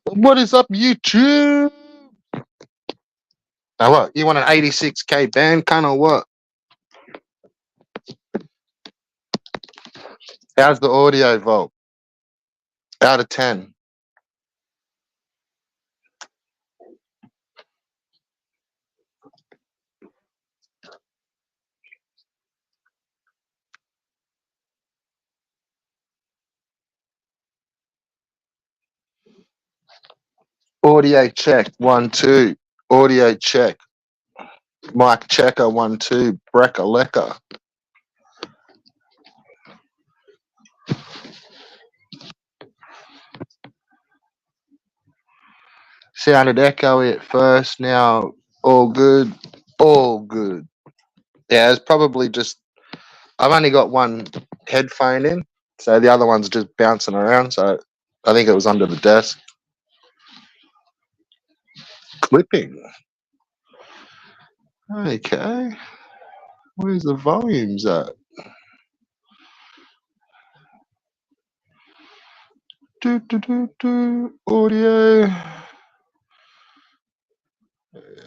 What is up, YouTube? Now what? You want an 86K band, kind of what? How's the audio vault? Out of 10. Audio check, 1, 2. Audio check. Mic checker, 1, 2. Brecka lecker. Sounded echoey at first. Now all good. All good. Yeah, it's probably just. I've only got one headphone in, so the other one's just bouncing around. So I think it was under the desk. Clipping. Okay. Where's the volumes at? Audio.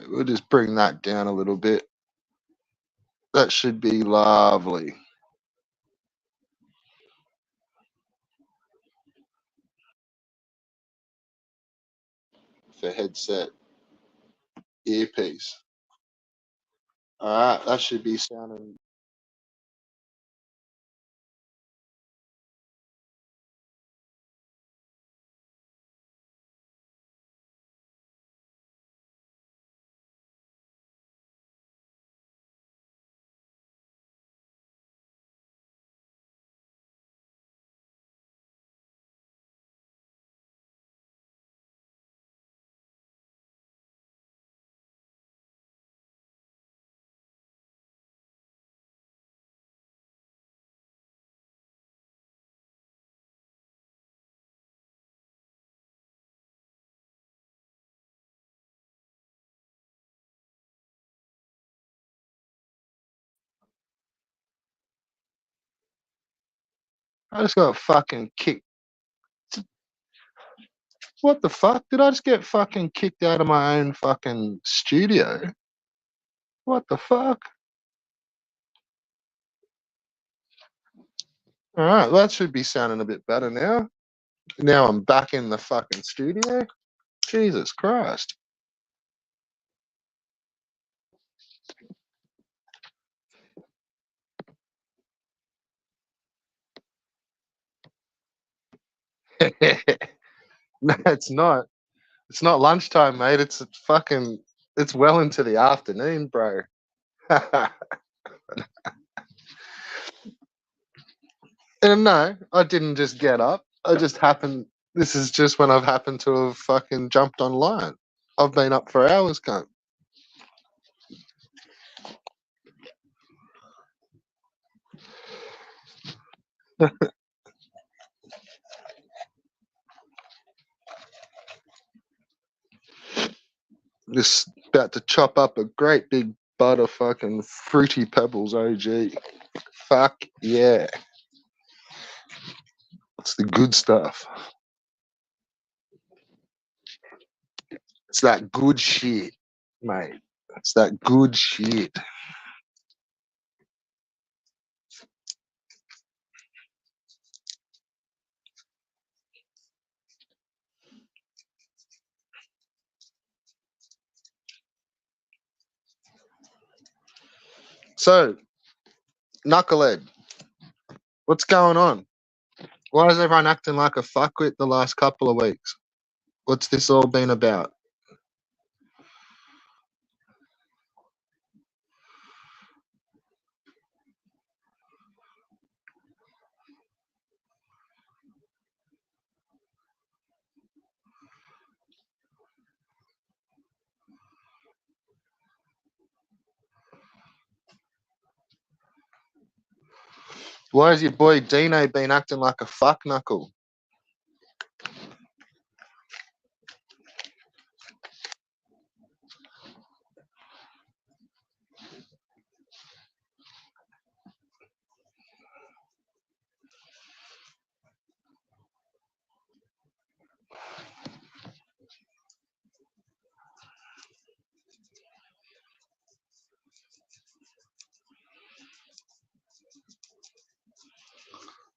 We'll just bring that down a little bit. That should be lovely. For headset earpiece. All right, that should be sounding. I just got fucking kicked. What the fuck? Did I just get fucking kicked out of my own fucking studio? What the fuck? All right, that should be sounding a bit better now. Now I'm back in the fucking studio. Jesus Christ. No, it's not. It's not lunchtime, mate. It's fucking. It's well into the afternoon, bro. And no, I didn't just get up. I just happened. This is just when I've happened to have fucking jumped online. I've been up for hours, cunt. Just about to chop up a great big butter fucking fruity pebbles, OG. Fuck yeah. It's the good stuff. It's that good shit, mate. It's that good shit. So, Knucklehead, what's going on? Why is everyone acting like a fuckwit the last couple of weeks? What's this all been about? Why has your boy Dino been acting like a fuck knuckle?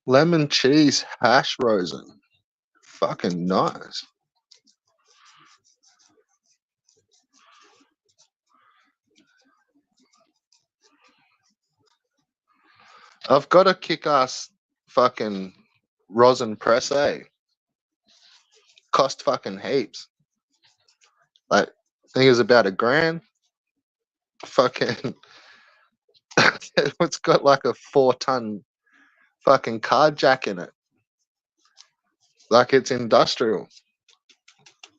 Lemon cheese hash rosin. Fucking nice. I've got a kick ass fucking rosin press, eh? Cost fucking heaps. Like, I think it's about $1,000. Fucking, it's got like a 4-ton fucking car jack in it. Like it's industrial.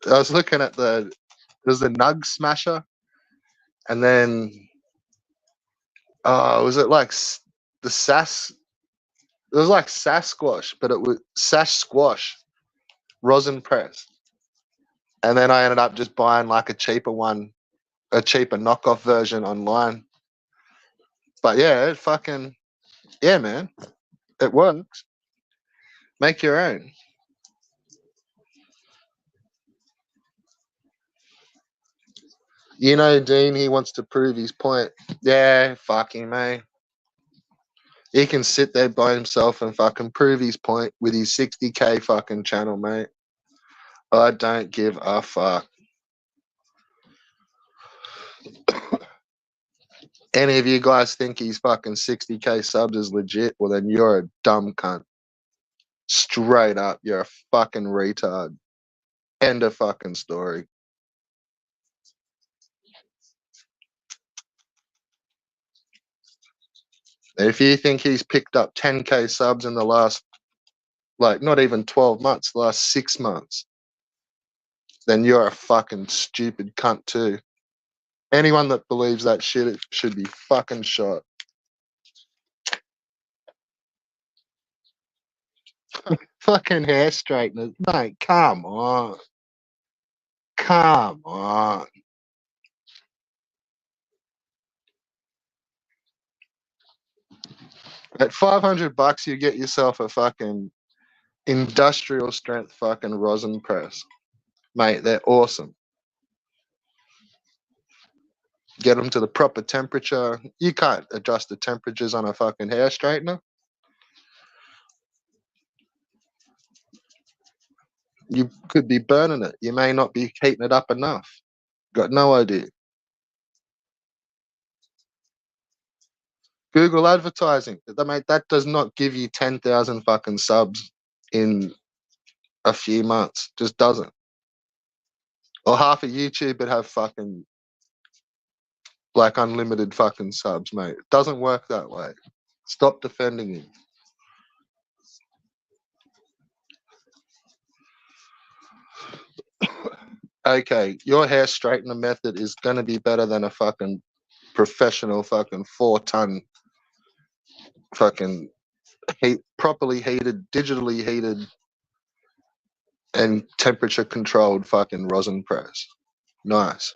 I was looking at there's the Nug Smasher, and then, was it like the Sass? It was like Sasquatch, but it was Sash Squash rosin press. And then I ended up just buying like a cheaper one, a cheaper knockoff version online. But yeah, it fucking, yeah, man, it works. Make your own. You know, Dean, he wants to prove his point. Yeah, fucking mate. He can sit there by himself and fucking prove his point with his 60K fucking channel, mate. I don't give a fuck. Any of you guys think he's fucking 60K subs is legit? Well, then you're a dumb cunt. Straight up, you're a fucking retard. End of fucking story. If you think he's picked up 10K subs in the last, like, not even 12 months, the last 6 months, then you're a fucking stupid cunt too. Anyone that believes that shit should be fucking shot. Fucking hair straighteners. Mate, come on. Come on. At $500, you get yourself a fucking industrial strength fucking rosin press. Mate, they're awesome. Get them to the proper temperature. You can't adjust the temperatures on a fucking hair straightener. You could be burning it. You may not be heating it up enough. Got no idea. Google advertising. Mate, that does not give you 10,000 fucking subs in a few months. Just doesn't. Or half of YouTube would have fucking like unlimited fucking subs, mate. It doesn't work that way. Stop defending him. Okay, your hair straightener method is gonna be better than a fucking professional fucking 4-ton fucking properly heated, digitally heated and temperature controlled fucking rosin press. Nice.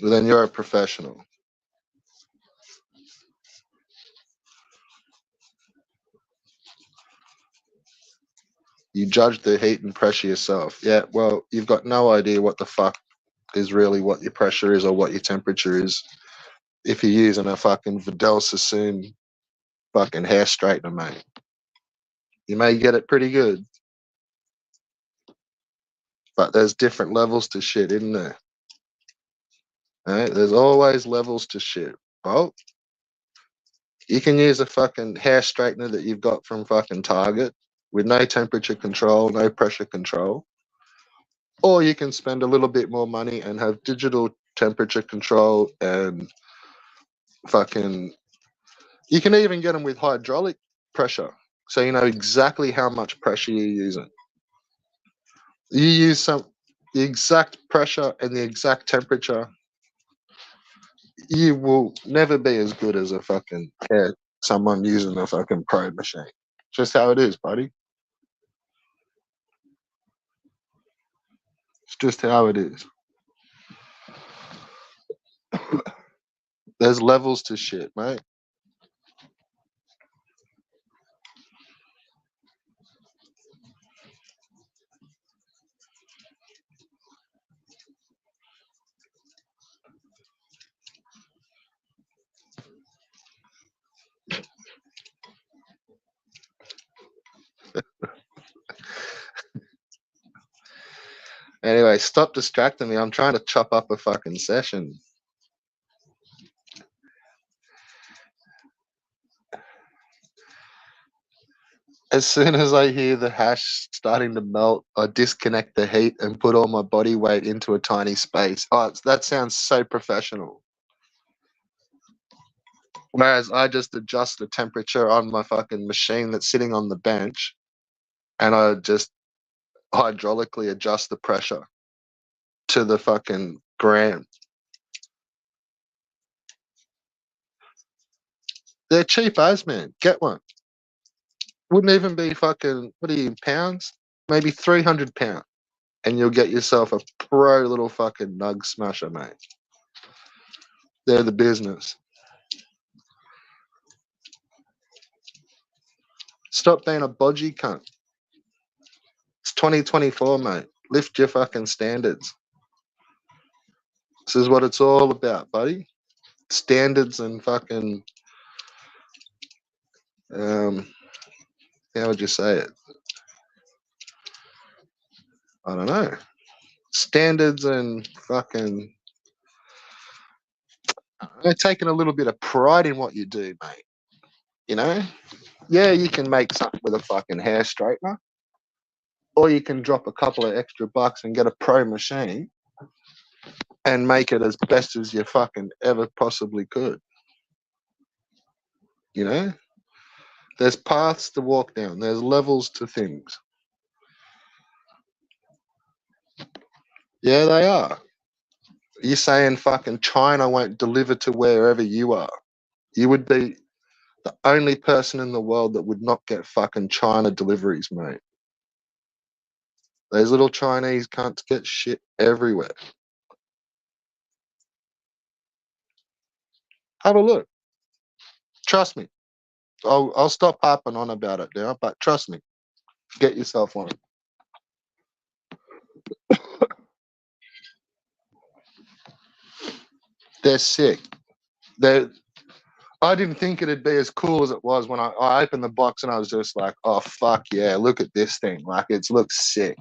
Well, then you're a professional. You judge the heat and pressure yourself. Yeah, well, you've got no idea what the fuck is really what your pressure is or what your temperature is if you're using a fucking Vidal Sassoon fucking hair straightener, mate. You may get it pretty good, but there's different levels to shit, isn't there? Right? There's always levels to shit. Well, you can use a fucking hair straightener that you've got from fucking Target with no temperature control, no pressure control. Or you can spend a little bit more money and have digital temperature control and fucking. You can even get them with hydraulic pressure. So you know exactly how much pressure you're using. You use the exact pressure and the exact temperature, you will never be as good as a fucking someone using a fucking pro machine. Just how it is, buddy. It's just how it is. There's levels to shit, mate. Anyway, stop distracting me. I'm trying to chop up a fucking session. As soon as I hear the hash starting to melt, I disconnect the heat and put all my body weight into a tiny space. Oh, that sounds so professional. Whereas I just adjust the temperature on my fucking machine that's sitting on the bench, and I just hydraulically adjust the pressure to the fucking gram. They're cheap as, man. Get one. Wouldn't even be fucking, what are you, pounds? Maybe 300 pounds. And you'll get yourself a pro little fucking nug smasher, mate. They're the business. Stop being a bodgy cunt. It's 2024, mate. Lift your fucking standards. This is what it's all about, buddy. Standards and fucking, how would you say it? I don't know. Standards and fucking, taking a little bit of pride in what you do, mate. You know? Yeah, you can make something with a fucking hair straightener, or you can drop a couple of extra bucks and get a pro machine and make it as best as you fucking ever possibly could. You know? There's paths to walk down. There's levels to things. Yeah, they are. You're saying fucking China won't deliver to wherever you are. You would be the only person in the world that would not get fucking China deliveries, mate. Those little Chinese cunts get shit everywhere. Have a look. Trust me. I'll stop harping on about it now, but trust me. Get yourself one. They're sick. They're I didn't think it'd be as cool as it was when I opened the box and I was just like, oh fuck yeah, look at this thing. Like it looks sick.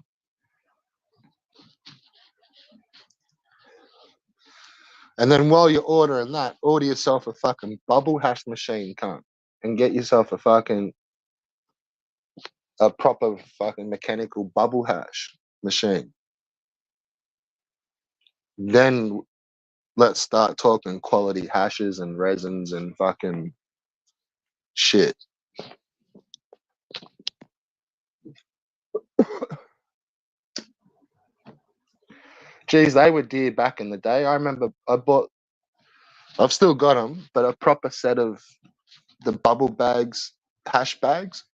And then while you're ordering that, order yourself a fucking bubble hash machine, cunt. And get yourself a proper fucking mechanical bubble hash machine. Then let's start talking quality hashes and resins and fucking shit. Geez, they were dear back in the day. I remember I've still got them, but a proper set of the bubble bags, hash bags,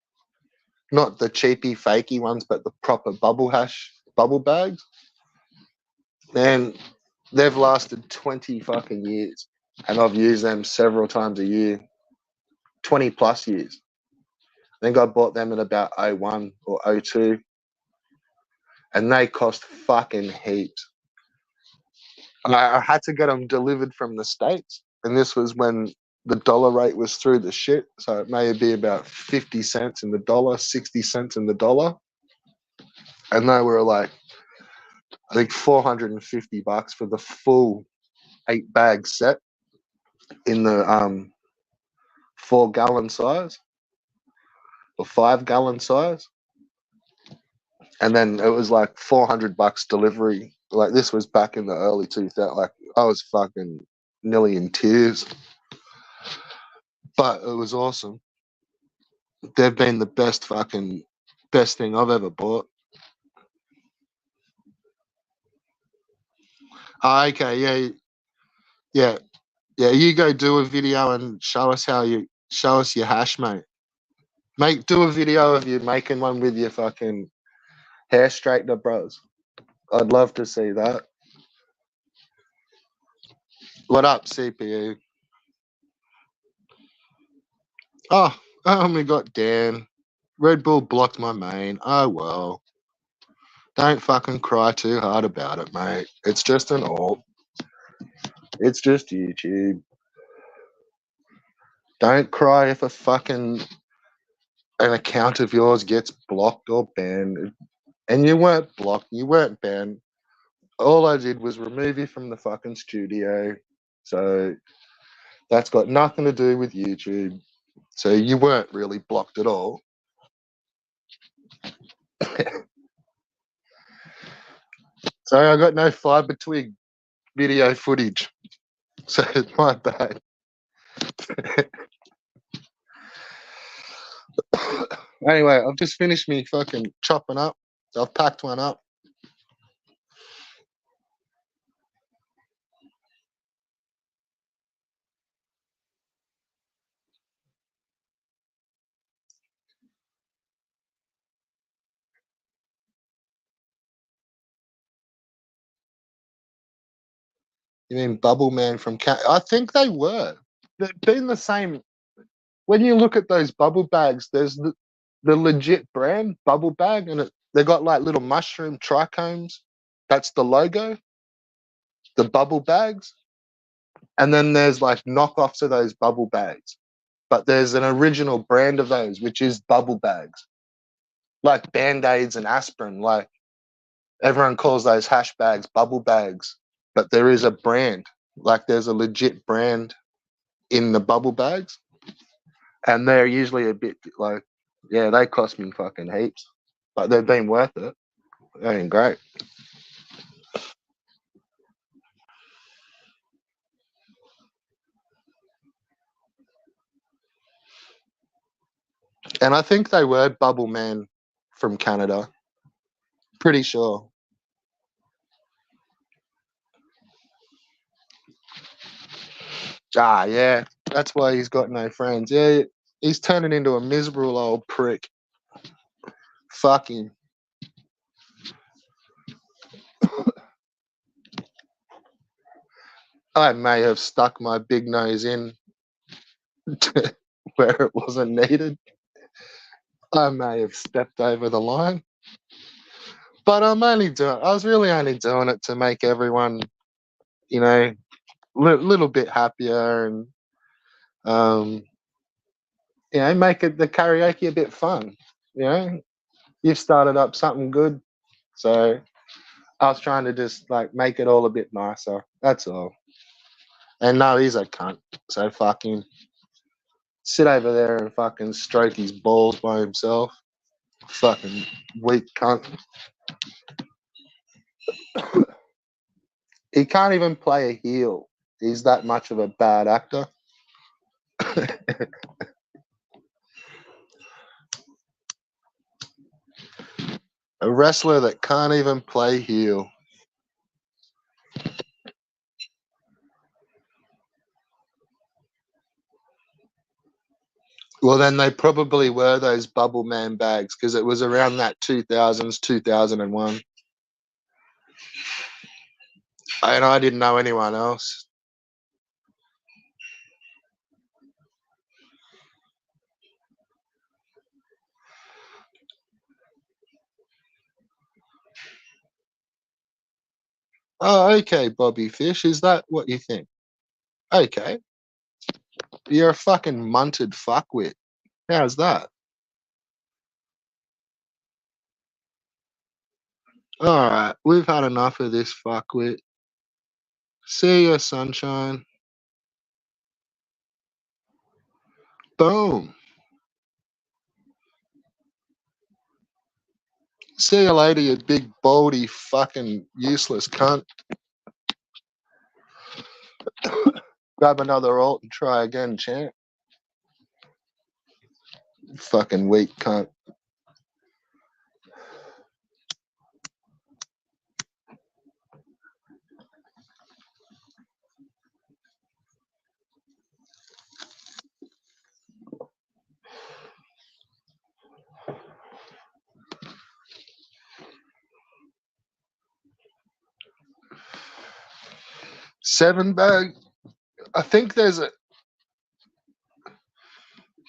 not the cheapy, fakey ones, but the proper bubble bags. And they've lasted 20 fucking years. And I've used them several times a year, 20 plus years. I think I bought them in about 01 or 02. And they cost fucking heaps. And I had to get them delivered from the States. And this was when the dollar rate was through the shit. So it may be about 50 cents in the dollar, 60 cents in the dollar. And they were like, I think $450 for the full 8-bag set in the 4-gallon size or 5-gallon size. And then it was like $400 delivery. Like this was back in the early 2000s. Like I was fucking nearly in tears. But it was awesome. They've been the best thing I've ever bought. Okay, yeah. You go do a video and show us your hash, mate. Do a video of you making one with your fucking hair straightener, bros. I'd love to see that. What up, CPU? Oh, I only got Dan. Red Bull blocked my main. Oh well. Don't fucking cry too hard about it, mate. It's just an alt. It's just YouTube. Don't cry if an account of yours gets blocked or banned. And you weren't blocked, you weren't banned. All I did was remove you from the fucking studio. So that's got nothing to do with YouTube. So you weren't really blocked at all. Sorry, I got no fiber twig video footage. So it's my bad. Anyway, I've just finished me fucking chopping up. I've packed one up. You mean Bubble Man from Cat? I think they were. They've been the same. When you look at those bubble bags, there's the legit brand bubble bag, and they got like little mushroom trichomes. That's the logo, the bubble bags. And then there's like knockoffs of those bubble bags. But there's an original brand of those, which is bubble bags, like Band-Aids and aspirin. Like everyone calls those hash bags bubble bags, but there is a brand. Like there's a legit brand in the bubble bags, and they're usually a bit like, yeah, they cost me fucking heaps, but they've been worth it. They've been great. And I think they were Bubble Man from Canada. Pretty sure. Ah, yeah. That's why he's got no friends. Yeah, he's turning into a miserable old prick. Fuck him. I may have stuck my big nose in to where it wasn't needed. I may have stepped over the line. But I was really only doing it to make everyone, you know, little bit happier and, um, make it the karaoke a bit fun. You know, you've started up something good. So I was trying to just like make it all a bit nicer. That's all. And no, he's a cunt. So fucking sit over there and fucking stroke his balls by himself. Fucking weak cunt. He can't even play a heel. He's that much of a bad actor. A wrestler that can't even play heel. Well, then they probably were those Bubble Man bags because it was around that 2000s, 2001. And I didn't know anyone else. Oh, okay, Bobby Fish. Is that what you think? Okay. You're a fucking munted fuckwit. How's that? All right. We've had enough of this fuckwit. See ya, sunshine. Boom. See you later, you big, baldy, fucking useless cunt. Grab another alt and try again, champ. Fucking weak cunt. Seven bag. I think there's a.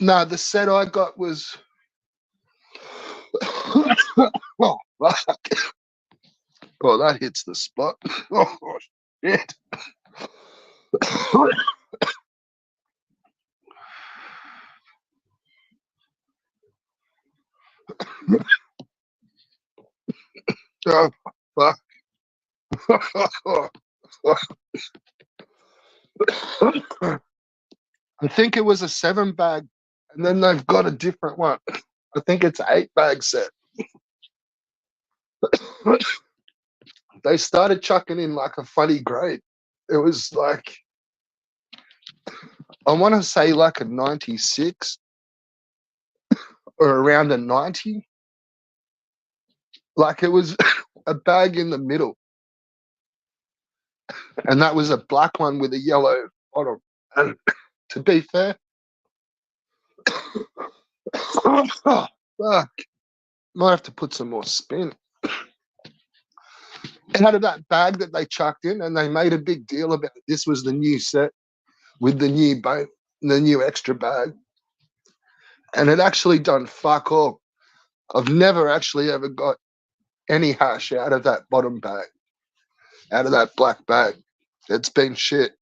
No, the set I got was. Oh, fuck. Oh, that hits the spot. Oh, shit. Oh, fuck. I think it was a 7 bag, and then they've got a different one. I think it's an 8 bag set. They started chucking in like a funny grade. It was like, I want to say like a 96 or around a 90. Like it was a bag in the middle, and that was a black one with a yellow bottom. And to be fair, oh, fuck, might have to put some more spin. And out of that bag that they chucked in, and they made a big deal about it. This was the new set with the new boat, the new extra bag, and it actually done fuck all. I've never actually ever got any hash out of that bottom bag, out of that black bag. It's been shit.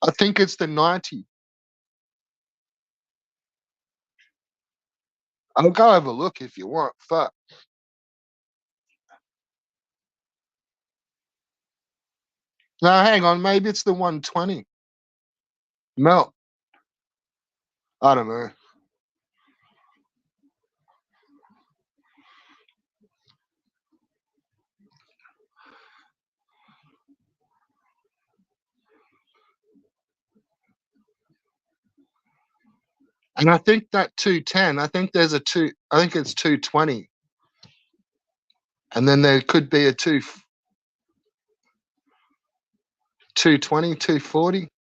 I think it's the 90. I'll go have a look if you want. Fuck. No, hang on. Maybe it's the 120. Melt. I don't know. And I think that 210, I think there's a two, I think it's 220. And then there could be a 220, 240.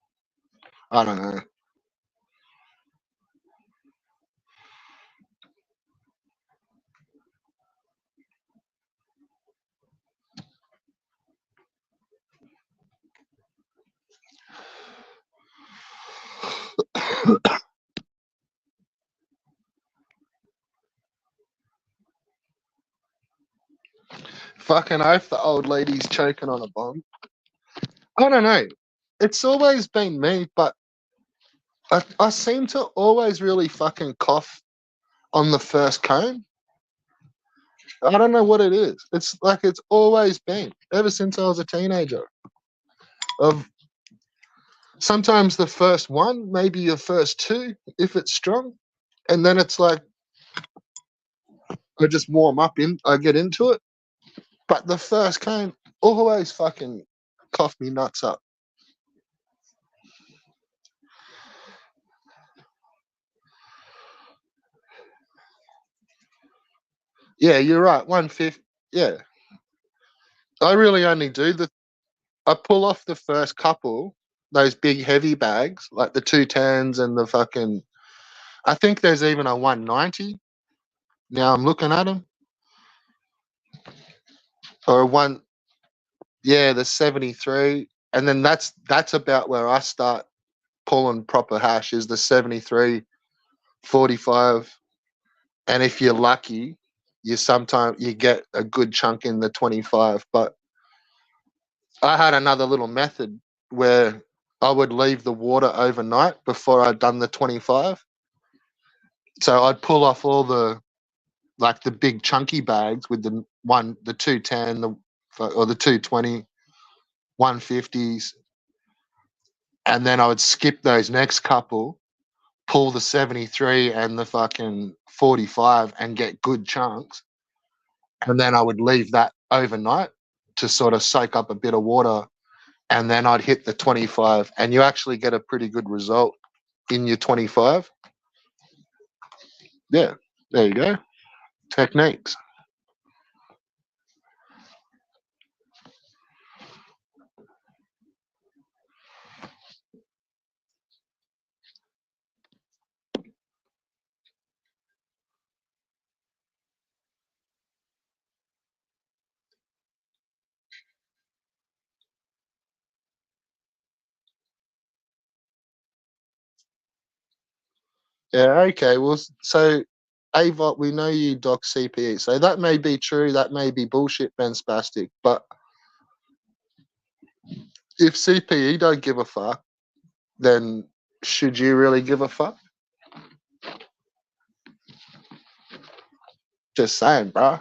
I don't know. Fucking oath the old lady's choking on a bomb. I don't know. It's always been me, but I seem to always really fucking cough on the first cone. I don't know what it is. It's like it's always been ever since I was a teenager. Of sometimes the first one, maybe your first two, if it's strong, and then it's like I just warm up in, I get into it. But the first cone always fucking cough me nuts up. Yeah, you're right. 150. Yeah, I really only do the. I pull off the first couple, those big heavy bags, like the 210s and the fucking. I think there's even a 190. Now I'm looking at them, or a one. Yeah, the 73, and then that's about where I start pulling proper hash is the 73, 45, and if you're lucky, you sometimes you get a good chunk in the 25. But I had another little method where I would leave the water overnight before I'd done the 25. So I'd pull off all the like the big chunky bags with the 210, or the 220, 150s, and then I would skip those next couple, pull the 73 and the fucking 45 and get good chunks, and then I would leave that overnight to sort of soak up a bit of water, and then I'd hit the 25, and you actually get a pretty good result in your 25. Yeah, there you go. Techniques. Yeah, okay. Well, so AVOT, we know you doc CPE. So that may be true, that may be bullshit, Ben Spastic. But if CPE don't give a fuck, then should you really give a fuck? Just saying, bro.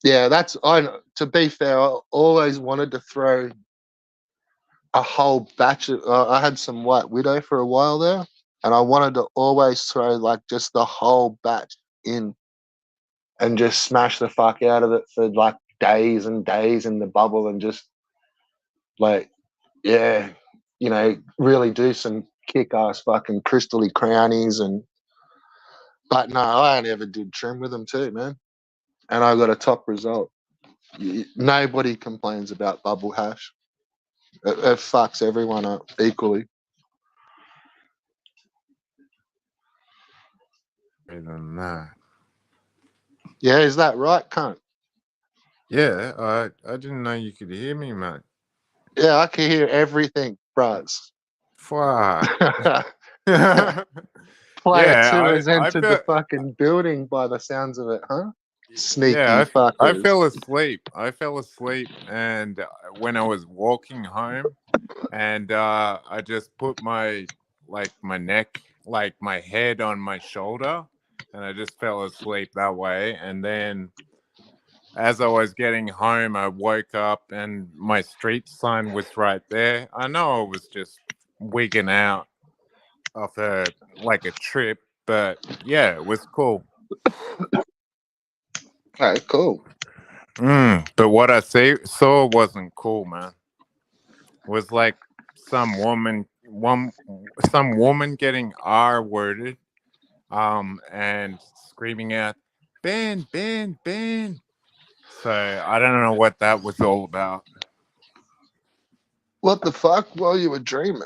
Yeah, that's I. To be fair, I always wanted to throw a whole batch of. I had some White Widow for a while there, and I wanted to always throw like just the whole batch in and just smash the fuck out of it for like days and days in the bubble and just like, yeah, really do some kick ass fucking crystally crownies and. But no, I only ever did trim with them too, man, and I got a top result. Nobody complains about bubble hash. It fucks everyone up equally. Better than that. Yeah, is that right, cunt? Yeah, I didn't know you could hear me, mate. Yeah, I can hear everything, bros. Fuck. Player Yeah, two has I entered the felt. fucking building by the sounds of it, huh? Yeah, Sneaky I fuckers. fell asleep. I fell asleep, and when I was walking home, and I just put my neck, like my head on my shoulder, and I just fell asleep that way. And then as I was getting home, I woke up, and my street sign was right there. I know I was just wigging out of a trip, but yeah, it was cool. Okay, cool. But what I saw wasn't cool, man. It was like some woman, some woman getting R worded, and screaming out, "Ben, Ben, Ben!" So I don't know what that was all about. What the fuck? While you were dreaming?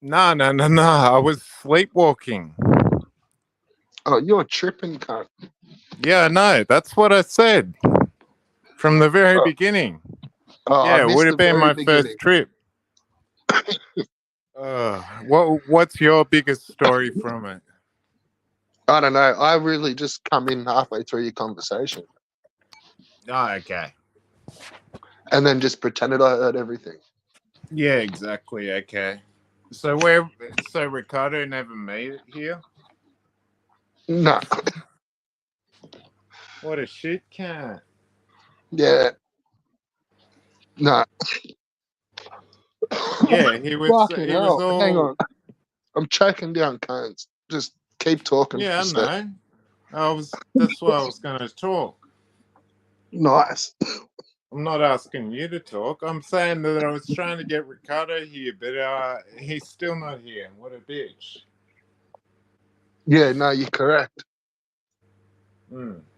No, no, no, no. I was sleepwalking. Oh, you're tripping, cunt. Yeah, no, that's what I said from the very Oh, beginning. I Yeah, it would missed have the been very my first beginning. trip. What's your biggest story from it? I don't know. I really just come in halfway through your conversation Oh, okay. and then just pretended I heard everything. Yeah, exactly. Okay. So Ricardo never made it here. No. What a shit cat. Yeah. No. Yeah, Fucking he was hell. Hang all. on. I'm choking down cones. Just keep talking for Yeah, a I sec. know. That's why I was gonna talk. Nice. I'm not asking you to talk. I'm saying that I was trying to get Ricardo here, but he's still not here. What a bitch. Yeah, no, you're correct.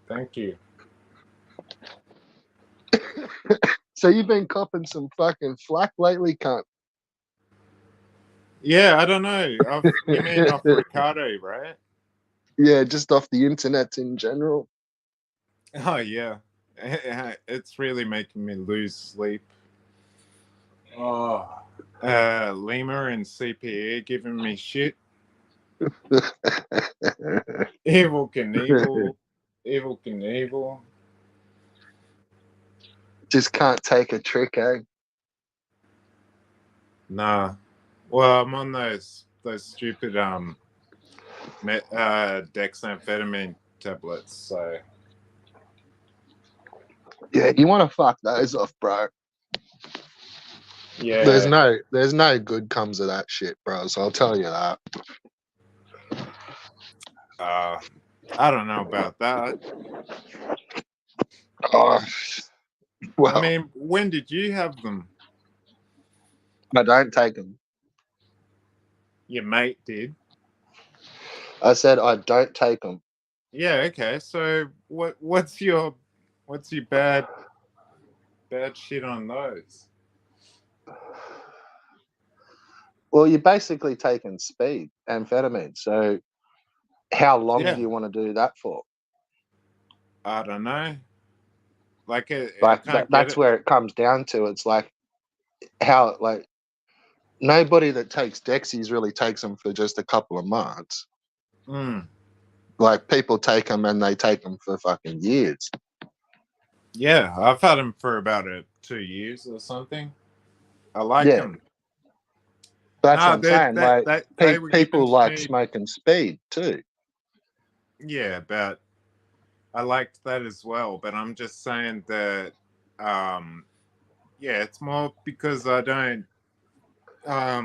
Thank you. So you've been copping some fucking flack lately, cunt. Yeah, I don't know. You mean off Ricardo, right? Yeah, just off the internet in general. Oh yeah, it's really making me lose sleep. Oh, Lima and CPE giving me shit. Evil Knievel, Evil Knievel. Just can't take a trick, eh? Nah. Well, I'm on those stupid dexamphetamine tablets. So Yeah, you want to fuck those off, bro. yeah, There's no good comes of that shit, bro. So I'll tell you that. uh, I don't know about that. Oh, I well, mean, when did you have them? I don't take them. Your mate did. I said I don't take them. Yeah. Okay. So what's your bad shit on those? Well, you're basically taking speed, amphetamine. So how long do Yeah. you want to do that for? I don't know. Like I Like can't get that's it. where it comes down to. It's like how like nobody that takes Dexies really takes them for just a couple of months. Mm. Like people take them and they take them for fucking years. Yeah, I've had them for about 2 years or something. I like Yeah, them. that's what No, I'm saying. Like they were giving people like me smoking speed too. yeah about I liked that as well, but I'm just saying that, um, yeah, it's more because I don't.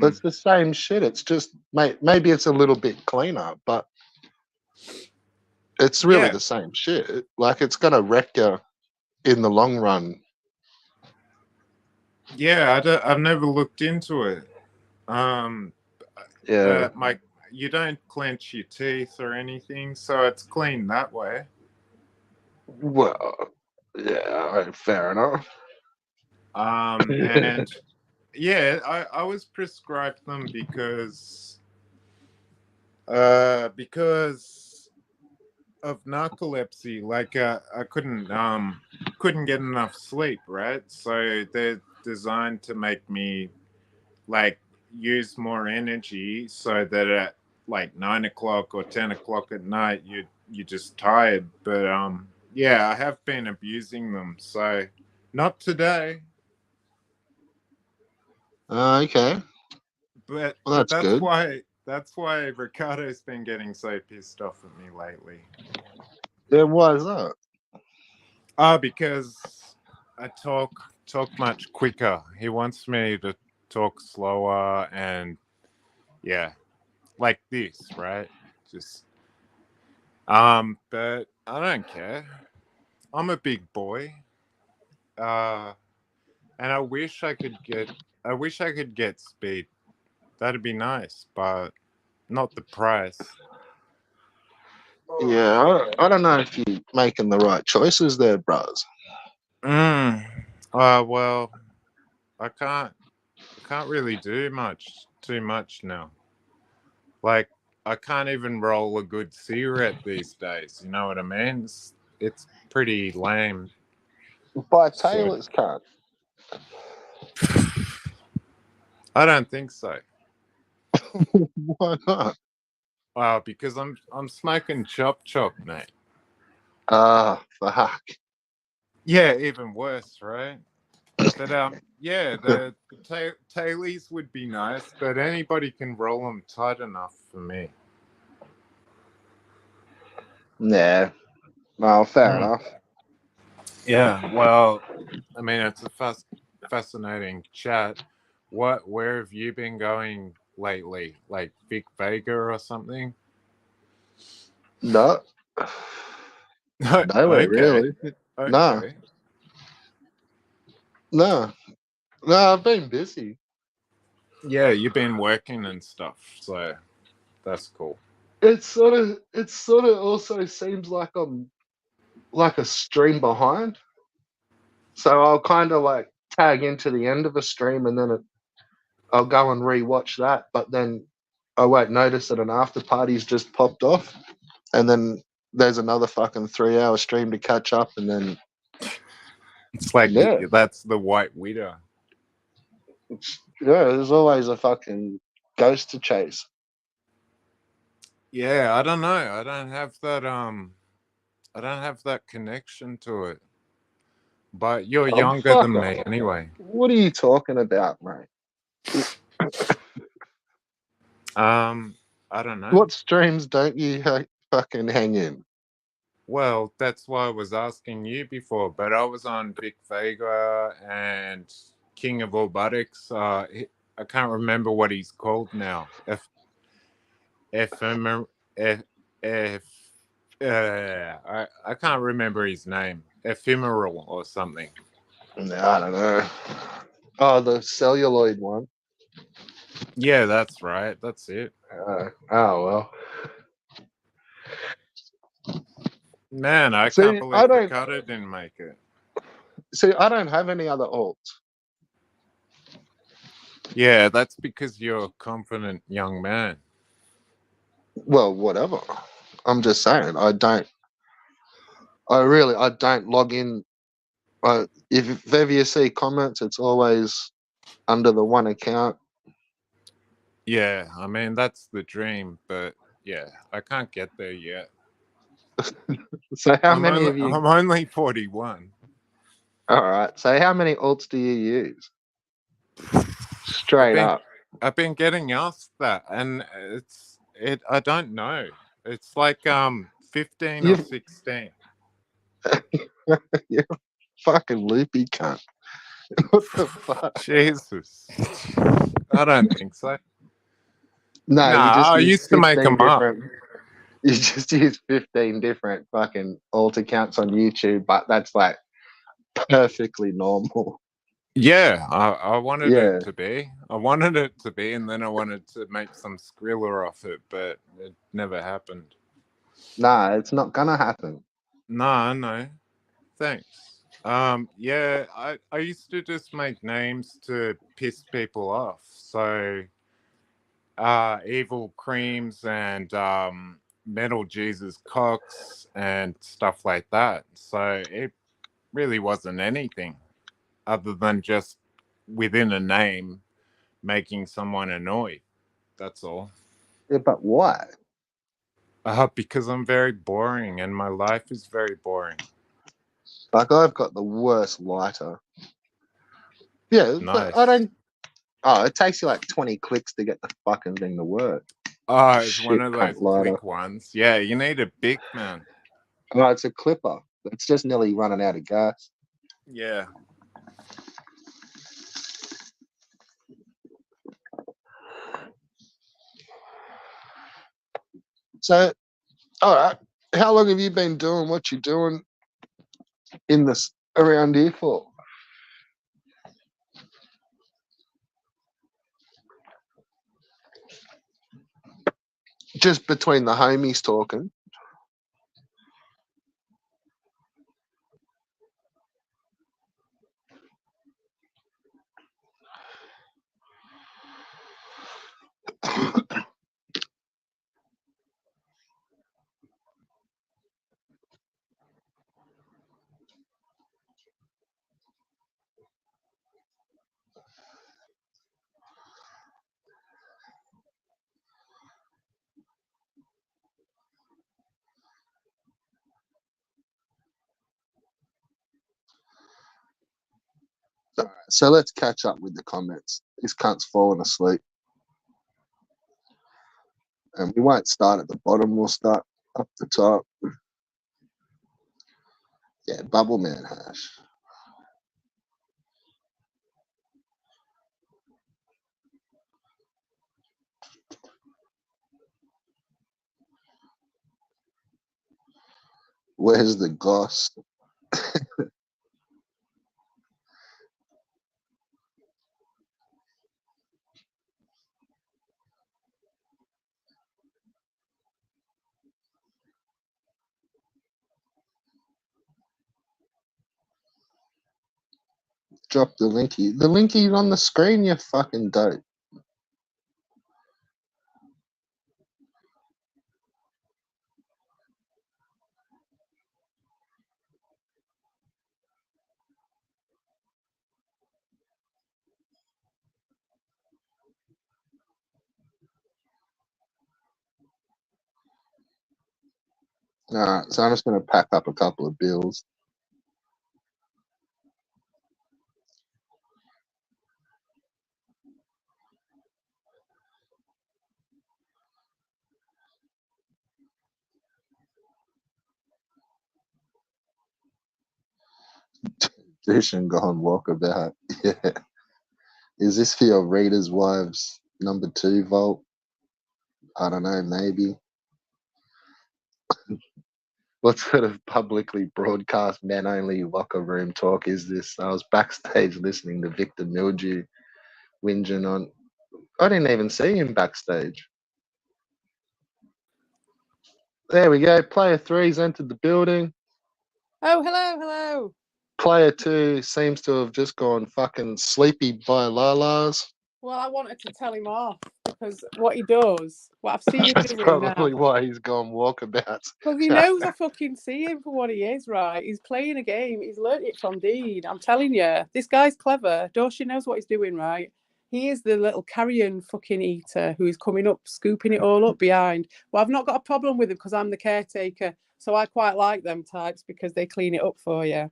It's Um, the same shit. It's just, mate, maybe it's a little bit cleaner, but it's really yeah, the same shit. Like, it's gonna wreck you in the long run. yeah, I've never looked into it. Um, Yeah. but you don't clench your teeth or anything, so it's clean that way. Well, yeah, fair enough. And yeah, I was prescribed them because of narcolepsy. Like I couldn't get enough sleep, right? So they're designed to make me like use more energy so that at like 9 o'clock or 10 o'clock at night you're just tired. But yeah, I have been abusing them. So not today, Okay. Well, but that's good. that's why Ricardo's been getting so pissed off at me lately. Yeah, why is that? Because I talk much quicker. He wants me to talk slower and yeah, like this, right? Just but I don't care. I'm a big boy. Uh and I wish I could get speed. That'd be nice, but not the price. Yeah, I don't know if you're making the right choices there, bros. Mm. Well, I can't really do too much now. Like I can't even roll a good cigarette these days. You know what I mean? It's pretty lame. By So Taylor's cut. I don't think so. Why not? Because I'm smoking chop chop, mate. Ah, fuck. Yeah, even worse, right? But yeah, the tailies would be nice, but anybody can roll them tight enough for me. Yeah. Well, fair Mm. enough. Yeah, well, I mean, it's a fascinating chat. Where have you been going lately? Like Vic Vega or something? No. Nowhere Okay, really. No. okay. No. No, I've been busy. Yeah, you've been working and stuff, so that's cool. It sort of also seems like I'm like a stream behind. So I'll kind of like tag into the end of a stream and then I'll go and rewatch that, but then I won't notice that an after party's just popped off, and then there's another fucking 3 hour stream to catch up, and then It's like yeah, that's the White Widow. yeah, there's always a fucking ghost to chase. Yeah, I don't know. I don't have that connection to it. But you're Oh younger fuck than me off! anyway. What are you talking about, mate? Um, I don't know. What streams don't you fucking hang in? Well, that's why I was asking you before, but I was on Vic Vega and King of All Buttocks. I can't remember what he's called now. Ephemer, if, if I can't remember his name. Ephemeral or something. No, I don't know. Oh, the celluloid one. Yeah, that's right. That's it. Oh well. Man, I can't See, I believe don't. Ricardo didn't make it. See, I don't have any other alts. Yeah, that's because you're a confident young man. Well, whatever. I'm just saying, I don't. I don't log in. If ever you see comments, it's always under the one account. Yeah, I mean that's the dream, but yeah, I can't get there yet. So how many of you? I'm only 41. All right. So how many alts do you use? I've Straight been up. I've been getting asked that, and I don't know. It's like 15 or You've 16. You're a fucking loopy cunt. What the fuck? Jesus. I don't think so. No, you Nah, just I use used to make 15 them up. different. You just use 15 different fucking alt accounts on YouTube, but that's like perfectly normal. Yeah, I wanted it Yeah. to be. I wanted it to be, and then I wanted to make some Skriller off it, but it never happened. Nah, it's not gonna happen. No, no. Thanks. Yeah, I used to just make names to piss people off. So, Evil Creams and Metal Jesus Cox and stuff like that. So it really wasn't anything other than just within a name making someone annoyed. That's all. Yeah, but why? Because I'm very boring and my life is very boring. Like I've got the worst lighter. Yeah, but I Nice. don't. Oh, it takes you like 20 clicks to get the fucking thing to work. Oh, it's one Shit, of cunt those lighter. click ones. Yeah, you need a big man. Oh, it's a clipper. It's just nearly running out of gas. Yeah. So, all right. How long have you been doing what you're doing in this around here for? Just between the homies talking. So let's catch up with the comments. This cunt's falling asleep. And we won't start at the bottom, we'll start up the top. Yeah, Bubble Man hash. Where's the goss? Drop the linky. The linky's on the screen, you fucking dope. Alright, so I'm just gonna pack up a couple of bills. Dish and go and walk about. Yeah. Is this for your readers' wives number 2 vault? I don't know, maybe. What sort of publicly broadcast men only locker room talk is this? I was backstage listening to Victor Mildew whinging on. I didn't even see him backstage. There we go. Player 3's entered the building. Oh, hello, hello. Player 2 seems to have just gone fucking sleepy by Lala's. Well, I wanted to tell him off because what he does, what I've seen him That's doing now, probably why he's gone walkabouts. because he knows I fucking see him for what he is, right? He's playing a game. He's learnt it from Dean. I'm telling you, this guy's clever. Doshi knows what he's doing, right? He is the little carrion fucking eater who is coming up, scooping it all up behind. Well, I've not got a problem with him because I'm the caretaker. So I quite like them types because they clean it up for you.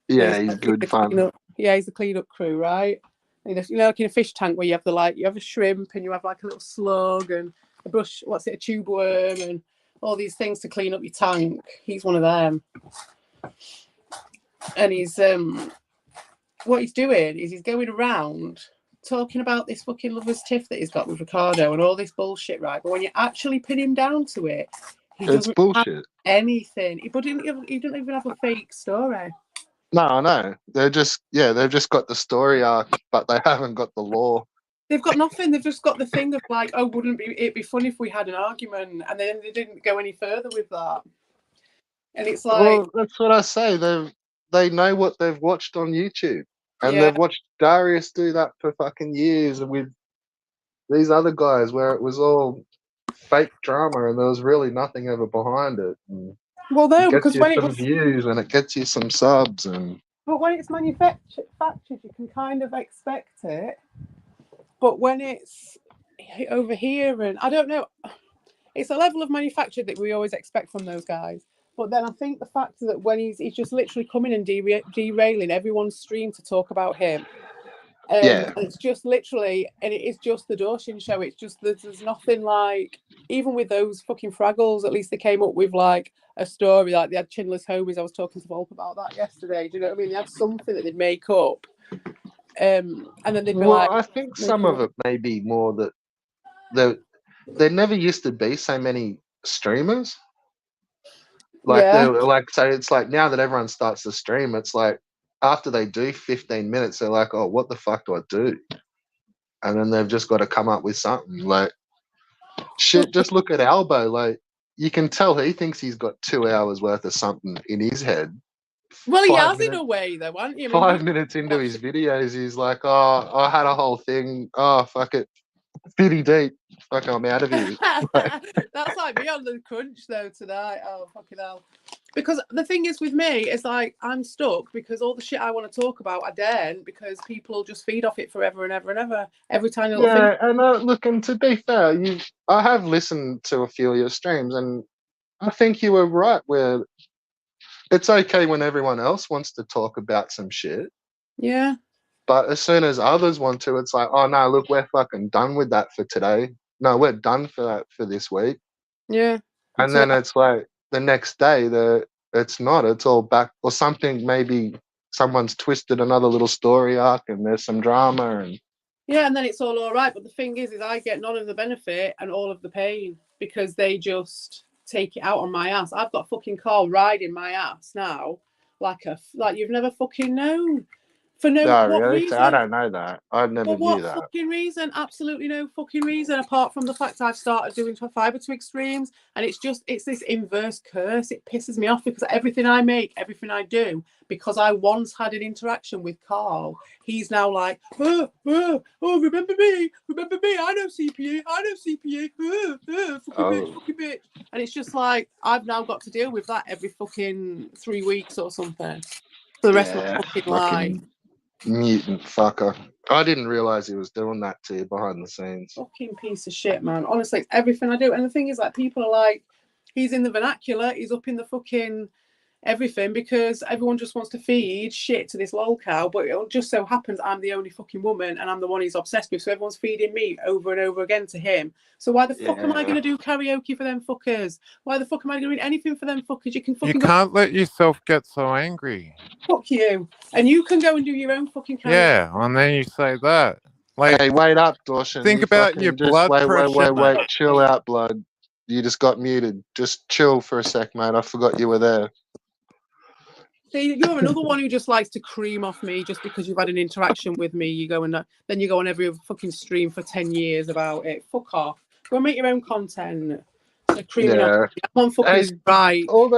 Yeah, he's good fun. Yeah, he's the clean-up crew, right? You know, like in a fish tank where you have you have a shrimp and you have like a little slug and a brush, a tube worm and all these things to clean up your tank. He's one of them. And he's what he's doing is he's going around talking about this fucking lover's tiff that he's got with Ricardo and all this bullshit, right? But when you actually pin him down to it, he It's doesn't bullshit. have anything. He didn't even have a fake story. No, I know. They've just got the story arc, but they haven't got the lore. They've got nothing. They've just got the thing of like, oh, wouldn't it be funny if we had an argument? And then they didn't go any further with that. And it's like, Well, that's what I say. They know what they've watched on YouTube, and they've watched Darius do that for fucking years, and with these other guys where it was all fake drama and there was really nothing ever behind it. And well, no, it gets because you when it some was, views and it gets you some subs, and but when it's manufactured, you can kind of expect it. But when it's over here, and I don't know, it's a level of manufacture that we always expect from those guys. But then I think the fact that when he's just literally coming and derailing everyone's stream to talk about him. And it's just literally, and it is just the Dawson show. It's just there's nothing like, even with those fucking Fraggles, at least they came up with like a story. Like they had Chinless Homies. I was talking to Volp about that yesterday. Do you know what I mean? They had something that they'd make up. And then they'd be like, I think some of it may be more that there never used to be so many streamers. Like so it's like now that everyone starts to stream, it's like after they do 15 minutes, they're like, oh, what the fuck do I do? And then they've just got to come up with something. Like shit, just look at Albo. Like you can tell he thinks he's got 2 hours worth of something in his head. Well, he has in a way, though, hasn't he? I mean, 5 minutes into his videos, he's like, oh, I had a whole thing. Oh, fuck it. 50 deep. Fuck, I'm out of here. That's like me on the crunch, though, tonight. Oh, fucking hell. Because the thing is with me, it's like I'm stuck because all the shit I want to talk about, I daren't because people will just feed off it forever and ever and ever. Every tiny little thing. Yeah, and look, and to be fair, I have listened to a few of your streams, and I think you were right where it's okay when everyone else wants to talk about some shit. Yeah. But as soon as others want to, it's like, oh no, look, we're fucking done with that for today. No, we're done for that for this week. Yeah. And then it's like the next day, it's not. It's all back or something. Maybe someone's twisted another little story arc, and there's some drama, and yeah, and then it's all right. But the thing is I get none of the benefit and all of the pain because they just take it out on my ass. I've got fucking Carl riding my ass now, like you've never fucking known. For what really? reason? I don't know that. I never knew that. For what fucking reason? Absolutely no fucking reason, apart from the fact I've started doing fiber twig streams, and it's this inverse curse. It pisses me off because everything I make, everything I do, because I once had an interaction with Carl, he's now like, oh, remember me, I know CPU, fucking bitch. And it's just like, I've now got to deal with that every fucking 3 weeks or something for the rest of my fucking life. Mutant fucker. I didn't realize he was doing that to you behind the scenes. Fucking piece of shit, man. Honestly, it's everything I do. And the thing is, like, people are like, he's in the vernacular, he's up in the fucking everything because everyone just wants to feed shit to this lol cow. But it just so happens I'm the only fucking woman and I'm the one he's obsessed with. So everyone's feeding me over and over again to him. So why the fuck am I going to do karaoke for them fuckers? Why the fuck am I going to do anything for them fuckers? You can't let yourself get so angry. Fuck you. And you can go and do your own fucking karaoke. Yeah, and then you say that. Like, hey, wait up, Dawson. Think about your blood pressure. Wait. Chill out, blood. You just got muted. Just chill for a sec, mate. I forgot you were there. See, you're another one who just likes to cream off me just because you've had an interaction with me. You go and then you go on every fucking stream for 10 years about it. Fuck off. Go make your own content. Creaming off. I'm fucking right. All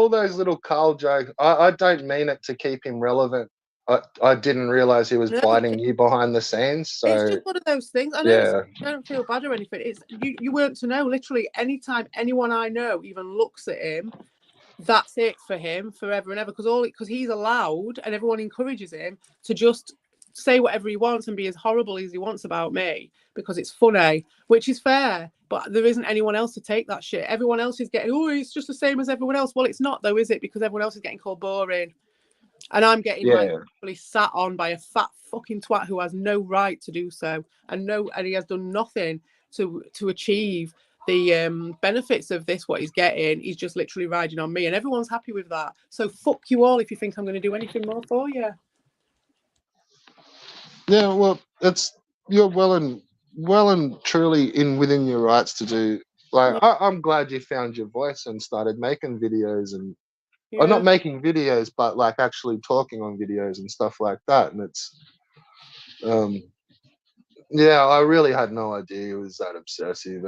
those little Carl jokes. I don't mean it to keep him relevant. I didn't realize he was biting you behind the scenes. So it's just one of those things. I know I don't feel bad or anything. It's you weren't to know. Literally, anytime anyone I know even looks at him, that's it for him forever and ever. Because he's allowed, and everyone encourages him to just say whatever he wants and be as horrible as he wants about me because it's funny, which is fair. But there isn't anyone else to take that shit. Everyone else is getting, oh, it's just the same as everyone else. Well, it's not though, is it? Because everyone else is getting called boring. And I'm getting like sat on by a fat fucking twat who has no right to do so, and he has done nothing to achieve benefits of this, what he's getting, he's just literally riding on me, and everyone's happy with that. So fuck you all if you think I'm going to do anything more for you. Yeah, well, you're well and truly within your rights to do. Like, I'm glad you found your voice and started making videos or not making videos, but like actually talking on videos and stuff like that. And it's, yeah, I really had no idea it was that obsessive.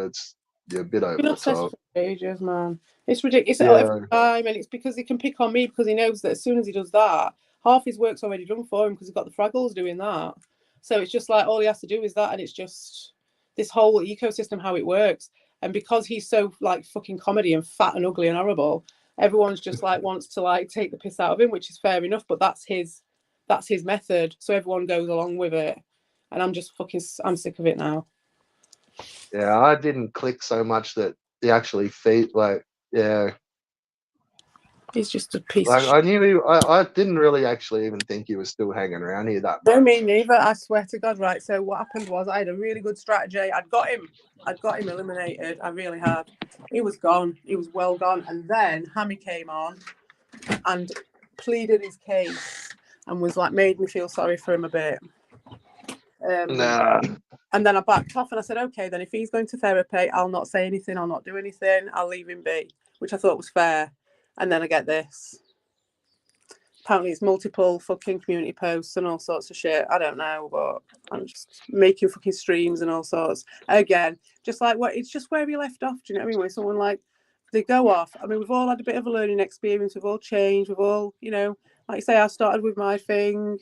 You're a bit over Been the obsessed top. for ages, man. It's ridiculous every time, and it's because he can pick on me because he knows that as soon as he does that, half his work's already done for him because he's got the Fraggles doing that. So it's just like all he has to do is that, and it's just this whole ecosystem how it works. And because he's so like fucking comedy and fat and ugly and horrible, everyone's just like wants to like take the piss out of him, which is fair enough. But that's his method, so everyone goes along with it. And I'm sick of it now. Yeah, I didn't click so much that he actually yeah. He's just a piece Like of shit. I knew I didn't really actually even think he was still hanging around here that much. No, me neither. I swear to God. Right. So what happened was I had a really good strategy. I'd got him eliminated. I really had. He was gone. He was well gone. And then Hammy came on and pleaded his case and was like made me feel sorry for him a bit. Nah. And then I backed off and I said, okay, then if he's going to therapy, I'll not say anything. I'll not do anything. I'll leave him be, which I thought was fair. And then I get this. Apparently it's multiple fucking community posts and all sorts of shit. I don't know, but I'm just making fucking streams and all sorts. Again, just like it's just where we left off. Do you know what I mean? When someone like they go off. I mean, we've all had a bit of a learning experience. We've all changed. We've all, like you say, I started with my thing.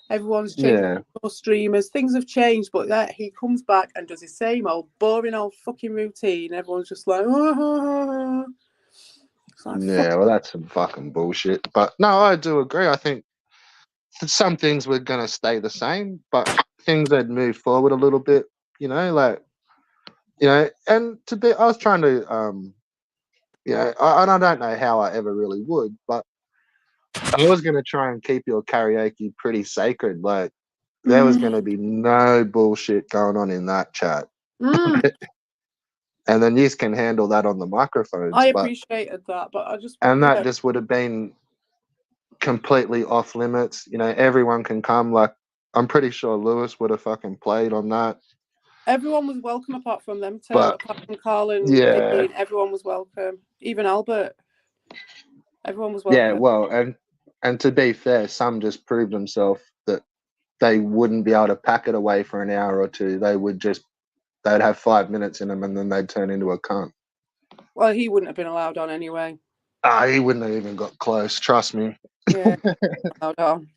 Everyone's changed. Yeah. More streamers, things have changed, but that he comes back and does his same old boring old fucking routine. Everyone's just like, Yeah, well, that's some fucking bullshit. But no, I do agree. I think some things were gonna stay the same, but things had moved forward a little bit. And I was trying to, I don't know how I ever really would, but I was gonna try and keep your karaoke pretty sacred. Like, there was gonna be no bullshit going on in that chat. And then you can handle that on the microphones. I appreciated that, but I just that just would have been completely off limits. Everyone can come. Like, I'm pretty sure Lewis would have fucking played on that. Everyone was welcome apart from them two. But, apart from Carl and yeah, everyone was welcome. Even Albert. Everyone was welcome. Yeah, well, and to be fair, some just proved themselves that they wouldn't be able to pack it away for an hour or two. They'd have 5 minutes in them and then they'd turn into a cunt. Well, he wouldn't have been allowed on anyway. He wouldn't have even got close, trust me. Yeah, allowed on.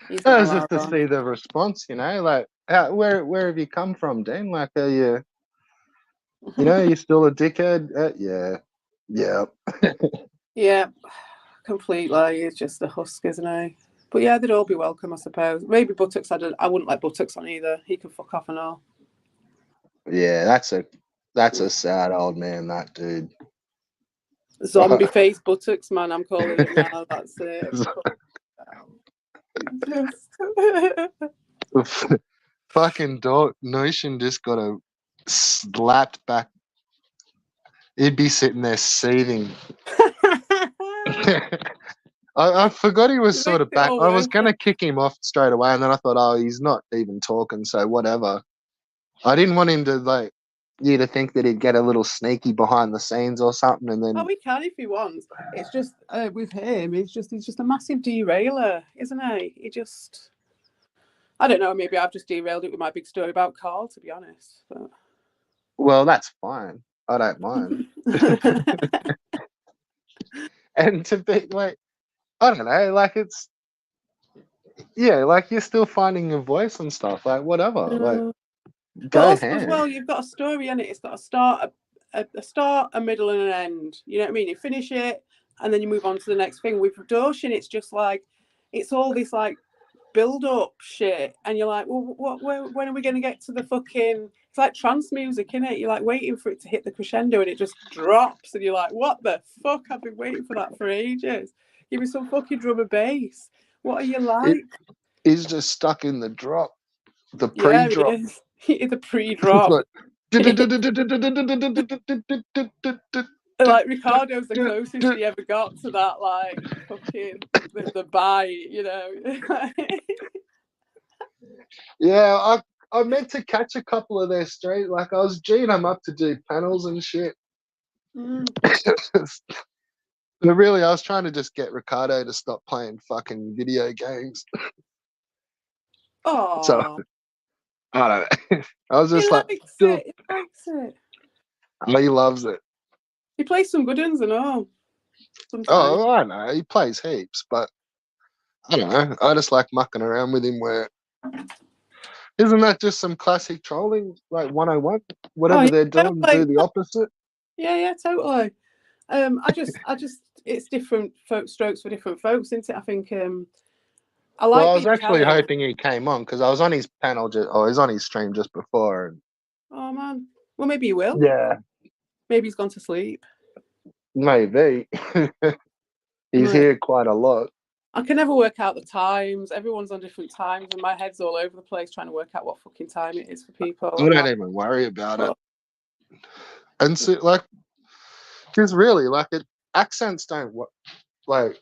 He's That not was just allowed to on. see the response, like, where have you come from, Dean? Like, are you, you still a dickhead? Yeah. Yeah, completely. He's just a husk, isn't he? But yeah, they'd all be welcome, I suppose. Maybe Buttocks. I wouldn't let Buttocks on either. He can fuck off and all. Yeah, that's a sad old man, that dude. Zombie face Buttocks, man. I'm calling him now. That's it. Fucking Notion just got a slapped back. He'd be sitting there seething. I forgot he was sort of back. I was going to kick him off straight away, and then I thought, oh, he's not even talking, so whatever. I didn't want him to, you to think that he'd get a little sneaky behind the scenes or something, and then... Oh, he can if he wants. It's just, with him, he's just a massive derailer, isn't he? He just... I don't know, maybe I've just derailed it with my big story about Carl, to be honest. But... Well, that's fine. I don't mind. And to be, I don't know, it's... Yeah, you're still finding your voice and stuff, whatever. Go ham. Well, you've got a story in it. It's got a start, a start, a middle, and an end. You know what I mean? You finish it, and then you move on to the next thing. With Doshin, it's just it's all this build-up shit, and you're like, well, when are we going to get to the fucking... It's like trance music, innit? You're waiting for it to hit the crescendo, and it just drops, and you're like, what the fuck? I've been waiting for that for ages. Give me some fucking drum and bass. What are you like? He's just stuck in the drop, the pre-drop. Yeah, the pre-drop. Like Ricardo's the closest he ever got to that, like fucking the bite, you know. Yeah, I meant to catch a couple of their straight. Like I was G'ing them up to do panels and shit. But really, I was trying to just get Ricardo to stop playing fucking video games. Oh, So I don't know. I was just he like, likes dude, it. He likes it. he loves it. He plays some good ones and all. Sometimes. Oh, I know. He plays heaps, but I don't know. I just like mucking around with him. Where isn't that just some classic trolling, like 101? Whatever they're doing, totally. do the opposite. Yeah, totally. I just, it's different strokes for different folks, isn't it? I think I like Well, I was being actually challenged. hoping he came on because I was on his panel, or he's on his stream just before. And Oh man, well maybe he will. yeah, Maybe he's gone to sleep. maybe. He's here quite a lot. I can never work out the times. Everyone's on different times, and my head's all over the place trying to work out what fucking time it is for people. I don't even worry about it. And so, like, because really, like, accents don't like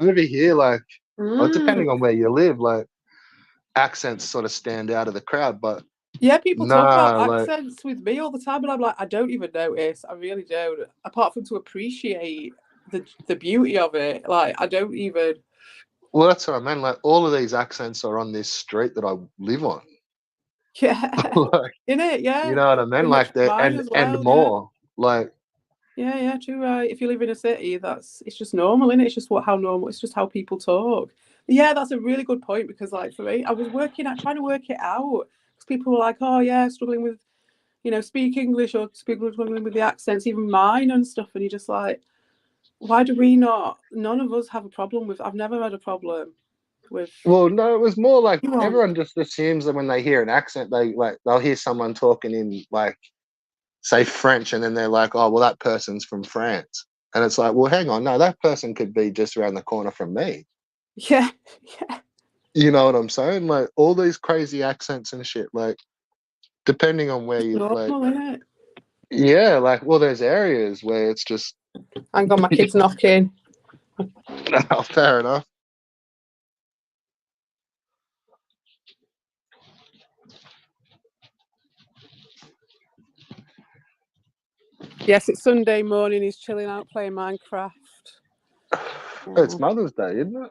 over here, like, well, depending on where you live, like, accents sort of stand out of the crowd. But yeah, people talk about like, accents with me all the time, and I'm like, I don't even notice. I really don't. Apart from to appreciate the beauty of it, like I don't even. Well, that's what I mean. Like, all of these accents are on this street that I live on. Yeah, Like, in it, yeah. You know what I mean? Like that, and more. Like, yeah, true. Right. If you live in a city, it's just normal, isn't it? It's just how normal. It's just how people talk. Yeah, that's a really good point because, like, for me, I was trying to work it out because people were like, "Oh, yeah, struggling with, speak English or struggling with the accents, even mine and stuff." And you're just like, why do we not? None of us have a problem with. I've never had a problem with. well, no, it was more like everyone just assumes that when they hear an accent, they'll hear someone talking in like, say French, and then they're like, oh, well, that person's from France, and it's like, well, hang on, no, that person could be just around the corner from me. Yeah. You know what I'm saying? Like all these crazy accents and shit. Like depending on where you normal, like, isn't it? yeah, like well, there's areas where it's just. Hang on, my kid's knocking. Oh, fair enough. Yes, it's Sunday morning. He's chilling out playing Minecraft. It's Mother's Day, isn't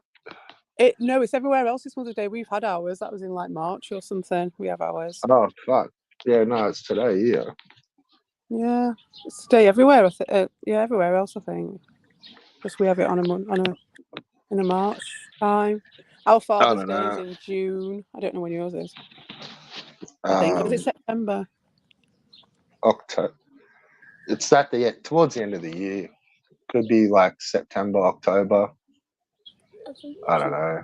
it? No, it's everywhere else. It's Mother's Day. We've had ours. That was in like March or something. We have ours. Oh fuck! Yeah, no, it's today. Yeah. Yeah, it's today everywhere. Yeah, everywhere else. I think. Just we have it on in a March time. Our Father's Day is in June. I don't know when yours is. I think is it September? October. It's towards the end of the year. Could be like September, October. I don't know.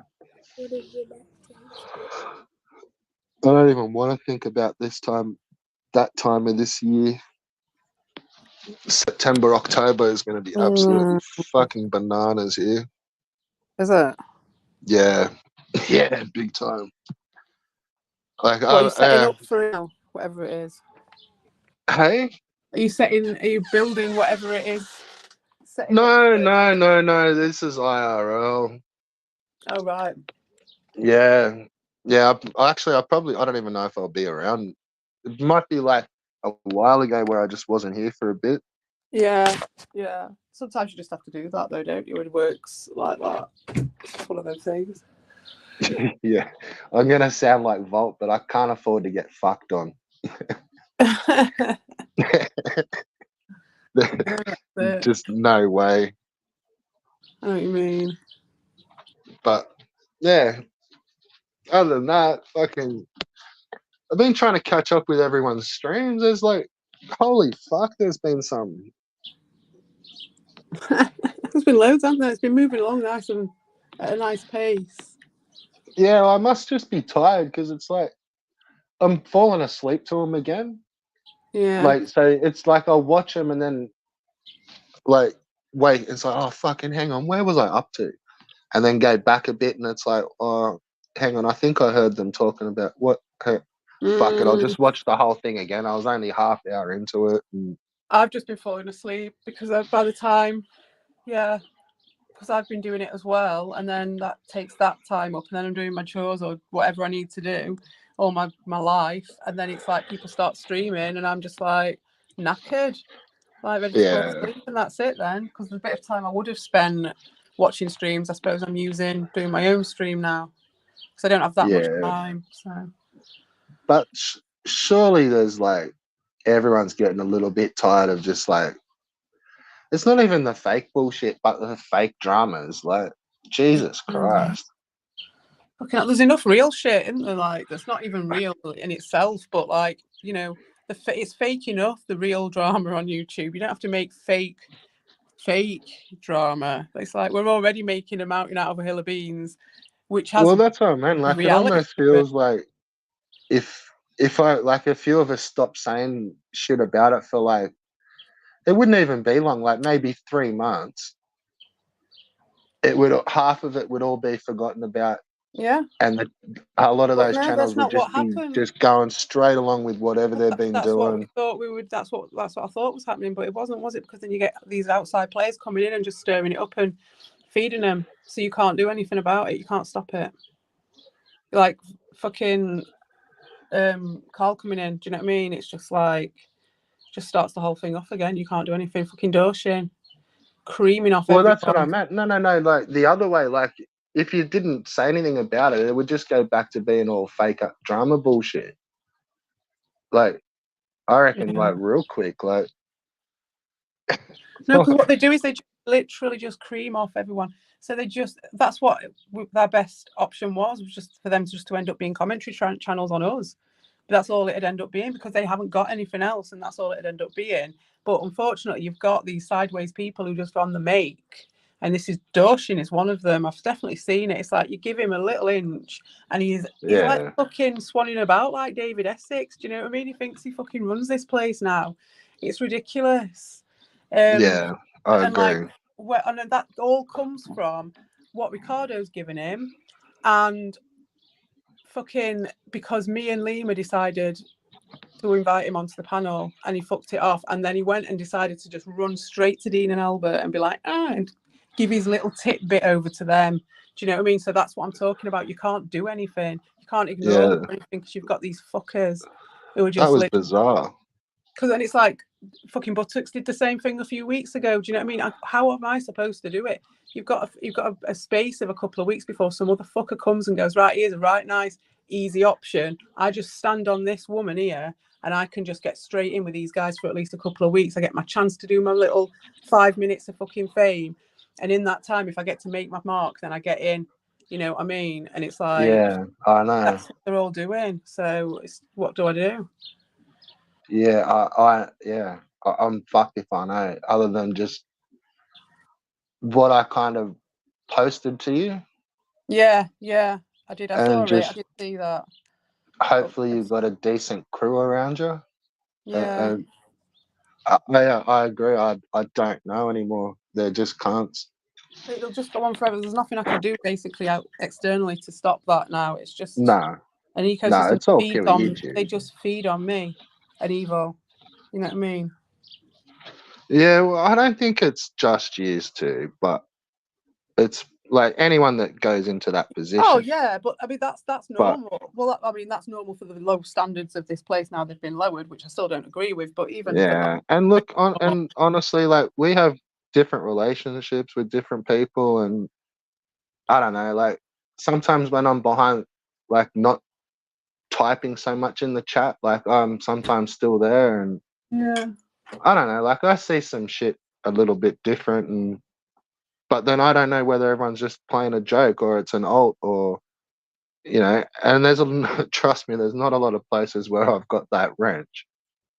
I don't even want to think about that time of this year. September, October is going to be absolutely fucking bananas here. Is it? Yeah. Yeah, big time. Like, what are you setting up for now? Whatever it is. Hey? Are you building whatever it is? No. This is IRL. Oh, right. Yeah. Yeah. I don't even know if I'll be around. It might be like a while ago where I just wasn't here for a bit. Yeah. Sometimes you just have to do that, though, don't you? It works like that. It's one of those things. Yeah. I'm going to sound like Volt, but I can't afford to get fucked on. Just no way. I know what you mean. But yeah, other than that, I've been trying to catch up with everyone's streams. There's like, holy fuck, there's been some. There's been loads, hasn't there? It's been moving along nice and at a nice pace. Yeah, well, I must just be tired because it's like I'm falling asleep to them again. Yeah. Like, so it's like I'll watch them and then like wait. It's like, oh fucking, hang on, where was I up to? And then go back a bit, and it's like, oh, hang on, I think I heard them talking about what. fuck it, I'll just watch the whole thing again. I was only half hour into it. And I've just been falling asleep because by the time, because I've been doing it as well, and then that takes that time up, and then I'm doing my chores or whatever I need to do, all my life, and then it's like people start streaming, and I'm just like knackered, like ready to go to yeah, sleep, and that's it then. Because the bit of time I would have spent watching streams, I suppose I'm using doing my own stream now, because I don't have that much yeah. time. So But surely there's like everyone's getting a little bit tired of just like it's not even the fake bullshit, but the fake dramas. Like Jesus Christ. okay, there's enough real shit, isn't there? Like that's not even real in itself, but like it's fake enough. The real drama on YouTube, you don't have to make fake drama. It's like we're already making a mountain out of a hill of beans, which has Well, that's what I meant. Like it reality. almost feels like if I like a few of us stopped saying shit about it for like it wouldn't even be long, like maybe 3 months. It would half of it would all be forgotten about, Yeah, and a lot of but those no, that's channels would not what just be happened. just going straight along with whatever they've been That's what we doing. thought we would. That's what I thought was happening, but it wasn't, was it? Because then you get these outside players coming in and just stirring it up and feeding them, so you can't do anything about it. You can't stop it. Like fucking Carl coming in. Do you know what I mean? It's just like just starts the whole thing off again. You can't do anything. Fucking Doshin creaming off Well, that's what I everyone. meant. No, like the other way. Like if you didn't say anything about it, it would just go back to being all fake up drama bullshit. Like I reckon, Yeah. like real quick, like No, because what they do is they just literally just cream off everyone. So that's what their best option was just for them just to end up being commentary channels on us. But that's all it'd end up being because they haven't got anything else, and that's all it'd end up being. But unfortunately, you've got these sideways people who just on the make, and this is Doshin is one of them. I've definitely seen it. It's like you give him a little inch, and he's like yeah, fucking swanning about like David Essex. Do you know what I mean? He thinks he fucking runs this place now. It's ridiculous. yeah, I And like, agree. and then that all comes from what Ricardo's given him, and fucking because me and Lima decided to invite him onto the panel, and he fucked it off, and then he went and decided to just run straight to Dean and Albert and be like, and give his little tidbit over to them. Do you know what I mean? So that's what I'm talking about. You can't do anything. You can't ignore Yeah, them or anything because you've got these fuckers who are that just was like. bizarre. Because then it's like fucking Buttocks did the same thing a few weeks ago. Do you know what I mean? How am I supposed to do it? You've got a space of a couple of weeks before some other fucker comes and goes, right, here's a right nice, easy option. I just stand on this woman here and I can just get straight in with these guys for at least a couple of weeks. I get my chance to do my little 5 minutes of fucking fame. And in that time, if I get to make my mark, then I get in. You know what I mean? And it's like, Yeah, I know. that's what they're all doing. So what do I do? Yeah, I'm fucked if I know. Other than just what I kind of posted to you, Yeah, I did. I saw and it. I just did see that. hopefully you've got a decent crew around you. Yeah. I agree. I don't know anymore. They're just cunts. It'll just go on forever. There's nothing I can do basically out externally to stop that now. It's just No, an no, ecosystem it's all feeds pure on, YouTube. they just feed on me and Evo. You know what I mean? Yeah, well, I don't think it's just used to, but it's like anyone that goes into that Oh position. yeah, but I mean that's But normal. Well, I mean that's normal for the low standards of this place now. They've been lowered, which I still don't agree with. But even for that, yeah, and look and honestly, like we have different relationships with different people, and I don't know, like sometimes when I'm behind, like not typing so much in the chat, like I'm sometimes still there, and yeah, I don't know, like I see some shit a little bit different, and but then I don't know whether everyone's just playing a joke or it's an alt or and there's a trust me, there's not a lot of places where I've got that wrench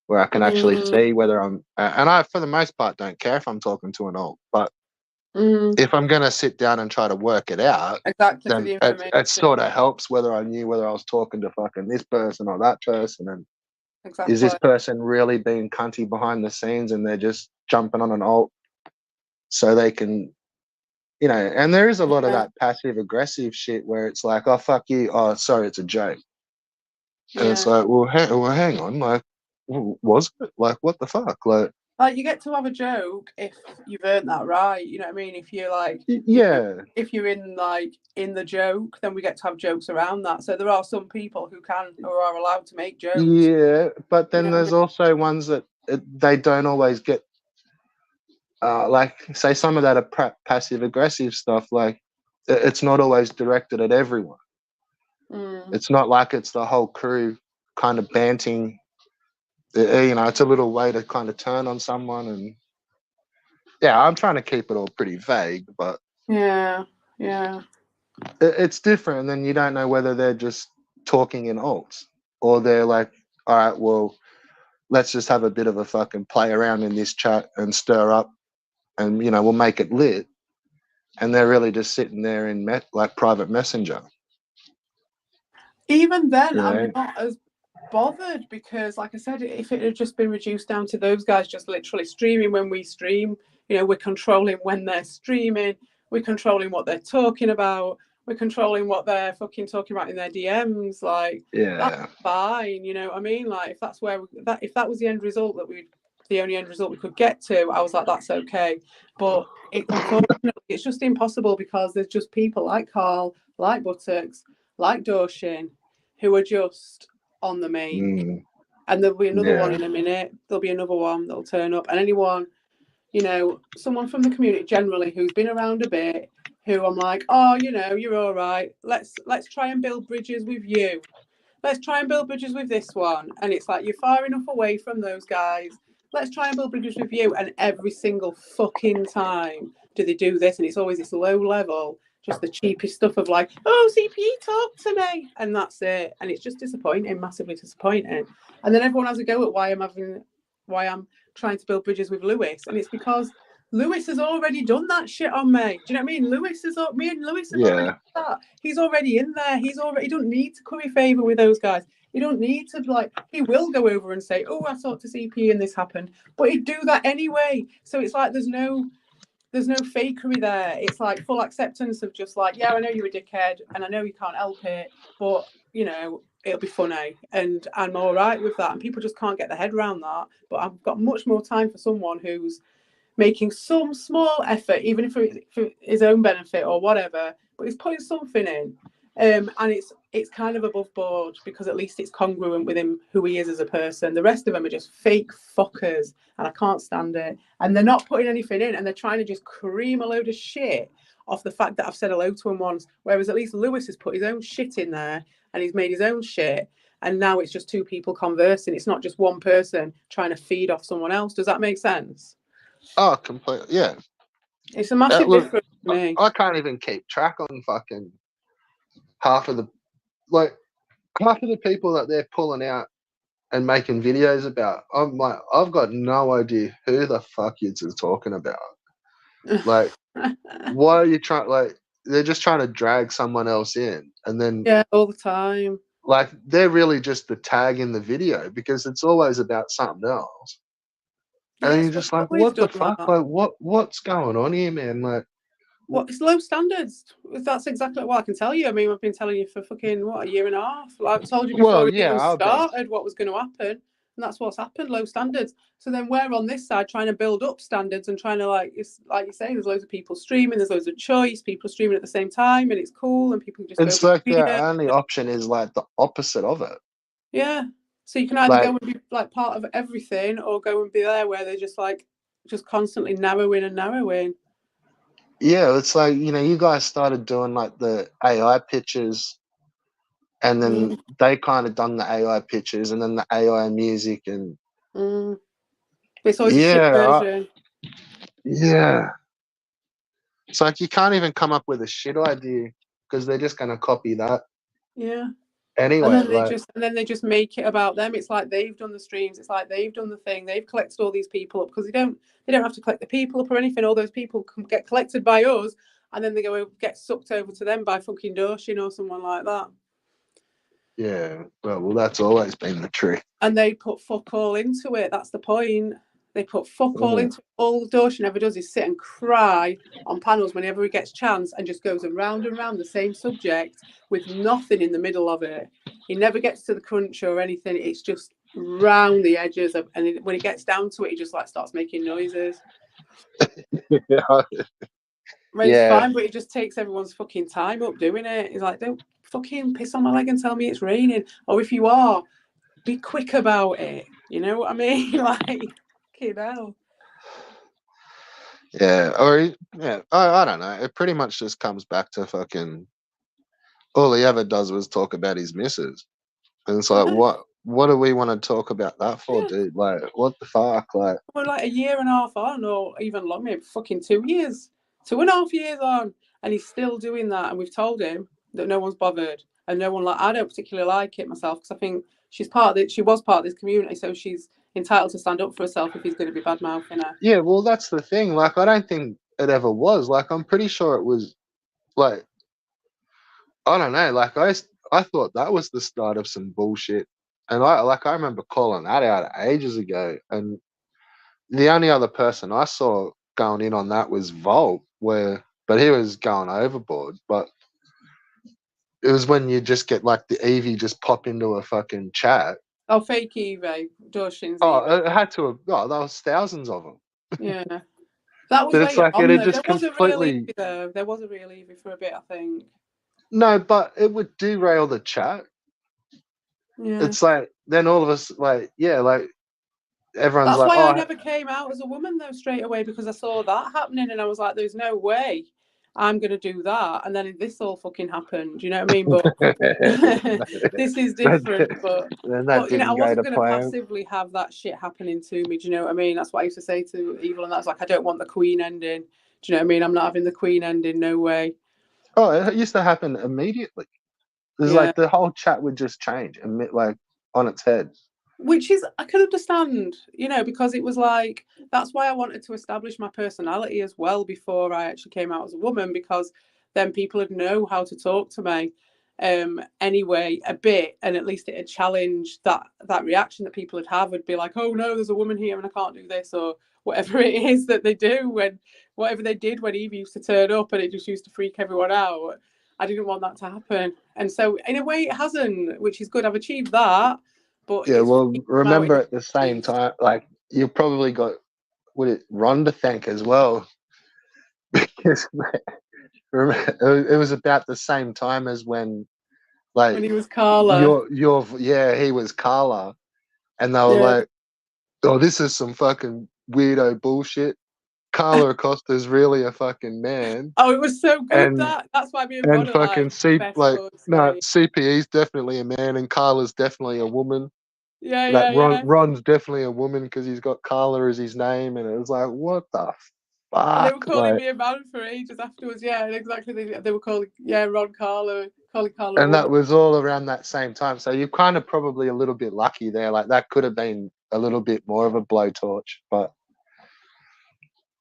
where I can actually see whether I'm and I for the most part don't care if I'm talking to an alt, but if I'm going to sit down and try to work it out, exactly for then the it information. sort of helps whether I knew whether I was talking to fucking this person or that person, and is Exactly. this person really being cunty behind the scenes and they're just jumping on an alt so they can and there is a lot of Yeah. that passive aggressive shit where it's like, oh fuck you, oh sorry, it's a joke. And it's Yeah. like, well, hang on, like, was it? Like, what the fuck? Like, you get to have a joke if you've earned that right. You know what I mean? If you're like, yeah, if you're in the joke, then we get to have jokes around that. So there are some people who are allowed to make jokes. yeah. But You then know what I there's also ones that they don't always get. Like, say some of that are passive aggressive stuff. Like, it's not always directed at everyone. mean? It's not like it's the whole crew kind of banting. You know, it's a little way to kind of turn on someone, and yeah, I'm trying to keep it all pretty vague, but Yeah. it's different. And then you don't know whether they're just talking in alts or they're like, all right, well, let's just have a bit of a fucking play around in this chat and stir up, and you know, we'll make it lit. And they're really just sitting there in like private messenger. Even then, You I'm know? not as bothered because, like I said, if it had just been reduced down to those guys just literally streaming when we stream, you know, we're controlling when they're streaming, we're controlling what they're talking about, we're controlling what they're fucking talking about in their DMs. Like, that's Yeah, fine, you know what I mean? Like, if that's where if that was the end result the only end result we could get to, I was like, that's okay. But unfortunately, it's just impossible because there's just people like Carl, like Buttocks, like Doshin, who are just on the make. And there'll be another one yeah, in a minute. There'll be another one that'll turn up. And anyone, you know, someone from the community generally who's been around a bit, who I'm like, oh, you know, you're all right. Let's try and build bridges with you. Let's try and build bridges with this one. And it's like, you're far enough away from those guys. Let's try and build bridges with you. And every single fucking time do they do this. And it's always this low level, just the cheapest stuff of like, oh, CP, talk to me. And that's it. And it's just disappointing, massively disappointing. And then everyone has a go at why I'm trying to build bridges with Lewis. And it's because Lewis has already done that shit on me. Do you know what I mean? Me and Lewis have already done that. He's already in there. He don't need to curry favour with those guys. He don't need to, like, he will go over and say, oh, I talked to CP and this happened. But he'd do that anyway. So it's like there's no fakery there. It's like full acceptance of just like, yeah, I know you're a dickhead and I know you can't help it, but you know, it'll be funny and I'm all right with that. And people just can't get their head around that. But I've got much more time for someone who's making some small effort, even if for his own benefit or whatever, but he's putting something in. And it's kind of above board because at least it's congruent with him, who he is as a person. The rest of them are just fake fuckers and I can't stand it. And they're not putting anything in and they're trying to just cream a load of shit off the fact that I've said hello to him once, whereas at least Lewis has put his own shit in there and he's made his own shit. And now it's just two people conversing. It's not just one person trying to feed off someone else. Does that make sense? Oh, completely. Yeah. It's a massive Look, difference to me. I can't even keep track on fucking half of the people that they're pulling out and making videos about. I'm like, I've got no idea who the fuck you're talking about. Like, why are you trying? Like, they're just trying to drag someone else in, and then Yeah, all the time. like they're really just the tag in the video because it's always about something else. Yeah, And it's you're just like, always what the done fuck? that. Like, what's going on here, man? Like, What, it's low standards. That's exactly what I can tell you. I mean, I've been telling you for fucking a year and a half. Like I told you before well, it yeah, even I've been. started what was going to happen, and that's what's happened. Low standards. So then we're on this side trying to build up standards and trying to it's like you say, there's loads of people streaming, there's loads of choice, people streaming at the same time, and it's cool, and people just It's go. like the only option is like the opposite of it. Yeah. So you can either Like, go and be like part of everything, or go and be there where they're just constantly narrowing and narrowing. yeah, it's like, you know, you guys started doing like the AI pictures, and then they kind of done the AI pictures, and then the AI music, and It's always a shit version. Yeah. It's like you can't even come up with a shit idea because they're just going to copy that. Yeah. Anyway, and then they just make it about them. It's like they've done the streams. It's like they've done the thing. They've collected all these people up because they don't have to collect the people up or anything. All those people can get collected by us, and then they get sucked over to them by fucking Doshin or someone like that. Yeah. Well, that's always been the trick. And they put fuck all into it. That's the point. They put fuck all into it. All Dorsey never does is sit and cry on panels whenever he gets chance and just goes around and round the same subject with nothing in the middle of it. He never gets to the crunch or anything. It's just round the edges of, and when it gets down to it, he just like starts making noises. Yeah. It's fine, but it just takes everyone's fucking time up doing it. He's like, don't fucking piss on my leg and tell me it's raining. Or if you are, be quick about it. You know what I mean? Like, fucking hell. Yeah, or yeah, I don't know. It pretty much just comes back to fucking. All he ever does was talk about his missus, and it's like, what do we want to talk about that for, dude? Like, what the fuck? Like, we're like a year and a half on, or even longer, fucking 2 years, 2.5 years on, and he's still doing that. And we've told him that no one's bothered, and no one like. I don't particularly like it myself because I think she's part of it. She was part of this community, so she's entitled to stand up for herself if he's going to be bad mouthing her. yeah, well, that's the thing. Like, I don't think it ever was. Like, I'm pretty sure it was. Like, I don't know. Like, I thought that was the start of some bullshit, and I remember calling that out ages ago, and the only other person I saw going in on that was Volt, but he was going overboard. But it was when you just get like the Evie just pop into a fucking chat. Oh, fake Evie, Dorshin's Oh, Evie. it had to have. Oh, there was thousands of them. Yeah, that was But it's later like it on. had Though. just There was a real completely. Evie though. There was a real Evie for a bit, I think. No, but it would derail the chat. Yeah. It's like then all of us like like everyone's That's like, why I oh, never came out as a woman though straight away, because I saw that happening and I was like, "There's no way I'm gonna do that." And then this all fucking happened. You know what I mean? But this is different. then that You know, I didn't go wasn't to gonna plan. passively have that shit happening to me. Do you know what I mean? That's what I used to say to Evil, and that's like, I don't want the Queen ending. Do you know what I mean? I'm not having the Queen ending. No way. Oh, it used to happen immediately. It's Yeah. like the whole chat would just change and like on its head. Which is, I can understand, you know, because it was like, that's why I wanted to establish my personality as well before I actually came out as a woman, because then people would know how to talk to me anyway a bit, and at least it'd challenge that reaction that people would have, would be like, oh no, there's a woman here and I can't do this, or whatever it is that they do, whatever they did when Evie used to turn up and it just used to freak everyone out. I didn't want that to happen. And so in a way it hasn't, which is good. I've achieved that. But Yeah, it's well, remember at the same time, like you probably got Ron to thank as well, because it was about the same time as when, like, when he was Carla. he was Carla, and they were Yeah. like, oh, this is some fucking weirdo bullshit. Carla Acosta's really a fucking man. Oh, it was so good. And That's why me and Ron are fucking like best buds. no, Mate. CPE's definitely a man and Carla's definitely a woman. Yeah, Like yeah. Ron's definitely a woman because he's got Carla as his name, and it was like, what the And they were fuck? calling Like, me a man for ages afterwards. Yeah, and exactly. They were calling Ron Carla, calling Carla a and that woman. was all around that same time. So you're kind of probably a little bit lucky there. Like that could have been a little bit more of a blowtorch, but.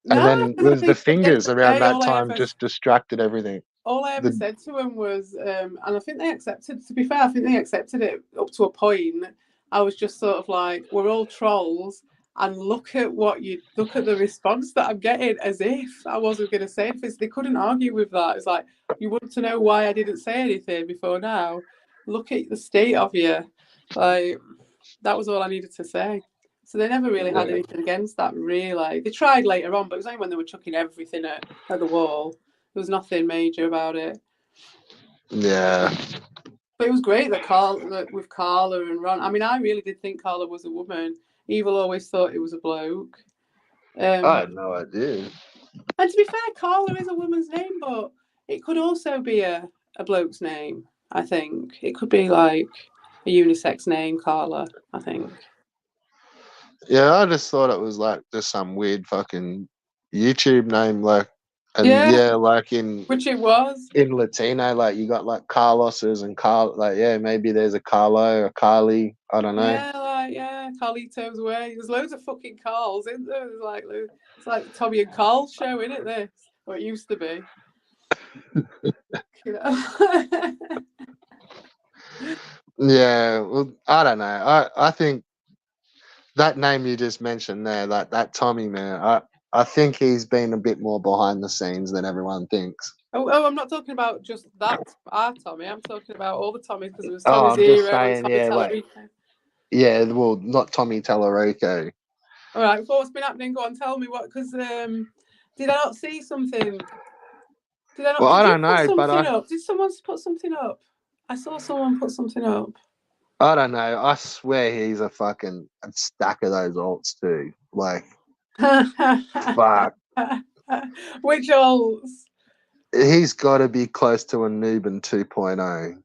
And No, then it because I was the think at the end of fingers the around day, that time just distracted everything. all I ever said to him was, and I think they accepted. To be fair, I think they accepted it up to a point. I was just sort of like, we're all trolls, and look at the response that I'm getting, as if I wasn't going to say anything. They couldn't argue with that. It's like, you want to know why I didn't say anything before now? Look at the state of you. Like, that was all I needed to say. So they never really had anything against that, really. They tried later on, but it was only when they were chucking everything at the wall. There was nothing major about it. Yeah. But it was great that with Carla and Ron. I mean, I really did think Carla was a woman. Evil always thought it was a bloke. I had no idea. And to be fair, Carla is a woman's name, but it could also be a bloke's name, I think. It could be like a unisex name, Carla, I think. Yeah, I just thought it was like just some weird fucking YouTube name, like, and like which it was in Latino, like you got like Carlos's and like maybe there's a Carlo or Carly, I don't know. Yeah, Carlito's Way. There's loads of fucking Carls, isn't there? It's like Tommy and Carl show, isn't it? This, or it used to be. You know? Yeah, well, I don't know. I think that name you just mentioned there, that Tommy man, I think he's been a bit more behind the scenes than everyone thinks. Oh, I'm not talking about just that our Tommy. I'm talking about all the Tommies because it was Oh, Tommy I'm just Zero and saying, Tommy yeah, like, Tellerico. yeah, well, not Tommy Tellerico. All right, what's been happening? Go on, tell me what. Because did I not see something? Did I not? Well, I Did you don't put know, but something up? Did someone put something up? I saw someone put something up. I don't know. I swear he's a fucking stack of those alts too. Like, fuck. Which alts? He's got to be close to a Nuben 2.0.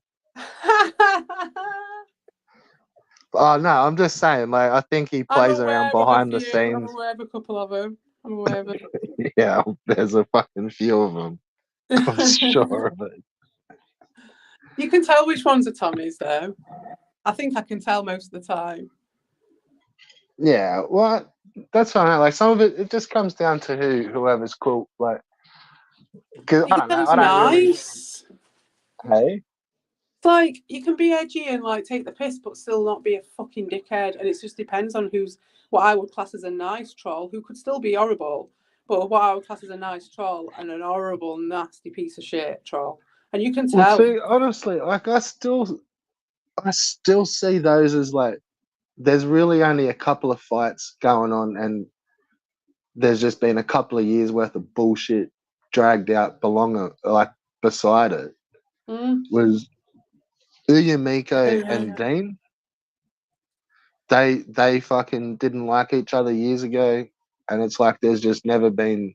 Oh no, I'm just saying. Like, I think he I'm plays around aware of a behind the few. I'm scenes. aware of a couple of them. I'm aware of it. Yeah, there's a fucking few of them. I'm sure of it. You can tell which ones are Tommy's, though. I think I can tell most of the time. Yeah, well, that's fine. Like, some of it just comes down to whoever's cool. Like, because You I can don't tell know. it's I don't really. nice. Hey. It's like you can be edgy and like take the piss, but still not be a fucking dickhead. And it just depends on who's what I would class as a nice troll, who could still be horrible, but what I would class as a nice troll and an horrible, nasty piece of shit troll. And you can Well, tell. see, honestly, like I still see those as like there's really only a couple of fights going on, and there's just been a couple of years worth of bullshit dragged out like beside it. Was Uyumiko and Dean? They fucking didn't like each other years ago, and it's like there's just never been.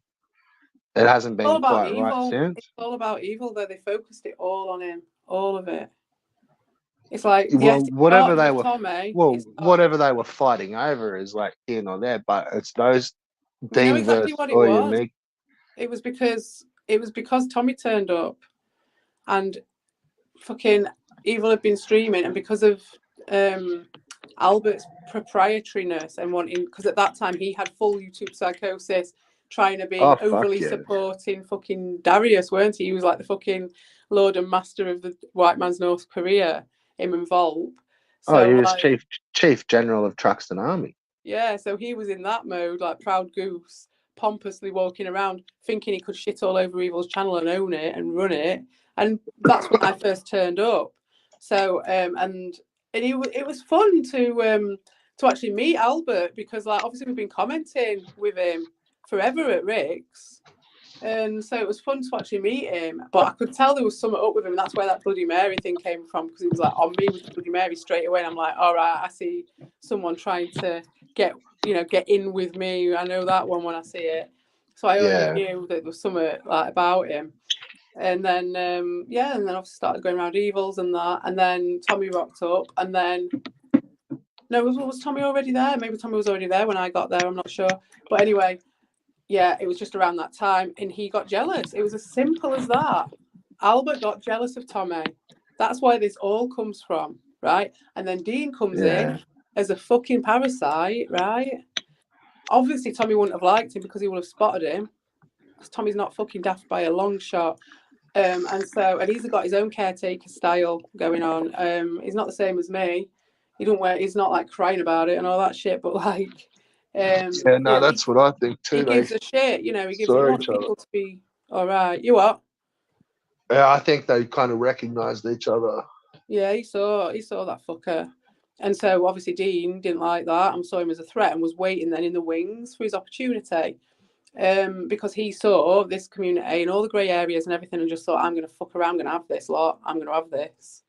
It hasn't It's all been about quite right evil. since. It's all about evil, though. They focused it all on him, all of it. It's like the Well, whatever started they with were, Tommy. well, whatever they were fighting over is like here nor there, but it's those You know Dean exactly versus what it was. Uyumiko. It was because Tommy turned up, and fucking Evil had been streaming, and because of Albert's proprietariness and wanting, because at that time he had full YouTube psychosis, trying to be Oh fuck overly yeah! supporting fucking Darius, weren't he? He was like the fucking Lord and Master of the white man's North Korea, him and Volp. Oh, he So was like, chief general of Truxton Army. yeah, so he was in that mode, like proud goose, pompously walking around, thinking he could shit all over Evil's channel and own it and run it. And that's when I first turned up. So and it was fun to actually meet Albert, because like obviously we've been commenting with him forever at Rick's. And so it was fun to actually meet him, but I could tell there was something up with him, and that's where that Bloody Mary thing came from, because he was like on me with the Bloody Mary straight away, and I'm like, all right, I see someone trying to get in with me. I know that one when I see it, so I already knew that there was something like about him. And then and then I started going around Evils and that, and then Tommy rocked up, and then no, was Tommy already there? Maybe Tommy was already there when I got there. I'm not sure, but anyway. Yeah, it was just around that time, and he got jealous. It was as simple as that. Albert got jealous of Tommy. That's why this all comes from, right? And then Dean comes in as a fucking parasite, right? Obviously, Tommy wouldn't have liked him because he would have spotted him, because Tommy's not fucking daft by a long shot. And he's got his own caretaker style going on. He's not the same as me. He's not like crying about it and all that shit, but like, That's what I think too. he gives a shit, he wants people to be all right. You what? Yeah, I think they kind of recognised each other. Yeah, he saw that fucker. And so obviously Dean didn't like that and saw him as a threat and was waiting then in the wings for his opportunity. Because he saw this community and all the grey areas and everything and just thought, I'm going to fuck around, I'm going to have this lot, I'm going to have this.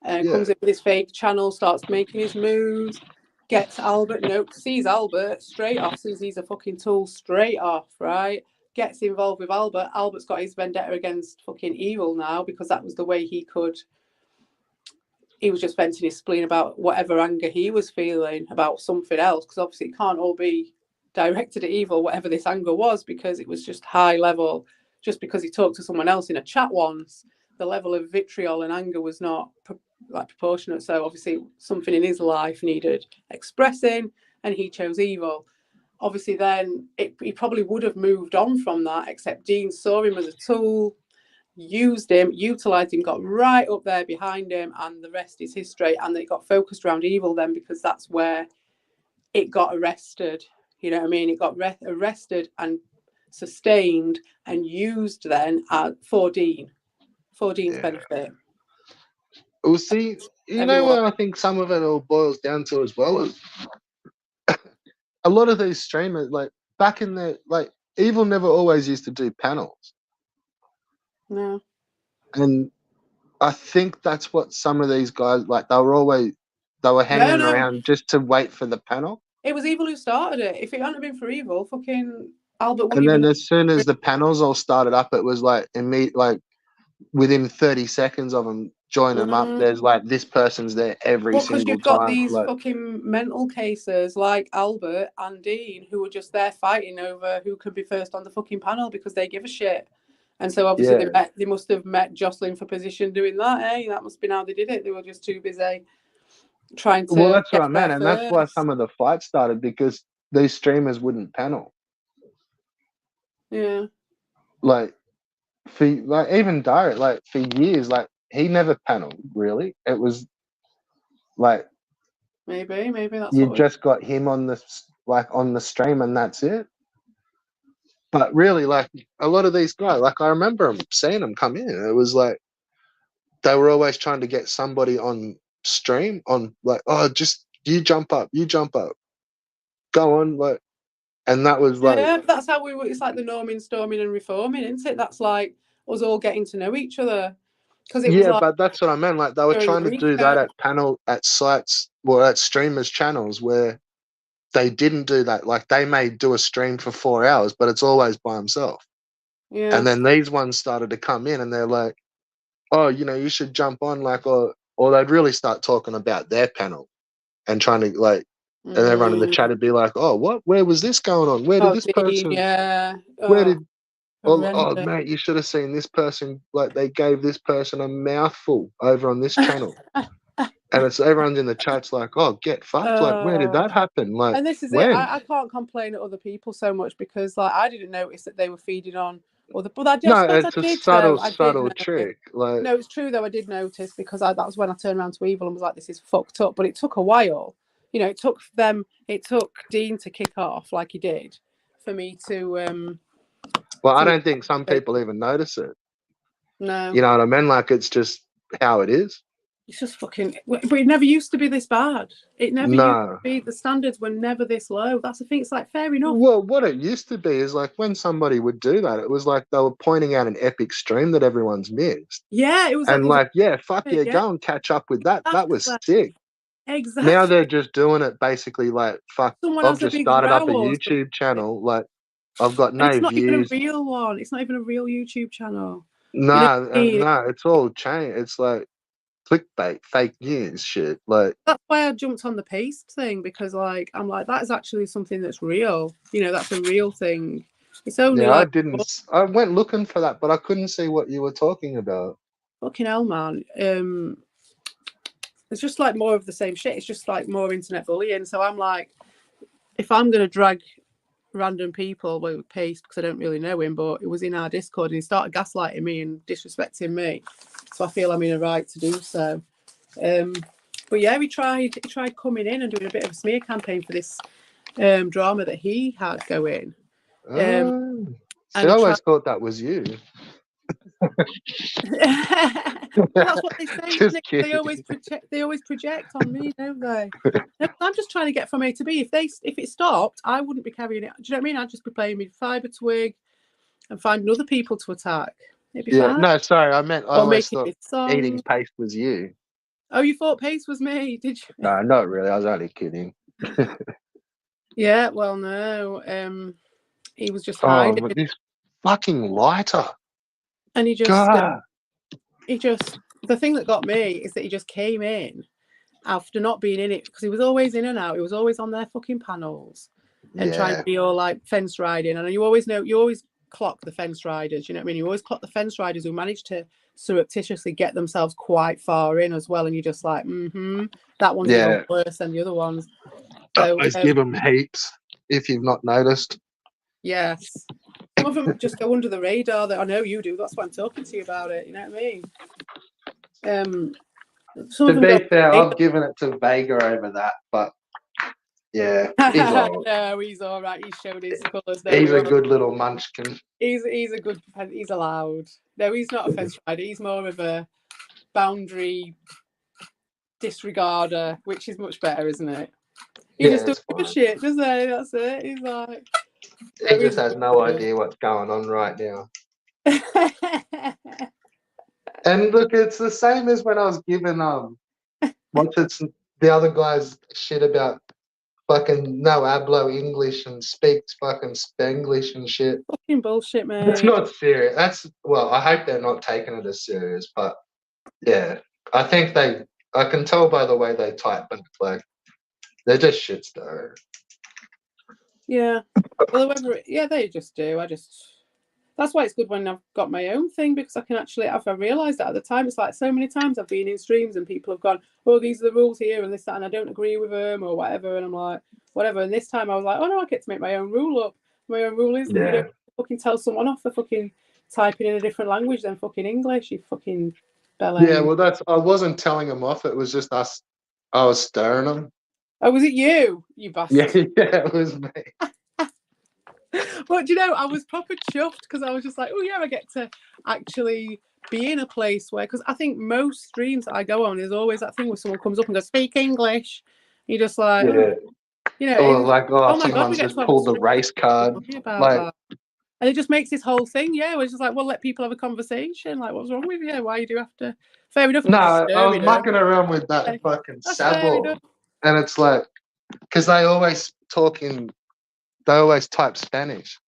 Comes in with his fake channel, starts making his moves, gets Albert, sees Albert straight off, sees he's a fucking tool straight off, right? Gets involved with Albert. Albert's got his vendetta against fucking Evil now, because that was the way he was just venting his spleen about whatever anger he was feeling about something else, because obviously it can't all be directed at Evil, whatever this anger was, because it was just high level. Just because he talked to someone else in a chat once, the level of vitriol and anger was not proportionate. So obviously something in his life needed expressing, and he chose Evil. Obviously then he probably would have moved on from that, except Dean saw him as a tool, used him, utilised him, got right up there behind him, and the rest is history. And it got focused around Evil then, because that's where it got arrested. You know what I mean? It got arrested and sustained and used then for Dean's benefit. We'll see. You know Everyone. what I think some of it all boils down to as well is a lot of these streamers, like back in the Evil never always used to do panels, No. and I think that's what some of these guys like. They were hanging No. around just to wait for the panel, It was Evil who started it. If it hadn't been for Evil, fucking Albert wouldn't and then even. as soon as the panels all started up, it was like within 30 seconds of them join them up. There's like this person's there every Well, because single you've got time. these Like, fucking mental cases like Albert and Dean who are just there fighting over who could be first on the fucking panel because they give a shit. And so obviously they must have met Jocelyn for position doing that, eh? That must be how they did it. They were just too busy trying to. well, that's what I get meant, there and that's why first. some of the fights started because these streamers wouldn't panel. Yeah. Like even Direct, like for years, like he never paneled really. It was like Maybe that's you what. just got him on the stream and that's it. But really, like a lot of these guys, like I remember seeing them come in. It was like they were always trying to get somebody on stream on like, oh, just you jump up, go on, like, and that was like, Yeah, that's how we were. It's like the norming, storming, and reforming, isn't it? That's like us all getting to know each other because it was yeah, like but that's what I meant. Like they were during trying to do that at sites or at streamers' channels where they didn't do that. Like they may do a stream for 4 hours, but it's always by himself. Yeah. And then these ones started to come in and they're like, oh, you should jump on, like, or they'd really start talking about their panel and trying to like, and everyone in the chat would be like, oh, what? Where was this going on? Where did this person? Yeah. Where did? Oh, Horrendous. mate, you should have seen this person. Like they gave this person a mouthful over on this channel, and it's everyone's in the chats like, oh, get fucked. Like, where did that happen? Like, And this is when? it. I can't complain at other people so much because like I didn't notice that they were feeding on other. But I No, suppose I it's a did though. subtle trick. Like, No, it's true though. I did notice because that was when I turned around to Evil and was like, "This is fucked up." But it took a while. You know, it took Dean to kick off like he did for me to. well, I don't think some people even notice it. No. You know what I mean? Like, it's just how it is. It's just fucking. But it never used to be this bad. It never used to be. The standards were never this low. That's the thing. It's like fair enough. Well, what it used to be is like when somebody would do that, it was like they were pointing out an epic stream that everyone's missed. Yeah, it was. And like, yeah, fuck yeah, yeah, go and catch up with that. That was sick. Exactly. Now they're just doing it basically like, fuck, Someone I've just started up a YouTube channel. Like, I've got no it's not views. Even a real one. It's not even a real YouTube channel. No, it's all changed. It's like clickbait, fake news shit. Like that's why I jumped on the paste thing because like I'm like that is actually something that's real. You know, that's a real thing. It's only like I went looking for that, but I couldn't see what you were talking about. Fucking hell, man. It's just like more of the same shit. It's just like more internet bullying. So I'm like, if I'm gonna drag random people with paste because I don't really know him, but it was in our Discord and he started gaslighting me and disrespecting me. So I feel I'm in a right to do so. But yeah, he tried coming in and doing a bit of a smear campaign for this drama that he had going. I always thought that was you. Well, that's what they say. Just kidding. They always project on me, don't they? No, I'm just trying to get from A to B. If it stopped, I wouldn't be carrying it. Do you know what I mean? I'd just be playing with fibre twig and finding other people to attack. It'd be fine. No, sorry, I meant I always thought eating paste was you. Oh, you thought paste was me, did you? No, not really. I was only kidding. Yeah, well, no. He was just hiding. But this fucking lighter. And he just, the thing that got me is that he just came in after not being in it because he was always in and out. He was always on their fucking panels and trying to be all like fence riding. And you always clock the fence riders. You know what I mean? You always clock the fence riders who managed to surreptitiously get themselves quite far in as well. And you're just like, that one's even worse than the other ones. So always give them heaps if you've not noticed. Yes. Some of them just go under the radar. That I know you do. That's why I'm talking to you about it. You know what I mean? To be fair, I've given it to Vega over that, but Yeah, he's all. No, he's all right. He's showed his colours. No, He's we're a all- good little munchkin. He's a good. He's allowed. No, he's not a fence rider. He's more of a boundary disregarder, which is much better, isn't it? He just Yeah, doesn't it's give a fine. shit, does he? That's it. He's like. He just has no idea what's going on right now. And look, it's the same as when I was giving what's it's the other guys shit about fucking no hablo English and speaks fucking Spanglish and shit. Fucking bullshit, It's mate. not serious. That's well, I hope they're not taking it as serious, but yeah, I think I can tell by the way they type, but like they're just shit stirring. Yeah. Well, whoever, yeah, they just do. That's why it's good when I've got my own thing, because I can actually, I've realised that at the time, it's like so many times I've been in streams and people have gone, oh, these are the rules here and this, that, and I don't agree with them or whatever. And I'm like, whatever. And this time I was like, oh no, I get to make my own rule up. My own rule is that you don't fucking tell someone off for fucking typing in a different language than fucking English, you fucking bellend. Yeah, well, I wasn't telling them off. It was just us. I was stirring them. Oh, was it you? You Yeah, bastard. yeah, it was me. But you know, I was proper chuffed because I was just like, oh yeah, I get to actually be in a place where, because I think most streams that I go on, there's always that thing where someone comes up and goes, speak English. You're just like, Yeah. you know, Or like, oh my god, someone's we get just to have a pulled the stream race card. about Like, that. And it just makes this whole thing, yeah, where it's just like, well, let people have a conversation. Like, what's wrong with you? Why do you have to? Fair enough. no, I was mucking around with that fucking That's fair sabo. enough. And it's like, because they always type Spanish.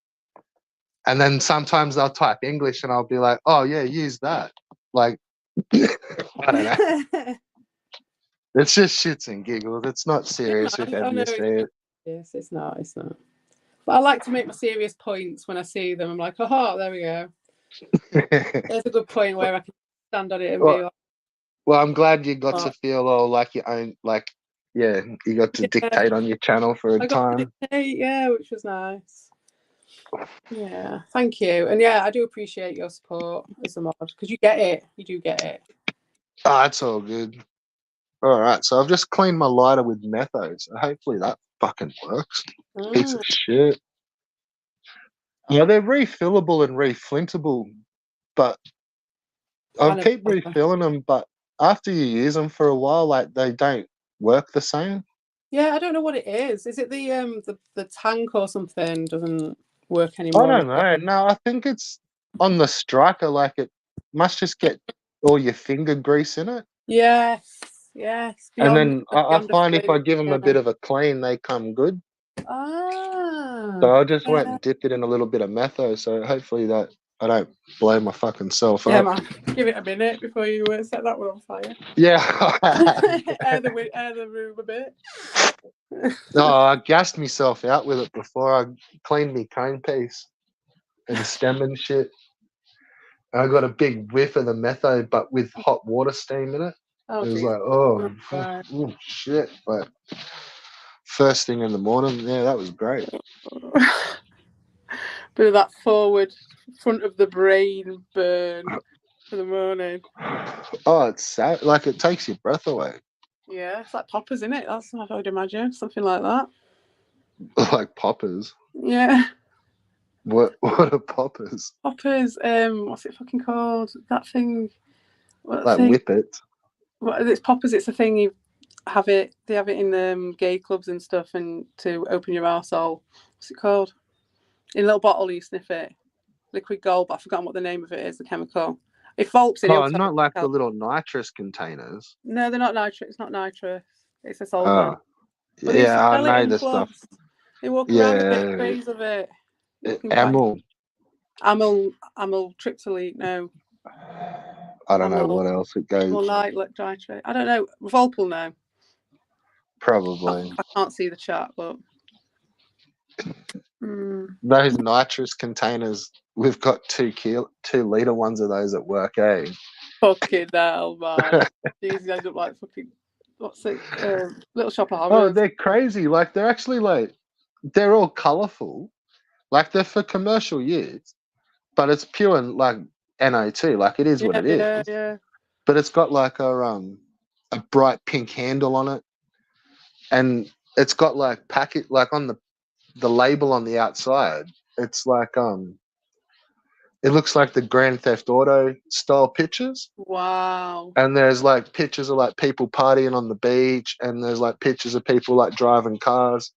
And then sometimes they'll type English and I'll be like, oh, yeah, use that. Like, I don't know. It's just shits and giggles. It's not serious if ever you see it. Yes, it's not. It's not. But I like to make my serious points when I see them. I'm like, oh, there we go. There's a good point where I can stand on it and be like, well, I'm glad you got to feel all like your own, like, yeah, you got to dictate on your channel for a time. Yeah, which was nice. Yeah, thank you. And yeah, I do appreciate your support as a mod because you get it. You do get it. Oh, it's all good. All right, so I've just cleaned my lighter with metho, so hopefully that fucking works. Piece of shit. Yeah, they're refillable and reflintable, but I'll keep refilling them, but after you use them for a while, like they don't work the same. Yeah, I don't know what it is. Is it the tank or something doesn't work anymore? I don't know. No, I think it's on the striker. Like it must just get all your finger grease in it. Yes, yes. And then I find if I give them a bit of a clean, they come good. Ah. So I just went and dipped it in a little bit of metho. So hopefully that I don't blow my fucking self up. Yeah, man. Give it a minute before you set that one on fire. Yeah. air the room a bit. No, I gassed myself out with it before I cleaned my cone piece and stem and shit. And I got a big whiff of the metho, but with hot water steam in it. Oh, it was geez. like, oh shit. But first thing in the morning, yeah, that was great. Bit of that forward front of the brain burn for the morning. Oh, it's sad. Like it takes your breath away. Yeah, it's like poppers, isn't it? That's what I would imagine. Something like that. Like poppers. Yeah. What are poppers? Poppers, what's it fucking called? That thing. Like whippets. Well, it's poppers, it's a thing you have it, they have it in gay clubs and stuff, and to open your arsehole. What's it called? In a little bottle you sniff it. Liquid gold, but I've forgotten what the name of it is, the chemical. It folks in. Oh, not like the little nitrous containers. No, they're not nitrous. It's not nitrous. It's a solvent. Yeah, I know the stuff. They walk around with big trays of it. Amyl tryptolete. No. I don't know what else it goes. Nitrate. I don't know. Volpal now. Probably. I can't see the chart, but those nitrous containers. We've got 2 liter ones of those at work, eh? Fucking hell, man. These guys look like fucking, what's it? Little Shop of Horrors. Oh, they're crazy. Like, they're actually like, they're all colourful. Like, they're for commercial use, but it's pure and like NO2. Like, it is what it is. Yeah. But it's got like a bright pink handle on it. And it's got like packet like on the label on the outside. It's like it looks like the Grand Theft Auto style pictures. Wow. And there's like pictures of like people partying on the beach, and there's like pictures of people like driving cars.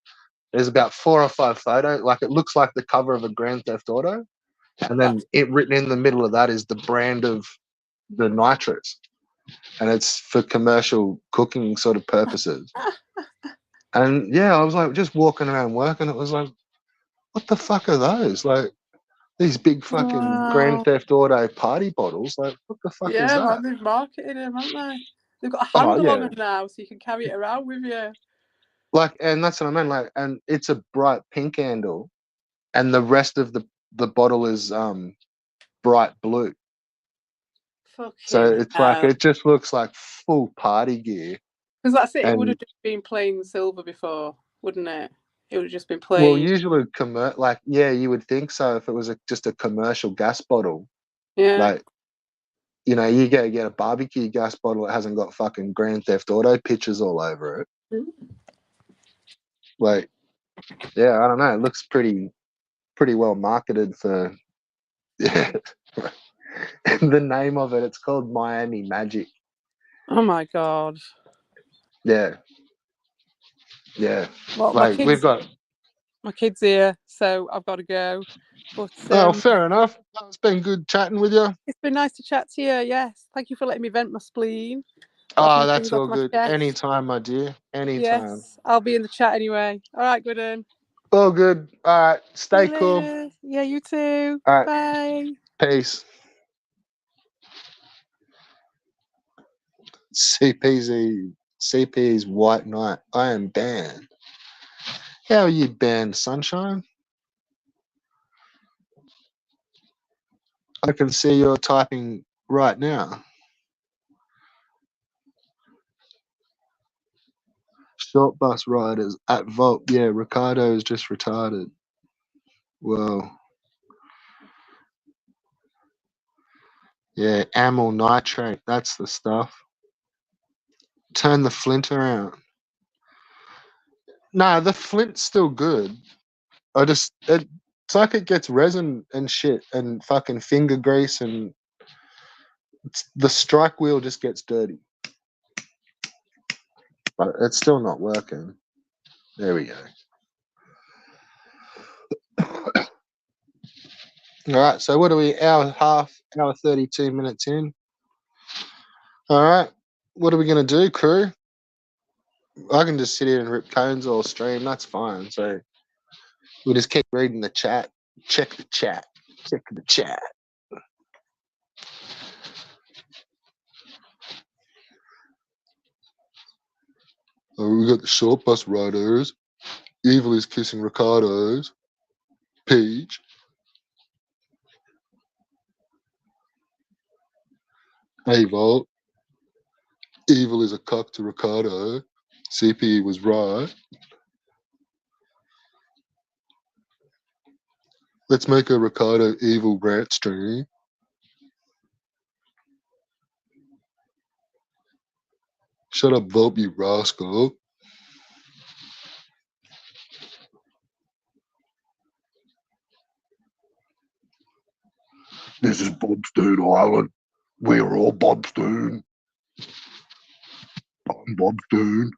There's about 4 or 5 photos. Like it looks like the cover of a Grand Theft Auto, and then That's, it written in the middle of that is the brand of the nitrates, and it's for commercial cooking sort of purposes. And yeah, I was like just walking around work, and it was like, what the fuck are those? Like these big fucking Grand wow. Theft Auto party bottles. Like what the fuck is Yeah, that? man, they've marketed them, haven't they? They've got a Oh handle on yeah, them now, so you can carry it around with you. like, and that's what I mean. Like, and it's a bright pink handle, and the rest of the bottle is bright blue. So Fucking it's like hell. it just looks like full party gear. Because that's it. It would And have just been plain silver before, wouldn't it? It would have just been well, plain. usually like yeah, you would think so if it was just a commercial gas bottle. Yeah. Like you know, you go get a barbecue gas bottle, it hasn't got fucking Grand Theft Auto pictures all over it. Like yeah, I don't know. It looks pretty well marketed for. Yeah. The name of it, it's called Miami Magic. Oh my god. Yeah. Yeah. Well, Like we've got my kids here, so I've got to go. But oh fair enough. It's been good chatting with you. it's been nice to chat to you. Yes, thank you for letting me vent my spleen. Got a Oh, few that's things off all my good. chest. Anytime, my dear. Anytime. Yes, I'll be in the chat anyway. All right, good one. All good. All right. See Stay you cool. later. Yeah, you too. All right. Bye. Peace. CP's White Knight. I am banned. How are you banned, sunshine? I can see you're typing right now. Short bus riders at Volt. Yeah, Ricardo is just retarded. Well, yeah, amyl nitrate. That's the stuff. Turn the flint around. Nah, the flint's still good. It's like it gets resin and shit and fucking finger grease, and the strike wheel just gets dirty. But it's still not working. There we go. All right, so what are we? Hour 32 minutes in. All right, what are we gonna do, crew? I can just sit here and rip cones all stream. That's fine. So we'll just keep reading the chat. Check the chat. Check the chat. Oh, we got the short bus riders. Evil is kissing Ricardo's. Peach. Hey, Volt. Evil is a cock to Ricardo. CP was right. Let's make a Ricardo evil rant stream. Shut up, Volp, you rascal. This is Bobstoon Island. We're all Bobstoon. I'm Bobstoon.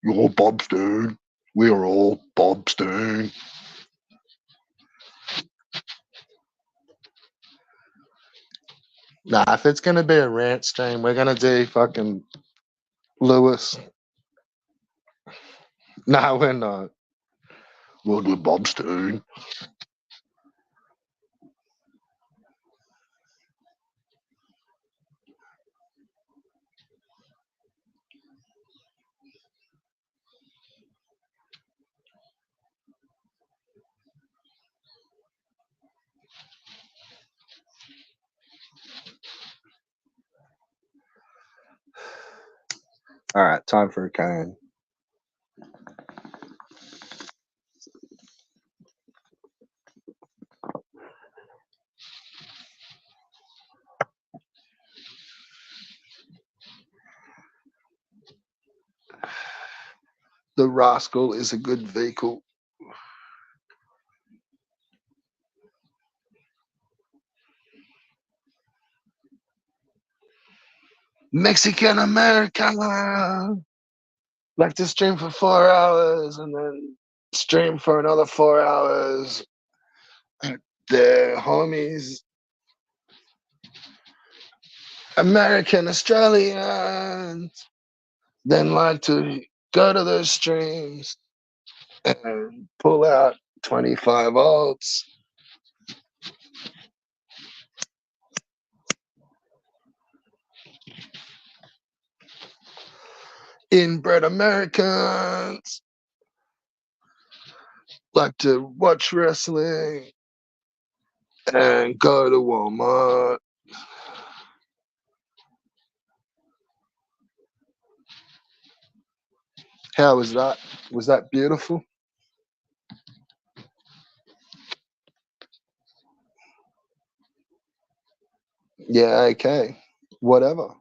You're Bobstoon. We're all Bobstoon. Nah, if it's gonna be a rant stream, we're gonna do fucking Lewis. Nah, we're not. We'll do Bobstoon. All right, time for a cane. The Rascal is a good vehicle. Mexican America. Like to stream for 4 hours and then stream for another 4 hours. The homies. American Australians. Then like to go to those streams and pull out 25 volts. Inbred Americans like to watch wrestling and go to Walmart. How was that? Was that beautiful? Yeah, okay. Whatever.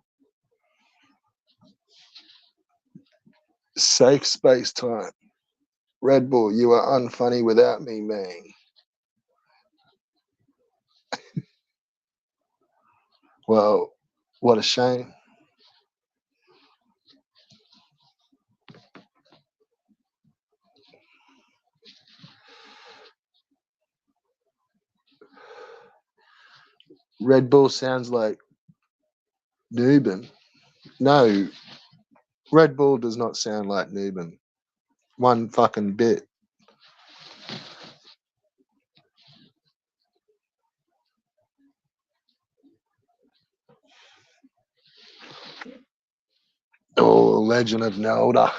Safe space time. Red Bull, you are unfunny without me, man. Well, what a shame. Red Bull sounds like Nuben. No, Red Bull does not sound like Nuben. One fucking bit. Oh, Legend of Nelda.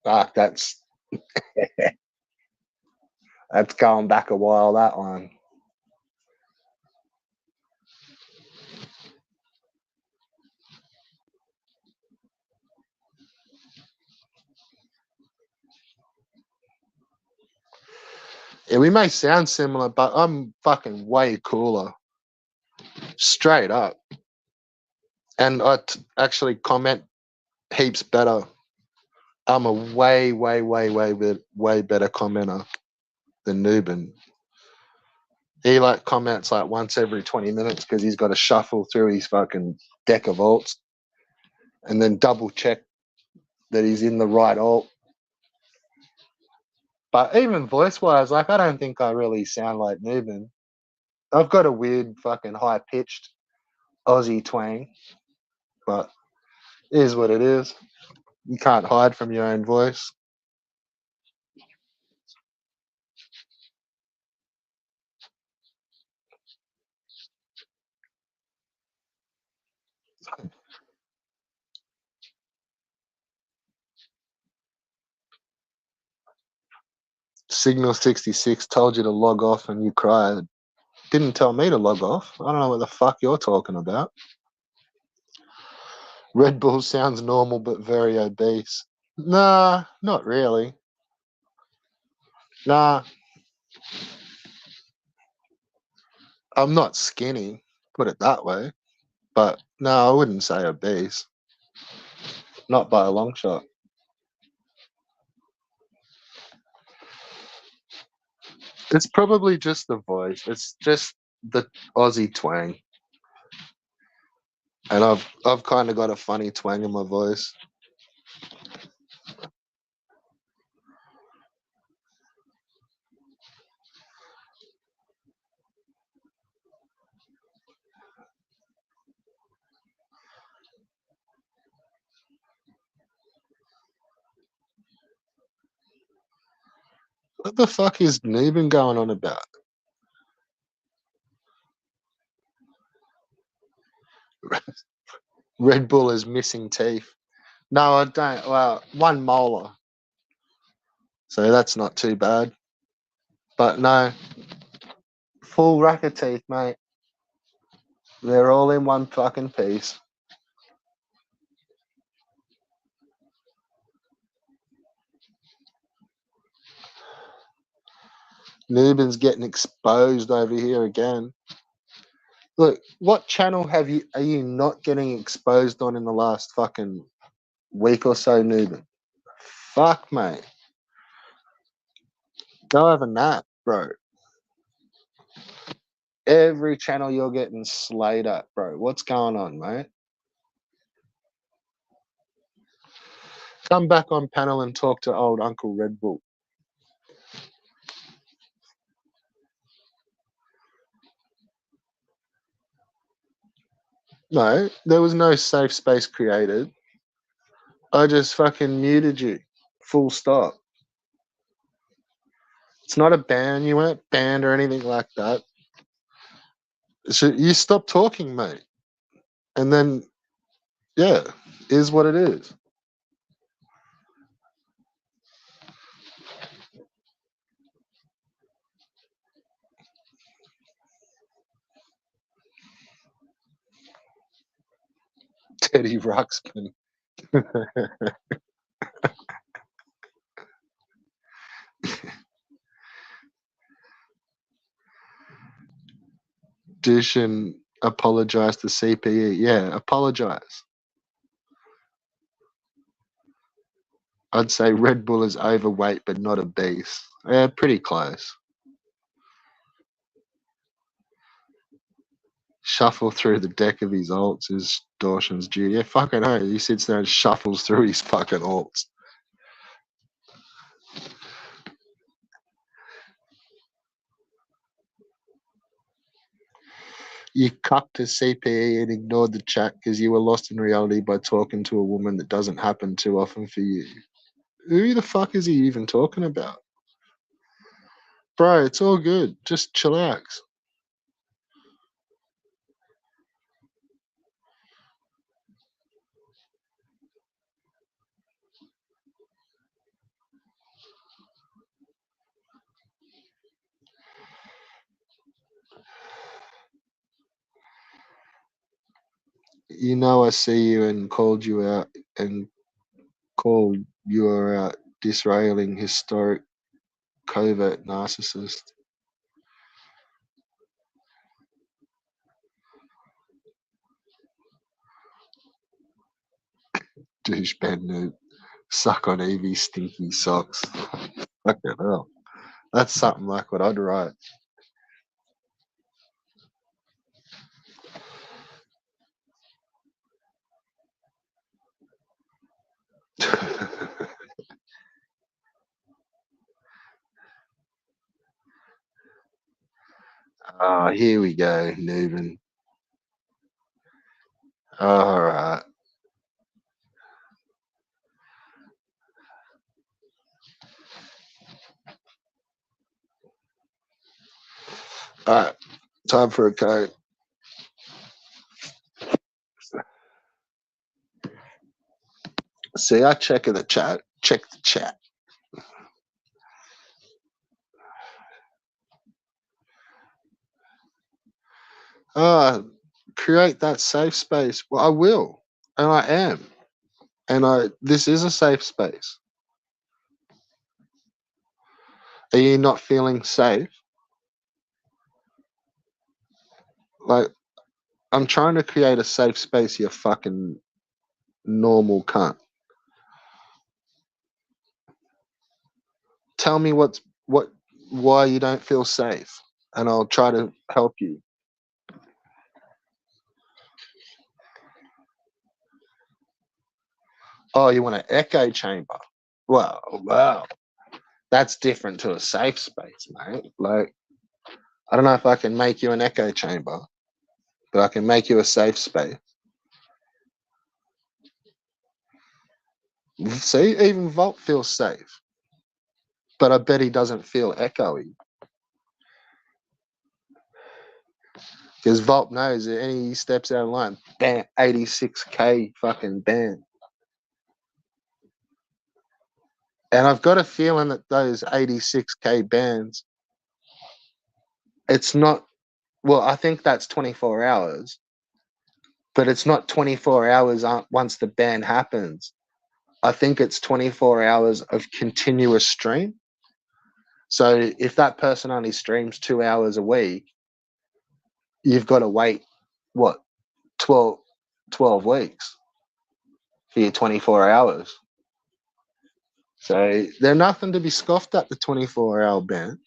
Fuck, that's going back a while, that one. Yeah, we may sound similar, but I'm fucking way cooler. Straight up. And actually comment heaps better. I'm a way better commenter than Nuben. He like comments like once every 20 minutes because he's got to shuffle through his fucking deck of alts and then double check that he's in the right alt. But even voice wise, like I don't think I really sound like Nuben. I've got a weird fucking high pitched Aussie twang, but it is what it is. You can't hide from your own voice. Signal 66 told you to log off and you cried. Didn't tell me to log off. I don't know what the fuck you're talking about. Red Bull sounds normal but very obese. Nah, not really. Nah, I'm not skinny, put it that way. But no, I wouldn't say obese. Not by a long shot. It's probably just the voice. It's just the Aussie twang. And I've kind of got a funny twang in my voice. What the fuck is Neben going on about? Red Bull is missing teeth. No, I don't. Well, one molar. So that's not too bad. But no, full rack of teeth, mate. They're all in one fucking piece. Nuben's getting exposed over here again. Look, what channel are you not getting exposed on in the last fucking week or so, Nuben? fuck, mate? Go have a nap, bro. Every channel you're getting slayed at, bro. What's going on, mate? Come back on panel and talk to old Uncle Red Bull. No, there was no safe space created. I just fucking muted you. Full stop. It's not a ban. You weren't banned or anything like that. So you stop talking, mate. And then, yeah, is what it is. Teddy Ruxpin. Dish and apologize to CPE. Yeah, apologize. I'd say Red Bull is overweight but not obese. Yeah, pretty close. Shuffle through the deck of his alts is Dawson's duty. Yeah, fucking hell. He sits there and shuffles through his fucking alts. You cucked to CPE and ignored the chat because you were lost in reality by talking to a woman that doesn't happen too often for you. Who the fuck is he even talking about? Bro, it's all good. Just chillax. You know I see you and called you out and called you are out disrailing historic covert narcissist. Douchebag noob. Suck on Evie's stinky socks. Fucking hell. That's something like what I'd write. Oh, here we go, Nooban. All right. All right. Time for a code. See, I check in the chat. Check the chat. Create that safe space. Well, I will, and I am, and this is a safe space. Are you not feeling safe? Like, I'm trying to create a safe space, you fucking normal cunt. Tell me why you don't feel safe, and I'll try to help you. Oh, you want an echo chamber? Well, wow. That's different to a safe space, mate. Like, I don't know if I can make you an echo chamber, but I can make you a safe space. See, even Vault feels safe, but I bet he doesn't feel echoey because Vault knows that any steps out of line, bam, 86k fucking ban. And I've got a feeling that those 86k bans, it's not, well, I think that's 24 hours, but it's not 24 hours once the ban happens. I think it's 24 hours of continuous stream. So if that person only streams 2 hours a week, you've got to wait, what, 12 weeks for your 24 hours. So they're nothing to be scoffed at, the 24-hour ban.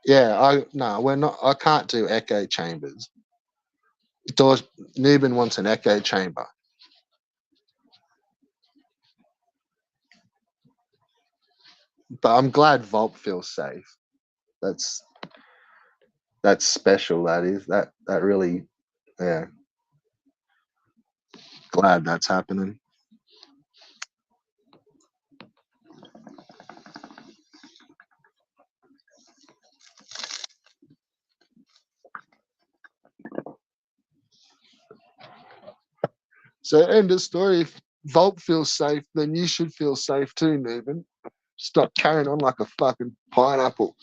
Yeah, we're not. I can't do echo chambers. Newbin wants an echo chamber. But I'm glad Vault feels safe. That's special. That is that really, yeah. Glad that's happening. So end of story. If Vault feels safe, then you should feel safe too, Newman. Stop carrying on like a fucking pineapple.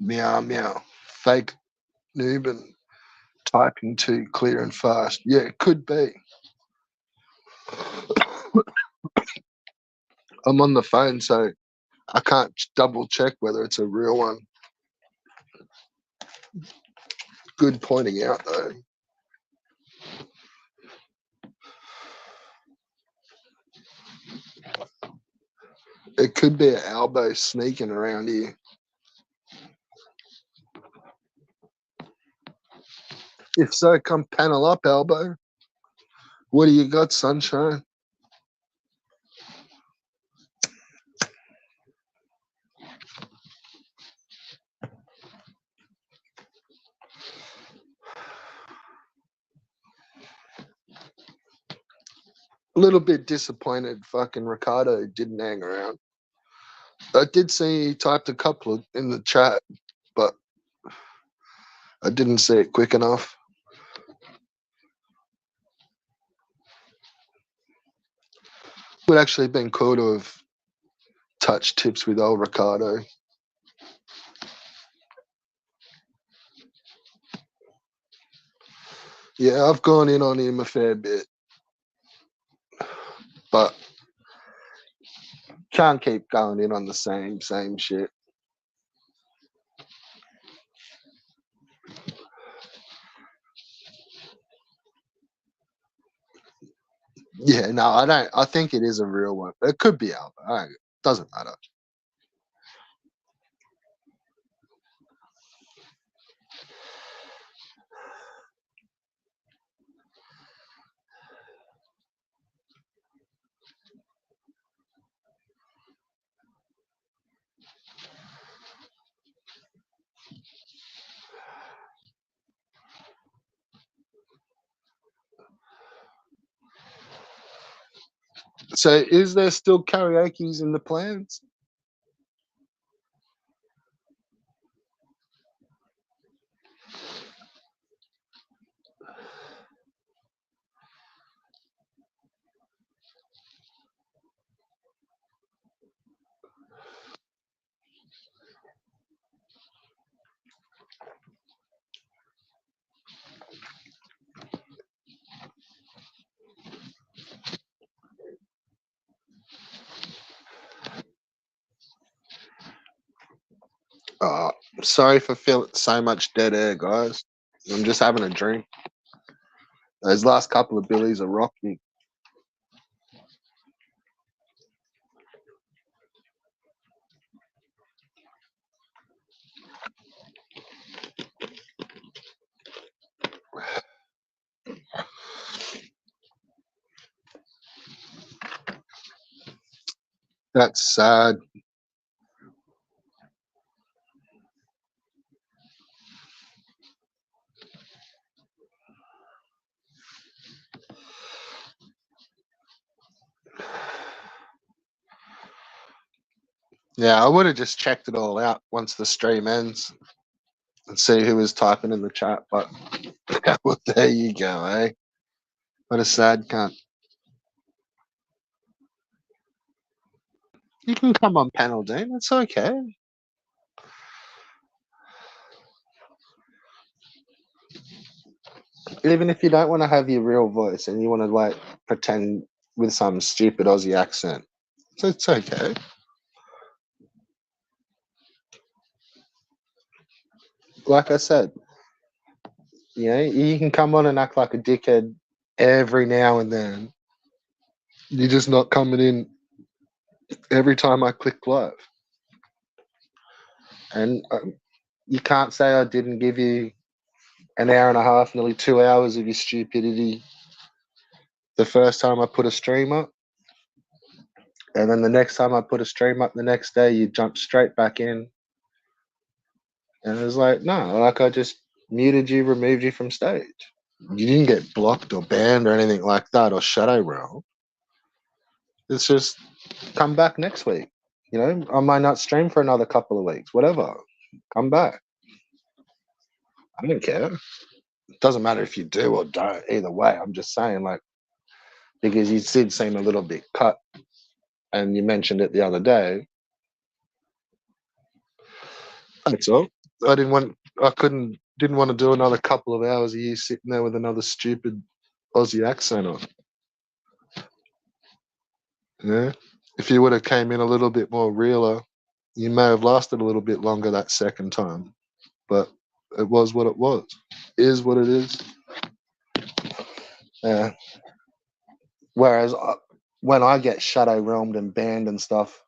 Meow meow. Fake Newman typing too clear and fast. Yeah, it could be. I'm on the phone, so I can't double check whether it's a real one. Good pointing out though. It could be an elbow sneaking around here. If so, come panel up, elbow. What do you got, sunshine? A little bit disappointed fucking Ricardo didn't hang around. I did see he typed a couple in the chat, but I didn't see it quick enough. Would actually been cool to have touched tips with old Ricardo. Yeah, I've gone in on him a fair bit, but can't keep going in on the same shit. Yeah, no, I don't. I think it is a real one. It could be Alba. Doesn't matter. So, is there still karaoke's in the plans? Oh, sorry for feeling so much dead air, guys. I'm just having a drink. Those last couple of billies are rocking. That's sad. Yeah, I would have just checked it all out once the stream ends and see who was typing in the chat. But well, there you go, eh? What a sad cunt. You can come on panel, Dean. It's okay. Even if you don't want to have your real voice and you want to like pretend with some stupid Aussie accent, so it's okay. like I said, you can come on and act like a dickhead every now and then. You're just not coming in every time I click live. And you can't say I didn't give you an hour and a half, nearly 2 hours of your stupidity the first time I put a stream up. And then the next time I put a stream up the next day, you jump straight back in. And it was like, no, like I just muted you, removed you from stage. You didn't get blocked or banned or anything like that or shadow realm. It's just come back next week. I might not stream for another couple of weeks, whatever. Come back. I don't care. It doesn't matter if you do or don't. Either way, I'm just saying, like, because you did seem a little bit cut, and you mentioned it the other day. That's all. Didn't want to do another couple of hours of you sitting there with another stupid Aussie accent on. Yeah. If you would have came in a little bit more realer, you may have lasted a little bit longer that second time. But it was what it was. Is what it is. Yeah. Whereas when I get shadow realmed and banned and stuff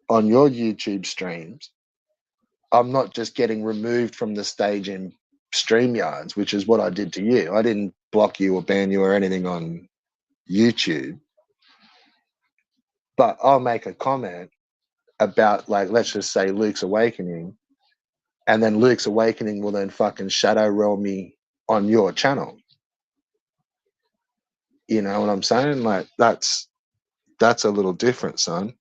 on your YouTube streams, I'm not just getting removed from the stage in StreamYards, which is what I did to you. I didn't block you or ban you or anything on YouTube. But I'll make a comment about, like, let's just say Luke's Awakening, and then Luke's Awakening will then fucking shadow realm me on your channel. You know what I'm saying? Like, that's a little different, son.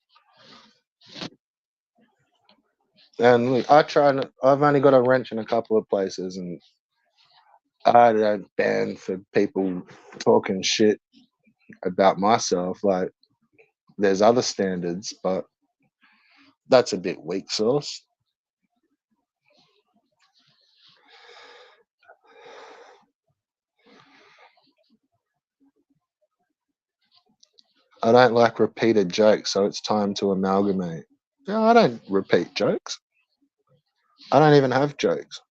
And look, I've only got a wrench in a couple of places, and I don't ban for people talking shit about myself. Like, there's other standards, but that's a bit weak sauce. I don't like repeated jokes, so it's time to amalgamate. Yeah, I don't repeat jokes. I don't even have jokes.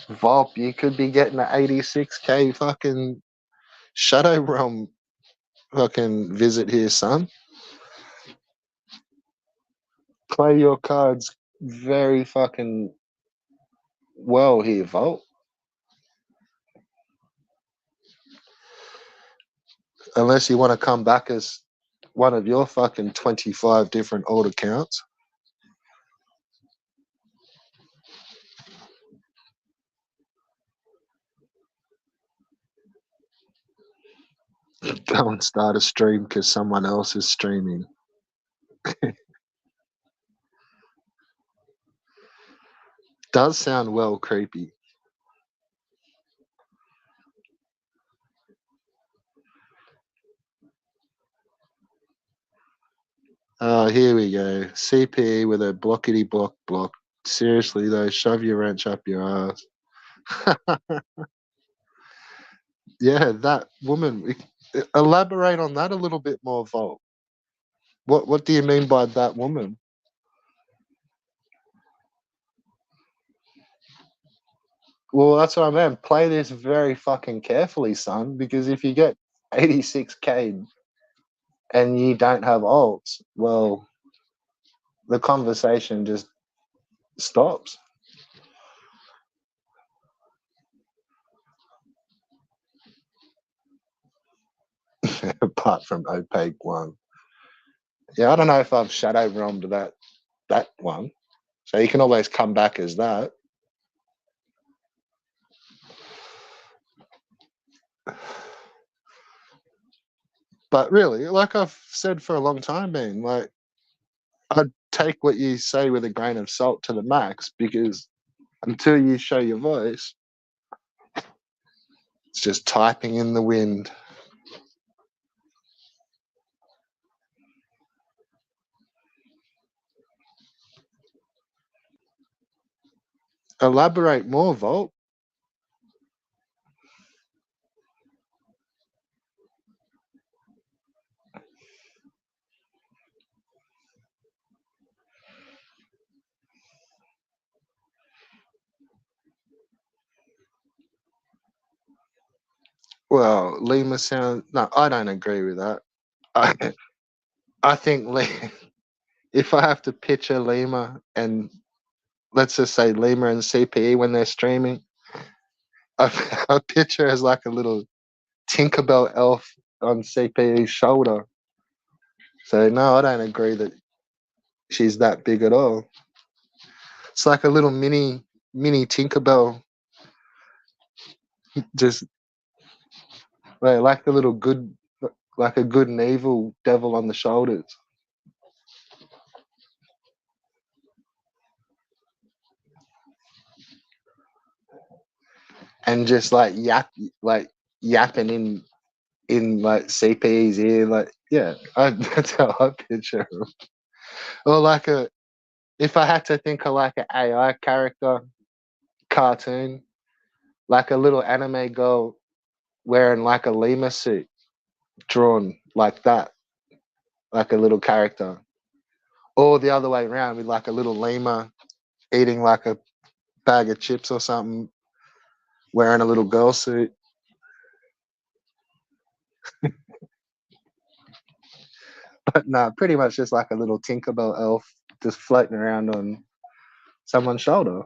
Volp, you could be getting an 86k fucking Shadow Realm fucking visit here, son. Play your cards very fucking well here, Volt. Unless you want to come back as one of your fucking 25 different old accounts. Go and start a stream because someone else is streaming. Does sound well creepy. Oh, here we go. CPE with a blockity block. Seriously though, shove your wrench up your ass. Yeah, that woman. Elaborate on that a little bit more, Volt. What do you mean by that woman? Well, that's what I meant. Play this very fucking carefully, son, because if you get 86k and you don't have alts, well, the conversation just stops. Apart from opaque one. Yeah, I don't know if I've shadow realmed that one. So you can always come back as that. But really, like I've said for a long time, man, like I'd take what you say with a grain of salt to the max, because until you show your voice, it's just typing in the wind. Elaborate more, Volt. Well, Lima sounds. No, I don't agree with that. I, I think if I have to picture Lima and let's just say Lima and CPE when they're streaming, I, I picture as like a little Tinkerbell elf on CPE's shoulder. So no, I don't agree that she's that big at all. It's like a little mini Tinkerbell, just like the little good, like a good and evil devil on the shoulders, and just like yapping in like CPE's ear, like yeah, that's how I picture him. Or like a, if I had to think of like an AI character cartoon, like a little anime girl wearing like a lemur suit, drawn like that, like a little character, or the other way around with like a little lemur eating like a bag of chips or something, wearing a little girl suit. But no, pretty much just like a little Tinkerbell elf just floating around on someone's shoulder.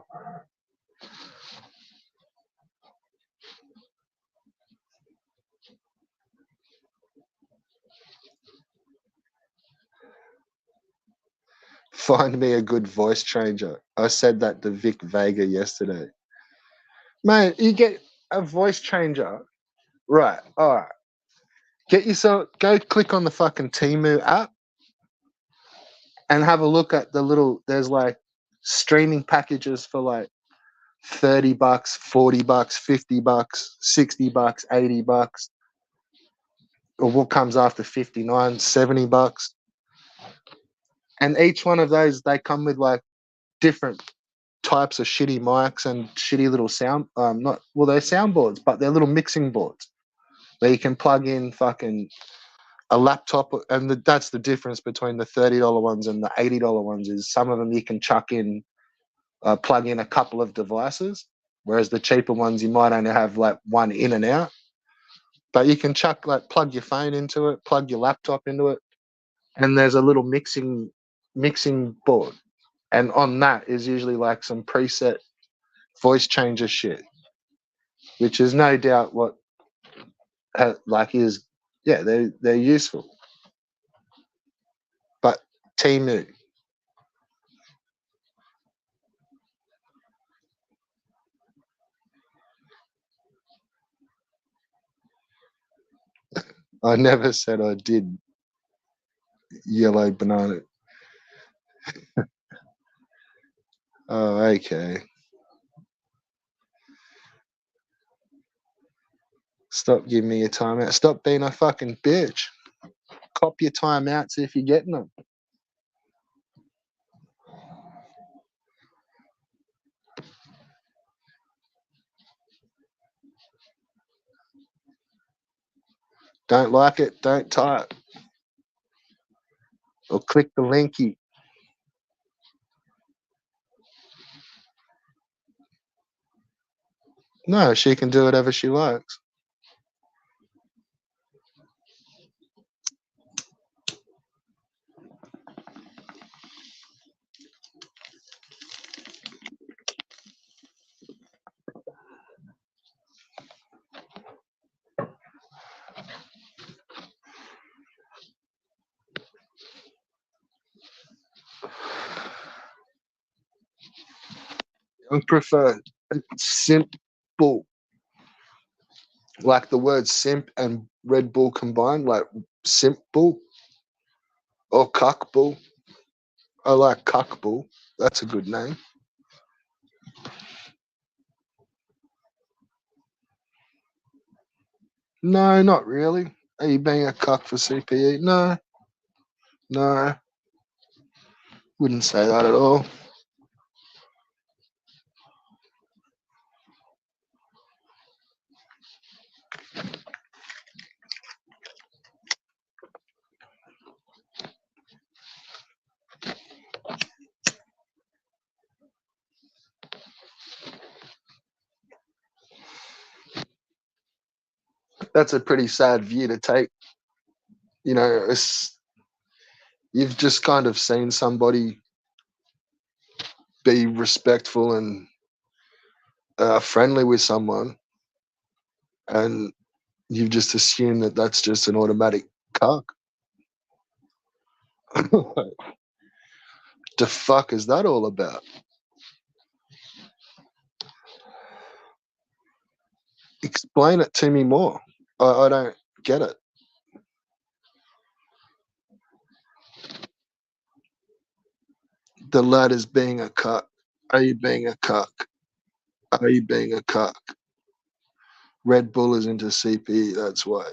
Find me a good voice changer. I said that to Vic Vega yesterday. Mate, you get a voice changer. Right, all right. Get yourself, go click on the fucking Timu app and have a look at the little, there's like streaming packages for like $30, $40, $50, $60, $80, or what comes after 59, $70. And each one of those, they come with like different types of shitty mics and shitty little sound, not, well, they're soundboards, but they're little mixing boards where you can plug in fucking a laptop. And that's the difference between the $30 ones and the $80 ones, is some of them you can chuck in, plug in a couple of devices, whereas the cheaper ones you might only have like one in and out. But you can chuck, like, plug your phone into it, plug your laptop into it, and there's a little mixing board. And on that is usually like some preset voice changer shit, which is no doubt what like is, yeah, they're useful. But Timu, I never said I did yellow banana. Oh, okay. Stop giving me your timeout. Stop being a fucking bitch. Cop your timeouts if you're getting them. Don't like it, don't type. Or click the linky. No, she can do whatever she likes. I prefer simple, like the word simp and Red Bull combined, like simple or cuckbull. I like cuckbull. That's a good name. No, not really. Are you being a cuck for CPE? No, no, wouldn't say that at all. That's a pretty sad view to take. You know, you've just kind of seen somebody be respectful and friendly with someone, and you've just assumed that that's just an automatic cuck. The fuck is that all about? Explain it to me more. I don't get it. The lad is being a cuck. Are you being a cuck? Are you being a cuck? Red Bull is into CP, that's why.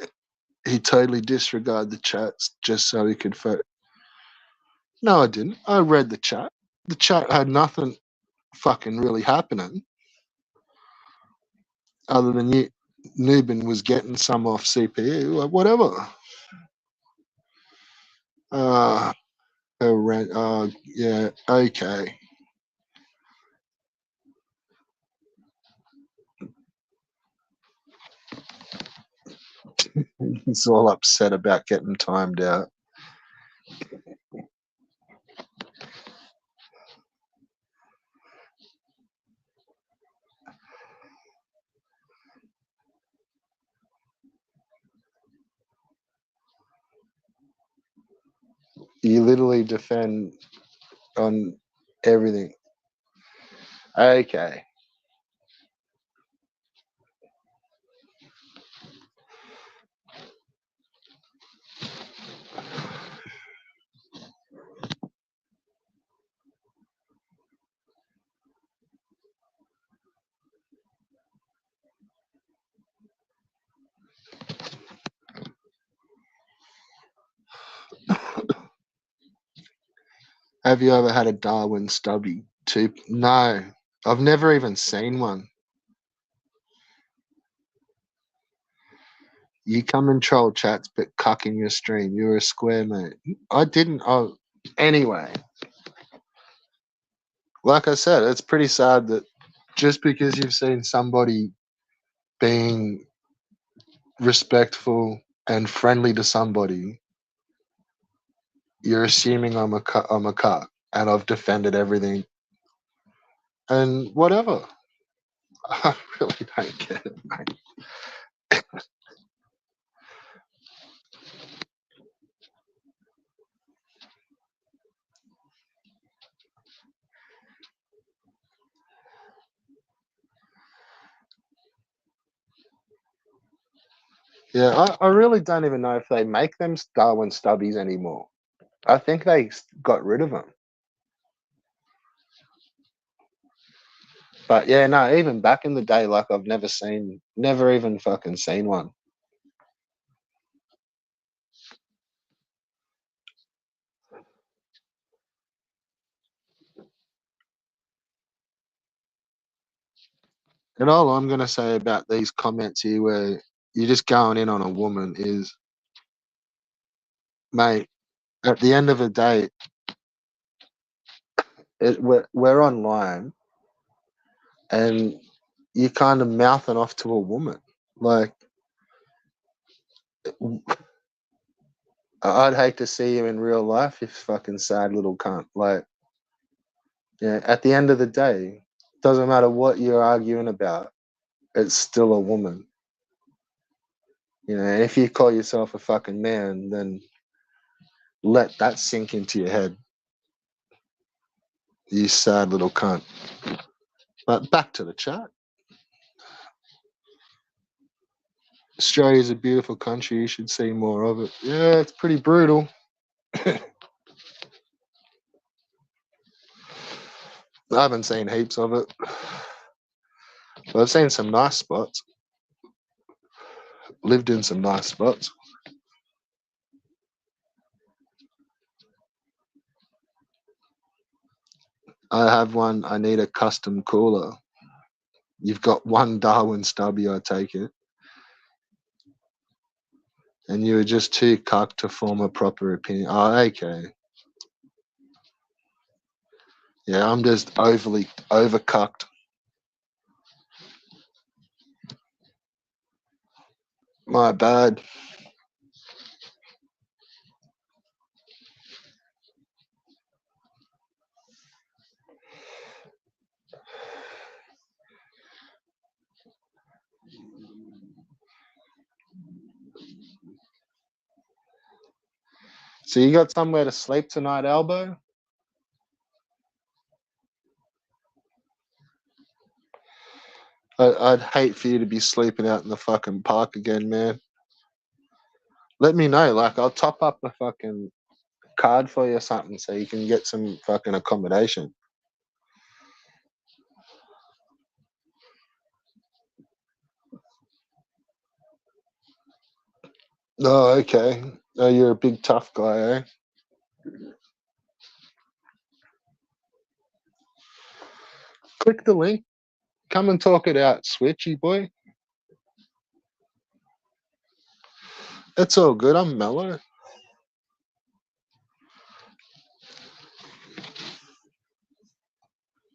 He totally disregarded the chats just so he could vote. No, I didn't. I read the chat. The chat had nothing fucking really happening other than you. Nubin was getting some off CPU, like whatever. Yeah, okay. He's all upset about getting timed out. You literally defend on everything. Okay. Have you ever had a Darwin stubby? No, I've never even seen one. You come and troll chats, but cucking your stream. You're a square, mate. I didn't. Oh, anyway, like I said, it's pretty sad that just because you've seen somebody being respectful and friendly to somebody, you're assuming I'm a cuck, and I've defended everything and whatever. I really don't get it, mate. Yeah, I really don't even know if they make them Darwin stubbies anymore. I think they got rid of them. But yeah, no, even back in the day, like I've never even fucking seen one. And all I'm going to say about these comments here where you're just going in on a woman is, mate, at the end of the day, we're online and you're kind of mouthing off to a woman. Like, I'd hate to see you in real life, you fucking sad little cunt. Like, yeah, at the end of the day, doesn't matter what you're arguing about, it's still a woman. You know, and if you call yourself a fucking man, then let that sink into your head. You sad little cunt. But back to the chat. Australia's a beautiful country. You should see more of it. Yeah, it's pretty brutal. I haven't seen heaps of it. But I've seen some nice spots. Lived in some nice spots. I have one. I need a custom cooler. You've got one Darwin stubby, I take it. And you were just too cucked to form a proper opinion. Oh, okay. Yeah, I'm just overcucked. My bad. So you got somewhere to sleep tonight, Albo? I'd hate for you to be sleeping out in the fucking park again, man. Let me know. Like, I'll top up a fucking card for you or something so you can get some fucking accommodation. Oh, okay. Oh, you're a big tough guy, eh? Click the link. Come and talk it out, Switchy boy. It's all good. I'm mellow.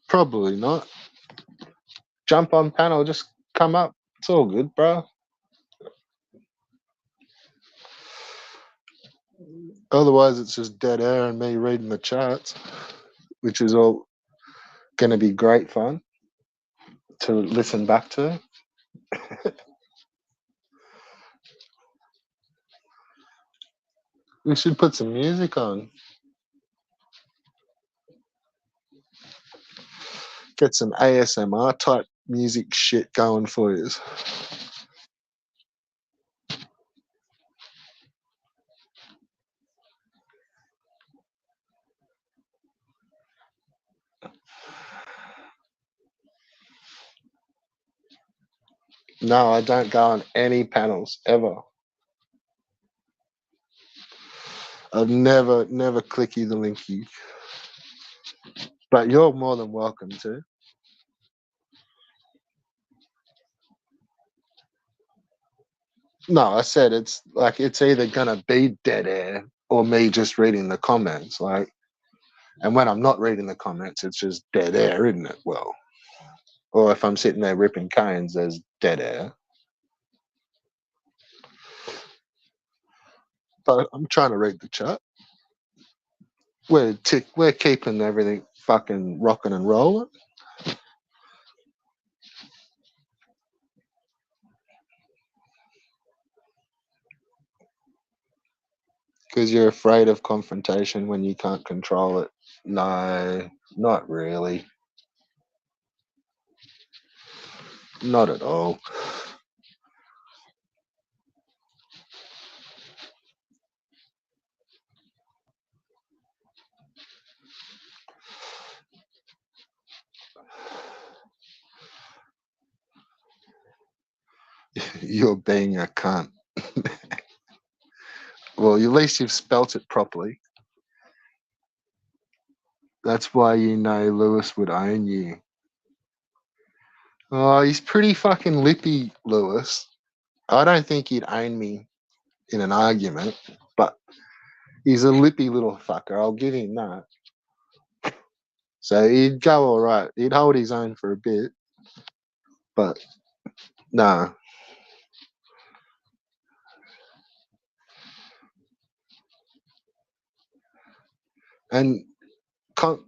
Probably not. Jump on panel, just come up. It's all good, bro. Otherwise, it's just dead air and me reading the charts, which is all going to be great fun to listen back to. We should put some music on. Get some ASMR type music shit going for you. No, I don't go on any panels ever. I've never click you the linky. But you're more than welcome to. No, I said it's like it's either gonna be dead air or me just reading the comments. Like, and when I'm not reading the comments, it's just dead air, isn't it? Well, or if I'm sitting there ripping canes, there's dead air. But I'm trying to read the chat. We're keeping everything fucking rocking and rolling. Because you're afraid of confrontation when you can't control it. No, not really. Not at all. You're being a cunt. Well, at least you've spelt it properly. That's why you know Lewis would own you. Oh, he's pretty fucking lippy, Lewis. I don't think he'd own me in an argument, but he's a lippy little fucker. I'll give him that. So he'd go all right. He'd hold his own for a bit, but no. And con-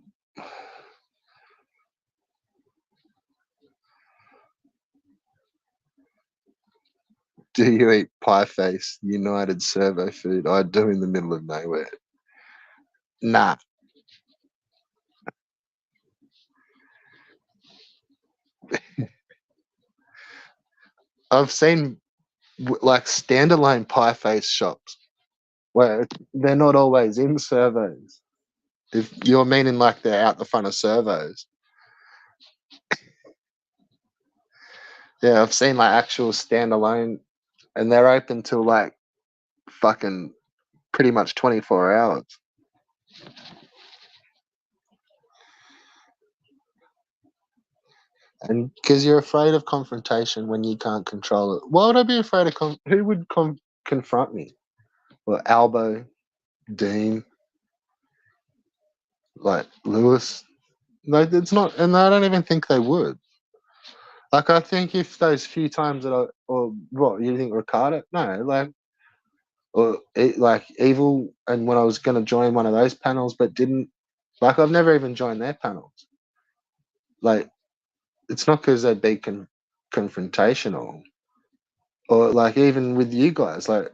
do you eat pie face, United Servo food? I do in the middle of nowhere. Nah. I've seen like standalone pie face shops where they're not always in servos. If you're meaning like they're out the front of servos. Yeah, I've seen like actual standalone and they're open till like fucking pretty much 24 hours. And because you're afraid of confrontation when you can't control it. Why would I be afraid of who would confront me? Well, Albo, Dean, like Lewis. No, it's not, and I don't even think they would. Like, I think if those few times that or what, you think Ricardo? No, like, or like Evil, and when I was going to join one of those panels, but didn't, like, I've never even joined their panels. Like, it's not because they'd be confrontational, or like, even with you guys, like,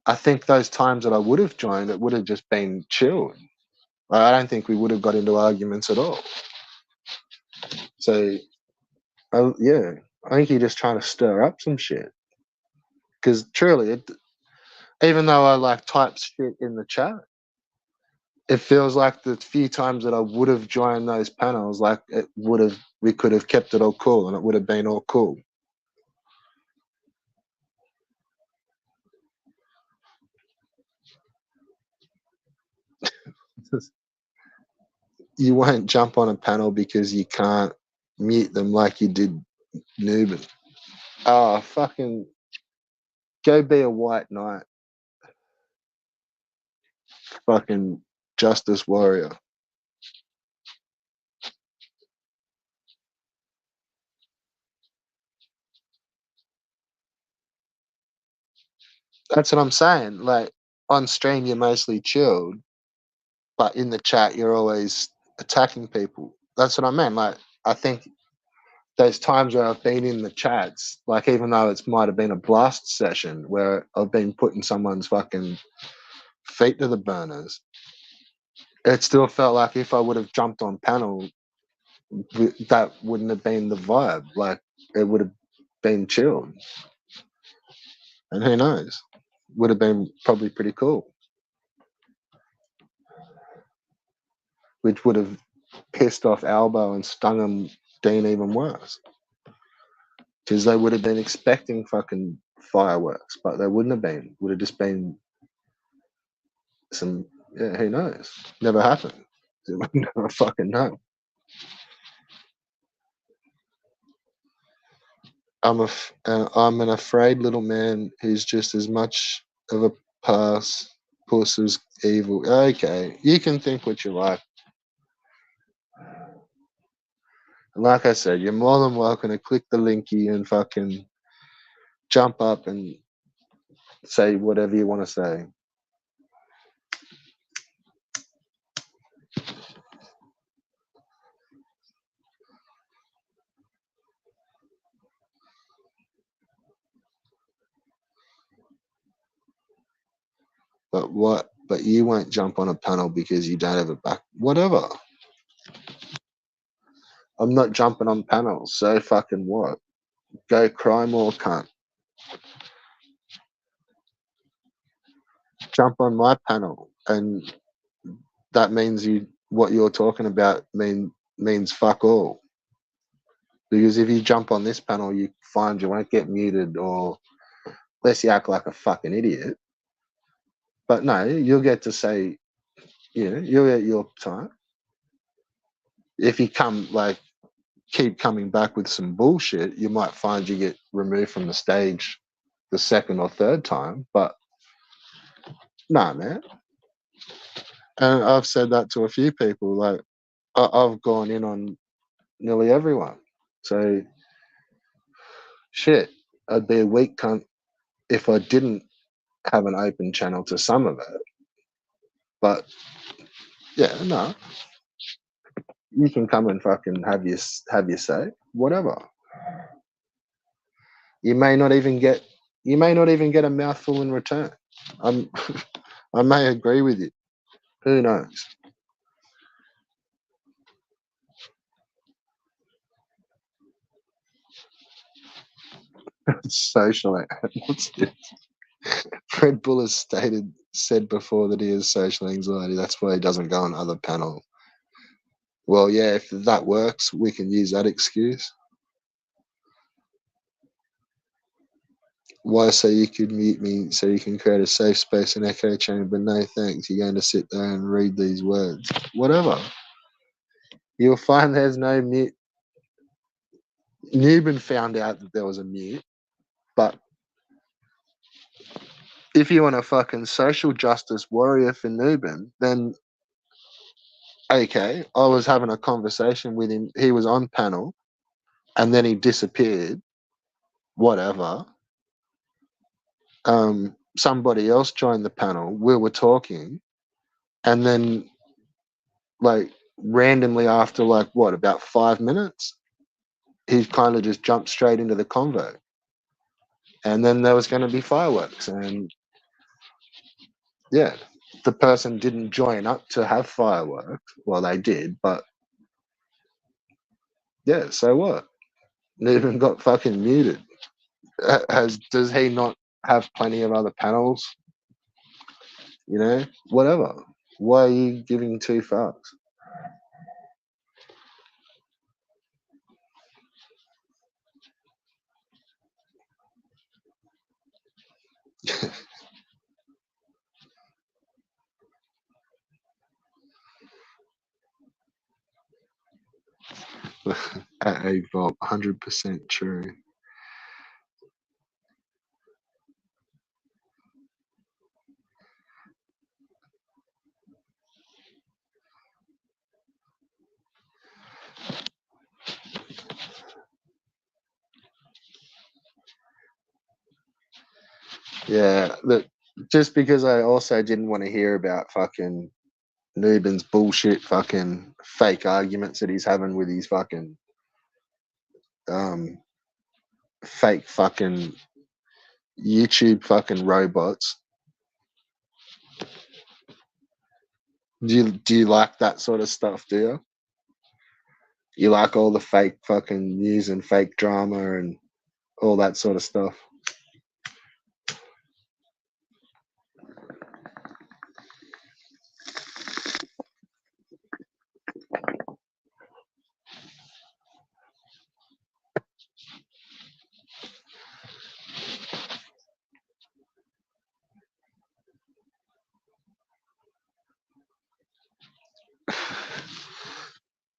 I think those times that I would have joined, it would have just been chilled. Like, I don't think we would have got into arguments at all. So, yeah, I think you're just trying to stir up some shit. Because truly, even though I like type shit in the chat, it feels like the few times that I would have joined those panels, like we could have kept it all cool and it would have been all cool. You won't jump on a panel because you can't mute them like you did Newman. Oh, fucking go be a white knight. Fucking justice warrior. That's what I'm saying. Like, on stream, you're mostly chilled, but in the chat, you're always attacking people. That's what I meant. Like, I think those times where I've been in the chats, like, even though it might have been a blast session where I've been putting someone's fucking feet to the burners, it still felt like if I would have jumped on panel, that wouldn't have been the vibe. Like, it would have been chilled. And who knows? Would have been probably pretty cool. Which would have pissed off Albo and stung him, Dean, even worse. Because they would have been expecting fucking fireworks, but they wouldn't have been. Would have just been some, yeah, who knows? Never happened. Never fucking know. I'm an afraid little man who's just as much of a puss as evil. Okay, you can think what you like. And like I said, you're more than welcome to click the linky and fucking jump up and say whatever you want to say. But what? But you won't jump on a panel because you don't have a back. Whatever. I'm not jumping on panels. So fucking what? Go cry more, cunt. Jump on my panel, and that means what you're talking about means fuck all. Because if you jump on this panel, you find you won't get muted, or unless you act like a fucking idiot. But no, you'll get to say, you'll get your time. If you keep coming back with some bullshit, you might find you get removed from the stage the second or third time. But nah, man. And I've said that to a few people. Like, I've gone in on nearly everyone. So shit, I'd be a weak cunt if I didn't have an open channel to some of it. But yeah, no, you can come and fucking have your say, whatever. You may not even get a mouthful in return. I'm I may agree with you. Who knows? Social. What's this? Red Bull has said before that he has social anxiety. That's why he doesn't go on other panels. Well, yeah, if that works, we can use that excuse. Why? So you could mute me, so you can create a safe space and echo chamber. No thanks. You're going to sit there and read these words. Whatever. You'll find there's no mute. Newman found out that there was a mute, but if you want a fucking social justice warrior for Newman, then okay. I was having a conversation with him. He was on panel. and then he disappeared. Whatever. Somebody else joined the panel. We were talking, and then like randomly after like what about 5 minutes, he kind of just jumped straight into the convo, and then there was going to be fireworks, and yeah, the person didn't join up to have fireworks. Well, they did, but yeah, so what? Even got fucking muted. Does he not have plenty of other panels? You know, whatever. Why are you giving two fucks? At a vault, 100% true. Yeah, look, just because I also didn't want to hear about fucking Nubin's bullshit fucking fake arguments that he's having with his fucking um fake fucking YouTube fucking robots. Do you like that sort of stuff, do you? You like all the fake fucking news and fake drama and all that sort of stuff?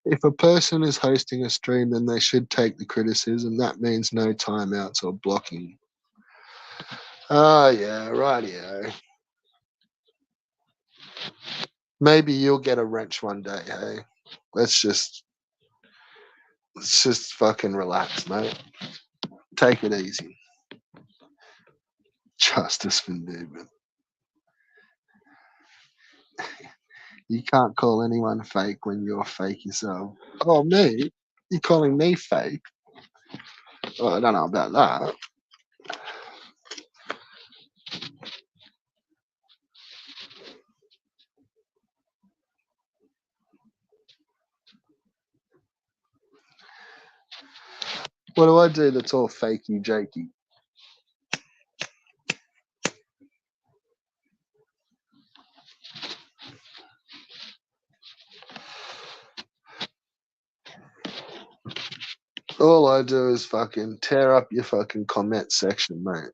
If a person is hosting a stream, then they should take the criticism. That means no timeouts or blocking. Oh, yeah, rightio. Maybe you'll get a wrench one day, hey? Let's just fucking relax, mate. Take it easy. Justice for Newman. You can't call anyone fake when you're fake yourself. Oh, me? You calling me fake? Oh, I don't know about that. What do I do that's all fakey jakey? All I do is fucking tear up your fucking comment section, mate.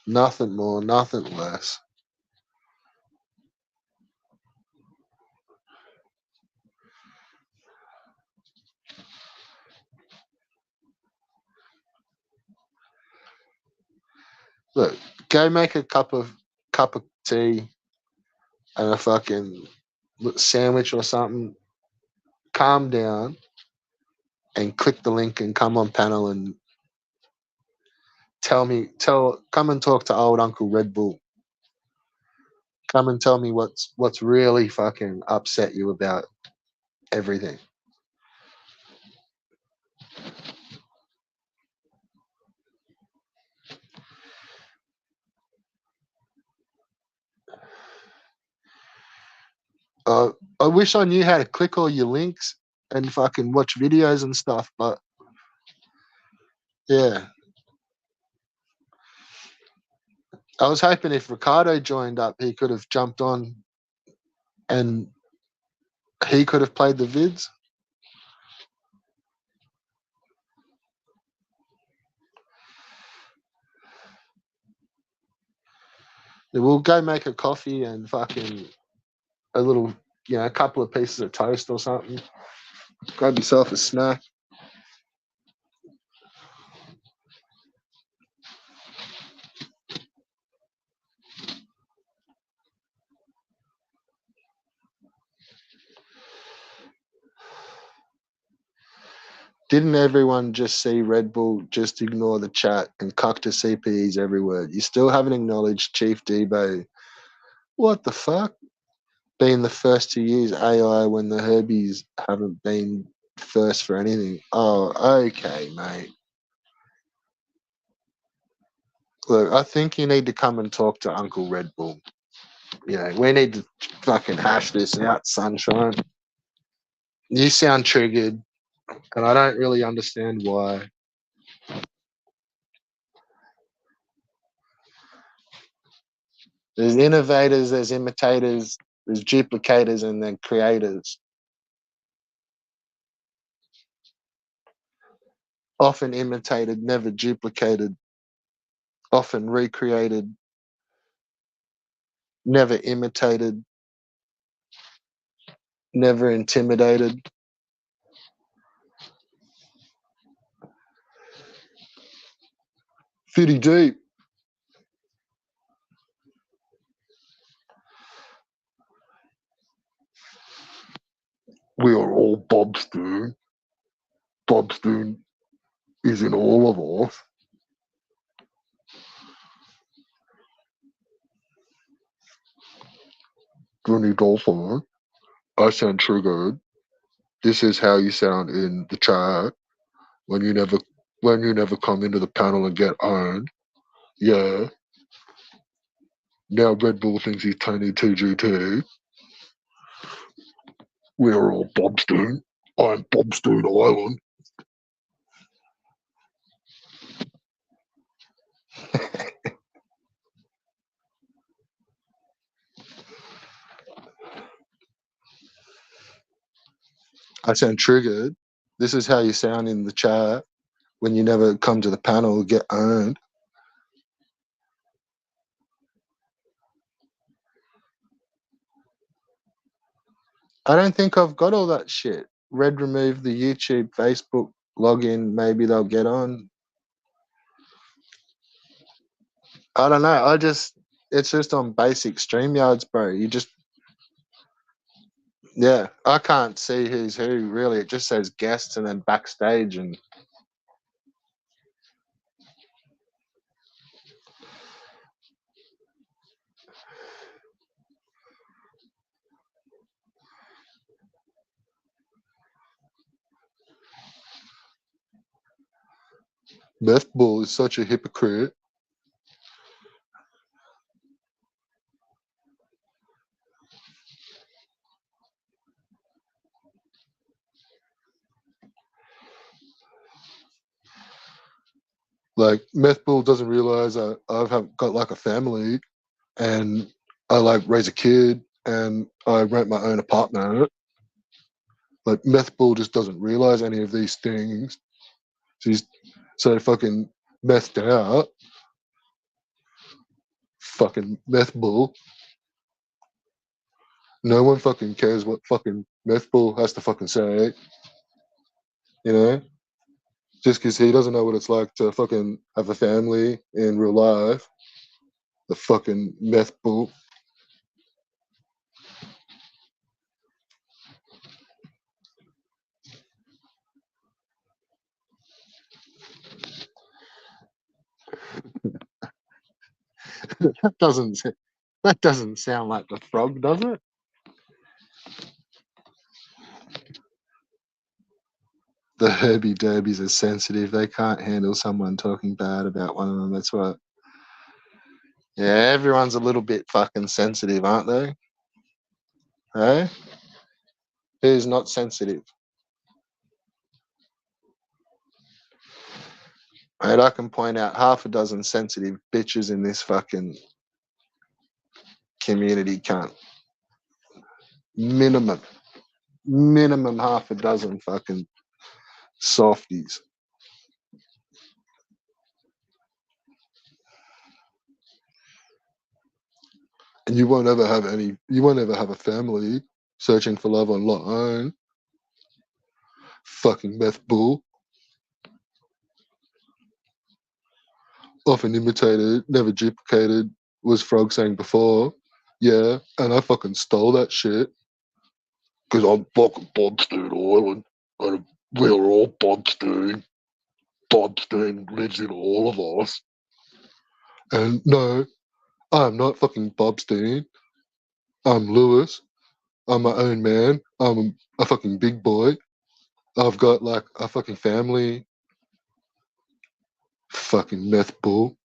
Nothing more, nothing less. Look, go make a cup of tea and a fucking sandwich or something. Calm down and click the link and come on panel and come and talk to old Uncle Red Bull. Come and tell me what's really fucking upset you about everything. I wish I knew how to click all your links and fucking watch videos and stuff, but yeah. I was hoping if Ricardo joined up, he could have jumped on and he could have played the vids. We'll go make a coffee and fucking a little, a couple of pieces of toast or something. Grab yourself a snack. Didn't everyone just see Red Bull just ignore the chat and cuck to CPEs every word? You still haven't acknowledged Chief Debo. What the fuck? Being the first to use AI when the Herbies haven't been first for anything. Oh, okay, mate. Look, I think you need to come and talk to Uncle Red Bull. You know, we need to fucking hash this out, sunshine. You sound triggered, and I don't really understand why. There's innovators, there's imitators, there's duplicators, and then creators. Often imitated, never duplicated. Often recreated, never imitated, never intimidated. Fitty deep. We are all Bobstoon. Bobstoon is in all of us. Johnny Dolphin, I sound triggered. This is how you sound in the chat when you never come into the panel and get owned. Yeah. Now Red Bull thinks he's Tony TGT. We are all Bobstoon. I'm Bobstoon Island. I sound triggered. This is how you sound in the chat when you never come to the panel and get owned. I don't think I've got all that shit. Red removed the YouTube, Facebook login. Maybe they'll get on. I don't know. It's just on basic StreamYards, bro. Yeah, I can't see who's who really. It just says guests and then backstage and Meth Bull is such a hypocrite. Like Meth Bull doesn't realize I've got like a family and I like raise a kid and I rent my own apartment. Like Meth Bull just doesn't realize any of these things. She's so fucking methed out. Fucking Meth Bull. No one fucking cares what fucking Meth Bull has to fucking say. You know? Just because he doesn't know what it's like to fucking have a family in real life. The fucking Meth Bull. That doesn't sound like the frog, does it? The Herbie Derbies are sensitive. They can't handle someone talking bad about one of them. That's what. Yeah, everyone's a little bit fucking sensitive, aren't they? Hey? Who's not sensitive? Mate, I can point out half a dozen sensitive bitches in this fucking community, cunt. Minimum half a dozen fucking softies. And you won't ever have a family searching for love online. Fucking Meth Bull. Often imitated, never duplicated, was Frog saying before. Yeah, and I fucking stole that shit. Because I'm fucking Bobstoon Island. we're all Bobstein. Bobstein lives in all of us. And no, I'm not fucking Bobstein. I'm Lewis. I'm my own man. I'm a fucking big boy. I've got like a fucking family. Fucking meth bull.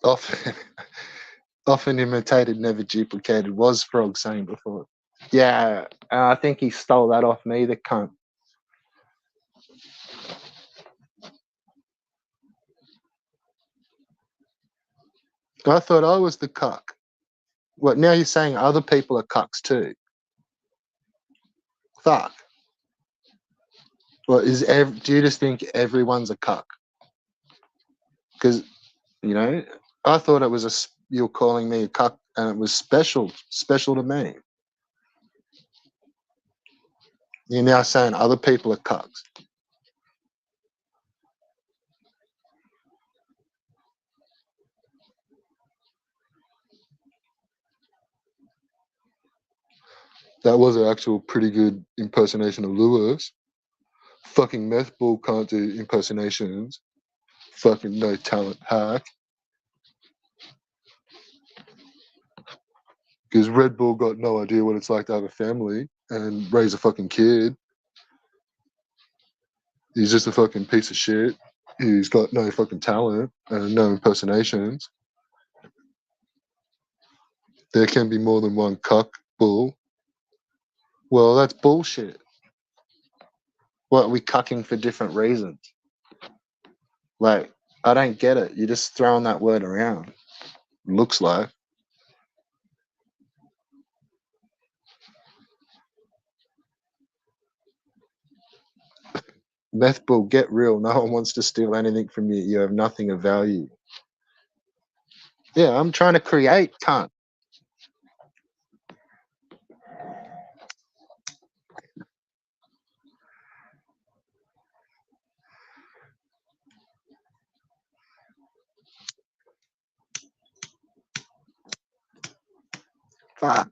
Often, often imitated, never duplicated, was Frog saying before. Yeah, I think he stole that off me, the cunt. I thought I was the cuck. What, now you're saying other people are cucks too? Fuck. Well, do you just think everyone's a cuck? Because, I thought it was you're calling me a cuck and it was special to me. You're now saying other people are cucks. That was an actual pretty good impersonation of Lewis. Fucking meth ball can't do impersonations. Fucking no talent hack. Because Red Bull got no idea what it's like to have a family and raise a fucking kid. He's just a fucking piece of shit. He's got no fucking talent and no impersonations. There can be more than one cuck bull. Well, that's bullshit. What, are we cucking for different reasons? Like, I don't get it. You're just throwing that word around. Looks like. Meth bull, get real. No one wants to steal anything from you. You have nothing of value. Yeah, I'm trying to create, cunt. Fuck.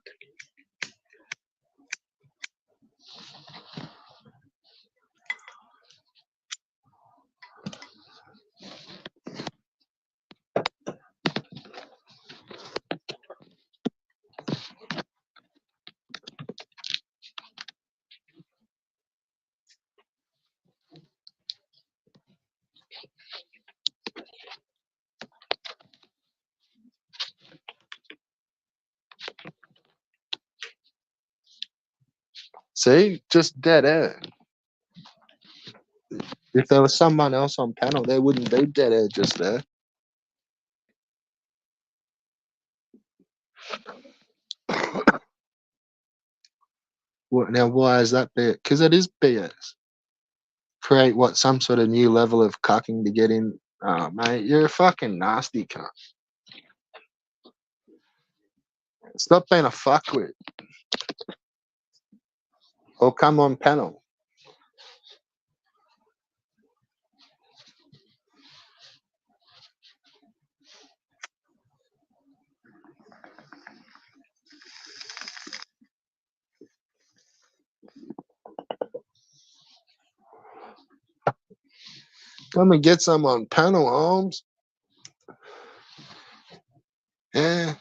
See? Just dead air. If there was someone else on panel, there wouldn't be dead air just there. Now, why is that BS? Because it is BS. Create what, some sort of new level of cucking to get in? Oh, mate, you're a fucking nasty cunt. Stop being a fuckwit. Or come on panel. Come and get some on panel, Holmes. Yeah.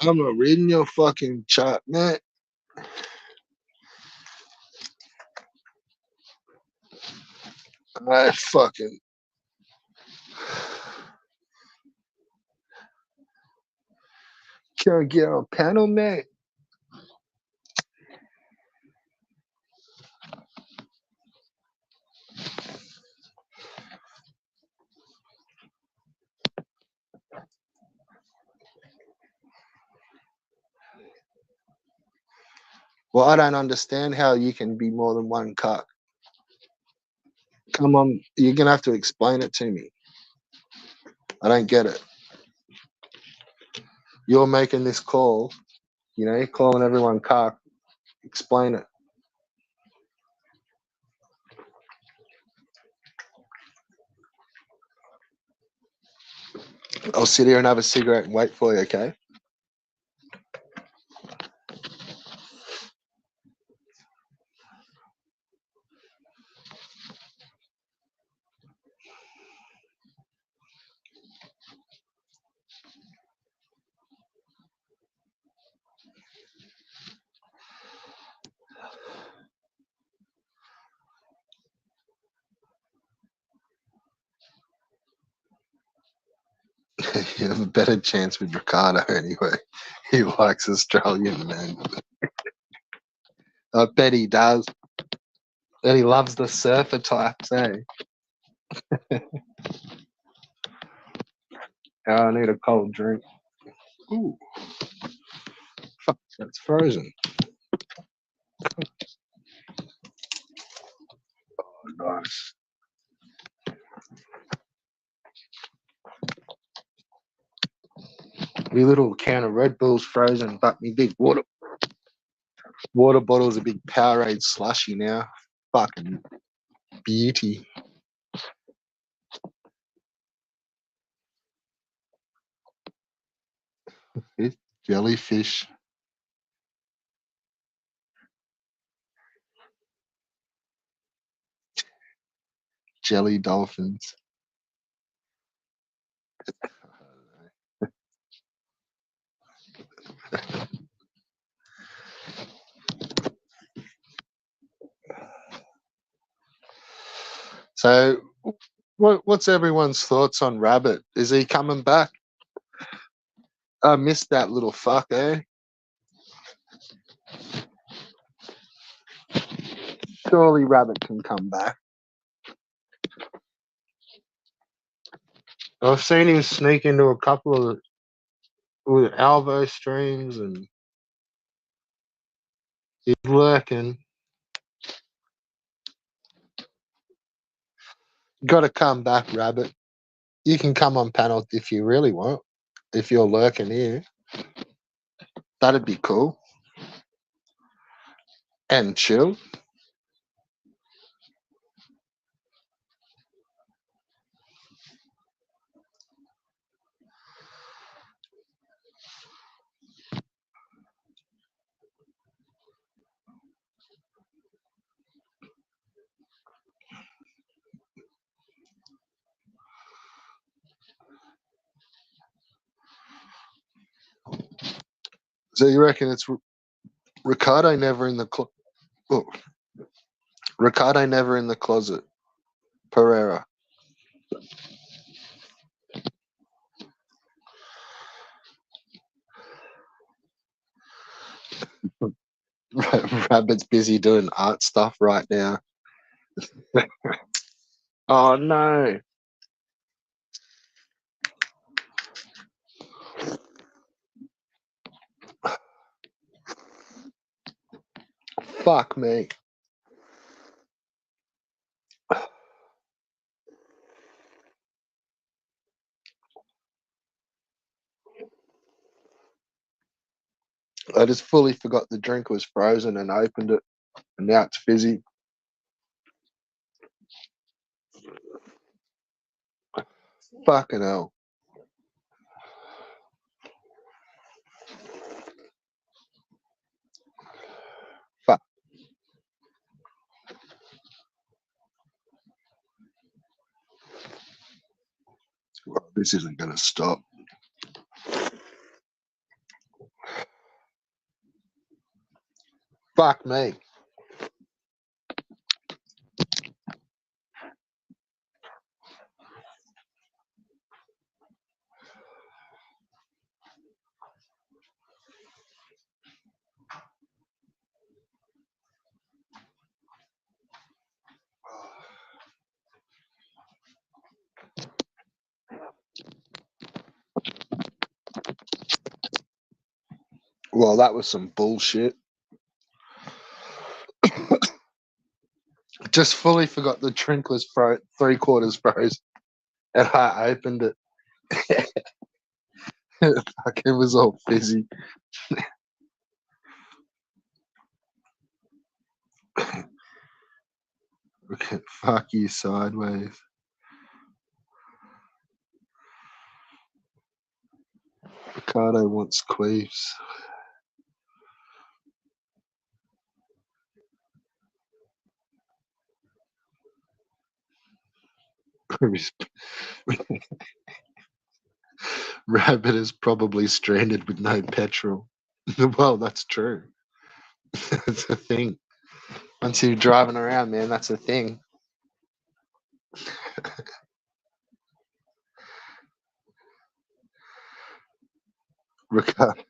I'm not reading your fucking chat, mate. I fucking can't get on panel, mate. Well, I don't understand how you can be more than one cuck. Come on, you're gonna have to explain it to me. I don't get it. You're making this call, you're calling everyone cuck. Explain it. I'll sit here and have a cigarette and wait for you, okay? You have a better chance with Ricardo anyway. He likes Australian men. I bet he does. And he loves the surfer types, eh? I need a cold drink. Ooh, fuck, that's frozen. Oh, nice. Me little can of Red Bull's frozen, but me big water bottle's a big Powerade slushy now. Fucking beauty. It's jellyfish. Jelly dolphins. So, what's everyone's thoughts on Rabbit? Is he coming back? I missed that little fuck, eh? Surely Rabbit can come back. I've seen him sneak into a couple of with Alvo streams and he's lurking. Got to come back, Rabbit. You can come on panel if you really want. If you're lurking here, that'd be cool and chill. So you reckon it's Ricardo never in the oh, Ricardo never in the closet? Pereira. Rabbit's busy doing art stuff right now. Oh no. Fuck me. I just fully forgot the drink was frozen and opened it, and now it's fizzy. Fucking hell. Fuck. Well, this isn't going to stop. Fuck me. Well, that was some bullshit. Just fully forgot the drink was three quarters froze, and I opened it. Fuck, it was all fizzy. Fuck you sideways. Ricardo wants queefs. Rabbit is probably stranded with no petrol. Well, that's true. That's a thing. Once you're driving around, man, that's a thing.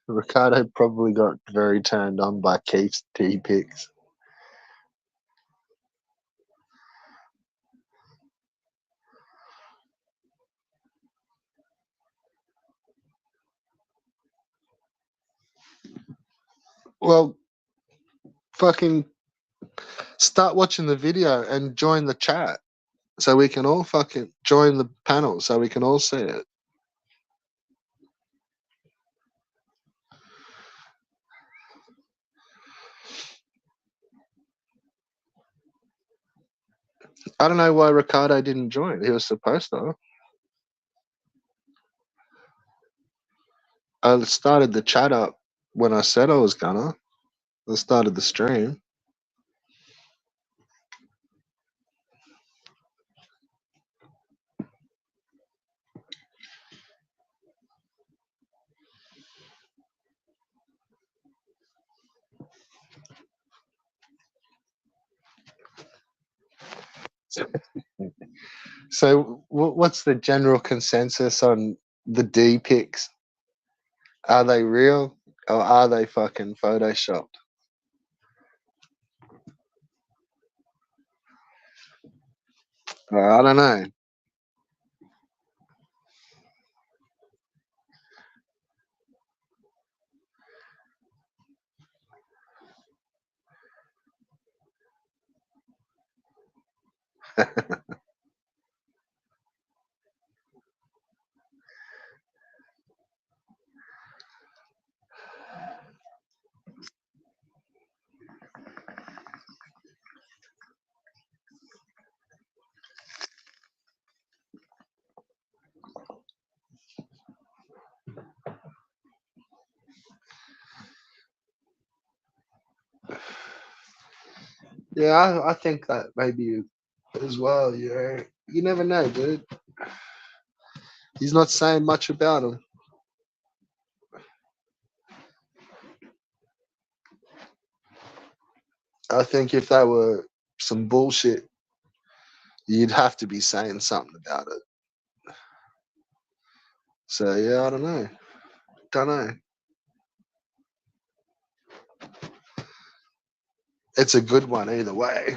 Ricardo probably got very turned on by Keith's tea picks. Well, fucking start watching the video and join the chat so we can all fucking join the panel so we can all see it. I don't know why Ricardo didn't join. He was supposed to. I started the chat up when I said I was gonna. I started the stream. So, what's the general consensus on the D pics? Are they real or are they fucking photoshopped? I don't know. Yeah, I think that maybe as well. You never know, dude. He's not saying much about him. I think if that were some bullshit, you'd have to be saying something about it. So yeah, I don't know. Don't know. It's a good one either way.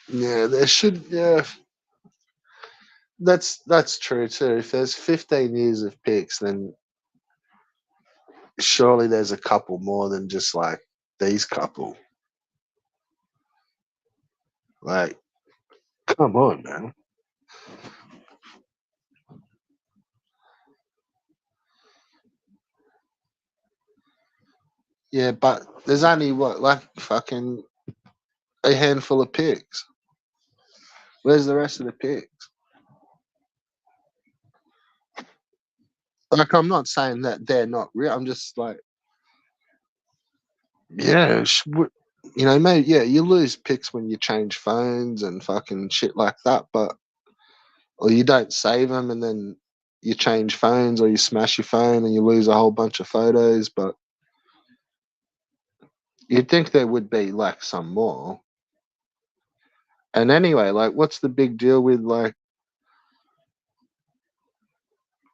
Yeah, there should. Yeah, that's true too. If there's 15 years of picks, then surely there's a couple more than just like these couple. Like, come on, man. Yeah, but there's only what, like fucking a handful of picks. Where's the rest of the picks? Like, I'm not saying that they're not real. I'm just like, yeah, maybe, yeah, you lose picks when you change phones and fucking shit like that, but, or you don't save them and then you change phones or you smash your phone and you lose a whole bunch of photos, but you'd think there would be like some more. And anyway, like, what's the big deal with like,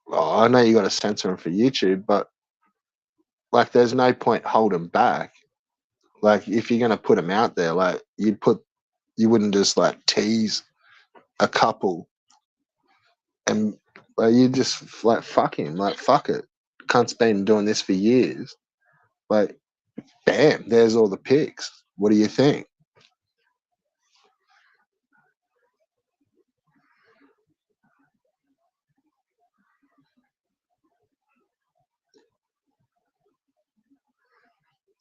oh, I know you got to censor them for YouTube, but like, there's no point holding back. Like, if you're gonna put them out there, like, you wouldn't just like tease a couple and like you just like fuck him, like fuck it. Cunt's been doing this for years. Like, bam, there's all the pics. What do you think?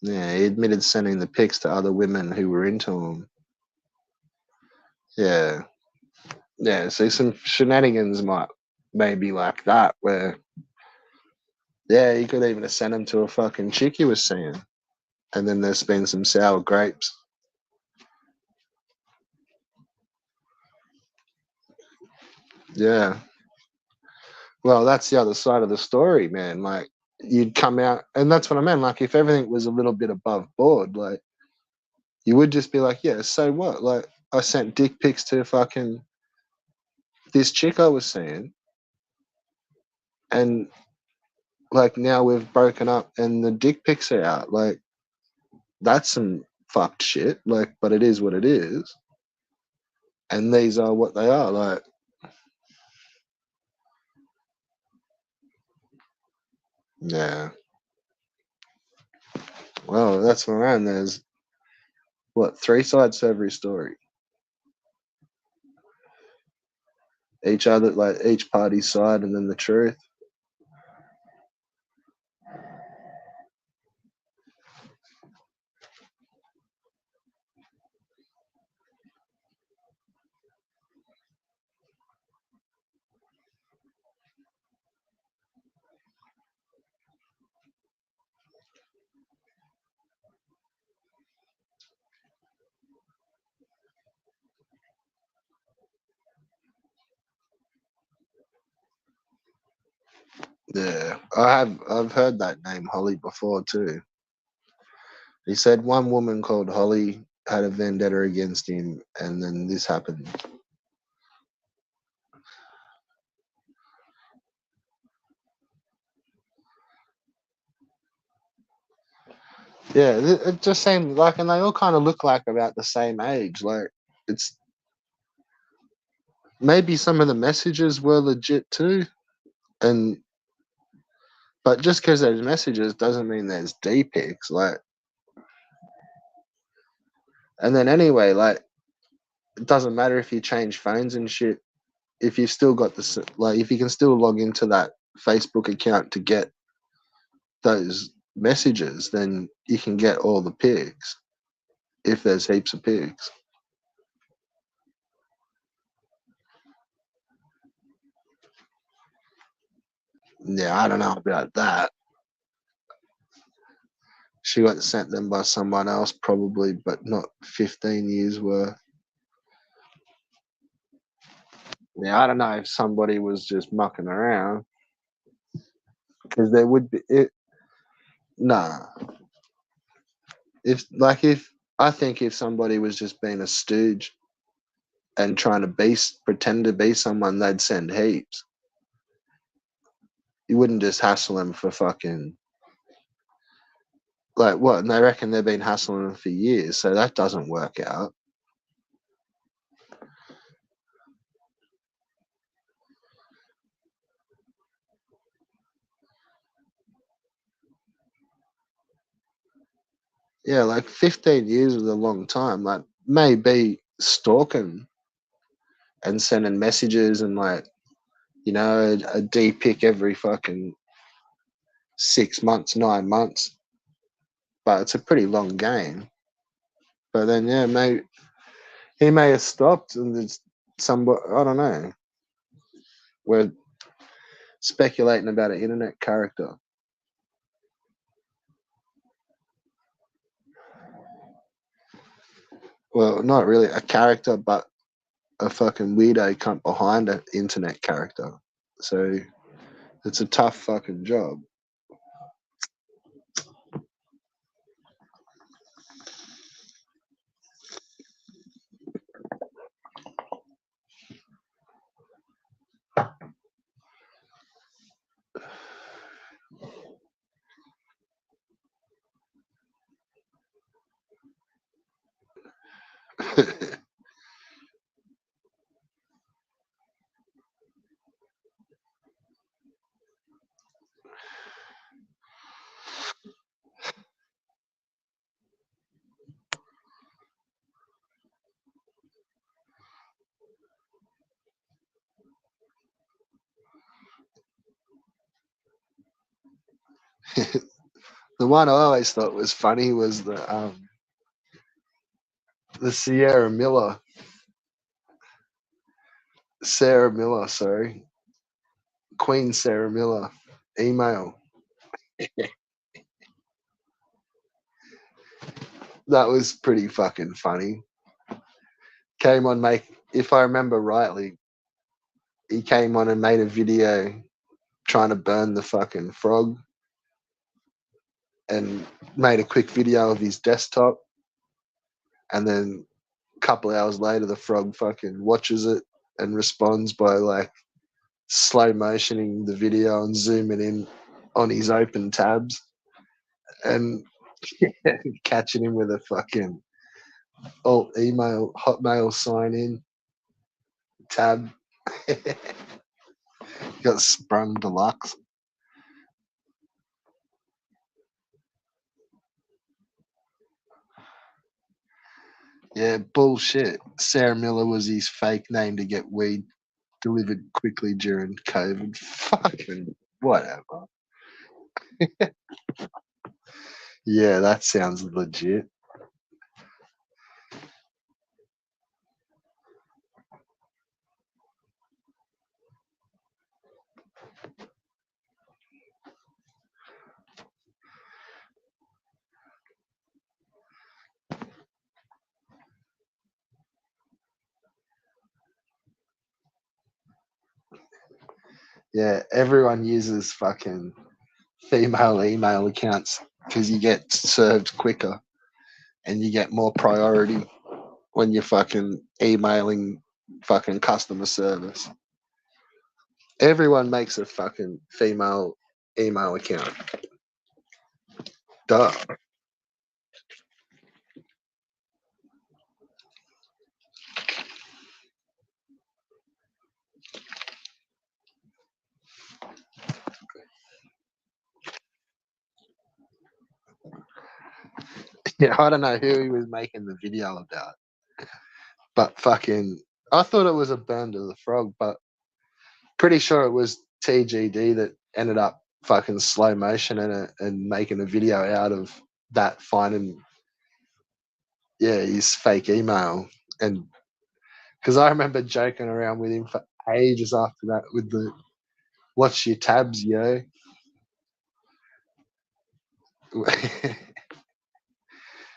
Yeah, he admitted sending the pics to other women who were into him. Yeah. Yeah, see some shenanigans might maybe like that where yeah, he could even have sent him to a fucking chick he was seeing. And then there's been some sour grapes. Yeah. Well, that's the other side of the story, man. Like you'd come out and that's what I meant. Like if everything was a little bit above board, like you would just be like, yeah, so what? Like I sent dick pics to fucking this chick I was seeing and like now we've broken up and the dick pics are out. Like that's some fucked shit. Like, but it is what it is. And these are what they are. Like, yeah. Well, that's around. There's what three sides to every story. Each other, like each party's side, and then the truth. Yeah, I've heard that name Holly before too. He said one woman called Holly had a vendetta against him, and then this happened. Yeah, it just seemed like, and they all kind of look like about the same age. Like it's maybe some of the messages were legit too, and but just because there's messages doesn't mean there's D pics. Like, and then anyway, like it doesn't matter if you change phones and shit. If you've still got like, if you can still log into that Facebook account to get those messages, then you can get all the pics if there's heaps of pics. Yeah, I don't know about that. She got sent them by someone else, probably, but not 15 years worth. Yeah, I don't know if somebody was just mucking around because there would be it. Nah, if I think if somebody was just being a stooge and trying to pretend to be someone, they'd send heaps. You wouldn't just hassle them for fucking like what? And they reckon they've been hassling them for years, so that doesn't work out. Yeah, like 15 years is a long time. Like maybe stalking and sending messages and like a D pick every fucking 6 months, 9 months, but it's a pretty long game. But then yeah, maybe he may have stopped and there's somebody I don't know. We're speculating about an internet character. Well, not really a character, but a fucking weirdo cunt behind an internet character. So it's a tough fucking job. The one I always thought was funny was the Sarah Miller, sorry, Queen Sarah Miller email. That was pretty fucking funny. Came on if I remember rightly, he came on and made a video trying to burn the fucking frog and made a quick video of his desktop, and then a couple of hours later the frog fucking watches it and responds by like slow motioning the video and zooming in on his open tabs and catching him with a fucking alt email hotmail sign in tab. Got sprung deluxe. Yeah, bullshit. Sarah Miller was his fake name to get weed delivered quickly during COVID. Fucking whatever. Yeah, that sounds legit. Yeah, everyone uses fucking female email accounts because you get served quicker and you get more priority when you're fucking emailing fucking customer service. Everyone makes a fucking female email account. Duh. Yeah, I don't know who he was making the video about, but fucking, I thought it was a burn to the frog, but pretty sure it was TGD that ended up fucking slow motion in it and making a video out of that, finding his fake email. And because I remember joking around with him for ages after that with the "What's your tabs, yo?"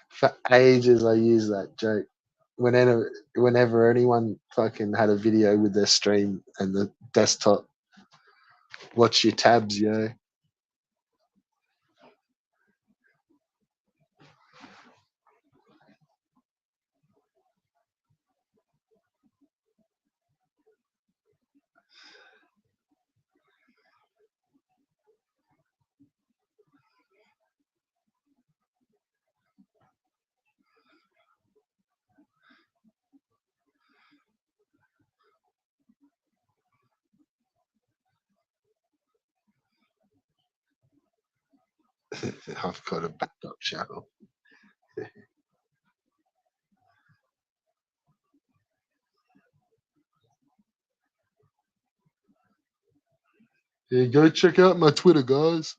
For ages, I used that joke. Whenever anyone fucking had a video with their stream and the desktop, "What's your tabs, yo?" I've got a backup channel. Yeah, go check out my Twitter, guys.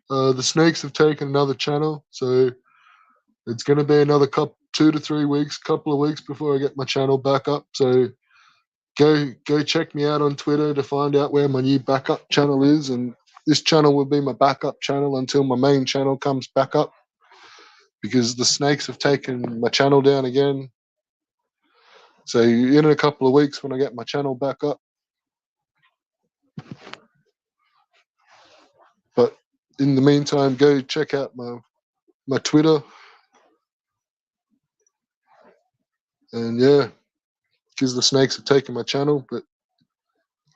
The snakes have taken another channel, so it's going to be another 2 to 3 weeks, couple of weeks before I get my channel back up. So go check me out on Twitter to find out where my new backup channel is, and this channel will be my backup channel until my main channel comes back up, because the snakes have taken my channel down again. So in a couple of weeks when I get my channel back up. But in the meantime, go check out my Twitter. And yeah, because the snakes have taken my channel, but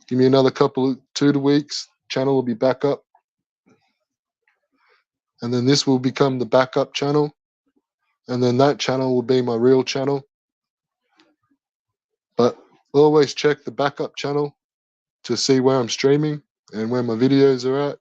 give me another couple of 2 weeks, channel will be back up. And then this will become the backup channel. And then that channel will be my real channel. But always check the backup channel to see where I'm streaming and where my videos are at.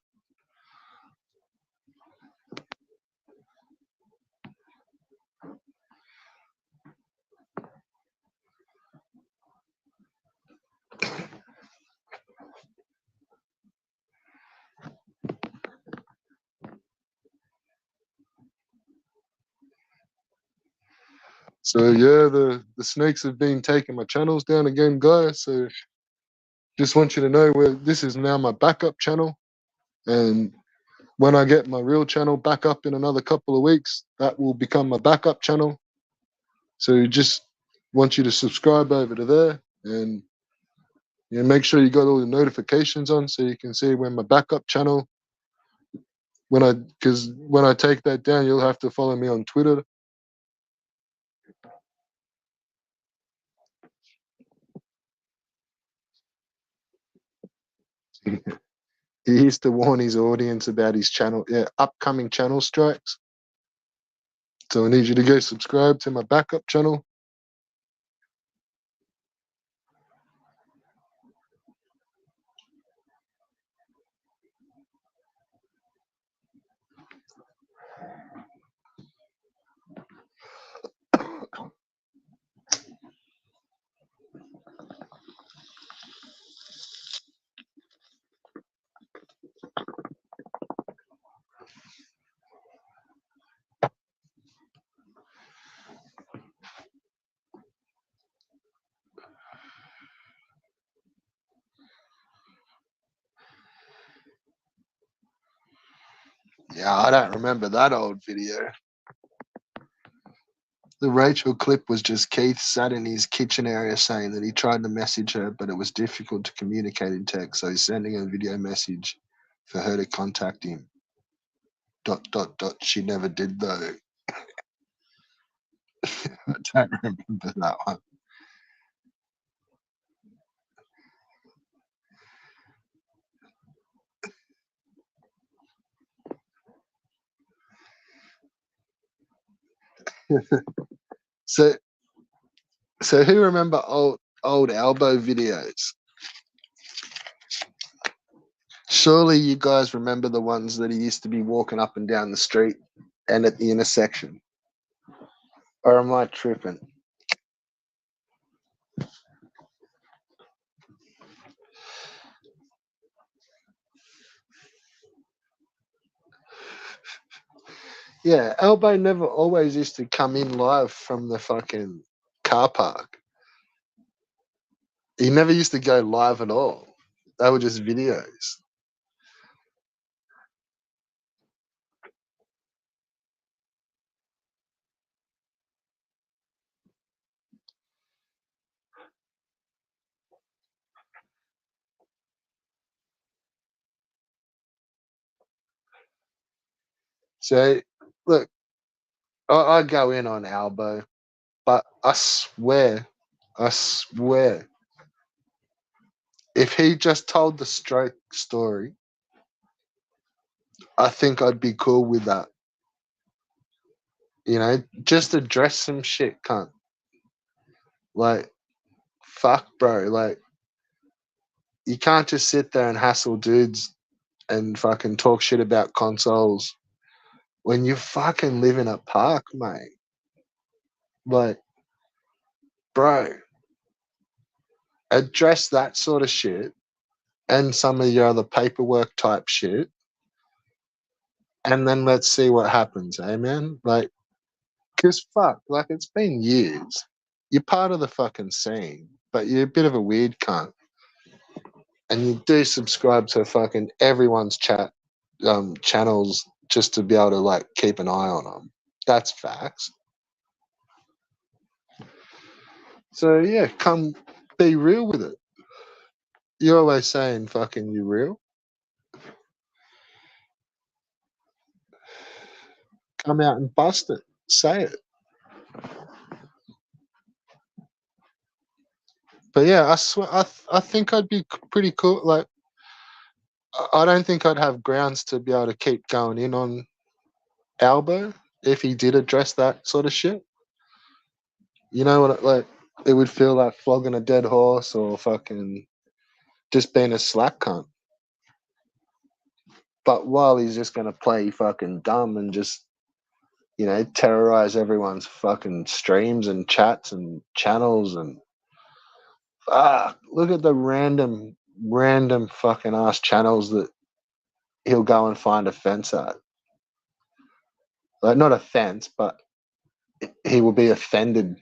So yeah, the snakes have been taking my channels down again, guys. So just want you to know where this is now my backup channel, and when I get my real channel back up in another couple of weeks, that will become my backup channel. So just want you to subscribe over to there, and make sure you got all the notifications on so you can see when my backup channel. Because when I take that down, you'll have to follow me on Twitter. He used to warn his audience about his channel, upcoming channel strikes. So I need you to go subscribe to my backup channel. Yeah, I don't remember that old video. The Rachel clip was just Keith sat in his kitchen area saying that he tried to message her, but it was difficult to communicate in text, so he's sending a video message for her to contact him. ... She never did though. I don't remember that one. So, who remember old elbow videos? Surely you guys remember the ones that he used to be walking up and down the street and at the intersection. Or am I tripping? Yeah, Elbow never always used to come in live from the fucking car park. He never used to go live at all. They were just videos. So, look, I go in on Albo, but I swear, if he just told the stroke story, I think I'd be cool with that. Just address some shit, cunt. Like, fuck, bro. Like, you can't just sit there and hassle dudes and fucking talk shit about consoles when you fucking live in a park, mate. Like, bro, address that sort of shit and some of your other paperwork type shit, and then let's see what happens, eh, man? Like, because fuck, like, it's been years. You're part of the fucking scene, but you're a bit of a weird cunt. And you do subscribe to fucking everyone's channels just to be able to, like, keep an eye on them. That's facts. So, yeah, come be real with it. You're always saying fucking you real. Come out and bust it. Say it. But yeah, I swear, I think I'd be pretty cool. Like, I don't think I'd have grounds to be able to keep going in on Albo if he did address that sort of shit. You know what? Like, it would feel like flogging a dead horse or fucking just being a slack cunt. But while he's just gonna play fucking dumb and just, terrorize everyone's fucking streams and chats and channels and look at the random fucking ass channels that he'll go and find offense at. Like, not offense, but he will be offended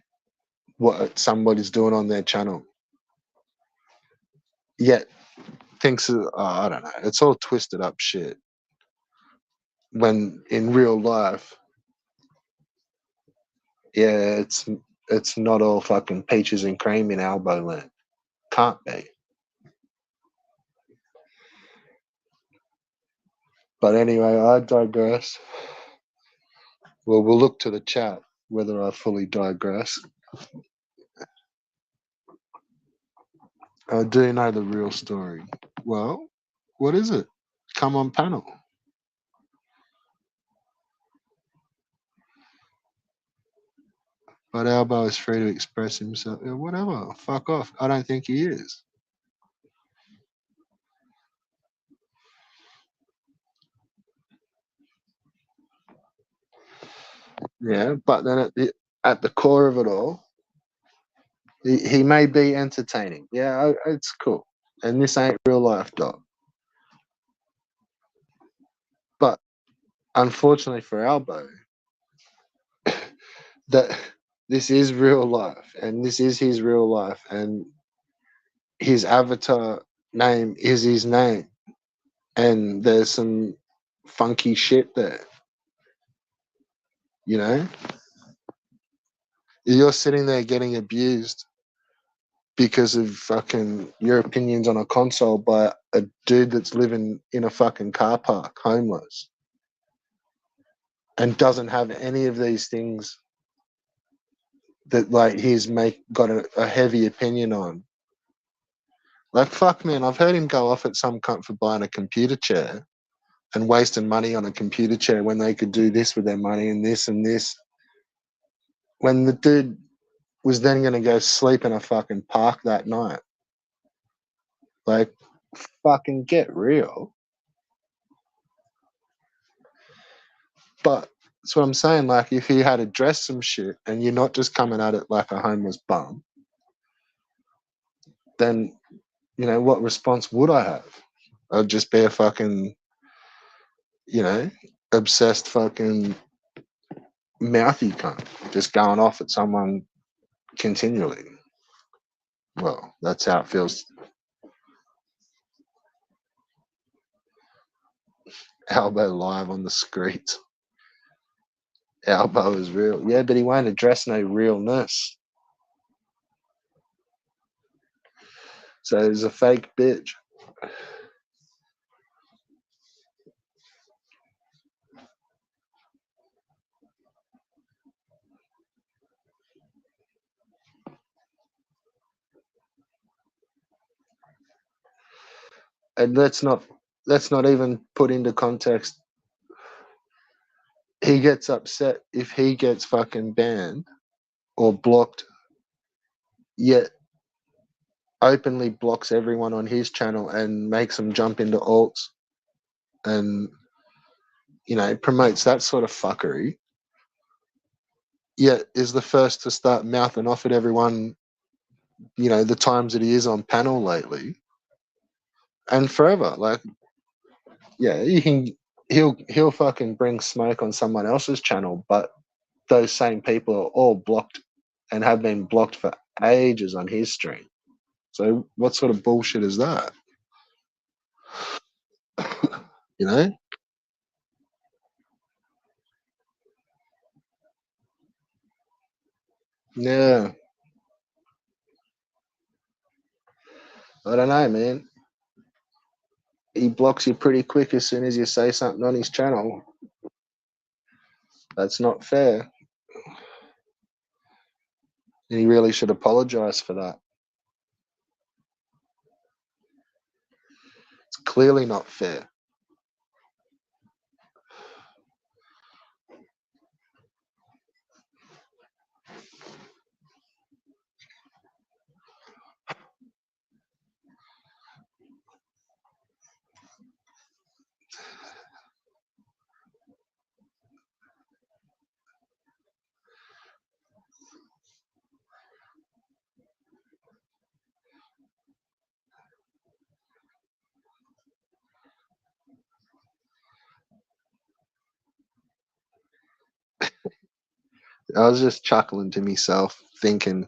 what somebody's doing on their channel. Yet thinks, I don't know, it's all twisted up shit. When in real life, yeah, it's not all fucking peaches and cream in Elbow Land. Can't be. But anyway, I digress. Well, we'll look to the chat whether I fully digress. I do know the real story. Well, what is it? Come on, panel. But Albo is free to express himself. Yeah, whatever. Fuck off. I don't think he is. Yeah, but then at the core of it all, he may be entertaining. Yeah, it's cool. And this ain't real life, dog. But unfortunately for Albo, that this is real life, and this is his real life, and his avatar name is his name, and there's some funky shit there. You know, you're sitting there getting abused because of fucking your opinions on a console by a dude that's living in a fucking car park, homeless, and doesn't have any of these things that like he's got a heavy opinion on. Like fuck, man, I've heard him go off at some cunt for buying a computer chair and wasting money on a computer chair when they could do this with their money and this and this. When the dude was then going to go sleep in a fucking park that night. Like, fucking get real. But that's what I'm saying. Like, if he had addressed some shit and you're not just coming at it like a homeless bum, then, you know, what response would I have? I'd just be a fucking, you know, obsessed fucking mouthy cunt, just going off at someone continually. Well, that's how it feels. Albo live on the streets. Albo is real. Yeah, but he won't address no realness. So he's a fake bitch. And let's not even put into context. He gets upset if he gets fucking banned or blocked, yet openly blocks everyone on his channel and makes them jump into alts and, you know, promotes that sort of fuckery. Yet is the first to start mouthing off at everyone, you know, the times that he is on panel lately. And forever. Like, yeah, he'll fucking bring smoke on someone else's channel, but those same people are all blocked and have been blocked for ages on his stream. So what sort of bullshit is that? You know? Yeah. I don't know, man. He blocks you pretty quick as soon as you say something on his channel. That's not fair. And he really should apologize for that. It's clearly not fair. I was just chuckling to myself, thinking,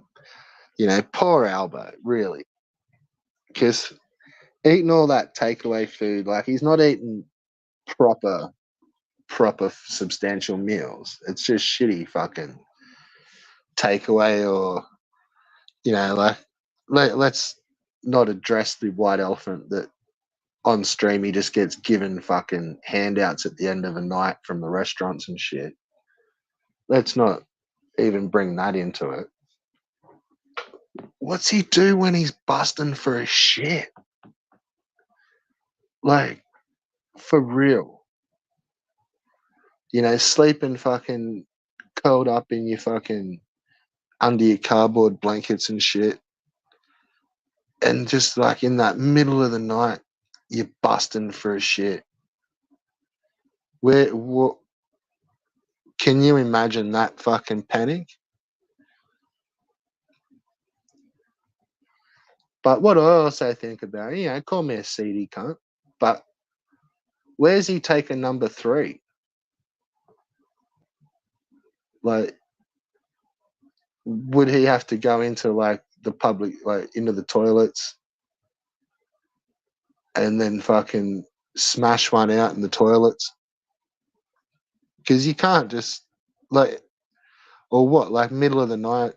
poor Albo, really, because eating all that takeaway food, like he's not eating proper, substantial meals. It's just shitty fucking takeaway, or like let's not address the white elephant that on stream he just gets given fucking handouts at the end of a night from the restaurants and shit. Let's not even bring that into it. What's he do when he's busting for a shit? Like, for real. Sleeping fucking curled up in your fucking under your cardboard blankets and shit. And just like in that middle of the night, you're busting for a shit. What can you imagine that fucking panic? But what I also think about, call me a seedy cunt, but where's he taking number 3? Like, would he have to go into like the public, like into the toilets and then fucking smash one out in the toilets? Because you can't just like, or what, like middle of the night,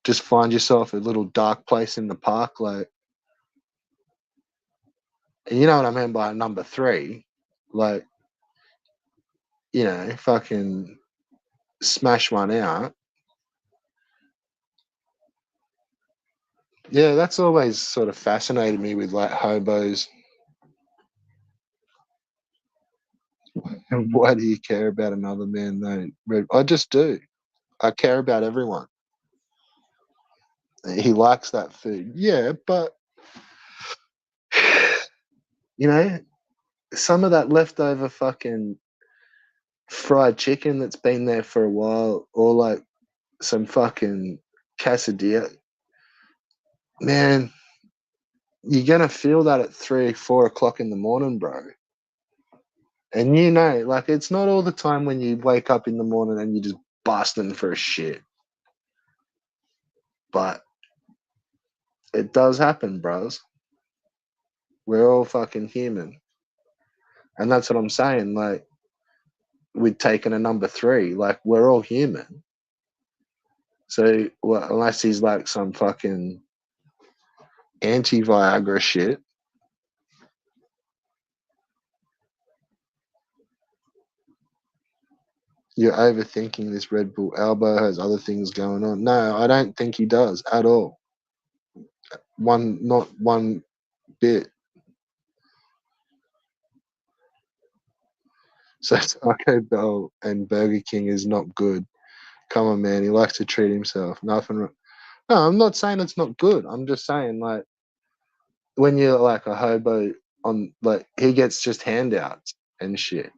just find yourself a little dark place in the park, like, and you know what I mean by number 3, like, fucking smash one out. Yeah, that's always sort of fascinated me with like hobos. And why do you care about another man? No, I just do. I care about everyone. He likes that food, yeah, but some of that leftover fucking fried chicken that's been there for a while, or like some fucking quesadilla, man, you're gonna feel that at 3, 4 o'clock in the morning, bro. And like it's not all the time when you wake up in the morning and you're just busting for a shit. But it does happen, bros. We're all fucking human. And that's what I'm saying. Like, we've taken a number 3. Like, we're all human. So, well, unless he's like some fucking anti-Viagra shit. You're overthinking this, Red Bull. Albo has other things going on. No, I don't think he does at all. Not one bit. So Taco Bell and Burger King is not good. Come on, man. He likes to treat himself. Nothing. No, I'm not saying it's not good. I'm just saying, like, when you're like a hobo on, like, he gets just handouts and shit,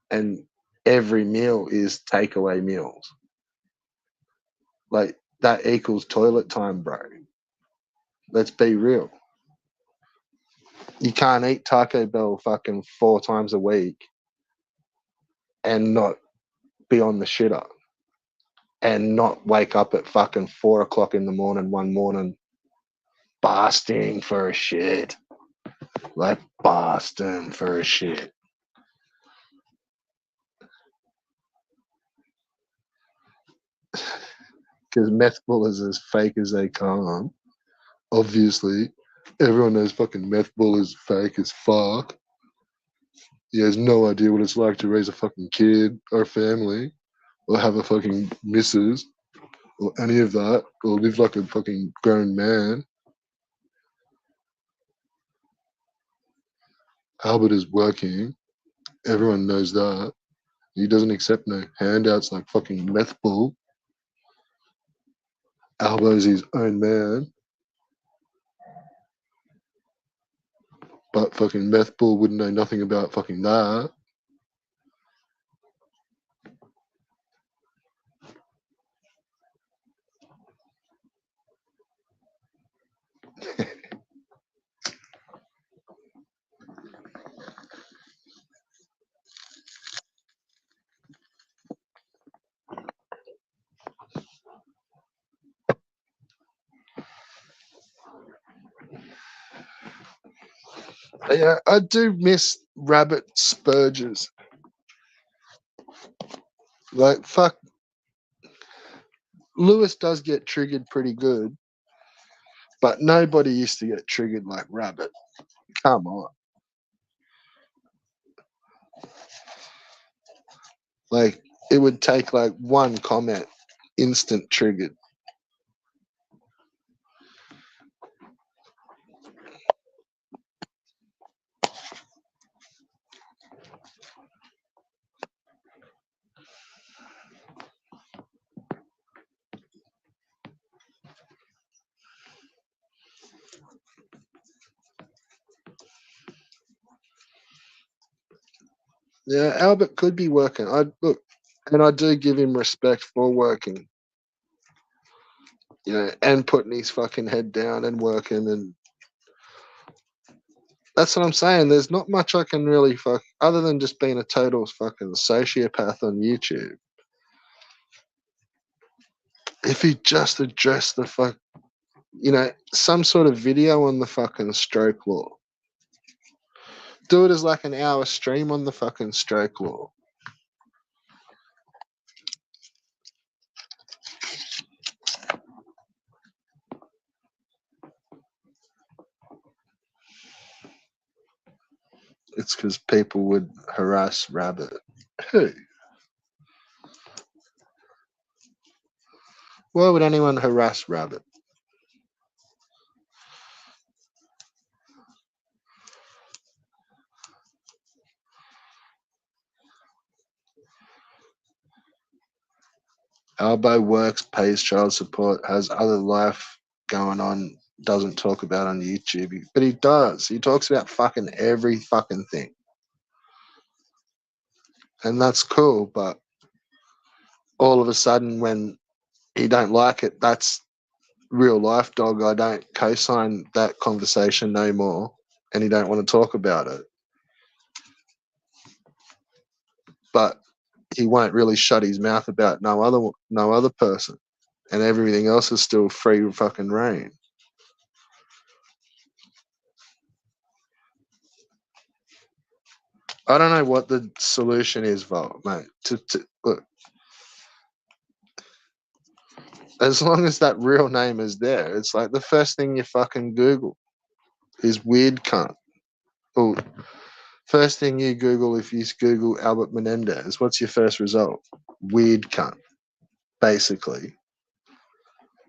and every meal is takeaway meals. Like, that equals toilet time, bro. Let's be real. You can't eat Taco Bell fucking 4 times a week and not be on the shitter and not wake up at fucking 4 o'clock in the morning one morning basting for a shit. Like, basting for a shit. Because meth bull is as fake as they come. Obviously, everyone knows fucking meth bull is fake as fuck. He has no idea what it's like to raise a fucking kid or family or have a fucking missus or any of that or live like a fucking grown man. Albert is working. Everyone knows that. He doesn't accept no handouts like fucking meth bull. Albo's his own man. But fucking meth bull wouldn't know nothing about fucking that. Yeah, I do miss rabbit spurges. Like, fuck, Lewis does get triggered pretty good, but nobody used to get triggered like rabbit. Come on. Like, it would take like one comment, instant triggered. Yeah, Albert could be working. I look, and I do give him respect for working, and putting his fucking head down and working, and that's what I'm saying. There's not much I can really fuck other than just being a total fucking sociopath on YouTube. If he just addressed the some sort of video on the fucking stroke law. Do it as like an hour stream on the fucking stroke law. It's because people would harass Rabbit. Who? Why would anyone harass Rabbit? Albo works, pays child support, has other life going on, doesn't talk about on YouTube. But he does. He talks about fucking every fucking thing. And that's cool, but all of a sudden when he don't like it, that's real life, dog. I don't co-sign that conversation no more, and he don't want to talk about it. But he won't really shut his mouth about no other person, and everything else is still free fucking reign. I don't know what the solution is, Vol, mate. To look, as long as that real name is there, it's like the first thing you fucking Google is weird cunt. Or first thing you Google if you Google Albert Menendez, what's your first result? Weird cunt, basically.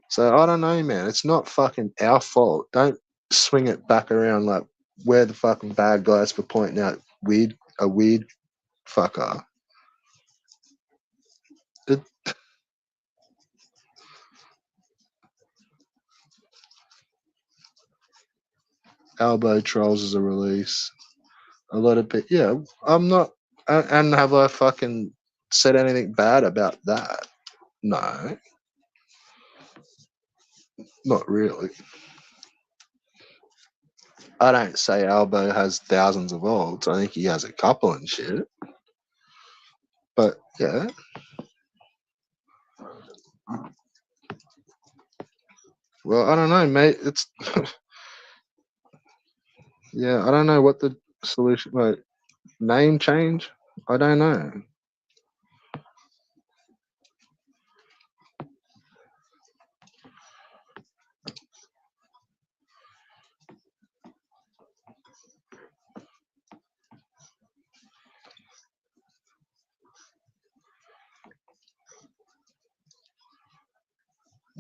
So I don't know, man. It's not fucking our fault. Don't swing it back around like we're the fucking bad guys for pointing out a weird fucker. It, Elbow trolls is a release. A lot of people. Yeah, I'm not. And have I fucking said anything bad about that? No, not really. I don't say Albo has thousands of volts. I think he has a couple and shit. But yeah. Well, I don't know, mate. It's yeah. I don't know what the solution. Like name change. I don't know.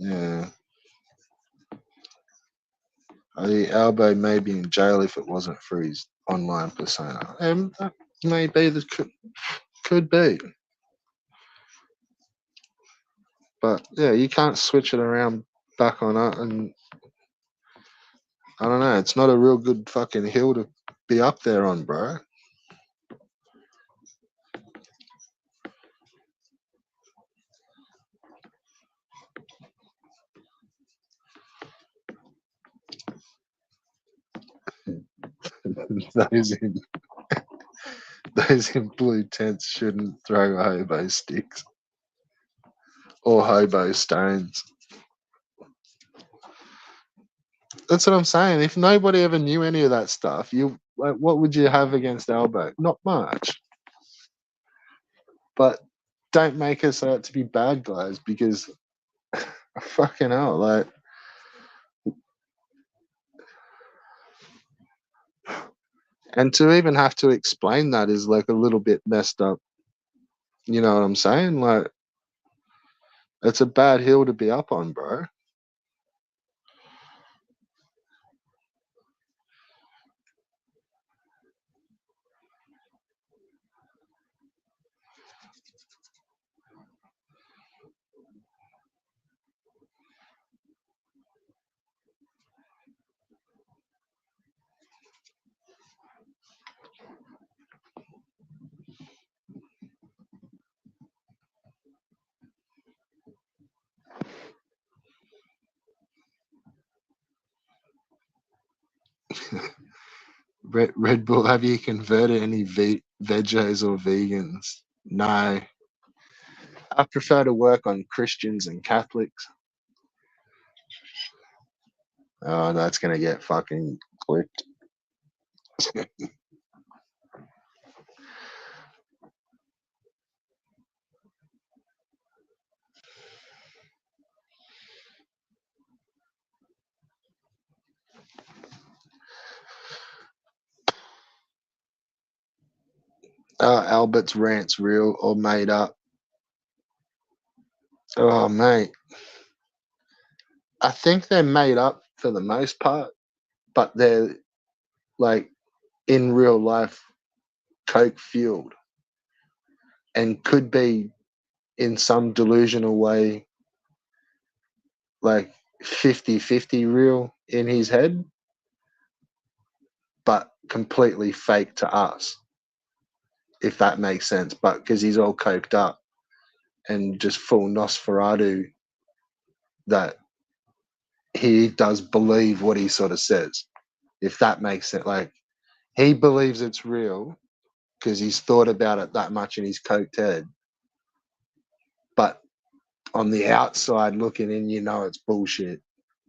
Yeah. Albo may be in jail if it wasn't for his online persona. And maybe that could be. But yeah, you can't switch it around back on it, and I don't know. It's not a real good fucking hill to be up there on, bro. those in those in blue tents shouldn't throw hobo sticks or hobo stones. That's what I'm saying. If nobody ever knew any of that stuff, you like, what would you have against Albert? Not much. But don't make us out to be bad guys because fucking hell, like. And to even have to explain that is like a little bit messed up. You know what I'm saying? Like, it's a bad hill to be up on, bro. Red Bull, have you converted any veggies or vegans? No. I prefer to work on Christians and Catholics. Oh, that's going to get fucking clipped. Albert's rant's real or made up. Oh, mate. I think they're made up for the most part, but they're like in real life coke fueled and could be in some delusional way like 50-50 real in his head, but completely fake to us, if that makes sense. But because he's all coked up and just full Nosferatu, that he does believe what he sort of says, if that makes sense. Like, he believes it's real because he's thought about it that much in his coked head. But on the outside looking in, you know it's bullshit,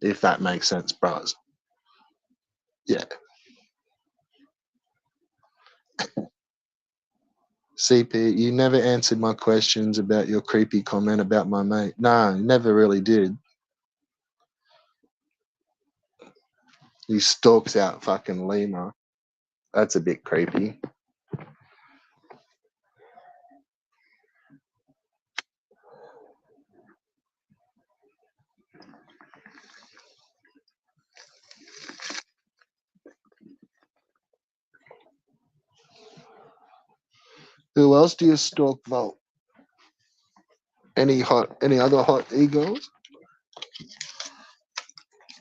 if that makes sense, bros. Yeah. CP, you never answered my questions about your creepy comment about my mate. No, you never really did. He stalks out fucking Lima. That's a bit creepy. Who else do you stalk, Volt? Any other hot egos?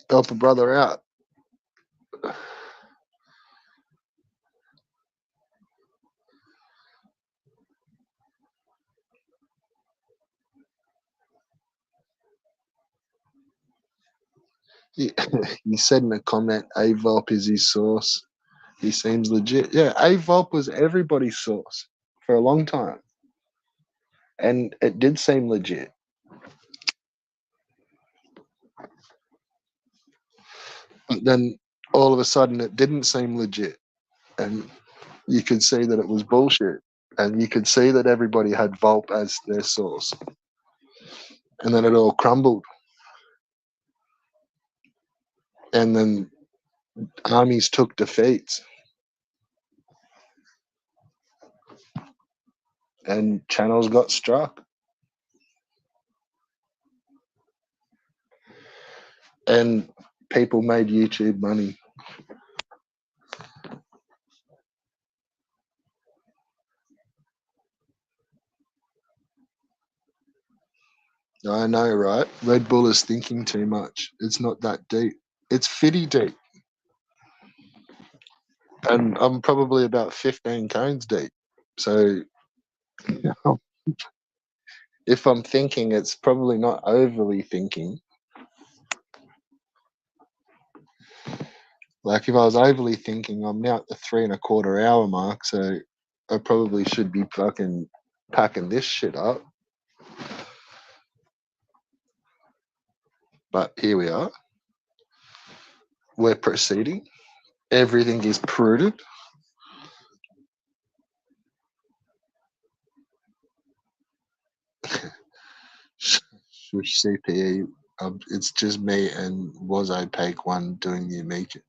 Help a brother out. He, he said in a comment, Avop is his source. He seems legit. Yeah, Avop was everybody's source for a long time. And it did seem legit. But then all of a sudden it didn't seem legit. And you could see that it was bullshit. And you could see that everybody had Volp as their source. And then it all crumbled. And then armies took defeats. And channels got struck. And people made YouTube money. I know, right? Red Bull is thinking too much. It's not that deep. It's fitty deep. And I'm probably about 15 cones deep. So if I'm thinking, it's probably not overly thinking. Like, if I was overly thinking, I'm now at the 3.25 hour mark, so I probably should be fucking packing this shit up. But here we are. we're proceeding. Everything is prudent. Swish CPE. It's just me and was opaque one doing the Amiga.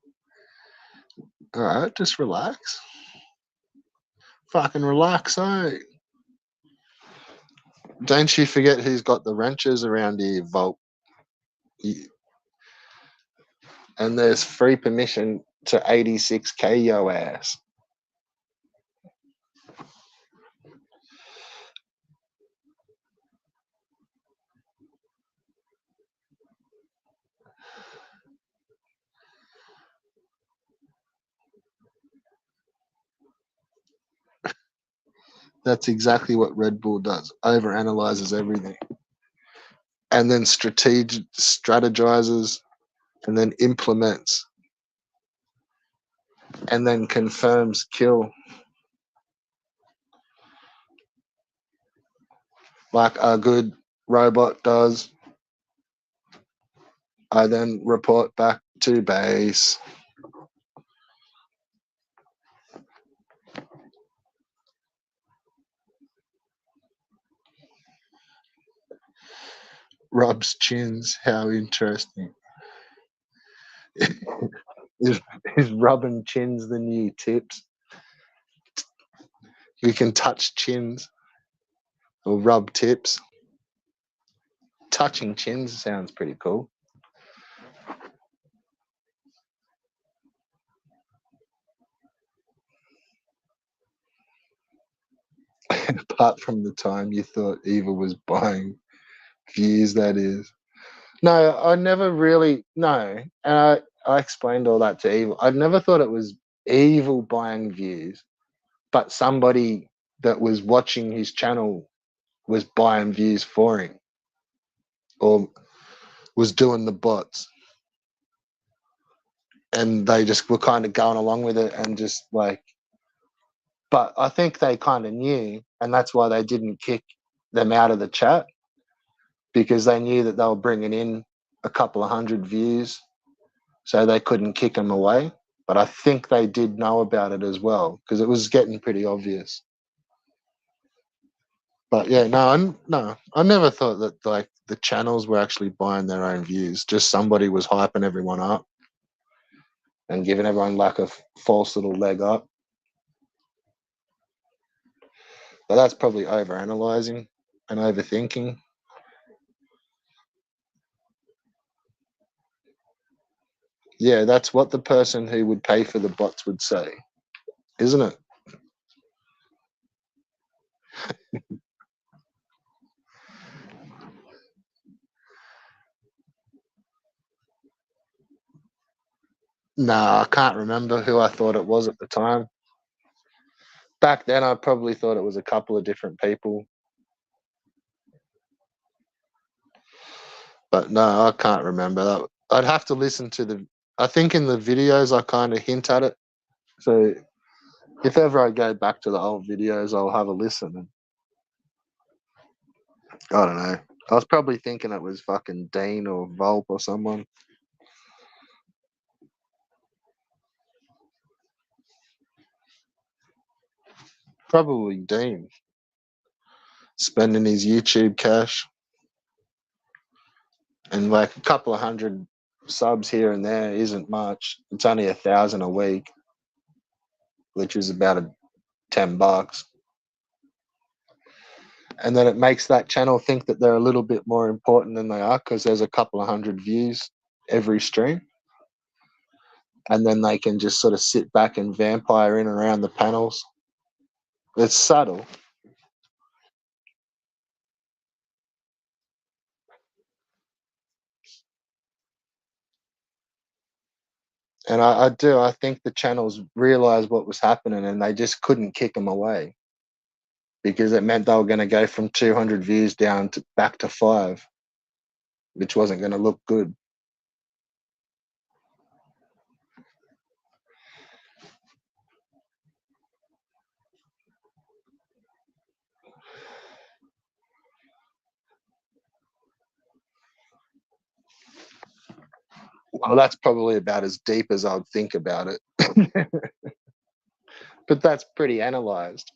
All right, just relax. Fucking relax, eh? Don't you forget who's got the wrenches around here, Volt. And there's free permission to 86k yo ass. That's exactly what Red Bull does. Overanalyzes everything. And then strategizes and then implements and then confirms kill like a good robot does. I then report back to base. Rubs chins. How interesting. is rubbing chins the new tips? You can touch chins or rub tips. Touching chins sounds pretty cool. Apart from the time you thought Eva was buying views, that is. No, I never really, no. And I explained all that to Eva. I never thought it was evil buying views, but somebody that was watching his channel was buying views for him or was doing the bots. And they just were kind of going along with it and just like, but I think they kind of knew, and that's why they didn't kick them out of the chat because they knew that they were bringing in a couple of hundred views, so they couldn't kick them away. But I think they did know about it as well because it was getting pretty obvious. But yeah, no, I never thought that like the channels were actually buying their own views. Just somebody was hyping everyone up and giving everyone like a false little leg up. But that's probably over analyzing and overthinking. Yeah, that's what the person who would pay for the bots would say, isn't it? Nah, I can't remember who I thought it was at the time. Back then, I probably thought it was a couple of different people. But no, I can't remember that. I'd have to listen to the. I think in the videos I kind of hint at it. So if ever I go back to the old videos, I'll have a listen. And I don't know. I was probably thinking it was fucking Dean or Volp or someone. Probably Dean. Spending his YouTube cash. And like a couple of hundred subs here and there isn't much. It's only 1,000 a week, which is about $10. And then it makes that channel think that they're a little bit more important than they are because there's a couple of hundred views every stream. And then they can just sort of sit back and vampire in around the panels. It's subtle. And I think the channels realized what was happening and they just couldn't kick them away because it meant they were going to go from 200 views down to back to 5, which wasn't going to look good. Well, that's probably about as deep as I'd think about it. But that's pretty analyzed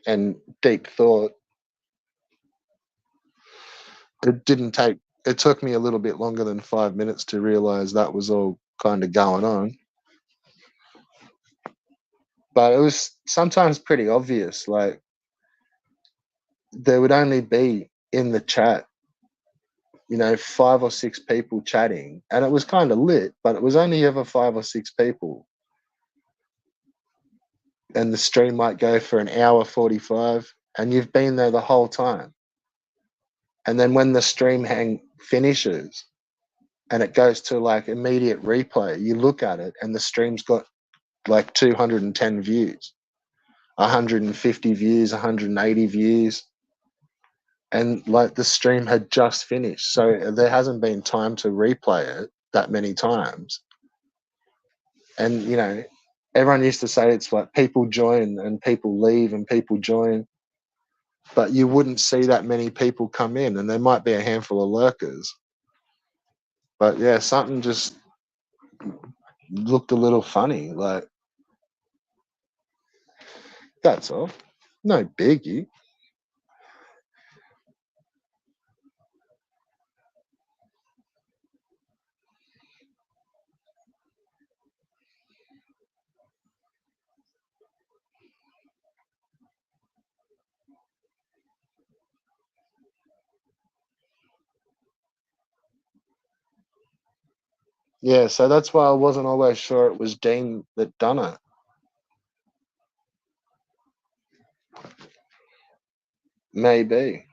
and deep thought. It took me a little bit longer than 5 minutes to realize that was all kind of going on. But it was sometimes pretty obvious. Like, there would only be in the chat, 5 or 6 people chatting, and it was kind of lit, but it was only ever 5 or 6 people. And the stream might go for an hour 45, and you've been there the whole time. And then when the stream finishes and it goes to like immediate replay, you look at it and the stream's got like 210 views, 150 views, 180 views. And like the stream had just finished. So there hasn't been time to replay it that many times. And, everyone used to say it's like people join and people leave and people join. But you wouldn't see that many people come in, and there might be a handful of lurkers. But yeah, something just looked a little funny. Like, that's all. No biggie. Yeah, so that's why I wasn't always sure it was Dean that done it. Maybe.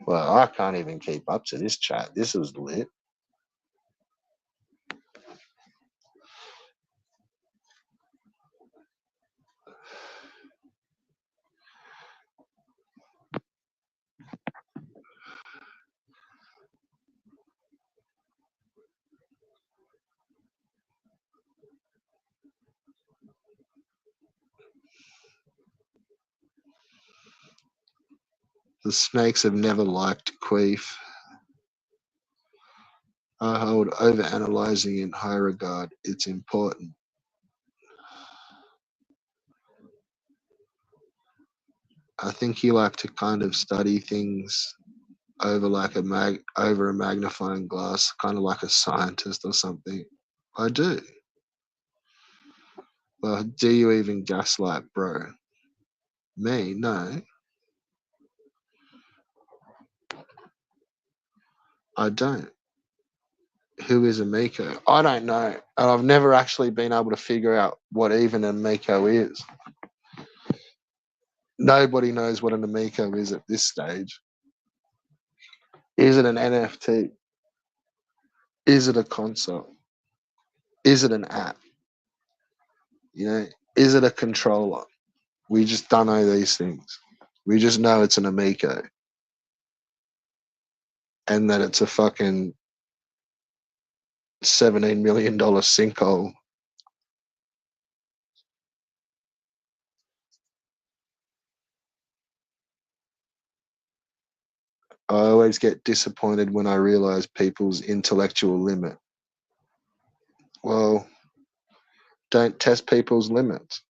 Well, I can't even keep up to this chat. This is lit. The snakes have never liked queef. I hold overanalyzing in high regard. It's important. I think you like to kind of study things over like over a magnifying glass, kind of like a scientist or something. I do. Well, do you even gaslight, bro? Me? No, I don't. Who is a Miko? I don't know. And I've never actually been able to figure out what even a Miko is. Nobody knows what an Amico is at this stage. Is it an NFT? Is it a console? Is it an app? Is it a controller? We just don't know these things. We just know it's an Amico and that it's a fucking $17 million sinkhole. I always get disappointed when I realize people's intellectual limit. Well, don't test people's limits.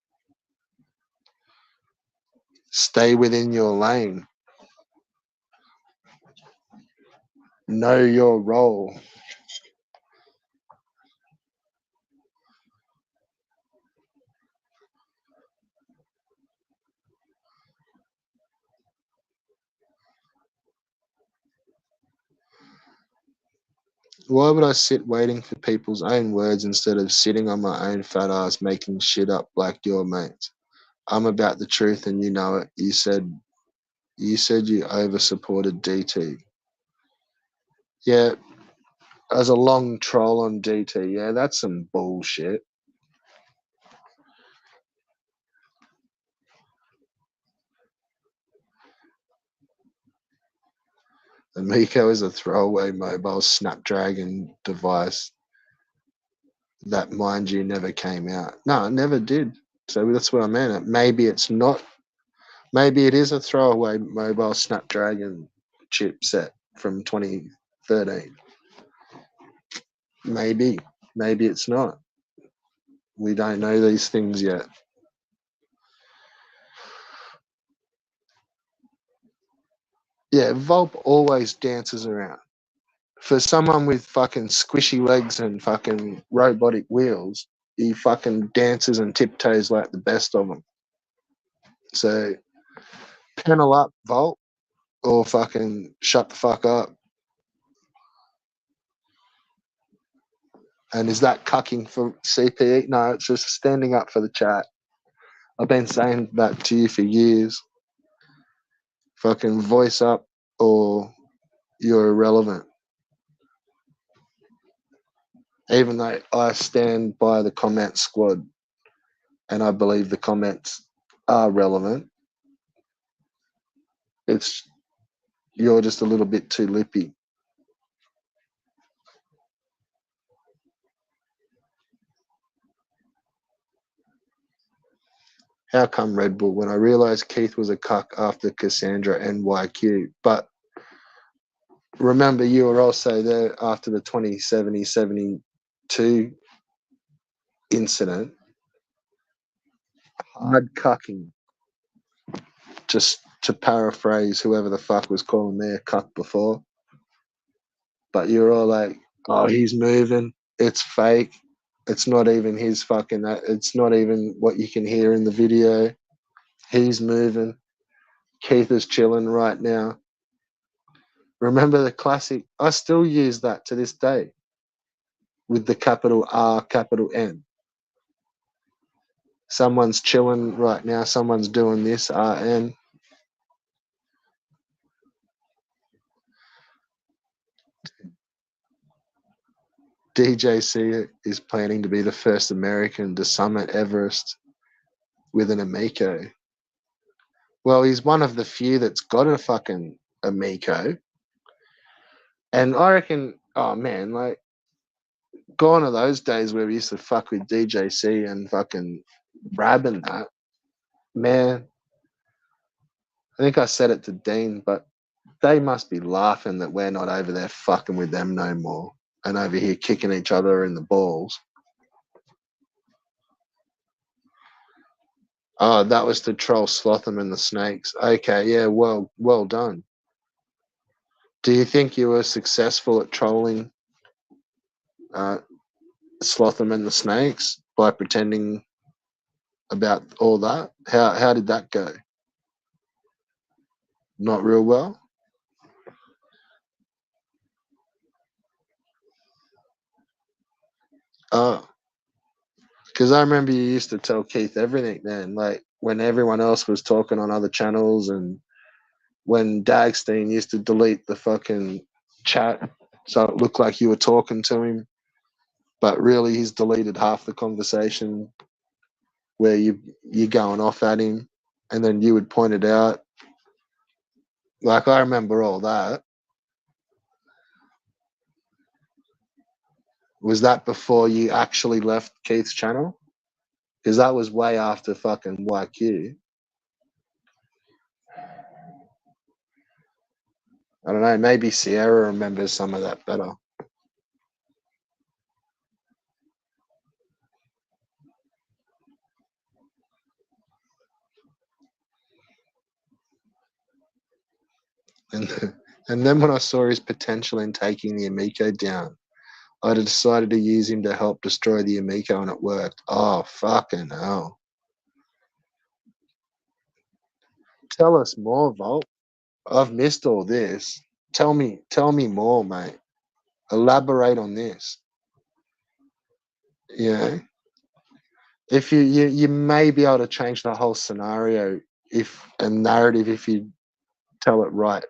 Stay within your lane. Know your role. Why would I sit waiting for people's own words instead of sitting on my own fat ass making shit up like your mates? I'm about the truth and you know it. You said you over supported DT. Yeah, as a long troll on DT, yeah, that's some bullshit. Amico is a throwaway mobile Snapdragon device that, mind you, never came out. No, it never did. So that's what I meant. Maybe it's not. Maybe it is a throwaway mobile Snapdragon chipset from 2013. Maybe. Maybe it's not. We don't know these things yet. Yeah, Volp always dances around. For someone with fucking squishy legs and fucking robotic wheels, he fucking dances and tiptoes like the best of them. So, panel up, Volt, or fucking shut the fuck up. And is that cucking for CPE? No, it's just standing up for the chat. I've been saying that to you for years. Fucking voice up or you're irrelevant. Even though I stand by the comment squad and I believe the comments are relevant, it's you're just a little bit too lippy. How come Red Bull? When I realized Keith was a cuck after Cassandra and YQ. But remember, you were also there after the 2070-72 incident. Hard cucking. Just to paraphrase whoever the fuck was calling me a cuck before. But you're all like, oh, he's moving. It's fake. It's not even his fucking, it's not even what you can hear in the video. He's moving. Keith is chilling right now. Remember the classic? I still use that to this day with the capital R, capital N. Someone's chilling right now. Someone's doing this, RN. DJC is planning to be the first American to summit Everest with an Amico. Well, he's one of the few that's got a fucking Amico. And I reckon, oh man, like, gone are those days where we used to fuck with DJC and fucking Rab and that. Man, I think I said it to Dean, but they must be laughing that we're not over there fucking with them no more and over here kicking each other in the balls. Oh, that was to troll Slotham and the Snakes. Okay, yeah, well done. Do you think you were successful at trolling Slotham and the Snakes by pretending about all that? How did that go? Not real well? Oh, because I remember you used to tell Keith everything then, like when everyone else was talking on other channels and when Dagstein used to delete the fucking chat so it looked like you were talking to him, but really he's deleted half the conversation where you're going off at him and then you would point it out. Like I remember all that. Was that before you actually left Keith's channel? Because that was way after fucking YQ. I don't know, maybe Sierra remembers some of that better. And and then when I saw his potential in taking the Amico down, I decided to use him to help destroy the Amico, and it worked. Oh, fucking hell. Tell us more, Volt. I've missed all this. Tell me more, mate. Elaborate on this. You know, if you may be able to change the whole scenario if a narrative if you tell it right.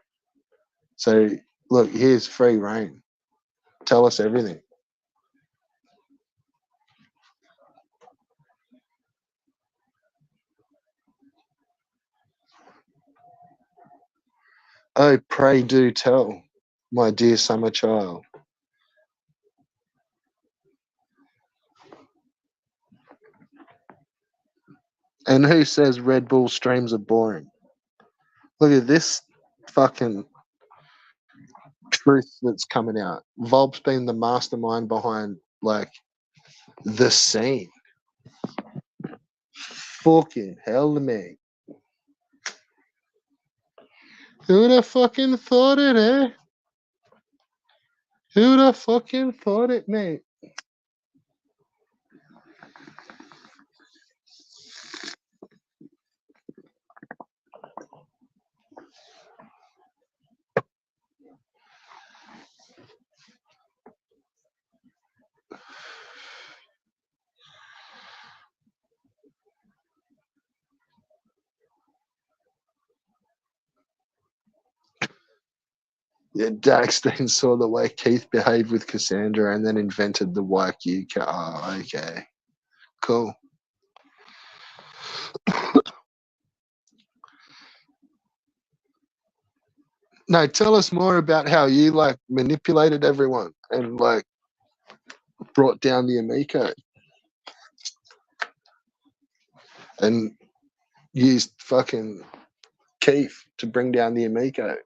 So look, here's free reign. Tell us everything. Oh, pray do tell. My dear summer child. And who says Red Bull streams are boring? Look at this fucking truth that's coming out. Volp's been the mastermind behind like the scene. Fucking hell to me. Who'd have fucking thought it, eh? Who'd have fucking thought it, mate? Yeah, Daxton saw the way Keith behaved with Cassandra and then invented the YQ car. Oh, okay. Cool. No, tell us more about how you like manipulated everyone and like brought down the Amico and used fucking Keith to bring down the Amico.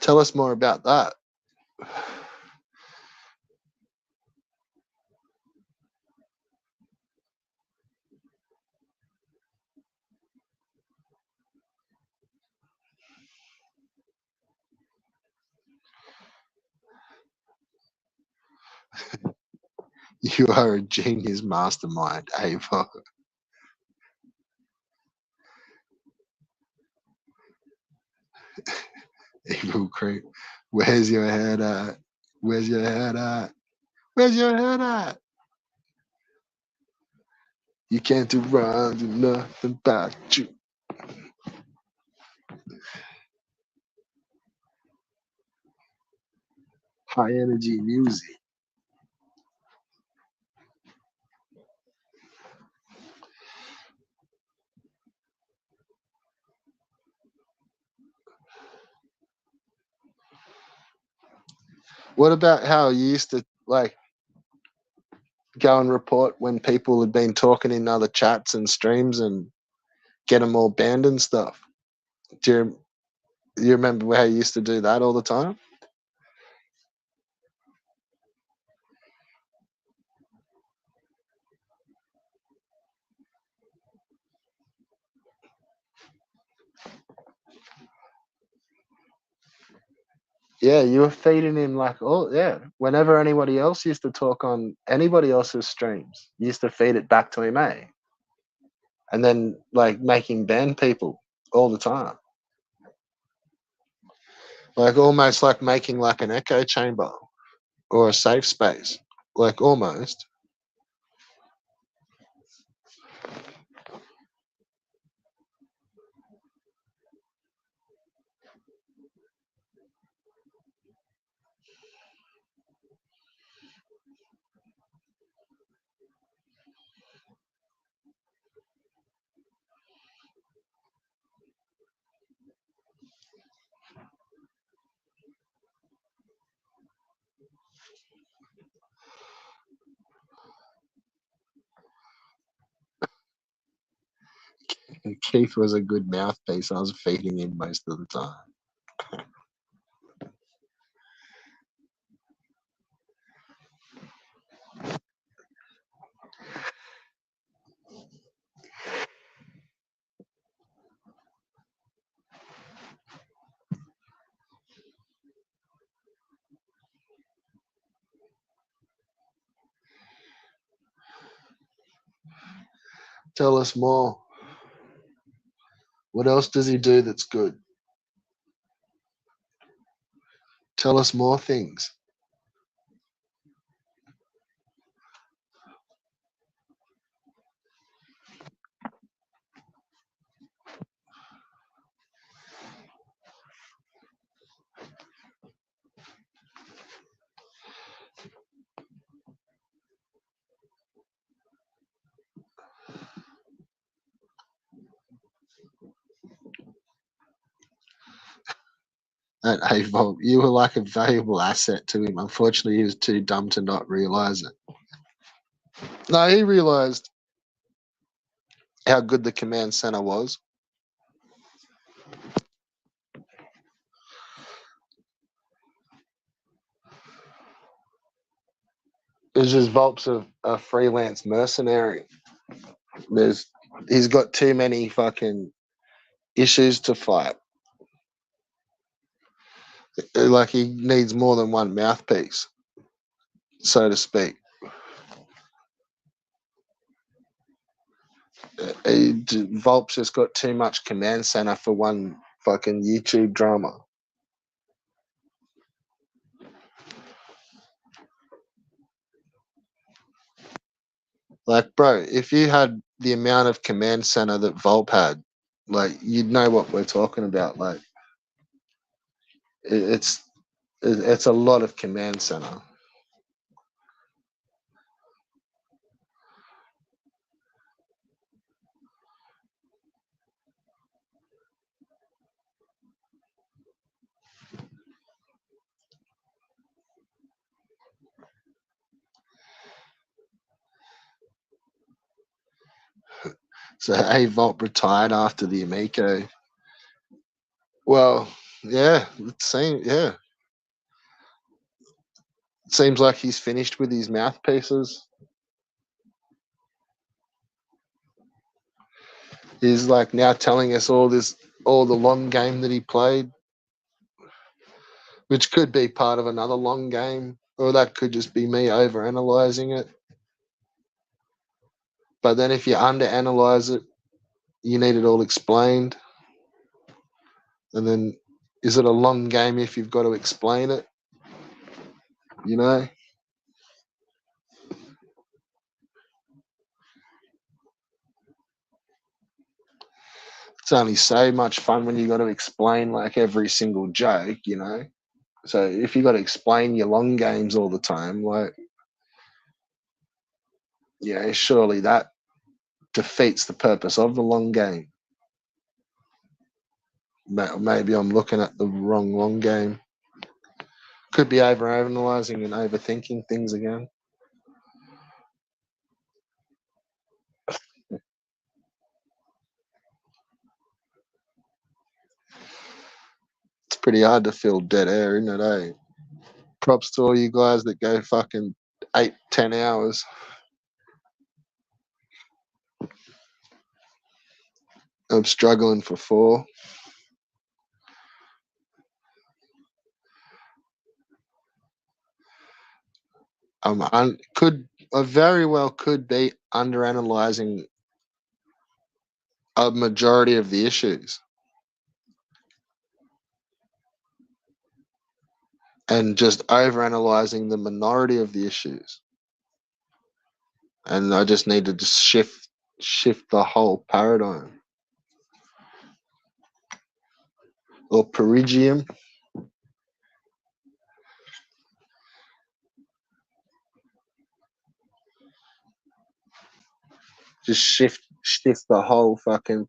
Tell us more about that. You are a genius mastermind, Ava. Evil creep. Where's your head at? Where's your head at? Where's your head at? You can't do wrong, do nothing about you. High energy music. What about how you used to like go and report when people had been talking in other chats and streams and get them all banned and stuff? Do you remember how you used to do that all the time? Yeah, you were feeding him like, oh yeah. Whenever anybody else used to talk on anybody else's streams, you used to feed it back to him, eh? And then like making ban people all the time, like almost like making like an echo chamber or a safe space, like almost. And Keith was a good mouthpiece. I was feeding him most of the time. Tell us more. What else does he do that's good? Tell us more things. At Volt, you were like a valuable asset to him. Unfortunately, he was too dumb to not realize it. No, he realized how good the command center was. It's just Volp's a freelance mercenary. There's He's got too many fucking issues to fight. Like he needs more than one mouthpiece, so to speak. Volp's just got too much command center for one fucking YouTube drama. Like, bro, if you had the amount of command center that Volp had, like, you'd know what we're talking about. Like, it's it's a lot of command center. So, A Volp retired after the Amico. Well, yeah, it seems like he's finished with his mouthpieces. He's like now telling us all the long game that he played, which could be part of another long game, or that could just be me overanalyzing it. But then if you underanalyze it, you need it all explained. And then is it a long game if you've got to explain it? You know? It's only so much fun when you got to explain like every single joke, you know? So if you got to explain your long games all the time, like, yeah, surely that defeats the purpose of the long game. Maybe I'm looking at the wrong long game. Could be overanalyzing and overthinking things again. It's pretty hard to fill dead air, isn't it, eh? Props to all you guys that go fucking 8-10 hours. I'm struggling for 4. I very well could be underanalyzing a majority of the issues and just overanalyzing the minority of the issues. And I just need to just shift the whole paradigm. Or perigium. Just shift the whole fucking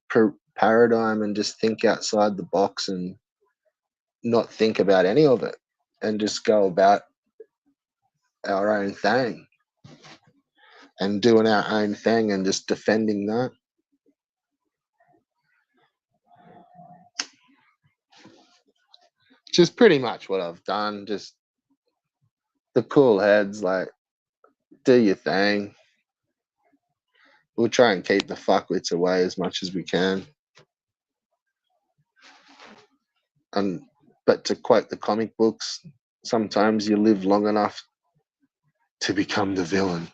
paradigm and just think outside the box and not think about any of it and just go about our own thing and doing our own thing and just defending that. Which is pretty much what I've done. Just the cool heads, like, do your thing. We'll try and keep the fuckwits away as much as we can. But to quote the comic books, sometimes you live long enough to become the villain.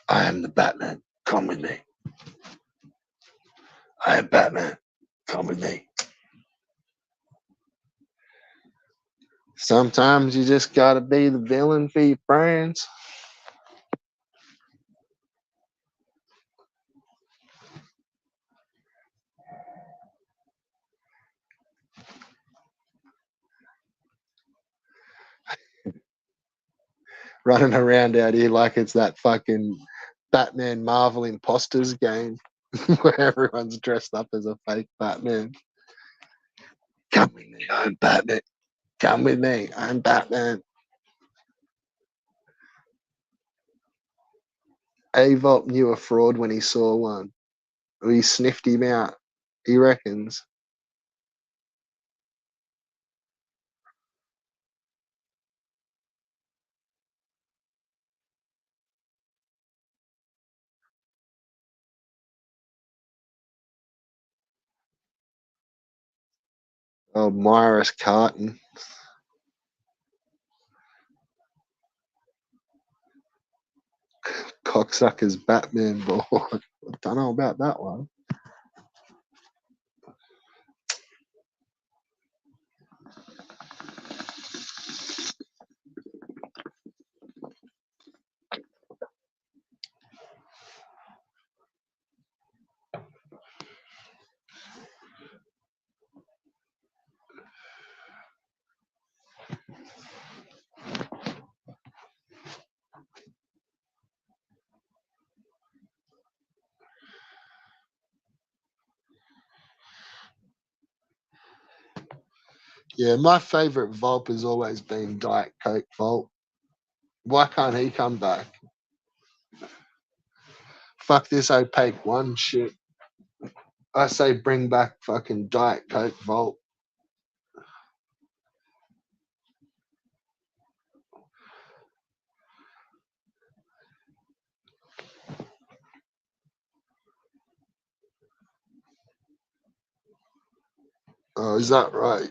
I am the Batman. Come with me. I am Batman. Come with me. Sometimes you just gotta be the villain for your friends. Running around out here like it's that fucking Batman Marvel Imposters game where everyone's dressed up as a fake Batman. Come with me, I'm Batman. Come with me, I'm Batman. Avop knew a fraud when he saw one. He sniffed him out, he reckons. Oh, Myris Carton. Cocksucker's Batman board. I don't know about that one. Yeah, my favourite Volp has always been Diet Coke Volp. Why can't he come back? Fuck this opaque one shit. I say bring back fucking Diet Coke Volp. Oh, is that right?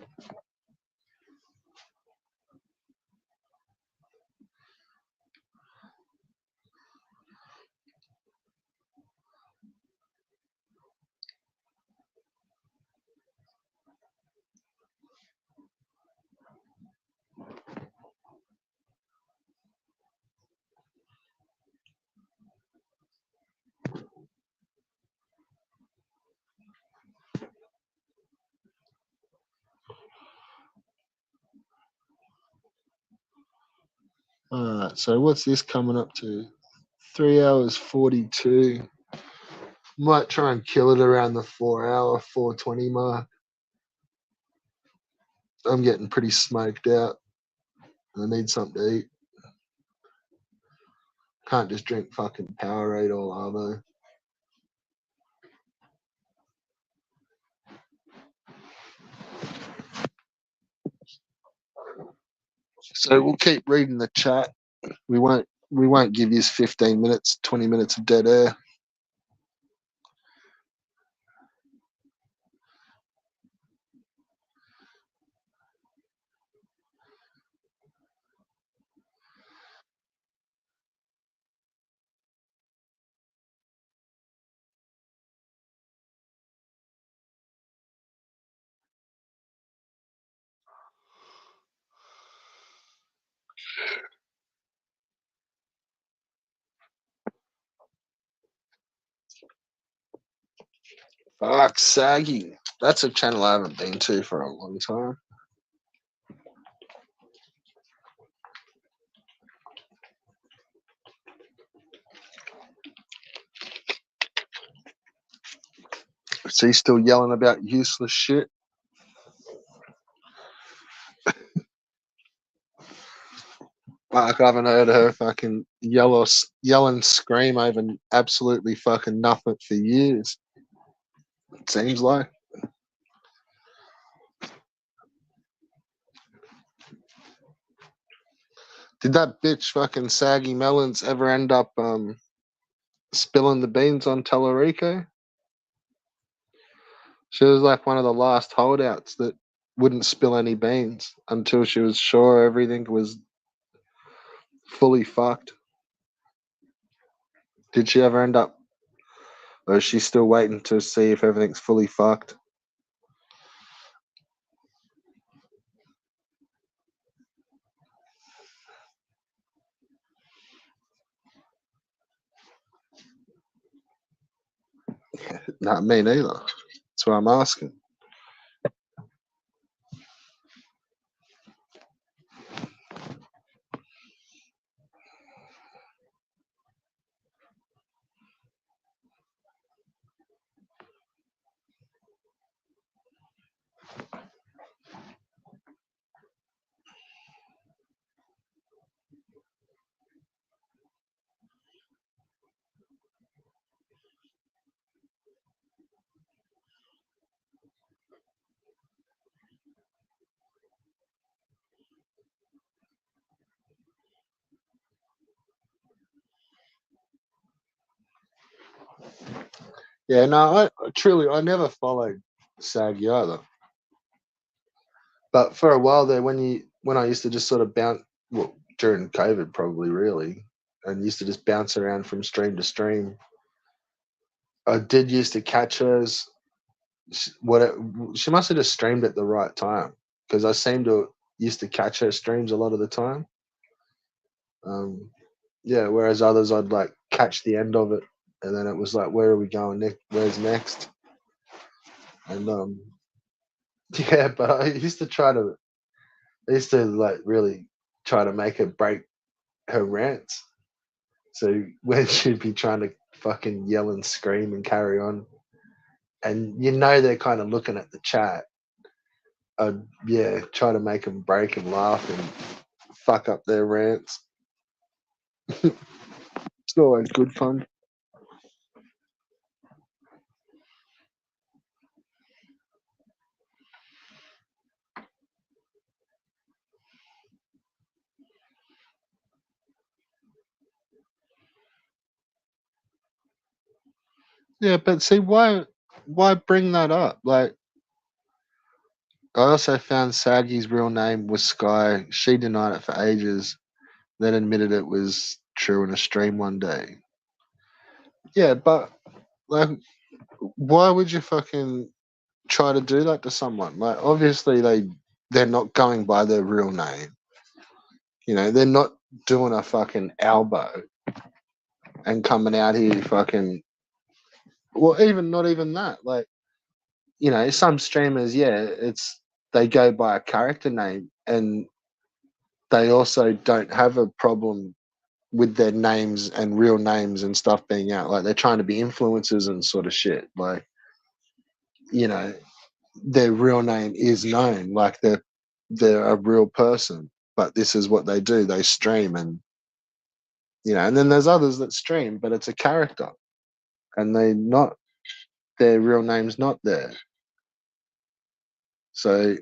Alright, so what's this coming up to? 3 hours 42. Might try and kill it around the 4 hour, 420 mark. I'm getting pretty smoked out. I need something to eat. Can't just drink fucking Powerade all arvo. So we'll keep reading the chat. We won't give you 15 minutes, 20 minutes of dead air. Fuck, Saggy. That's a channel I haven't been to for a long time. Is he still yelling about useless shit? Fuck, I haven't heard her fucking yell and scream over absolutely fucking nothing for years. It seems like. Did that bitch fucking Saggy Melons ever end up spilling the beans on Tellurico? She was like one of the last holdouts that wouldn't spill any beans until she was sure everything was fully fucked. Did she ever end up, or is she still waiting to see if everything's fully fucked? Not me neither. That's what I'm asking. Yeah, no, I never followed Saggy either. But for a while there, when I used to just sort of bounce, well, during COVID probably really, and used to just bounce around from stream to stream, I did used to catch hers. She must have just streamed at the right time because I seemed to used to catch her streams a lot of the time. Yeah, whereas others I'd like catch the end of it, and then it was like, where are we going next? Where's next? And yeah, but I used to like really try to make her break her rants. So when she'd be trying to fucking yell and scream and carry on, and they're kind of looking at the chat, I'd try to make them break and laugh and fuck up their rants. It's always good fun. Yeah, but see, why bring that up? Like, I also found Saggy's real name was Sky. She denied it for ages, then admitted it was true in a stream one day. Yeah, but like, why would you fucking try to do that to someone? Like, obviously they're not going by their real name. They're not doing a fucking elbow and coming out here fucking. Well, even not even that. Like, some streamers, they go by a character name, and they also don't have a problem with their names and real names and stuff being out. Like, they're trying to be influencers and sort of shit. Like, you know, their real name is known. Like, they're a real person, but this is what they do. They stream, and then there's others that stream, but it's a character, and their real name's not there. So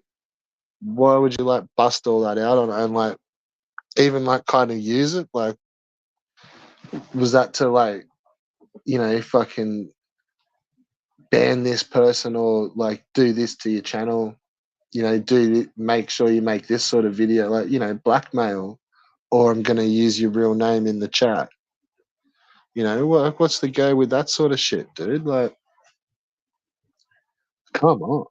why would you like bust all that out on and like even like kind of use it? Like, was that to like fucking ban this person or like do this to your channel? Make sure you make this sort of video, like blackmail, or I'm gonna use your real name in the chat. What's the go with that sort of shit, dude? Like, come on.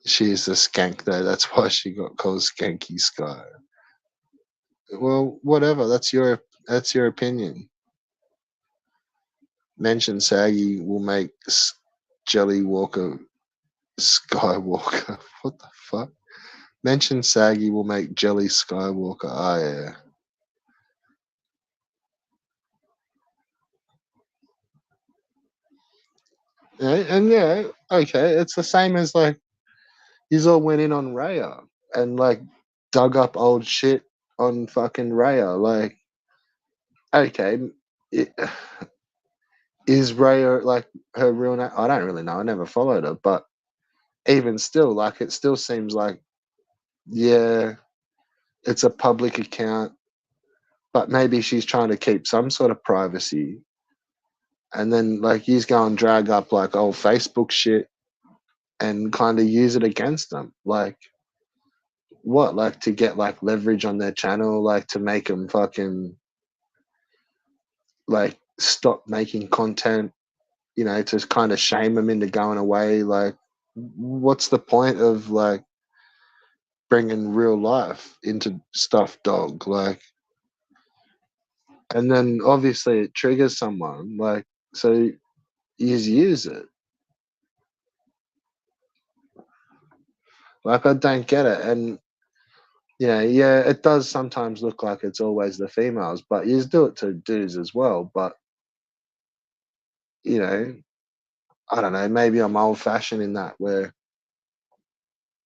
She's a skank though. That's why she got called Skanky Sky. Well, whatever. That's your opinion. Mention Saggy will make Jelly Walker Skywalker. What the fuck? Mention Saggy will make Jelly Skywalker. Oh yeah. And okay. It's the same as like he's all went in on Raya and like dug up old shit on fucking Raya. Like, okay, it, is Raya like her real name? I don't really know. I never followed her, but even still, like, it still seems like, yeah, it's a public account, but maybe she's trying to keep some sort of privacy. And then, like, he's going drag up like old Facebook shit and kind of use it against them. Like, what? Like, to get like leverage on their channel, like to make them fucking like stop making content, to kind of shame them into going away. Like, what's the point of like bringing real life into stuff, dog? Like, and then obviously it triggers someone. Like, so you use it. Like, I don't get it. And yeah, it does sometimes look like it's always the females, but you do it to dudes as well. But I don't know. Maybe I'm old fashioned in that, where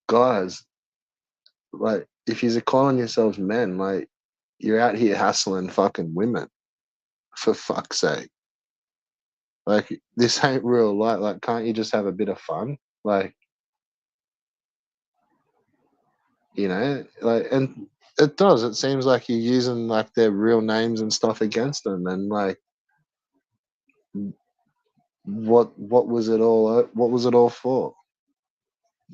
guys, like, if you're calling yourselves men, like, you're out here hassling fucking women, for fuck's sake. Like, this ain't real life. Like, can't you just have a bit of fun? Like, you know, like, and it does. It seems like you're using like their real names and stuff against them, and like, what was it all? What was it all for?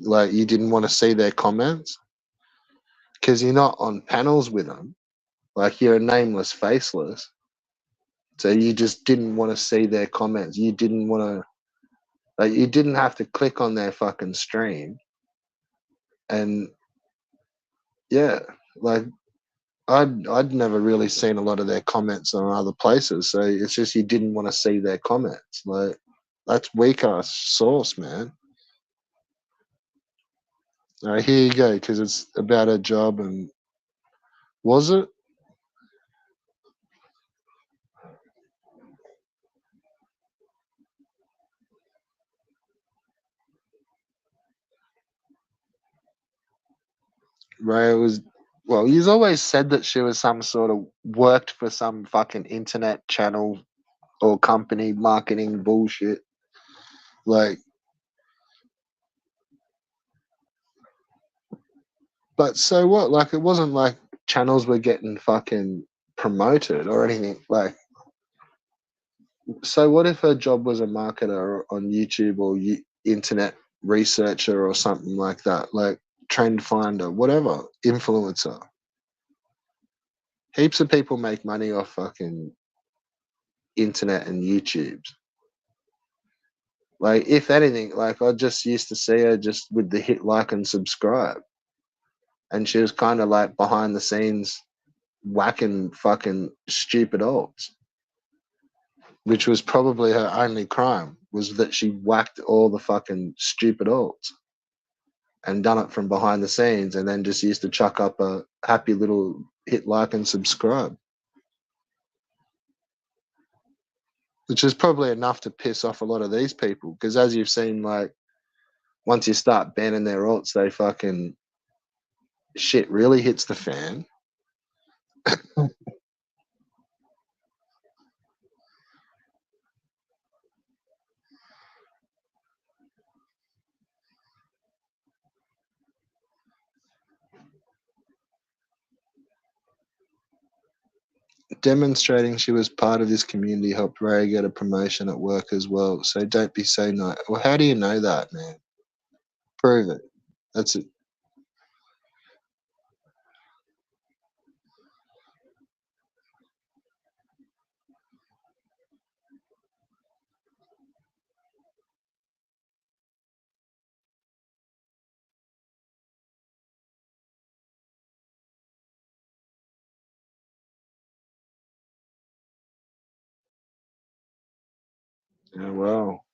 Like, you didn't want to see their comments because you're not on panels with them. Like, you're a nameless, faceless. So you just didn't want to see their comments. You didn't want to, like, you didn't have to click on their fucking stream. And yeah, like, I'd never really seen a lot of their comments on other places. So it's just you didn't want to see their comments. Like, that's weak ass sauce, man. All right, here you go, because it's about her job. And was it? Ray was, well, he's always said that she was some sort of worked for some fucking internet channel or company marketing bullshit. Like, but so what? Like, it wasn't like channels were getting fucking promoted or anything. Like, so what if her job was a marketer on YouTube or internet researcher or something like that? Like, trend finder, whatever, influencer. Heaps of people make money off fucking internet and YouTube. Like, if anything, like, I just used to see her just with the hit like and subscribe. And she was kind of like behind the scenes whacking fucking stupid alts, which was probably her only crime, was that she whacked all the fucking stupid alts and done it from behind the scenes and then just used to chuck up a happy little hit like and subscribe, which is probably enough to piss off a lot of these people. Because as you've seen, like, once you start banning their alts, they fucking shit really hits the fan. Demonstrating she was part of this community helped Ray get a promotion at work as well. So don't be so nice. Well, how do you know that, man? Prove it. That's it. Yeah, well,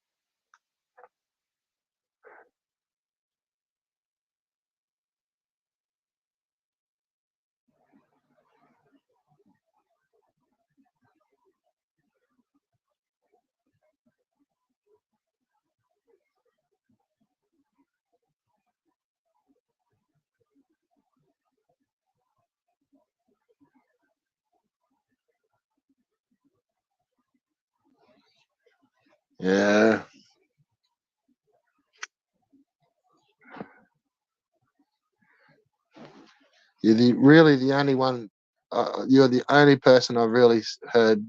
yeah. You're really the only one. You're the only person I've really heard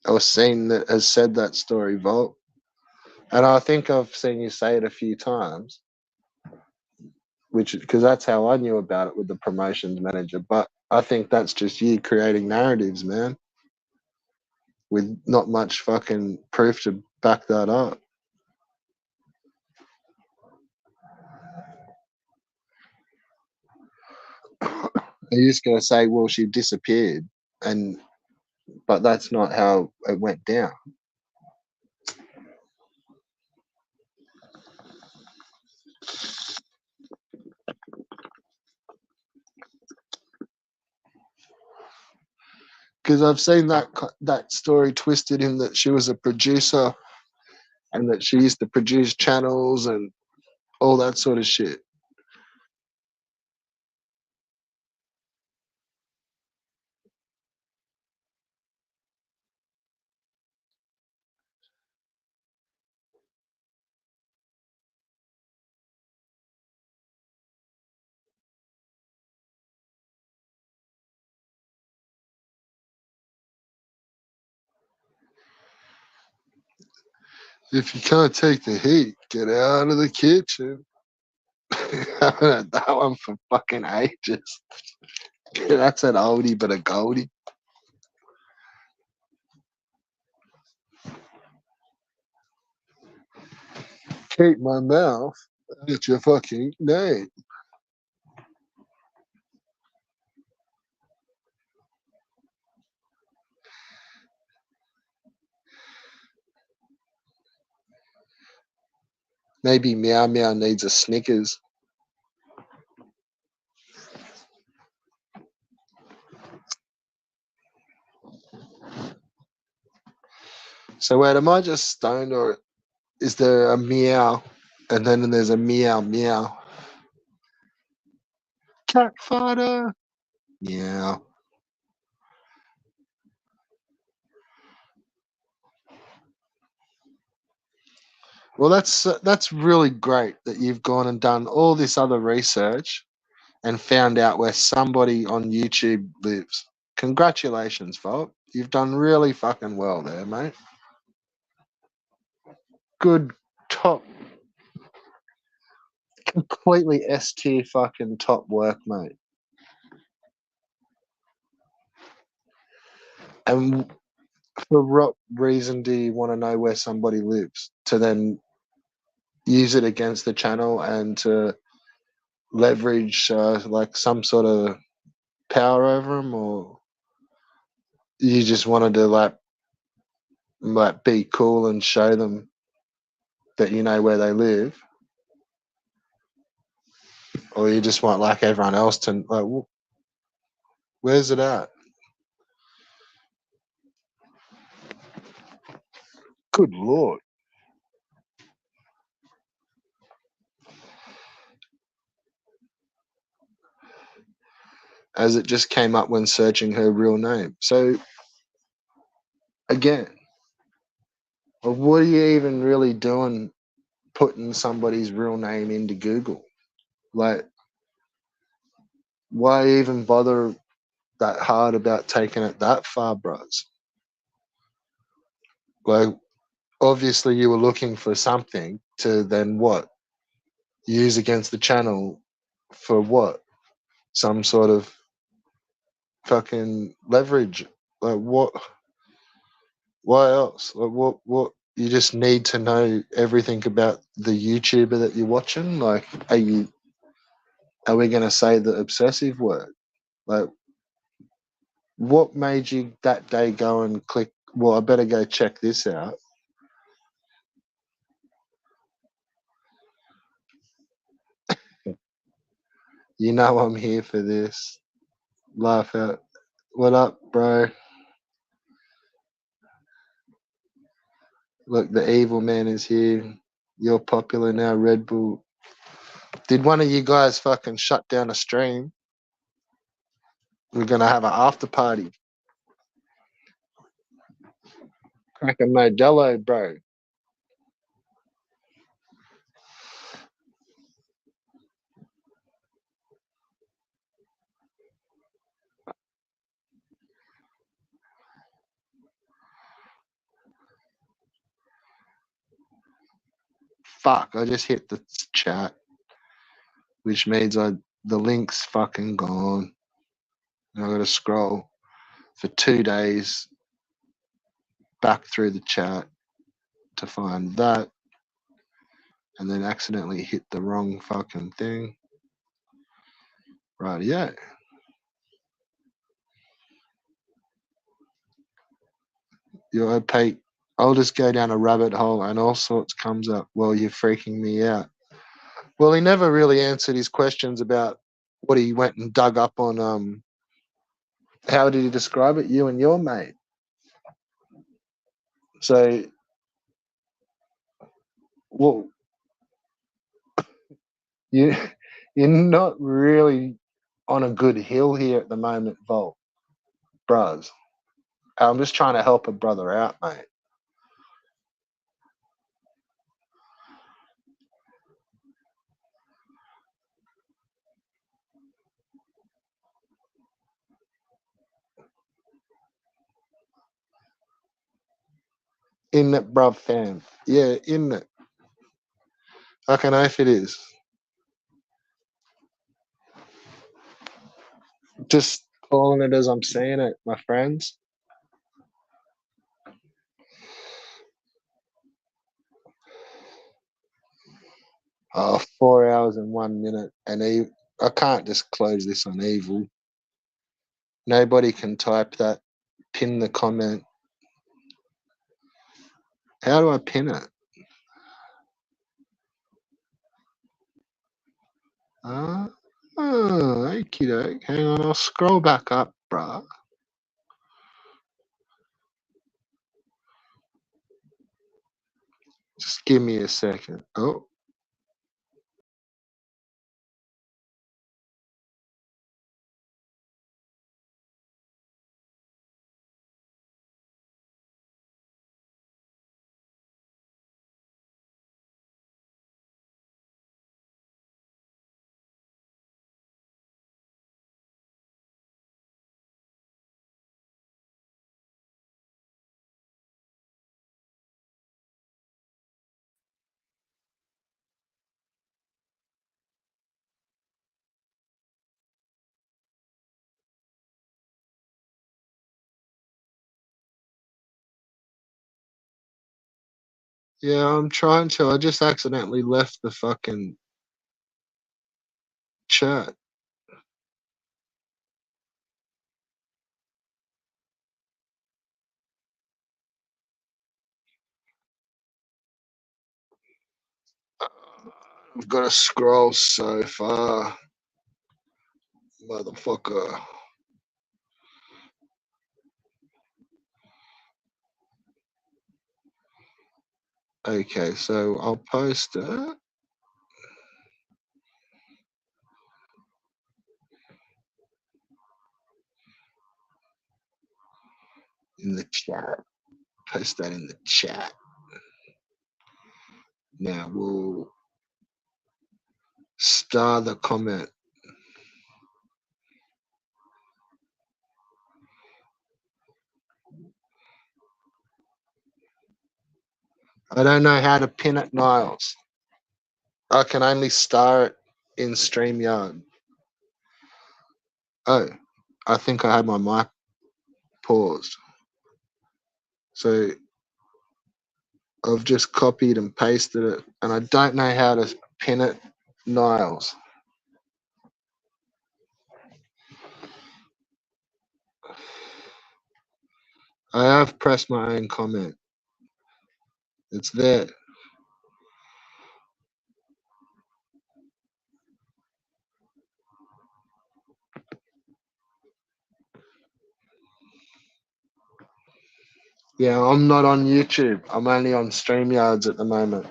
or seen that has said that story, Volt. And I think I've seen you say it a few times, which because that's how I knew about it with the promotions manager. But I think that's just you creating narratives, man, with not much fucking proof to back that up. You're just gonna say, well, she disappeared, and but that's not how it went down. Because I've seen that story twisted in that she was a producer and that she used to produce channels and all that sort of shit. If you can't take the heat, get out of the kitchen. I haven't had that one for fucking ages. That's an oldie but a goldie. Keep my mouth at your fucking name. Maybe Meow Meow needs a Snickers. So wait, am I just stoned or is there a meow and then there's a meow meow? Cat fodder. Meow. Well, that's really great that you've gone and done all this other research and found out where somebody on YouTube lives. Congratulations, Volt. You've done really fucking well there, mate. Good top, completely S tier fucking top work, mate. And for what reason do you want to know where somebody lives to then use it against the channel and to leverage like some sort of power over them, or you just wanted to like be cool and show them that you know where they live, or you just want like everyone else to like, where's it at? Good lord. As it just came up when searching her real name. So again, what are you even really doing putting somebody's real name into Google? Like, why even bother that hard about taking it that far, bros? Like, obviously you were looking for something to then what? Use against the channel for what? Some sort of fucking leverage. Like what? Why else? Like what you just need to know everything about the YouTuber that you're watching? Like, are we gonna say the obsessive word? Like, what made you that day go and click, well, I better go check this out? You know I'm here for this. Laugh out. What up, bro? Look, the evil man is here. You're popular now, Red Bull. Did one of you guys fucking shut down a stream? We're gonna have an after party. Crack a Modelo, bro. Fuck, I just hit the chat, which means the link's fucking gone. And I gotta scroll for 2 days back through the chat to find that, and then accidentally hit the wrong fucking thing. Right, yeah. You're opaque. I'll just go down a rabbit hole and all sorts comes up. Well, you're freaking me out. Well, he never really answered his questions about what he went and dug up on. How did he describe it? You and your mate. So, well, you you're not really on a good hill here at the moment, Volt, bros. I'm just trying to help a brother out, mate. In it, bruv, fam. Yeah, in it. I can know if it is. Just calling it as I'm seeing it, my friends. Oh, 4 hours and 1 minute. And I can't just close this on evil. Nobody can type that. Pin the comment. How do I pin it? Okie doke. Hang on, I'll scroll back up, bruh. Just give me a second. Oh. Yeah, I'm trying to. I just accidentally left the fucking chat. I've got to scroll so far. Motherfucker. Okay, so I'll post it in the chat. Post that in the chat. Now we'll star the comment. I don't know how to pin it, Niles. I can only star it in StreamYard. Oh, I think I had my mic paused. So I've just copied and pasted it, and I don't know how to pin it, Niles. I have pressed my own comment. It's there. Yeah, I'm not on YouTube. I'm only on StreamYards at the moment.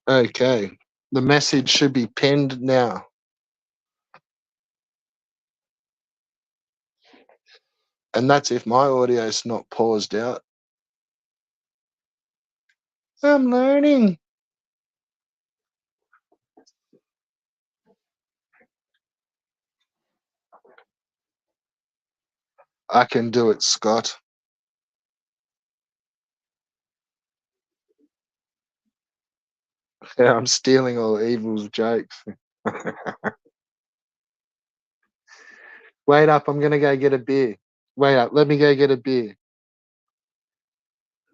Okay. The message should be pinned now. And that's if my audio is not paused out. I'm learning. I can do it, Scott. Yeah, I'm stealing all Evil's jokes. Wait up, I'm going to go get a beer. Wait up, let me go get a beer.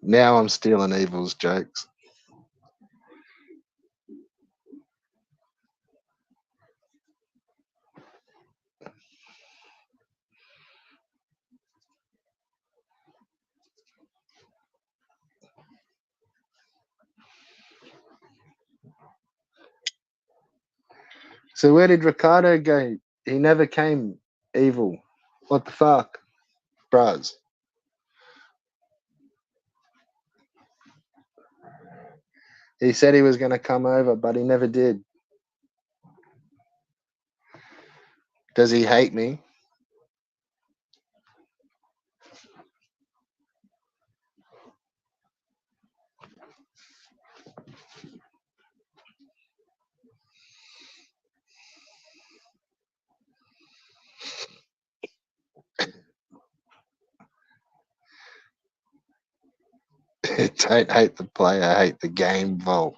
Now I'm stealing Evil's jokes. So where did Ricardo go? He never came. Evil. What the fuck, bros? He said he was going to come over, but he never did. Does he hate me? Don't hate the player, hate the game, Vol.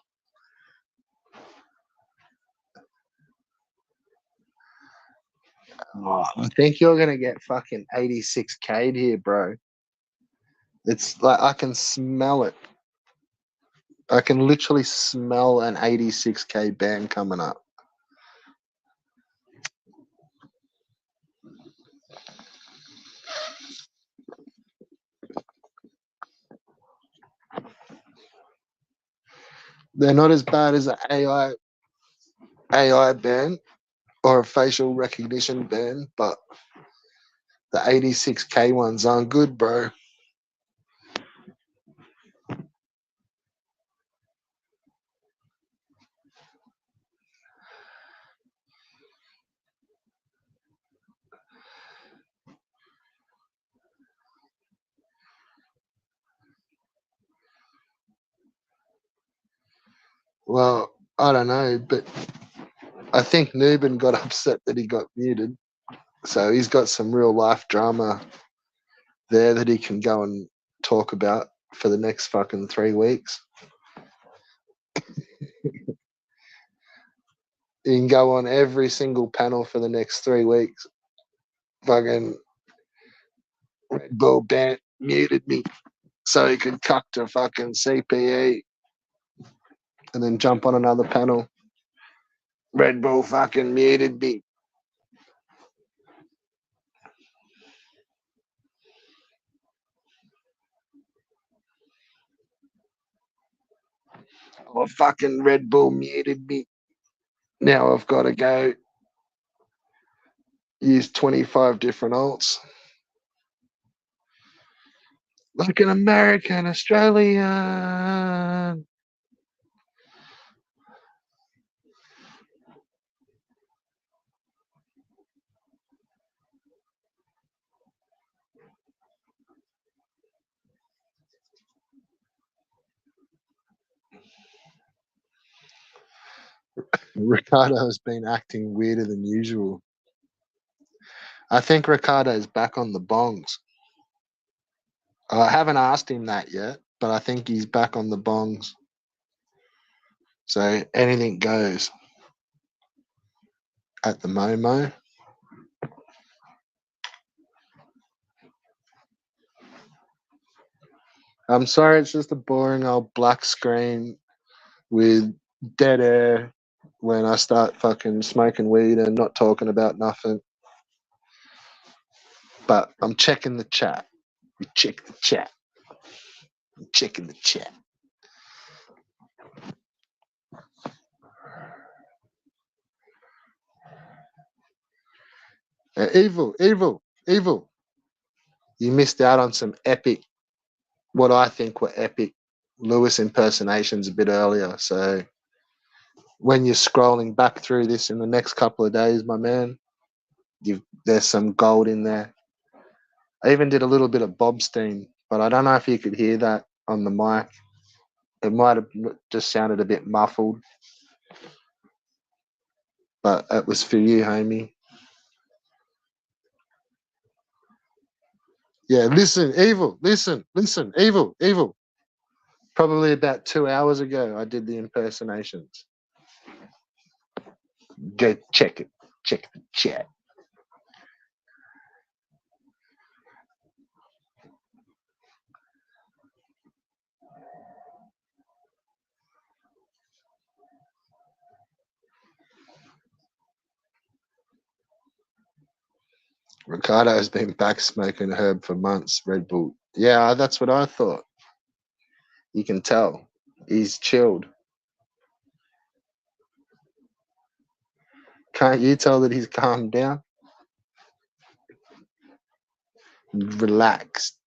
Oh, I think you're gonna get fucking 86K'd here, bro. It's like I can smell it. I can literally smell an 86K band coming up. They're not as bad as an AI band or a facial recognition band, but the 86K ones aren't good, bro. Well, I don't know, but I think Nubin got upset that he got muted. So he's got some real life drama there that he can go and talk about for the next fucking 3 weeks. He can go on every single panel for the next 3 weeks. Fucking Red Bull Band muted me so he could cuck to fucking CPE and then jump on another panel. Red Bull fucking muted me. Oh, fucking Red Bull muted me. Now I've got to go use 25 different alts. Like an American, Australian. Ricardo's been acting weirder than usual. I think Ricardo's back on the bongs. I haven't asked him that yet, but I think he's back on the bongs. So anything goes at the Momo. I'm sorry, it's just a boring old black screen with dead air when I start fucking smoking weed and not talking about nothing. But I'm checking the chat. We check the chat. I'm checking the chat. Evil. You missed out on some epic, what I think were epic Lewis impersonations a bit earlier. So when you're scrolling back through this in the next couple of days, my man, there's some gold in there. I even did a little bit of Bobstein, but I don't know if you could hear that on the mic. It might have just sounded a bit muffled, but it was for you, homie. Yeah, listen, evil, evil. Probably about 2 hours ago, I did the impersonations. Go check it. Check the chat. Ricardo has been back smoking herb for months, Red Bull. Yeah, that's what I thought. You can tell. He's chilled. Can't you tell that he's calmed down? Relaxed.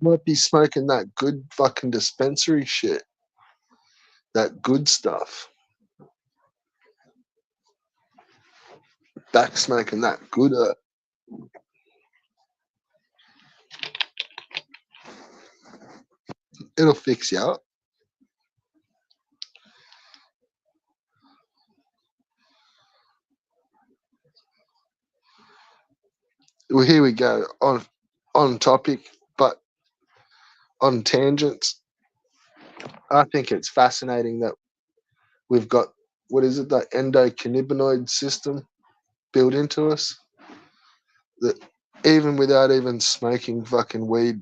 Might be smoking that good fucking dispensary shit. That good stuff. Back smoking that good. It'll fix you up. Well, here we go on topic, but on tangents. I think it's fascinating that we've got what is it, the endocannabinoid system built into us. That even without even smoking fucking weed,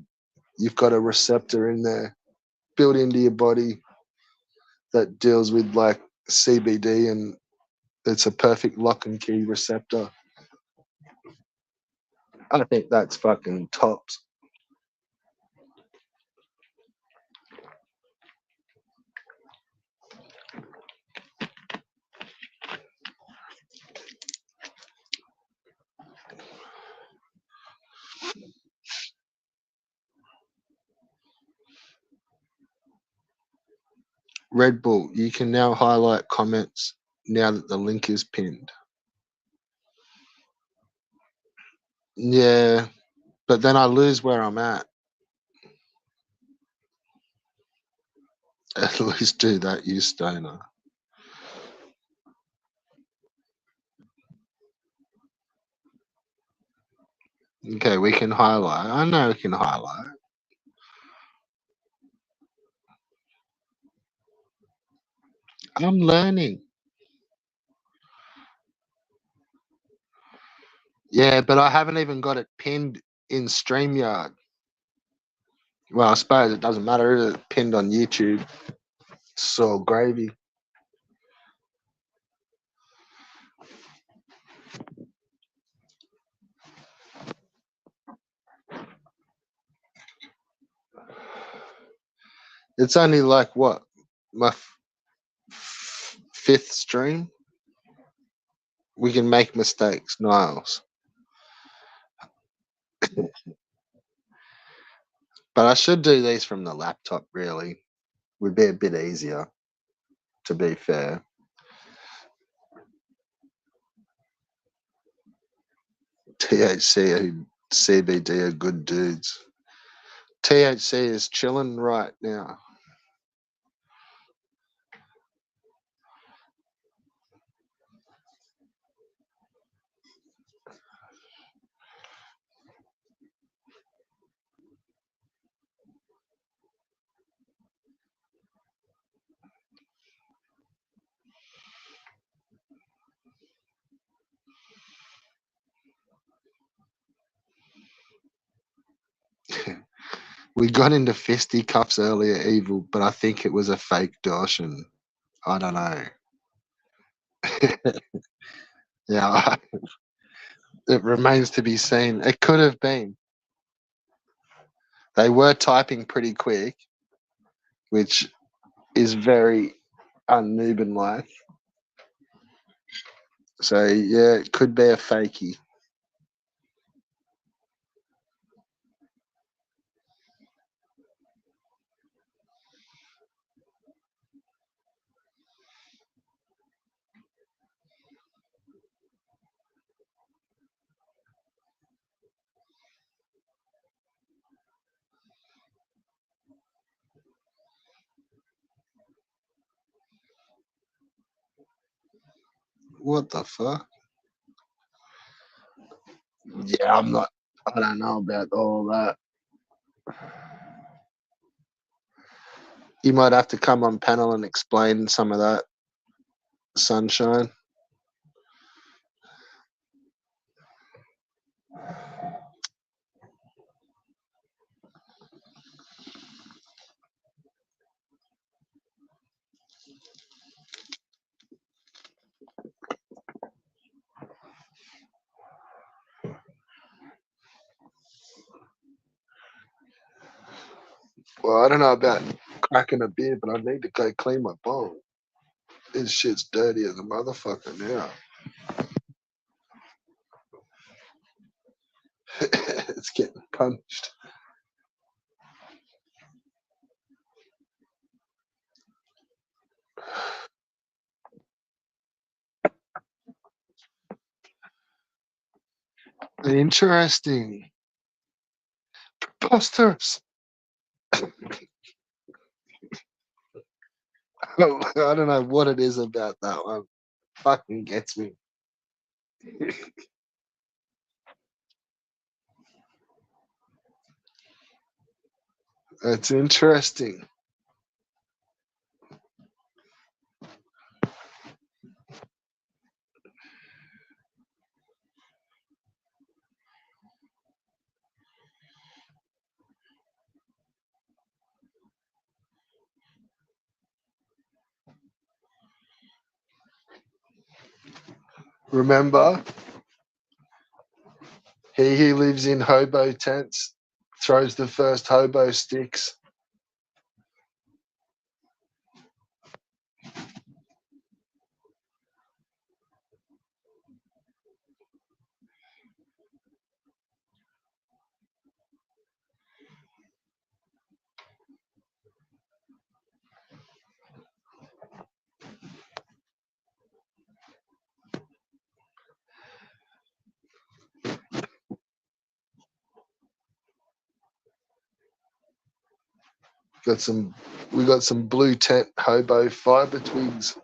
you've got a receptor in there built into your body that deals with like CBD, and it's a perfect lock and key receptor. I think that's fucking tops. Red Bull, you can now highlight comments now that the link is pinned. Yeah, but then I lose where I'm at. At least do that, you stoner. Okay, we can highlight. I know we can highlight. I'm learning. Yeah, but I haven't even got it pinned in StreamYard. Well, I suppose it doesn't matter. It's pinned on YouTube. So gravy. It's only like what? My fifth stream? We can make mistakes, Niles. But I should do these from the laptop, really. Would be a bit easier, to be fair. THC and CBD are good dudes. THC is chilling right now. We got into fisticuffs earlier, Evil, but I think it was a fake Dawson. I don't know. Yeah, it remains to be seen. It could have been. They were typing pretty quick, which is very un-Nuban like. So yeah, it could be a fakey. What the fuck? Yeah, I'm not. I don't know about all that. You might have to come on panel and explain some of that, Sunshine. Well, I don't know about cracking a beer, but I need to go clean my bowl. This shit's dirty as a motherfucker now. It's getting punched. Interesting. Preposterous. I don't know what it is about that one. Fucking gets me. It's interesting. Remember, he who lives in hobo tents throws the first hobo sticks. We got some blue tent hobo fiber twigs.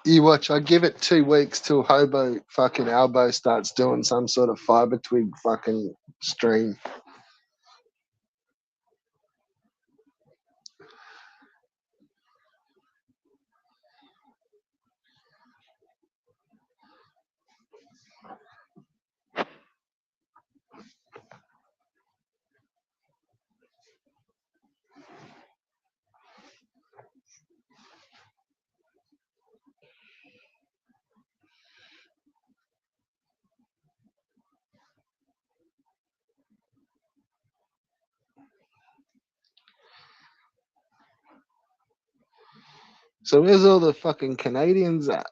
You watch, I give it 2 weeks till hobo fucking elbow starts doing some sort of fiber twig fucking stream. So where's all the fucking Canadians at?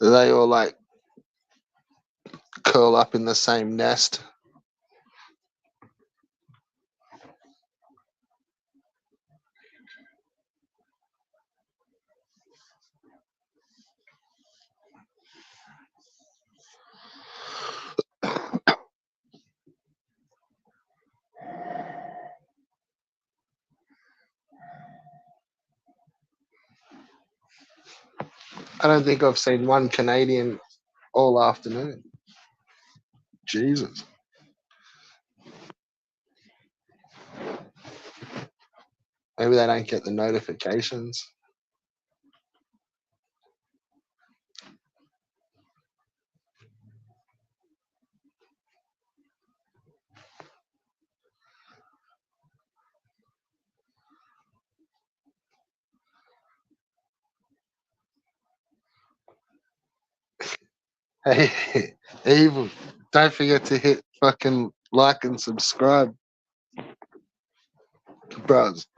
Are they all like curl up in the same nest? I don't think I've seen one Canadian all afternoon. Jesus. Maybe they don't get the notifications. Hey, Evil, don't forget to hit fucking like and subscribe, bros.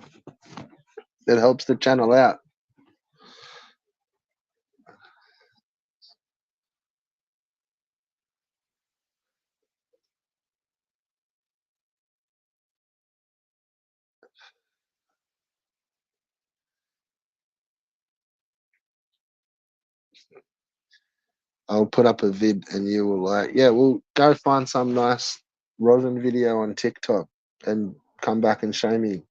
It helps the channel out. I'll put up a vid and you will like, yeah, we'll go find some nice rosin video on TikTok and come back and show me.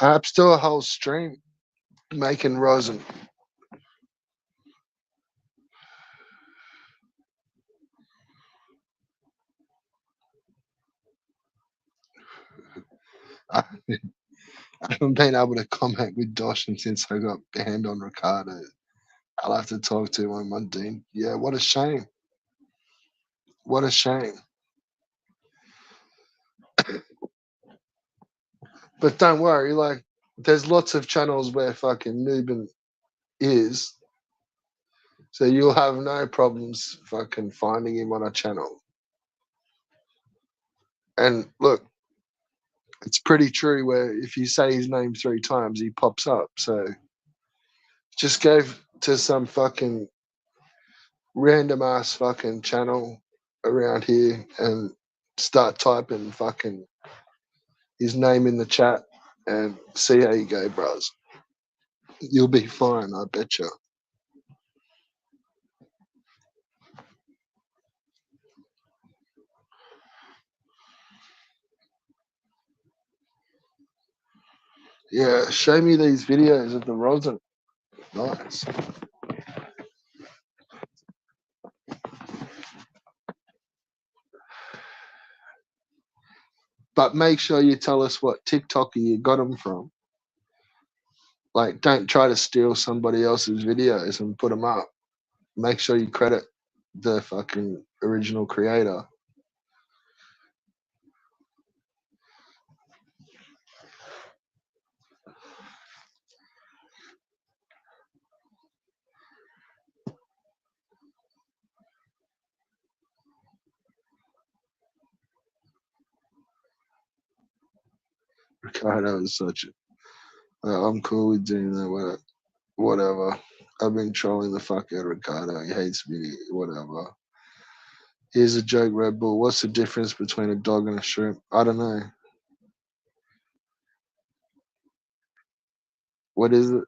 I'm still a whole stream making rosin. I haven't been able to comment with Dawson since I got banned on Ricardo. I'll have to talk to him on Monday. Yeah, what a shame. What a shame. But don't worry, like there's lots of channels where fucking Nuben is, so you'll have no problems fucking finding him on a channel. And look, it's pretty true where if you say his name 3 times, he pops up. So just go to some fucking random ass fucking channel around here and start typing fucking his name in the chat and see how you go, bros. You'll be fine, I bet you. Yeah, show me these videos of the rosin. Nice. But make sure you tell us what TikToker you got them from. Like, don't try to steal somebody else's videos and put them up. Make sure you credit the fucking original creator. Ricardo is such a. I'm cool with doing that. Whatever. I've been trolling the fuck out of Ricardo. He hates me. Whatever. Here's a joke, Red Bull. What's the difference between a dog and a shrimp? I don't know. What is it?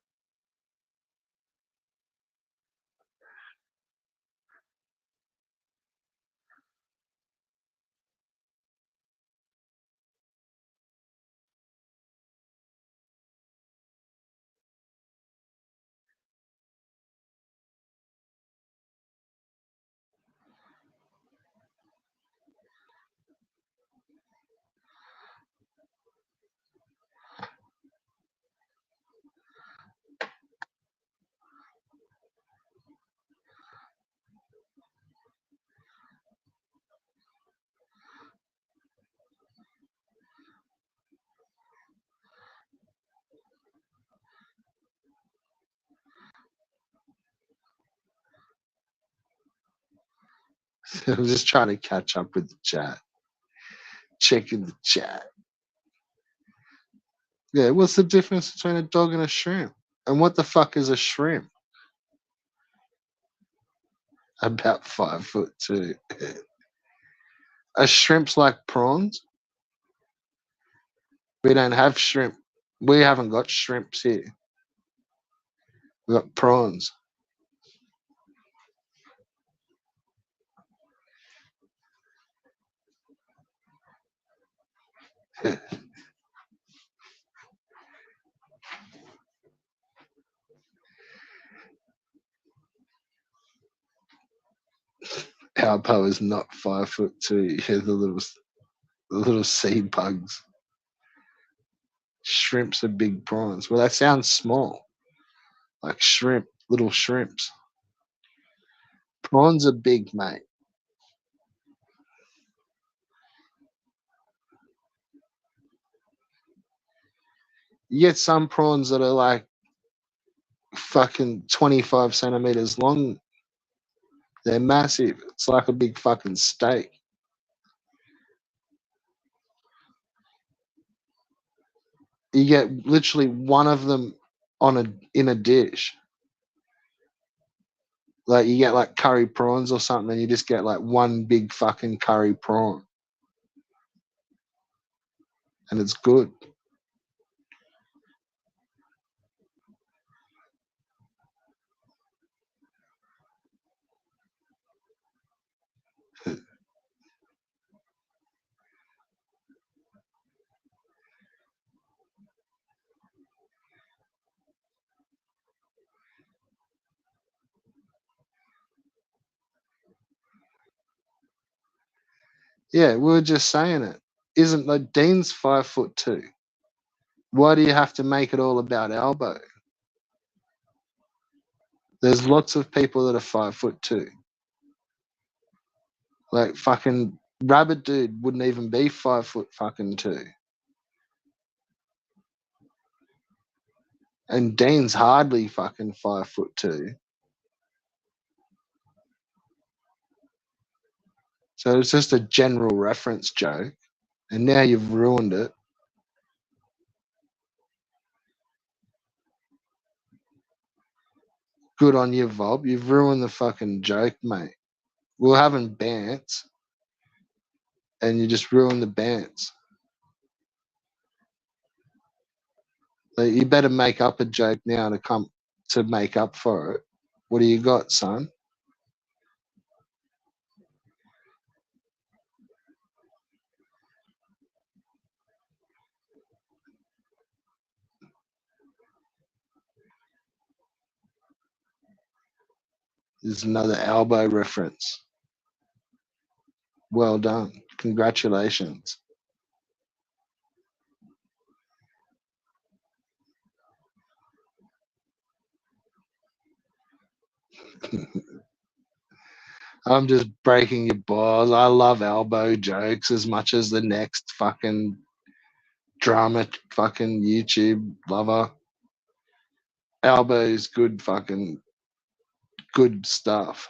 I'm just trying to catch up with the chat. Checking the chat. Yeah, what's the difference between a dog and a shrimp? And what the fuck is a shrimp? About 5'2". A shrimp's like prawns. We don't have shrimp. We haven't got shrimps here. We got prawns. Alpo is not 5'2". Yeah, the little sea bugs. Shrimps are big prawns. Well, that sounds small. Like shrimp, little shrimps. Prawns are big, mate. You get some prawns that are like fucking 25 centimeters long. They're massive. It's like a big fucking steak. You get literally one of them in a dish. Like you get like curry prawns or something, and you just get like one big fucking curry prawn, and it's good. Yeah, we were just saying it. Isn't like Dean's 5'2"? Why do you have to make it all about elbow? There's lots of people that are 5'2". Like fucking Rabbit Dude wouldn't even be 5'2". And Dean's hardly fucking 5'2". So it's just a general reference joke. And now you've ruined it. Good on you, Vob. You've ruined the fucking joke, mate. We're having bants, and you just ruined the bants. Like, you better make up a joke now to make up for it. What do you got, son? There's another elbow reference. Well done. Congratulations. I'm just breaking your balls. I love elbow jokes as much as the next fucking drama fucking YouTube lover. Elbow's good fucking good stuff.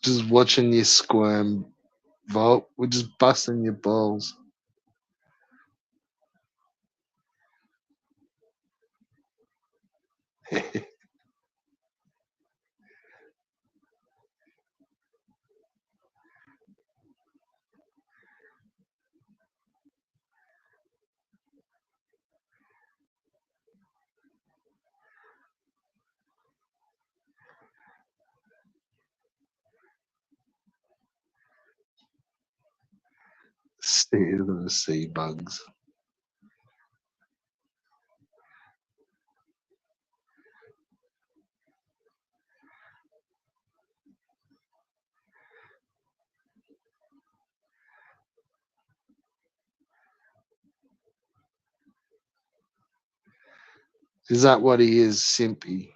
Just watching you squirm, Volt. We're just busting your balls. You're gonna see bugs. Is that what he is, Simpy?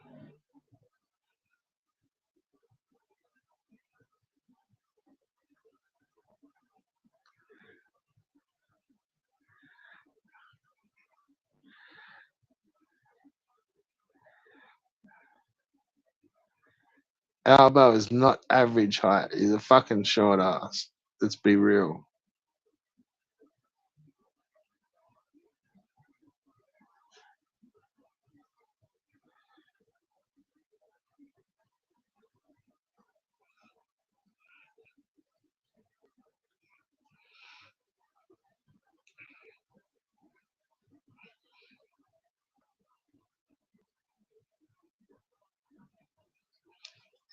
Albo is not average height. He's a fucking short ass. Let's be real.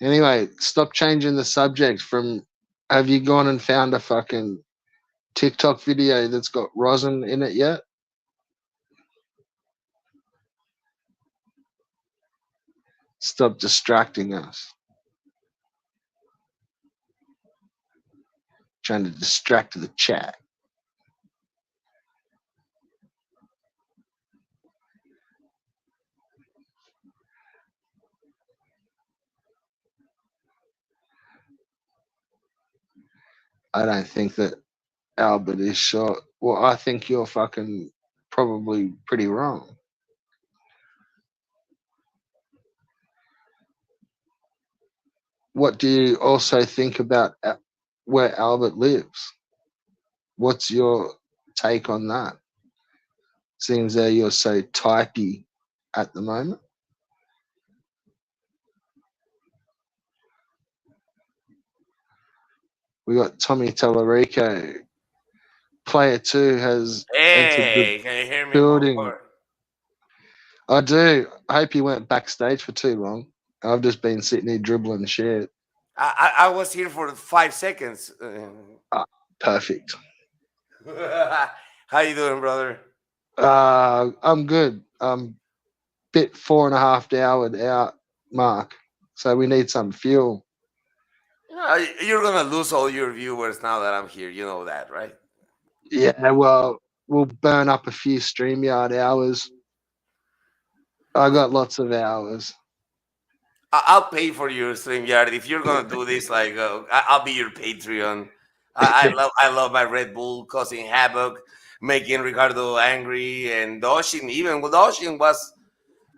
Anyway, stop changing the subject from have you gone and found a fucking TikTok video that's got rosin in it yet? Stop distracting us. Trying to distract the chat. I don't think that Albert is short. Well, I think you're fucking probably pretty wrong. What do you also think about where Albert lives? What's your take on that? Seems that you're so typey at the moment. We got Tommy Tallarico. Player 2 has entered the Hey, can you hear me building. more? I do. I hope you went backstage for too long. I've just been sitting here dribbling shit. I was here for 5 seconds. Perfect. How you doing, brother? I'm good. Bit 4.5 hour out mark. So we need some fuel. You're gonna lose all your viewers now that I'm here. You know that, right? Yeah, well, we'll burn up a few StreamYard hours. I got lots of hours. I'll pay for your StreamYard if you're gonna do this. Like, I'll be your Patreon. I love my Red Bull causing havoc, making Ricardo angry, and Doshin. Even Doshin was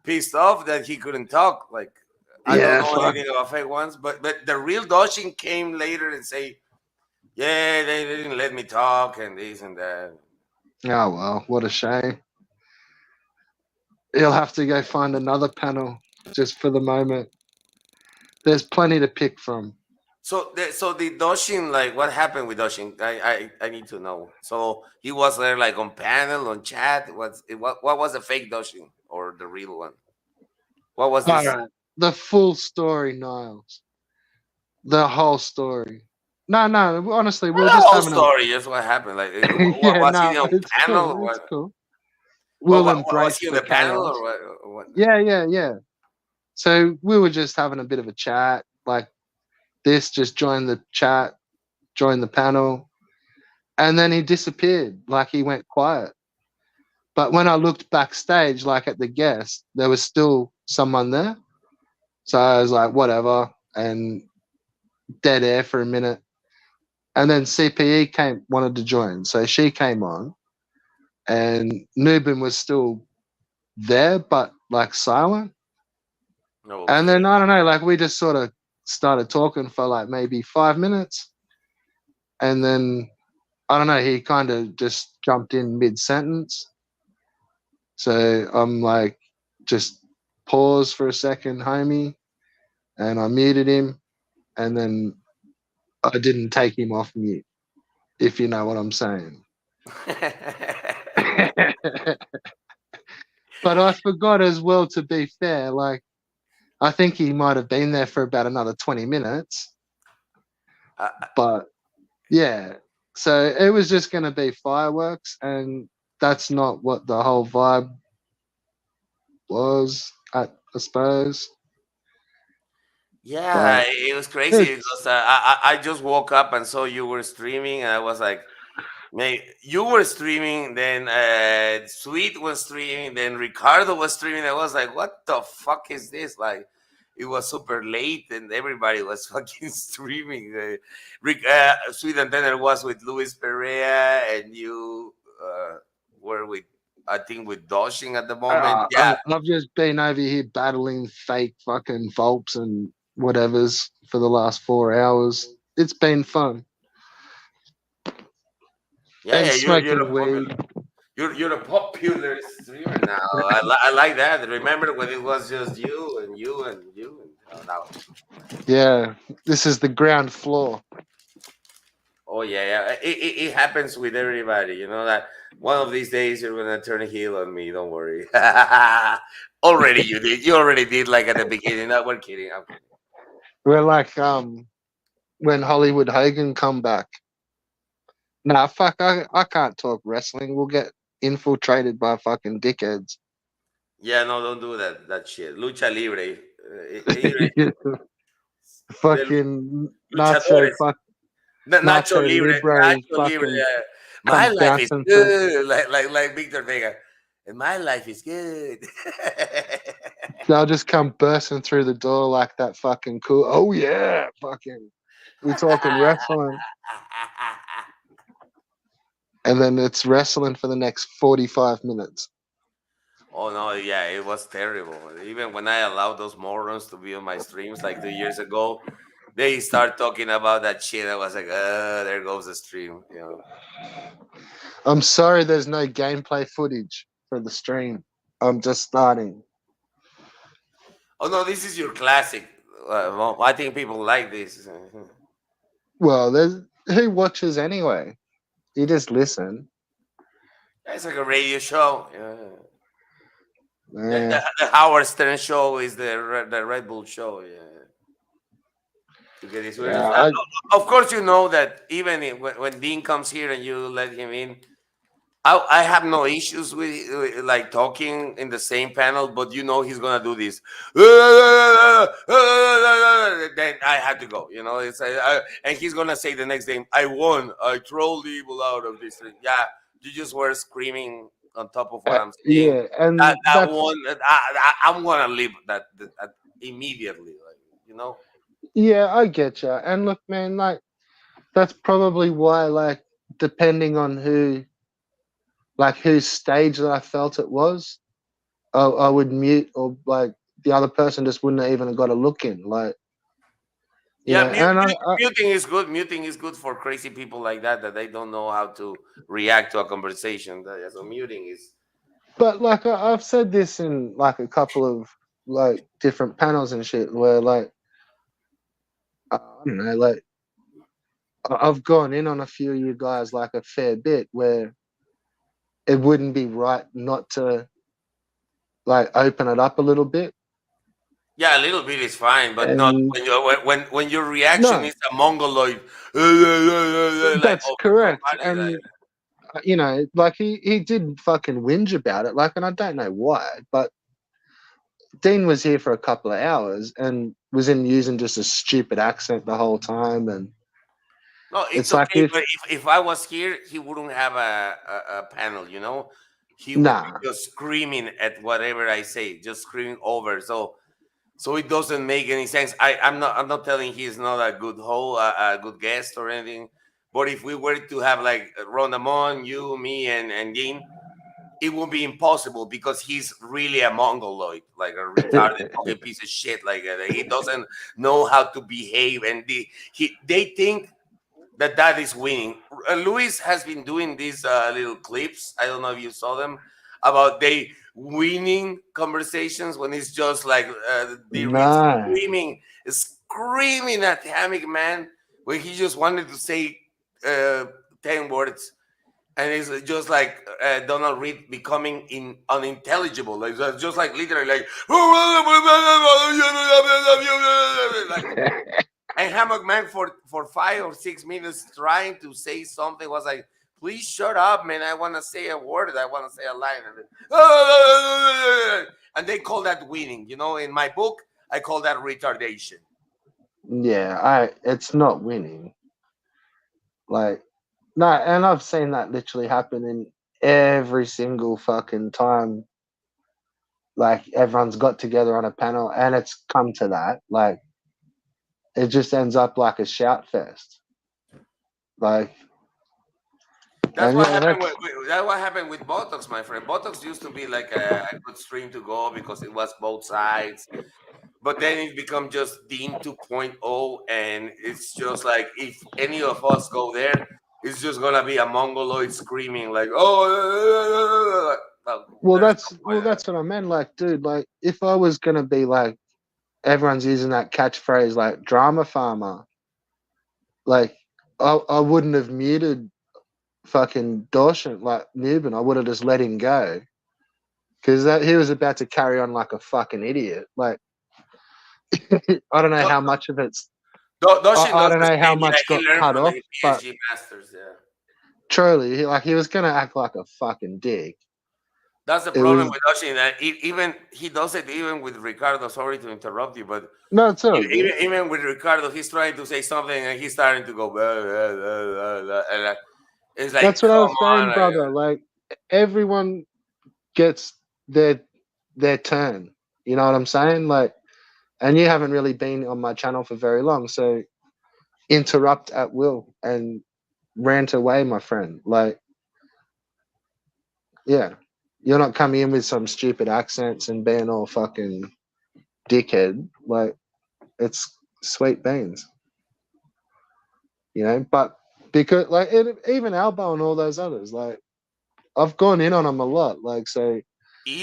pissed off that he couldn't talk. Like, I don't Yeah, know fuck. anything about fake ones, but the real Doshin came later and say, yeah, they didn't let me talk and this and that. Oh well, what a shame. He'll have to go find another panel just for the moment. There's plenty to pick from. So the Doshin, like, what happened with Doshin? I need to know. So he was there, like, on panel, on chat. What was the fake Doshin or the real one? What was All this? right. The full story, Niles. The whole story. No, no, honestly, we Well, were the just whole having a story is what happened. Like, yeah, was he no, on it's panel cool. or It's what? cool. What, We'll what, what was embrace he on the the panel chaos. or what? Or what? Yeah, yeah, yeah. So we were just having a bit of a chat. Like this, just joined the chat, joined the panel, and then he disappeared. Like he went quiet. But when I looked backstage, like at the guest, there was still someone there. So I was like, whatever, and dead air for a minute. And then CPE came, wanted to join, so she came on, and Nubin was still there, but like silent. And Okay. then I don't know, like we just sort of started talking for like maybe 5 minutes, and then I don't know, he kind of just jumped in mid sentence. So I'm like, just pause for a second, homie, and I muted him, and then I didn't take him off mute, if you know what I'm saying. But I forgot as well, to be fair, like I think he might have been there for about another 20 minutes. Uh, But yeah, so it was just going to be fireworks, and that's not what the whole vibe was, I suppose. yeah, But it was crazy it's, because I just woke up and saw you were streaming, and I was like, man, you were streaming, then Sweet was streaming, then Ricardo was streaming. I was like, what the fuck is this? Like, it was super late and everybody was fucking streaming. Sweet and then it was with Luis Perea, and you were with, I think, with Doshing at the moment. Yeah. I've just been over here battling fake fucking Volps and whatevers for the last 4 hours. It's been fun. Yeah, And yeah, you're smoking a popular. weed. You're a popular streamer now. I like that. Remember when it was just you and you and you and now. Yeah, this is the ground floor. Oh yeah, yeah. It happens with everybody. You know that one of these days you're gonna turn heel on me. Don't worry. Already you did. You already did. Like at the beginning. No, we're kidding. I'm kidding. We're like when Hollywood Hogan come back. Nah, fuck, I can't talk wrestling. We'll get infiltrated by fucking dickheads. Yeah, no, don't do that shit. Lucha libre. The Fucking Nacho, luchadores. fuck, Nacho Nacho libre. Libre Nacho libre. fucking My comes life is bouncing through. good. Like Victor Vega. And my life is good. They'll just come bursting through the door like that fucking cool. Oh yeah, fucking. We talking wrestling, and then it's wrestling for the next 45 minutes. Oh no, yeah, it was terrible. Even when I allowed those morons to be on my streams like 2 years ago, they start talking about that shit. I was like, there goes the stream. You know. I'm sorry, there's no gameplay footage for the stream. I'm just starting. Oh no, this is your classic. Well, I think people like this. Well, there's who watches anyway? You just listen. It's like a radio show. Yeah. The, Eh, the, the Howard Stern show is the Red Bull show. Yeah. To get his winners. yeah, Of course, you know that even when Dean comes here and you let him in, I have no issues with like talking in the same panel, but you know he's gonna do this. Then I had to go. You know, and he's gonna say the next day, "I won. I trolled the evil out of this thing." Yeah, you just were screaming on top of what I'm saying. Yeah, That and that that's one, I'm gonna leave that immediately. Like, you know. yeah, I get you. And look, man, like that's probably why, like, depending on like whose stage that I felt it was, I would mute, or like the other person just wouldn't even have got a look in, like, you Yeah, know. And muting is good. Muting is good for crazy people like that they don't know how to react to a conversation. So muting is. but like I've said this in like a couple of like different panels and shit, where like I don't know, like I've gone in on a few of you guys like a fair bit, where it wouldn't be right not to like open it up a little bit. Yeah, a little bit is fine, but not And when when your reaction no, is a mongoloid, like that's over correct. somebody. Like, And you know, like he did fucking whinge about it, like, and I don't know why, but Dean was here for a couple of hours and was in using just a stupid accent the whole time, and no, it's it's like okay. if But if I was here, he wouldn't have a panel. You know, he would be nah, just screaming at whatever I say, just screaming over. So it doesn't make any sense. I'm not telling he's not a good a good guest or anything. But if we were to have like Rondamon, you, me, and Dean, it would be impossible because he's really a mongoloid, like a retarded fucking piece of shit. Like he doesn't know how to behave, and they think that is winning. Luis has been doing these little clips. I don't know if you saw them about they winning conversations when it's just like the real nah. screaming at Hammock Man when he just wanted to say uh, 10 words. And it's just like Donald Reed becoming unintelligible, like just like literally like, like and Hammock Man for 5 or 6 minutes trying to say something was like, please shut up, man. I want to say a word. I want to say a line. And they call that winning. You know, in my book, I call that retardation. Yeah, it's not winning. Like no, and I've seen that literally happen in every single fucking time. Like everyone's got together on a panel, and it's come to that. Like it just ends up like a shout fest. Like, That's and what yeah, happened that's that's what happened with Botox, my friend. Botox used to be like a good stream to go because it was both sides. But then it become just Dean 2.0, and it's just like if any of us go there, it's just gonna be a mongoloid screaming like, "Oh!" Well, there's no point. that's what I meant. Like, dude, like if I was gonna be like everyone's using that catchphrase like drama farmer, like I wouldn't have muted fucking Dawson like Newman. I would have just let him go because that he was about to carry on like a fucking idiot. Like I don't know how much of it's Doshin I does don't the know how same. Yeah, much he got learned cut from the off, but PSG masters. Yeah, truly, he was gonna act like a fucking dick. that's the It problem was with Doshin. That even he does it even with Ricardo. Sorry to interrupt you, but no, it's all good. even with Ricardo, he's trying to say something and he's starting to go. Blah, blah, blah, blah, blah, and it's like, That's what I come was on. saying, brother. Like everyone gets their turn. You know what I'm saying? Like, and you haven't really been on my channel for very long, so interrupt at will and rant away, my friend. Like, yeah, you're not coming in with some stupid accents and being all fucking dickhead. Like, it's sweet beans, you know. But because like even Albo and all those others, like I've gone in on them a lot. Like, so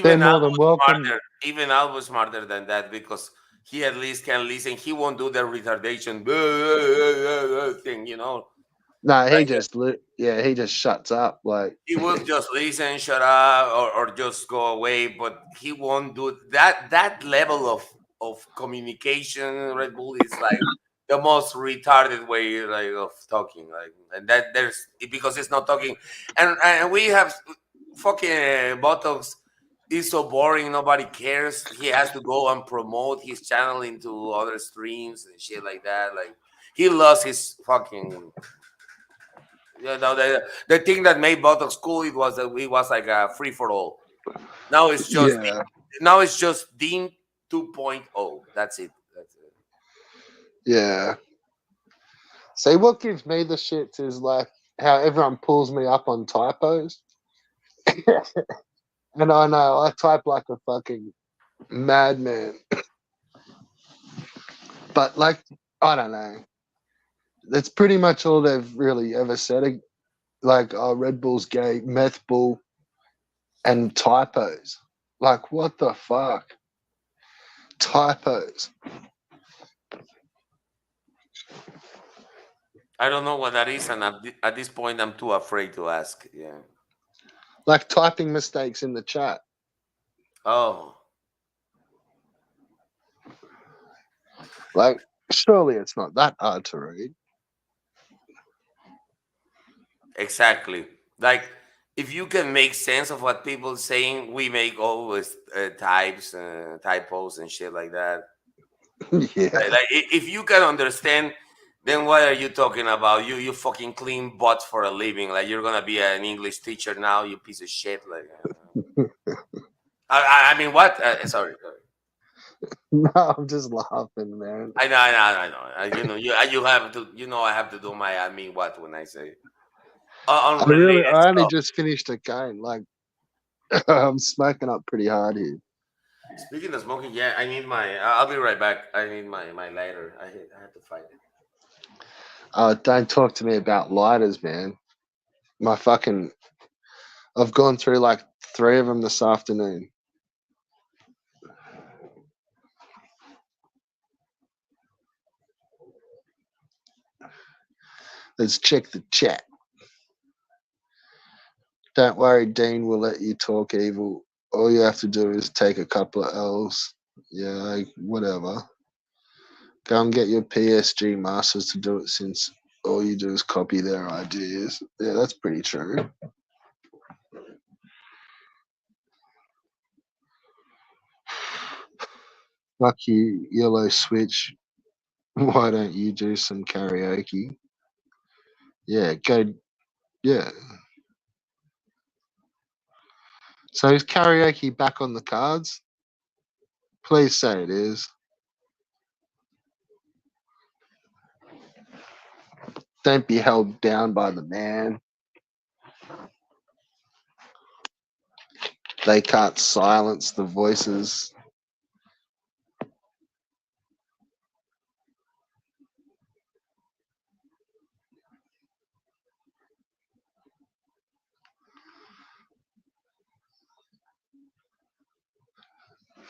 they're Even Al more than was welcome. smarter. Even Al was smarter than that because he at least can listen. He won't do the retardation thing, you know. No, Like yeah, he just shuts up. Like, he will just listen, shut up, or just go away. But he won't do that. That level of communication, Red Bull is like the most retarded way like of talking, like, and that there's because it's not talking, and we have fucking Botox is so boring, nobody cares. He has to go and promote his channel into other streams and shit like that. Like he lost his fucking. You know, the thing that made Botox cool, it was that it was like a free for all. Now it's just Yeah, Dean 2.0. That's it. That's it. yeah. See, what gives me the shits is like how everyone pulls me up on typos. And I know I type like a fucking madman. But like, I don't know. That's pretty much all they've really ever said. Like, oh, Red Bull's gay, meth bull, and typos. Like, what the fuck? Typos. I don't know what that is, and at this point, I'm too afraid to ask. Yeah. Like typing mistakes in the chat. Oh, Like, surely it's not that hard to read. exactly. Like, if you can make sense of what people saying, we make always typos and shit like that. Yeah. Like, if you can understand, then what are you talking about? You fucking clean butts for a living. Like you're gonna be an English teacher now, you piece of shit. Like, I mean, what? Sorry. No, I'm just laughing, man. I know. You know, you have to. You know, I have to do my. I mean, what when I say unrelated I only stuff. just finished a game. Like, I'm smoking up pretty hard here. Speaking of smoking, yeah, I need my. I'll be right back. I need my lighter. I had to find it. Don't talk to me about lighters, man. My fucking, I've gone through like 3 of them this afternoon. Let's check the chat. Don't worry, Dean will let you talk evil. All you have to do is take a couple of L's. Yeah, like, whatever. Go and get your PSG masters to do it since all you do is copy their ideas. Yeah, that's pretty true. Fuck you, Yellow Switch. Why don't you do some karaoke? Yeah, go. Yeah. So is karaoke back on the cards? Please say it is. Don't be held down by the man. They can't silence the voices.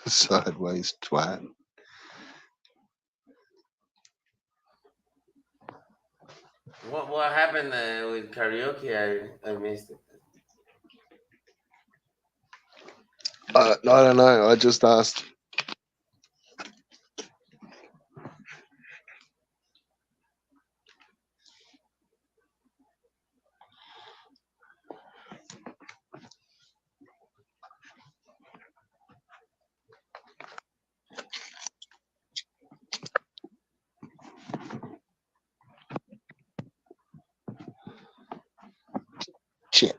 Sideways twat. What happened with karaoke? I missed it. I don't know. I just asked. Shit.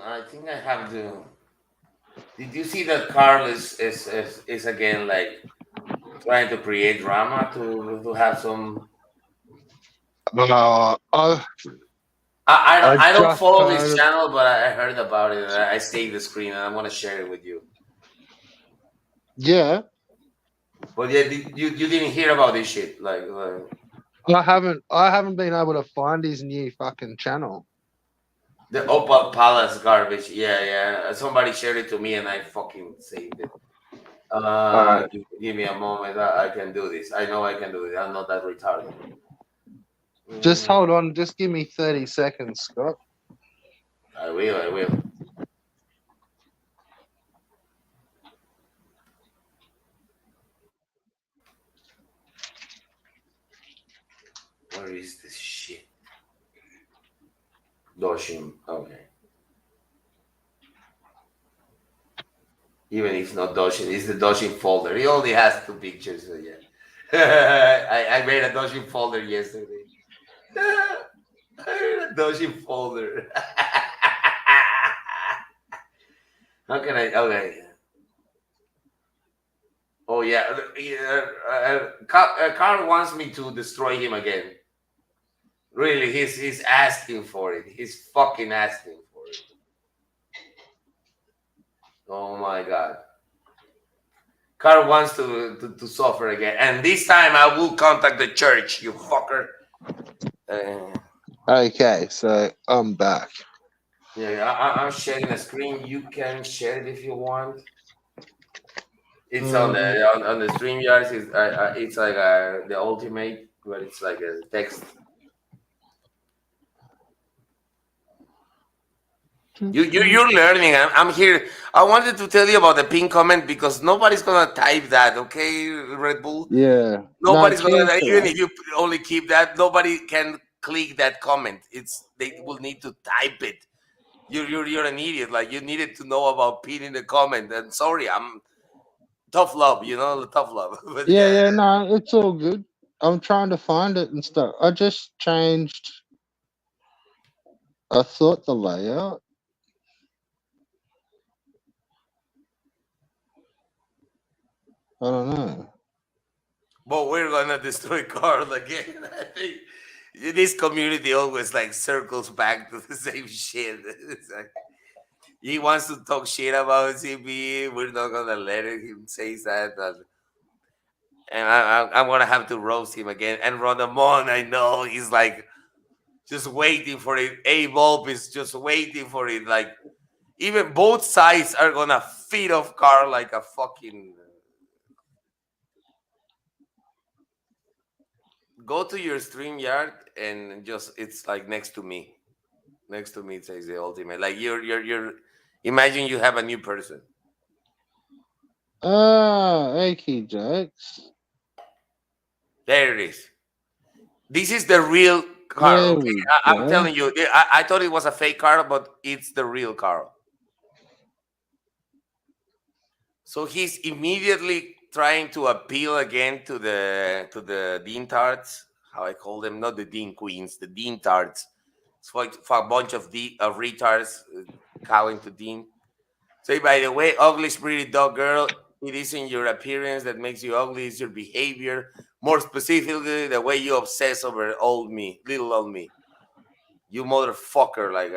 I think I have to. Did you see that Carl is again like trying to create drama to have some? I I don't just follow his heard it. channel, but I heard about it and I saved the screen and I want to share it with you. Yeah, But yeah, you didn't hear about this shit, like I haven't been able to find his new fucking channel. the Opal Palace garbage. Yeah. Somebody shared it to me and I fucking saved it. Alright. Give me a moment. I can do this. I know I can do it. I'm not that retarded. Just hold on. Just give me 30 seconds, Scott. I will. is this shit? Doshin. Okay. Even if not Doshin, it's the Doshin folder. He only has 2 pictures. So yeah. I made a Doshin folder yesterday. I made a Doshin folder. How can I? Okay. Oh yeah. Carl wants me to destroy him again. Really, he's asking for it. He's fucking asking for it. Oh my god. Carl wants to suffer again. And this time I will contact the church, you fucker. Okay, so I'm back. Yeah, I'm sharing a screen. You can share it if you want. It's on the StreamYard. It's like the ultimate, but it's like a text. You're learning. I'm here. I wanted to tell you about the pin comment because nobody's gonna type that, okay, Red Bull? Yeah. Nobody's No, gonna, cheers to even that. if you only keep that, nobody can click that comment. They will need to type it. You're an idiot. Like, you needed to know about pinning the comment. And sorry, I'm tough love, tough love. But Yeah, yeah. yeah, no, it's all good. I'm trying to find it and stuff. I just changed. I thought the layout. I don't know. But we're gonna destroy Carl again. I think this community always like circles back to the same shit. It's like, he wants to talk shit about CB. We're not gonna let him say that. And I'm gonna have to roast him again. And Rodamon, I know he's like just waiting for it. A-Bulb is just waiting for it. Like, even both sides are gonna feed off Carl like a fucking. Go to your StreamYard and just, it's like next to me. Next to me, it says the ultimate. Like, you're. Imagine you have a new person. Okay, jokes. There it is. This is the real Carl. There Okay, we I'm go. telling you. I thought it was a fake Carl, but it's the real Carl. So he's immediately trying to appeal again to the Dean Tarts. How I call them, not the Dean Queens, the Dean Tarts. It's for a bunch of retards cowing to Dean. Say, by the way, ugly spirit dog girl, it isn't your appearance that makes you ugly, it's your behavior. More specifically, the way you obsess over old me, little old me. You motherfucker, like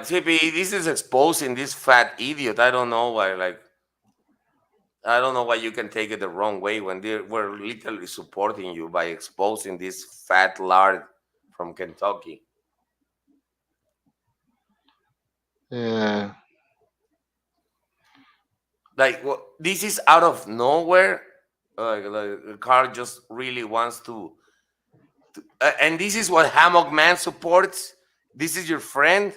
CP, this is exposing this fat idiot. I don't know why, like, I don't know why you can take it the wrong way when we're literally supporting you by exposing this fat lard from Kentucky. Yeah. Like, this is out of nowhere. Like Carl just really wants to and this is what Hammock Man supports. This is your friend.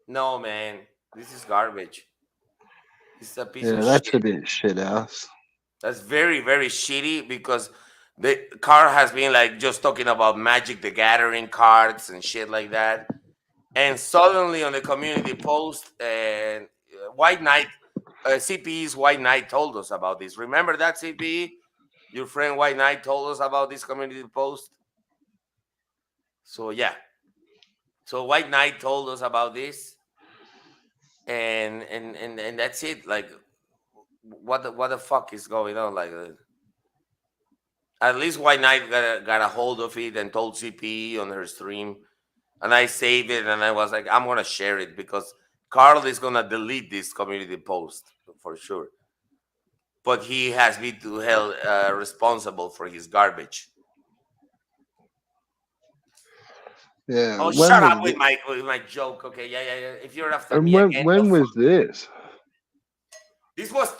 No, man, this is garbage. This is a piece Yeah, of that's a shit. bit shit house. That's very, very shitty because the Carl has been like just talking about Magic the Gathering cards and shit like that. And suddenly on the community post, and White Knight, CPE's White Knight told us about this. Remember that, CPE? Your friend White Knight told us about this community post. So yeah. So White Knight told us about this. And that's it. Like, what the fuck is going on? Like, at least White Knight got a hold of it and told CPE on her stream, and I saved it and I was like, I'm gonna share it because Carl is gonna delete this community post for sure. But he has been held responsible for his garbage. Yeah. Oh, When shut was up with it? my joke. Okay, yeah. If you're after And me again, when was this? this was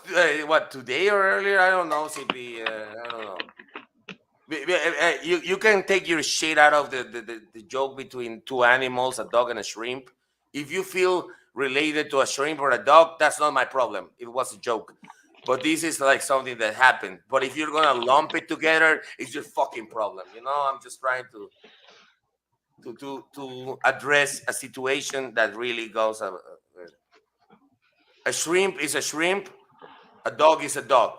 what, today or earlier? I don't know, CP. I don't know. You can take your shit out of the joke between two animals, a dog and a shrimp. If you feel related to a shrimp or a dog, that's not my problem. It was a joke. But this is like something that happened. But if you're gonna lump it together, it's your fucking problem. I'm just trying to address a situation that really goes. A shrimp is a shrimp. A dog is a dog.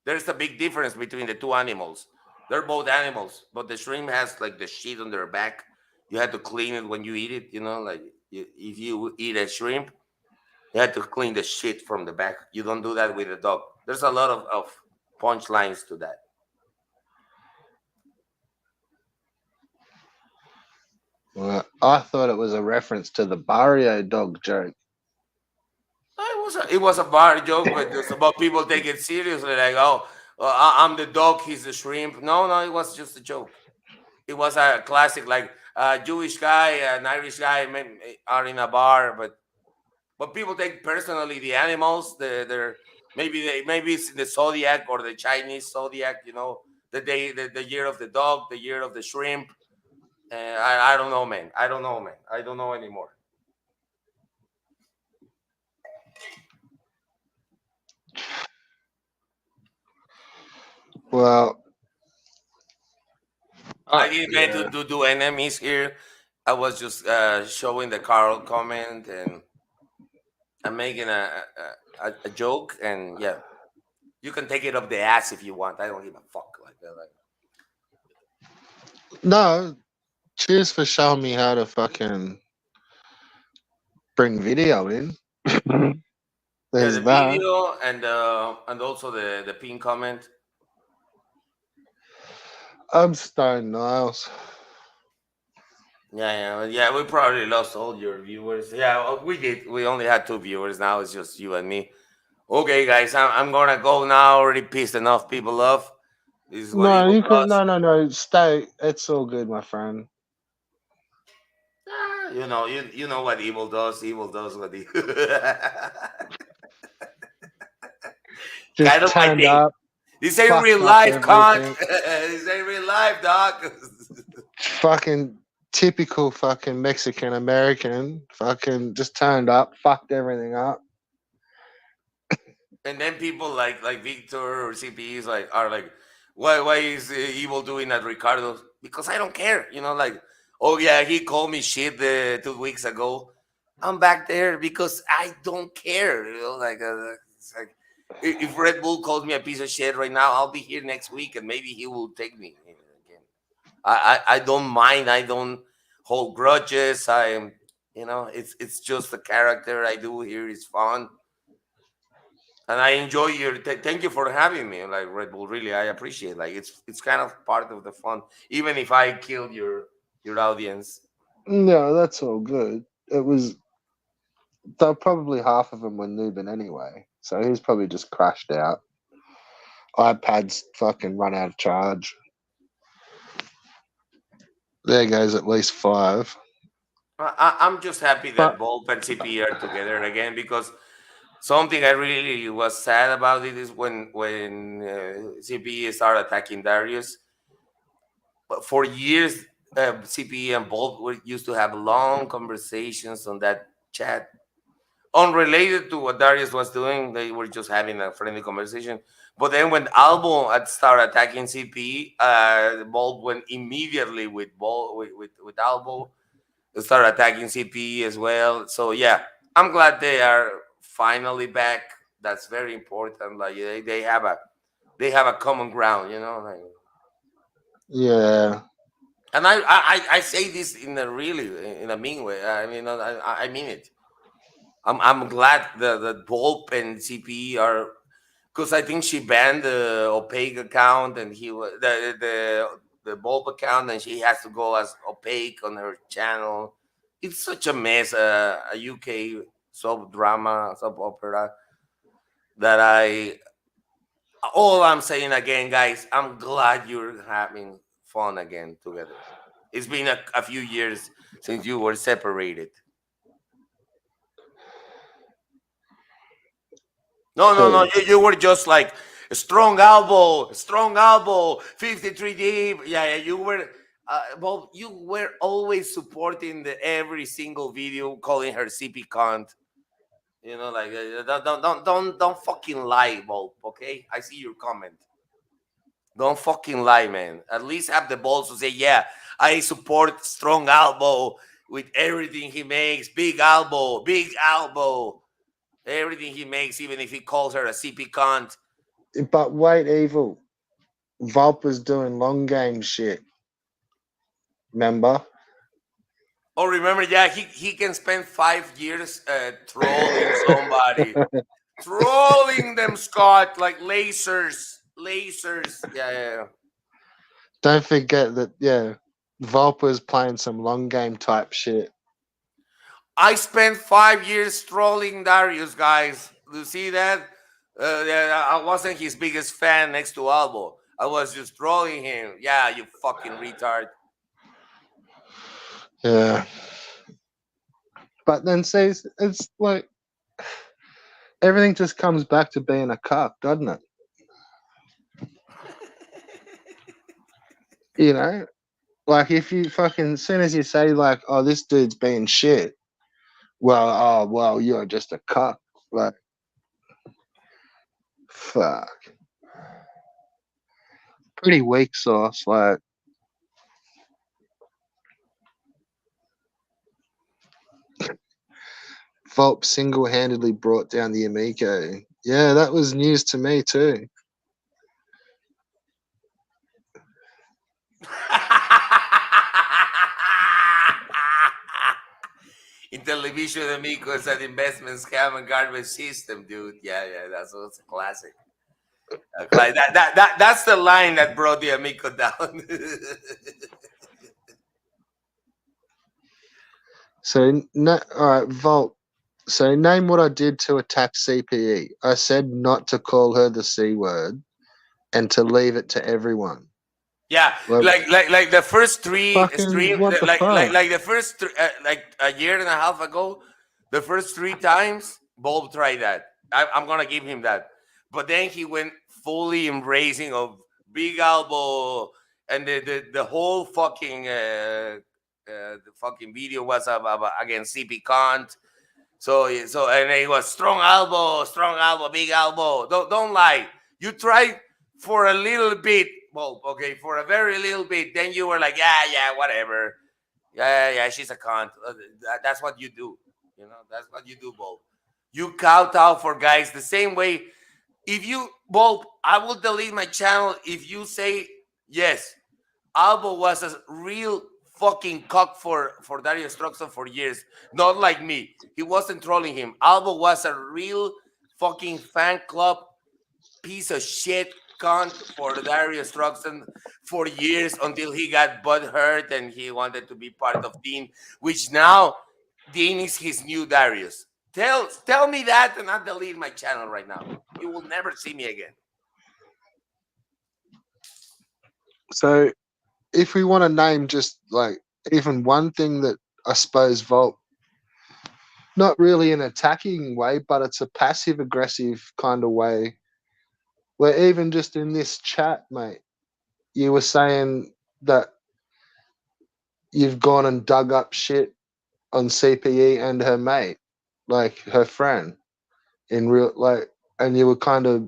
There's a big difference between the two animals. They're both animals, but the shrimp has like the shit on their back. You have to clean it when you eat it. Like if you eat a shrimp, you have to clean the shit from the back. You don't do that with a dog. There's a lot of punchlines to that. Well, I thought it was a reference to the Barrio dog joke. It was a bar joke, but it's about people take it seriously. Like, oh, I'm the dog, he's the shrimp. No, no, it was just a joke. It was a classic, like a Jewish guy, an Irish guy are in a bar, but people take personally the animals. They're maybe it's the zodiac or the Chinese zodiac. The year of the dog, the year of the shrimp. I don't know, man. I don't know, man. I don't know anymore. Well, I didn't mean to do enemies here. I was just showing the Carl comment, and I'm making a joke, and yeah, you can take it up the ass if you want. I don't give a fuck like that. no, cheers for showing me how to fucking bring video in. Yeah, There's the that. video and also the pin comment. I'm stoned, Niles. Yeah. We probably lost all your viewers. Yeah, well, we did. We only had 2 viewers. Now it's just you and me. Okay, guys, I'm gonna go now. Already pissed enough people off. This is what No, Evil you can. does. No. Stay. It's all good, my friend. You know what Evil does. Evil does what he Just kind of my turned thing. up, This ain't fucked real up life, cunt. everything. This ain't real life, dog. Fucking typical fucking Mexican American. Fucking just turned up, fucked everything up. And then people like Victor or CPs are like, why is Evil doing that, Ricardo? Because I don't care. Like, oh yeah, he called me shit 2 weeks ago. I'm back there because I don't care. Like it's like if Red Bull calls me a piece of shit right now, I'll be here next week and maybe he will take me again. I don't mind. I don't hold grudges. It's just the character I do here is fun. And I enjoy your. Thank you for having me, like Red Bull. Really, I appreciate. Like it's kind of part of the fun, even if I killed your audience. No, that's all good. It was. Though probably half of them were noobing anyway, so he's probably just crashed out. iPad's fucking run out of charge. There goes at least 5. I'm just happy But that Bulb and CP are together again because something I really was sad about it is when CP started attacking Darius. But for years, CP and Bulb used to have long conversations on that chat unrelated to what Darius was doing. They were just having a friendly conversation. But then when Albo had started attacking CP, Bulb went immediately with Albo, started attacking CP as well. So yeah, I'm glad they are finally back. That's very important. Like they have a common ground, Like, yeah, and I say this in a mean way. I mean, I mean it. I'm glad that Volp and CP are, because I think she banned the opaque account and he was the Volp account, and she has to go as opaque on her channel. It's such a mess, a UK soap opera that all I'm saying again, guys, I'm glad you're having fun again together. It's been a few years since you were separated. No. You were just like a strong elbow, 53 deep. Yeah. You were. Well, you were always supporting every single video, calling her CP cunt. You know, like don't fucking lie, Bob. Okay, I see your comment. Don't fucking lie, man. At least have the balls to say, yeah, I support Strong Elbow with everything he makes. Big elbow, everything he makes, even if he calls her a CP cunt. But wait, Evil. Volp was doing long game shit. Remember? Oh, remember, yeah, he can spend 5 years trolling somebody. Trolling them, Scott, like lasers. Yeah. Don't forget that, yeah, Volp was playing some long game type shit. I spent 5 years trolling Darius, guys. You see that? I wasn't his biggest fan next to Albo. I was just trolling him. Yeah, you fucking retard. Yeah. But then, see, it's like everything just comes back to being a cuck, doesn't it? You know? Like, if you fucking, as soon as you say, like, oh, this dude's being shit, well, you're just a cuck. Like, fuck. Pretty weak sauce. Like, Volp single handedly brought down the Amico. Yeah, that was news to me, too. In television, Amico is an investment scam and garbage system, dude. Yeah, that's also classic. That's the line that brought the Amico down. So, no, all right, Volt. So, name what I did to attack CPE. I said not to call her the C word and to leave it to everyone. Yeah, like the first three Fucking streams, what the fuck? like the first like a year and a half ago, the first 3 times, Bob tried that. I'm gonna give him that. But then he went fully embracing of Big Elbow, and the whole fucking the fucking video was about against CP Kant. So and it was strong elbow, big elbow. Don't lie. You tried for a little bit, well, okay, for a very little bit. Then you were like, yeah, whatever. Yeah, she's a cunt. That's what you do. You know, that's what you do, Bob. You kowtow for guys the same way. If you, Bob, I will delete my channel if you say yes. Albo was a real fucking cock for Darius Truxton for years. Not like me. He wasn't trolling him. Albo was a real fucking fan club piece of shit cunt for Darius Truxton for years until he got butt hurt and he wanted to be part of Dean, which now Dean is his new Darius. Tell me that and I'll delete my channel right now. You will never see me again. So, if we want to name just like even one thing that I suppose Volt, not really an attacking way, but it's a passive aggressive kind of way, where even just in this chat, mate, you were saying that you've gone and dug up shit on CPE and her mate, like her friend, in real, like, and you were kind of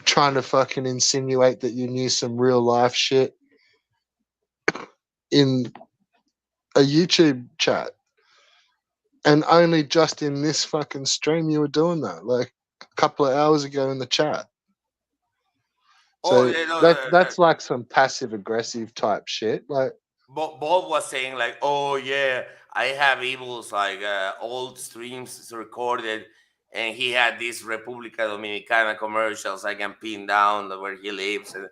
trying to fucking insinuate that you knew some real life shit in a YouTube chat. And only just in this fucking stream you were doing that, like a couple of hours ago in the chat. So that's like some passive aggressive type shit. Like Bob was saying like, oh yeah, I have Evil's like old streams recorded, and he had these República Dominicana commercials I can pin down where he lives, and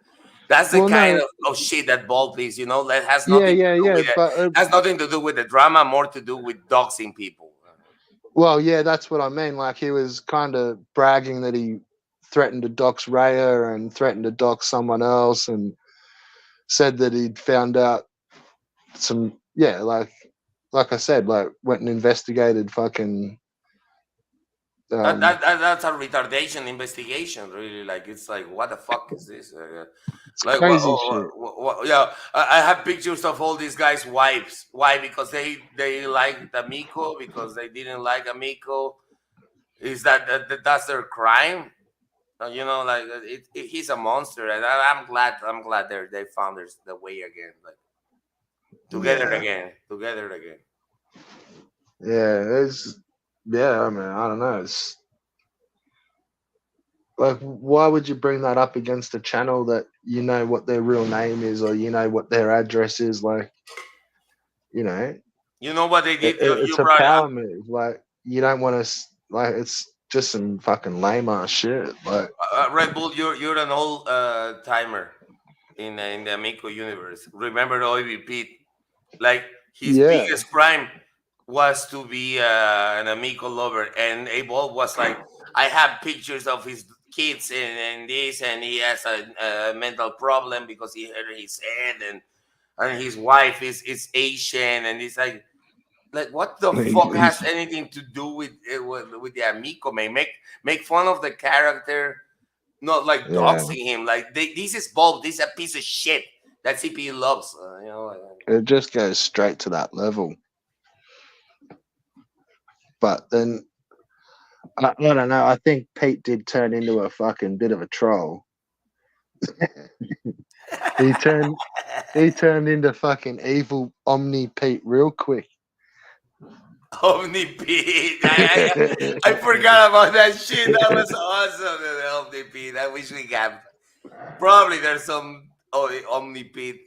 that's the kind of shit that Bob is. You know, that has nothing to do with it. Has nothing to do with the drama, more to do with doxing people. Well, yeah, that's what I mean. Like he was kind of bragging that he threatened to dox Raya and threatened to dox someone else, and said that he'd found out some, like I said, like went and investigated fucking. That's a retardation investigation, really. Like it's like, what the fuck is this? It's like crazy shit. Yeah, I have pictures of all these guys' wives. Why? Because they liked Amico, because they didn't like Amico. Is that's their crime? You know, like he's a monster, and I'm glad. I'm glad they found the way again, like together Yeah, again, together again. I mean, I don't know. It's like, why would you bring that up against a channel that you know what their real name is, or you know what their address is? Like, you know, You know what they did? You it's a brought up power move. Like, you don't want to, like, it's just some fucking lame ass shit. Like, Red Bull. You're an old timer in the Amico universe. Remember OVP? Like his yeah, biggest crime was to be an Amico lover, and Abel was like, I have pictures of his kids and this, and he has a mental problem because he hurt his head, and his wife is Asian, and he's like what the fuck has he's, anything to do with the Amico, man? Make fun of the character, not like yeah. doxing him. Like this is Bob, this is a piece of shit that CP loves, you know. It just goes straight to that level. But then I don't know. I think Pete did turn into a fucking bit of a troll. He turned he turned into fucking evil Omni Pete real quick. Omni Pete. I forgot about that shit. That was awesome. The Omni Pete. I wish we got. Probably there's some Omni Pete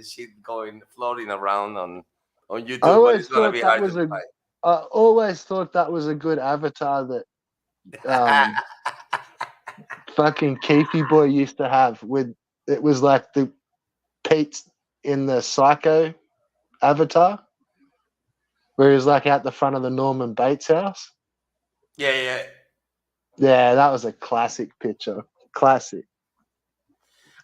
shit going floating around on I YouTube, but always it's gonna thought be that hard was to a find. I always thought that was a good avatar that fucking Keefy boy used to have with it was like the Pete's in the Psycho avatar where he was like out the front of the Norman Bates house. Yeah, yeah. Yeah, that was a classic picture. Classic.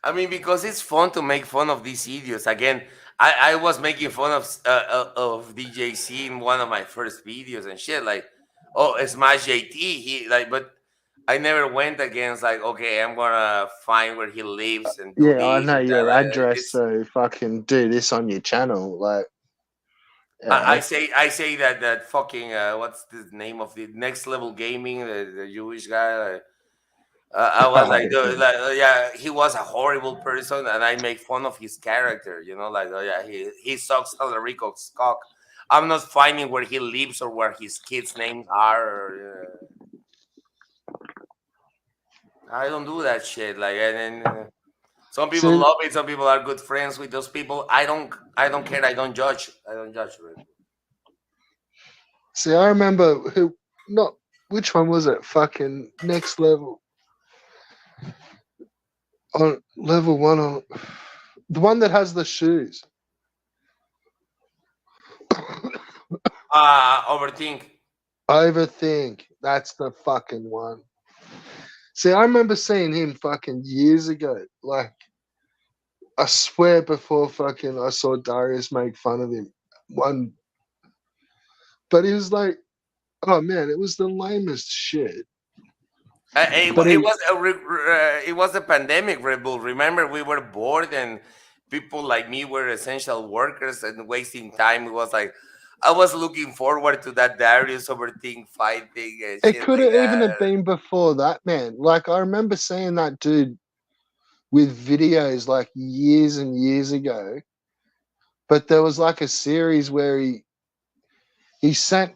I mean, because it's fun to make fun of these idiots. Again, I was making fun of DJC in one of my first videos and shit. Like, oh, Smash JT. He like, but I never went against like, okay, I'm gonna find where he lives and do Yeah, I this know and that. your address, so fucking do this on your channel. Like, I yeah. say that fucking what's the name of the Next Level Gaming, the Jewish guy. I was like, yeah, he was a horrible person, and I make fun of his character. You know, like, oh yeah, he sucks Talarico's cock. I'm not finding where he lives or where his kids' names are. Or, I don't do that shit. Like, and some people See, love it. Some people are good friends with those people. I don't. I don't care. I don't judge. I don't judge. see, I remember not which one was it? Fucking Next Level on level one on the one that has the shoes. Overthink. Overthink. That's the fucking one. See, I remember seeing him fucking years ago. Like, I swear before fucking I saw Darius make fun of him. One, but he was like, oh man, it was the lamest shit. But It was it was a pandemic, Red Bull. Remember, we were bored, and people like me were essential workers and wasting time. It was like I was looking forward to that Darius overthink fight thing and it shit could like have even that. have been before that, man. Like, I remember seeing that dude with videos like years and years ago. But there was like a series where he sent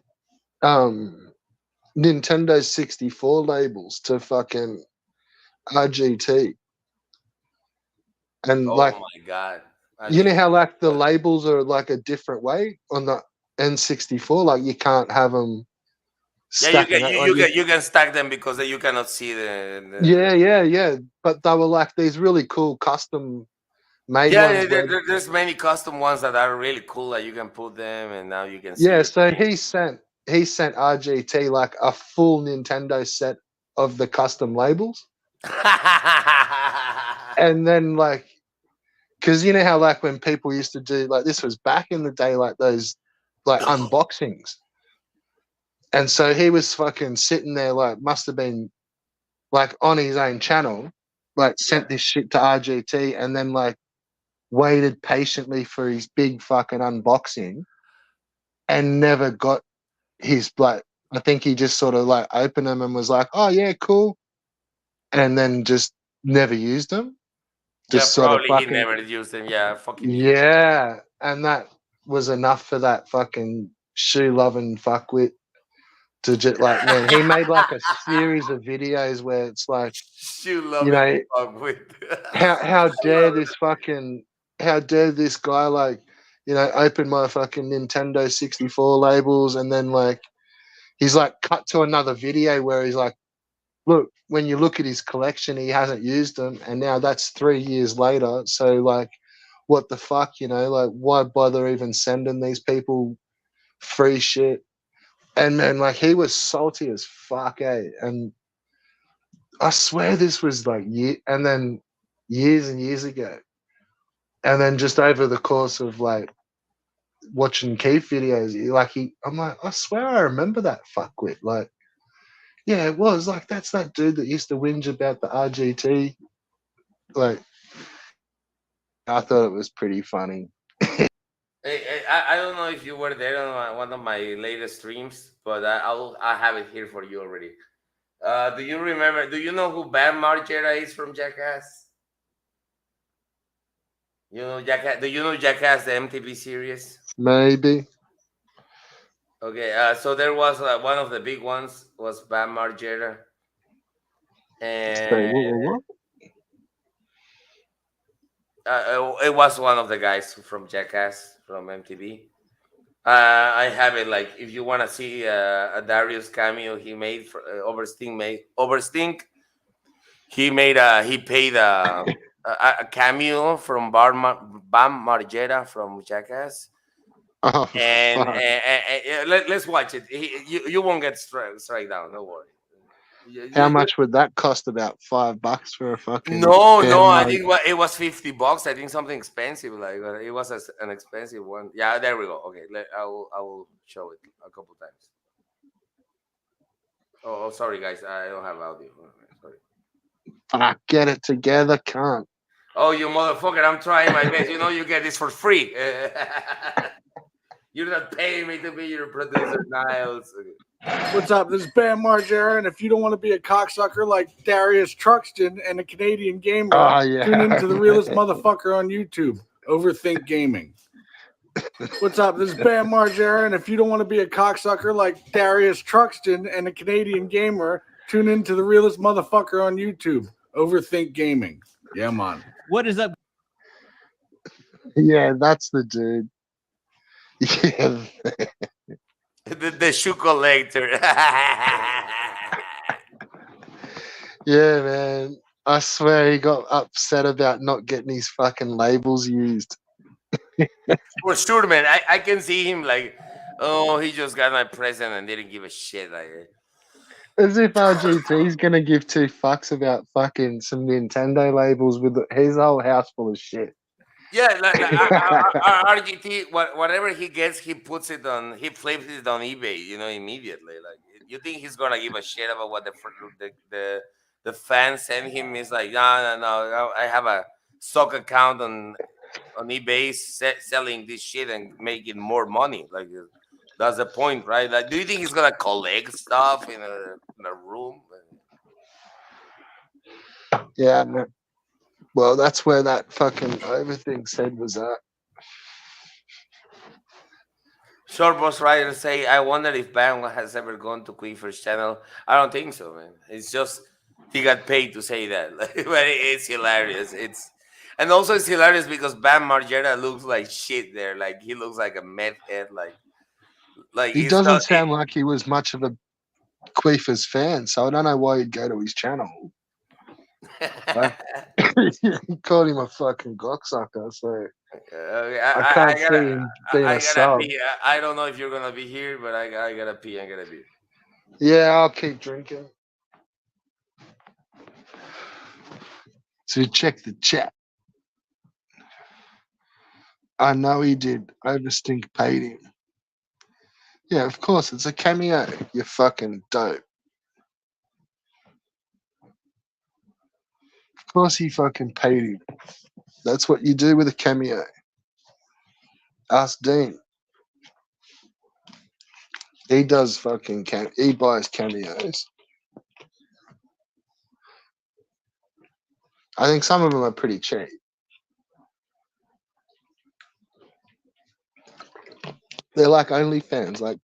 Nintendo 64 labels to fucking RGT. And Oh like, my god! I you know mean, how like the labels are like a different way on the N64? Like, you can't have them yeah, you stacking can up. Like, you can stack them because you cannot see yeah. But they were like these really cool custom made yeah. ones where, There's many custom ones that are really cool that you can put them, and now you can see yeah. your So face. he sent RGT like a full Nintendo set of the custom labels. And then like, because you know how like when people used to do like, this was back in the day, like those like unboxings, and so he was fucking sitting there like, must have been like on his own channel, like Yeah. sent this shit to RGT and then like waited patiently for his big fucking unboxing and never got his like I think he just sort of like opened them and was like, "Oh yeah, cool," and then just never used them. Yeah, Just sort of probably he fucking never used them. Yeah, fucking idiot. yeah, and that was enough for that fucking shoe loving fuckwit to just like, man, he made like a series of videos where it's like, You you love it, know, fuck with. how I dare love this fucking how dare this guy like, you know, open my fucking Nintendo 64 labels and then like he's like cut to another video where he's like, look, when you look at his collection, he hasn't used them, and now that's 3 years later. So like, what the fuck, you know? Like, why bother even sending these people free shit? And man, like he was salty as fuck, eh? And I swear this was like and then years and years ago, and then just over the course of like watching Keith videos, I'm like, I swear I remember that fuckwit. Like, yeah, it was like that's that dude that used to whinge about the RGT. Like, I thought it was pretty funny. I don't know if you were there on one of my latest streams, but I have it here for you already. Do you remember? Do you know who Bam Margera is from Jackass? You know Jackass? Do you know Jackass, the MTV series? Maybe. Okay, so there was one of the big ones was Bam Margera, Say, and what? it was one of the guys from Jackass from MTV. I have it like if you want to see a Darius cameo he made for Overstink. He paid a cameo from Bam Margera from Jackass, Oh, and fuck. let's watch it. You won't get strike down. Don't worry. How much would that cost? About $5 for a fucking No, band I mode? think it was $50. I think something expensive. Like it was an expensive one. Yeah, there we go. Okay, I will show it a couple times. Oh, sorry guys, I don't have audio. Sorry. Fuck, get it together, can't. Oh, you motherfucker! I'm trying my best. You know you get this for free. You're not paying me to be your producer, Niles. What's up? This is Bam Margera, and if you don't want to be a cocksucker like Darius Truxton and a Canadian gamer, Oh, yeah. tune into the realest motherfucker on YouTube, Overthink Gaming. What's up? This is Bam Margera, and if you don't want to be a cocksucker like Darius Truxton and a Canadian gamer, tune into the realest motherfucker on YouTube, Overthink Gaming. Yeah, man. What is up? Yeah, that's the dude. Yeah. The shoe collector. Yeah, man. I swear he got upset about not getting his fucking labels used. For sure, man. I can see him like, oh, he just got my present and didn't give a shit. Like, As if RGT's gonna give two fucks about fucking some Nintendo labels with his whole house full of shit. yeah, RGT, whatever he gets, he puts it on, he flips it on eBay, you know, immediately. Like, you think he's gonna give a shit about what the fans send him? He's like, no. I have a stock account on eBay selling this shit and making more money. Like, that's the point, right? Like, do you think he's gonna collect stuff in a room? Yeah, man. Well, that's where that fucking overthink said was at. Short Boss Rider say, I wonder if Bam has ever gone to Queefer's channel. I don't think so, man. It's just he got paid to say that. But it's hilarious. And also it's hilarious because Bam Margera looks like shit there. Like he looks like a meth head. Like He it's doesn't not. sound like he was much of a Queefer's fan, so I don't know why he'd go to his channel. He called him a fucking cocksucker, so I can't see him being a sub. Pee. I don't know if you're gonna be here, but I gotta pee. I gotta pee. Yeah, I'll keep drinking. So check the chat. I know he did. Overstink paid him. Yeah, of course, it's a cameo. You fucking dope. Of course he fucking paid him. That's what you do with a cameo. Ask Dean. He does fucking he buys cameos. I think some of them are pretty cheap. They're like OnlyFans, like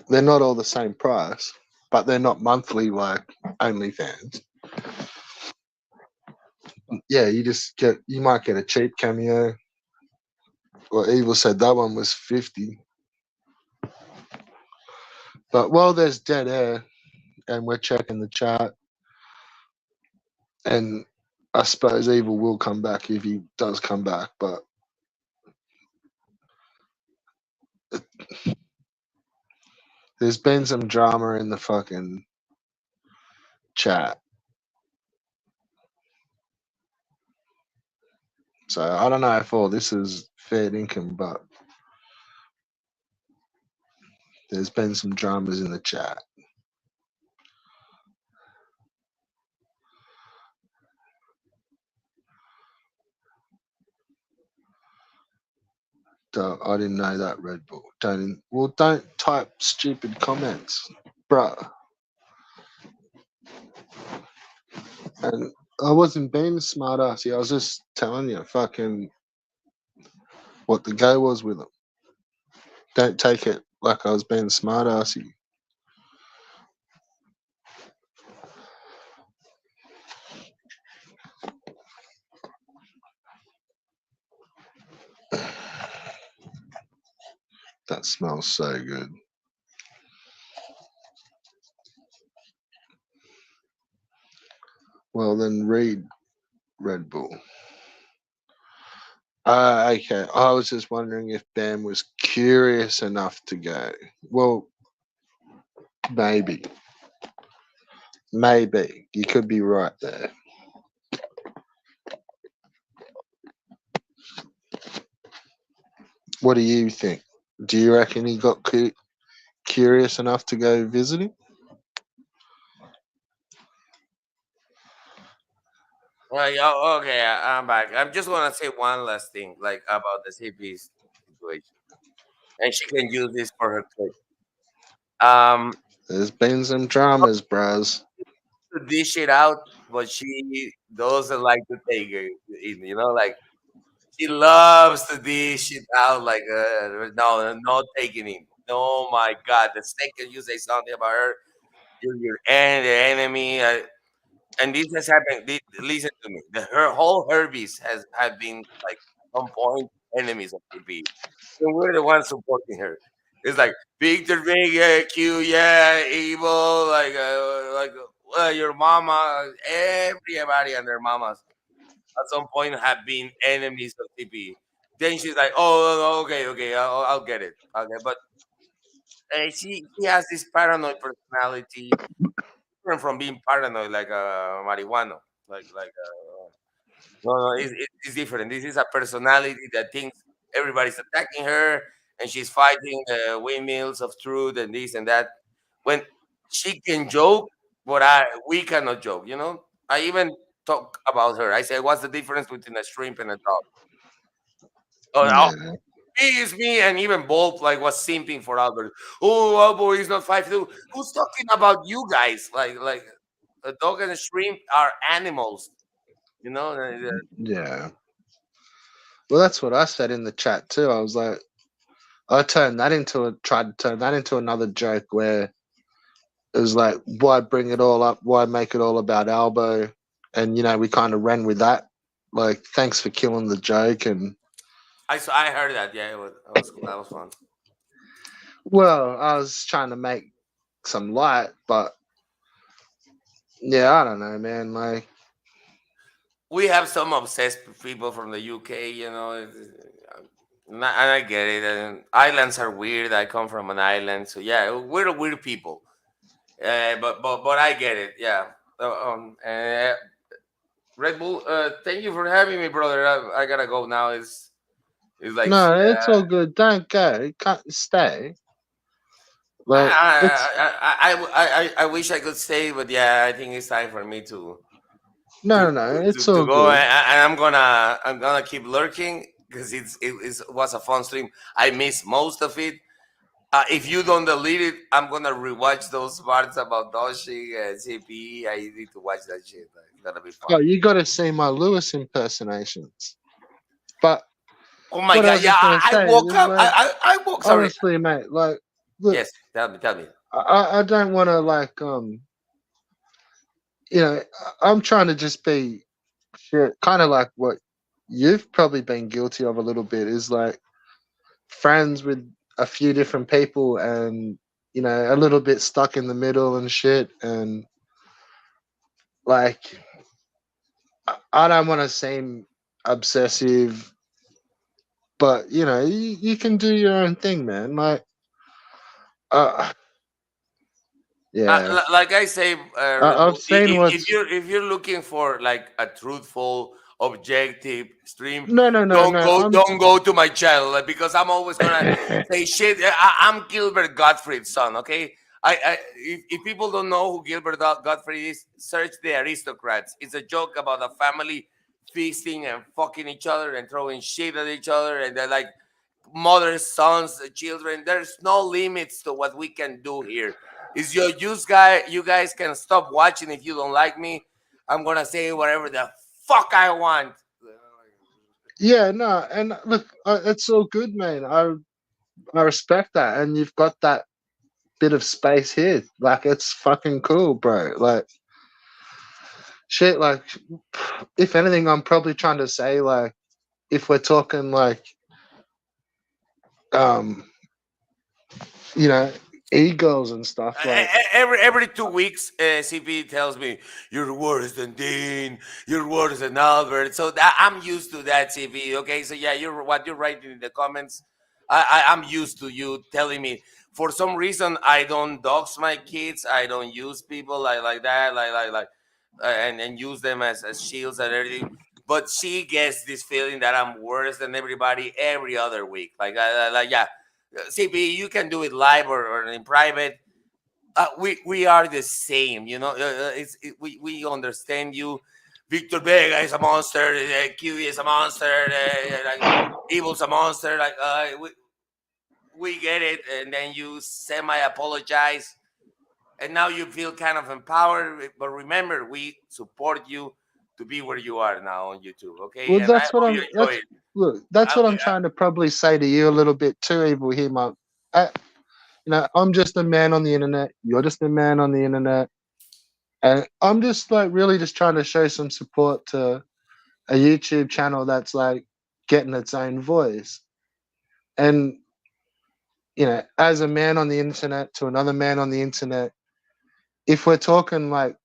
they're not all the same price, but they're not monthly like OnlyFans. Yeah, you might get a cheap cameo. Well, Evil said that one was 50. But while there's dead air and we're checking the chart, and I suppose Evil will come back if he does come back, but there's been some drama in the fucking chat. So I don't know if all this is fair income, but there's been some dramas in the chat. I didn't know that, Red Bull. Don't type stupid comments, bruh. And I wasn't being smart assy. I was just telling you fucking what the go was with them. Don't take it like I was being smart assy. That smells so good. Well, then read Red Bull. Okay. I was just wondering if Bam was curious enough to go. Well, maybe. Maybe. You could be right there. What do you think? Do you reckon he got curious enough to go visiting? Well, yeah, okay, I'm back. I'm just gonna say one last thing, like about the CP situation, and she can use this for her clip. There's been some dramas, bros. To dish it out, but she doesn't like to take it. Like she loves to dish it out. Like no taking it. Oh my God! The second you say something about her, you're the enemy. And this has happened. Listen to me. Her whole Herbies have been like at some point enemies of TP. And we're the ones supporting her. It's like Victor Big, yeah, Q, yeah, evil, your mama, everybody and their mamas at some point have been enemies of TP. Then she's like, oh, okay, I'll get it. Okay, but she has this paranoid personality, different from being paranoid like a marijuana, no, it's different. This is a personality that thinks everybody's attacking her, and she's fighting the windmills of truth and this and that. When she can joke, but we cannot joke. I even talk about her. I say, "What's the difference between a shrimp and a dog?" Oh, Yeah. it's me, and even Bolt was simping for Albert. Oh, Albert is not 5'2". Who's talking about you guys? Like a dog and a shrimp are animals. You know, Yeah. Well, that's what I said in the chat too. I was like, tried to turn that into another joke where it was like, why bring it all up? Why make it all about Albo? And we kind of ran with that. Like, thanks for killing the joke. And I heard that. Yeah, that was fun. well, I was trying to make some light, but yeah, I don't know, man. Like, We have some obsessed people from the UK. And I get it. And islands are weird. I come from an island, so yeah, we're weird people. But I get it. Yeah. Red Bull. Thank you for having me, brother. I gotta go now. It's like no, it's all good. Don't go. You can't stay. Like, it's I wish I could stay, but yeah, I think it's time for me to no, it's all go, good. and I'm gonna keep lurking because it was a fun stream. I missed most of it. If you don't delete it, I'm gonna rewatch those parts about dodging and CPE. I need to watch that shit. It's gonna be fun. Oh, you got to see my Lewis impersonations. But Oh my what I god! was Yeah, just gonna I say woke is up. like, I woke. Sorry. honestly, mate, like, look, Yes, tell me, tell me. I don't want to like, you know, I'm trying to just be shit, kind of like what you've probably been guilty of a little bit is like friends with a few different people and you know a little bit stuck in the middle and shit and like I don't want to seem obsessive, but you know you can do your own thing, man. Like, uh, yeah, Like I say, Red I've Bull, seen if what's you're looking for like a truthful, objective stream, no, no, no, no. don't go to my channel because I'm always gonna say shit. I'm Gilbert Gottfried's son. Okay, if people don't know who Gilbert Gottfried is, search the Aristocrats. It's a joke about a family feasting and fucking each other and throwing shit at each other, and they're like mothers, sons, children. There's no limits to what we can do here. Is your use guy? You guys can stop watching if you don't like me. I'm gonna say whatever the fuck I want. Yeah, no, and look, it's all good, man. I respect that, and you've got that bit of space here. Like, it's fucking cool, bro. Like, shit. Like, if anything, I'm probably trying to say, like, if we're talking like, um, you know, egos and stuff, like, Every 2 weeks, CP tells me you're worse than Dean, you're worse than Albert. So I'm used to that, CP. Okay, so yeah, you're what you're writing in the comments. I'm used to you telling me. For some reason, I don't dox my kids. I don't use people like that, and use them as shields and everything. But she gets this feeling that I'm worse than everybody every other week. Yeah, CP, you can do it live or in private. We are the same, you know. We understand you. Victor Vega is a monster. QE is a monster. Evil's a monster. We get it, and then you semi apologize, and now you feel kind of empowered. But remember, we support you to be where you are now on YouTube. Okay, well, and I that's what hope you I'm. enjoy That's it. look. That's I, what I'm trying to probably say to you a little bit too, Evil. Here, my, you know, I'm just a man on the internet. You're just a man on the internet, and I'm just like really just trying to show some support to a YouTube channel that's like getting its own voice. And you know, as a man on the internet to another man on the internet, if we're talking like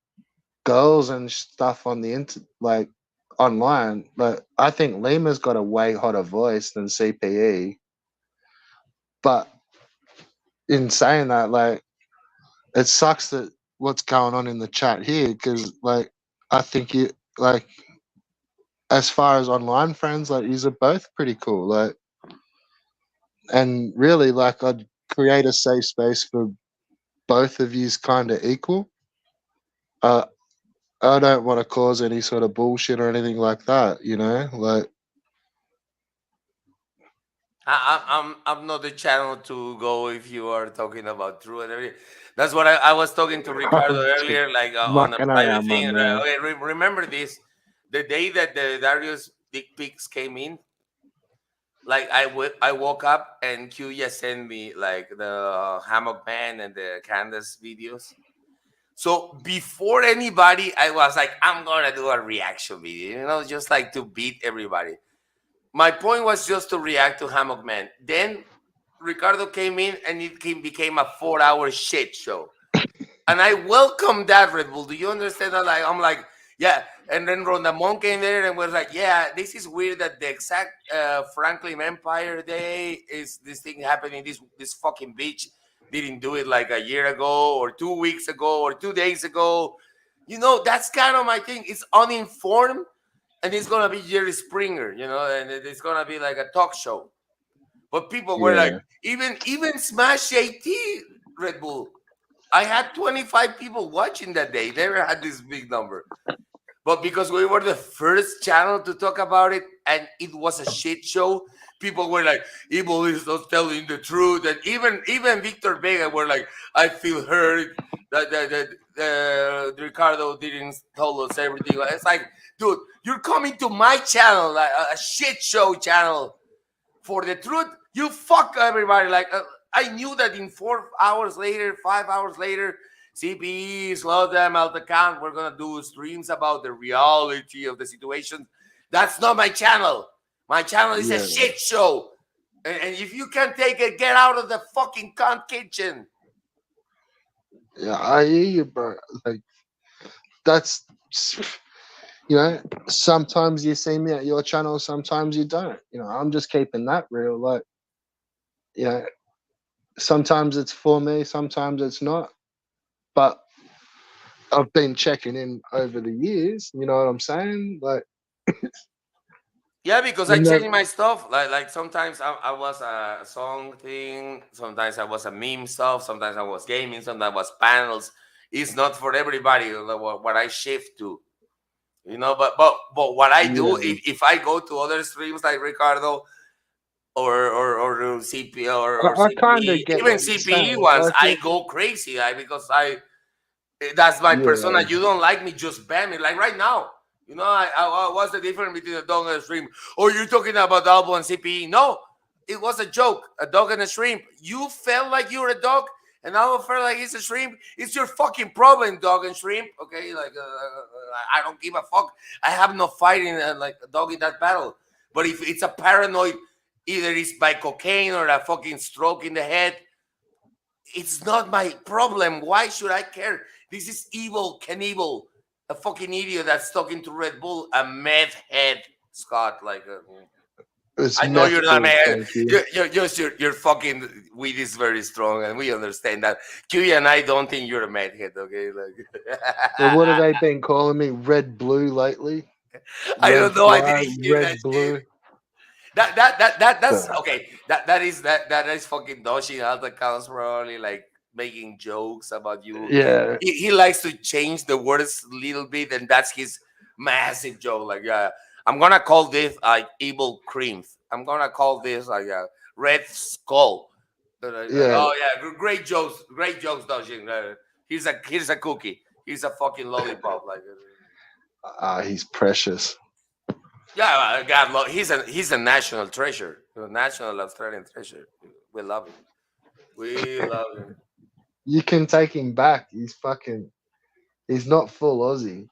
girls and stuff on the like online, like I think Lima's got a way hotter voice than CPE. But in saying that, like it sucks that what's going on in the chat here because like I think you like as far as online friends, like these are both pretty cool. Like and really like I'd create a safe space for both of yous kind of equal. Uh, I don't want to cause any sort of bullshit or anything like that, you know. Like, I'm not the channel to go if you are talking about true and everything. That's what I was talking to Ricardo I'm just earlier, like on a mucking private around, my thing. man. Okay, remember this: the day that the Darius dick pics came in, like I woke up and Qya sent me like the hammock man and the Candace videos. So before anybody, I was like, I'm gonna do a reaction video, you know, just like to beat everybody. My point was just to react to Hammock Man. Then Ricardo came in and became a 4 hour shit show. And I welcome that, Red Bull. Do you understand that? Like, I'm like, yeah. And then Rondamon came there and was like, yeah, this is weird that the exact Franklin Empire Day is this thing happening. This fucking bitch didn't do it like a year ago or 2 weeks ago or 2 days ago. You know, that's kind of my thing. It's uninformed and it's gonna be Jerry Springer, you know, and it's gonna be like a talk show. But people were like, Yeah, even Smash AT Red Bull. I had 25 people watching that day. They never had this big number. But because we were the first channel to talk about it and it was a shit show, people were like, "Evil is not telling the truth," and even Victor Vega were like, "I feel hurt that Ricardo didn't tell us everything." It's like, dude, you're coming to my channel, like a shit show channel, for the truth. You fuck everybody. Like I knew that in 4 hours later, 5 hours later, CPE, Slow Them, Alt Account, we're gonna do streams about the reality of the situation. That's not my channel. My channel is a shit show. And if you can't take it, get out of the fucking cunt kitchen. Yeah, I hear you, bro. Like that's sometimes you see me at your channel, sometimes you don't. I'm just keeping that real. Like, sometimes it's for me, sometimes it's not. But I've been checking in over the years. You know what I'm saying? Like, yeah, because I changed my stuff. Like sometimes I was a song thing, sometimes I was a meme stuff, sometimes I was gaming, sometimes I was panels. It's not for everybody what I shift to. But what I do, if I go to other streams like Ricardo or CP or I kind of CPE, get even what you're CPE saying. ones, Like, I go crazy because that's my persona. You don't like me, just ban me. Like right now, what's the difference between a dog and a shrimp? Oh, you're talking about Albo and CPE? No, it was a joke. A dog and a shrimp. You felt like you're a dog, and Albo felt like he's a shrimp. It's your fucking problem, dog and shrimp. Okay, like I don't give a fuck. I have no fighting like a dog in that battle. But if it's a paranoid, either it's by cocaine or a fucking stroke in the head, it's not my problem. Why should I care? This is evil Knievel, a fucking idiot that's talking to Red Bull, a meth head, Scott. Like, I know you're not mad. Your fucking weed is very strong, and we understand that. Q and I don't think you're a mad head, okay? Like, well, what have they been calling me? Red blue lately? I don't know. I didn't hear red that blue. shit. That's okay. That is fucking dodging out accounts probably like making jokes about you. Yeah. He likes to change the words a little bit, and that's his massive joke. Like, I'm gonna call this like evil cream. I'm gonna call this like a red skull. Oh yeah, great jokes, dodging. Here's a cookie. Here's a fucking lollipop. Like, he's precious. yeah, God, he's a national treasure, a national Australian treasure. We love him. We love him. You can take him back. He's not full Aussie.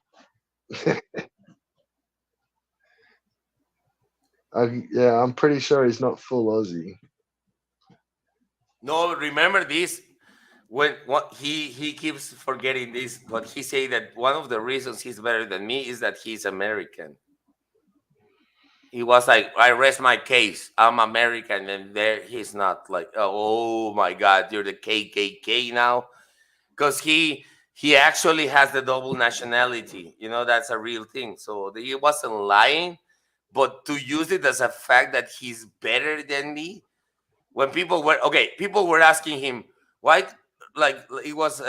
I'm pretty sure he's not full Aussie. No, remember this. When what he keeps forgetting this, but he say that one of the reasons he's better than me is that he's American. He was like, I rest my case. I'm American, and there he's not. Like, oh my God, you're the KKK now, because he actually has the double nationality. That's a real thing. So he wasn't lying, but to use it as a fact that he's better than me. When people were asking him why, like it was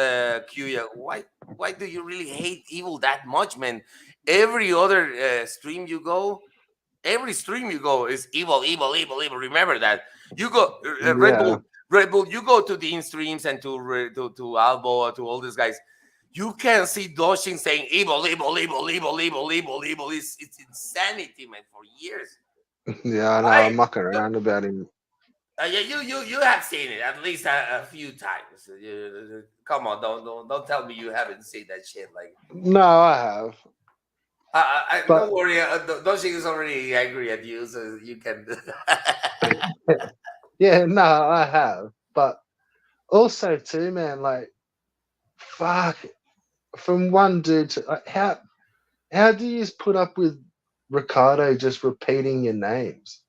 Q. Why do you really hate evil that much, man? Every other every stream you go is evil, evil, evil, evil. Remember that. You go Red Bull. You go to the streams and to Albo, to all these guys. You can see Doshin saying evil, evil, evil, evil, evil, evil, evil. It's insanity, man. For years. Yeah, I know. I'm mucking around about him. Yeah, you have seen it at least a few times. Come on, don't tell me you haven't seen that shit. Like, no, I have. Don't worry. Doshin is already angry at you, so you can. Yeah, no, I have. But also too, man, like, fuck. From one dude to like, how do you just put up with Ricardo just repeating your names?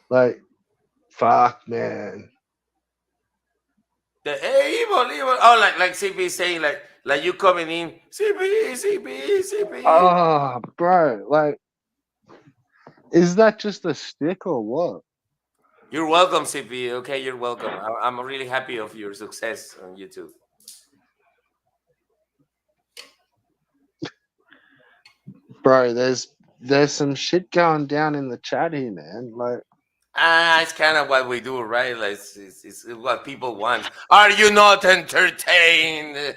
Like, fuck, man. The evil. Oh, like CP saying like you coming in, CP. Oh, bro, like, is that just a stick or what? You're welcome, CP. Okay, you're welcome. I'm really happy of your success on YouTube. Bro, there's there's some shit going down in the chat here, man. Like It's kind of what we do, right? Like it's what people want. Are you not entertained?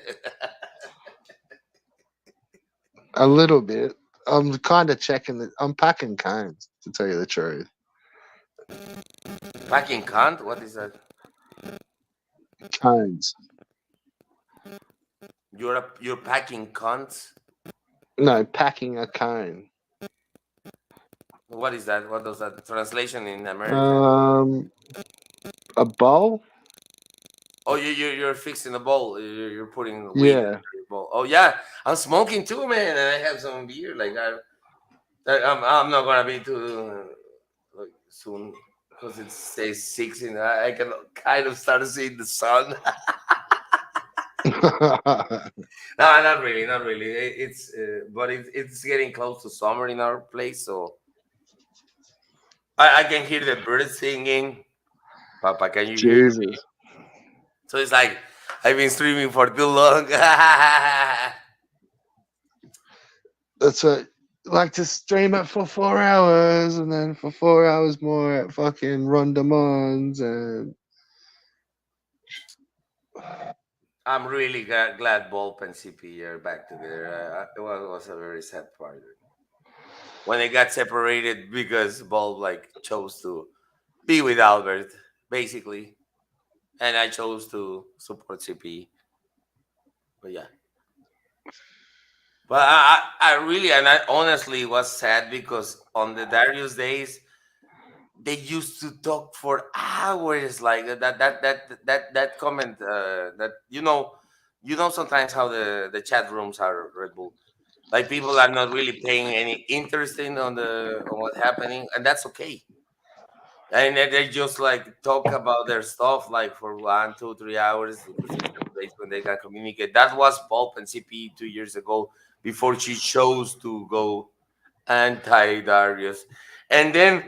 a little bit. I'm kind of checking the. I'm packing cones to tell you the truth. Packing cunt? What is that? Cones. You're packing cunts? No, packing a cone. What is that? What does that translation in America? A bowl. Oh, you're fixing a bowl. You're putting weed in Yeah. your bowl. Oh yeah, I'm smoking too, man, and I have some beer. Like I'm not gonna be too like soon because it says 6, and I can kind of start seeing the sun. No, not really, not really. It's but it's getting close to summer in our place, so I can hear the birds singing. Papa, can you hear me? Jesus. So it's like I've been streaming for too long. That's what. Like to stream it for 4 hours and then for 4 hours more at fucking Rondamons and I'm really glad Bulb and CP are back together. It was a very sad part when they got separated because Bulb like chose to be with Albert, basically, and I chose to support CP. But yeah, but I really and I honestly was sad because on the Darius days they used to talk for hours like that comment that sometimes how the chat rooms are Red Bull, like people are not really paying any interest in on what's happening, and that's okay. And then they just like talk about their stuff like for 1, 2, 3 hours because it's the place when they can communicate. That was Pulp and CP 2 years ago before she chose to go anti Darius, and then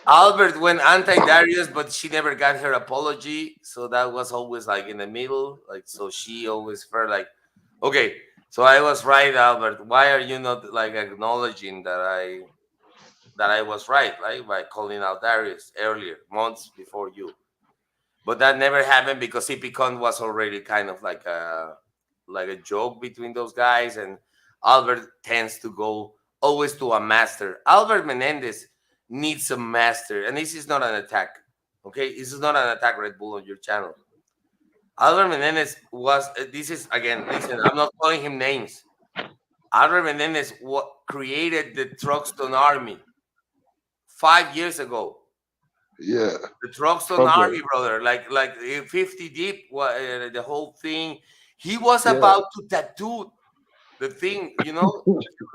Albert went anti-Darius, but she never got her apology. So that was always like in the middle. Like, so she always felt like, okay, so I was right, Albert. Why are you not like acknowledging that I was right, right? By calling out Darius earlier, months before you. But that never happened because CPCon was already kind of like a joke between those guys, and Albert tends to go always to a master. Albert Menendez needs a master, and this is not an attack. Okay, this is not an attack, Red Bull, on your channel. Albert Menendez was. This is again. Listen, I'm not calling him names. Albert Menendez created the Truxton Army 5 years ago. yeah. The Truxton Probably. Army, brother, like 50 deep, the whole thing. He was Yeah. about to tattoo the thing,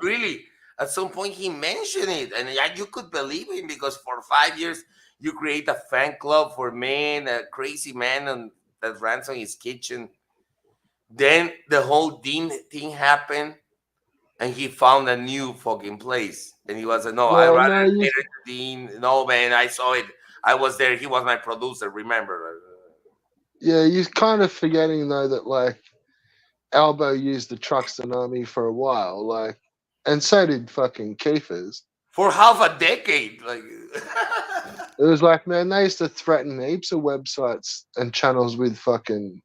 really. At some point, he mentioned it, and yeah, you could believe him because for 5 years, you create a fan club for men, a crazy man that runs on his kitchen. Then the whole Dean thing happened, and he found a new fucking place. And he was like, no, I'd Well, rather no, you, cater to Dean. No, man, I saw it. I was there. He was my producer, remember? yeah, you're kind of forgetting though that like Albo used the Truxton Army for a while, like, and so did fucking Kiefer's. For half a decade. Like, It was like, man, they used to threaten heaps of websites and channels with fucking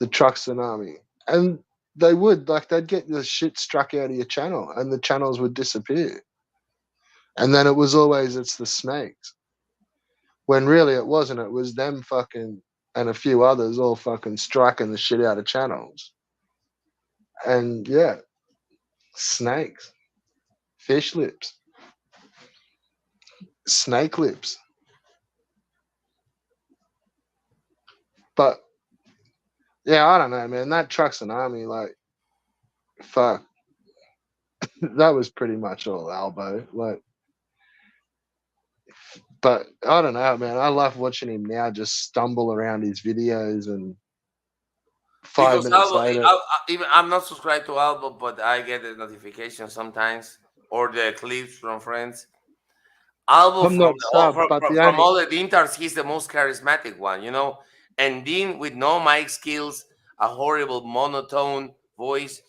the Truxton Army, and they would like they'd get the shit struck out of your channel, and the channels would disappear. And then it was always it's the snakes, when really it wasn't. It was them fucking and a few others all fucking striking the shit out of channels. And yeah, snakes, fish lips, snake lips. But yeah, I don't know, man. That Truxton Army, like, fuck, that was pretty much all Albo. Like, but I don't know, man. I love watching him now just stumble around his videos and 5 minutes later. even I'm not subscribed to Albo, but I get the notification sometimes or the clips from friends. Albo I'm not sub, but the from only all the Dintars, he's the most charismatic one, And Dean with no mic skills, a horrible monotone voice.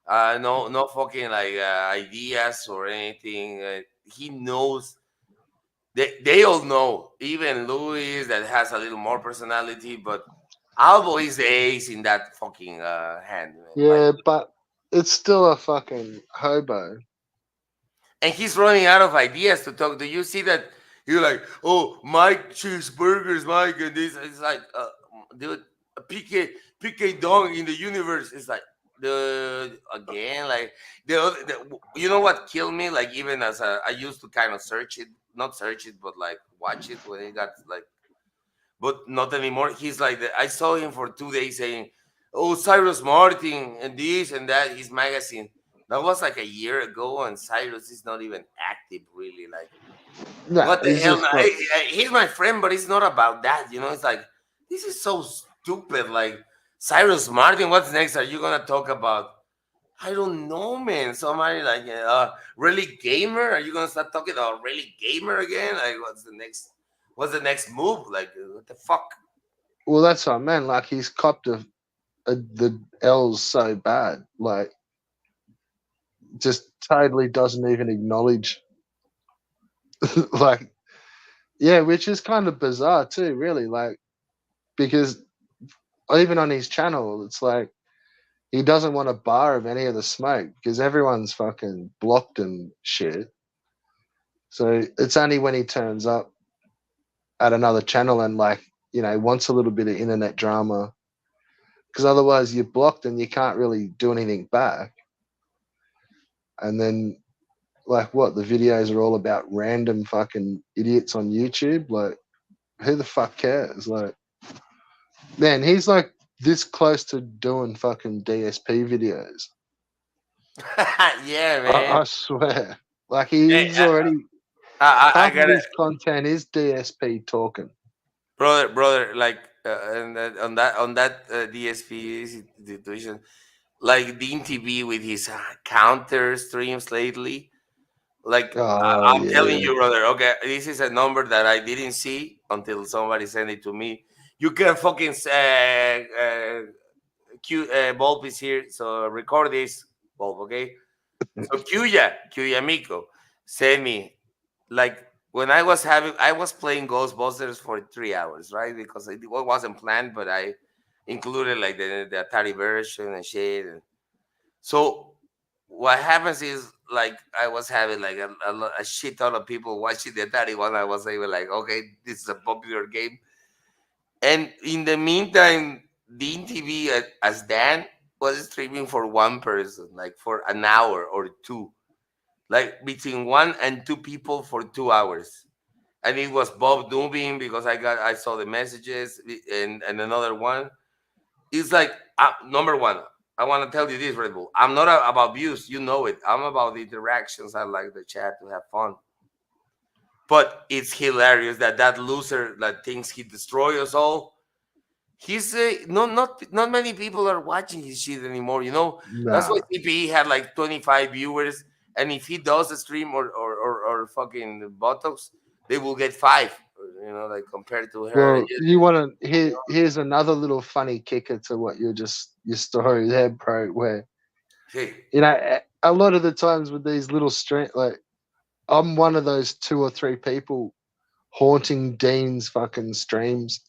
No fucking like ideas or anything. He knows. They all know. Even Luis that has a little more personality, but Albo is the ace in that fucking hand, man. Like, Yeah, but it's still a fucking hobo. and he's running out of ideas to talk. Do you see that? You're like, oh, Mike cheeseburgers, Mike, and this. It's like, dude, PK dong in the universe. It's like, the again, like you know what killed me? Like even as I used to kind of search it, not search it, but like watch it when it got like, but not anymore. He's like, I saw him for 2 days saying, "Oh, Cyrus Martin and this and that." His magazine. That was like a year ago, and Cyrus is not even active, really. Like, Nah, what the he's hell? just like, He's my friend, but it's not about that. You know, it's like this is so stupid. Like Cyrus Martin, what's next? Are you gonna talk about? I don't know, man. Somebody like really gamer. Are you gonna start talking about really gamer again? Like, what's the next? What's the next move? Like, what the fuck? well, that's what I meant. Like, he's copped the L's so bad. Like, just totally doesn't even acknowledge, like, yeah, which is kind of bizarre too, really. Like, because even on his channel, it's like he doesn't want a bar of any of the smoke because everyone's fucking blocked and shit. So it's only when he turns up at another channel and like, wants a little bit of internet drama, because otherwise you're blocked and you can't really do anything back. And then like what, the videos are all about random fucking idiots on YouTube. Like, who the fuck cares? Like, man, he's like this close to doing fucking DSP videos. Yeah, I man. swear. Like, Hey, he's already I half of gotta, his content is DSP talking. brother. Like, and on that DSP situation, like Dean TV with his counter streams lately. Like, Oh I'm telling yeah. you, brother. Okay, this is a number that I didn't see until somebody sent it to me. You can fucking Bulb is here, so record this, Bulb. Okay. So Kuya Miko sent me, like, when I was playing Ghostbusters for 3 hours, right? Because it wasn't planned, but I included like the Atari version and shit. And so what happens is, like, I was having like a shit ton of people watching the Atari one. I was even like, okay, this is a popular game. And in the meantime, Dean TV as Dan was streaming for one person, like for an hour or two, like between 1 and 2 people for 2 hours. And it was Bob Dubin because I saw the messages, and another one. It's like, number one, I want to tell you this, Red Bull. I'm not about views, you know it. I'm about the interactions. I like the chat to have fun. But it's hilarious that loser that thinks he destroy us all. He's not many people are watching his shit anymore. You know, that's why Nah. CPE had like 25 viewers, and if he does a stream or fucking Botox, they will get 5. You know, like compared to her. Well, you want to here's another little funny kicker to what your story there, bro. Where Hey, a lot of the times with these little stream, like, I'm one of those 2 or 3 people haunting Dean's fucking streams.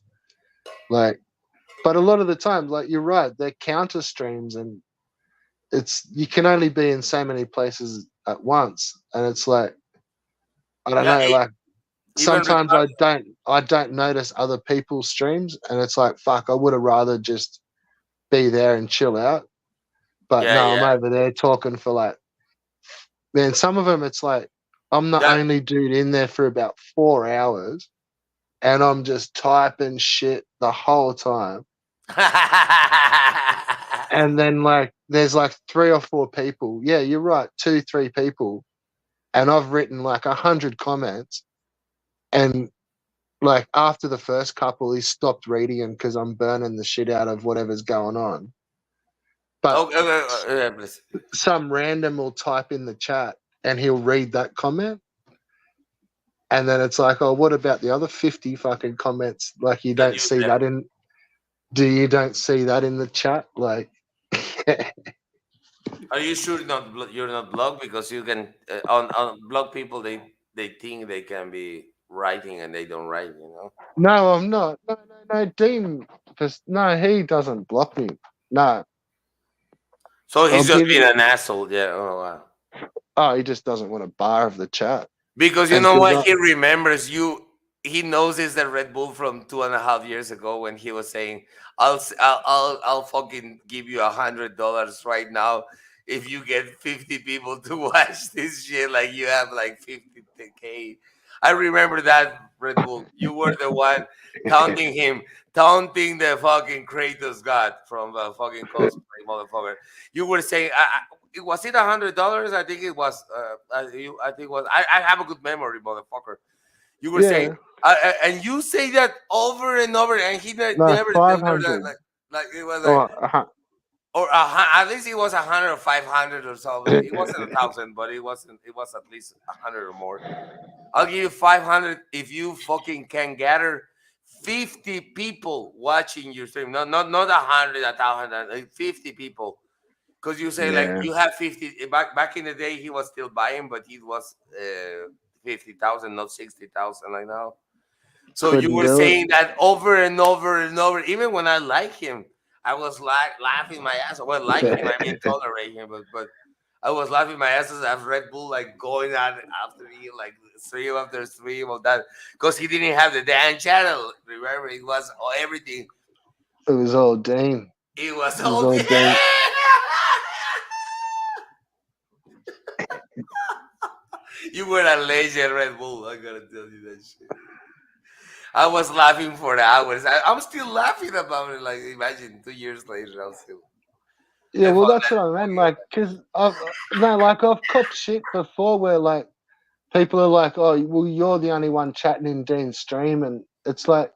Like, but a lot of the time, like, you're right, they're counter streams, and you can only be in so many places at once, and it's like, I don't yeah, know, like, even sometimes I don't notice other people's streams, and it's like, fuck, I would have rather just be there and chill out. But yeah, no, I'm yeah. over there talking for like, man, some of them it's like I'm the That only dude in there for about 4 hours, and I'm just typing shit the whole time. And then like there's like 3 or 4 people. Yeah, you're right, 2, 3 people, and I've written like 100 comments, and like after the first couple, he stopped reading them because I'm burning the shit out of whatever's going on. But okay, okay, yeah, please. some random will type in the chat and he'll read that comment, and then it's like, oh, what about the other 50 fucking comments? Like, you That don't you see that left. in? Do you don't see that in the chat? Like, Are you sure you're not blocked? Because you can on block people. They think they can be writing and they don't write. No, I'm not. No. Dean, no, he doesn't block me. No, So I'll he's just give being you. an asshole. Yeah. Oh wow. Oh, he just doesn't want a bar of the chat. Because you And know because what? He remembers you. He knows it's the Red Bull from 2.5 years ago when he was saying, I'll fucking give you $100 right now if you get 50 people to watch this shit. Like you have like 50K. I remember that, Red Bull. You were the one taunting him, taunting the fucking Kratos god from the fucking cosplay, motherfucker. You were saying, was it $100? I think it was. I think it was. I have a good memory, motherfucker. You were saying, yeah, and you say that over and over, and he no, never delivered that. 500 Like it was like, or or at least it was 100 or 500 or something. It wasn't 1,000, but it wasn't. It was at least 100 or more. I'll give you 500 if you fucking can gather 50 people watching your stream. Not 100, 1,000, like 50 people. Because you say like yeah, you have 50 back in the day he was still buying, but it was 50,000, not 60,000 like now. So you couldn't were do it. saying that over and over and over. Even when I like him, I was like laughing my ass. Well, like him, I mean tolerate him, but I was laughing my asses at Red Bull like going on after me like stream after stream of that because he didn't have the damn channel. Remember, it was everything. It was all Dean. It was It was all all Dean. You were a legend, Red Bull. I gotta tell you that shit. I was laughing for hours. I'm still laughing about it. Like, imagine 2 years later, I'm still. Yeah, I well, found that's that what I mean. fucking- Like, cause I've copped shit before where like people are like, "Oh, well, you're the only one chatting in Dean's stream," and it's like,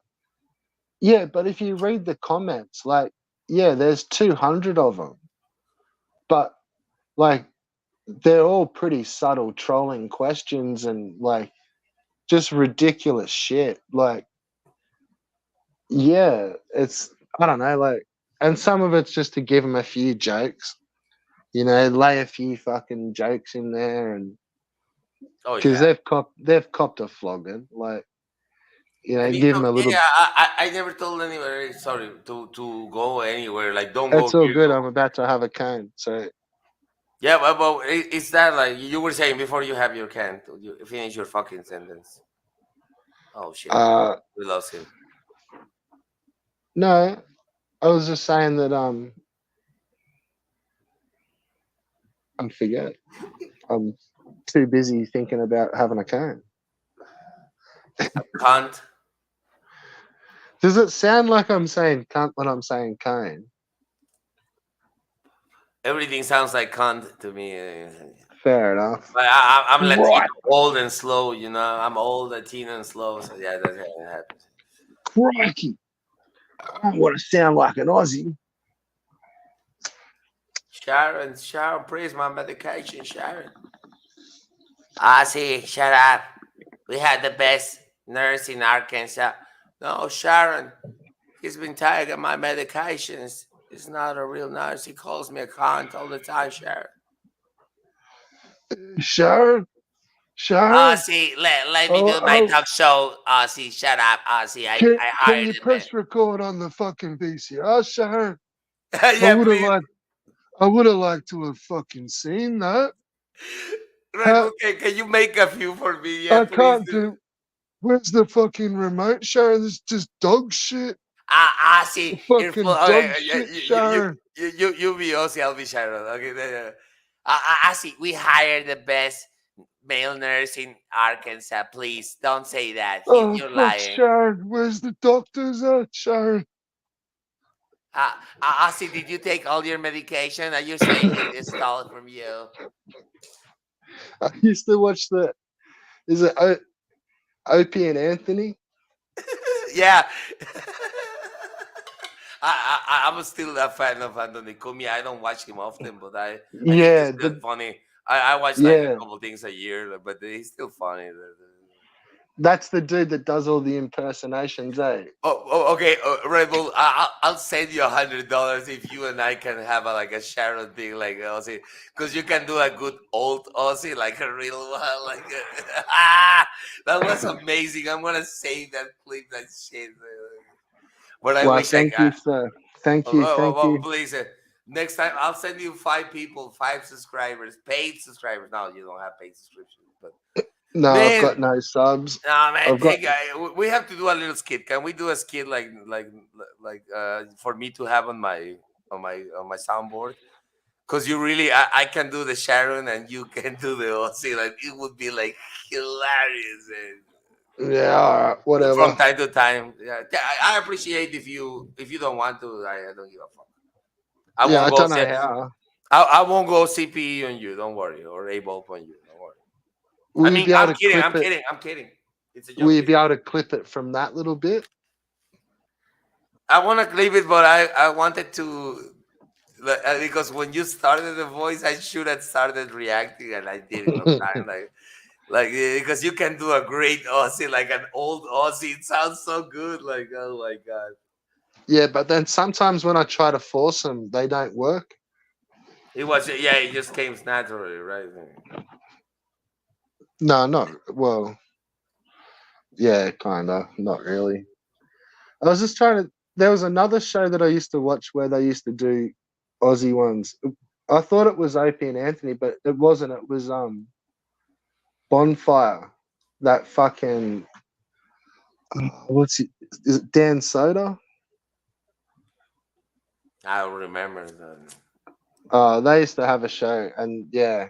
yeah, but if you read the comments, like, yeah, there's 200 of them, but like they're all pretty subtle trolling questions and like just ridiculous shit. Like, yeah, it's I don't know, like, and some of it's just to give them a few jokes, lay a few fucking jokes in there, and Oh because yeah. they've copped a flogging, like, And give them a yeah, little. I never told anybody. Sorry to go anywhere. Like, don't go It's all here. good. I'm about to have a cane, so Yeah, but it's that like you were saying before you have your can. You finish your fucking sentence. Oh shit, we lost him. no, I was just saying that I forget. I'm too busy thinking about having a cane. Cunt. Does it sound like I'm saying cunt when I'm saying cane? Everything sounds like cunt to me. Fair enough. But I'm Latino, Right. old and slow. I'm old, Latino, and slow. So yeah, that's how it happens. Crikey. I don't want to sound like an Aussie. Sharon, praise my medication, Sharon. Ozzy, shut up. We had the best nurse in Arkansas. No, Sharon, he's been taking my medications. He's not a real nurse. He calls me a cunt all the time, Sharon. Sharon? Ozzy, let me do my talk show. Ozzy, shut up, Ozzy. I Can hired you the best. press record on the fucking VCR, Sharon? Yeah, please. I would have liked to have fucking seen that. Right, okay, can you make a few for me? Yeah, I please can't do. do. Where's the fucking remote, Sharon? This is just dog shit. Ozzy, you're Fucking full. dog Okay, shit, Sharon. you be Ozzy, I'll be Sharon. Okay, Ozzy, we hired the best male nurse in Arkansas. Please don't say that. Oh, You're fuck, lying. Sharon. Where's the doctors at, Sharon? Ozzy, did you take all your medication? Are you saying he stole it from you? I used to watch is it Opie and Anthony? Yeah. I'm still a fan of Anthony Cumia. I don't watch him often, but I think he's Yeah, still funny. I watch like a yeah. couple things a year, but he's still funny. That's the dude that does all the impersonations, eh? Okay, Red Bull. I'll send you $100 if you and I can have like a Sharon thing, like Aussie, because you can do a good old Aussie, like a real one. Like that was amazing. I'm gonna save that clip, that shit. But I Well, wish I thank can. you, sir. Thank you, thank you. Please, next time I'll send you 5 people, 5 subscribers, paid subscribers. No, you don't have paid subscriptions, but No, I've man, got no subs. nah, man. I've got Hey, guy, we have to do a little skit. Can we do a skit for me to have on my soundboard? Because you really, I can do the Sharon and you can do the Aussie. Like it would be like hilarious. yeah, all right, From whatever. time to time, yeah, I appreciate if you don't want to. I don't give a fuck. I Yeah, won't I go. don't know how. I won't go CPE on you. Don't worry, or A bulb on you. Don't worry. I Will you mean, be able I'm to kidding. clip I'm it? kidding. I'm kidding. It's a Will joke. you be able to clip it from that little bit? I want to leave it, but I wanted to because when you started the voice, I should have started reacting, and I didn't on time. Because you can do a great Aussie, like an old Aussie. It sounds so good. Like, oh my god. Yeah, but then sometimes when I try to force them, they don't work. It just came naturally, right? No, not well. Yeah, kind of. Not really. I was just trying to. There was another show that I used to watch where they used to do Aussie ones. I thought it was Opie and Anthony, but it wasn't. It was Bonfire. That fucking what's he, is it Dan Soda? I remember that. They used to have a show, and yeah,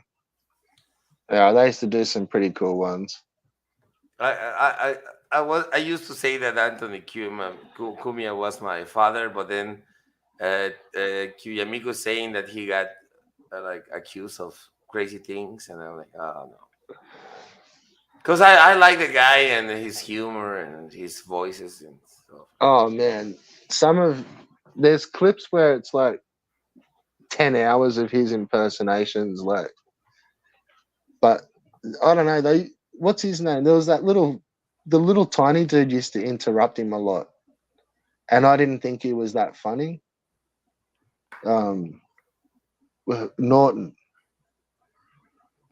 they used to do some pretty cool ones. I used to say that Anthony Cumia was my father, but then Kiyamiko saying that he got like accused of crazy things, and I'm like, oh no, because I like the guy and his humor and his voices and stuff. Oh man, some of there's clips where it's like 10 hours of his impersonations, like, but I don't know. What's his name? There was the little tiny dude used to interrupt him a lot, and I didn't think he was that funny. Um, Norton,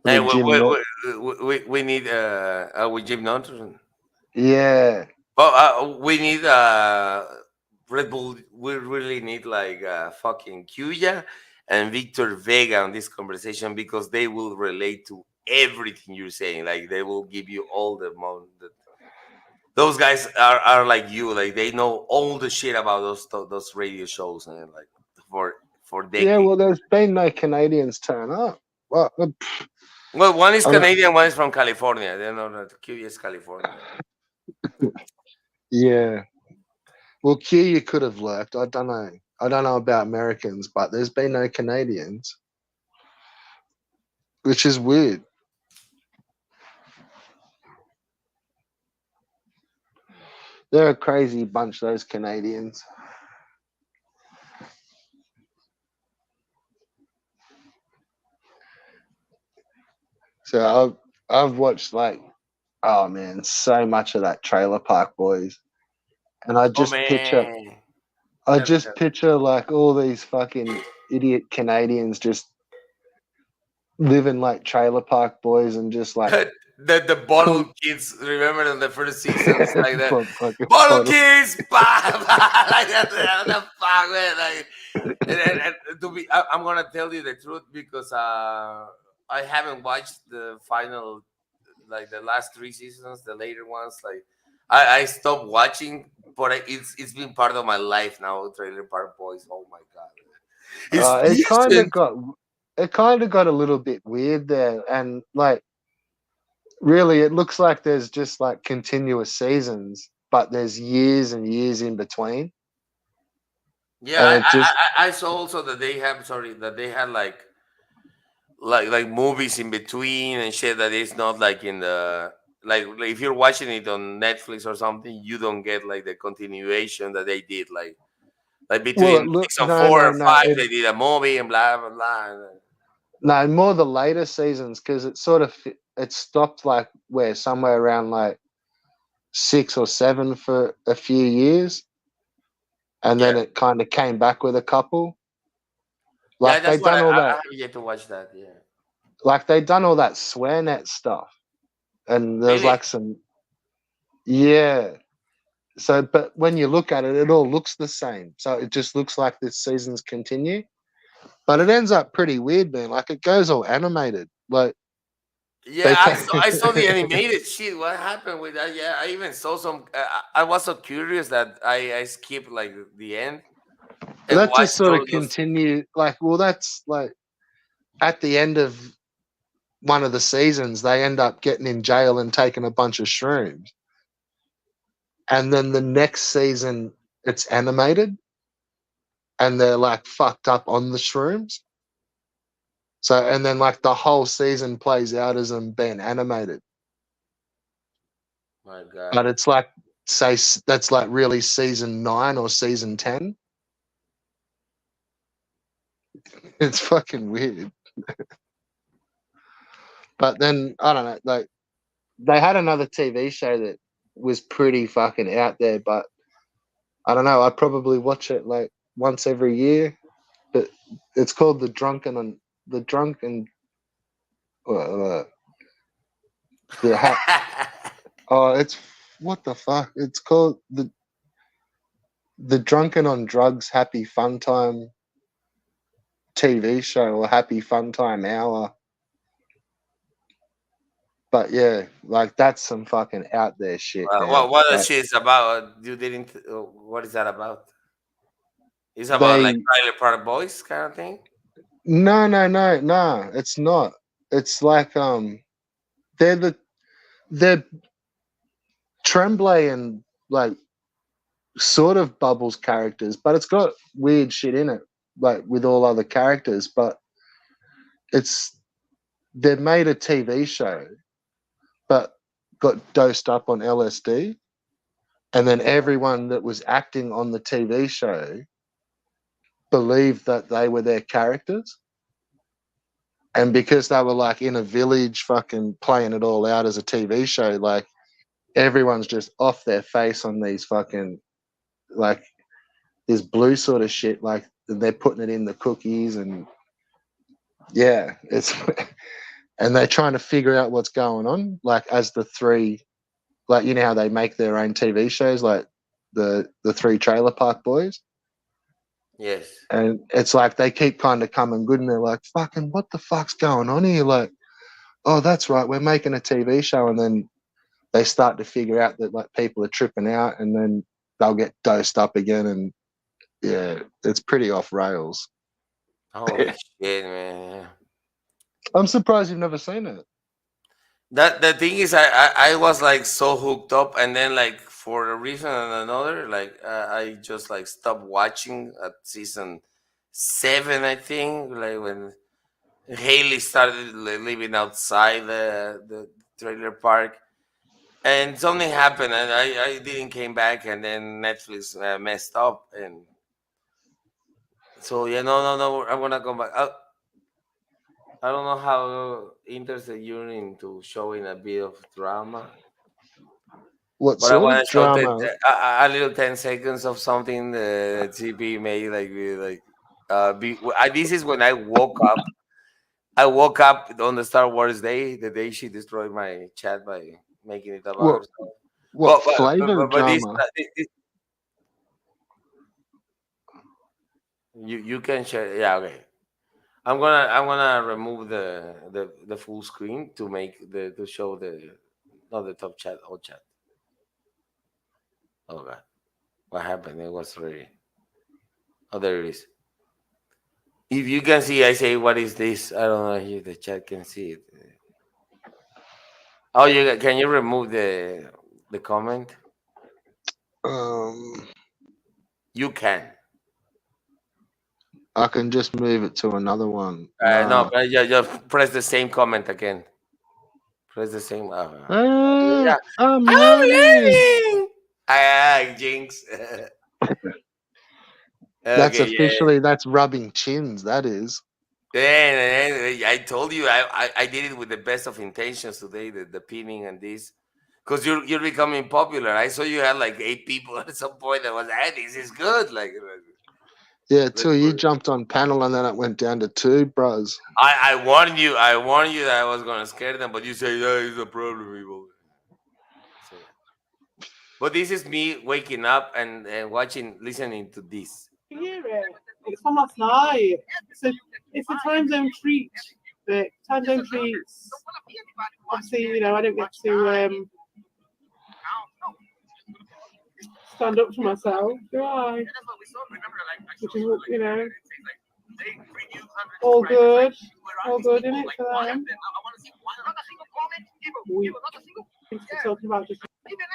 Hey, little Jim Norton. we need with Jim Norton. Yeah, Well, we need Red Bull. We really need like fucking Cuya and Victor Vega on this conversation because they will relate to everything you're saying. Like they will give you all the those guys are like you. Like they know all the shit about those radio shows and like for yeah. decades. Well, there's been no Canadians turn up. Well, Well, one is I don't- Canadian, one is from California. They know that Cuya is California. yeah. Well, Q, you could have left. I don't know. I don't know about Americans, but there's been no Canadians, which is weird. They're a crazy bunch, those Canadians. So I've watched like, oh man, so much of that Trailer Park Boys, and Oh man. I Tell me, just picture like all these fucking idiot Canadians just living like Trailer Park Boys and just like the cool. bottle kids, remember in the first seasons like that Fucking bottle bottle. kids like that, the fuck man, like and to be I'm gonna tell you the truth because I haven't watched the final, like the last 3 seasons, the later ones. Like I stopped watching, but it's been part of my life now. Trailer Park Boys, oh my god, it's It kind of decent. got a little bit weird there, and like really, it looks like there's just like continuous seasons, but there's years and years in between, Yeah, and it just I saw also that they have, sorry, that they had like movies in between and shit that is not like in the like if you're watching it on Netflix or something, you don't get like the continuation that they did like well, between season no, four no, and no, five they did a movie and blah blah blah. no, more the later seasons because it sort of it stopped like where somewhere around like 6 or 7 for a few years, and then Yeah. it kind of came back with a couple. Yeah, Like they that's what done all I that. have yet to watch that. Yeah. Like they done all that swearnet stuff, and there's Really? like some, yeah. So, but when you look at it, it all looks the same. So it just looks like this season's continue, but it ends up pretty weird, man. Like it goes all animated. Like Yeah, they I take, saw I saw the animated shit. What happened with that? Yeah, I even saw some. I was so curious that I skipped like the end and that just watched sort of those. continue. Like, well, that's like at the end of one of the seasons, they end up getting in jail and taking a bunch of shrooms, and then the next season it's animated, and they're like fucked up on the shrooms. So, and then like the whole season plays out as them being animated. My God. But it's like, say, that's like really season 9 or season 10. It's fucking weird. But then, I don't know, like, they had another TV show that was pretty fucking out there, but I don't know, I probably watch it like once every year. But it's called the drunken, uh, the oh, it's, what the fuck? It's called the Drunken on Drugs Happy Fun Time TV show, or Happy Fun Time Hour. But yeah, like that's some fucking out there shit, man. What the Like shit is about? You didn't. What is that about? It's about like they, Trailer Park Boys kind of thing. no, it's not. It's like they're they're Tremblay and like sort of Bubbles characters, but it's got weird shit in it, like with all other characters. But it's, they made a TV show, but got dosed up on LSD, and then everyone that was acting on the TV show believed that they were their characters. And because they were like in a village fucking playing it all out as a TV show, like everyone's just off their face on these fucking, like this blue sort of shit, like they're putting it in the cookies, and yeah, it's and they're trying to figure out what's going on, like as the three, like you know how they make their own TV shows, like the three Trailer Park Boys. Yes. And it's like they keep kind of coming good, and they're like, fucking, what the fuck's going on here? Like, oh, that's right, we're making a TV show. And then they start to figure out that like people are tripping out, and then they'll get dosed up again. And yeah, it's pretty off rails. Holy shit, man. I'm surprised you've never seen it. That the thing is, I was like so hooked up, and then like for a reason and another, like I just like stopped watching at season 7, I think, like when Haley started living outside the trailer park, and something happened, and I didn't came back, and then Netflix messed up, and so yeah, no, I'm gonna come back. I don't know how interested you're into showing a bit of drama. What But I sort want of to show drama? a little 10 seconds of something that CP made, like this is when I woke up. I woke up on the Star Wars day, the day she destroyed my chat by making it about What herself. what flavor of But this, drama? you can share. Yeah, okay. I'm gonna remove the full screen to make to show the not the top chat, all chat. Oh god, what happened? It was really. Oh, there it is. If you can see, I say, what is this? I don't know if the chat can see it. Oh, can you remove the comment? Um, You can. I can just move it to another one. No, Nah. but just press the same comment again. Press the same. Ah, Yeah. I'm I'm learning. learning. Ah, jinx. That's Okay, yeah. officially, that's rubbing chins. That is. Then I told you I did it with the best of intentions today, the pinning and this. because you're becoming popular. I saw you had like 8 people at some point that was, hey, this is good. Like, Yeah, let's till you put it. jumped on panel and then it went down to 2, bros. I warned you. I warned you that I was gonna scare them, but you say, yeah, it's a problem, people. So yeah. But this is me waking up and watching, listening to this. You hear it? It's from last night. It's a time zone treat. The time zone treats. Obviously, you know, I don't get to stand up for myself, do I? Which is, you know, all good in it for them. We talking about just a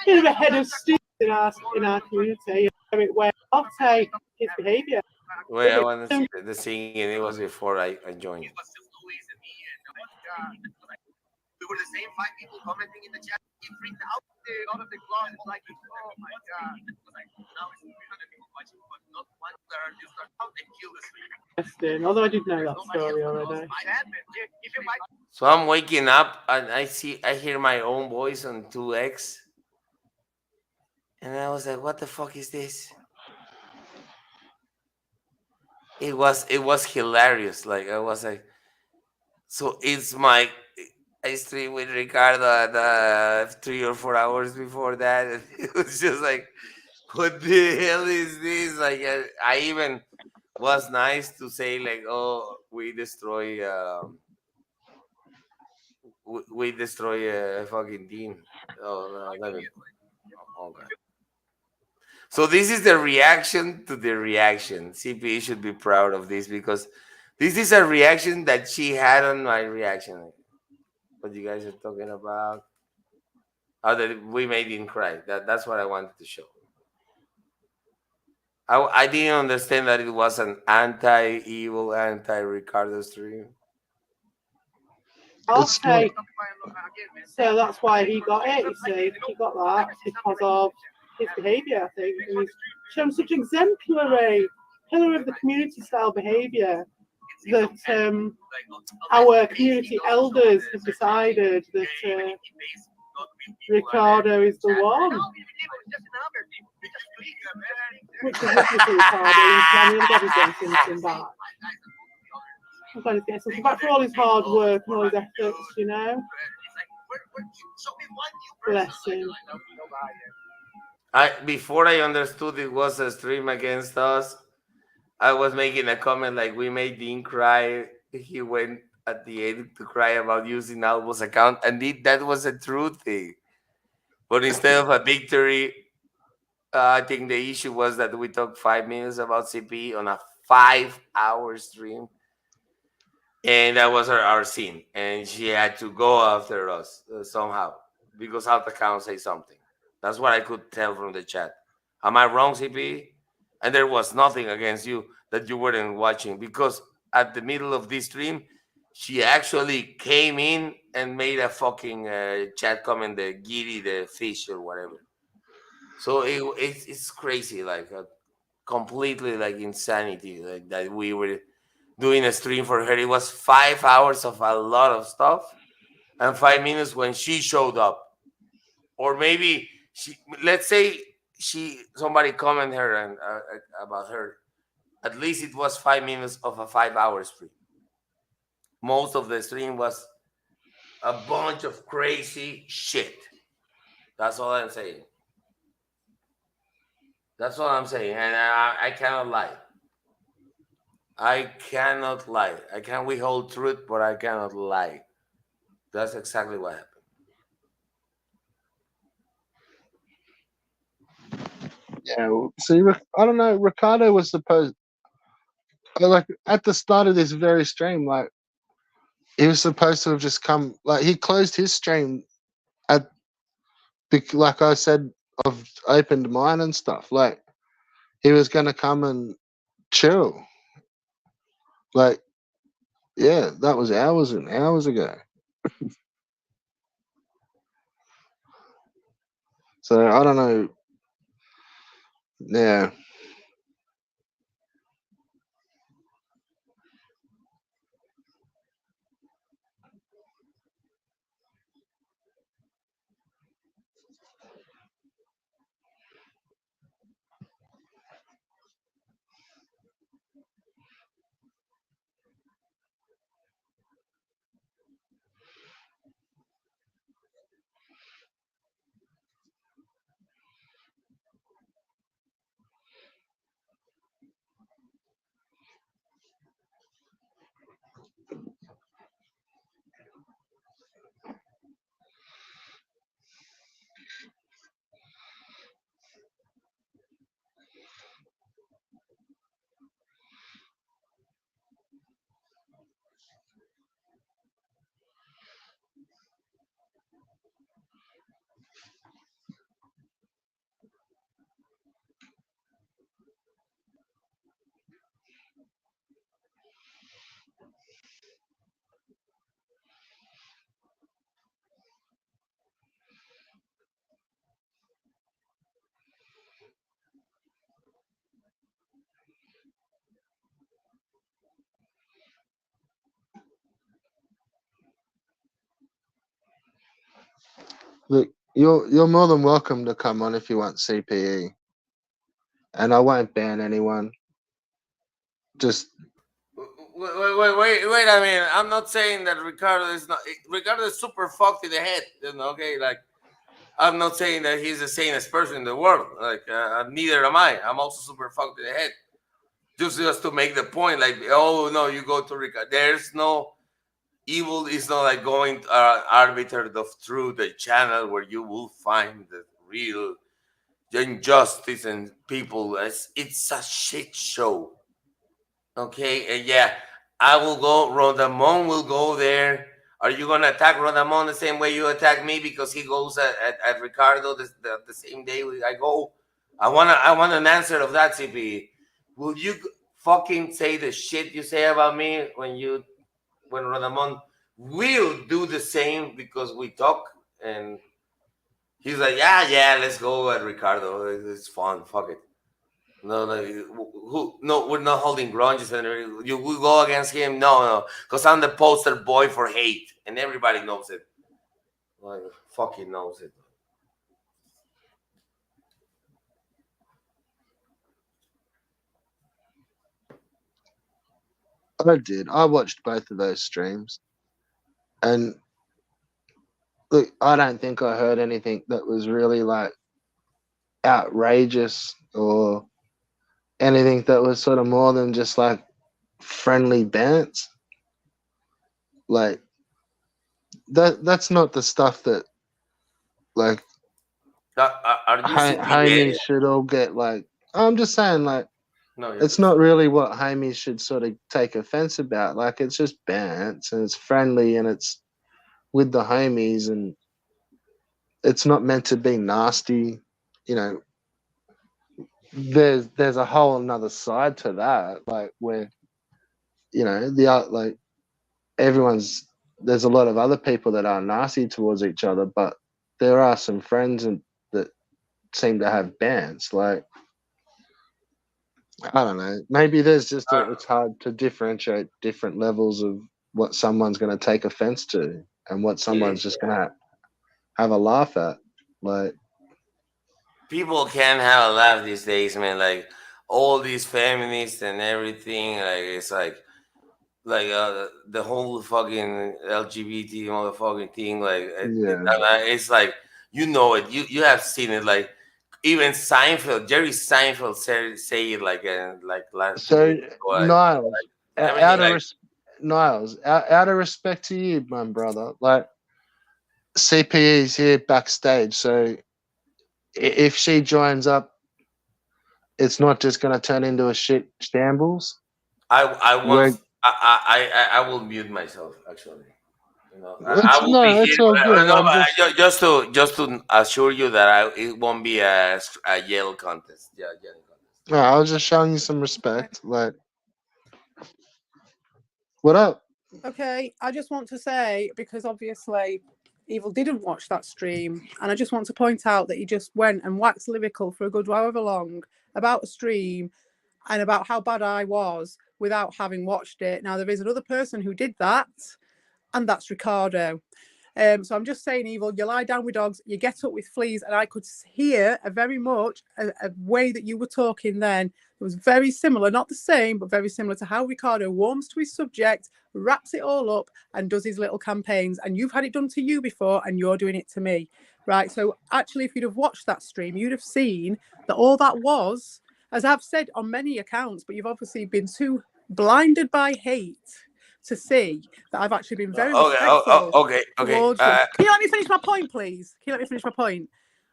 bit of a head of steam in our community. Where I'll say his behaviour. Wait, I want to see the singing. It was before I joined. We were the same 5 people commenting in the chat. He freaked out all of the class. Like, oh my god. It was like, now it's 300 people watching, but not one turn. You start out and kill the stream. Interesting. Although I did know that story already. So I'm waking up and I hear my own voice on 2x, and I was like, "What the fuck is this?" It was hilarious. Like I was like, so it's my I streamed with Ricardo at 3 or 4 hours before that, and it was just like, what the hell is this? Like I even was nice to say like, oh, we destroy we destroy a fucking team. Oh no, let me. Okay. So this is the reaction to the reaction. CPE should be proud of this because this is a reaction that she had on my reaction. What you guys are talking about? Oh, that we made him cry. That's what I wanted to show. I didn't understand that it was an anti-evil, anti-Ricardo stream. Okay. So that's why he got it, you see. He got that because of his behaviour, I think. And he's shown such exemplary, pillar of the community style behaviour that our community elders have decided that Ricardo is the one. Which is lovely for Ricardo. I'm glad he's getting something back. I'm glad he's getting something back for all his hard work and all his efforts, you know. Bless him. Before I understood it was a stream against us, I was making a comment like we made Dean cry. He went at the end to cry about using Albo's account, and that was a true thing. But instead of a victory, I think the issue was that we talked 5 minutes about CP on a 5-hour stream. And that was our scene. And she had to go after us somehow because half the account say something. That's what I could tell from the chat. Am I wrong, CP? And there was nothing against you that you weren't watching because at the middle of this stream, she actually came in and made a fucking chat comment, the giddy, the fish or whatever. So it's crazy, like completely like insanity, like that we were doing a stream for her. It was 5 hours of a lot of stuff and 5 minutes when she showed up. Or maybe let's say somebody commented her and about her. At least it was 5 minutes of a 5-hour stream. Most of the stream was a bunch of crazy shit. That's all I'm saying. That's all I'm saying. And I cannot lie. I cannot lie. I can withhold truth, but I cannot lie. That's exactly what happened. Yeah, see, I don't know. Ricardo was supposed, like, at the start of this very stream, like, he was supposed to have just come, like, he closed his stream at, like I said, I've opened mine and stuff. Like, he was going to come and chill. Like, yeah, that was hours and hours ago. So I don't know. Yeah. Look, you're more than welcome to come on if you want CPE, and I won't ban anyone. Just Wait. I mean, I'm not saying that Ricardo is not. Ricardo is super fucked in the head. Okay, like I'm not saying that he's the sanest person in the world. Like neither am I. I'm also super fucked in the head. Just to make the point, like, oh no, you go to Ricardo. There's no evil. Is not like going arbiter of truth, a channel where you will find the real injustice and people. It's a shit show. Okay, yeah, I will go. Rodamon will go there. Are you gonna attack Rodamon the same way you attack me because he goes at Ricardo the same day I go? I want an answer of that, CP. Will you fucking say the shit you say about me when Rodamon will do the same because we talk and he's like, yeah, let's go at Ricardo. It's fun. Fuck it. No, no, we're not holding grudges and you will go against him. No, because I'm the poster boy for hate, and everybody knows it. Like, fucking knows it. I did. I watched both of those streams, and look, I don't think I heard anything that was really like outrageous or anything that was sort of more than just like friendly bants. Like that's not the stuff that like Are you homies CPA? should all get. Like, I'm just saying, like, No, it's not really what homies should sort of take offense about. Like, it's just bants and it's friendly and it's with the homies and it's not meant to be nasty. You know, there's a whole another side to that, like where like everyone's there's a lot of other people that are nasty towards each other, but there are some friends that seem to have bands. Like, I don't know. Maybe there's just it's hard to differentiate different levels of what someone's going to take offense to and what someone's just going to have a laugh at. Like, people can't have a laugh these days, man. Like all these feminists and everything. Like it's like the whole fucking LGBT motherfucking thing. Like it's like you know it. You have seen it. Like even Seinfeld, Jerry Seinfeld say it like last 2 weeks ago. Like, Niles, everything like Niles, out of respect to you, my brother, like CPE's here backstage, so if she joins up, it's not just going to turn into a shit shambles. I want I will mute myself actually. You know, I will be it's here. all good. No, I'm but just just to assure you that it won't be a yell contest. Yeah, yelling contest. no, I was just showing you some respect. Like, what up? Okay, I just want to say, because obviously Evil didn't watch that stream, and I just want to point out that he just went and waxed lyrical for a good however long about a stream and about how bad I was without having watched it. Now, there is another person who did that, and that's Ricardo. So I'm just saying, Evil, you lie down with dogs, you get up with fleas, and I could hear a way that you were talking then. It was very similar, not the same, but very similar to how Ricardo warms to his subject, wraps it all up, and does his little campaigns. And you've had it done to you before, and you're doing it to me, right? So actually, if you'd have watched that stream, you'd have seen that all that was, as I've said on many accounts, but you've obviously been too blinded by hate to see that I've actually been very respectful Okay. towards you. Can you let me finish my point, please? Can you let me finish my point?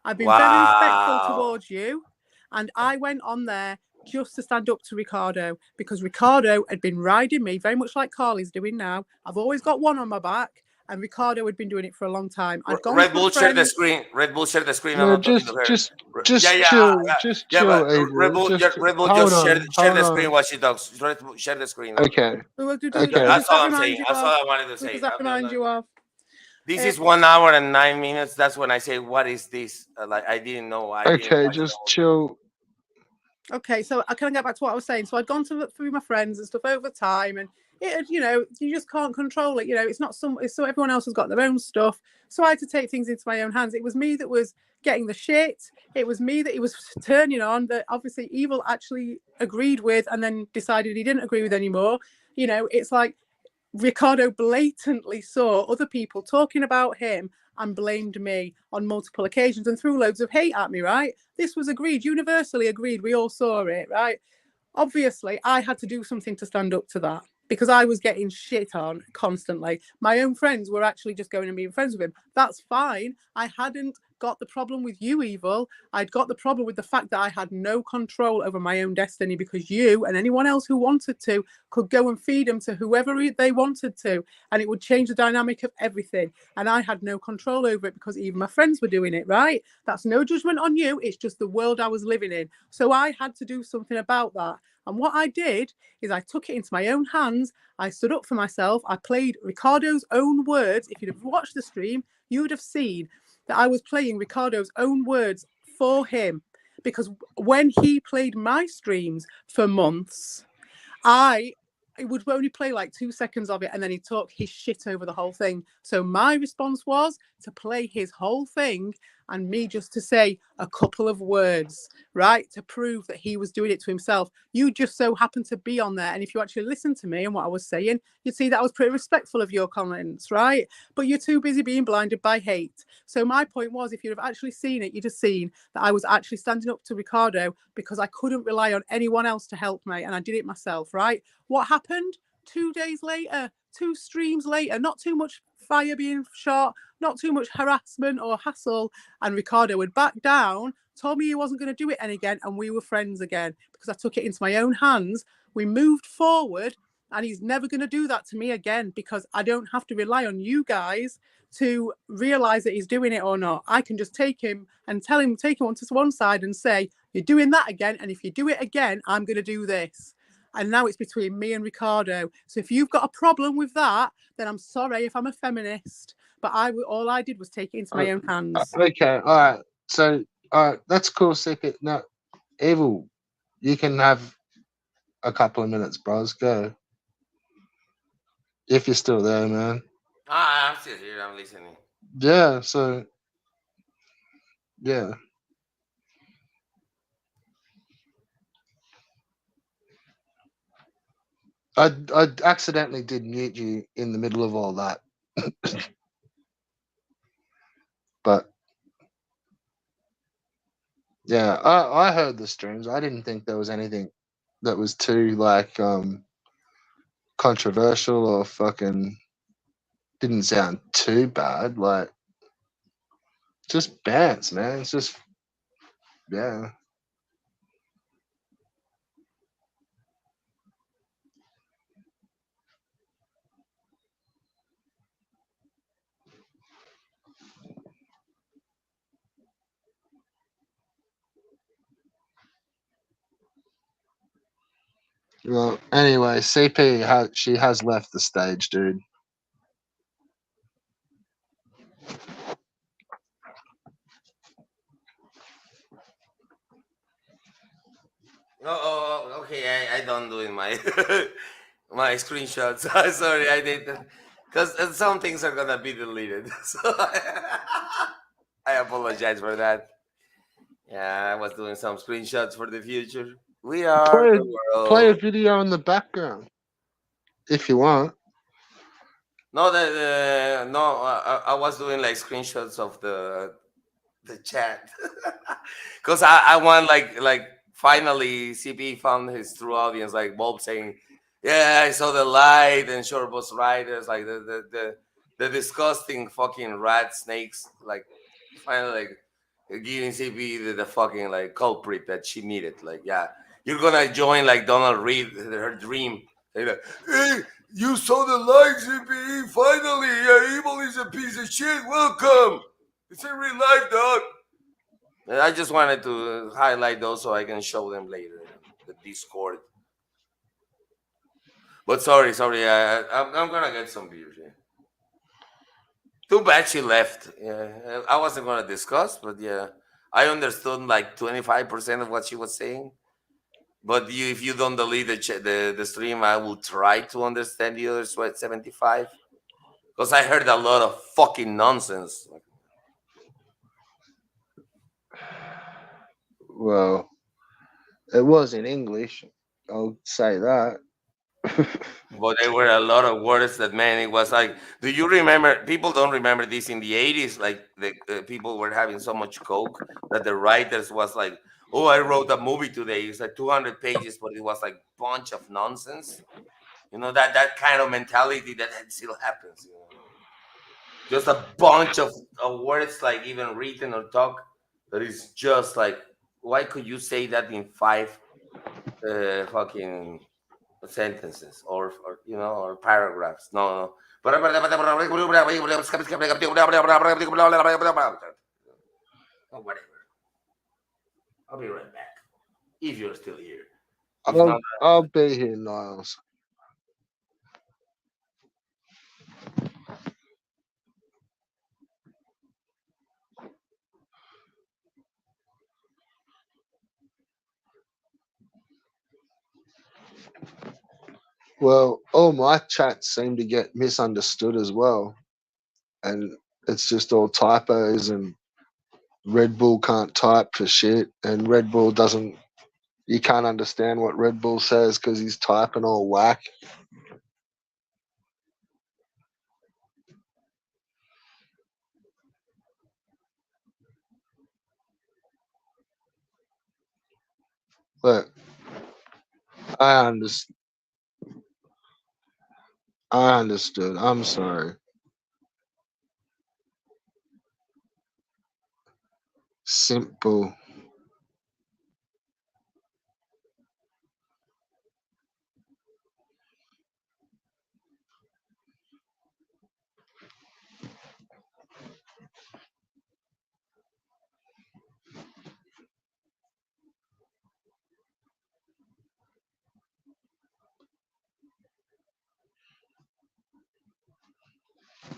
I've been very respectful towards you, and I went on there just to stand up to Ricardo because Ricardo had been riding me very much like Carly's doing now. I've always got one on my back, and Ricardo had been doing it for a long time. Red Bull share the screen. Red Bull share the screen. I'm No, not talking to her. just chill, But Abel. Red Bull Hold just on, share the hold screen on. while she talks. Red Bull, share the screen. Okay. That's all I'm saying. That's all I wanted to Who say. does that remind you of? This is 1 hour and 9 minutes. That's when I say, "What is this?" Like I didn't know. Okay, just chill. Okay, so can I get back to what I was saying? So I'd gone through my friends and stuff over time, and you just can't control it. It's not so everyone else has got their own stuff. So I had to take things into my own hands. It was me that was getting the shit. It was me that he was turning on, that obviously Evil actually agreed with and then decided he didn't agree with anymore. It's like Ricardo blatantly saw other people talking about him and blamed me on multiple occasions and threw loads of hate at me, right? This was agreed, universally agreed. We all saw it, right? Obviously, I had to do something to stand up to that because I was getting shit on constantly. My own friends were actually just going and being friends with him. That's fine. I hadn't got the problem with you, Evil. I'd got the problem with the fact that I had no control over my own destiny because you and anyone else who wanted to could go and feed them to whoever they wanted to, and it would change the dynamic of everything. And I had no control over it because even my friends were doing it, right? That's no judgment on you. It's just the world I was living in. So I had to do something about that. And what I did is I took it into my own hands. I stood up for myself. I played Ricardo's own words. If you'd have watched the stream, you would have seen that I was playing Ricardo's own words for him. Because when he played my streams for months, it would only play like 2 seconds of it and then he'd talk his shit over the whole thing. So my response was to play his whole thing and me just to say a couple of words, right, to prove that he was doing it to himself. You just so happened to be on there. And if you actually listened to me and what I was saying, you'd see that I was pretty respectful of your comments, right? But you're too busy being blinded by hate. So my point was, if you'd have actually seen it, you'd have seen that I was actually standing up to Ricardo because I couldn't rely on anyone else to help me. And I did it myself, right? What happened? 2 days later, 2 streams later, not too much fire being shot, not too much harassment or hassle, and Ricardo would back down, told me he wasn't going to do it again, and we were friends again because I took it into my own hands. We moved forward, and he's never going to do that to me again because I don't have to rely on you guys to realize that he's doing it or not. I can just take him and take him onto one side and say, you're doing that again, and if you do it again, I'm going to do this. And now it's between me and Ricardo. So if you've got a problem with that, then I'm sorry if I'm a feminist. But all I did was take it into my own hands. Okay, all right. So, that's cool, CP. No, Evil, you can have a couple of minutes, bros. Go. If you're still there, man. I'm still here. I'm listening. Yeah, so, yeah. I accidentally did mute you in the middle of all that. But yeah, I heard the streams. I didn't think there was anything that was too controversial or fucking didn't sound too bad. Like just bants, man. It's just yeah. Well, anyway, CP she has left the stage, dude. Okay. I don't doing my my screenshots. Sorry, I didn't, because some things are gonna be deleted. So I apologize for that. Yeah, I was doing some screenshots for the future. We are Play the play a world. video in the background if you want. No, no. I was doing like screenshots of the chat, because I want like finally CP found his true audience, like Bob saying, "Yeah, I saw the light," and Short Bus Riders, like the disgusting fucking rat snakes, like finally like giving CP the fucking like culprit that she needed. Like, yeah, you're gonna join like Donald Reed, her dream. Like, hey, you saw the light, CP. Finally, yeah, evil is a piece of shit. Welcome. It's in real life, dog. I just wanted to highlight those so I can show them later in the Discord. But sorry, I'm gonna get some beers. Yeah. Too bad she left. Yeah, I wasn't gonna discuss, but yeah, I understood like 25% of what she was saying. But if you don't delete the stream, I will try to understand the other sweat 75. Because I heard a lot of fucking nonsense. Well, it was in English. I'll say that. But there were a lot of words that, man, it was like, do you remember? People don't remember this in the 80s. Like the people were having so much coke that the writers was like, oh, I wrote a movie today. It's like 200 pages, but it was like bunch of nonsense. You know, that kind of mentality that still happens. You know, just a bunch of words, like even written or talk, that is just like, why could you say that in five fucking sentences or or paragraphs? No, no. Oh, whatever. I'll be right back if you're still here. If not, I'll be here, Niles. Well, all my chats seem to get misunderstood as well, and it's just all typos, and Red Bull can't type for shit, and Red Bull doesn't. You can't understand what Red Bull says because he's typing all whack. Look, I understand. I understood. I'm sorry. Simple.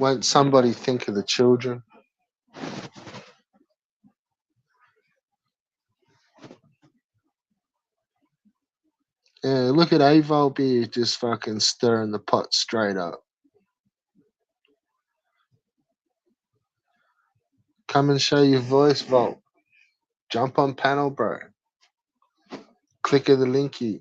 Won't somebody think of the children? Yeah, look at Avol Beer just fucking stirring the pot straight up. Come and show your voice, Volt. Jump on panel, bro. Click of the linky.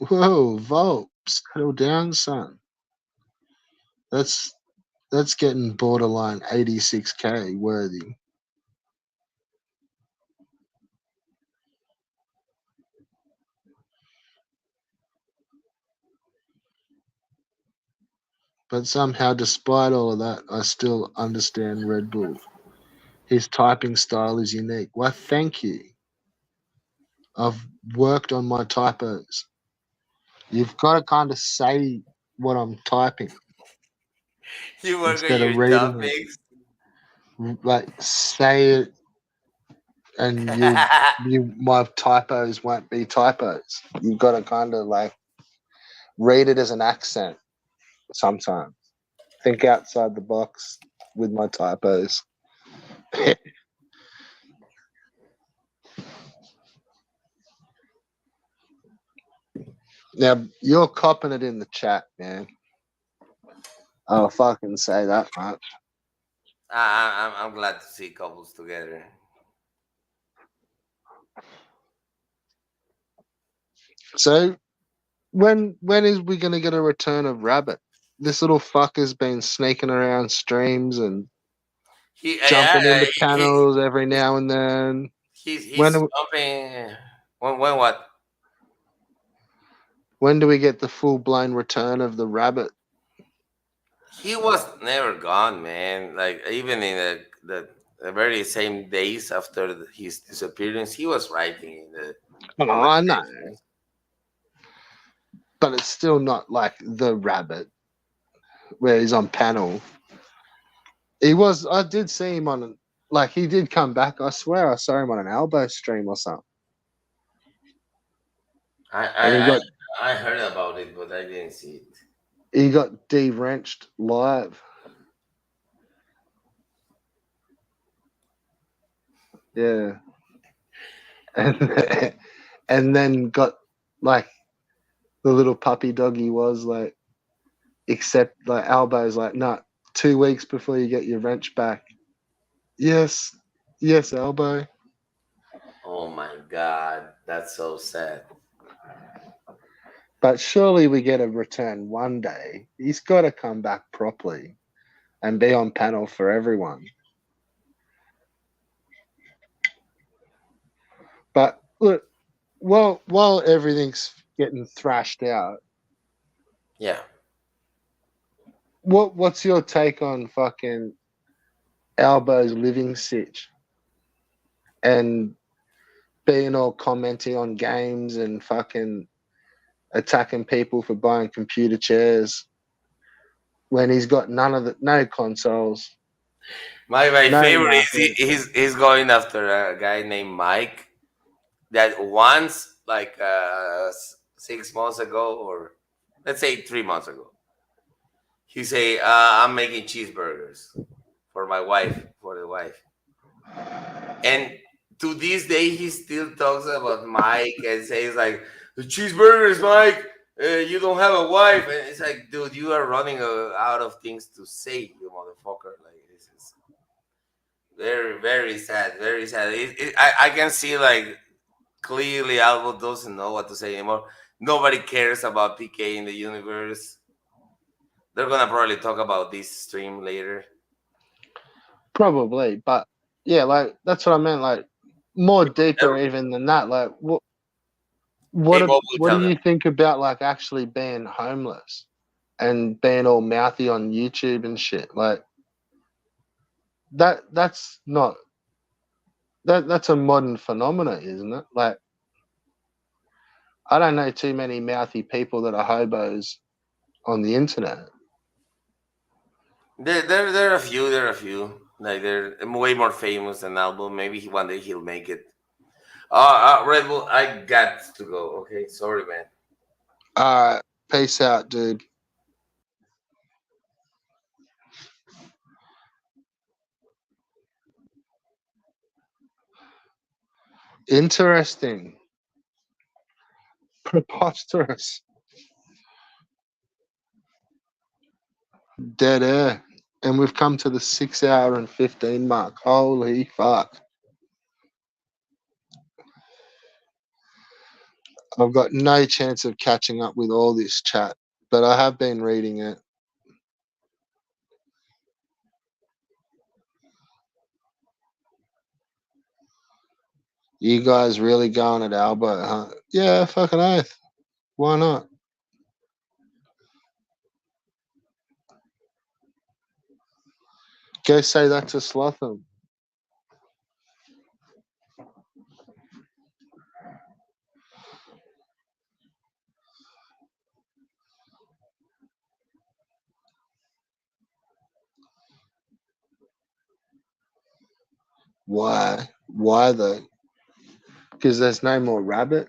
Whoa, Volt, settle down, son. That's that's getting borderline 86k worthy. But somehow, despite all of that, I still understand Red Bull. His typing style is unique. Why, thank you. I've worked on my typos. You've got to kind of say what I'm typing you work on instead your of reading it. topics. Like, say it, and my typos won't be typos. You've got to kind of like read it as an accent sometimes. Think outside the box with my typos. Now, you're copping it in the chat, man. I'll fucking say that much. I'm glad to see couples together. So, when is we gonna get a return of Rabbit? This little fucker's been sneaking around streams and He, jumping into he, panels every now and then. he's When jumping. When what? when do we get the full blown return of the Rabbit? He was never gone, man. Like even in the very same days after his disappearance, he was writing in the Oh, I know. conversations. but it's still not like the rabbit where he's on panel. He was. I did see him on. Like he did come back. I swear I saw him on an elbow stream or something, I and I I, I heard about it, but I didn't see it. he got de-wrenched live. Yeah, and and then got like the little puppy dog he was like, except like elbows like, nah, 2 weeks before you get your wrench back. Yes, yes, elbow. Oh my god, that's so sad. But surely we get a return one day. He's got to come back properly and be on panel for everyone. But look, while everything's getting thrashed out, Yeah. what's your take on fucking Albo's living sitch and being all commenting on games and fucking attacking people for buying computer chairs when he's got no consoles, My no favorite is nothing. he's going after a guy named Mike that once, like 6 months ago, or let's say 3 months ago, he say, I'm making cheeseburgers for my wife, for the wife. And to this day, he still talks about Mike and says like, the cheeseburgers, Mike. You don't have a wife, and it's like, dude, you are running out of things to say, you motherfucker. Like this is very, very sad, very sad. I can see like clearly Albo doesn't know what to say anymore. Nobody cares about PK in the universe. They're gonna probably talk about this stream later. Probably, but yeah, like that's what I meant. Like more deeper even than that. Like Hey, Bob will what do tell them. you think about like actually being homeless and being all mouthy on YouTube and shit? Like that's not that's a modern phenomenon, isn't it? Like I don't know too many mouthy people that are hobos on the internet. There are a few. There are a few. Like they're way more famous than Albo. Maybe one day he'll make it. Red Bull, I got to go. Okay, sorry, man. Peace out, dude. Interesting. Preposterous. Dead air. And we've come to the 6 hour and 15 mark. Holy fuck. I've got no chance of catching up with all this chat, but I have been reading it. You guys really going at Albo, huh? Yeah, fucking oath. Why not? Go say that to Slotham. Why? Why though? Because there's no more rabbit.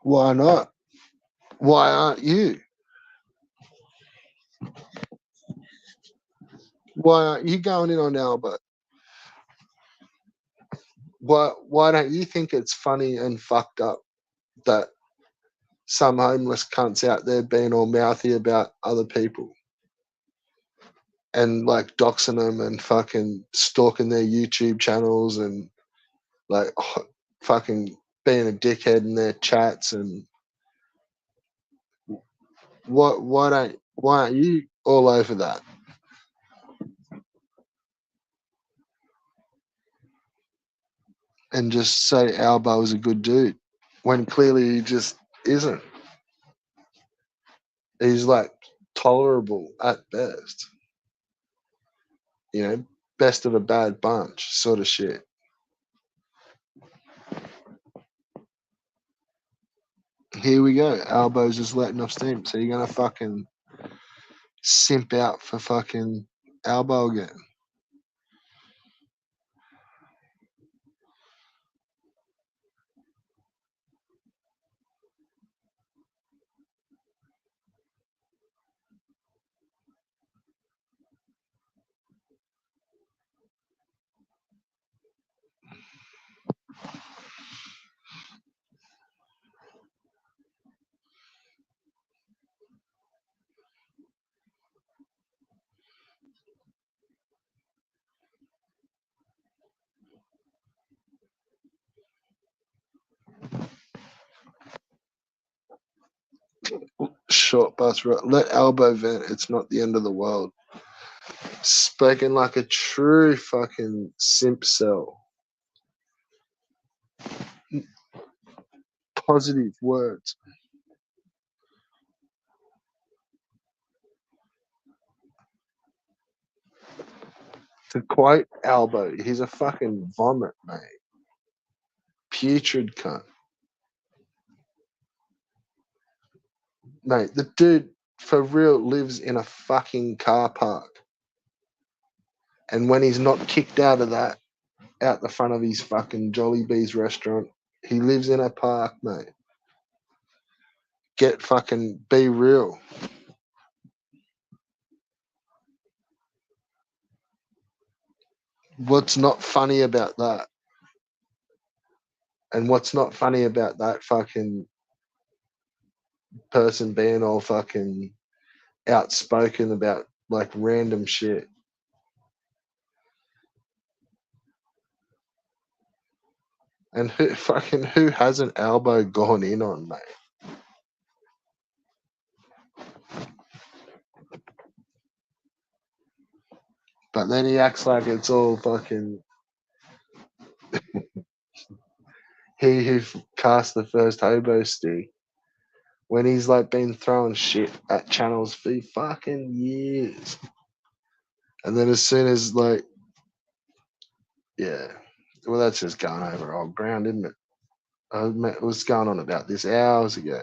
Why not? Why aren't you? Why aren't you going in on Albo? Why don't you think it's funny and fucked up that some homeless cunts out there being all mouthy about other people and like doxing them and fucking stalking their YouTube channels and like fucking being a dickhead in their chats and why aren't you all over that and just say Albo is a good dude when clearly he just isn't. He's like tolerable at best. You know, best of a bad bunch sort of shit. Here we go. Albo's just letting off steam. So you're gonna fucking simp out for fucking Albo again. Short bus right. Let Albo vent. It's not the end of the world. Spoken like a true fucking simp cell. Positive words. To quote Albo, he's a fucking vomit, mate. Putrid cunt. Mate, the dude for real lives in a fucking car park. And when he's not kicked out of that, out the front of his fucking Jollibee's restaurant, he lives in a park, mate. Get fucking, be real. What's not funny about that? And what's not funny about that fucking person being all fucking outspoken about like random shit? And who hasn't Albo gone in on, mate? But then he acts like it's all fucking he who cast the first hobo stick when he's like been throwing shit at channels for fucking years. And then as soon as like, yeah, well, that's just going over old ground, isn't it? I was going on about this hours ago.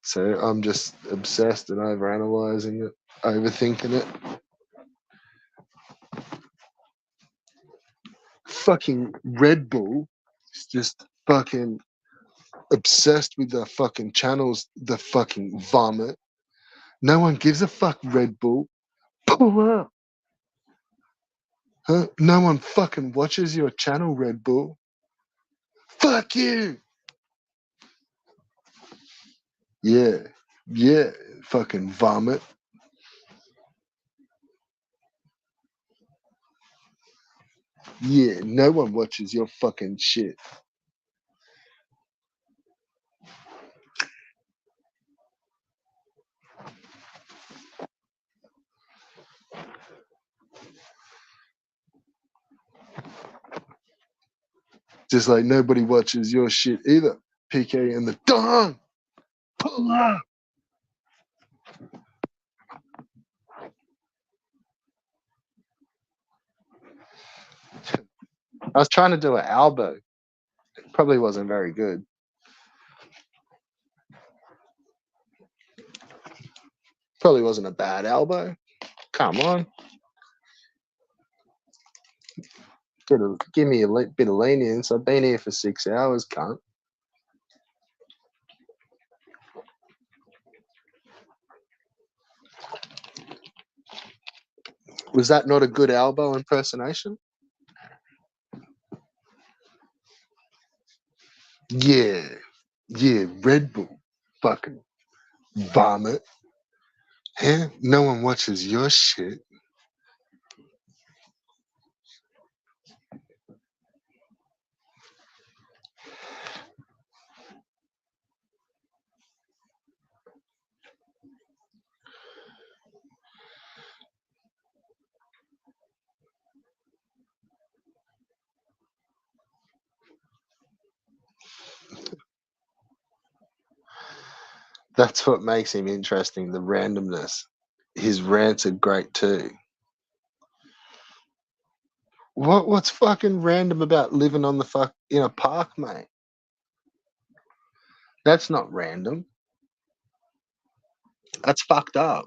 So I'm just obsessed and overanalyzing it, overthinking it. Fucking Red Bull is just fucking obsessed with the fucking channels, the fucking vomit. No one gives a fuck, Red Bull. Pull up. Huh? No one fucking watches your channel, Red Bull. Fuck you. Yeah. Yeah. Fucking vomit. Yeah. No one watches your fucking shit. Just like nobody watches your shit either. PK and the Don. Pull up. I was trying to do an Albo. It probably wasn't very good. Probably wasn't a bad Albo. Come on. Give me a bit of lenience. I've been here for 6 hours, cunt. Was that not a good Albo impersonation? Yeah. Yeah, Red Bull. Fucking vomit. Huh? No one watches your shit. That's what makes him interesting, the randomness. his rants are great too. What's fucking random about living on the fuck in a park, mate? That's not random. That's fucked up.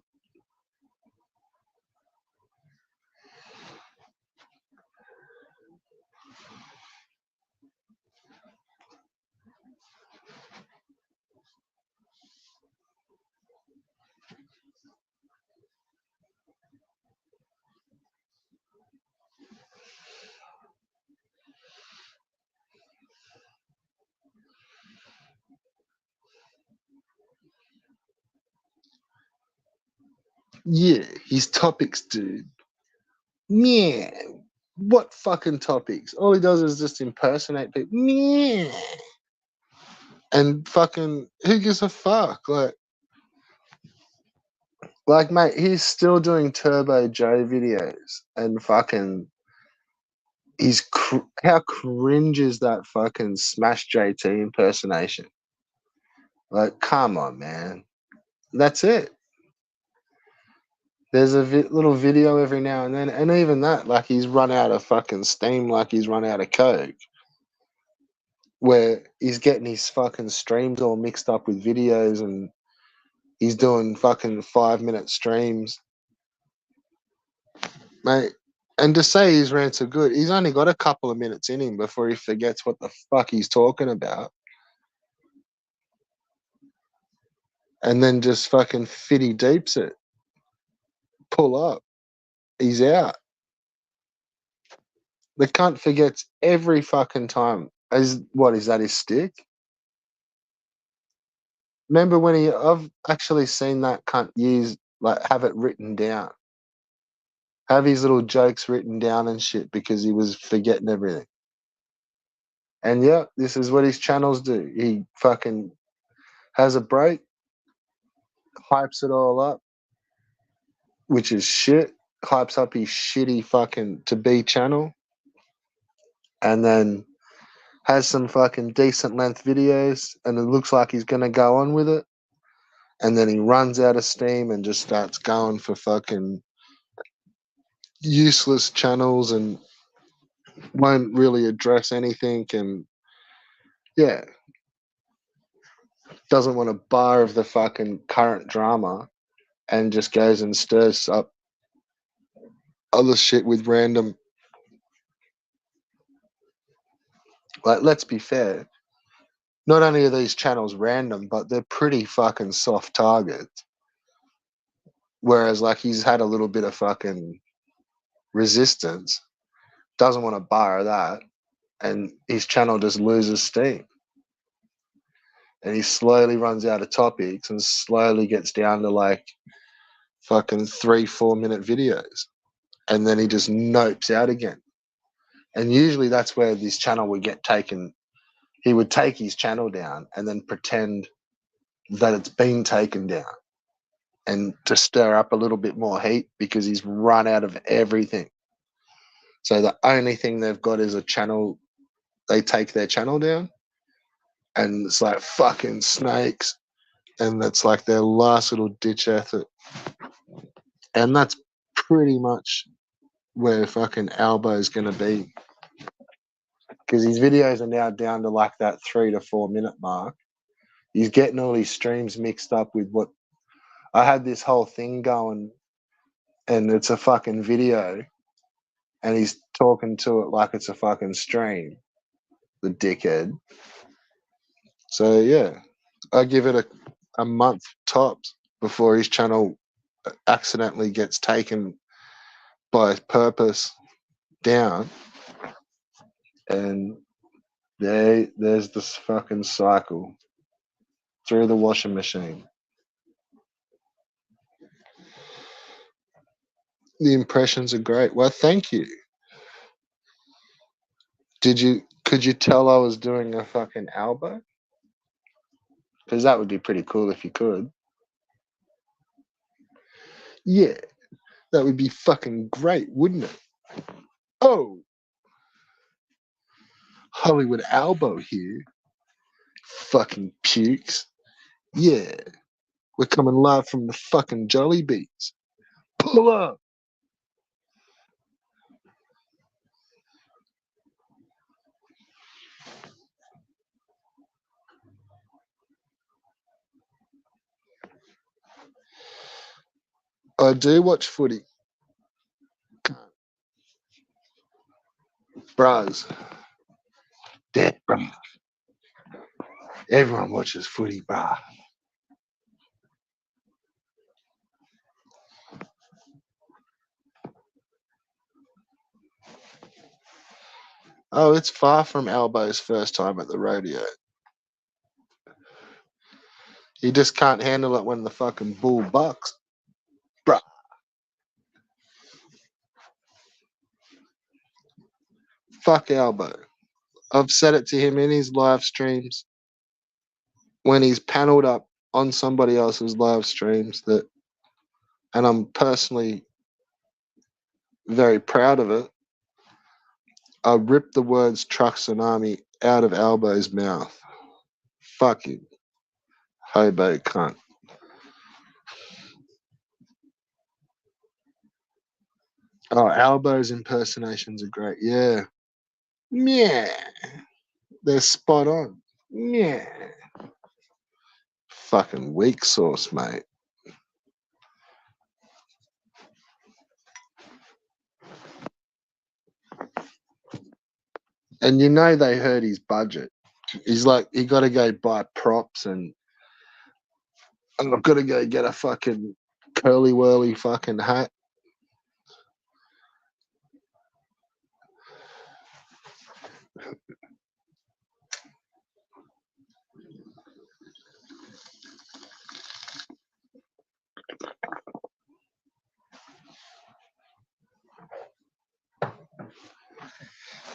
Yeah, his topics, dude. Yeah. What fucking topics? All he does is just impersonate people. Yeah. And fucking who gives a fuck? Like, mate, he's still doing Turbo Joe videos and fucking how cringe is that fucking Smash JT impersonation? Like, come on, man. That's it. There's a little video every now and then, and even that, like, he's run out of fucking steam, like he's run out of coke. Where he's getting his fucking streams all mixed up with videos, and he's doing fucking 5-minute streams, mate. And to say his rants are good, he's only got a couple of minutes in him before he forgets what the fuck he's talking about. And then just fucking fitty deeps it. Pull up. He's out. The cunt forgets every fucking time. Is that his stick? Remember when I've actually seen that cunt have it written down. Have his little jokes written down and shit because he was forgetting everything. And yeah, this is what his channels do. He fucking has a break, hypes it all up, which is shit, hypes up his shitty fucking to be channel, and then has some fucking decent length videos, and it looks like he's gonna go on with it, and then he runs out of steam and just starts going for fucking useless channels and won't really address anything, and yeah, doesn't want a bar of the fucking current drama, and just goes and stirs up other shit with random. Like, let's be fair. Not only are these channels random, but they're pretty fucking soft targets. Whereas, like, he's had a little bit of fucking resistance, doesn't want to bar that, and his channel just loses steam. And he slowly runs out of topics and slowly gets down to like fucking 3-4 minute videos. And then he just nopes out again. And usually that's where this channel would get taken. He would take his channel down and then pretend that it's been taken down and to stir up a little bit more heat because he's run out of everything. So the only thing they've got is a channel. They take their channel down and it's like fucking snakes. And that's like their last little ditch effort. And that's pretty much where fucking Albo's going to be. Because his videos are now down to like that 3 to 4 minute mark. He's getting all these streams mixed up with what I had this whole thing going, and it's a fucking video, and he's talking to it like it's a fucking stream. The dickhead. So yeah, I give it a month tops before his channel accidentally gets taken by purpose down, and there's this fucking cycle through the washing machine. The impressions are great. Well, thank you. Could you tell I was doing a fucking Albo? Because that would be pretty cool if you could. Yeah, that would be fucking great, wouldn't it? Oh, Hollywood Albo here. Fucking pukes. Yeah, we're coming live from the fucking Jolly Beats. Pull up. I do watch footy. Bros. Dead, bro. Everyone watches footy, bro. Oh, it's far from Albo's first time at the rodeo. He just can't handle it when the fucking bull bucks. Bruh. Fuck Albo. I've said it to him in his live streams when he's panelled up on somebody else's live streams that, and I'm personally very proud of it. I ripped the words truck tsunami out of Albo's mouth. Fuck him. Hobo cunt. Oh, Albo's impersonations are great. Yeah. Yeah. They're spot on. Yeah. Fucking weak sauce, mate. And you know they heard his budget. He's like, he got to go buy props and I've got to go get a fucking curly whirly fucking hat.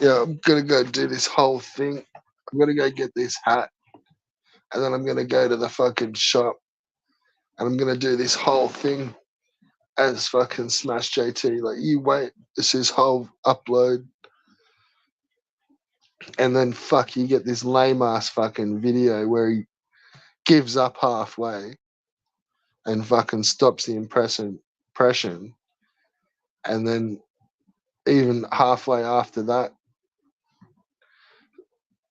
Yeah, I'm gonna go do this whole thing. I'm gonna go get this hat, and then I'm gonna go to the fucking shop, and I'm gonna do this whole thing as fucking Smash JT. Like, you wait, it's his whole upload, and then fuck, you get this lame ass fucking video where he gives up halfway and fucking stops the impression, and then even halfway after that,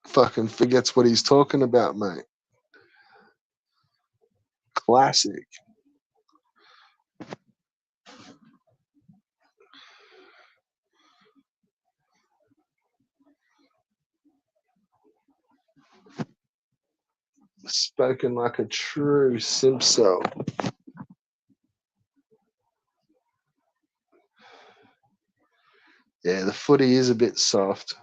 fucking forgets what he's talking about, mate. Classic. Spoken like a true Simpson. Yeah, the footy is a bit soft.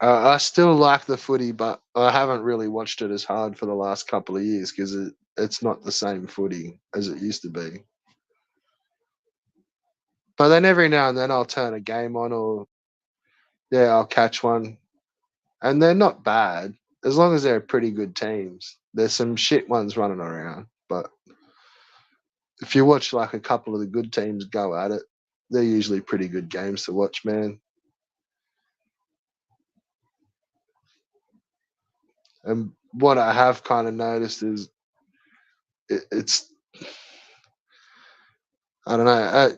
I still like the footy, but I haven't really watched it as hard for the last couple of years because it's not the same footy as it used to be. But then every now and then I'll turn a game on or, yeah, I'll catch one. And they're not bad as long as they're pretty good teams. There's some shit ones running around, but if you watch like a couple of the good teams go at it, they're usually pretty good games to watch, man. And what I have kind of noticed is it's I don't know.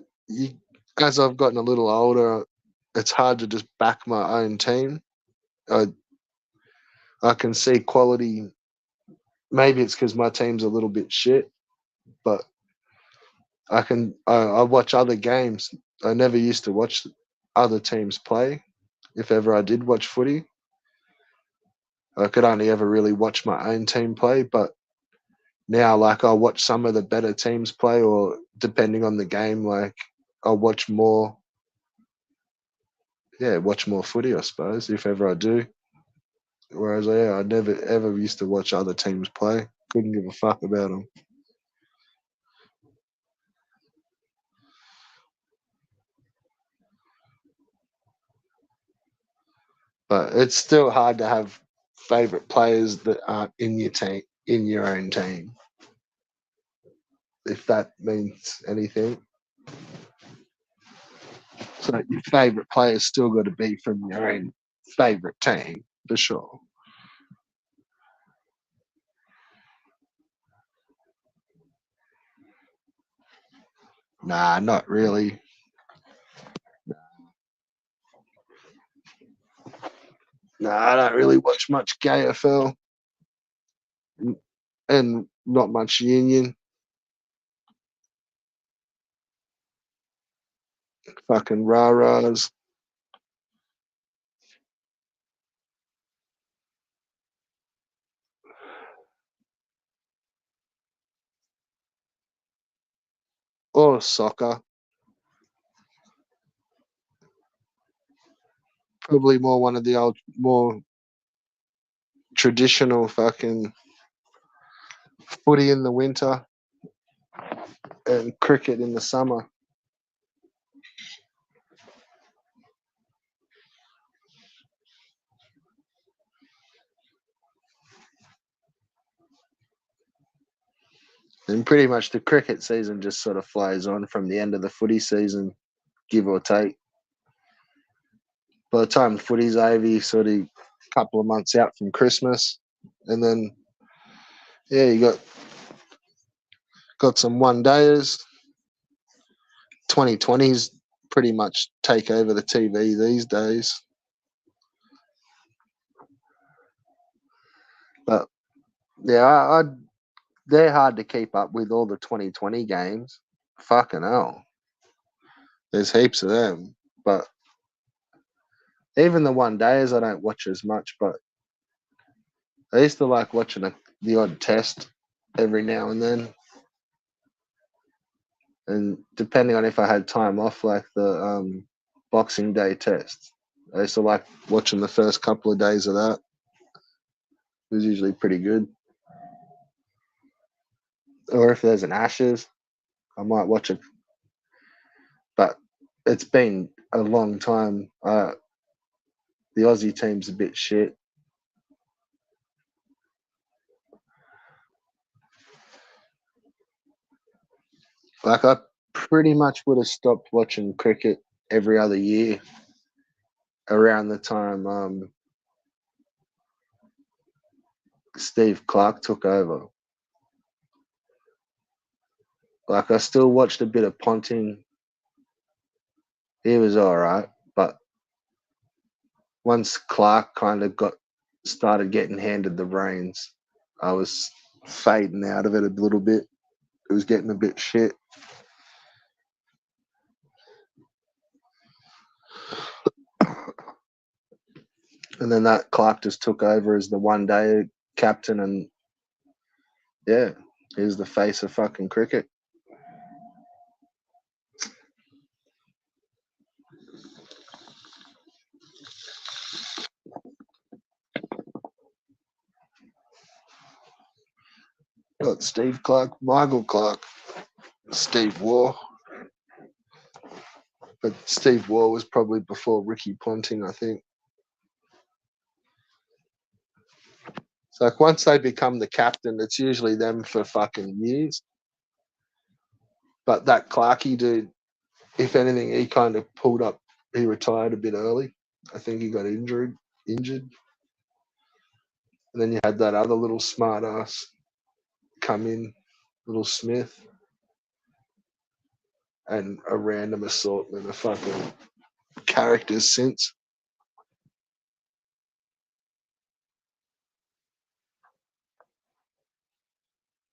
As I've gotten a little older, it's hard to just back my own team. I I can see quality. Maybe it's because my team's a little bit shit, but I watch other games. I never used to watch other teams play. If ever I did watch footy, I could only ever really watch my own team play. But now, like, I'll watch some of the better teams play, or depending on the game, like, I'll watch more. Yeah, watch more footy, I suppose, if ever I do. Whereas, yeah, I never ever used to watch other teams play. Couldn't give a fuck about them. But it's still hard to have favorite players that aren't in your team, in your own team, if that means anything. So your favorite player's still got to be from your own favorite team for sure. Nah, not really. Nah, I don't really watch much KFL and not much Union. Fucking rah-rahs. Or soccer. Probably more one of the old, more traditional fucking footy in the winter and cricket in the summer. And pretty much the cricket season just sort of flows on from the end of the footy season, give or take. By the time footy's over, you sort of a couple of months out from Christmas, and then yeah, you got some one dayers. 2020s pretty much take over the TV these days. But yeah, they're hard to keep up with all the 2020 games. Fucking hell, there's heaps of them. But even the one days, I don't watch as much. But I used to like watching the odd test every now and then. And depending on if I had time off, like the Boxing Day test, I used to like watching the first couple of days of that. It was usually pretty good. Or if there's an Ashes, I might watch it. But it's been a long time. The Aussie team's a bit shit. Like I pretty much would have stopped watching cricket every other year around the time Steve Clark took over. Like I still watched a bit of Ponting. He was all right, but once Clark kind of started getting handed the reins, I was fading out of it a little bit. It was getting a bit shit. And then that Clark just took over as the one day captain, and yeah, he's the face of fucking cricket. Got Steve Clark, Michael Clark, Steve Waugh. But Steve Waugh was probably before Ricky Ponting, I think. It's like once they become the captain, it's usually them for fucking years. But that Clarkey dude, if anything, he kind of pulled up. He retired a bit early. I think he got injured. And then you had that other little smart ass come in, little Smith, and a random assortment of fucking characters since.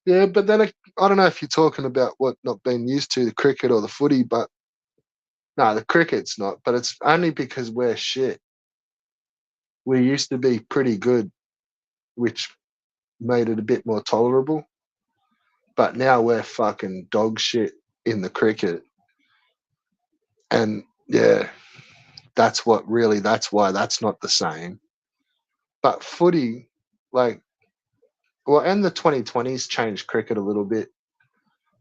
Yeah, but then I don't know if you're talking about what not being used to, the cricket or the footy, but no, the cricket's not. But it's only because we're shit. We used to be pretty good, which made it a bit more tolerable. But now we're fucking dog shit in the cricket. And yeah, that's why that's not the same. But footy, like, well, and the 2020s changed cricket a little bit.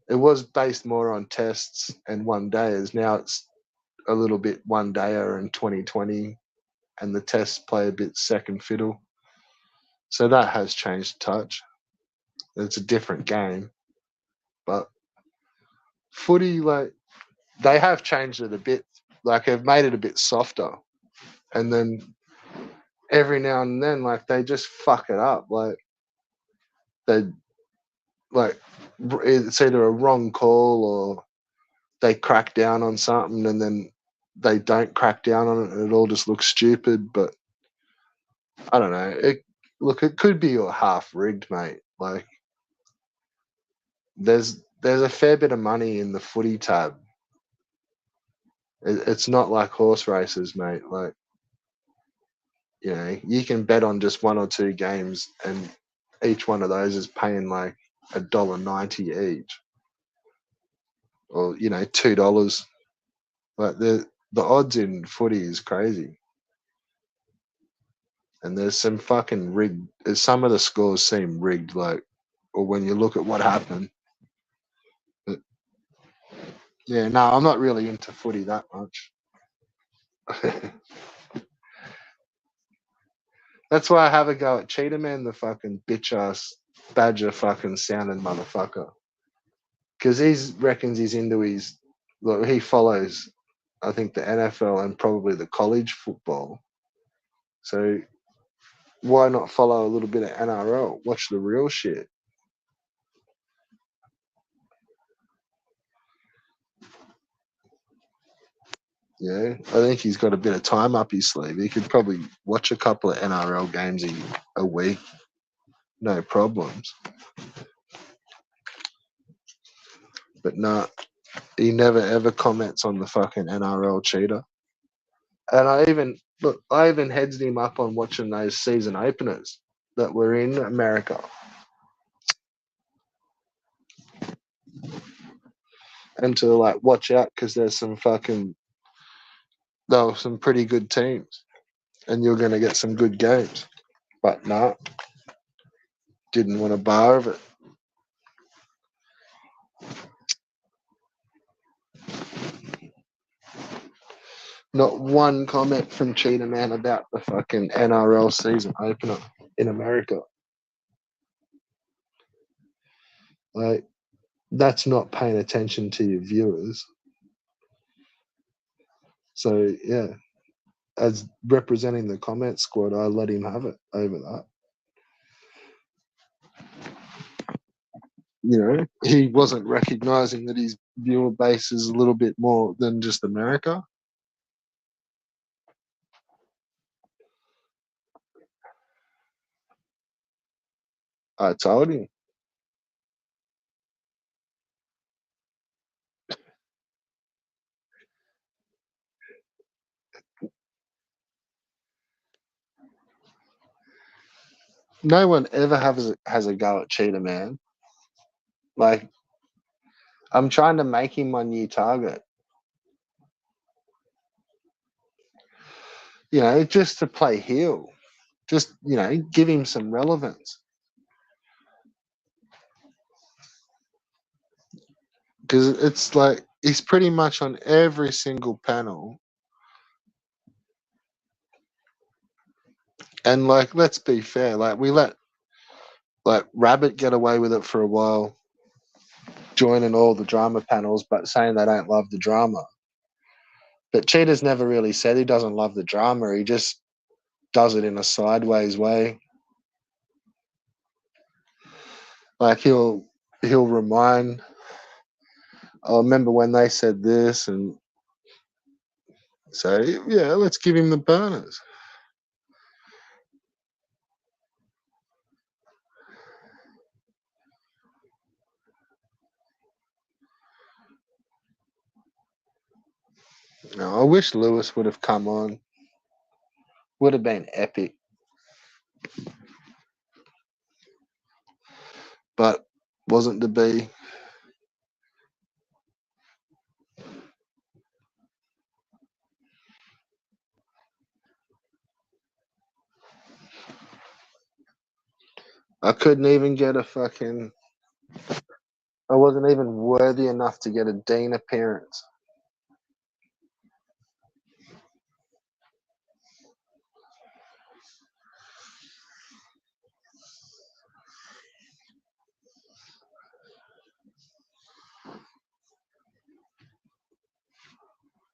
It was based more on tests and one days. Now it's a little bit one dayer and 2020, and the tests play a bit second fiddle. So that has changed a touch. It's a different game. But footy, like, they have changed it a bit. Like, they've made it a bit softer. And then every now and then, like, they just fuck it up. Like, they, like, it's either a wrong call or they crack down on something and then they don't crack down on it and it all just looks stupid. But I don't know. It could be half rigged, mate. Like there's a fair bit of money in the footy tab. It's not like horse races, mate. Like, you know, you can bet on just one or two games and each one of those is paying like $1.90 each. Or, you know, $2. Like the odds in footy is crazy. And there's some fucking rigged. Some of the scores seem rigged, like, or when you look at what happened. But yeah, no, I'm not really into footy that much. That's why I have a go at Cheetah Man, the fucking bitch ass badger fucking sounding motherfucker. Because he reckons he's into his. Look, he follows, I think, the NFL and probably the college football. So why not follow a little bit of NRL? Watch the real shit. Yeah, I think he's got a bit of time up his sleeve. He could probably watch a couple of NRL games a week, no problems. But nah, he never ever comments on the fucking NRL cheater. And I even heads him up on watching those season openers that were in America. And to like watch out because there were some pretty good teams and you're going to get some good games. But nah, didn't want a bar of it. Not one comment from Cheetah Man about the fucking NRL season opener in America. Like, that's not paying attention to your viewers. So, yeah, as representing the comment squad, I let him have it over that. You know, he wasn't recognizing that his viewer base is a little bit more than just America. I told him. No one ever has a go at Cheetah Man. Like, I'm trying to make him my new target. You know, just to play heel. Just, you know, give him some relevance. Because it's like he's pretty much on every single panel. And like, let's be fair, like we let like Rabbit get away with it for a while, joining all the drama panels, but saying they don't love the drama. But Cheetah's never really said he doesn't love the drama. He just does it in a sideways way. Like he'll remind, I remember when they said this, and so yeah, let's give him the burners. No, I wish Lewis would have come on. Would have been epic. But wasn't to be. I couldn't even get a fucking. I wasn't even worthy enough to get a Dean appearance.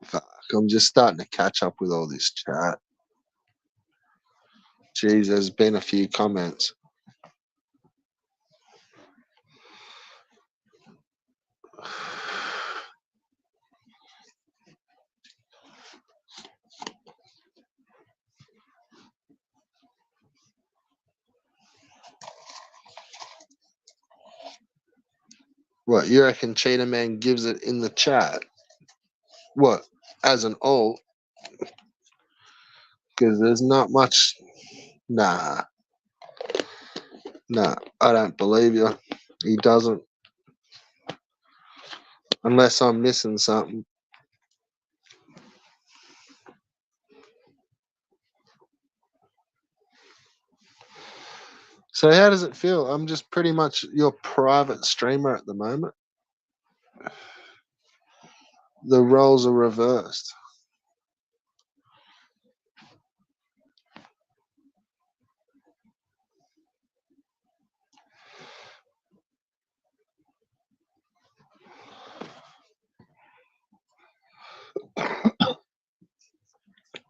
Fuck, I'm just starting to catch up with all this chat. Jeez, there's been a few comments. What, you reckon Cheetah Man gives it in the chat? What, as an alt? Because there's not much. Nah, I don't believe you. He doesn't. Unless I'm missing something. So how does it feel? I'm just pretty much your private streamer at the moment. The roles are reversed.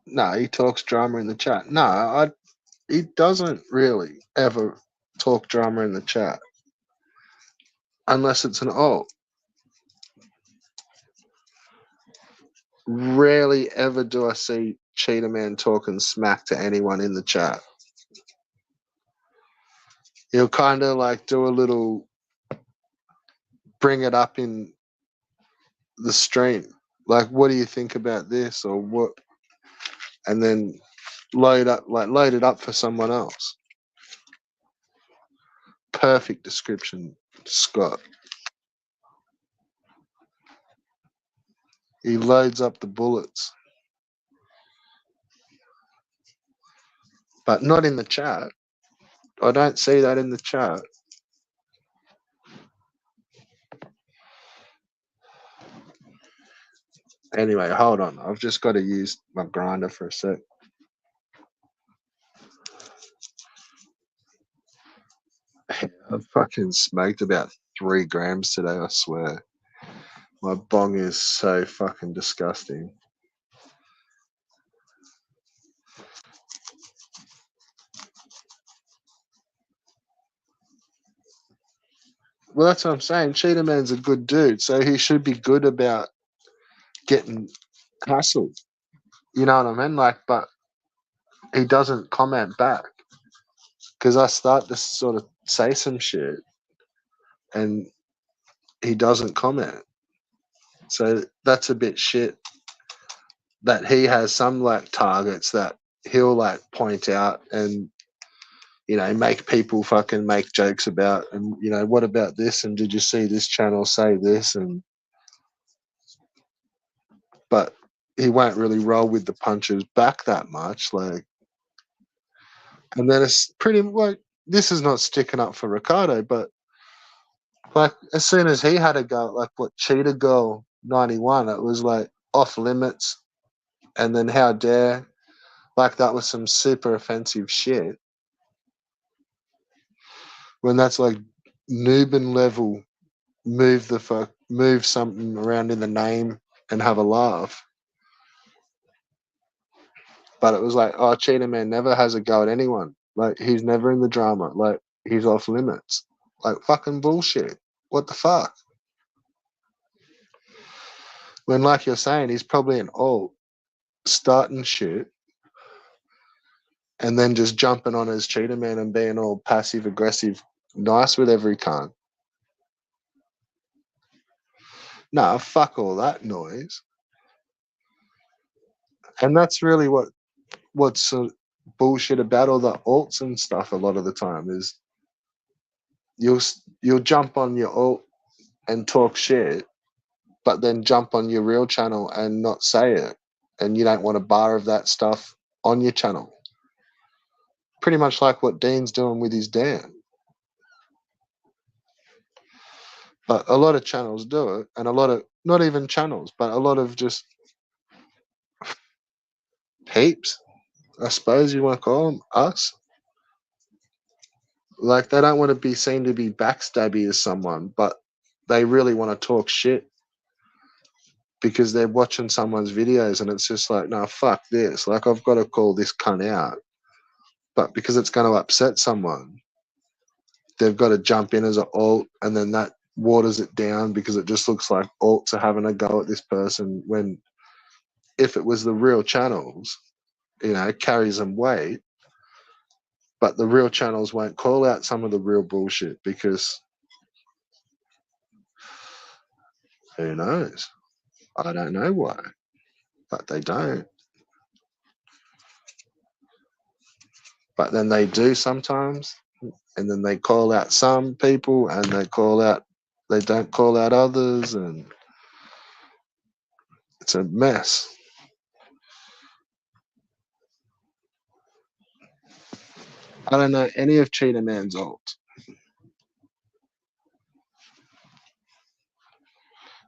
No, he talks drama in the chat. No, he doesn't really ever talk drama in the chat. Unless it's an alt. Rarely ever do I see Cheetah Man talking smack to anyone in the chat. He'll kind of like do a little, bring it up in the stream. Like, what do you think about this, or what? And then load it up for someone else. Perfect description, Scott. He loads up the bullets. But not in the chat. I don't see that in the chat. Anyway, hold on. I've just got to use my grinder for a sec. I fucking smoked about 3 grams today, I swear. My bong is so fucking disgusting. Well, that's what I'm saying. Cheetah Man's a good dude, so he should be good about getting hassled. You know what I mean? Like, but he doesn't comment back. Because I start to sort of say some shit and he doesn't comment. So that's a bit shit that he has some like targets that he'll like point out and, you know, make people fucking make jokes about, and, you know, what about this? And did you see this channel say this? And, but he won't really roll with the punches back that much. Like, and then it's pretty like, this is not sticking up for Ricardo, but like as soon as he had a go, like what Cheetah Girl 91, it was like off limits. And then how dare, like that was some super offensive shit. When that's like Nuben level, move something around in the name and have a laugh. But it was like, oh, Cheetah Man never has a go at anyone. Like he's never in the drama. Like he's off limits. Like fucking bullshit. What the fuck? When, like you're saying, he's probably an alt starting shit and then just jumping on his Cheetah Man and being all passive aggressive, nice with every cunt. Nah, fuck all that noise. And that's really what's bullshit about all the alts and stuff. A lot of the time is you'll jump on your alt and talk shit, but then jump on your real channel and not say it, and you don't want a bar of that stuff on your channel. Pretty much like what Dean's doing with his Dan. But a lot of channels do it, and a lot of, not even channels, but a lot of just peeps, I suppose you want to call them, us. Like they don't want to be seen to be backstabby as someone, but they really want to talk shit because they're watching someone's videos and it's just like, no, fuck this. Like I've got to call this cunt out. But because it's going to upset someone, they've got to jump in as an alt, and then that waters it down because it just looks like alts are having a go at this person, when if it was the real channels, you know, it carries them weight. But the real channels won't call out some of the real bullshit because Who knows? I don't know why, but they don't. But then they do sometimes, and then they call out some people, and they don't call out others, and it's a mess. I don't know any of Cheetah Man's alt.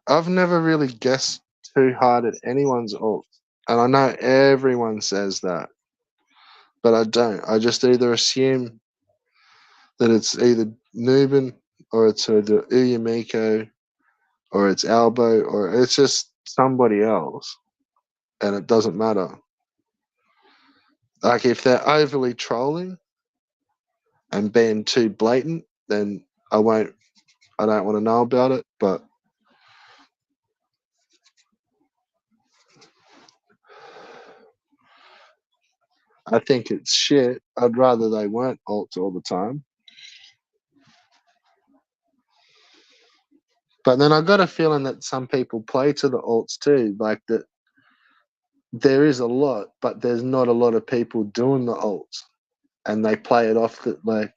I've never really guessed too hard at anyone's alt, and I know everyone says that, but I don't. I just either assume that it's either Nuben or it's either Uyumiko or it's Albo or it's just somebody else, and it doesn't matter. Like if they're overly trolling and being too blatant, then I won't. I don't want to know about it. But I think it's shit. I'd rather they weren't alts all the time. But then I got a feeling that some people play to the alts too. Like that, there is a lot, but there's not a lot of people doing the alts, and they play it off that like,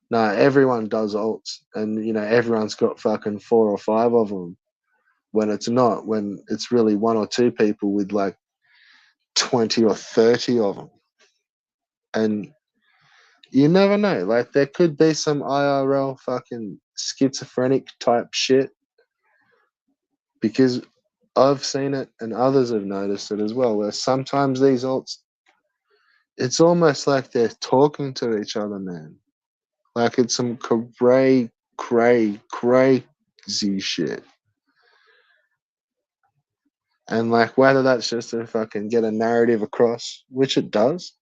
no, everyone does alts, and everyone's got fucking 4 or 5 of them. When it's not, when it's really 1 or 2 people with like 20 or 30 of them, and you never know. Like there could be some IRL fucking schizophrenic type shit because I've seen it and others have noticed it as well, where sometimes these alts, it's almost like they're talking to each other, man. Like it's some crazy shit. And like whether that's just to fucking get a narrative across, which it does,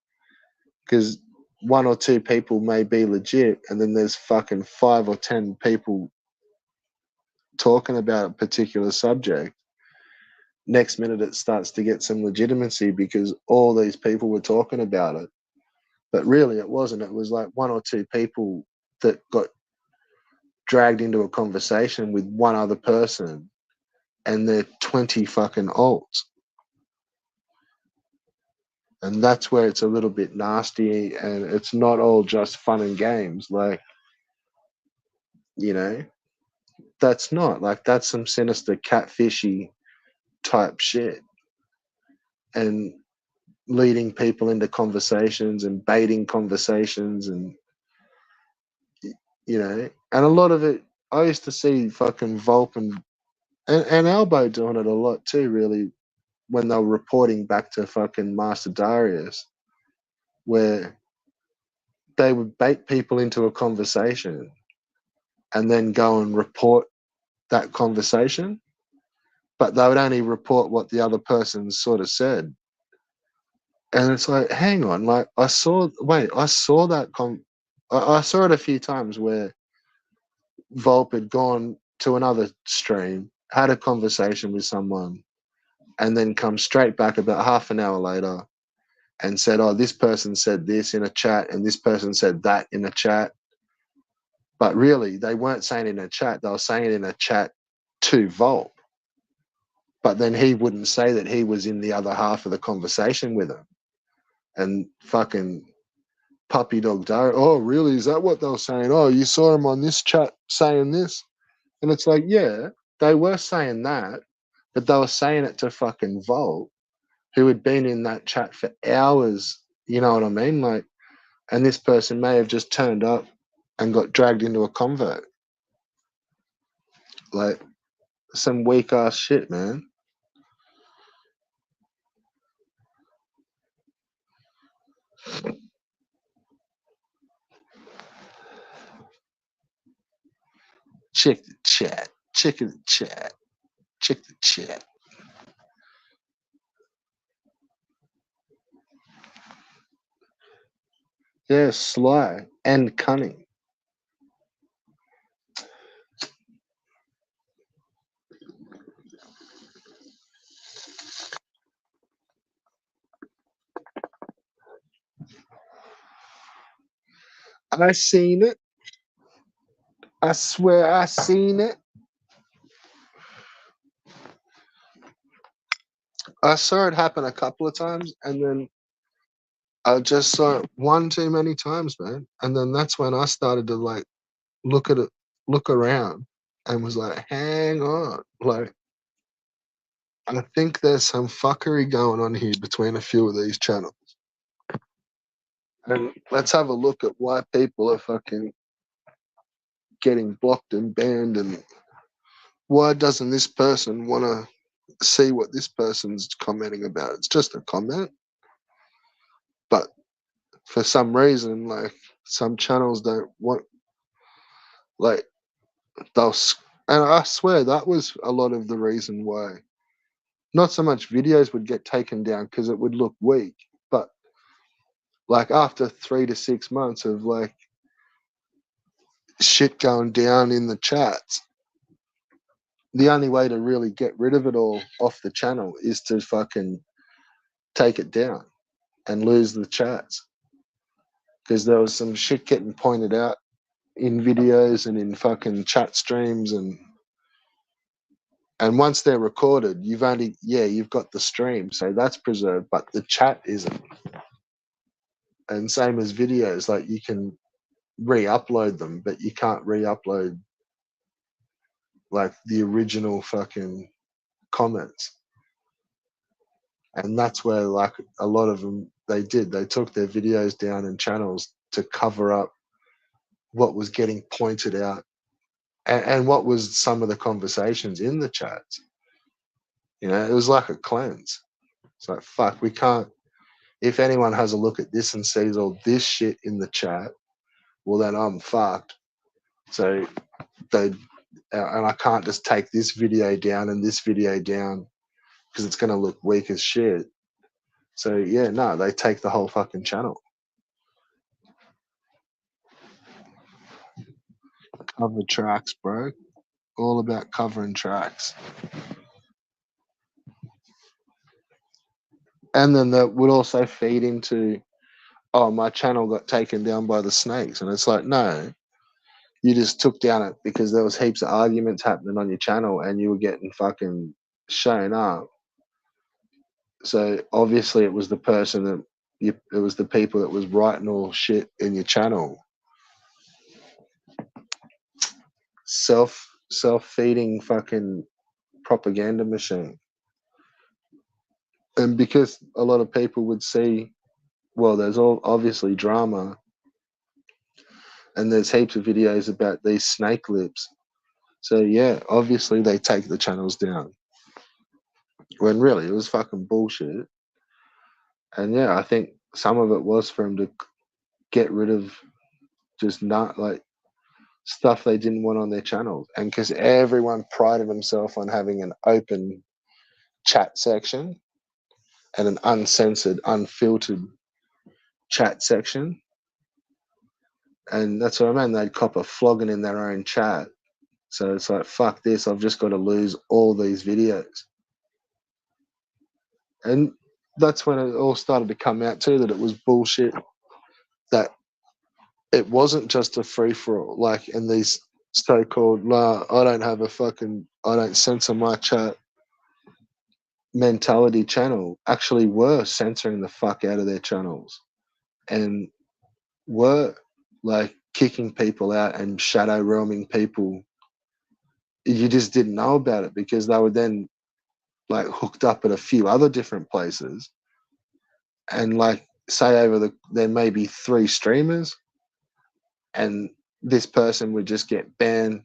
because 1 or 2 people may be legit, and then there's fucking 5 or 10 people talking about a particular subject. Next minute it starts to get some legitimacy because all these people were talking about it. But really it wasn't. It was like 1 or 2 people that got dragged into a conversation with one other person, and they're 20 fucking alts. And that's where it's a little bit nasty, and it's not all just fun and games. Like, that's not like, that's some sinister catfishy type shit, and leading people into conversations and baiting conversations, and and a lot of it, I used to see fucking Volp and Elbow doing it a lot too, really, when they were reporting back to fucking Master Darius, where they would bait people into a conversation and then go and report that conversation, but they would only report what the other person sort of said. And it's like, hang on, like I saw that I saw it a few times where Volp had gone to another stream, had a conversation with someone, and then come straight back about half an hour later and said, oh, this person said this in a chat and this person said that in a chat. But really, they weren't saying it in a chat, they were saying it in a chat to Volp. But then he wouldn't say that he was in the other half of the conversation with him. And fucking puppy dog Dar, oh, really? Is that what they were saying? Oh, you saw him on this chat saying this? And it's like, yeah, they were saying that, but they were saying it to fucking Volt, who had been in that chat for hours. You know what I mean? Like, and this person may have just turned up and got dragged into a convo. Like, some weak ass shit, man. Check the chat. Check the chat. Check the chat. Yeah, sly and cunning. I seen it. I swear I seen it. I saw it happen a couple of times, and then I just saw it one too many times, man. And then that's when I started to like look at it, look around, and was like, hang on, like I think there's some fuckery going on here between a few of these channels. And let's have a look at why people are fucking getting blocked and banned, and why doesn't this person want to see what this person's commenting about? It's just a comment, but for some reason, like some channels don't want, like they'll, and I swear that was a lot of the reason why. Not so much videos would get taken down because it would look weak, but like after 3 to 6 months of like shit going down in the chats, the only way to really get rid of it all off the channel is to fucking take it down and lose the chats, because there was some shit getting pointed out in videos and in fucking chat streams, and once they're recorded, you've got the stream, so that's preserved, but the chat isn't. And same as videos, like you can re-upload them, but you can't re-upload like the original fucking comments. And that's where like a lot of them they took their videos down in channels to cover up what was getting pointed out, and what was some of the conversations in the chats. You know, it was like a cleanse. It's like, fuck, we can't, if anyone has a look at this and sees all this shit in the chat, well then I'm fucked. So they, and I can't just take this video down and this video down because it's going to look weak as shit. So yeah, no, they take the whole fucking channel. Cover tracks, bro. All about covering tracks. And then that would also feed into, oh, my channel got taken down by the snakes. And it's like, no, you just took down it because there was heaps of arguments happening on your channel and you were getting fucking shown up. So obviously it was the person that it was the people that was writing all shit in your channel. Self-feeding fucking propaganda machine. And because a lot of people would see, well, there's all obviously drama and there's heaps of videos about these snake lips. So yeah, obviously they take the channels down. When really it was fucking bullshit. And yeah, I think some of it was for him to get rid of just not like stuff they didn't want on their channels. And because everyone prided himself on having an open chat section and an uncensored, unfiltered chat section. And that's what I mean. They'd cop a flogging in their own chat. So it's like, fuck this, I've just got to lose all these videos. And that's when it all started to come out too, that it was bullshit, that it wasn't just a free-for-all, like in these so-called, nah, I don't censor my chat mentality channel, actually were censoring the fuck out of their channels and were like kicking people out and shadow roaming people. You just didn't know about it because they were then like hooked up at a few other different places, and like say there may be 3 streamers and this person would just get banned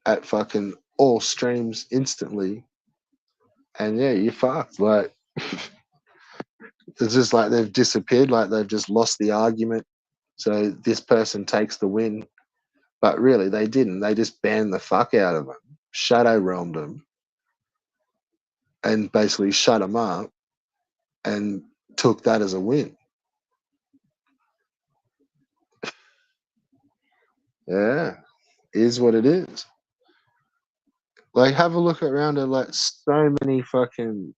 at fucking all streams instantly, and yeah, you're fucked. Like it's just like they've disappeared, like they've just lost the argument, so this person takes the win. But really they didn't, they just banned the fuck out of them, shadow realmed them, and basically shut them up and took that as a win. Yeah, is what it is. Like, have a look around at like so many fucking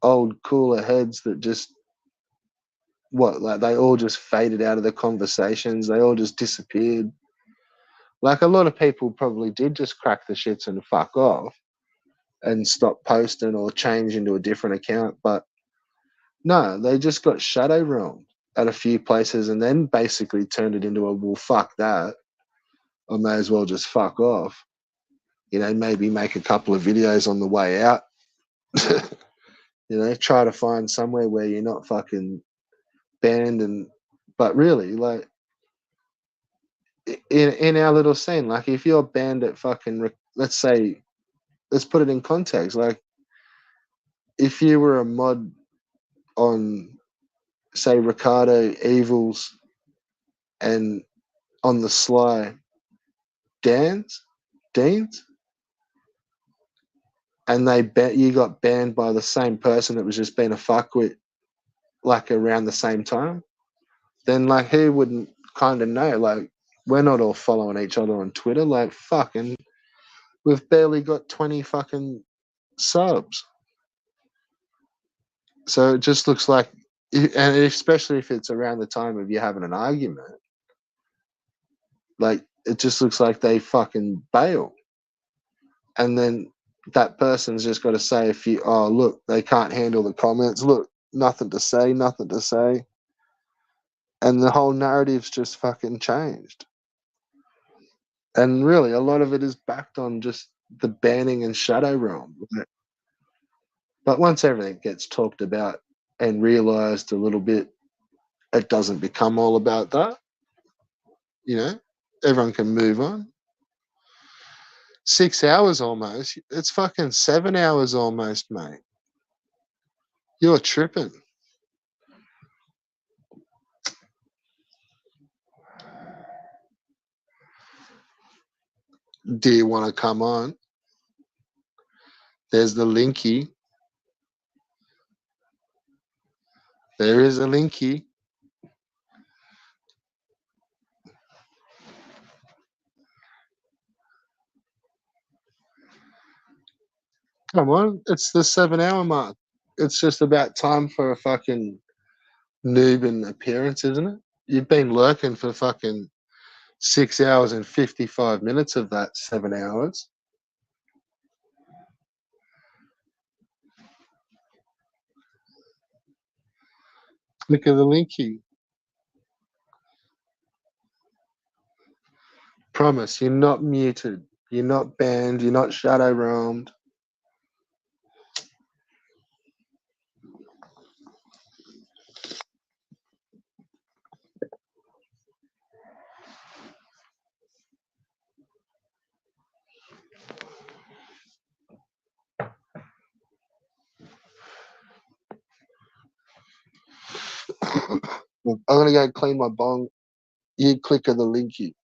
old cooler heads that just like they all just faded out of the conversations. They all just disappeared. Like a lot of people probably did just crack the shits and fuck off. and stop posting or change into a different account. But no, they just got shadow realmed at a few places and then basically turned it into a, well, fuck that. I may as well just fuck off. You know, maybe make a couple of videos on the way out. You know, try to find somewhere where you're not fucking banned. And but really, like in our little scene, like if you're banned at fucking, let's say, let's put it in context, like if you were a mod on, say, Ricardo Evils and on the sly Deans, and you got banned by the same person that was just being a fuckwit like around the same time, then like who wouldn't kind of know? Like we're not all following each other on Twitter. Like fucking, we've barely got 20 fucking subs. So it just looks like, and especially if it's around the time of you having an argument, like it just looks like they fucking bail. And then that person's just got to say, if you, oh, look, they can't handle the comments. Look, nothing to say, nothing to say. And the whole narrative's just fucking changed. And really, a lot of it is backed on just the banning and shadow realm. But once everything gets talked about and realized a little bit, it doesn't become all about that. You know, everyone can move on. 6 hours almost. It's fucking 7 hours almost, mate. You're tripping. Do you want to come on? There's the linky. There is a linky. Come on. It's the 7 hour mark. It's just about time for a fucking noob and appearance, isn't it? You've been lurking for fucking 6 hours and 55 minutes of that 7 hours. Look at the linky. Promise, you're not muted. You're not banned. You're not shadow realmed. I'm gonna go clean my bong. You click on the linky.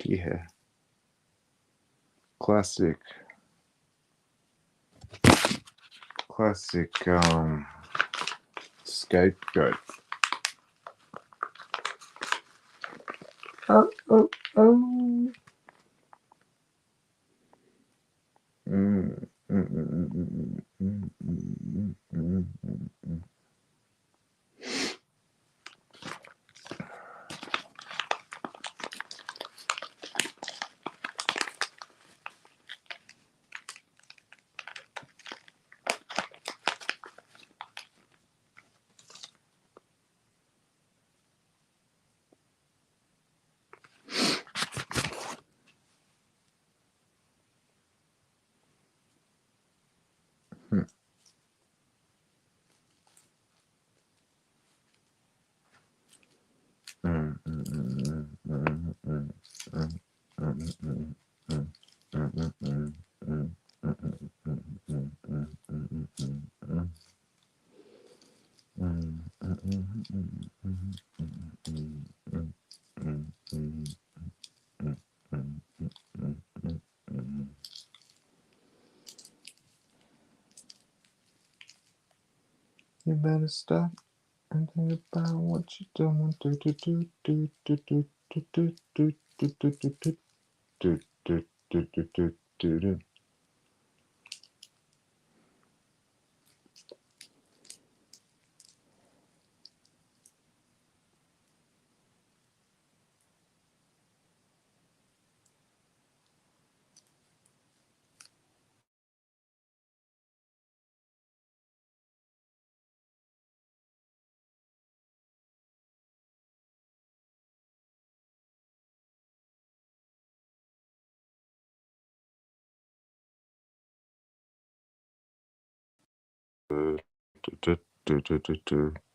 Yeah. Classic scapegoat. Oh, oh, oh. Mm, mm, mm, mm, mm, mm, mm, mm, mm. You better stop and think about what you don't want to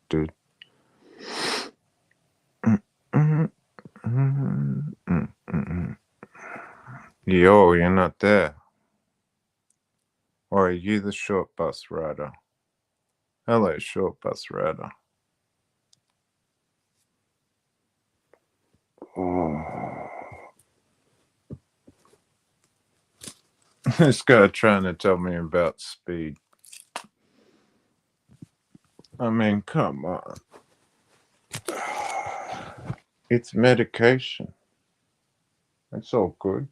do. Yo, you're not there. Or are you the short bus rider? Hello, short bus rider. Oh. This guy trying to tell me about speed. I mean, come on. It's medication. It's all good.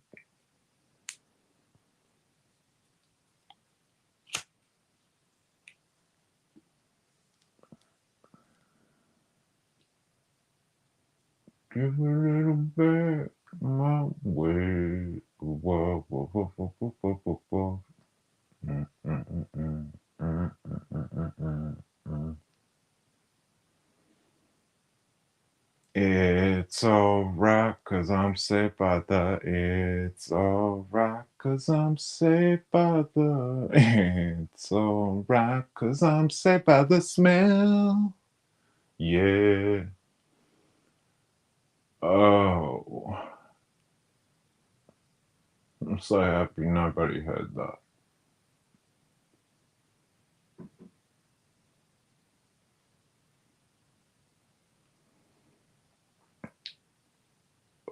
Give a little bit my way. Whoa, whoa, whoa, whoa, whoa, whoa, whoa, whoa. It's alright, cause I'm saved by the. It's alright, cause I'm saved by the. It's alright, cause I'm saved by the smell. Yeah. Oh. I'm so happy nobody heard that.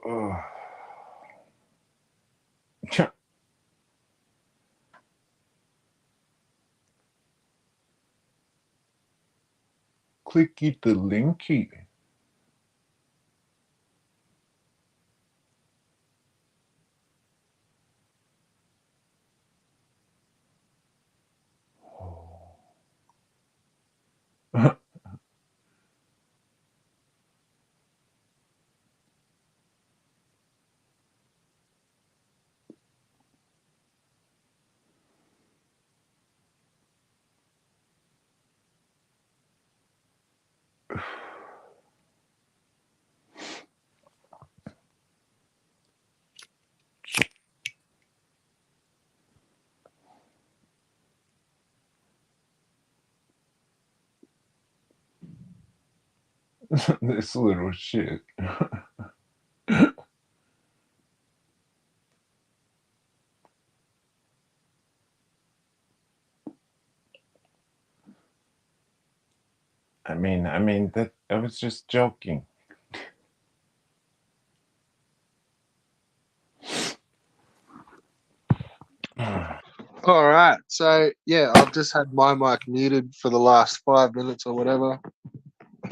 Oh. Clicky the linky. This little shit. I mean that I was just joking. All right. So yeah, I've just had my mic muted for the last 5 minutes or whatever.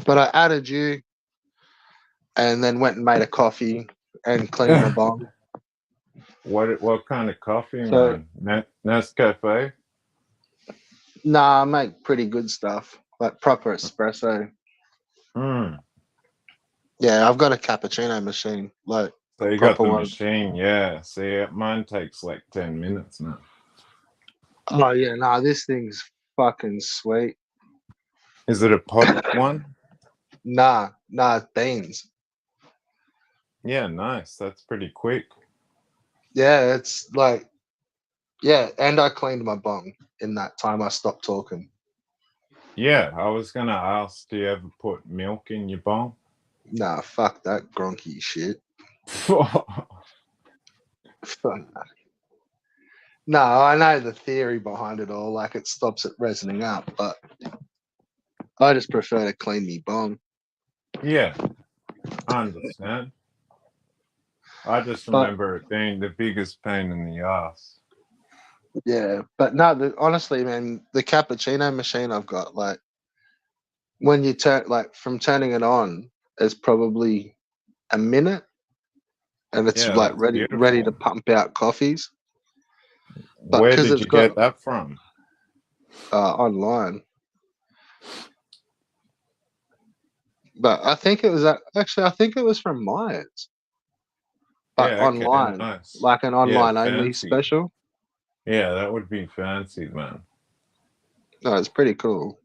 But I added you and then went and made a coffee and cleaned my bong. What kind of coffee, So man? Nescafe? nah, I make pretty good stuff. Like proper espresso. Hmm. Yeah, I've got a cappuccino machine, like So a you got proper the one. machine, yeah. See, mine takes like 10 minutes now. Oh yeah, nah, this thing's fucking sweet. Is it a pot one? Nah, it's beans. Yeah, nice. That's pretty quick. Yeah, it's like yeah, and I cleaned my bong in that time I stopped talking. Yeah, I was gonna ask, do you ever put milk in your bong? Nah, fuck that gronky shit. Fuck that. No, I know the theory behind it all, like it stops it resonating up, but I just prefer to clean me bong. Yeah, I understand. I just But remember it being the biggest pain in the ass. yeah, but no, honestly, man, the cappuccino machine I've got, like when you turn, like from turning it on, is probably a minute, and it's Yeah, like that's ready to beautiful. pump out coffees. But Where because did it's you got get that from? online, but I think it was actually I think it was from Myers, but Yeah, okay, online, nice. like an Yeah, online only fancy. special. Yeah, that would be fancy, man. No, it's pretty cool.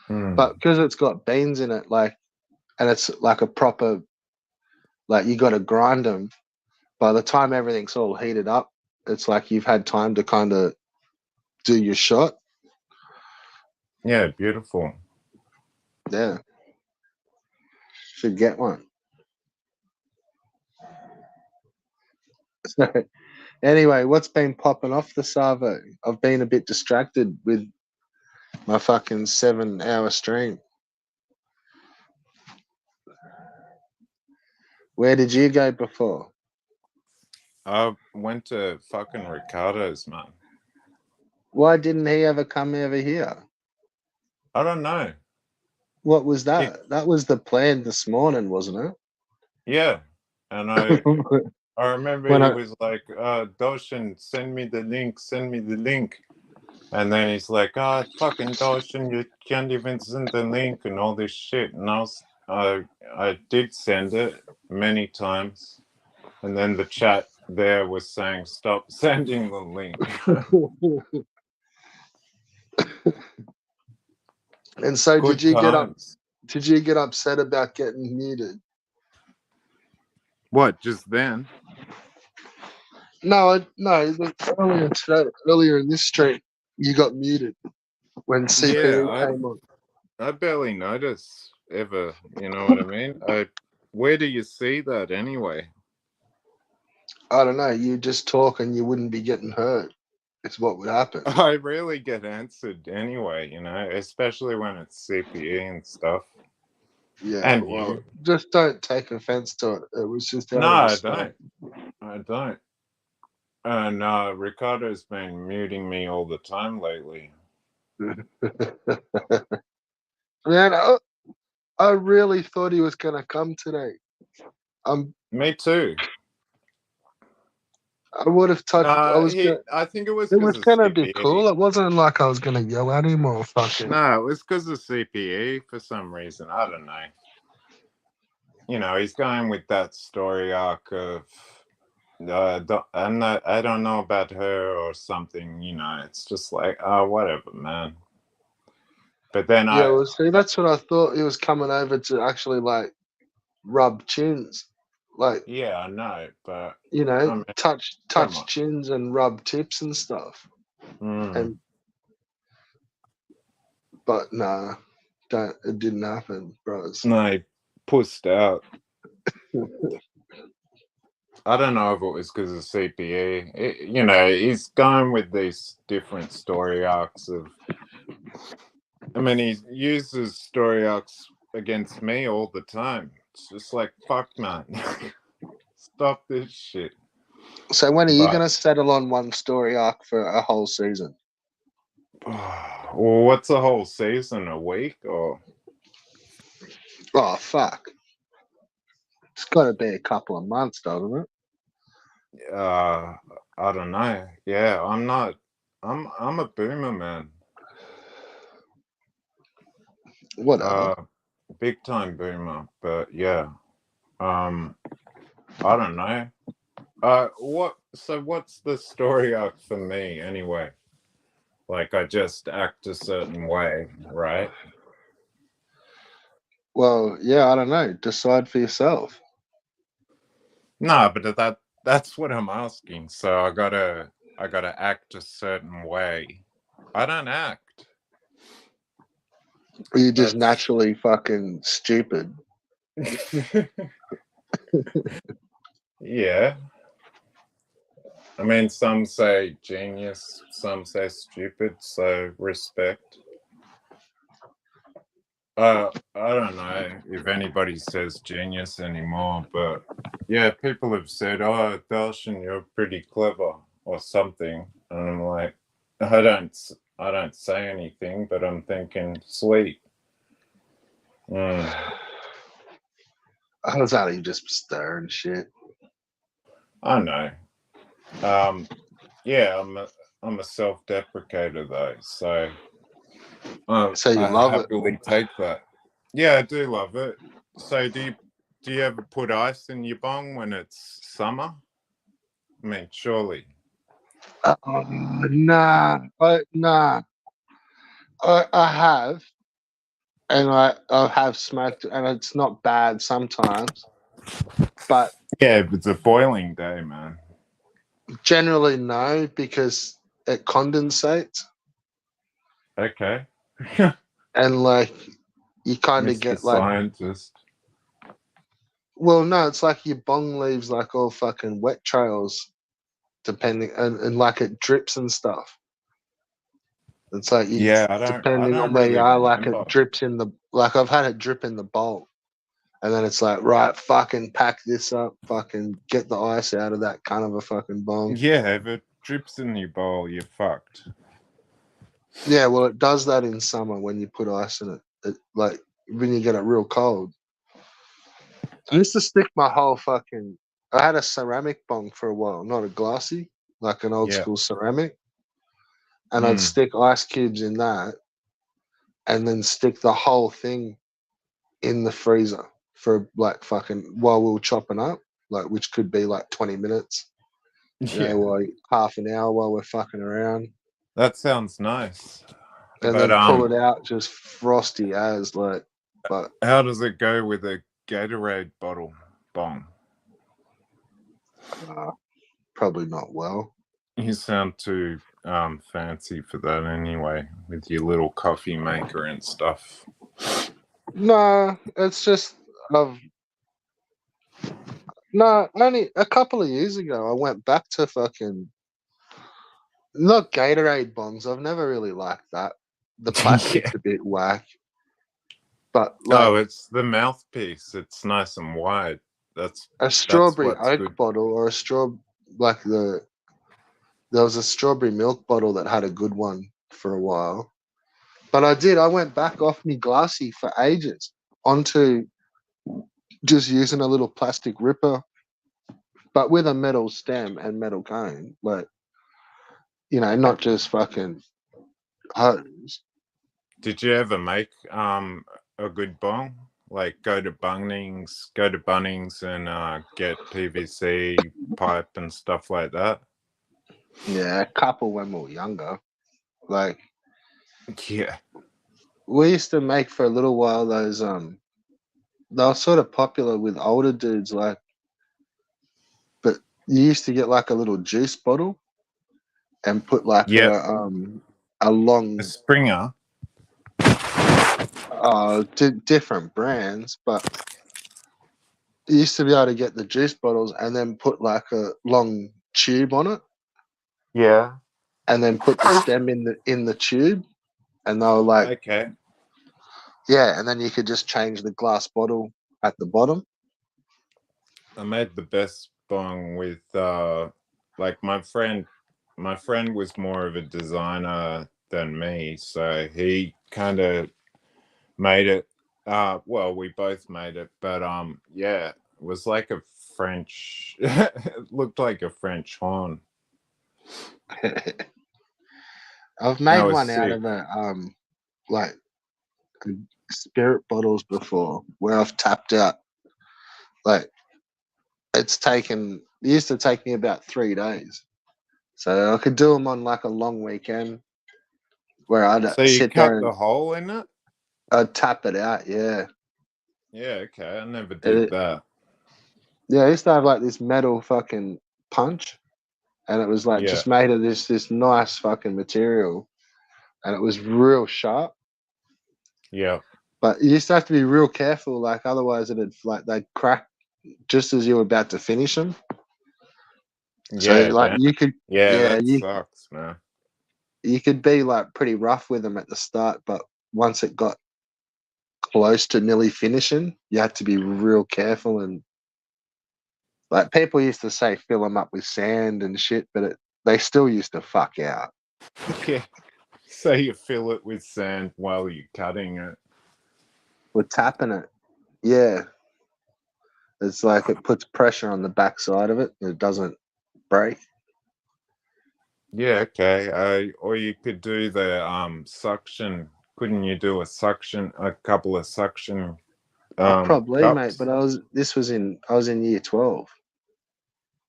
Hmm. But because it's got beans in it, like, and it's like a proper, like you got to grind them. By the time everything's all heated up, it's like you've had time to kind of do your shot. Yeah, beautiful. Yeah, should get one. So, anyway, what's been popping off the Savo? I've been a bit distracted with my fucking 7 hour stream. Where did you go before? I went to fucking Ricardo's, man. Why didn't he ever come over here? I don't know. What was He, that? That was the plan this morning, wasn't yeah, and it? I remember when he I was like, Doshin, send me the link. And then he's like, fucking Doshin, you can't even send the link and all this shit. And I did send it many times. And then the chat there was saying, stop sending the link. and so Good times. did you get upset about getting muted? What, just then? No, earlier in this stream, you got muted when Yeah, CPU came on. I barely notice ever, you know what I mean? Where do you see that anyway? I don't know. You just talk and you wouldn't be getting heard. It's what would happen. I rarely get answered anyway, you know, especially when it's CPE and stuff. Yeah, And well, you? just don't take offense to it. It was just out No, of I respect. don't. I don't. And Ricardo's been muting me all the time lately. Man, I really thought he was gonna come today. Me too. I would have touched. I think it was It because was of gonna be CPE. cool. It wasn't like I was gonna yell at him or fucking. No, it was because of CPE for some reason. I don't know. You know, he's going with that story arc of I don't know about her or something. You know, it's just like, oh, whatever, man. But then Yeah, well, see, that's what I thought. He was coming over to actually like rub chins, like yeah, I know, but you know, I mean, touch come on. chins and rub tips and stuff. Mm. But nah, don't. It didn't happen, bros. No, he pussed out. I don't know if it was because of CPE. You know, he's going with these different story arcs of. I mean, he uses story arcs against me all the time. It's just like, fuck, man. Stop this shit. So when are you But- going to settle on one story arc for a whole season? Well, what's a whole season? A week or? Oh fuck! It's got to be a couple of months, doesn't it? I don't know. Yeah, I'm not. I'm a boomer, man. Whatever. Big time boomer. But yeah, I don't know. What's the story arc for me anyway? Like I just act a certain way, right? Well, yeah, I don't know. Decide for yourself. No, but that's what I'm asking. So I gotta act a certain way. I don't act. Are you just That's- naturally fucking stupid? Yeah. I mean, some say genius, some say stupid, so respect. I don't know if anybody says genius anymore, but yeah, people have said, "Oh, Darshan, you're pretty clever" or something, and I'm like, I don't say anything, but I'm thinking, sweet. I was out of you just stirring shit. I know. Yeah, I'm a self-deprecator though, so So you I love it. happily take that. Yeah, I do love it. So do you ever put ice in your bong when it's summer? I mean, surely. Nah, nah. I have, and I have smoked, and it's not bad sometimes, but Yeah, if it's a boiling day, man. generally no, because it condensates, Okay. and like you kind of Mr. get like, Scientist. well, no, it's like your bong leaves like all fucking wet trails, depending, and like it drips and stuff. It's like you, Yeah, I depending on don't where you really are, like remember. it drips in the, like I've had it drip in the bowl. And then it's like, right, fucking pack this up, fucking get the ice out of that kind of a fucking bong. Yeah, if it drips in your bowl, you're fucked. Yeah, well, it does that in summer when you put ice in it. Like when you get it real cold. I used to stick my whole fucking. I had a ceramic bong for a while, not a glassy, like an old Yeah. school ceramic, and I'd stick ice cubes in that, and then stick the whole thing in the freezer for like fucking while we were chopping up, like which could be like 20 minutes. You know, like half an hour while we're fucking around, That sounds nice. and But then pull it out just frosty as like. But how does it go with a Gatorade bottle bong? probably not well. You sound too fancy for that anyway, with your little coffee maker and stuff. No, it's just I've no only a couple of years ago I went back to fucking not Gatorade bongs. I've never really liked that. The plastic's a bit whack. But like it's the mouthpiece. It's nice and wide. That's a strawberry what's oak good. bottle or a like there was a strawberry milk bottle that had a good one for a while. But I went back off me glassy for ages onto just using a little plastic ripper, but with a metal stem and metal cone. Like, you know, not just fucking hose. Did you ever make a good bong? Like go to Bunnings and get PVC pipe and stuff like that. Yeah, a couple when we were younger. Like, Yeah. we used to make for a little while those they were sort of popular with older dudes, like, but you used to get like a little juice bottle and put like a long A Springer. different brands, but you used to be able to get the juice bottles and then put like a long tube on it, Yeah. and then put the stem in the tube, and they were like, Okay. yeah, and then you could just change the glass bottle at the bottom. I made the best bong with like my friend was more of a designer than me, so he kind of made it. Well, we both made it, but yeah, it was like a French. It looked like a French horn. I've That made was one out sick. of like spirit bottles before, where I've tapped out. Like it used to take me about 3 days, so I could do them on like a long weekend where I'd So you sit there cut and the hole in it? I'd tap it out. Yeah, Yeah, okay. I never did it, that. yeah. I used to have like this metal fucking punch, and it was like Yeah, just made of this nice fucking material, and it was real sharp. yeah, But you used to have to be real careful, like otherwise they'd crack just as you were about to finish them. So yeah. like Damn. you could, Yeah, yeah, that sucks, man. you could be like pretty rough with them at the start, but once it got close to nearly finishing, you had to be real careful. And like people used to say, fill them up with sand and shit, but they still used to fuck out. Yeah. So you fill it with sand while you're cutting it. We're tapping it, yeah. It's like it puts pressure on the backside of it, and it doesn't break. Yeah, okay. Or you could do the suction. Couldn't you do a couple of suction Probably, mate. cups? But I was in year 12,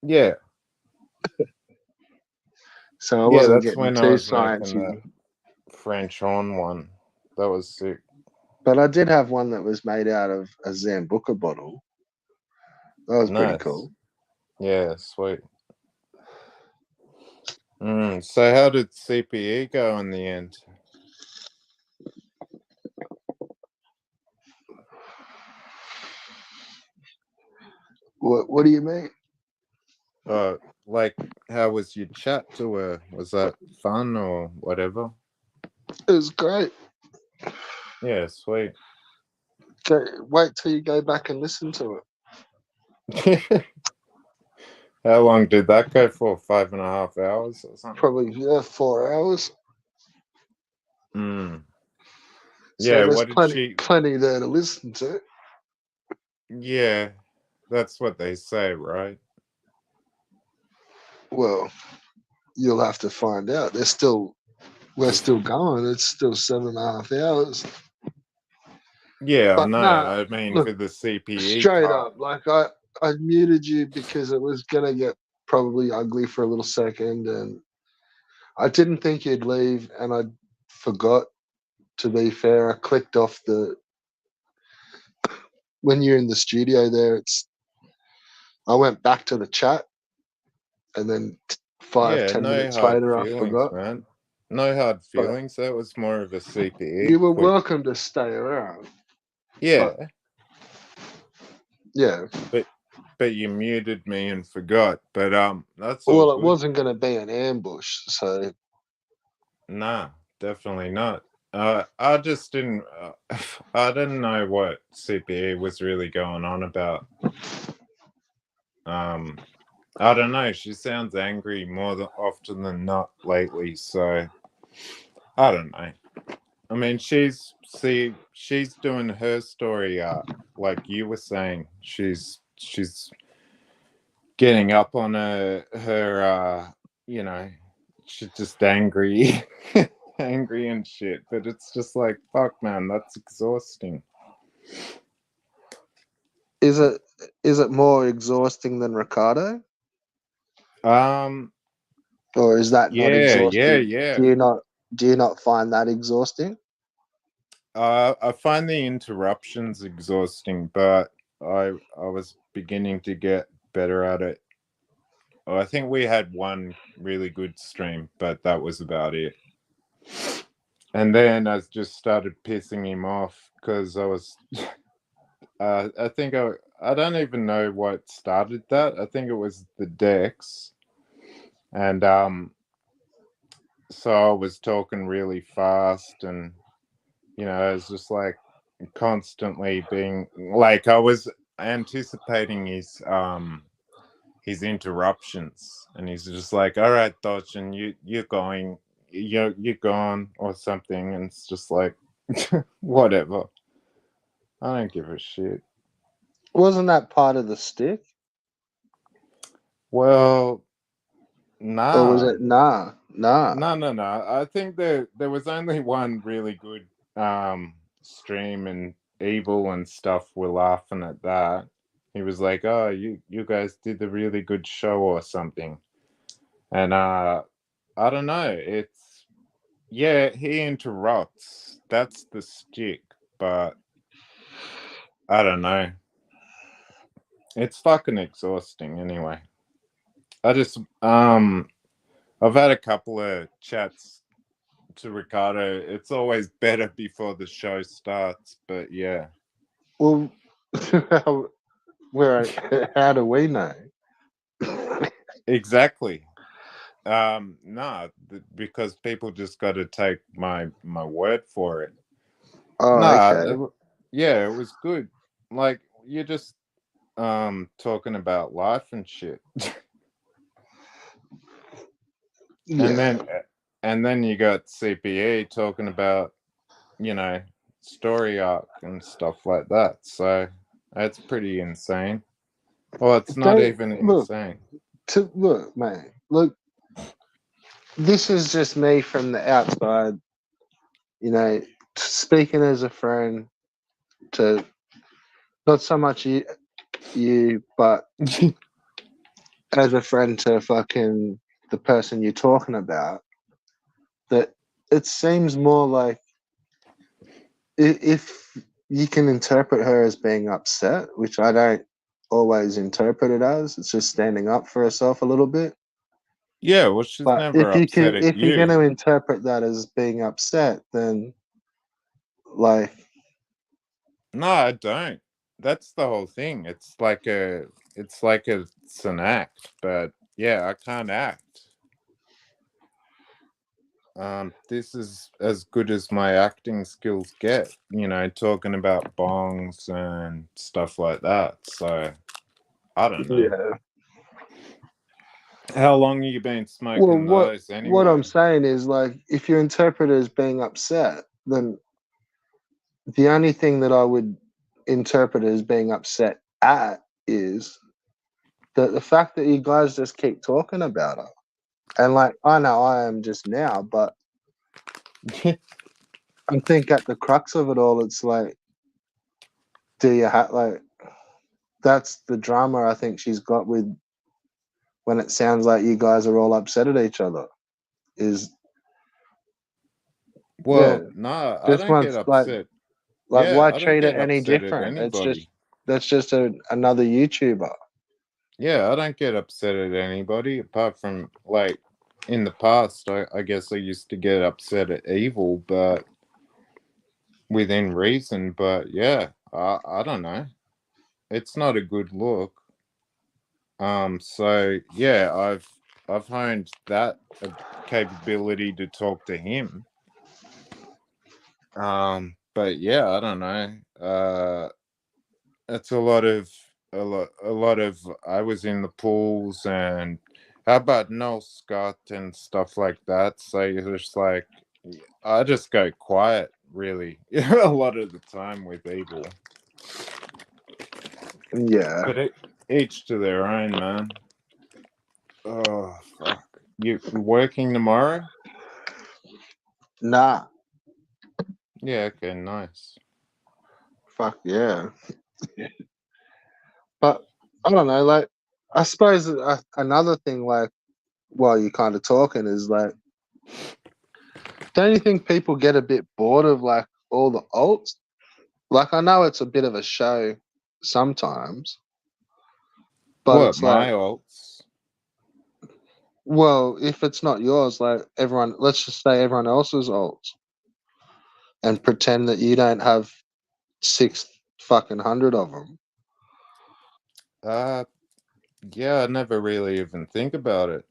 Yeah, so I yeah. wasn't That's getting when I too was making sciencey. that French horn one. That was sick. But I did have one that was made out of a Zambuca bottle. That was pretty Nice. cool. Yeah, sweet. So how did CPE go in the end? What do you mean? Like, how was your chat to her? Was that fun or whatever? It was great. Yeah, sweet. Wait till you go back and listen to How long did that go for? 5.5 hours or it. something? Probably 4 hours. Mm. So Yeah, there's what did plenty there to listen to. Yeah, that's what they say, right? Well, you'll have to find out. We're still going. It's still 7.5 hours. Yeah, I But know. nah, I mean, look, for the CPE straight part. up, like I muted you because it was gonna get probably ugly for a little second, and I didn't think you'd leave, and I forgot. To be fair, I clicked off when you're in the studio there. I went back to the chat, and then five Yeah, ten no minutes hard later, I feelings, forgot. man. No hard But feelings. That was more of a CPE you were quick. welcome to stay around. Yeah, But yeah, but you muted me and forgot. But that's all well, it good. wasn't going to be an ambush, so Nah, definitely not. I just didn't. I didn't know what CPE was really going on about. I don't know. She sounds angry often than not lately. So I don't know. I mean, she's doing her story arc, like you were saying. She's getting up on her. You know, she's just angry. Angry and shit, but it's just like, fuck, man, that's exhausting. is it more exhausting than Ricardo, Um or is that not exhausting? yeah. Do you not find that exhausting? I find the interruptions exhausting, but I was beginning to get better at it. I think we had one really good stream, but that was about it. And then I just started pissing him off because I was I think I don't even know what started that. I think it was the decks. And so I was talking really fast, and I was just like constantly being like, I was anticipating his interruptions, and he's just like, "All right, Dodgen, you're going, you're gone," or something, and it's just like, whatever. I don't give a shit. Wasn't that part of the stick? Well, Or was nah. it nah? No. I think there was only one really good stream, and Evil and stuff were laughing at that. He was like, "Oh, you guys did a really good show or something," and I don't know. It's yeah, he interrupts. That's the stick, but I don't know. It's fucking exhausting anyway. I just I've had a couple of chats to Ricardo. It's always better before the show starts, but yeah. Well, how do we know? Exactly. Because people just got to take my word for it. Oh, Nah, okay. yeah, it was good. Like you're just talking about life and shit. Yeah. And then you got CPE talking about, story arc and stuff like that. So that's pretty insane. Well, it's not Don't even look insane. look, man. Look, this is just me from the outside. Speaking as a friend to not so much you, but as a friend to fucking the person you're talking about. That it seems more like if you can interpret her as being upset, which I don't always interpret it as. It's just standing up for herself a little bit. Yeah, well, she's But never upset at if you're going you. to interpret that as being upset, then like No, I don't. That's the whole thing. It's an act, but yeah, I can't act. This is as good as my acting skills get, talking about bongs and stuff like that. So I don't know. yeah. How long have you been Well, smoking those what I'm anyway? saying is like if you interpret it as being upset, then the only thing that I would interpret as being upset at is the fact that you guys just keep talking about her. And like I know I am just now, but I think at the crux of it all, it's like, do you have like that's the drama I think she's got with when it sounds like you guys are all upset at each other. Is yeah, Well, no, I this don't get one's upset. like Yeah, why I don't treat it get any upset at different? It's anybody. just another YouTuber. Yeah, I don't get upset at anybody apart from like in the past. I guess I used to get upset at evil, but within reason. But yeah, I don't know. It's not a good look. So yeah, I've honed that capability to talk to him. But yeah, I don't know. It's a lot of I was in the pools, and how about no Scott and stuff like that. So you're just like, I just go quiet really a lot of the time with evil. Yeah. But each to their own, man. Oh fuck. You working tomorrow? Nah. Yeah, okay, nice. Fuck yeah. But I don't know. Like I suppose another thing, like while you're kind of talking, is like, don't you think people get a bit bored of like all the alts? Like I know it's a bit of a show sometimes, but What, it's like, my alts? well, if it's not yours, like everyone, let's just say everyone else's alts, and pretend that you don't have six fucking hundred of them. Uh yeah, I never really even think about it.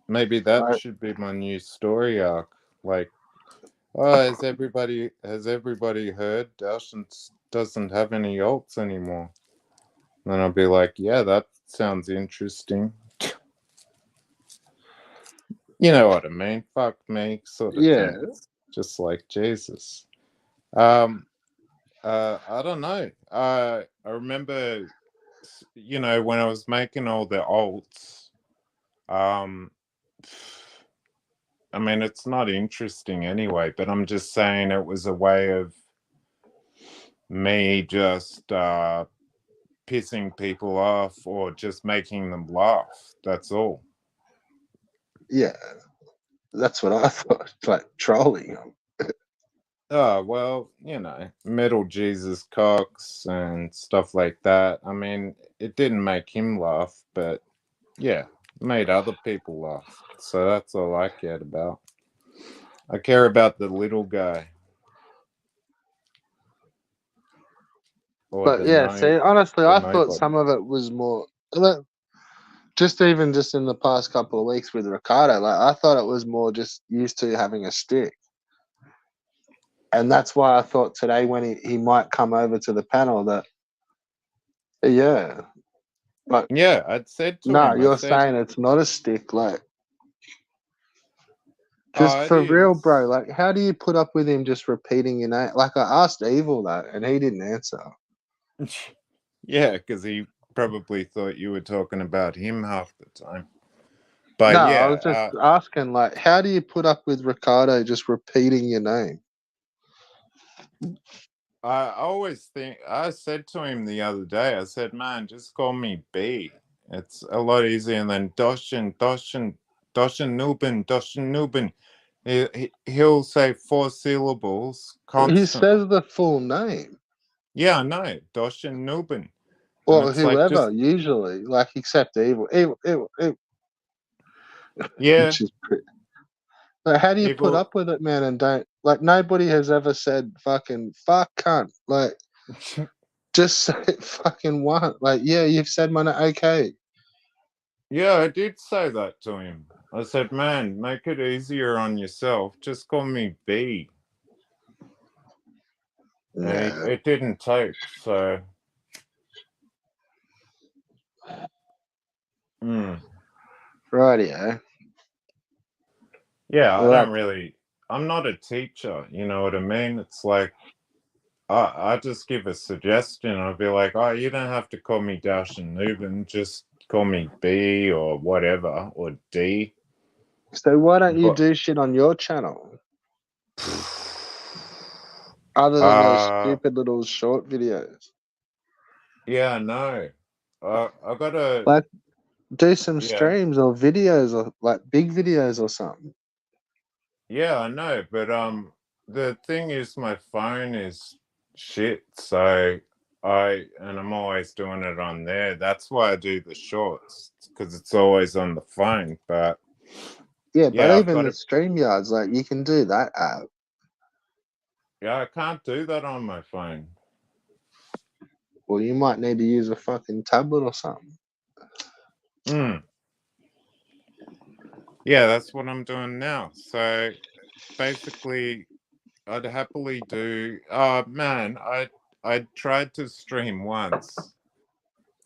Maybe that Like, should be my new story arc. Like, oh, has everybody heard Dawson doesn't have any alts anymore? Then I'll be like, yeah, that sounds interesting. You know what I mean? Fuck me, sort of Yeah. thing. Just like Jesus. I don't know. I remember, you know, when I was making all the alts. Um, I mean, it's not interesting anyway, but I'm just saying it was a way of me just pissing people off or just making them laugh. That's all. Yeah. That's what I thought. It's like trolling them. Oh, well, you know, Metal Jesus Cox and stuff like that. I mean, it didn't make him laugh, but yeah, made other people laugh. So that's all I cared about. I care about the little guy. Or But yeah, see, honestly, I thought some of it was more just in the past couple of weeks with Ricardo, like I thought it was more just used to having a stick. And that's why I thought today when he might come over to the panel that yeah. Like Yeah, I'd said to no, him, I you're said, saying it's not a stick, like just oh, it for real, bro. is. Like, how do you put up with him just repeating your name? Like, I asked Evil that, and he didn't answer. Yeah, because he probably thought you were talking about him half the time. But No, I yeah, was just asking, like, how do you put up with Ricardo just repeating your name? I always think, I said to him the other day, I said, man, just call me B. It's a lot easier than Doshin Nubin. He'll say 4 syllables He constantly. says the full name, Yeah, I know, Doshin Nubin. And or it's like, whoever, just, usually, like, except Evil, yeah, which is pretty. Like, how do you put evil. up with it, man? And don't like nobody has ever said fucking fuck cunt. Like, just say it fucking once. Like, yeah, you've said my name. Okay. Yeah, I did say that to him. I said, man, make it easier on yourself. Just call me B. And Yeah. it didn't take, so. Rightio. Yeah, I Well, don't really, I'm not a teacher, you know what I mean? It's like, I just give a suggestion. I'll be like, oh, you don't have to call me Dash and Nuben, just call me B or whatever, or D. so why don't you But, do shit on your channel other than those uh, stupid little short videos? yeah, no. I gotta, Like, do some yeah. streams or videos or like big videos or something. Yeah, I know, but the thing is my phone is shit, so I'm always doing it on there. That's why I do the shorts, because it's always on the phone. But Yeah, but yeah, I've even got the to, StreamYards, like you can do that app. yeah, I can't do that on my phone. Well, you might need to use a fucking tablet or something. Yeah, that's what I'm doing now. So basically I'd happily do man, I tried to stream once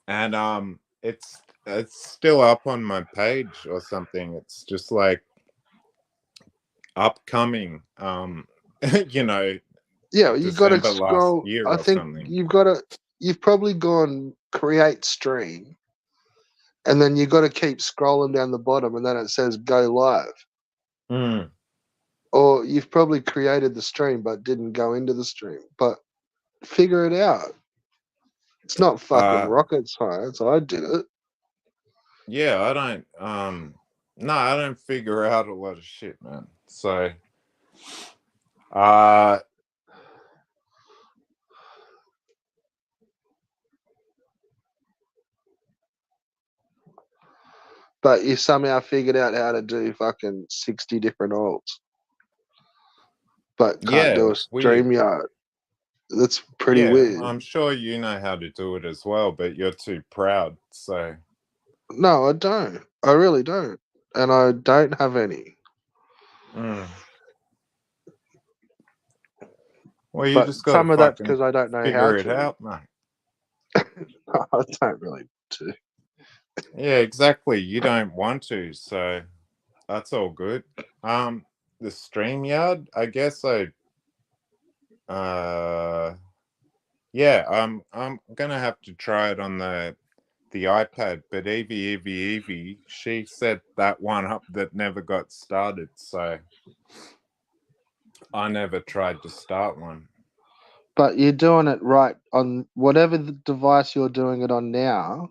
and it's still up on my page or something. It's just like upcoming you know, Yeah, you got to December last scroll. year I or think something. you've probably gone create stream, and then you got to keep scrolling down the bottom, and then it says go live. Or you've probably created the stream but didn't go into the stream. But figure it out. It's not fucking rocket science. I did it. Yeah, I don't no, I don't figure out a lot of shit, man. So But you somehow figured out how to do fucking 60 different alts, but can't yeah, do a it's weird. StreamYard. That's pretty Yeah, weird. I'm sure you know how to do it as well, but you're too proud, so No, I don't. I really don't. And I don't have any. Well, you But just gotta some of that's fucking because I don't know how figure it to. out, mate. I don't really do. Yeah, exactly. You don't want to, so that's all good. The StreamYard, I guess uh yeah, I'm gonna have to try it on the iPad, but Evie, she set that one up that never got started, so I never tried to start one. But you're doing it right on whatever the device you're doing it on now.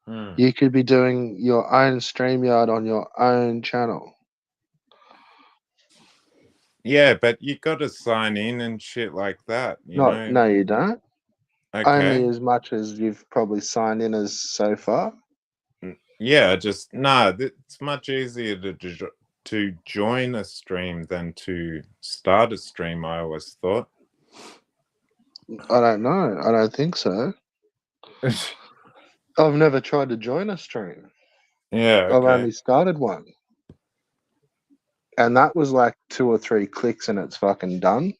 Hmm. You could be doing your own StreamYard on your own channel. Yeah, but you got to sign in and shit like that, you Not, know? no, you don't. Only Okay. as much as you've probably signed in as so far. Yeah, just no. It's much easier to join a stream than to start a stream. I always thought. I don't know. I don't think so. I've never tried to join a stream. Yeah. I've Okay. only started one. And that was like 2 or 3 clicks and it's fucking done.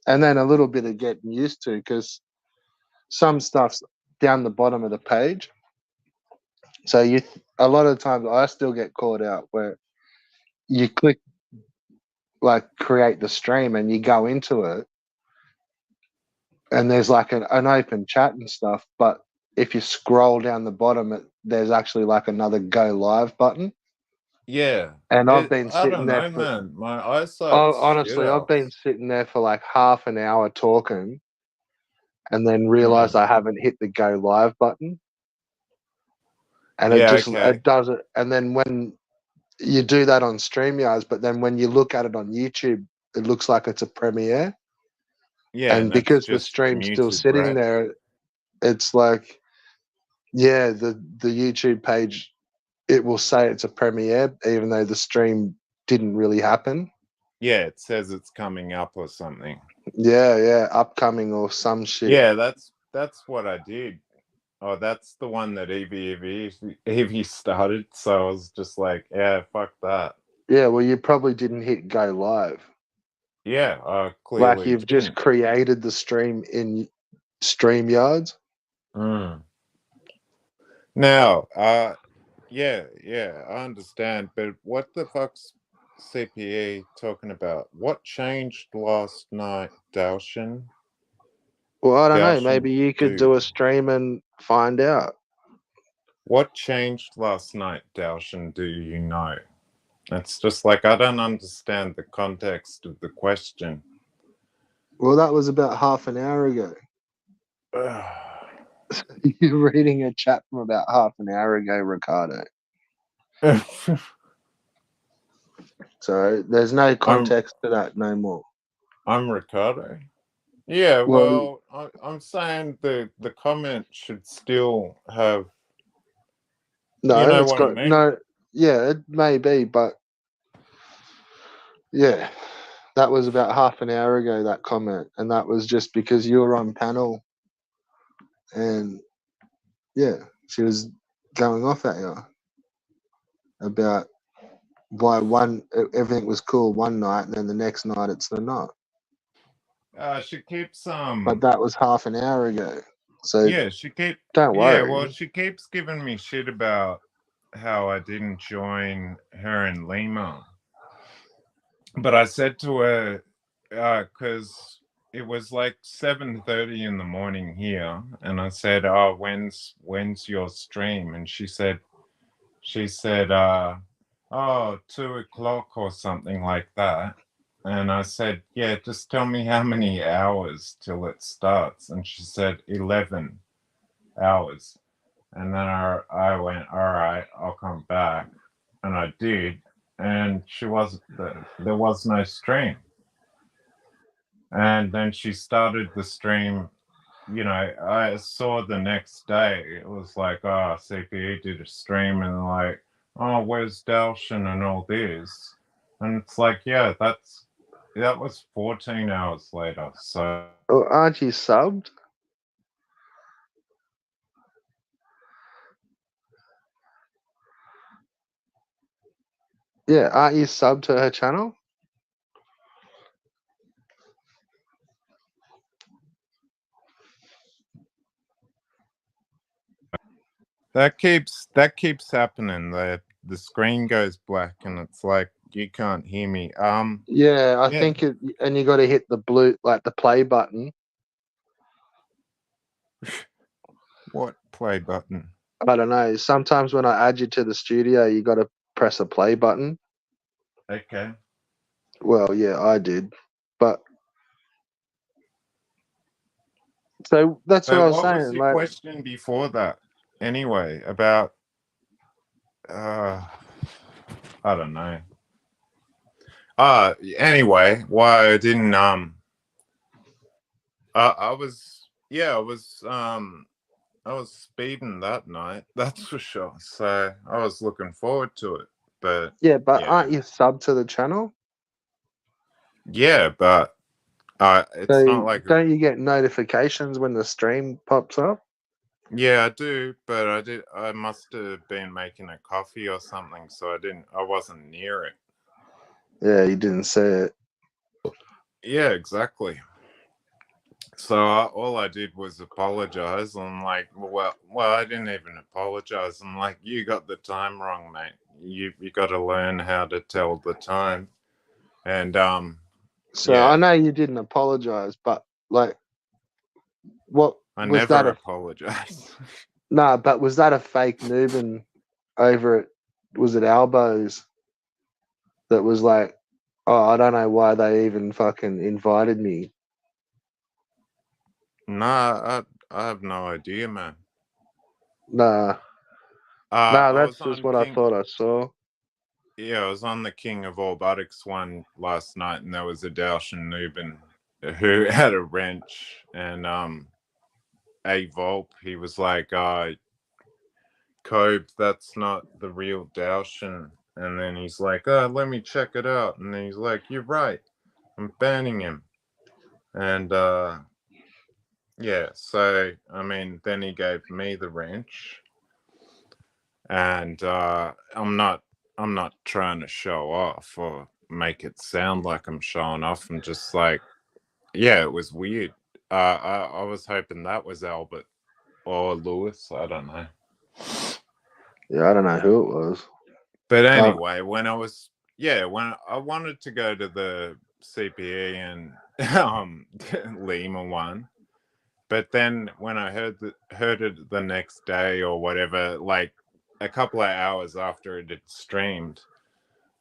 And then a little bit of getting used to because some stuff's down the bottom of the page. So a lot of times I still get caught out where you click like create the stream and you go into it and there's like an open chat and stuff, but if you scroll down the bottom, there's actually like another go live button. Yeah. And I've been I sitting don't there know, for, man. My eyesight's shit honestly, I've out. been sitting there for like half an hour talking and then Hmm. realized I haven't hit the go live button. And Yeah. Okay. it does it. And then when you do that on StreamYards, but then when you look at it on YouTube, it looks like it's a premiere. Yeah, And and it's because the just stream's still muted, sitting right? there, it's like, yeah, the YouTube page, it will say it's a premiere, even though the stream didn't really happen. Yeah, it says it's coming up or something. Yeah, upcoming or some shit. Yeah, that's what I did. Oh, that's the one that Evie started. So I was just like, yeah, fuck that. Yeah, well, you probably didn't hit go live. Yeah, I Like clearly you've just didn't. created the stream in StreamYards. Mm. Now, yeah, I understand, but what the fuck's CPE talking about? What changed last night, Dalshin? Well, I don't know. Dalshin Maybe you could do dude. a stream and find out. What changed last night, Dalshin, do you know? It's just like I don't understand the context of the question. Well, that was about half an hour ago. You're reading a chat from about half an hour ago, Ricardo. So there's no I'm context to that no more. I'm Ricardo. Yeah, Well, well, I'm saying the comment should still have, you no, know it's what I got mean? no. Yeah, it may be, but yeah, that was about half an hour ago, that comment. And that was just because you were on panel and yeah, she was going off at you about why everything was cool one night and then the next night it's not. She keeps But that was half an hour ago. So yeah, don't well, worry. she keeps giving me shit about how I didn't join her and Lima. But I said to her, because it was like 7:30 in the morning here, and I said, "Oh, when's your stream?" And she said, "Oh, 2 o'clock or something like that." And I said, "Yeah, just tell me how many hours till it starts." And she said 11 hours. And then I went, "All right, I'll come back." And I did. And there was no stream. And then she started the stream. I saw the next day, it was like, oh, CPE did a stream and like, oh, where's Dalshin and all this? And it's like, yeah, that was 14 hours later. So, Oh, aren't you subbed? Yeah, aren't you subbed to her channel? That keeps happening. The screen goes black and it's like you can't hear me. Yeah, I Yeah. think it, and you got to hit the blue, like the play button. What play button? I don't know. Sometimes when I add you to the studio, you got to press a play button. Okay. Well, yeah, I did, but so that's what I So was what was saying. your Like, question before that? Anyway, about I don't know. Anyway, why I didn't I was I was speeding that night, that's for sure. So I was looking forward to it. But yeah, but yeah. aren't you sub to the channel? Yeah, but it's So not like don't you get notifications when the stream pops up? yeah, I do, but I must have been making a coffee or something, so I wasn't near it. Yeah, you didn't see it. Yeah, exactly. So all I did was apologize. I'm like, well, I didn't even apologize. I'm like, you got the time wrong, mate. You got to learn how to tell the time. And So yeah, I know you didn't apologize, but like, what I was never that? apologize. Nah, but was that a fake Nuben over at, was it Albo's, that was like, oh, I don't know why they even fucking invited me. Nah, I have no idea, man. Nah, I that's was just on what I King. thought I saw. Yeah, I was on the King of All Buttocks one last night, and there was a Dalshan Nuben who had a wrench, and a Volp. He was like, Kobe, that's not the real Dalshan. And then he's like, let me check it out. And then he's like, you're right, I'm banning him. And yeah, so I mean, then he gave me the wrench, and I'm not trying to show off or make it sound like I'm showing off. I'm just like, yeah, it was weird. I was hoping that was Albert or Lewis. I don't know. Yeah, I don't know who it was. But anyway, when I wanted to go to the CPE and Lima one, but then when I heard it the next day or whatever, like a couple of hours after it had streamed,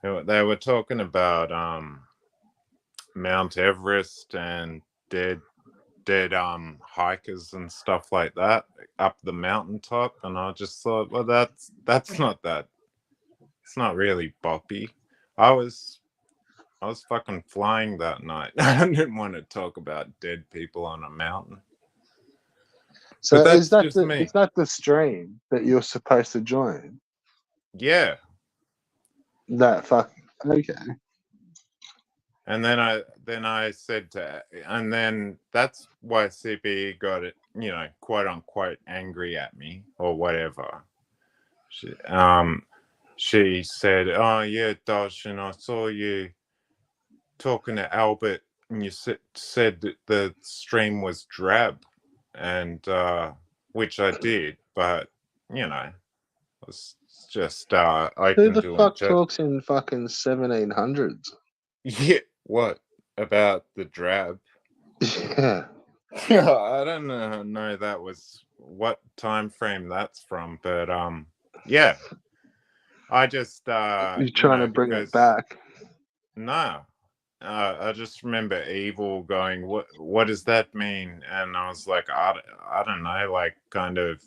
they were talking about Mount Everest and dead hikers and stuff like that up the mountaintop, and I just thought, well, that's not that. It's not really boppy. I was fucking flying that night. I didn't want to talk about dead people on a mountain. So But that's just is me. that the stream that you're supposed to join? Yeah. That fucking okay. And then I said and then that's why CPE got it, quote unquote angry at me or whatever. She said, "Oh yeah, Darshan, I saw you talking to Albert, and you said that the stream was drab," and which I did, but I was just Who open the to fuck interpret. talks in fucking 1700s? Yeah, what about the drab? Yeah. I don't know that was what time frame that's from, but yeah, I just You're trying to bring it because back. no, I just remember Evil going, what does that mean? And I was like, I don't know, like kind of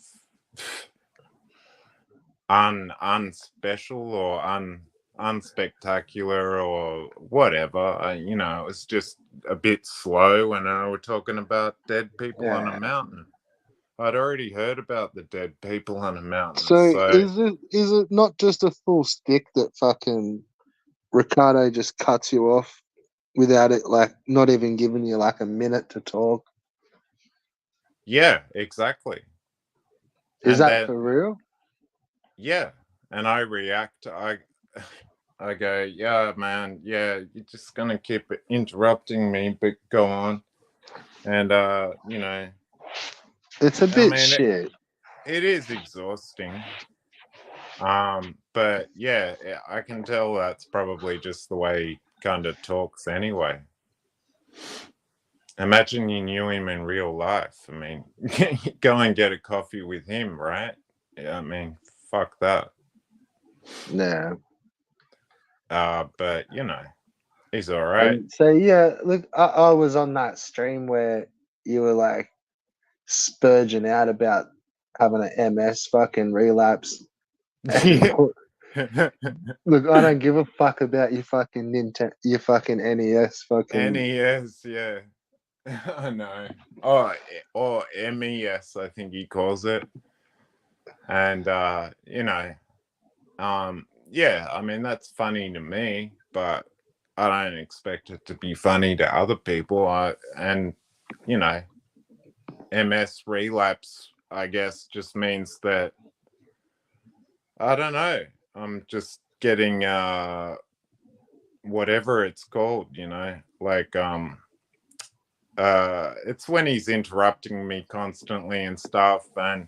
unspecial or unspectacular or whatever. It was just a bit slow when I were talking about dead people on a mountain. I'd already heard about the dead people on a mountain. So is it not just a full stick that fucking Ricardo just cuts you off without it, like not even giving you like a minute to talk? Yeah, exactly. Is And that then, for real? yeah, and I react. I go, yeah, man, yeah, you're just gonna keep interrupting me, but go on. And It's a bit shit. it is exhausting. But yeah, I can tell that's probably just the way he kind of talks anyway. Imagine you knew him in real life. I mean, go and get a coffee with him, right? Yeah, I mean, fuck that. Yeah. But you know, he's all right. And so yeah, look, I was on that stream where you were like spurging out about having an MS fucking relapse. Look, I don't give a fuck about your fucking Nintendo, your fucking NES, fucking. NES, yeah. I know. Oh, or MES, I think he calls it. And you know, yeah, I mean that's funny to me, but I don't expect it to be funny to other people. And you know, MS relapse, I guess, just means that I don't know. I'm just getting whatever it's called, you know, like it's when he's interrupting me constantly and stuff, and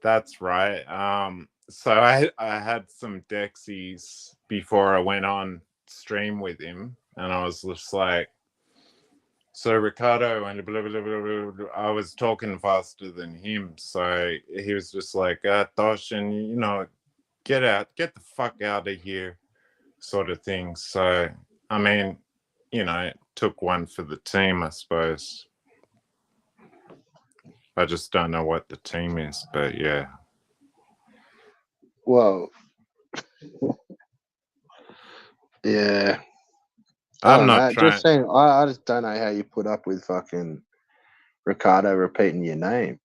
that's right. So I had some Dexies before I went on stream with him, and I was just like, so Ricardo and blah, blah, blah, blah, blah. I was talking faster than him, so he was just like, Tosh, and you know, get the fuck out of here, sort of thing. So I mean, you know, took one for the team, I suppose. I just don't know what the team is, but yeah. Well, yeah. I I'm don't not know. trying. Just saying, I just don't know how you put up with fucking Ricardo repeating your name.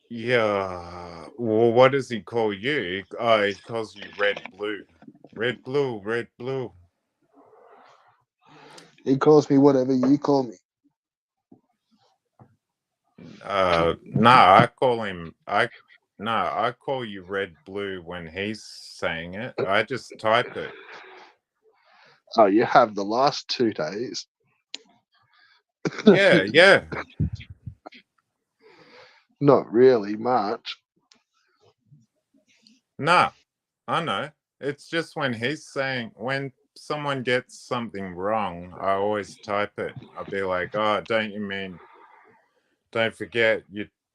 Yeah. Well, what does he call you? Oh, he calls you Red Blue. Red Blue, Red Blue. He calls me whatever you call me. No, I call him I call you Red Blue when he's saying it. I just type it. Oh, you have the last 2 days. Yeah, yeah. Not really much. No, I know. It's just when he's saying, when someone gets something wrong, I always type it. I'll be like, oh, don't forget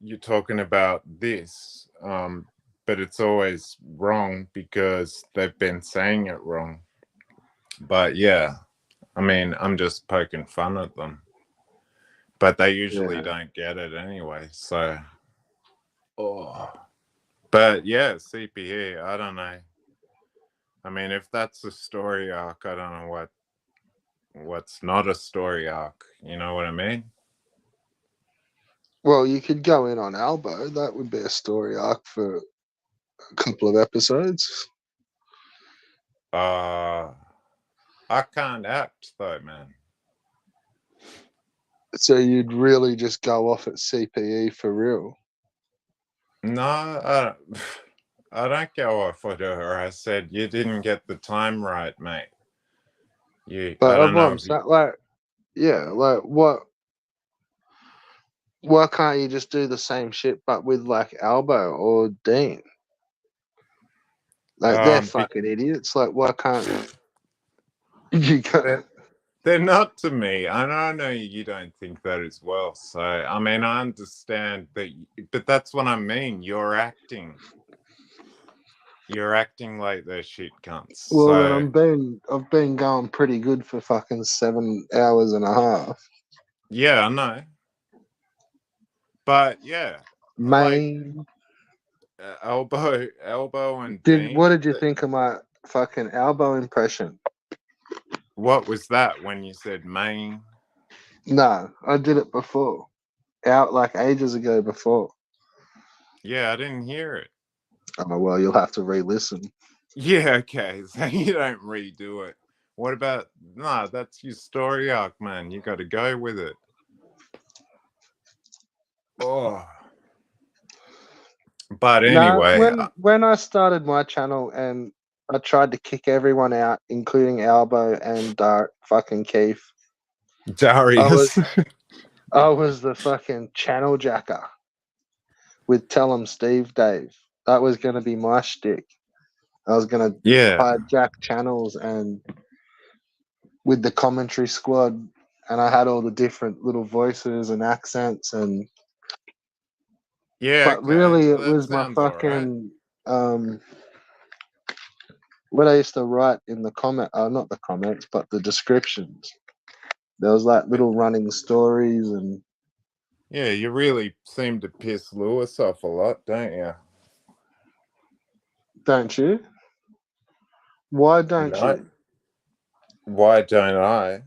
you're talking about this. But it's always wrong because they've been saying it wrong. But yeah, I mean, I'm just poking fun at them. But they usually don't get it anyway. So, but yeah, CPE, I don't know. I mean, if that's a story arc, I don't know what's not a story arc. You know what I mean? Well, you could go in on Albo. That would be a story arc for a couple of episodes. I can't act though, man. So you'd really just go off at CPE for real? No, I don't go off at her. I said you didn't get the time right, mate. But I don't know. like what? Why can't you just do the same shit but with like Albo or Dean? Like they're fucking idiots. Like why can't you go? They're not to me. I know you don't think that as well. So I mean, I understand that, but that's what I mean. You're acting like they're shit cunts. Well, So I've been going pretty good for fucking 7 hours and a half. Yeah, I know. But yeah, Main. like elbow, and Dean. What did you think of my fucking Albo impression? What was that when you said main? No, I did it before. Out like ages ago before. Yeah, I didn't hear it. Oh well, you'll have to re-listen. Yeah, okay. So you don't redo it. What about that's your story arc, man. You got to go with it. Oh. But anyway, when I started my channel and I tried to kick everyone out, including Albo and fucking Keith. Darius. I was the fucking channel jacker. with Tell 'em Steve Dave. That was going to be my shtick. I was going to Yeah. hijack channels and with the commentary squad, and I had all the different little voices and accents, and Yeah, but okay. really it That was my sounds all right. fucking what I used to write in the not the comments, but the descriptions. There was like little running stories, and Yeah, you really seem to piss Lewis off a lot, don't you? don't you? Why don't No. you? Why don't I?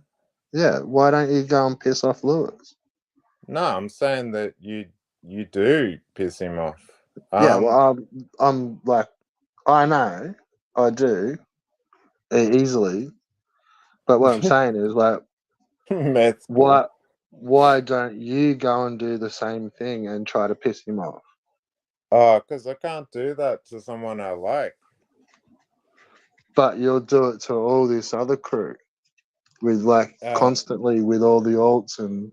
Yeah, why don't you go and piss off Lewis? No, I'm saying that you do piss him off. Yeah, well, I'm like, I know, I do easily, but what I'm saying is like, Meth ball. why don't you go and do the same thing and try to piss him off? Oh, because I can't do that to someone I like. But you'll do it to all this other crew with like constantly with all the alts and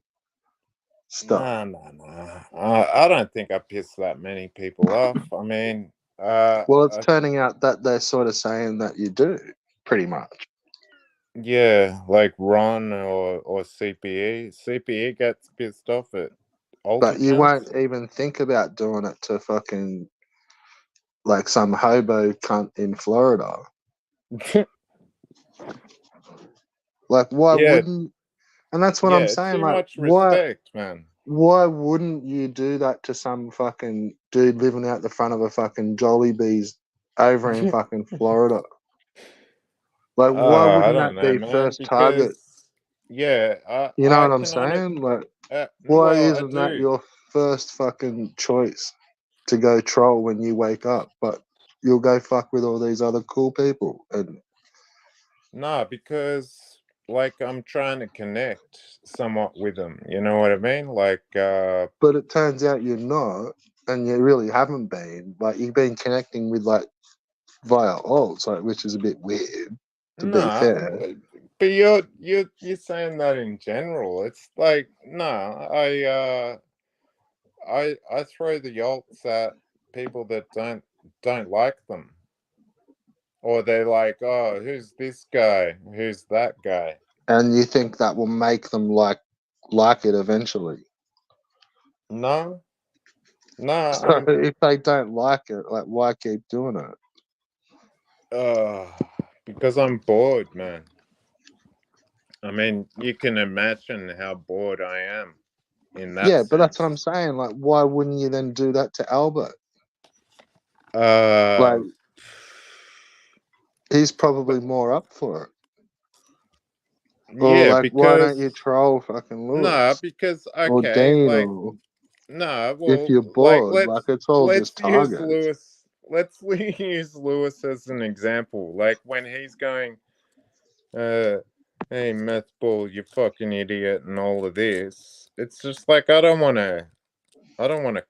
stuff. No. I don't think I piss that many people off. I mean, Well, it's turning out that they're sort of saying that you do, pretty much. yeah, like Ron or CPE. CPE gets pissed off at alt But you accounts. won't even think about doing it to fucking like some hobo cunt in Florida. Like, why Yeah, wouldn't? And that's what I'm saying. too Like, much respect, man. why wouldn't you do that to some fucking dude living out the front of a fucking Jollibee's over in fucking Florida? Like, why I wouldn't don't that know, be man, first target? because yeah, You know I what I'm can saying? Like, why well, I isn't that do. your first fucking choice to go troll when you wake up? But you'll go fuck with all these other cool people. And No, because like I'm trying to connect somewhat with them. You know what I mean? Like, but it turns out you're not, and you really haven't been. Like, you've been connecting with like via alts, like, which is a bit weird, to be fair. but you're saying that in general. It's like no, I throw the yolks at people that don't like them, or they're like, oh, who's this guy? Who's that guy? And you think that will make them like it eventually. No, So if they don't like it, like, why keep doing it? because I'm bored, man. I mean, you can imagine how bored I am in that Yeah, but that's sense. what I'm saying. Like, why wouldn't you then do that to Albert? Uh, Like, he's probably more up for it. Or yeah, like, why don't because you troll fucking Lewis? because Or okay, Dean, like or well, if you're like bored, like, it's all let's just use targets. Lewis. Let's use Lewis as an example. Like when he's going, hey, meth ball, you fucking idiot, and all of this. It's just like I don't want to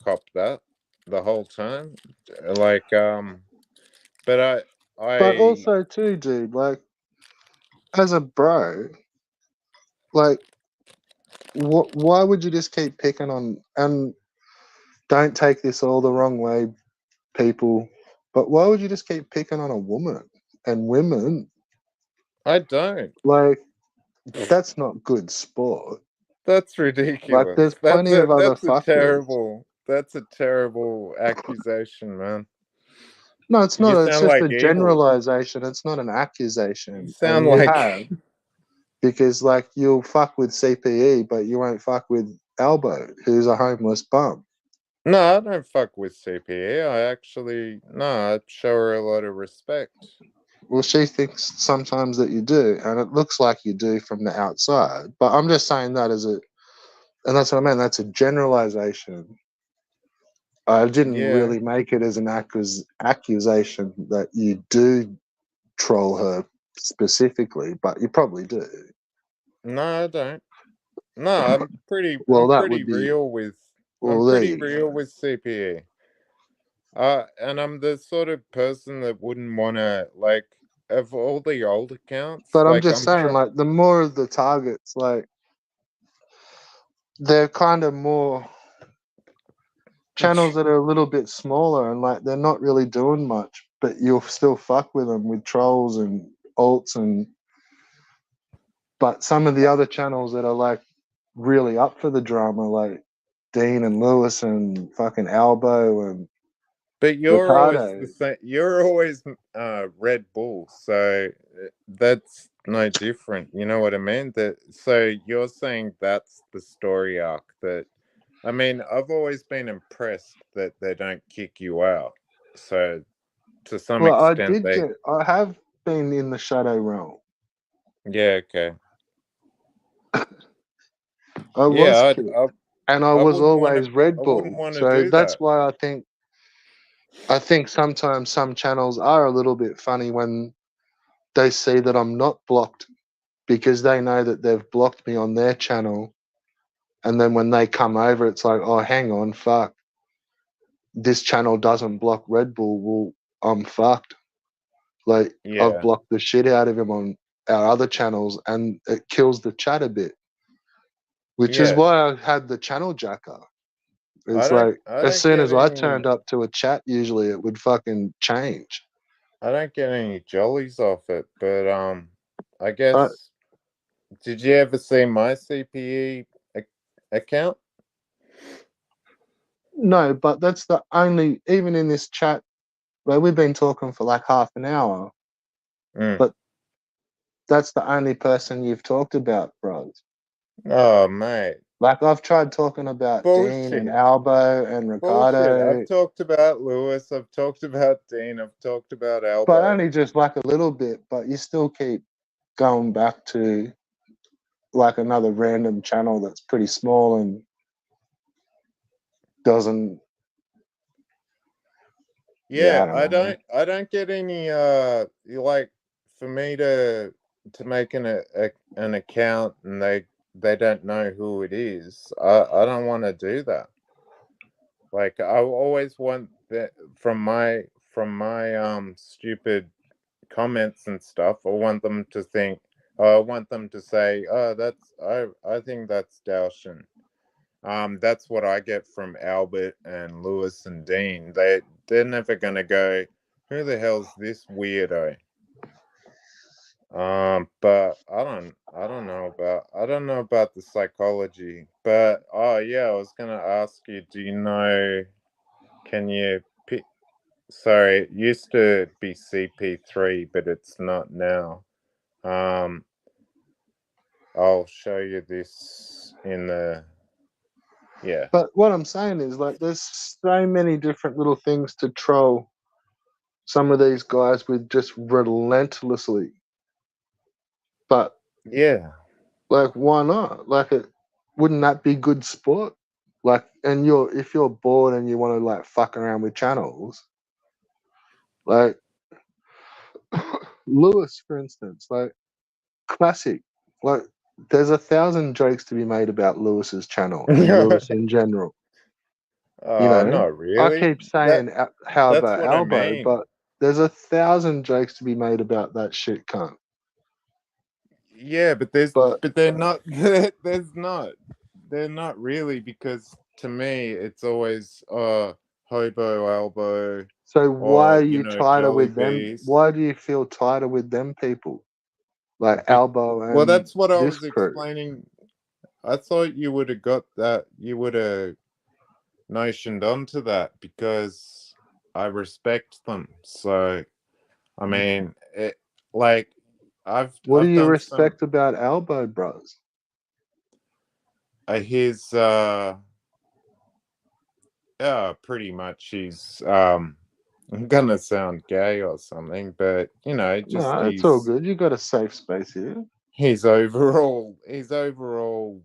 cop that the whole time. Like, but But I also too, dude, like, as a bro, like, why would you just keep picking on, and don't take this all the wrong way, people, but why would you just keep picking on a woman and women? I don't. Like, that's not good sport. That's Like, ridiculous. there's plenty of other fuckers. That's a terrible accusation, man. No, it's You not. It's sound just a like evil. generalization. It's not an You accusation. sound And you like have, because, like, you'll fuck with CPE, but you won't fuck with Albo, who's a homeless bum. no, I don't fuck with CPE. I show her a lot of respect. Well, she thinks sometimes that you do, and it looks like you do from the outside. But I'm just saying that and that's what I mean. That's a generalization. I didn't Yeah. really make it as an accusation that you do troll her specifically, but you probably do. No, I don't. No, I'm pretty Well, that would be. real with Well, there you real go. with CPE. And I'm the sort of person that wouldn't want to, like, of all the old accounts, But I'm like, just saying, like, the more of the targets, like, they're kind of more. channels that are a little bit smaller and like they're not really doing much, but you'll still fuck with them with trolls and alts and. But some of the other channels that are like really up for the drama, like Dean and Lewis and fucking Albo and But you're always Ricardo. the same. You're always Red Bull, so that's no different. You know what I mean? That so you're saying that's the story arc. That I mean, I've always been impressed that they don't kick you out. So to some Well, extent, I have been in the Shadow Realm. yeah, okay, I was yeah, kicked, and I I was wouldn't want to. always Red I wouldn't Bull. want to So do that's that. why I think sometimes some channels are a little bit funny when they see that I'm not blocked because they know that they've blocked me on their channel. And then when they come over, it's like, oh, hang on, fuck. This channel doesn't block Red Bull. Well, I'm fucked. Like, I've Yeah, blocked the shit out of him on our other channels and it kills the chat a bit, which is yeah. why I had the channel jacker. It's like, I as don't soon get as I any. turned up to a chat, usually it would fucking change. I don't get any jollies off it, but I Uh, guess. Did you ever see my CPE account? no, but that's the only, even in this chat, where we've been talking for like half an hour, Mm. but that's the only person you've talked about, bros. Oh, mate. Like I've tried talking about Dean Bullshit. and Albo and Bullshit. I've Ricardo, talked about Lewis. I've talked about Dean. I've talked about but Albo. only just like a little bit. But you still keep going back to like another random channel that's pretty small and doesn't. Yeah, I Yeah, don't know, man. I don't get any like for me to make an account and they don't know who it is. I don't want to do that. Like I always want that from my stupid comments and stuff. I want them to think. I want them to say, "Oh, I think that's Daushin." That's what I get from Albert and Lewis and Dean. They're never gonna go, "Who the hell's this weirdo?" But I don't know about the psychology. But oh yeah, I was gonna ask you, do you know? Can you pick? Sorry, it used to be CP3, but it's not now. Um, I'll show you this in the yeah. But what I'm saying is like, there's so many different little things to troll some of these guys with just relentlessly. But Yeah. like, why not? Like, wouldn't that be good sport? Like, and if you're bored and you want to like fuck around with channels, like Lewis, for instance, like classic. Like, there's 1,000 jokes to be made about Lewis's channel and Lewis in general. You know, Not I really. keep saying how That's about what I Albo, mean. but there's 1,000 jokes to be made about that shit cunt. Yeah, but But they're not there's not. They're not really because to me it's always hobo elbow so why or are you tighter jolly with them? beast. Why do you feel tighter with them people? Like Be- Albo well, and that's what I this was crew. explaining. I thought you would have got that. You would have notioned onto that because I respect them. So I mean, like What do I've you done some. respect about Albo, bros? His yeah, pretty much. He's I'm gonna sound gay or something, but just No, it's all good. You got a safe space here. his overall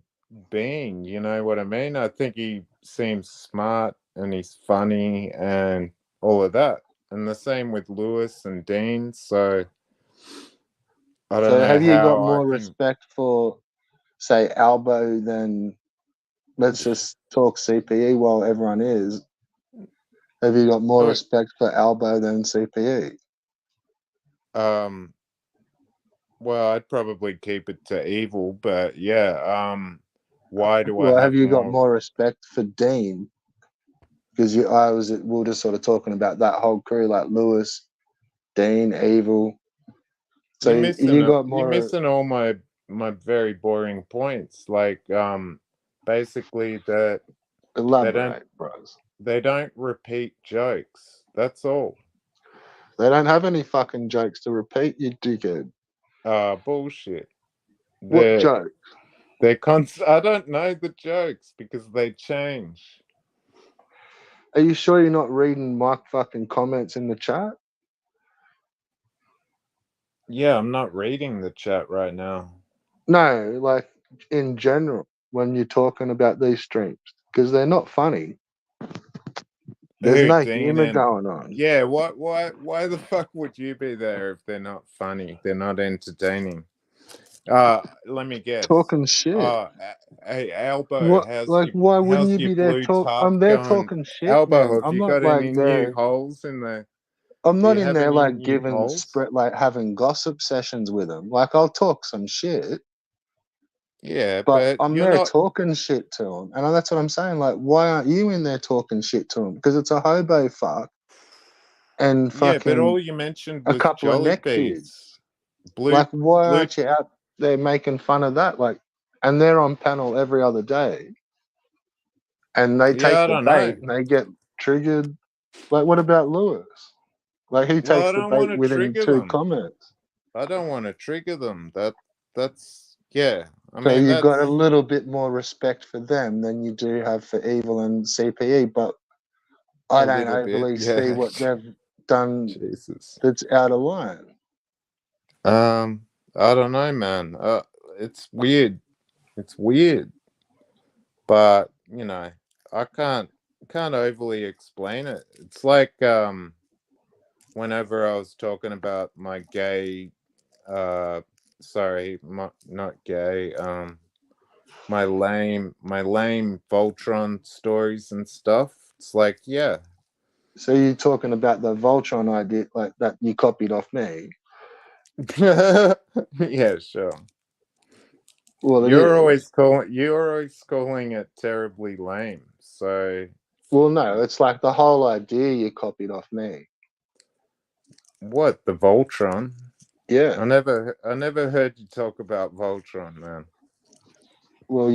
being, you know what I mean? I think he seems smart and he's funny and all of that. And the same with Lewis and Dean, so I don't So know have you got how I more can. respect for, say, Albo than, let's just talk CPE while everyone is. Have you got more Oh, respect for Albo than CPE? um well, I'd probably keep it to evil, but yeah, why do I Well, have have you got more? more respect for Dean because we were just sort of talking about that whole crew, like Lewis, Dean, Evil. So you got you're more missing all my very boring points. Like basically that elaborate, bros. they don't repeat jokes. That's all. They don't have any fucking jokes to repeat, you dickhead. Bullshit. What joke? I don't know the jokes because they change. Are you sure you're not reading my fucking comments in the chat? Yeah, I'm not reading the chat right now. No, like in general, when you're talking about these streams, because they're not funny. There's no Dean humor and going on. yeah, why the fuck would you be there if they're not funny? They're not entertaining. Let me guess. Talking shit. Hey Albo, What? Like, why wouldn't how's you your be there blue talk? top I'm there going? talking shit, Albo, man. have I'm you not got like any new there. holes in there? I'm Do not you in have there any like new giving holes? like having gossip sessions with them. Like, I'll talk some shit, Yeah, but but I'm you're there not. talking shit to them, and that's what I'm saying. Like, why aren't you in there talking shit to them? Because it's a hobo fuck and Yeah, but all fucking you mentioned a was couple of Jollibees. neckbeards. Like, why aren't you out there making fun of that? Like, and they're on panel every other day, and they Yeah, take I the don't bait know. and they get triggered. Like, what about Lewis? Like, he Well, I takes the don't want bait to within trigger 2 them. comments. I don't want to trigger them. That's yeah. I So mean, you've got a that's little bit more respect for them than you do have for Evil and CPE, but I a don't little bit. overly see Yeah. what they've done Jesus. that's out of line. I don't know, man. It's weird. It's weird, but you know, I can't overly explain it. It's like whenever I was talking about my gay, sorry, not gay, my lame Voltron stories and stuff. It's like, yeah. So you're talking about the Voltron idea, like that you copied off me. Yeah, sure. Well, You're always calling it terribly lame. So Well, no, it's like the whole idea you copied off me. what, the Voltron? Yeah. I never heard you talk about Voltron, man. Well,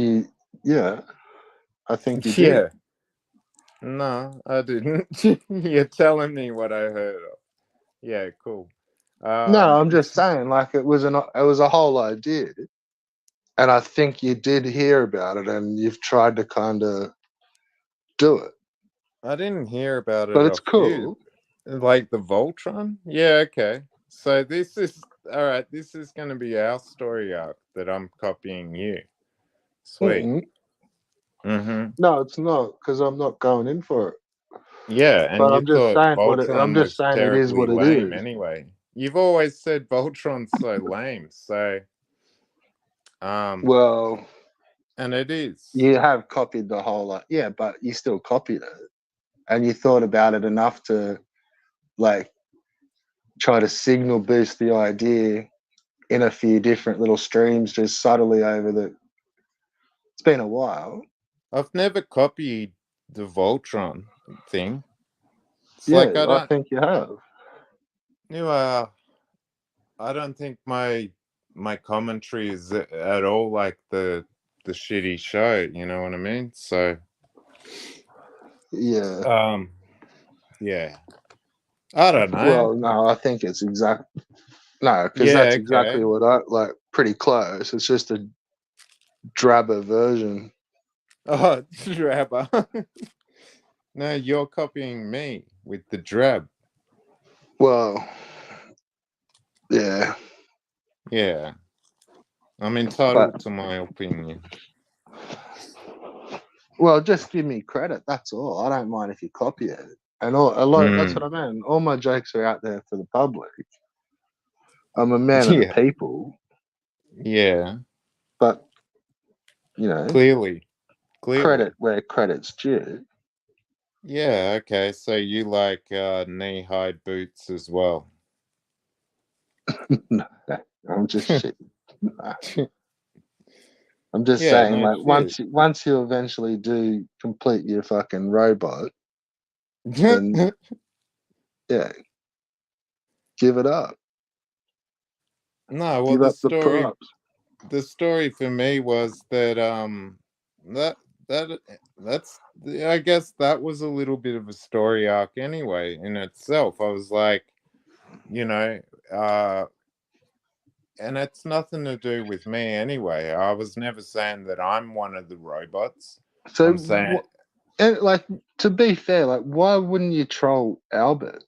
yeah, I think you did. Yeah. No, I didn't. You're telling me what I heard of. Yeah, cool. No, I'm just saying, like it was a whole idea, and I think you did hear about it, and you've tried to kind of do it. I didn't hear about it But it's off you. cool. Like the Voltron? Yeah, okay. So this is all right. This is going to be our story arc that I'm copying you. Sweet. Mm-mm. No, it's not because I'm not going in for it. Yeah, and But you I'm just thought saying Voltron was it is terribly what it lame is. anyway. You've always said Voltron's so lame, so Well, and it is. you have copied the whole lot, yeah, but you still copied it, and you thought about it enough to like try to signal boost the idea in a few different little streams, just subtly over the. It's been a while. I've never copied the Voltron thing. It's Yeah, like I think you have. I don't think my commentary is at all like the shitty show, you know what I mean? So yeah. Yeah. I don't know. Well, no, I think it's because Yeah, that's okay. exactly what I like. Pretty close. It's just a drabber version. Oh, drabber. No, you're copying me with the drab. Well, yeah. Yeah. I'm entitled to my opinion. Well, just give me credit. That's all. I don't mind if you copy it. And that's what I mean. All my jokes are out there for the public. I'm a man of the people. Yeah. But you know, Clearly. credit where credit's due. Yeah, okay. So you like knee-high boots as well. No, I'm just shit. I'm just saying, no like once you eventually do complete your fucking robot, then yeah, give it up. No, well, Give up the props. the story for me was that that that that's I guess that was a little bit of a story arc anyway in itself. I was like, you know, uh and it's nothing to do with me anyway. I was never saying that I'm one of the robots. So, I'm saying and like to be fair, like why wouldn't you troll Albert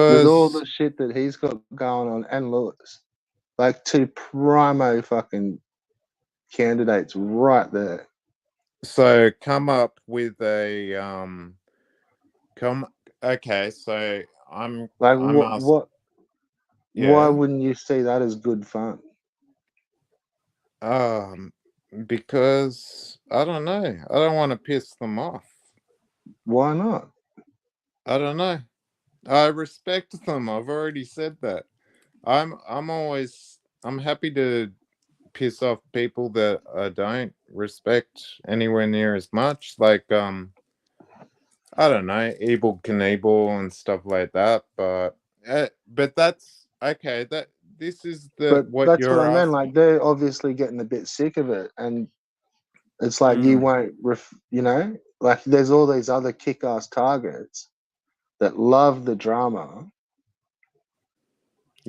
with all because the shit that he's got going on and Lewis? Like two primo fucking candidates right there. so come up with a come okay, so Like I'm what? asked, Why yeah. wouldn't you see that as good fun? Um, because I don't know. I don't want to piss them off. Why not? I don't know. I respect them. I've already said that. I'm happy to piss off people that I don't respect anywhere near as much. Like I don't know, Evil Knievel and stuff like that. But that's okay. That this is the But what that's what you're I meant. Like asking. they're obviously getting a bit sick of it, and it's like you Mm, won't, like there's all these other kick-ass targets that love the drama,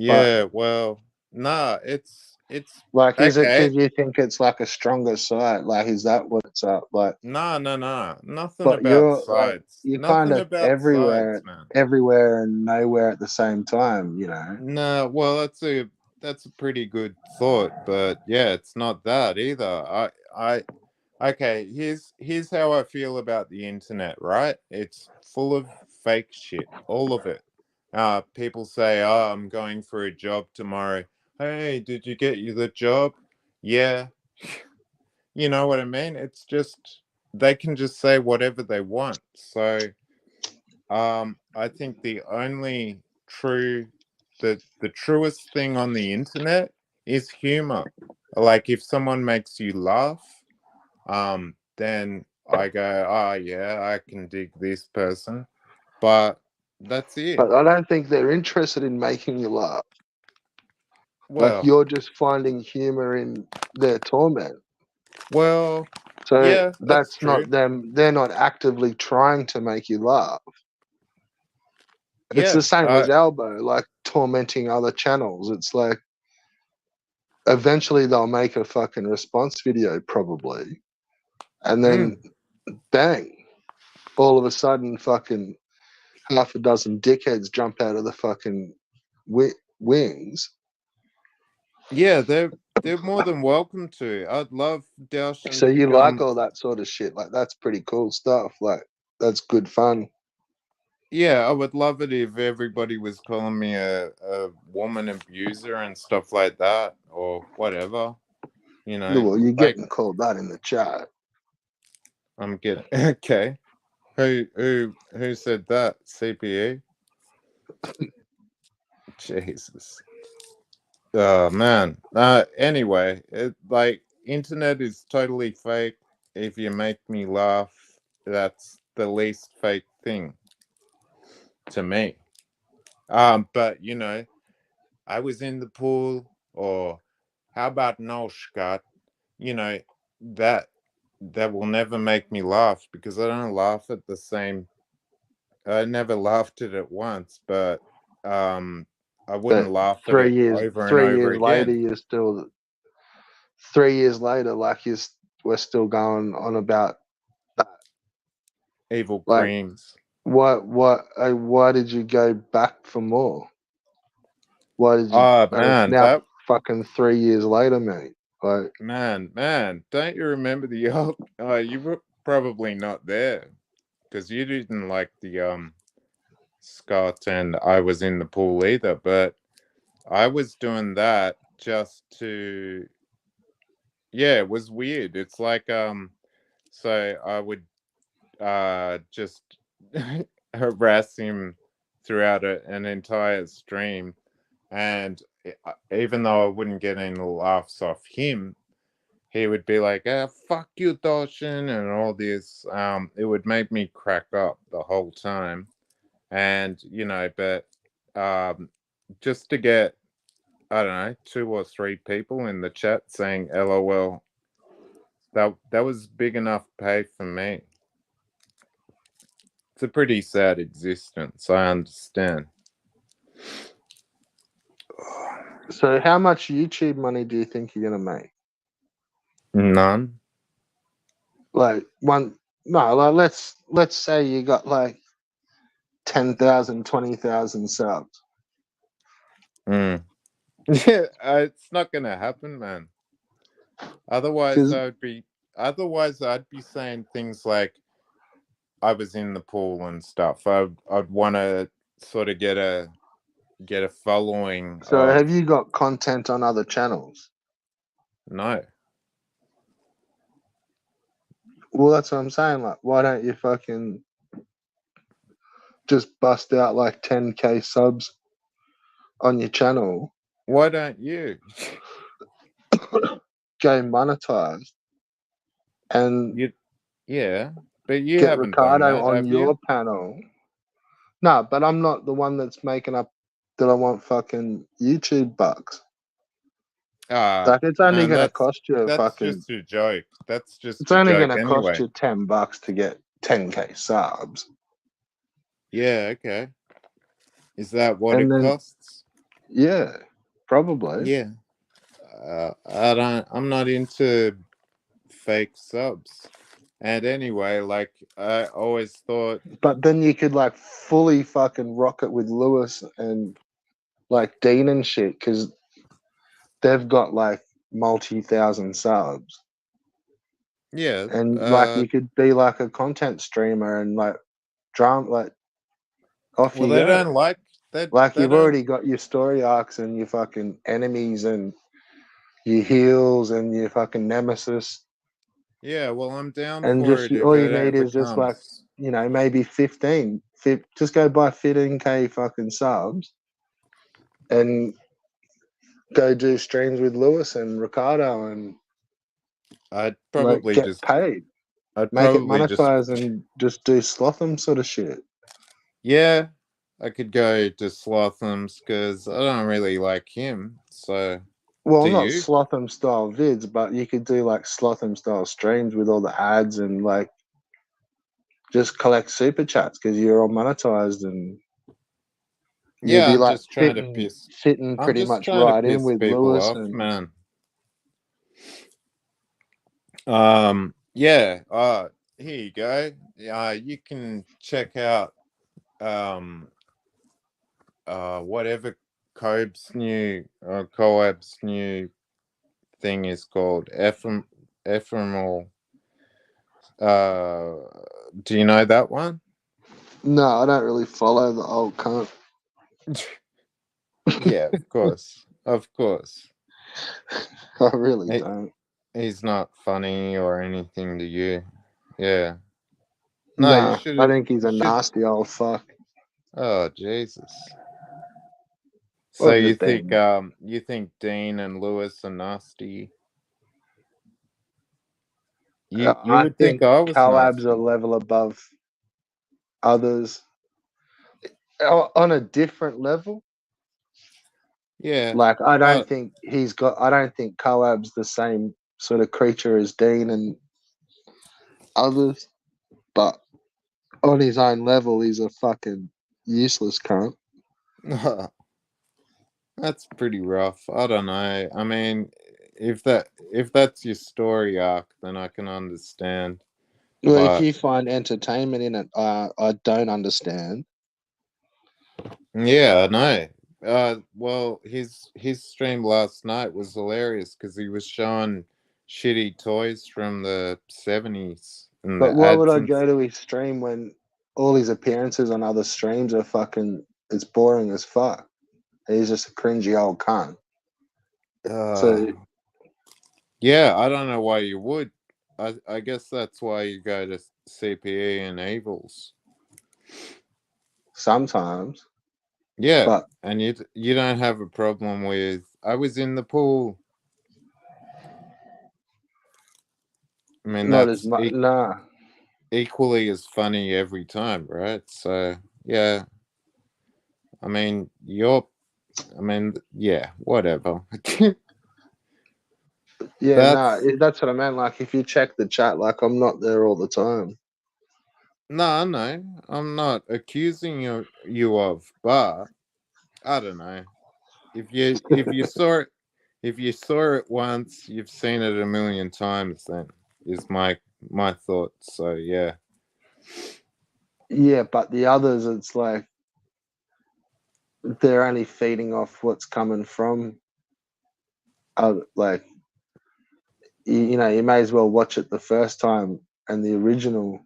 but yeah. Well, nah. It's like, is it okay. because you think it's like a stronger side? Like, is that what's up? Like, No, no, no. Nothing but about you're like sides. you're kind Nothing of about sides, man. everywhere and nowhere at the same time. No, well, that's a pretty good thought, but yeah, it's not that either. Okay, here's how I feel about the internet, right? It's full of fake shit, all of it. People say, "Oh, I'm going for a job tomorrow." Hey, did you get you the job? Yeah. You know what I mean? It's just they can just say whatever they want. So, I think the truest thing on the internet is humor. Like if someone makes you laugh, then I go, oh yeah, I can dig this person. But that's it. But I don't think they're interested in making you laugh. Like Well, you're just finding humor in their torment. well, So yeah, that's that's true. not them. They're not actively trying to make you laugh. It's Yeah, the same as Albo, like tormenting other channels. It's like eventually they'll make a fucking response video, probably. And then mm, bang, all of a sudden, fucking half a dozen dickheads jump out of the fucking wings. yeah, they're more than welcome to. I'd love So Darshan to you like come. all that sort of shit. Like, that's pretty cool stuff. Like, that's good fun. Yeah, I would love it if everybody was calling me a woman abuser and stuff like that, or whatever. You know, Well, you're like getting called that in the chat. I'm getting okay. Who said that? CPE? Jesus. Oh man. Anyway, like internet is totally fake. If you make me laugh, that's the least fake thing to me. But I was in the pool, or how about no, Scott? You know, that that will never make me laugh because I don't laugh at the same. I never laughed at it once, but um, I wouldn't But laugh at three it years, over and three over years later, again. you're still 3 years later, like we're still going on about that. Evil Like, creams. why did you go back for more? Why did you? Oh And it's man, now that fucking 3 years later, mate. Like, man. Don't you remember the old? Oh, you were probably not there because you didn't like the Scott, and I was in the pool either. But I was doing that just to, yeah, it was weird. It's like so I would just harass him throughout an entire stream, and even though I wouldn't get any laughs off him, he would be like, fuck you, Dawson, and all this. It would make me crack up the whole time. And, but just to get, I don't know, 2 or 3 people in the chat saying LOL, that was big enough pay for me. It's a pretty sad existence, I understand. So how much YouTube money do you think you're gonna make? None. Like let's say you got like 10,000, 20,000 subs. Yeah, it's not gonna happen, man. Otherwise, I'd be saying things like I was in the pool and stuff. I'd want to sort of get a following. So have you got content on other channels? No. Well, that's what I'm saying. Like, why don't you fucking just bust out like 10K subs on your channel? Why don't you? Go monetized and but you get haven't done Ricardo that, on have your you? panel. No, but I'm not the one that's making up that I want fucking YouTube bucks. Like, it's only going to cost you that's just a joke. That's just it's a only joke going to anyway. cost you $10 to get 10K subs. Yeah, okay. Is that what And it then, costs? Yeah, probably. Yeah. I'm not into fake subs. And anyway, like, I always thought. But then you could like fully fucking rock it with Lewis and like Dean and shit, because they've got like multi-thousand subs. Yeah. And like you could be like a content streamer and like drama, like off Well, you they go. don't like that. Like They you've don't. already got your story arcs and your fucking enemies and your heels and your fucking nemesis. Yeah, well, I'm down And for just it if all you it need ever is just like, comes. maybe 15. Just go buy 15K fucking subs and go do streams with Lewis and Ricardo and I'd like probably get just. paid. I'd Make it probably just. monetize and just do Slotham sort of shit. Yeah, I could go to Slotham's because I don't really like him. So, Well, do not you? Slotham style vids, but you could do like Slotham style streams with all the ads and like just collect super chats because you're all monetized and you'd Yeah, be I'm like just trying to piss. fitting I'm pretty just much trying to right in piss with people Lewis off, and man. Yeah. Here you go. You can check out whatever Coab's new thing is called ephemeral. Do you know that one? no, I don't really follow the old cunt. Yeah, of course. Of course. I really don't. He's not funny or anything to you. Yeah. No, you No, should. I think he's a nasty old fuck. Oh, Jesus. So Or just Dean. you think Dean and Lewis are nasty? You I would think think I was collabs nasty. are a level above others on a different level. Yeah. Like I don't think collab's the same sort of creature as Dean and others, but on his own level, he's a fucking useless cunt. That's pretty rough. I don't know. I mean, if that's your story arc, then I can understand. Well, if But you find entertainment in it, I don't understand. yeah, I know. Well, his stream last night was hilarious because he was showing shitty toys from the 70s and But the why would ads I and go to his stream when all his appearances on other streams are fucking? It's boring as fuck. He's just a cringy old cunt. So yeah, I don't know why you would. I guess that's why you go to CPE and Evils. sometimes, Yeah, but and you don't have a problem with. I was in the pool. I mean, Not as that's much. Nah. equally as funny every time, right? So yeah, I mean, yeah, whatever. Yeah, nah. That's That's what I meant. Like, if you check the chat, like, I'm not there all the time. no, no. I'm not accusing you of, but I don't know. If you saw it once, you've seen it a million times. Then is my thoughts. So yeah, Yeah, but the others, it's like they're only feeding off what's coming from. Like, you know, you may as well watch it the first time and the original,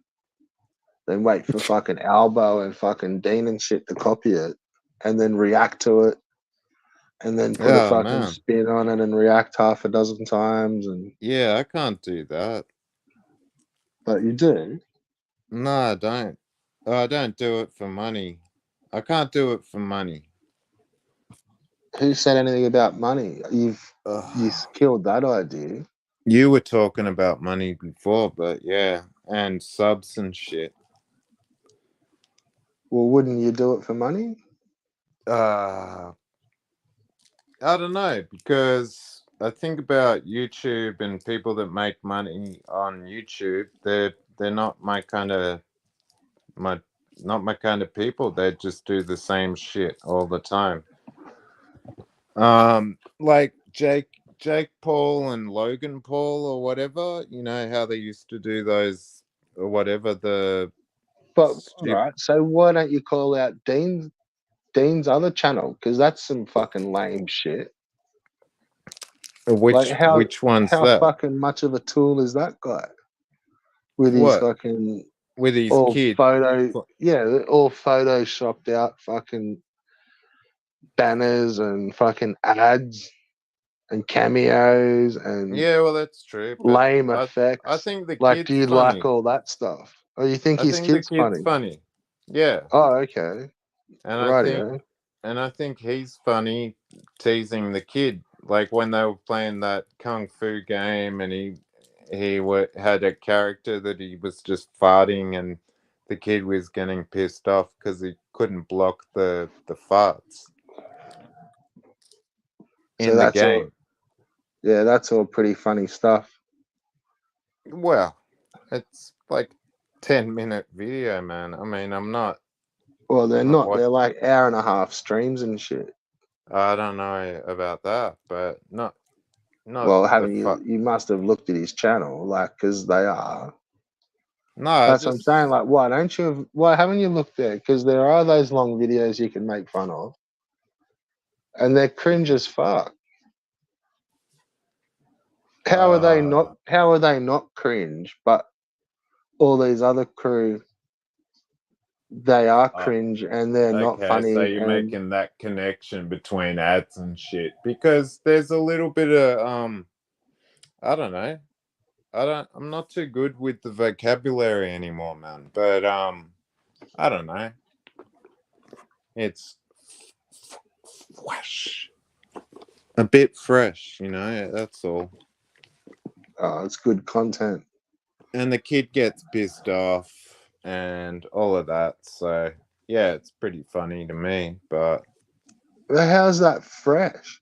then wait for fucking Albo and fucking Dean and shit to copy it, and then react to it, and then put a oh fucking man, spin on it and react half a dozen times. And yeah, I can't do that. but you do. No, I don't. I don't do it for money. I can't do it for money. Who said anything about money? You Ugh. killed that idea. You were talking about money before, but yeah, and subs and shit. Well, wouldn't you do it for money? Uh, I don't know because I think about YouTube and people that make money on YouTube. They're not my kind of my not my kind of people. They just do the same shit all the time. Like Jake Paul and Logan Paul or whatever. You know how they used to do those or whatever the But all stupid. right, so why don't you call out Dean's other channel? Because that's some fucking lame shit. Like, Which one's how that? fucking much of a tool is that guy with his What fucking with his all kid? all photoshopped out fucking banners and fucking ads and cameos and Yeah, well, that's true, but lame I effects. think the Like, do kid's you like funny. all that stuff? Or you think I his think the kid's kid's funny? funny. Yeah, Oh, okay. and Rightio. I think he's funny teasing the kid. Like when they were playing that kung fu game, and had a character that he was just farting, and the kid was getting pissed off because he couldn't block the farts So in the that's all. game. Yeah, that's all pretty funny stuff. Well, it's like 10-minute video, man. I mean, Well, they're I'm not not. what They're like hour and a half streams and shit. I don't know about that, but not Well, the haven't you? fuck. You must have looked at his channel, like, because they are. No, I That's what I'm saying. just Like, why don't you? Why haven't you looked there? Because there are those long videos you can make fun of, and they're cringe as fuck. How are they not? uh How are they not cringe? But all these other crew, they are oh, cringe and they're not okay, so funny. you're And making that connection between ads and shit because there's a little bit of I don't know. I'm not too good with the vocabulary anymore, man. But I don't know. It's fresh. A bit fresh, that's all. it's good content. And the kid gets pissed off and all of that. So yeah, it's pretty funny to me. But But how's that fresh?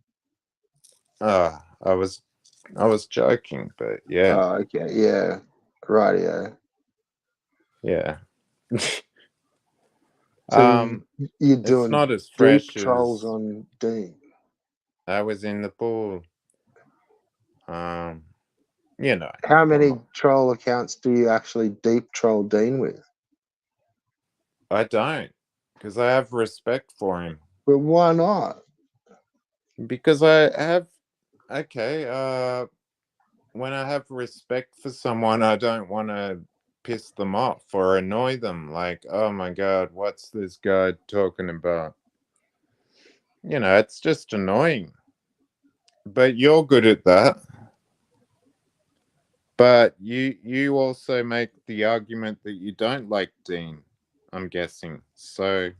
I was joking, but yeah, Oh, okay, yeah, rightio. yeah. So you're It's doing not as deep fresh trolls as on Dean. I was in the pool. Um, you know, How come many on. troll accounts do you actually deep troll Dean with? I don't, because I have respect for him. But why not? Because I have okay. When I have respect for someone, I don't want to piss them off or annoy them. Like, oh my God, what's this guy talking about? It's just annoying. But you're good at that. But you also make the argument that you don't like Dean, I'm guessing. So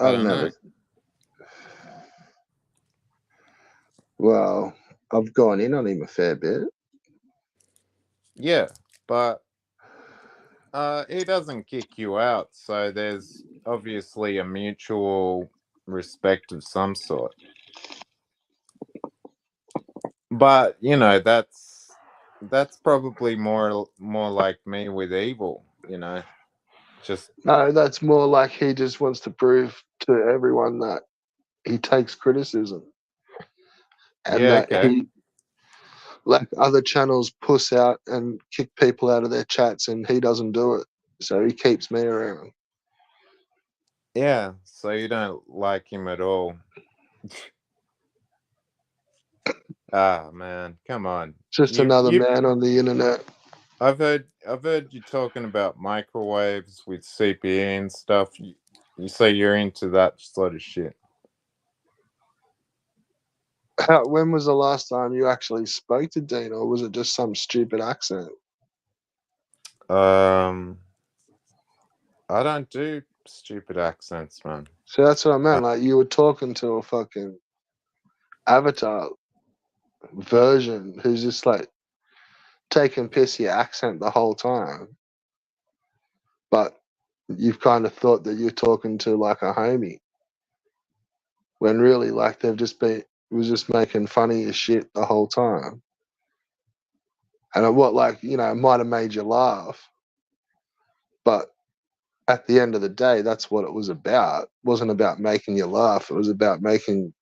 I I've don't know. never. Well, I've gone in on him a fair bit. Yeah, but he doesn't kick you out, so there's obviously a mutual respect of some sort. But that's probably more like me with evil, just No, that's more like he just wants to prove to everyone that he takes criticism and yeah, that okay. he, like other channels, puss out and kick people out of their chats, and he doesn't do it. So he keeps me around. Yeah, so you don't like him at all. Ah, man, come on. Just another man on the internet. I've heard you talking about microwaves with CPE and stuff. You say you're into that sort of shit. When was the last time you actually spoke to Dean, or was it just some stupid accent? I don't do stupid accents, man. So that's what I meant. Like you were talking to a fucking avatar version who's just like taking piss your accent the whole time, but you've kind of thought that you're talking to like a homie, when really like they've just been was just making funny as shit the whole time. And what, like, it might have made you laugh, but at the end of the day, that's what it was about. It wasn't about making you laugh. It was about making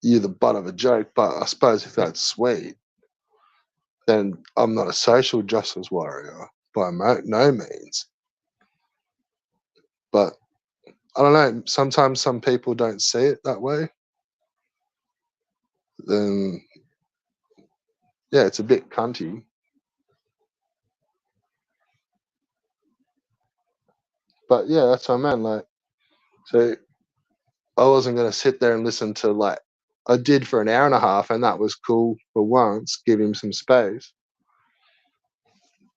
you the butt of a joke. But I suppose if that's sweet, then I'm not a social justice warrior by no means. But I don't know. Sometimes some people don't see it that way. Then, yeah, it's a bit cunty. But yeah, that's what I meant. Like, so I wasn't going to sit there and listen to, like, I did for an hour and a half, and that was cool for once, give him some space.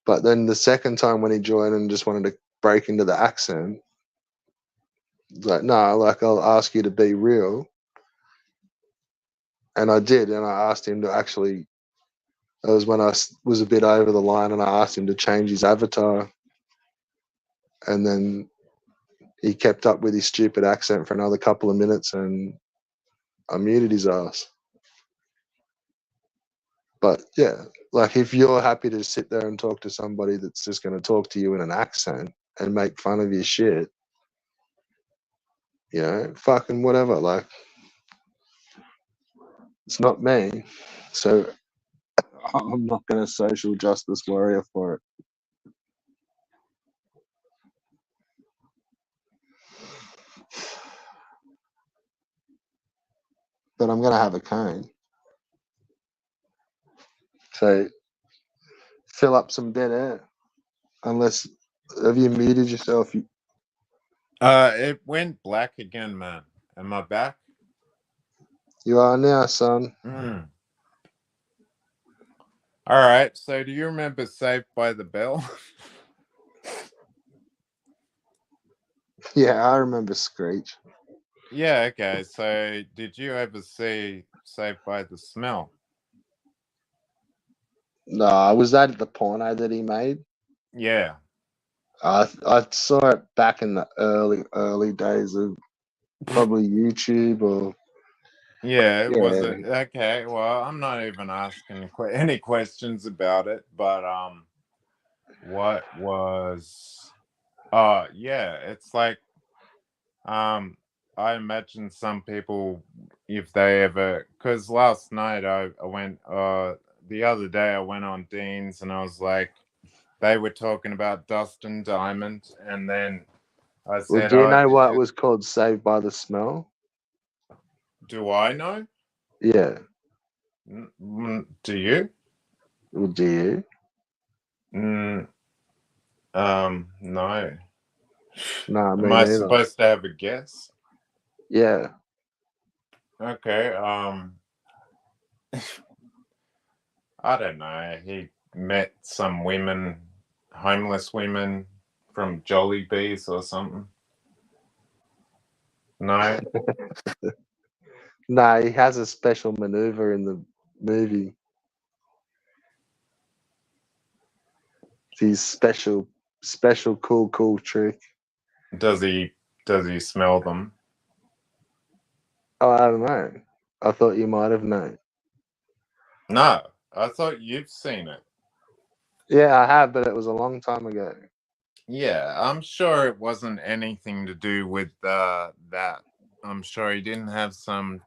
But then the second time when he joined and just wanted to break into the accent, like, no, like, I'll ask you to be real. And I did. And I asked him to actually, it was when I was a bit over the line, and I asked him to change his avatar. And then he kept up with his stupid accent for another couple of minutes, and I muted his ass. But yeah, like if you're happy to sit there and talk to somebody that's just going to talk to you in an accent and make fun of your shit, fucking whatever. Like, it's not me. So I'm not going to social justice warrior for it. But I'm going to have a cane. So fill up some dead air. Unless, have you muted yourself? It went black again, man. Am I back? You are now, son. Mm. All right. So, do you remember Saved by the Bell? Yeah, I remember Screech. Yeah. Okay. So, did you ever see Saved by the Smell? No, was that the porno that he made? Yeah. I saw it back in the early days of probably YouTube or Yeah. Was yeah. it okay? Well, I'm not even asking any questions about it, but what was? Yeah. It's like I imagine some people, if they ever, because last night I went, the other day I went on Dean's and I was like, they were talking about Dust and Diamond, and then I Well, said, do you "Oh, know did what you? was called Saved by the Smell? Do I know? Yeah. Do you? Well, do you? No. Nah, Am me I neither. supposed to have a guess? Yeah. Okay. I don't know. He met some women, homeless women from Jollibees or something. No. Nah, he has a special maneuver in the movie. It's his special cool trick. Does he smell them? Oh, I don't know. I thought you might have known. No, I thought you've seen it. Yeah, I have, but it was a long time ago. Yeah, I'm sure it wasn't anything to do with that. I'm sure he didn't have some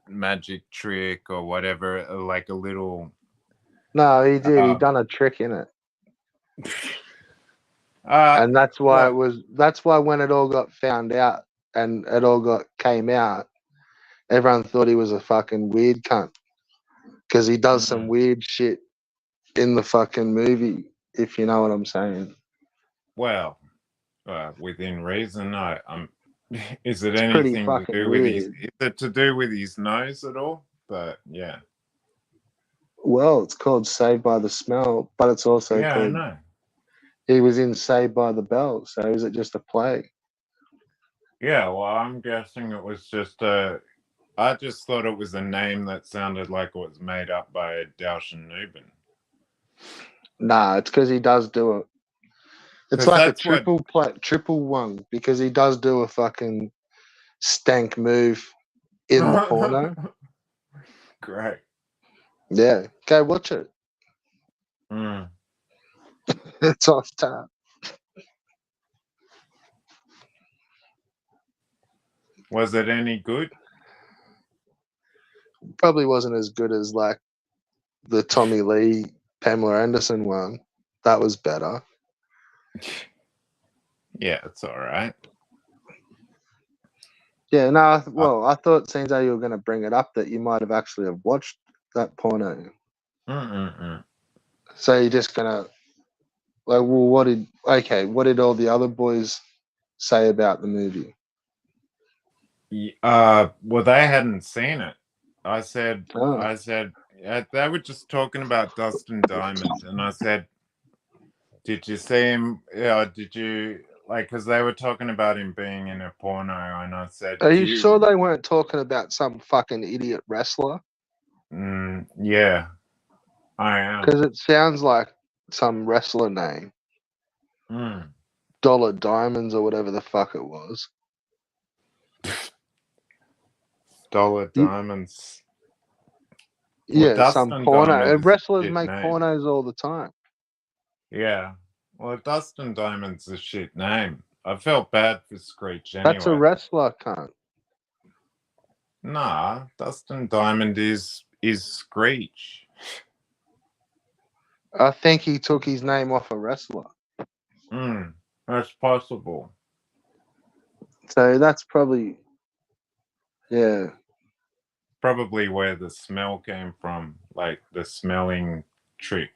magic trick or whatever, like a little. No, he did. He done a trick in it, and that's why what? it was. That's why when it all got found out and it all came out, everyone thought he was a fucking weird cunt because he does some weird shit in the fucking movie. If you know what I'm saying. Well, within reason, I'm. Is it It's pretty anything to fucking do with his? weird. Is it to do with his nose at all? But yeah, Well, it's called Saved by the Smell, but it's also yeah, I called. know. He was in Saved by the Bell, so is it just a play? Yeah, well, I'm guessing it was just a. I just thought it was a name that sounded like it was made up by Daushin Nubin. Nah, it's because he does do it. It's 'Cause like a that's what. triple one because he does do a fucking stank move in the porno. Great. Yeah, go watch it. Mm. It's off tap. Was it any good? Probably wasn't as good as like the Tommy Lee, Pamela Anderson one. That was better. Yeah, it's all right. Yeah, no. Well, I thought since how you were going to bring it up that you might have actually have watched that porno. So you're just gonna like, well, what did all the other boys say about the movie? Well, they hadn't seen it. I said, Oh, they were just talking about Dustin Diamond, and I said, did you see him? Yeah, did you like? Because they were talking about him being in a porno, and I said, are do you sure you? they weren't talking about some fucking idiot wrestler? Yeah, I am. Because it sounds like some wrestler name, Dollar Diamonds or whatever the fuck it was. Dollar Diamonds. Well, Yeah, some Dustin porno. Diamond is a Wrestlers shit make name. pornos all the time. Yeah. Well, Dustin Diamond's a shit name. I felt bad for Screech That's a anyway. wrestler, cunt. Nah, Dustin Diamond is Screech. I think he took his name off a wrestler. That's possible. So that's probably, yeah. Probably where the smell came from, like the smelling trick.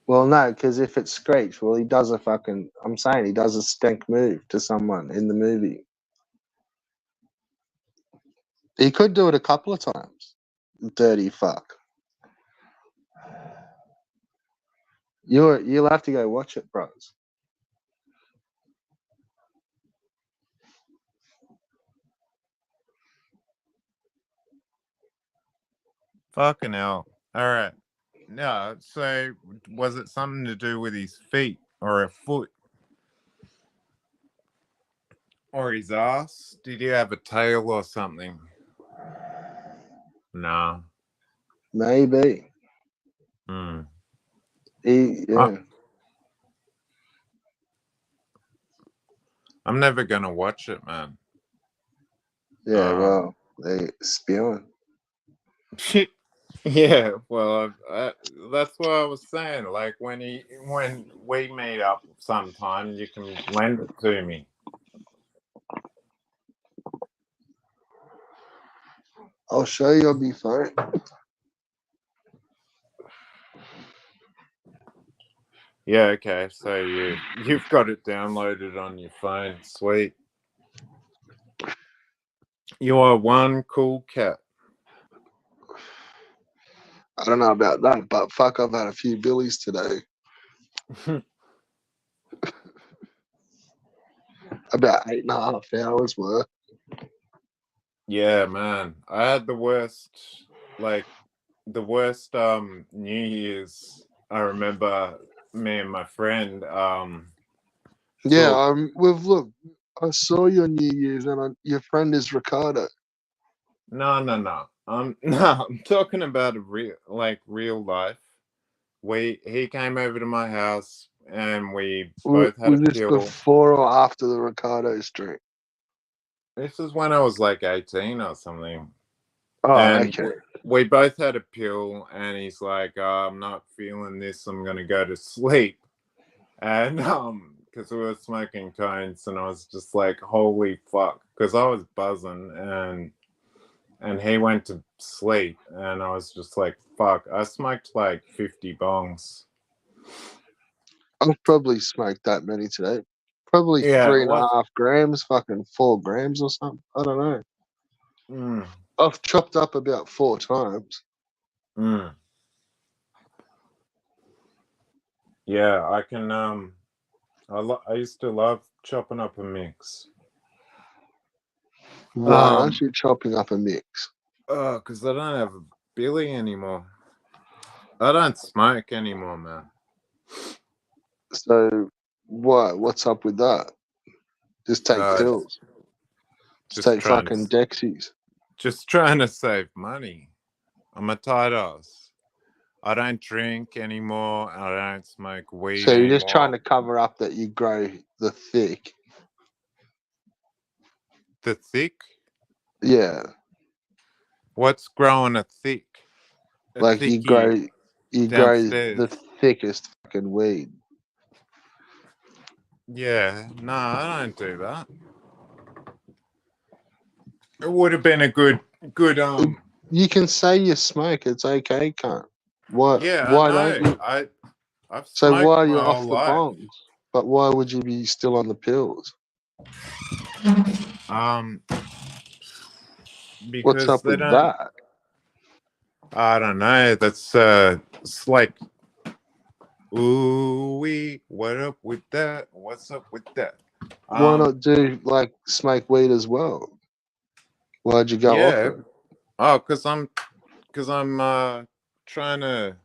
Well, no, because if it's Screech, well, he does a fucking, I'm saying he does a stank move to someone in the movie. He could do it a couple of times. Dirty fuck. You'll have to go watch it, bros. Fucking hell. All right. No, so was it something to do with his feet or a foot? Or his ass? Did he have a tail or something? No. Maybe. Yeah. I'm never gonna watch it, man. Yeah, well, they spewing. Yeah, well, that's what I was saying. Like when we meet up sometime, you can lend it to me. I'll show you on my phone. Yeah, okay. So you've got it downloaded on your phone. Sweet. You are one cool cat. I don't know about that, but fuck, I've had a few billies today. About 8.5 hours worth. Yeah, man. I had the worst New Year's. I remember me and my friend. Yeah, took we've looked. I saw your New Year's, and your friend is Ricardo. no. No, I'm talking about real life. He came over to my house and we both had a Was this pill. before or after the Ricardo stream? This is when I was like 18 or something. Oh, And okay. we both had a pill, and he's like, oh, I'm not feeling this, I'm gonna go to sleep. And because we were smoking cones, and I was just like, holy fuck, because I was buzzing, and he went to sleep, and I was just like, fuck, I smoked like 50 bongs. I've probably smoked that many today. Probably Yeah, it 3.5 grams, fucking 4 grams or something. I don't know. Mm, I've chopped up about 4 times. mm. Yeah, I can I used to love chopping up a mix. Why aren't you chopping up a mix? Because I don't have a Billy anymore. I don't smoke anymore, man. So, what? What's up with that? Just take Uh, pills. Just take fucking Dexies. just trying to save money. I'm a tight ass. I don't drink anymore. I don't smoke weed So you're just trying anymore. to cover up that you grow the thick. The thick? Yeah, What's growing a thick? A like you grow downstairs. the thickest fucking weed. Yeah, no, I don't do that. It would have been a good You can say you smoke. It's okay, cunt. Why? yeah, I Why don't know. you? I've So why smoked are you my whole off the life. bongs? But why would you be still on the pills? What's Because up they with don't. that? I don't know. That's it's like, ooh wee. What up with that? What's up with that? Why not do like smoke weed as well? Why'd you go off Yeah. it? Oh, because I'm trying to.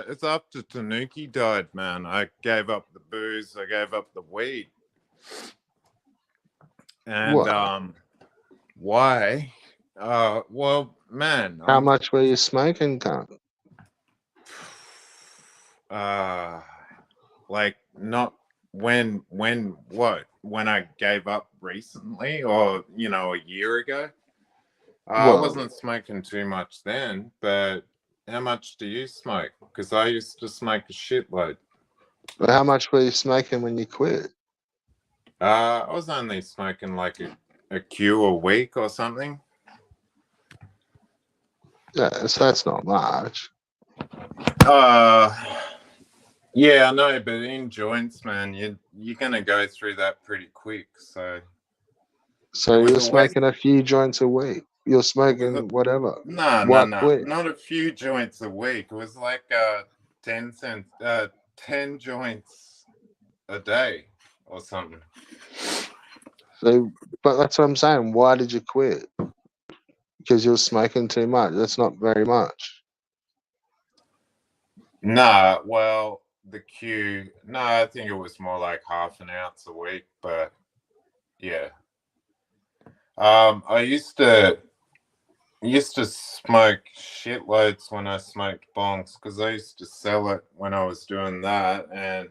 It's after Tanuki died, man. I gave up the booze. I gave up the weed. And What? why? Well, man, How much were you smoking, cunt? like not when what? When I gave up recently, or a year ago. I Well, wasn't smoking too much then, but how much do you smoke? Because I used to smoke a shitload. how much were you smoking when you quit? I was only smoking like a Q a week or something. Yeah, so that's not much. Yeah, I know, but in joints, man, you're gonna go through that pretty quick. So So it was you're always smoking a few joints a week. You're it was smoking whatever. no, Why quit? not a few joints a week. It was like 10 joints a day or something. So, but that's what I'm saying. Why did you quit? Because you're smoking too much. That's not very much. Nah, well, the Q. No, I think it was more like half an ounce a week. But yeah, I used to smoke shitloads when I smoked bongs because I used to sell it when I was doing that, and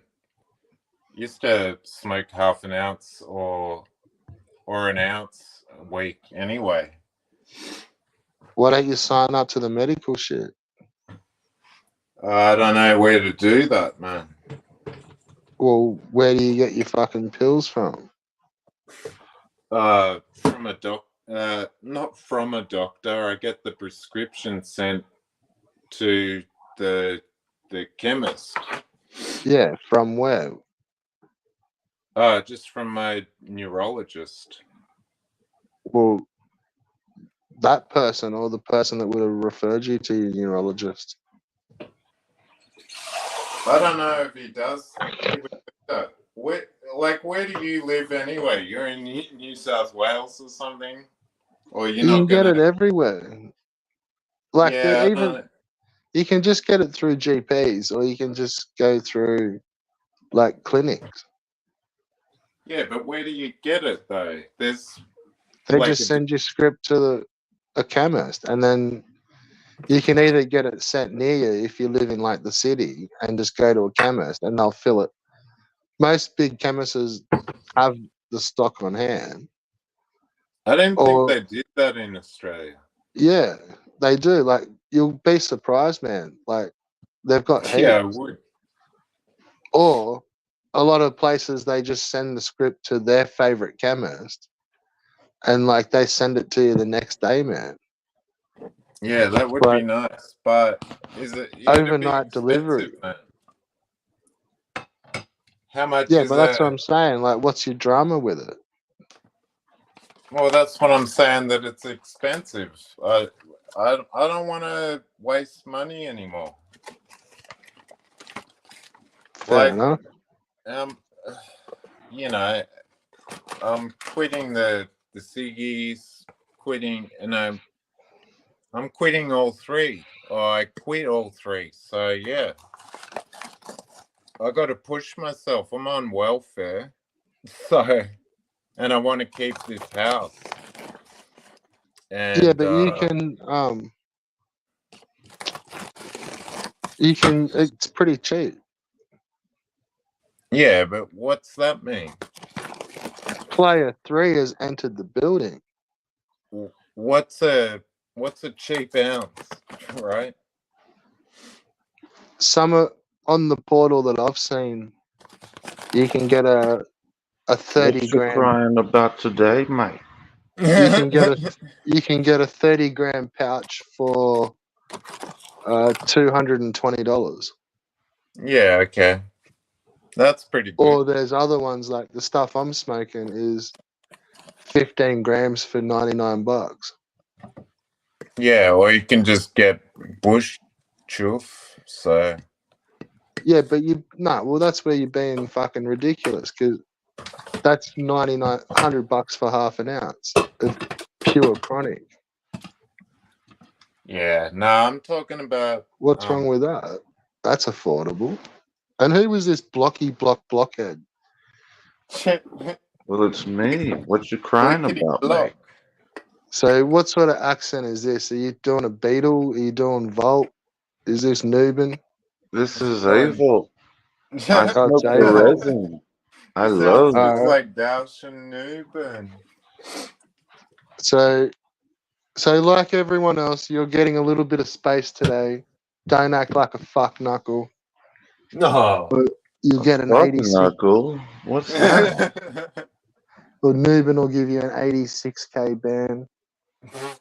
used to smoke half an ounce or an ounce a week anyway. Why don't you sign up to the medical shit? I don't know where to do that, man. Well, where do you get your fucking pills from? From a not from a doctor. I get the prescription sent to the chemist. Yeah, from where? Just from my neurologist. Well, that person or the person that would have referred you to your neurologist. I don't know if he does. He would do that. Where do you live anyway? You're in New South Wales or something, or you're You can not get gonna? it everywhere. Like Yeah, they're I even don't. You can just get it through GPs, or you can just go through like clinics. Yeah, but where do you get it though? There's They like just send your script to a chemist, and then you can either get it sent near you if you live in like the city, and just go to a chemist, and they'll fill it. Most big chemists have the stock on hand, I didn't think or they did that in Australia. yeah, they do. Like you'll be surprised, man. Like they've got Yeah, I heaps. would. Or a lot of places they just send the script to their favorite chemist, and like they send it to you the next day, man. Yeah, that would be But nice. But is it? Yeah, it'd be overnight delivery. expensive, man. How much Yeah, is but that's what a? I'm saying. Like, what's your drama with it? Well, that's what I'm saying. That it's expensive. I don't want to waste money anymore. Fair Like, enough. um, you know, I'm quitting the ciggies, quitting, and I'm quitting all three. Or I quit all three. So yeah, I got to push myself. I'm on welfare, so and I want to keep this house. Yeah, And but you can. It's pretty cheap. yeah, but what's that mean? Player 3 has entered the building. What's a cheap ounce, right? Some on the portal that I've seen, you can get a 30 What you gram. crying about today, mate? You can get a 30 gram pouch for $220. Yeah, okay, that's pretty good. Or there's other ones like the stuff I'm smoking is 15 grams for $99. Yeah, or you can just get bush chuff. So Yeah, but well, that's where you're being fucking ridiculous because that's $100 for half an ounce of pure chronic. yeah, no, I'm talking about What's wrong with that? That's affordable. And who was this blockhead? Well, it's me. What you crying Clickety about, block. mate? So what sort of accent is this? Are you doing a Beatle? Are you doing Volt? Is this Nuben? This is Oh, Avil. I Oh, smoke it's the Avil. resin. I It love sounds it. just like Daushan Nuben. So like everyone else, you're getting a little bit of space today. Don't act like a fuck knuckle. No. You get an Fucking 86. knuckle. What's that? Or Nuben will give you an 86k ban.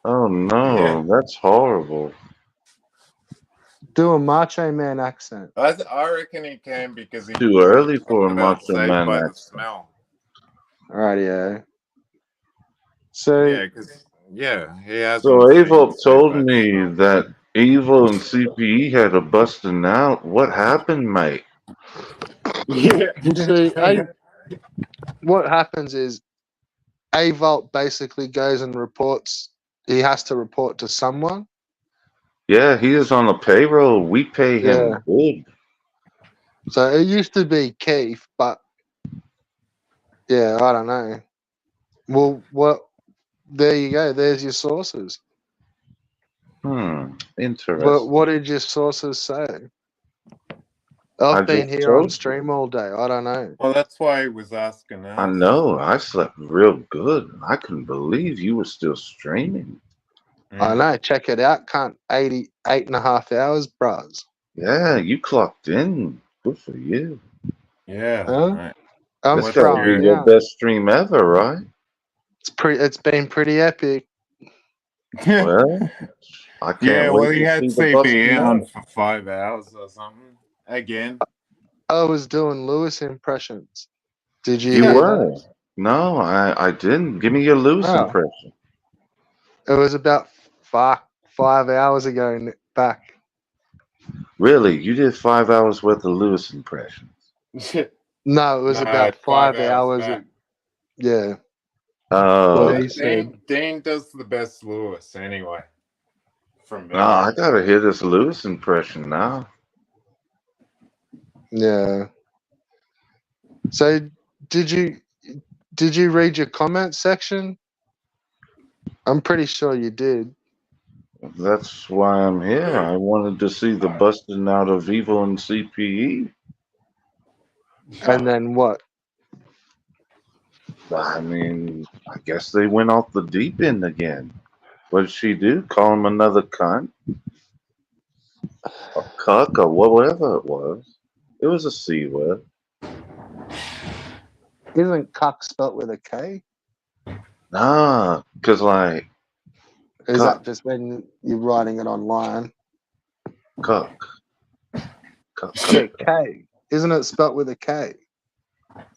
Oh no, Yeah. that's horrible. Do a Macho Man accent. I reckon he can because he Too was early for a talking about Macho Saved Man by the accent. Smell. Rightio. So Yeah, because he hasn't So seen Avil Saved told by the me Smell. that Evil and CPE had a busting out. What happened, mate? Yeah. see, what happens is A Vault basically goes and reports. He has to report to someone. Yeah, he is on the payroll. We pay him good. So it used to be Keith, but yeah, I don't know. Well, there you go. There's your sources. But Interesting. what did your sources say? I I've been just here on told you. stream all day. I don't know. Well, that's why he was asking us. I know. I slept real good. I couldn't believe you were still streaming. I know. Check it out. Can't 88.5 hours, bros. Yeah, you clocked in. Good for you. Yeah. Huh? Right. I'm This What's got to throwing be your your down. best stream ever, right? It's been pretty epic. Well, I can't Yeah, well, wait he to had see the busting CPE on out. for 5 hours or something. Again. I was doing Lewis impressions. Did you You hear were? those? No, I didn't. Give me your Lewis Oh, impression. it was about 5 hours ago back. Really? You did 5 hours worth of Lewis impressions? No, it was No, about 5 5 hours hours. back. Yeah. Oh, What he said. Dean does the best Lewis anyway. from No, I memory. gotta hear this Lewis impression now. Yeah. So did you read your comment section? I'm pretty sure you did. That's why I'm here. I wanted to see the busting out of Evil and CPE. And then what? I mean, I guess they went off the deep end again. What did she do? Call him another cunt? A cuck or whatever it was. It was a C word. Isn't cuck spelt with a K? Nah, because like, Is cuck, that just when you're writing it online? cuck, cuck, Yeah, cuck. K. Isn't it spelt with a K?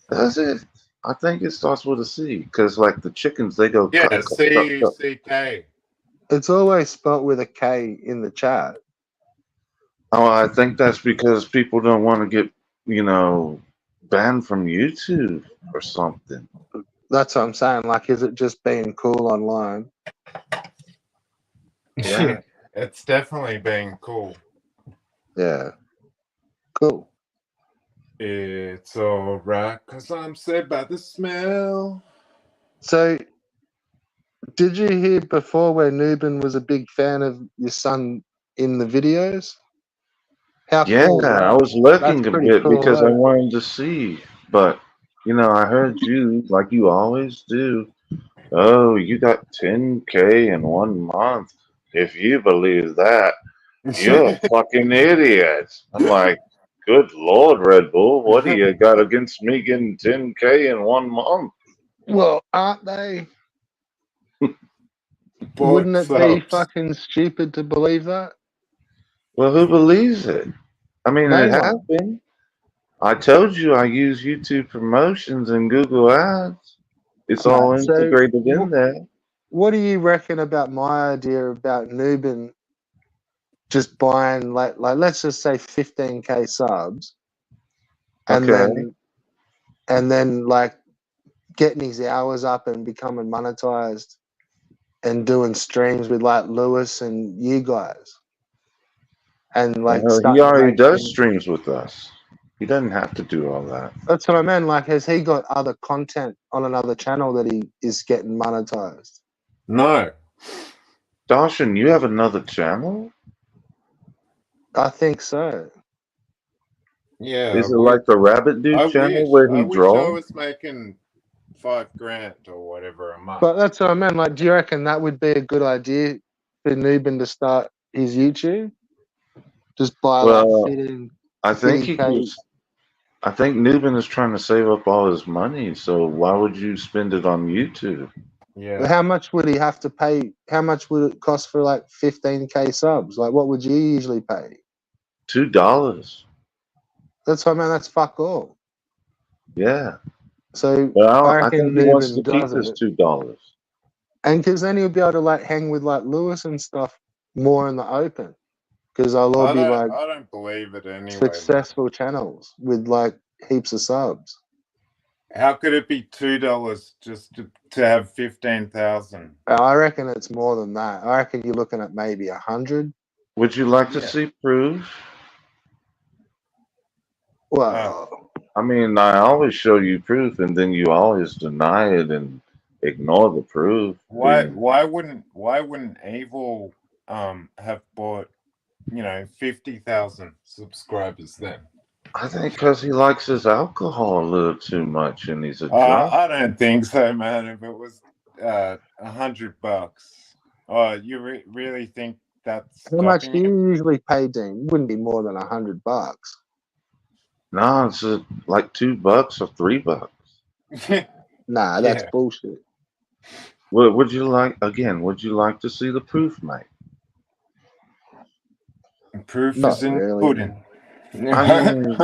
That's it. I think it starts with a C because like the chickens, they go cuck, Yeah, cuck, cuck, cuck. CUCK. It's always spelt with a K in the chat. Oh, I think that's because people don't want to get, banned from YouTube or something. That's what I'm saying. Like, is it just being cool online? Yeah. It's definitely being cool. Yeah. Cool. It's alright, cause I'm saved by the smell. So, did you hear before where Nubin was a big fan of your son in the videos? How Yeah, cool is I that? was lurking That's a pretty bit cool, because I eh? wanted to see, but I heard you like you always do. Oh, you got 10K in 1 month. If you believe that, you're a fucking idiot. I'm like, good Lord, Red Bull, what do you got against me getting 10K in 1 month? Well, aren't they? Bought Wouldn't it be subs. fucking stupid to believe that? Well, who believes it? I mean, No it one. happened. I told you I use YouTube promotions and Google Ads. It's all Right. So, integrated in there. what do you reckon about my idea about Nubin just buying like let's just say 15K subs and Okay. then like getting his hours up and becoming monetized and doing streams with like Lewis and you guys and like He starting to already make does him. streams with us. He doesn't have to do all that. That's what I meant. Like, has he got other content on another channel that he is getting monetized? No. Darshan, you have another channel? I think so. Yeah, Is it like the Rabbit I Dude channel wish. where I he wish I draws? was making $5,000 or whatever a month. But that's what I meant. Like, do you reckon that would be a good idea for Nubin to start his YouTube? Just buy like Well, 15, I think he 50K. was. I think Nubin is trying to save up all his money, so why would you spend it on YouTube? Yeah. How much would he have to pay? How much would it cost for like 15K subs? Like, what would you usually pay? $2. That's what I mean. That's fuck all. Yeah. So But I I think reckon he wants to Nubin keep does his it. $2. And because then he'll be able to like hang with like Lewis and stuff more in the open. Because they'll all be like I don't believe it anyway, man. successful channels with like heaps of subs. How could it be $2 just to have 15,000? I reckon it's more than that. I reckon you're looking at maybe 100. Would you like to Yeah. see proof? Well, I mean, I always show you proof, and then you always deny it and ignore the proof. Why wouldn't Evil have bought 50,000 subscribers then? I think because he likes his alcohol a little too much, and he's a drunk. I don't think so, man. If it was $100, you really think that's how much stopping do him? you usually pay, Dean? It wouldn't be more than $100. No, it's like $2 or $3. Nah, that's Yeah. bullshit. Would you like again? Would you like to see the proof, mate? Proof Not is in the really. pudding. I mean,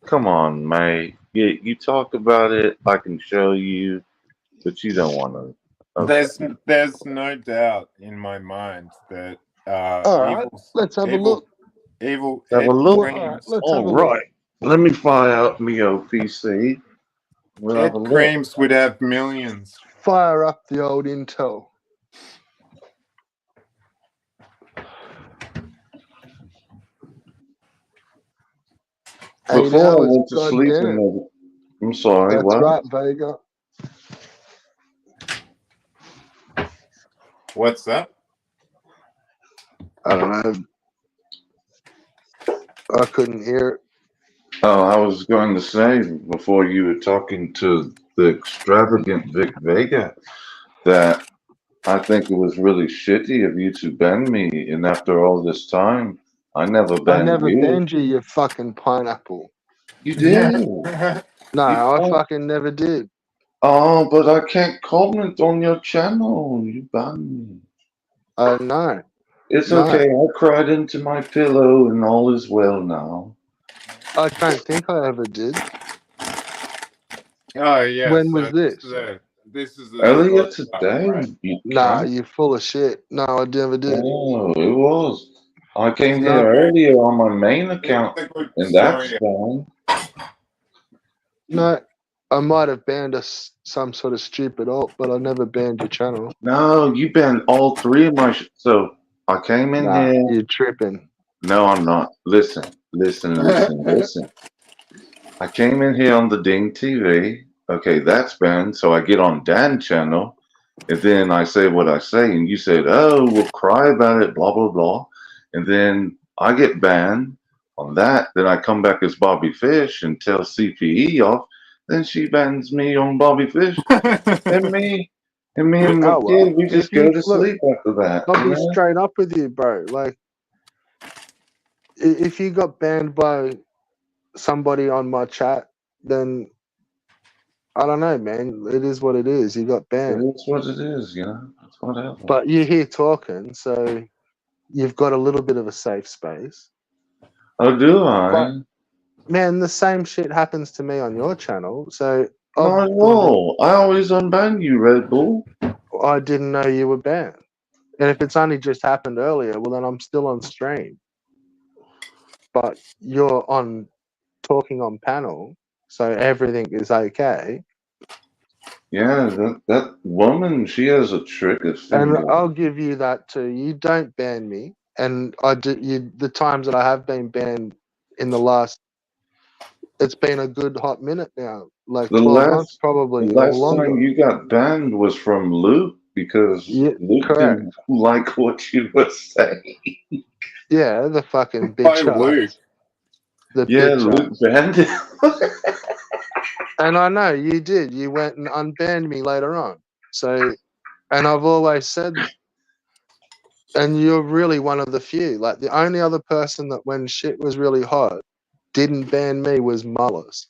come on, mate. You talk about it. I can show you, but you don't want to. Okay. There's no doubt in my mind that All right, let's have a look. Evil Have a Ed look. All right, Creams. let's have All a look. right. Let me fire up my OPC. We'll have Ed a look. Creams would have millions. Fire up the old intel. 8 Before I hours. went to God sleep, damn. I'm sorry, That's what? right, Vega. What's that? I don't know. I couldn't hear it. Oh, I was going to say before you were talking to the extravagant Vic Vega that I think it was really shitty of you to ban me, and after all this time, I never I banned never you. banned you, you fucking pineapple. You did. No, You I can't. fucking never did. Oh, but I can't comment on your channel. You banned me. No. It's No. okay. I cried into my pillow, and all is well now. I don't think I ever did. Oh yeah. When So was this? this is the Earlier story, today, right? you Nah, can't. you full of shit. No, I never did. Oh, it was. I came No. here earlier on my main Here's account, the good and that's story. fine. No, I might have banned some sort of stupid alt, but I never banned your channel. No, you banned all three of my. So I came in Nah, here. you're tripping. No, I'm not. Listen. I came in here on the Ding TV. Okay, that's banned. So I get on Dan channel, and then I say what I say, and you said, "Oh, we'll cry about it," blah blah blah, and then I get banned on that. Then I come back as Bobby Fish and tell CPE off. Then she bans me on Bobby Fish, and me. And me and my Oh kid, well, we if just go you to look, sleep after that. I'll You be know? straight up with you, bro. Like, if you got banned by somebody on my chat, then I don't know, man. It is what it is. You got It banned, is what it is, you know? It's whatever. but you're here talking, so you've got a little bit of a safe space. Oh, do But I? man, the same shit happens to me on your channel. So Not at all. I always unban you, Red Bull. I didn't know you were banned. And if it's only just happened earlier, well, then I'm still on stream. But you're on talking on panel, so everything is okay. Yeah, that woman, she has a trigger And finger. I'll give you that too. You don't ban me, and I do. The times that I have been banned in the last, it's been a good hot minute now, like The 12 months last the probably or last longer. time you got banned was from Luke because Yeah, Luke correct. didn't like what you were saying. Yeah, the fucking By bitch Luke. ass. The Yeah, bitch Luke ass. banned it. And I know you did. You went and unbanned me later on. So, and I've always said, and you're really one of the few. Like the only other person that when shit was really hot didn't ban me was Mullis.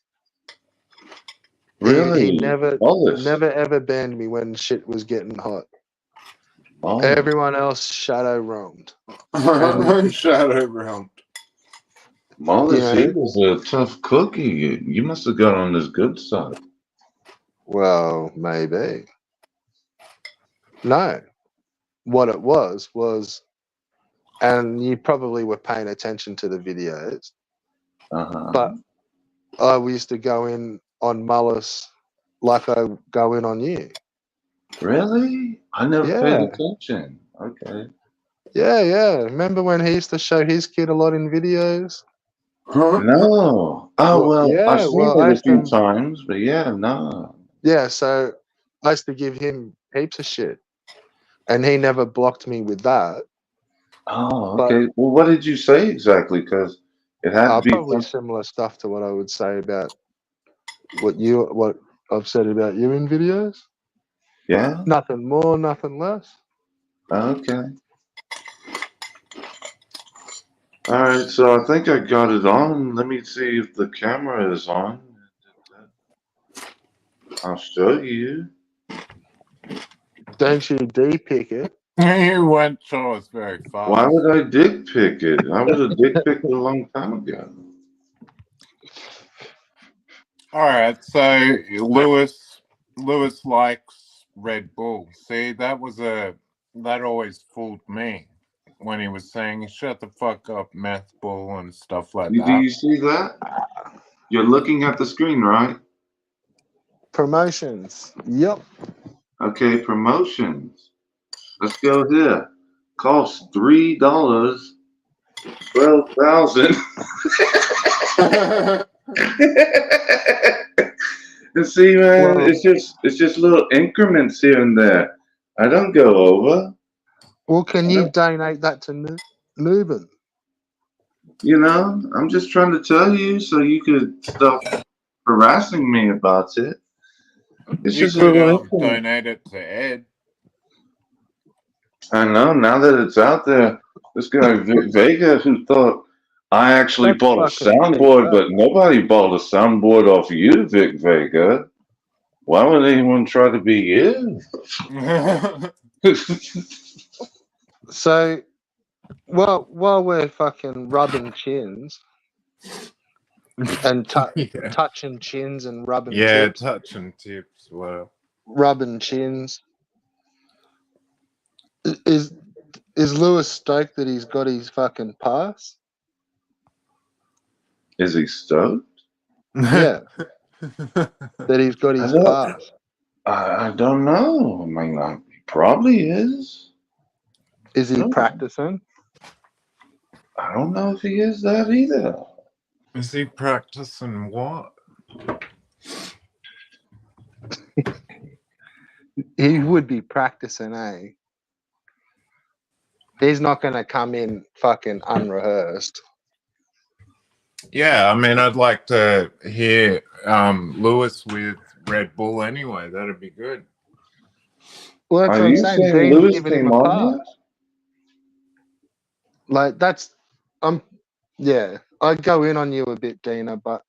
He Really? never Wallace. ever banned me when shit was getting hot. Wallace. Everyone else shadow roamed. And Shadow realm. you Wallace, he know, was a tough cookie. You must have got on his good side. well, maybe. No. What it was, and you probably were paying attention to the videos, Uh-huh. but I used to go in on Mullis like I go in on you. Really? I never paid Yeah. attention. Okay. Yeah. Remember when he used to show his kid a lot in videos? No. Oh, well, I've seen I it a used few to, times, but yeah, no. yeah, so I used to give him heaps of shit. And he never blocked me with that. Oh, But okay. Well, what did you say exactly? Because it had to be probably some. similar stuff to what I would say about what I've said about you in videos. Yeah? Nothing more, nothing less. Okay. All right, so I think I got it on. Let me see if the camera is on. I'll show you. Don't you de-pick it. You went to us very Why fast. would I dick pic it? I would have dick picked it a long time ago. All right, so Lewis likes Red Bull. See, that always fooled me when he was saying shut the fuck up, meth bull and stuff like Do that. you see that? You're looking at the screen, right? Promotions. Yep. Okay, promotions. Let's go here. Costs $3 12,000. And see, man, Well- it's just little increments here and there. I don't go over. Well, can you donate that to Nuben? You know, I'm just trying to tell you so you could stop harassing me about it. It's You just could little increments. donate it to Ed. I know. Now that it's out there, this guy Vic Vega, who thought I actually That's bought a fucking soundboard, cheap, but nobody bought a soundboard off you, Vic Vega. Why would anyone try to be you? So, well, while we're fucking rubbing chins and Yeah. touching chins and rubbing Yeah, tips, touching tips. Well, rubbing chins, is Lewis stoked that he's got his fucking pass? Is he stoked? Yeah, that he's got his pass. I don't know. I mean, he probably is. Is he No. practicing? I don't know if he is that either. Is he practicing what? He would be practicing, eh? He's not going to come in fucking unrehearsed. Yeah, I mean, I'd like to hear Lewis with Red Bull anyway. That'd be good. Well, that's Are what I'm you saying. saying Dean's Lewis giving him came a on pass. here? Like, that's, yeah, I'd go in on you a bit, Dina, but,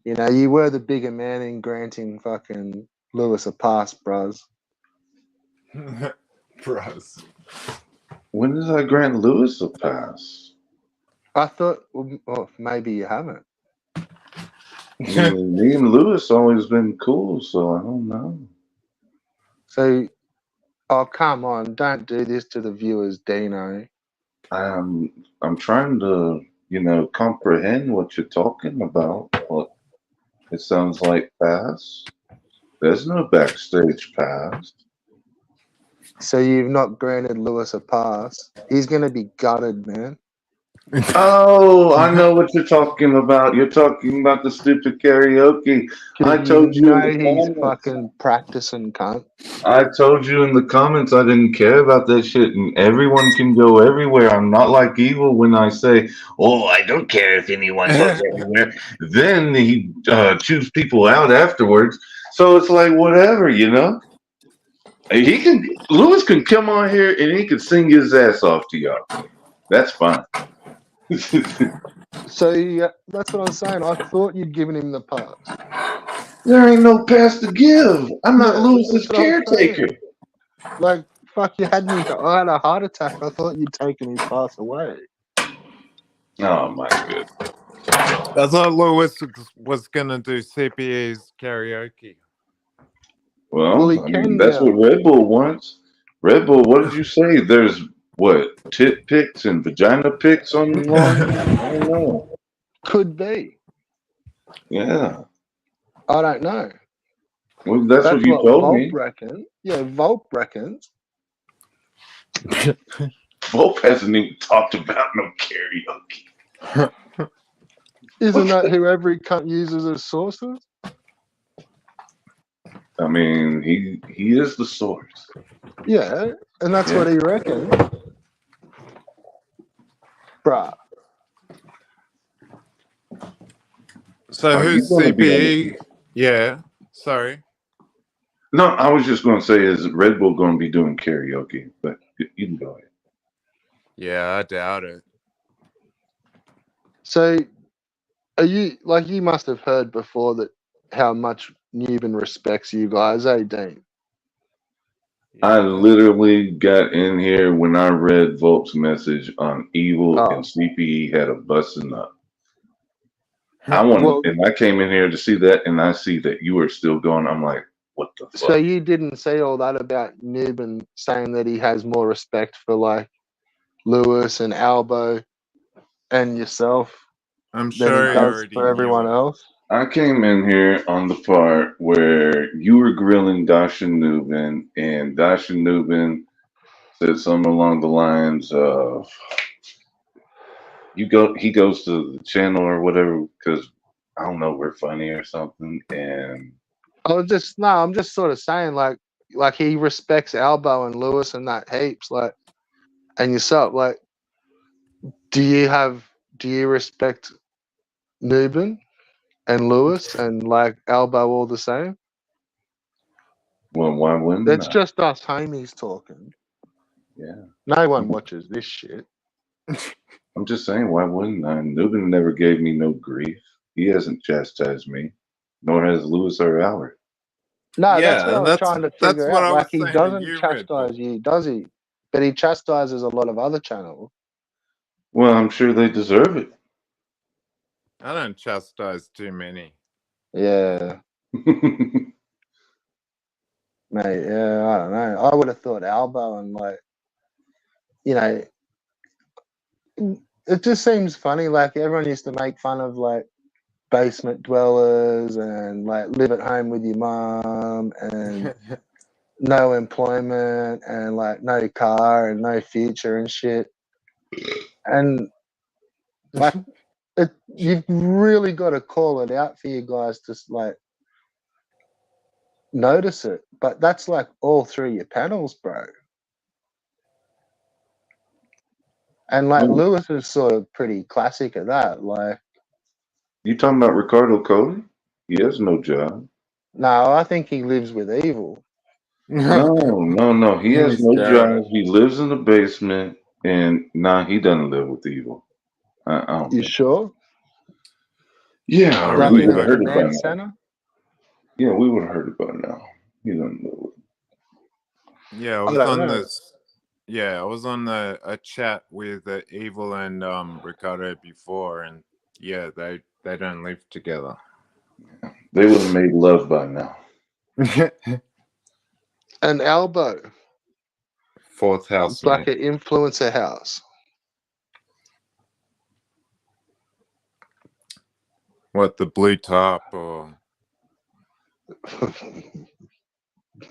you know, you were the bigger man in granting fucking Lewis a pass, bros. Bros. When did I grant Lewis a pass? I thought, well, maybe you haven't. I mean, me and Lewis always been cool, so I don't know. So, oh, come on, don't do this to the viewers, Dino. I'm trying to, you know, comprehend what you're talking about. What it sounds like pass. There's no backstage pass. So you've not granted Lewis a pass. He's going to be gutted, man. Oh, I know what you're talking about. You're talking about the stupid karaoke. I told you in the he's comments. fucking practicing, cunt. I told you in the comments I didn't care about that shit, and everyone can go everywhere. I'm not like Evil when I say, "Oh, I don't care if anyone goes everywhere." Then he chews people out afterwards. So it's like whatever, you know. Lewis can come on here and he can sing his ass off to y'all. That's fine. So yeah, that's what I'm saying. I thought you'd given him the pass. There ain't no pass to give. I'm not Yeah, Lewis's that's what I'm caretaker. saying. Like, fuck, you had me. I had a heart attack. I thought you'd taken his pass away. Oh my goodness. I thought Lewis was going to do CPE's karaoke. Well, he Well, I can mean, that's now. what Red Bull wants. Red Bull, what did you say? There's what, tit pics and vagina pics online? I don't know. Could be. Yeah. I don't know. Well, that's what you told Volp me. reckons. Yeah, Volp reckons. Volp hasn't even talked about no karaoke. Isn't that who every cunt uses as sources? I mean, he is the source. Yeah, and that's what he reckons. So Are who's you gonna be CPE? Yeah, sorry. No, I was just going to say, is Red Bull going to be doing karaoke? But you can go ahead. Yeah, I doubt it. So, are you like you must have heard before that how much Newman respects you guys, eh, Dean? I literally got in here when I read Volp's message on Evil Oh. and CPE had a busting up. And I came in here to see that, and I see that you are still going. I'm like, what the fuck? So you didn't say all that about Newman saying that he has more respect for like Lewis and Albo and yourself I'm than sure he he does already for everyone knew it. else? I came in here on the part where you were grilling Dasha Nubin, and Dasha Nubin said something along the lines of, he goes to the channel or whatever because I don't know, we're funny or something, and I'm just sort of saying like he respects Albo and Lewis and that heaps like, and yourself like, do you respect Newbin and Lewis and like Albo all the same? well, why wouldn't It's I? just us homies talking. Yeah, No one watches this shit. I'm just saying, why wouldn't I? Newton never gave me no grief. He hasn't chastised me, nor has Lewis or Albert. No, that's what Yeah, I was trying to that's figure what out. I Like was he saying to doesn't you, Red chastise Bull. you, does he? But he chastises a lot of other channels. Well, I'm sure they deserve it. I don't chastise too many. Yeah, mate. Yeah, I don't know. I would have thought Albo and like, you know, it just seems funny. Like everyone used to make fun of like basement dwellers and like live at home with your mum and no employment and like no car and no future and shit. And like you've really got to call it out for you guys to like notice it. But that's like all through your panels, bro. And like Well, Lewis is sort of pretty classic at that. Like, you talking about Ricardo Cody? He has no job. no, I think he lives with evil. No, no, no. He In has his no garage. job. He lives in the basement, and nah, he doesn't live with evil. I don't You think. sure? I Yeah, Like we really in would the have hope heard it by command not. now. center? Yeah, we would have heard it by now. He doesn't live with. Yeah, I I was don't on know. this. Yeah, I was on a chat with Evil and Ricardo before, and yeah, they don't live together. They would have made love by now. An elbow. Fourth house, It's like mate. an influencer house. What, the blue top or?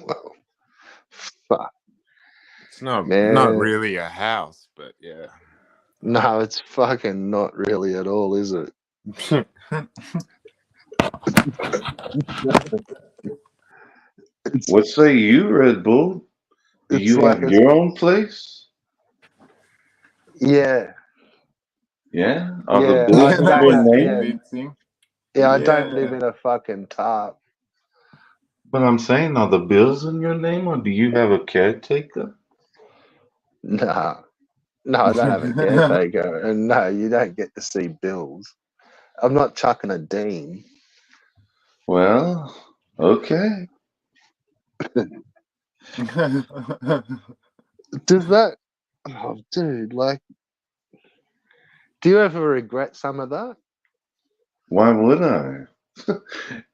Well, fuck, It's not man. really a house, but yeah. No, it's fucking not really at all, is it? It's What say you, Red Bull? Do it's you like have your own place? yeah, Yeah? Are the yeah. bills I in That don't your was have yeah, name? convincing. yeah. I don't live Yeah. in a fucking tarp. But I'm saying, are the bills in your name, or do you have a caretaker? Nah, no, I don't have a caretaker, and no, you don't get to see bills. I'm not chucking a dean. Well, okay. Does that? Oh, dude, like, do you ever regret some of that? Why would I?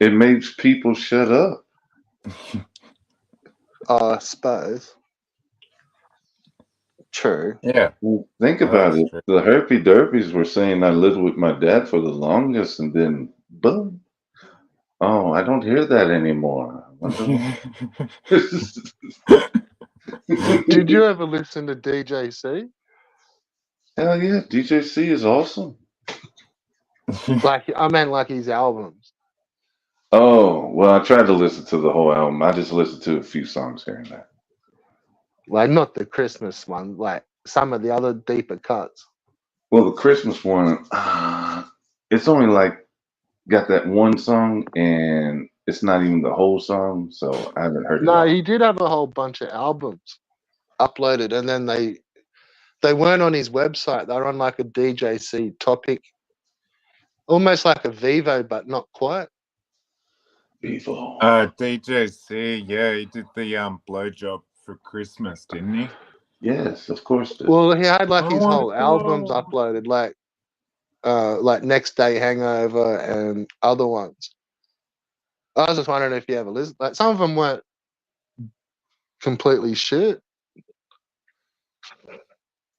It makes people shut up. Oh, I suppose. True. Yeah, Well, think about that's it. true. The Herpy Derpies were saying I lived with my dad for the longest, and then boom. Oh, I don't hear that anymore. I wonder why. Did you ever listen to DJC? Hell yeah, DJC is awesome. Like, I meant like his albums. Oh, well, I tried to listen to the whole album. I just listened to a few songs here and there. Like, not the Christmas one, like some of the other deeper cuts. Well, the Christmas one, it's only like got that one song, and it's not even the whole song, so I haven't heard it No, all. he did have a whole bunch of albums uploaded, and then they weren't on his website. They were on like a DJC topic, almost like a Vivo, but not quite. Bevo. DJC, yeah, he did the blowjob for Christmas, didn't he? Yes, of course. Well, he had like I his want to whole albums blow. uploaded, like Next Day Hangover and other ones. I was just wondering if you ever listened. Like some of them weren't completely shit,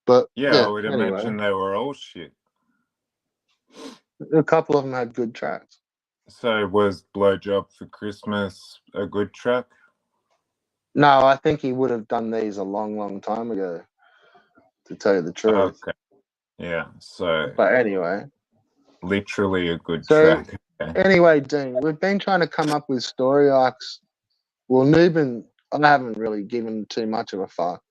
but Yeah, I yeah. would Anyway, imagine they were all shit. a couple of them had good tracks. So was blowjob for Christmas a good track? No, I think he would have done these a long, long time ago. To tell you the truth, Okay. Yeah. So But anyway, literally a good so track. Okay. anyway, Dean, we've been trying to come up with story arcs. Well, Newbin, I haven't really given too much of a fuck,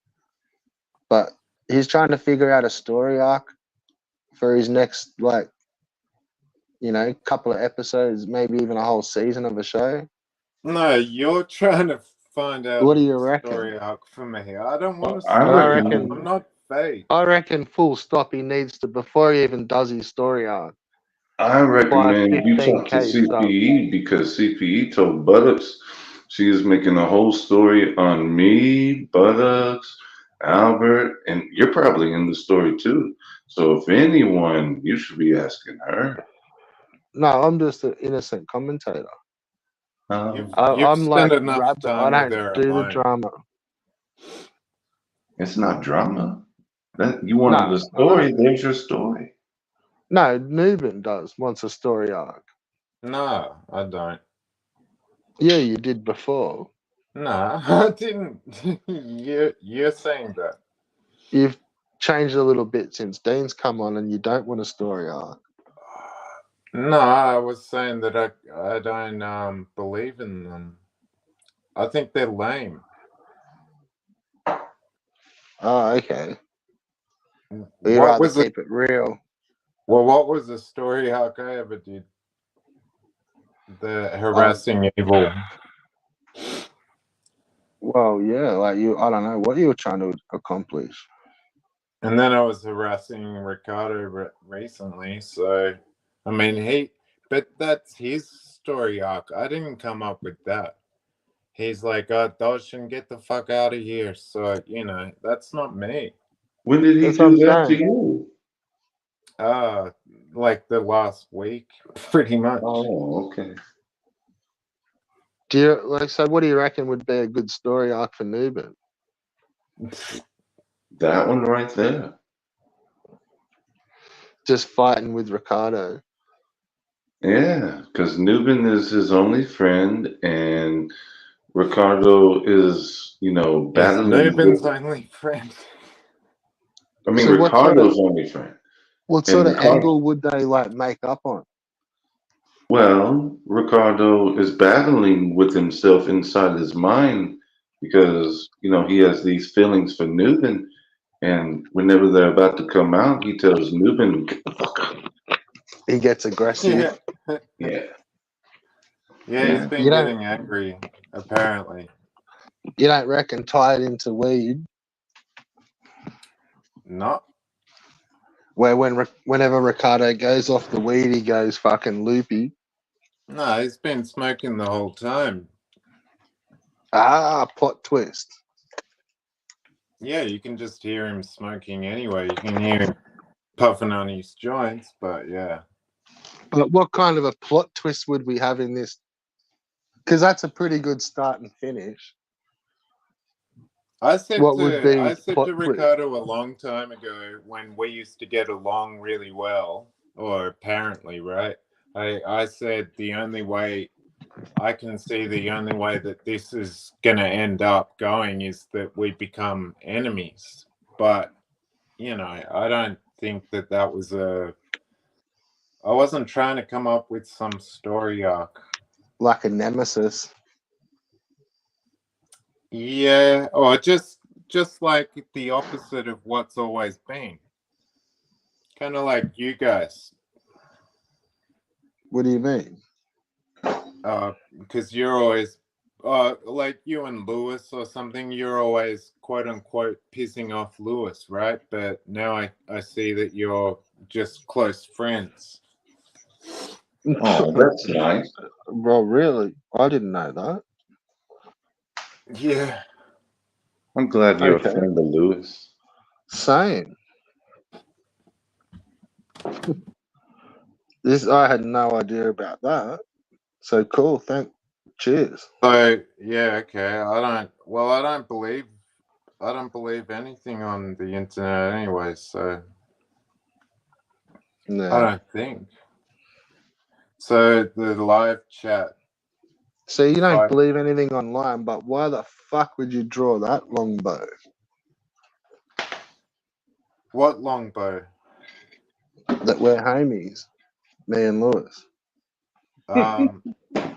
but he's trying to figure out a story arc for his next, like, couple of episodes, maybe even a whole season of a show. No, you're trying to find out What a do you reckon? story arc for me. I don't want to. I I reckon. reckon. I'm not fake. I reckon full stop. He needs to, before he even does his story arc, I recommend you talk to 15K stuff. CPE because CPE told Buttocks she is making a whole story on me, Buttocks, Albert, and you're probably in the story too. So if anyone, you should be asking her. No, I'm just an innocent commentator. You've I'm spent like enough rabbit. I time with don't her do the alone. drama. It's not drama. That you wanted No, a story. There's your story. no, Newbin wants a story arc. No, I don't. Yeah, you did before. No, I didn't. You're saying that. You've changed a little bit since Dean's come on, and you don't want a story arc. No, I was saying that I don't believe in them. I think they're lame. Oh, okay. You What rather was the keep it real. what was the story arc I ever did? The harassing evil. Well, yeah, like I don't know what you were trying to accomplish. And then I was harassing Ricardo recently. So, I mean, but that's his story arc. I didn't come up with that. He's like, oh, Dawson, get the fuck out of here. So, that's not me. When did he That's what do I'm that to saying. you? Like the last week, pretty much. Oh, okay. Do you so? What do you reckon would be a good story arc for Newbin? That one right there. Just fighting with Ricardo. Yeah, because Newbin is his only friend, and Ricardo is, battling Newbin's with. only friend. I mean, So Ricardo's only friend. what And sort of Ricardo, angle would they like make up on? well, Ricardo is battling with himself inside his mind because, he has these feelings for Newbin. And whenever they're about to come out, he tells Newbin, get the fuck out. He gets aggressive. Yeah. Yeah. Yeah, he's been getting angry, apparently. You don't reckon tie it into weed, No. where whenever Ricardo goes off the weed, he goes fucking loopy. No, he's been smoking the whole time. Ah, plot twist. Yeah, you can just hear him smoking anyway. You can hear him puffing on his joints, but yeah. But what kind of a plot twist would we have in this? Because that's a pretty good start and finish. I said What would be to plot twist? Ricardo a long time ago when we used to get along really well, or apparently, right? I said the only way I can see the only way that this is going to end up going is that we become enemies. But, I don't think that was I wasn't trying to come up with some story arc. Like a nemesis. Yeah, or just like the opposite of what's always been. Kind of like you guys. What do you mean? Because you're always, like you and Lewis or something, you're always quote unquote pissing off Lewis, right? But now I see that you're just close friends. Oh, that's nice. Well, really? I didn't know that. Yeah. I'm glad you're Okay. a friend of Lewis. Same. I had no idea about that. So cool. Cheers. So yeah, okay. I don't believe anything on the internet anyway, so No. I don't think. So the live chat. So you don't believe anything online, but why the fuck would you draw that long bow? What longbow? that we're homies, me and Lewis. Um,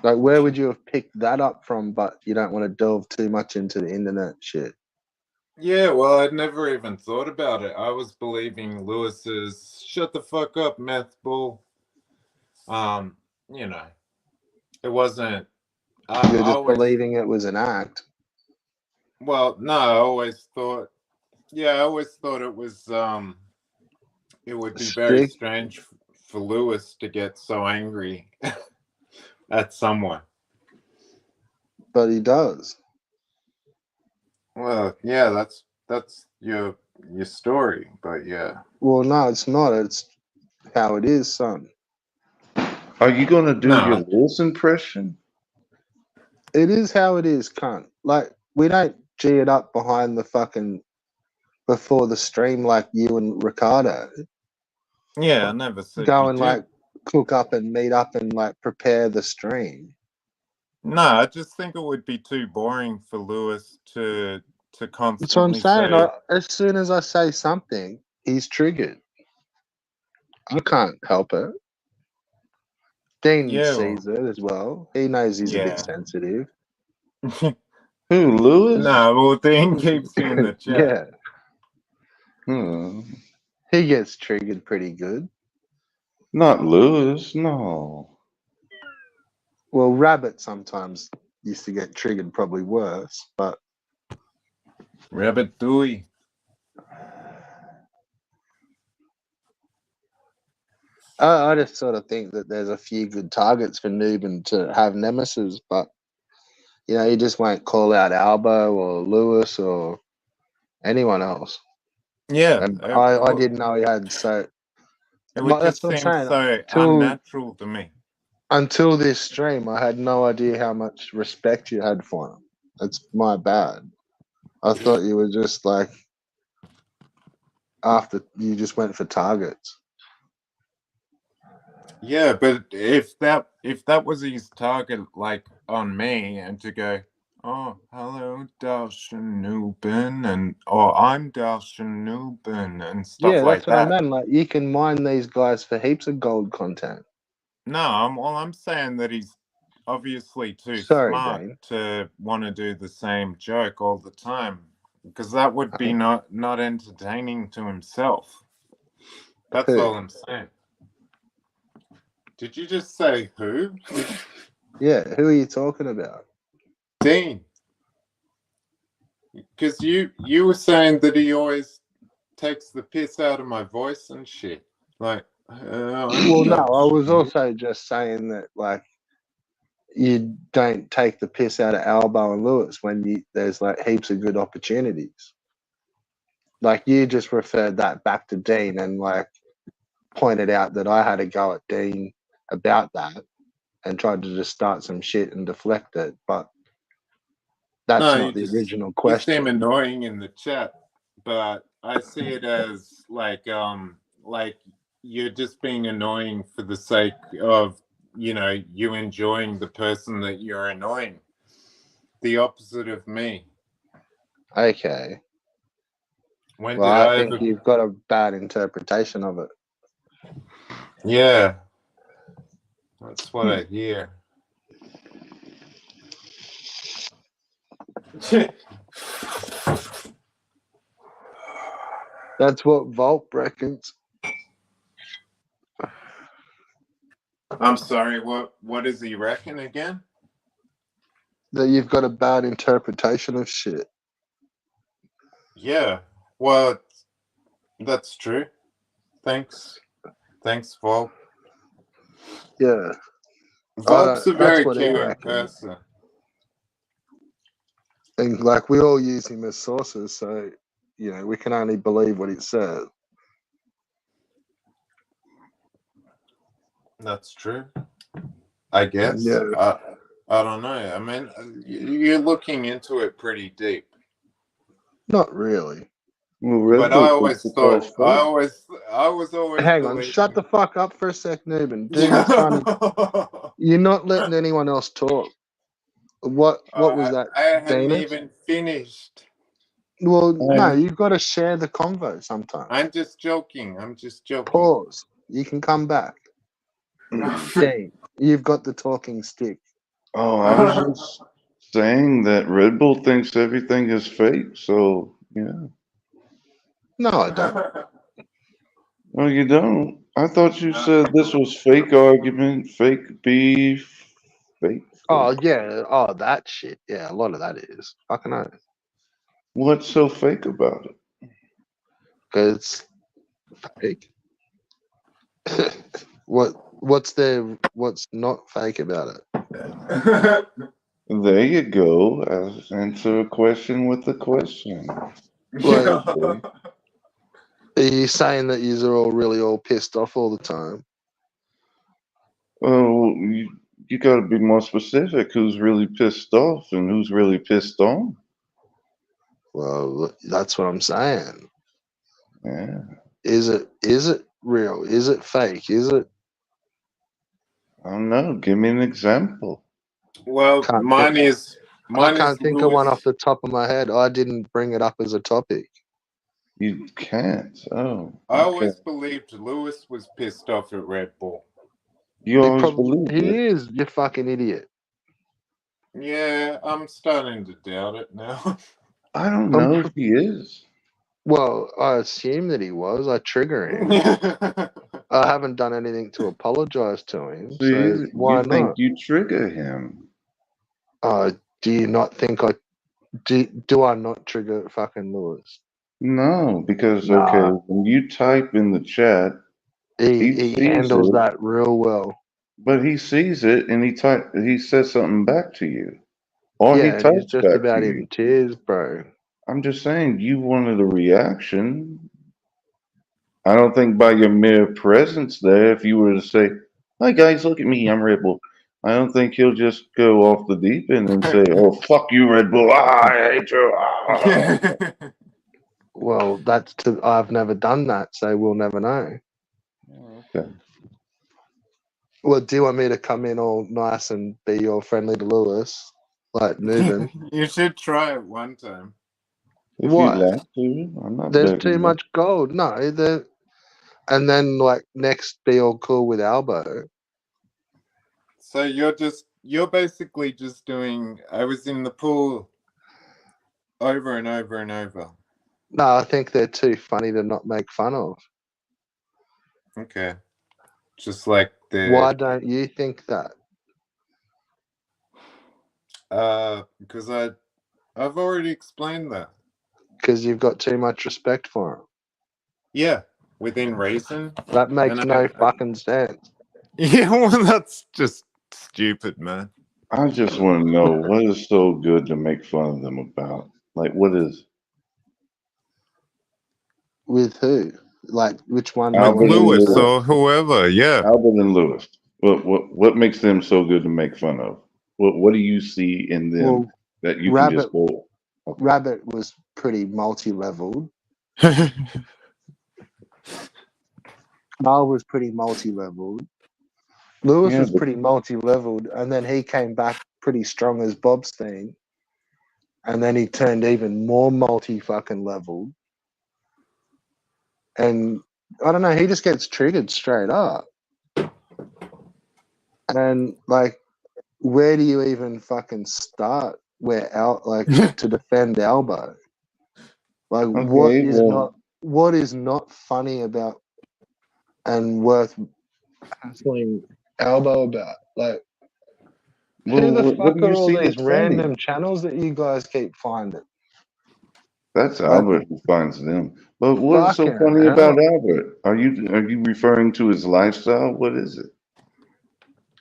Like, where would you have picked that up from? But you don't want to delve too much into the internet shit. yeah, well, I'd never even thought about it. I was believing Lewis's "shut the fuck up, meth bull." You know, it wasn't. You're I just always, believing it was an act. well, no, I always thought, yeah, I always thought it was. It would be very Stick, strange for Lewis to get so angry at someone. but he does. Well, yeah, that's your story, but yeah. Well, no, it's not. It's how it is, son. Are you gonna do your No, Lewis impression? It is how it is, cunt. Like, we don't G it up behind the fucking before the stream like you and Ricardo. yeah, I never said Go you and did. like cook up and meet up and like prepare the stream. No, I just think it would be too boring for Lewis to That's what I'm constantly saying. say, As soon as I say something, he's triggered. I can't help it. Dean yeah, well, sees it as well. He knows he's a bit yeah. sensitive. Who, Lewis? No, well, Dean keeps you in the chat. Yeah, Hmm. he gets triggered pretty good. Not Lewis, no. Well, Rabbit sometimes used to get triggered probably worse, but Rabbit Dewey. I just sort of think that there's a few good targets for Newman to have nemesis, but you know, he just won't call out Albo or Lewis or anyone else. Yeah, And I didn't know he had so. it But would that's just what I'm seem saying. so unnatural to me. Until this stream, I had no idea how much respect you had for him. That's my bad. I thought you were just like after you just went for targets. Yeah, but if that was his target, like on me, and to go, oh, hello, Darshan Newbin, and oh, I'm Darshan Newbin, and stuff Yeah, like that's what I that. meant. Like you can mine these guys for heaps of gold content. No, I'm saying that he's obviously too Sorry, smart Dean. to want to do the same joke all the time, because that would be not entertaining to himself. That's Who? all I'm saying. Did you just say who? Yeah, who are you talking about? Dean. Because you were saying that he always takes the piss out of my voice and shit. Like, Well, no, I was also just saying that like you don't take the piss out of Albo and Lewis when there's like heaps of good opportunities. Like you just referred that back to Dean and like pointed out that I had a go at Dean about that and tried to just start some shit and deflect it, but that's no, not the original you seem question. annoying in the chat, but I see it as like you're just being annoying for the sake of you enjoying the person that you're annoying. The opposite of me. Okay. When Well, did I I think ever? you've got a bad interpretation of it. Yeah, that's what I hear. That's what Volt reckons. I'm sorry. What does he reckon again? That you've got a bad interpretation of shit. Yeah. Well, that's true. Thanks, Vol. Yeah. Vol's a That's very what he caring reckons. person. And like we all use him as sources, so you know, we can only believe what he says. That's true. I guess. Yeah. I don't know. I mean, you're looking into it pretty deep. Not really. Well, Red But I Bull always keeps the thought cars full. I was always Hang on, believing. shut the fuck up for a sec, noob, and do me a fun. You're not letting anyone else talk. What was that, I hadn't Venus? even finished. Well, no, you've got to share the convo sometimes. I'm just joking. I'm just joking. Pause. You can come back. Dang, you've got the talking stick. Oh, I was just saying that Red Bull thinks everything is fake. So yeah. No, I don't. Well, you don't. I thought you said this was fake argument, fake beef, fake. Oh yeah. Oh, that shit. Yeah, a lot of that is fucking oath. What's so fake about it? Because fake. What's not fake about it? There you go. Answer a question with a question. Like, Okay. are you saying that you're all really all pissed off all the time? Well, you got to be more specific. Who's really pissed off and who's really pissed on? Well, that's what I'm saying. Yeah. Is it real? Is it fake? Is it? I don't know. Give me an example. Well, Can't mine think, is I can't think of one off Lewis. the top of my head. I didn't bring it up as a topic. You can't. Oh, I okay. always believed Lewis was pissed off at Red Bull. You always believed He it. is. You fucking idiot. Yeah, I'm starting to doubt it now. I don't I'm know if he is. Well, I assume that he was. I trigger him. I haven't done anything to apologize to him, See, so why you think not? you trigger him. Do you not think I do I not trigger fucking Lewis? No, because okay, Nah. when you type in the chat, he He sees handles it, that real well. but he sees it and he says something back to you. Or he Yeah, and he's types just back to about you. in tears, bro. I'm just saying you wanted a reaction. I don't think by your mere presence there, if you were to say, "Hi guys, look at me, I'm Red Bull," I don't think he'll just go off the deep end and say, "Oh fuck you, Red Bull! Ah, I hate you!" Ah. Well, I've never done that, so we'll never know. Okay. Well, do you want me to come in all nice and be all friendly to Lewis, like Nuben? You should try it one time. If you'd What? like to, I'm not There's begging too you. much gold. No, and then like next be all cool with Albo. So you're basically just doing I was in the pool over and over and over. No, I think they're too funny to not make fun of. Okay. Just like Why don't you think that? because I've already explained that. Because you've got too much respect for him. Yeah, within reason. That makes And no fucking sense. Yeah, well, that's just stupid, man. I just want to know what is so good to make fun of them about. Like, what is With who? Like, which one? With Albert and Lewis Lewis? or whoever, yeah. Albert and Lewis. What makes them so good to make fun of? What do you see in them Well, that you can just Rabbit, go? Okay. Rabbit was pretty multi-leveled. Carl was pretty multi-leveled. Lewis Yeah, was but pretty multi-leveled, and then he came back pretty strong as Bobstein, and then he turned even more multi-fucking leveled. And I don't know, he just gets triggered straight up. And like, where do you even fucking start? To defend Albo? Like, okay, well, what is not funny about and worth hassling Albo about? Like, who the what fuck do you are all see these that's funny? random channels that you guys keep finding? That's Like, Albert who finds them. But what is so fucking funny about hell. Albert? Are you referring to his lifestyle? What is it?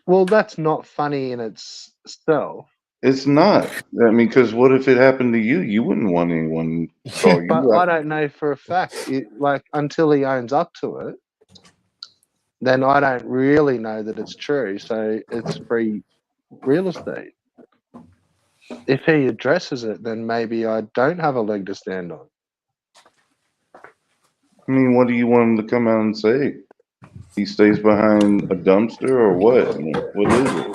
Well, that's not funny in itself. It's not. I mean, because what if it happened to you? You wouldn't want anyone to call But you I out. don't know for a fact. Like, until he owns up to it, then I don't really know that it's true. So it's free real estate. If he addresses it, then maybe I don't have a leg to stand on. I mean, what do you want him to come out and say? He stays behind a dumpster or what? I mean, what is it?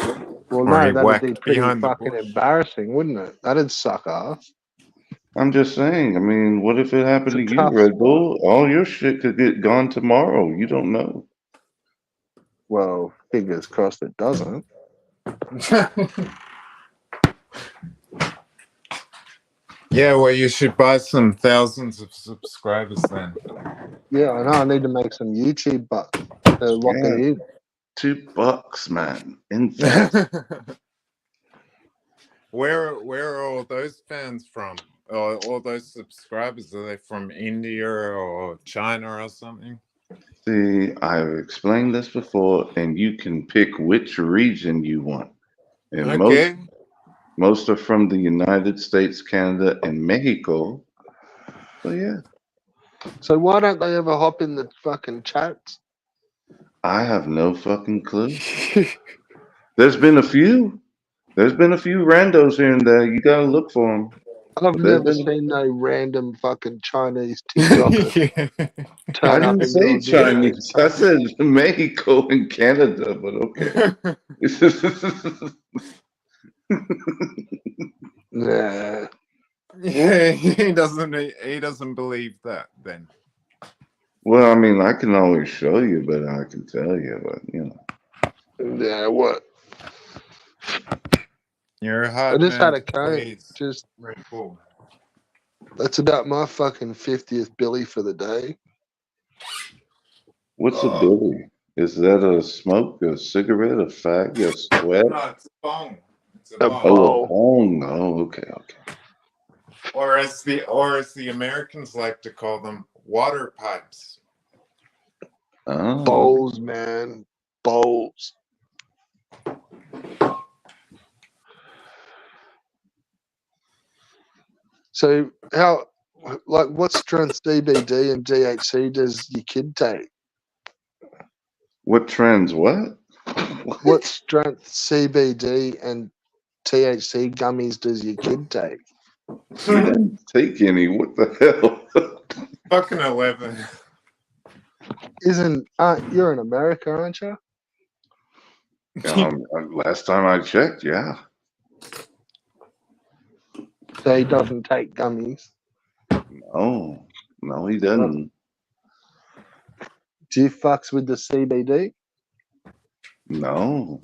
Well, Or he no, that'd be whacked pretty behind the fucking bush. embarrassing, wouldn't it? That'd suck ass. I'm just saying. I mean, what if it happened to It's a you, tough Red spot. Bull? All your shit could get gone tomorrow. You don't know. Well, fingers crossed it doesn't. Yeah, well, you should buy some thousands of subscribers then. Yeah, I know. I need to make some YouTube bucks to lock it Yeah. in. $2, man. Invest. Where are all those fans from? Or all those subscribers? Are they from India or China or something? See, I've explained this before, and you can pick which region you want. And Okay. most are from the United States, Canada, and Mexico. So yeah, So why don't they ever hop in the fucking chats? I have no fucking clue. There's been a few. There's been a few randos here and there. You gotta look for them. I've never seen no random fucking Chinese TikToker Yeah. I turn up didn't and do say a video. Chinese. I said Mexico and Canada, but okay. Nah. Yeah, he doesn't believe that then. Well, I mean, I can always show you, but I can tell you, but you know. Yeah, what? You're a I hard just man had a to coat. please. Just Very cool. that's about my fucking 50th Billy for the day. What's a billy? Is that a smoke, a cigarette, a fag, a sweat? No, it's a bong. It's a A bong. Oh, a bowl. bong. Oh, okay, okay. Or as the Americans like to call them, water pipes. Oh, Bowls, man. Bowls. So how, like, what strength CBD and DHC does your kid take? what trends? What? What strength CBD and THC gummies does your kid take? He didn't take any. What the hell? Fucking 11. You're in America, aren't you? Last time I checked, yeah. So he doesn't take gummies. No, he doesn't. Do you fucks with the CBD? No.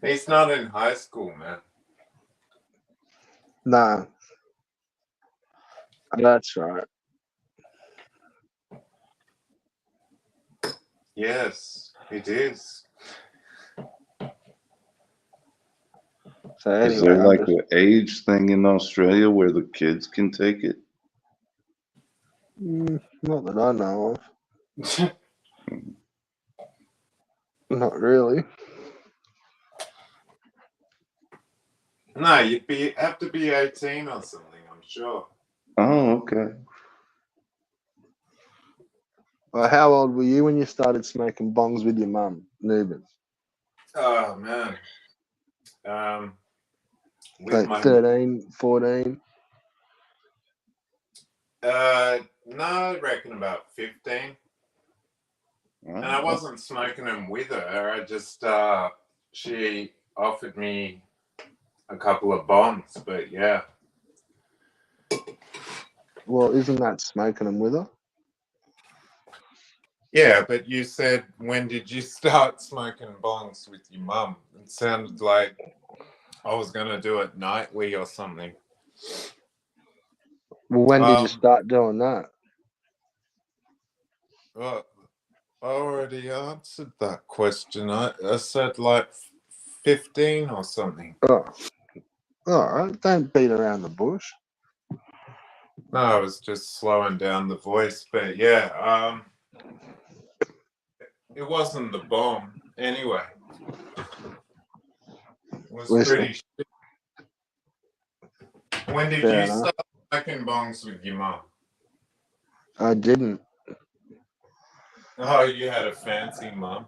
He's not in high school, man. Nah. That's right. Yes, it is. So Is anyway, there like an age thing in Australia where the kids can take it? not that I know of. Not really. No, have to be 18 or something, I'm sure. Oh, okay. Well, how old were you when you started smoking bongs with your mum, Newman? Oh man. With Like my 13, 14? no, I reckon about 15. And I wasn't smoking them with her. I just she offered me a couple of bongs, but yeah. Well, isn't that smoking them with her? Yeah, but you said, when did you start smoking bongs with your mum? It sounded like I was going to do it nightly or something. Well, when did you start doing that? Well, I already answered that question. I said like 15 or something. Oh, all right. Don't beat around the bush. No, I was just slowing down the voice, but yeah, it wasn't the bomb anyway. It was pretty shit. When did you start smoking bongs with your mum? I didn't. Oh, you had a fancy mum.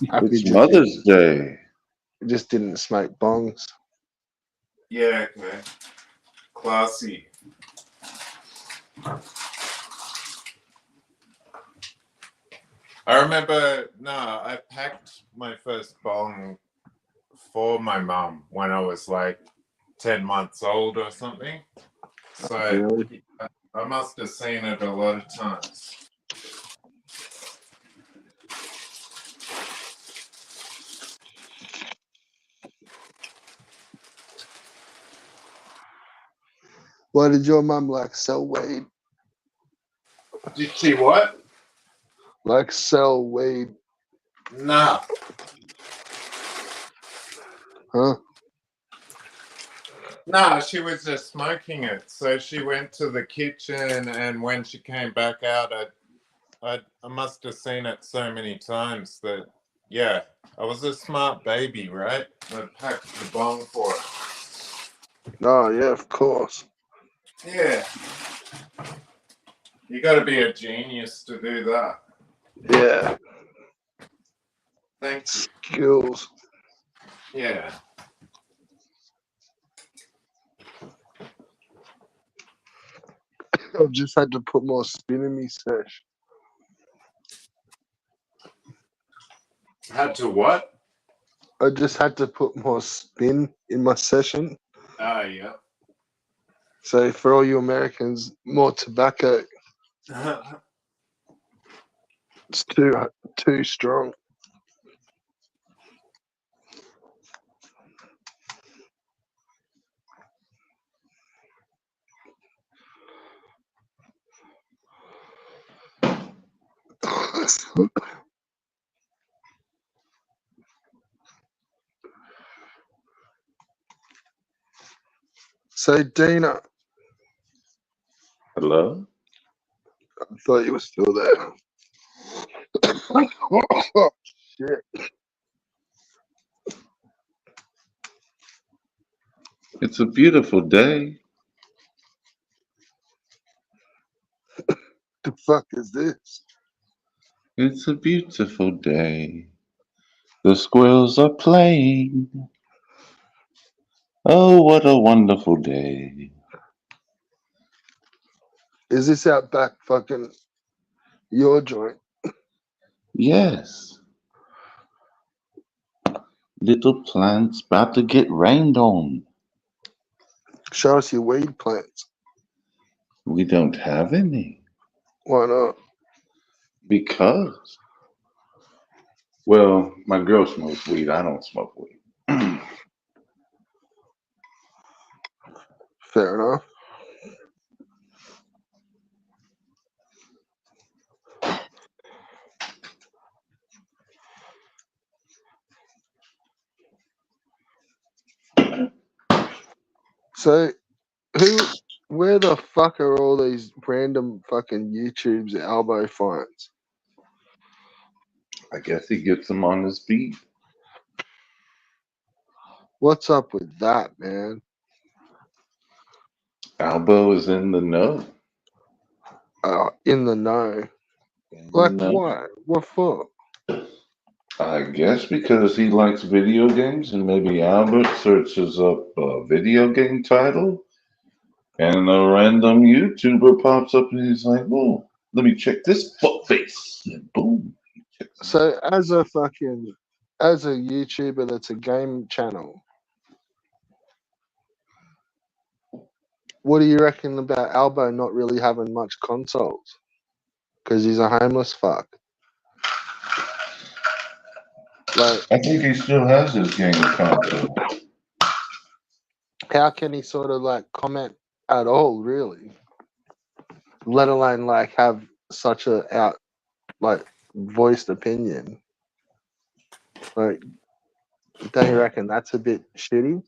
It's Mother's Day. Just didn't smoke bongs. Yeah, okay. Classy. I remember, I packed my first bong for my mum when I was like 10 months old or something. So, Really? I must have seen it a lot of times. Why did your mum like sell weed? Did she what? Like sell weed, Nah. huh? Nah, she was just smoking it. So she went to the kitchen, and when she came back out, I must have seen it so many times that, yeah, I was a smart baby, right? I packed the bong for her. Oh yeah, of course. Yeah. You got to be a genius to do that. Yeah, Thank you. skills. Yeah. I've just had to put more spin in me sesh. Had to what? I just had to put more spin in my session. Oh, yeah. So for all you Americans, more tobacco. It's too strong. So Dina, Hello? I thought you were still there. Oh, shit. It's a beautiful day. The fuck is this? It's a beautiful day. The squirrels are playing. Oh, what a wonderful day. Is this out back fucking your joint? Yes. Little plants about to get rained on. Show us your weed plants. We don't have any. Why not? Because, well, my girl smokes weed. I don't smoke weed. Fair enough. So where the fuck are all these random fucking YouTubes Albo finds? I guess he gets them on his beat. What's up with that, man? Albo is in the know. In the know. In the Like know. what? What for? I guess because he likes video games, and maybe Albert searches up a video game title, and a random YouTuber pops up, and he's like, "Oh, let me check this fuck face," and boom. He checks it out. So as a YouTuber that's a game channel, what do you reckon about Albo not really having much consoles? Because he's a homeless fuck. Like, I think he still has his game console. how can he sort of like comment at all, really? Let alone like have such a out like voiced opinion. Like, don't you reckon that's a bit shitty?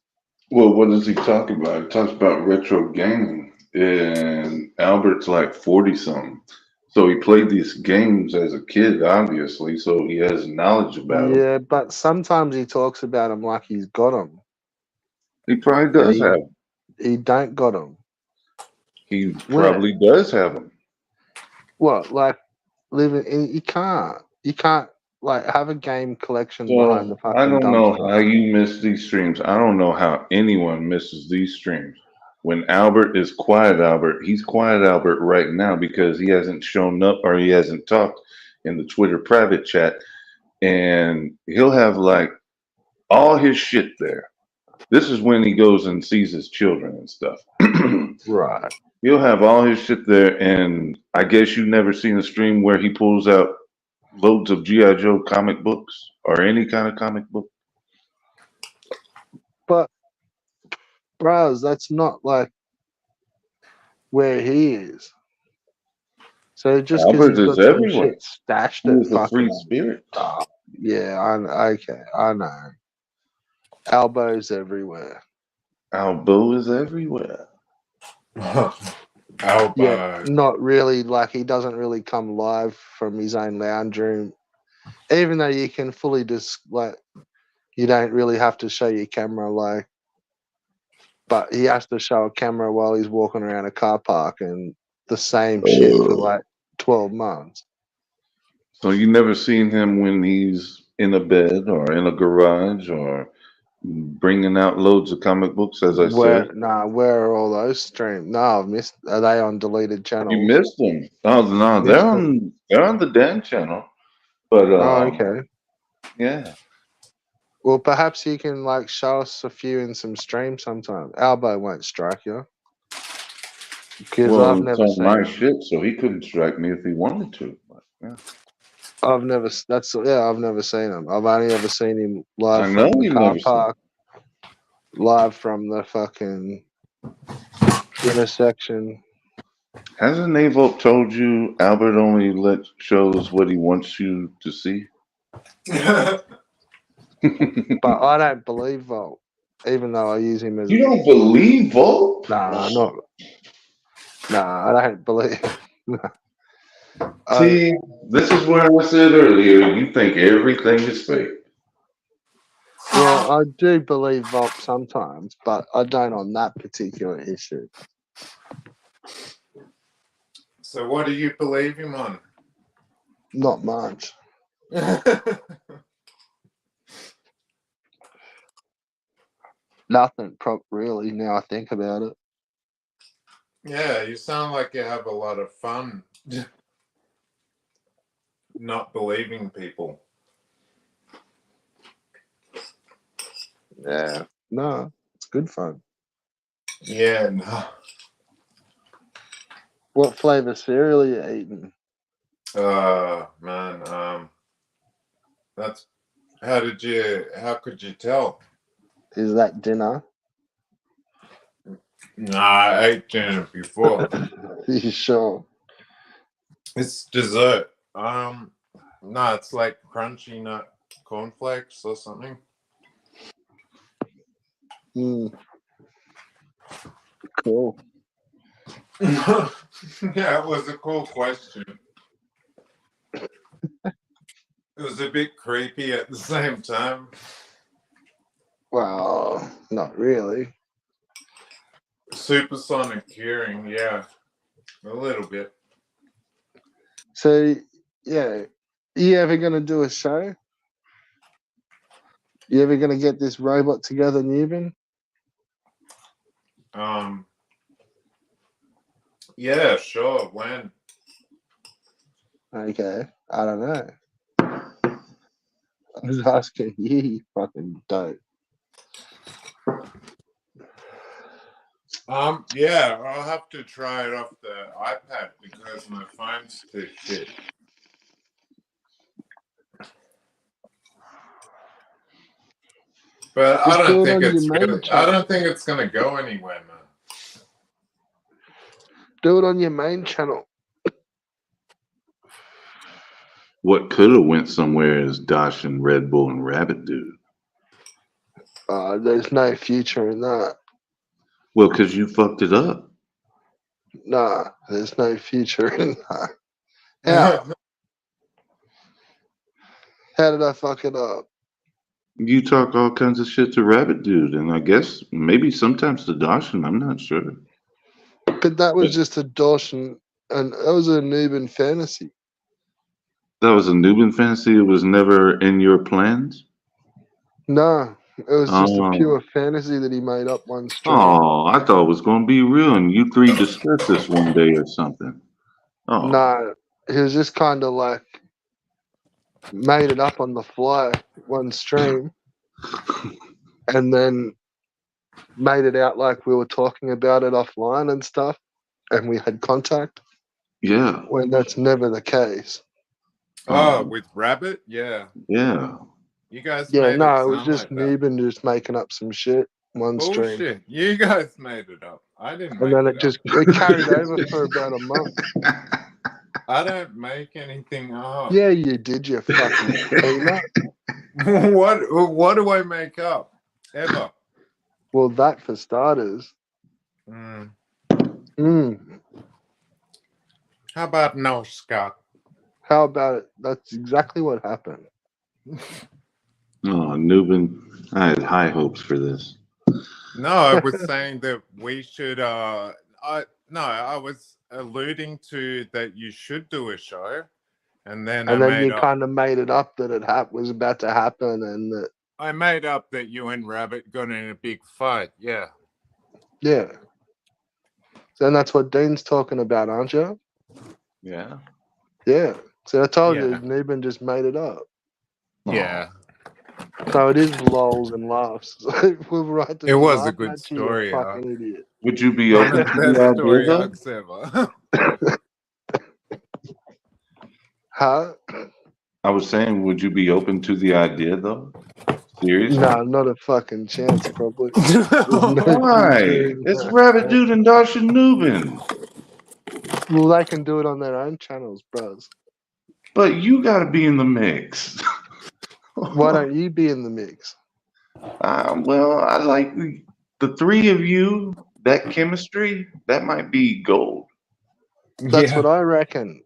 Well, what does he talk about? He talks about retro gaming, and Albert's like 40 something. So he played these games as a kid, obviously, so he has knowledge about them. Yeah, but sometimes he talks about him like he's got them, He probably and does have them. he don't got them. He Where? probably does have them. What? Like living? You can't like have a game collection behind the So I fucking don't know dumpster. how you miss these streams. I don't know how anyone misses these streams. When Albert is quiet, Albert, he's quiet, Albert, right now because he hasn't shown up or he hasn't talked in the Twitter private chat, and he'll have like all his shit there. This is when he goes and sees his children and stuff. Right. He'll have all his shit there, and I guess you've never seen a stream where he pulls out loads of GI Joe comic books or any kind of comic book. But, bros, that's not like where he is. So just because Albert he's is got some everywhere. shit stashed He at is a free fucking. spirit. Oh, yeah, okay, I know. Elbows everywhere. Albo is everywhere. Elbow. Yeah, not really. Like he doesn't really come live from his own lounge room, even though you can fully like you don't really have to show your camera like, but he has to show a camera while he's walking around a car park and the same shit for like 12 months. So you never seen him when he's in a bed or in a garage or bringing out loads of comic books, as I said. Where are all those streams? No, I've missed. Are they on deleted channels? You missed them. Oh no, Missed them. they're on the Dan channel. But Oh, okay. yeah. Well, perhaps you can like show us a few in some streams sometime. Albo won't strike you because Well, I've it's never on seen my him. shit, so he couldn't strike me if he wanted to. But, yeah. I've never. I've never seen him. I've only ever seen him live I know from the you've car never seen. park, live from the fucking intersection. Hasn't Navolt told you Albert only shows what he wants you to see? But I don't believe Volt, even though I use him as. You don't believe Volt? Nah, not. Nah, I don't believe. See, this is where I said earlier, you think everything is fake. Well, I do believe Volt sometimes, but I don't on that particular issue. So what do you believe him on? Not much. Nothing, really. Now I think about it. Yeah, you sound like you have a lot of fun not believing people. Yeah, no, it's good fun. Yeah, no. What flavor cereal are you eating? Man, that's how could you tell? Is that dinner? Nah, I ate dinner before. You sure? It's dessert. No, it's like crunchy nut cornflakes or something. Cool. Yeah, it was a cool question. It was a bit creepy at the same time. Well, not really. Supersonic hearing, yeah. A little bit. So, yeah, you ever going to do a show? You ever going to get this robot together, Newbin? Yeah, sure. When? Okay, I don't know. I was asking you, you fucking dope. Yeah, I'll have to try it off the iPad because my phone's too shit. But I don't think it's gonna go anywhere, man. Do it on your main channel. What could have went somewhere is Dosh and Red Bull and Rabbit Dude. There's no future in that. Well, because you fucked it up. Nah, there's no future in that. How? How did I fuck it up? You talk all kinds of shit to Rabbit Dude, and I guess maybe sometimes to Dawson. I'm not sure. But that was just a Dawson, and that was a Nubian fantasy. That was a Nubian fantasy. It was never in your plans. No, it was just a pure fantasy that he made up one stream. Oh, I thought it was going to be real, and you three discussed this one day or something. Oh, No, he was just kind of like made it up on the fly one stream, and then made it out like we were talking about it offline and stuff, and we had contact, Yeah. when that's never the case. Oh, with Rabbit? Yeah. Yeah. You guys Yeah, made no, it it was sound just like that. Newbin just making up some shit one stream. Bullshit. You guys made it up. I didn't And make then it it carried over for about a month. up. I don't make anything up. Yeah, you did, you fucking peanut. What do I make up? Ever? Well, that for starters. Mm. Mm. How about no, Scott? How about it? That's exactly what happened. Oh, Newbin, I had high hopes for this. No, I was saying that we should. I was alluding to that you should do a show, and then And I then made you up. kind of made it up that it was about to happen, and that, I made up that you and Rabbit got in a big fight. Yeah. yeah. So that's what Dean's talking about, aren't you? Yeah. Yeah. So I told you, Yeah. Newbin just made it up. Yeah. So it is lols and laughs. We'll write It was a laughing good at you, story you arc. fucking idiot. Would you be One open of to the the best idea, story though? arcs ever. Huh? I was saying, would you be open to the idea, though? Seriously? No, not a fucking chance, probably. There's no Why? future in It's that. Rabbit Dude and Dash and Newbin. Well, they can do it on their own channels, bros. But you got to be in the mix. Why don't you be in the mix? Well, I like the three of you. That chemistry, that might be gold. That's what I reckon.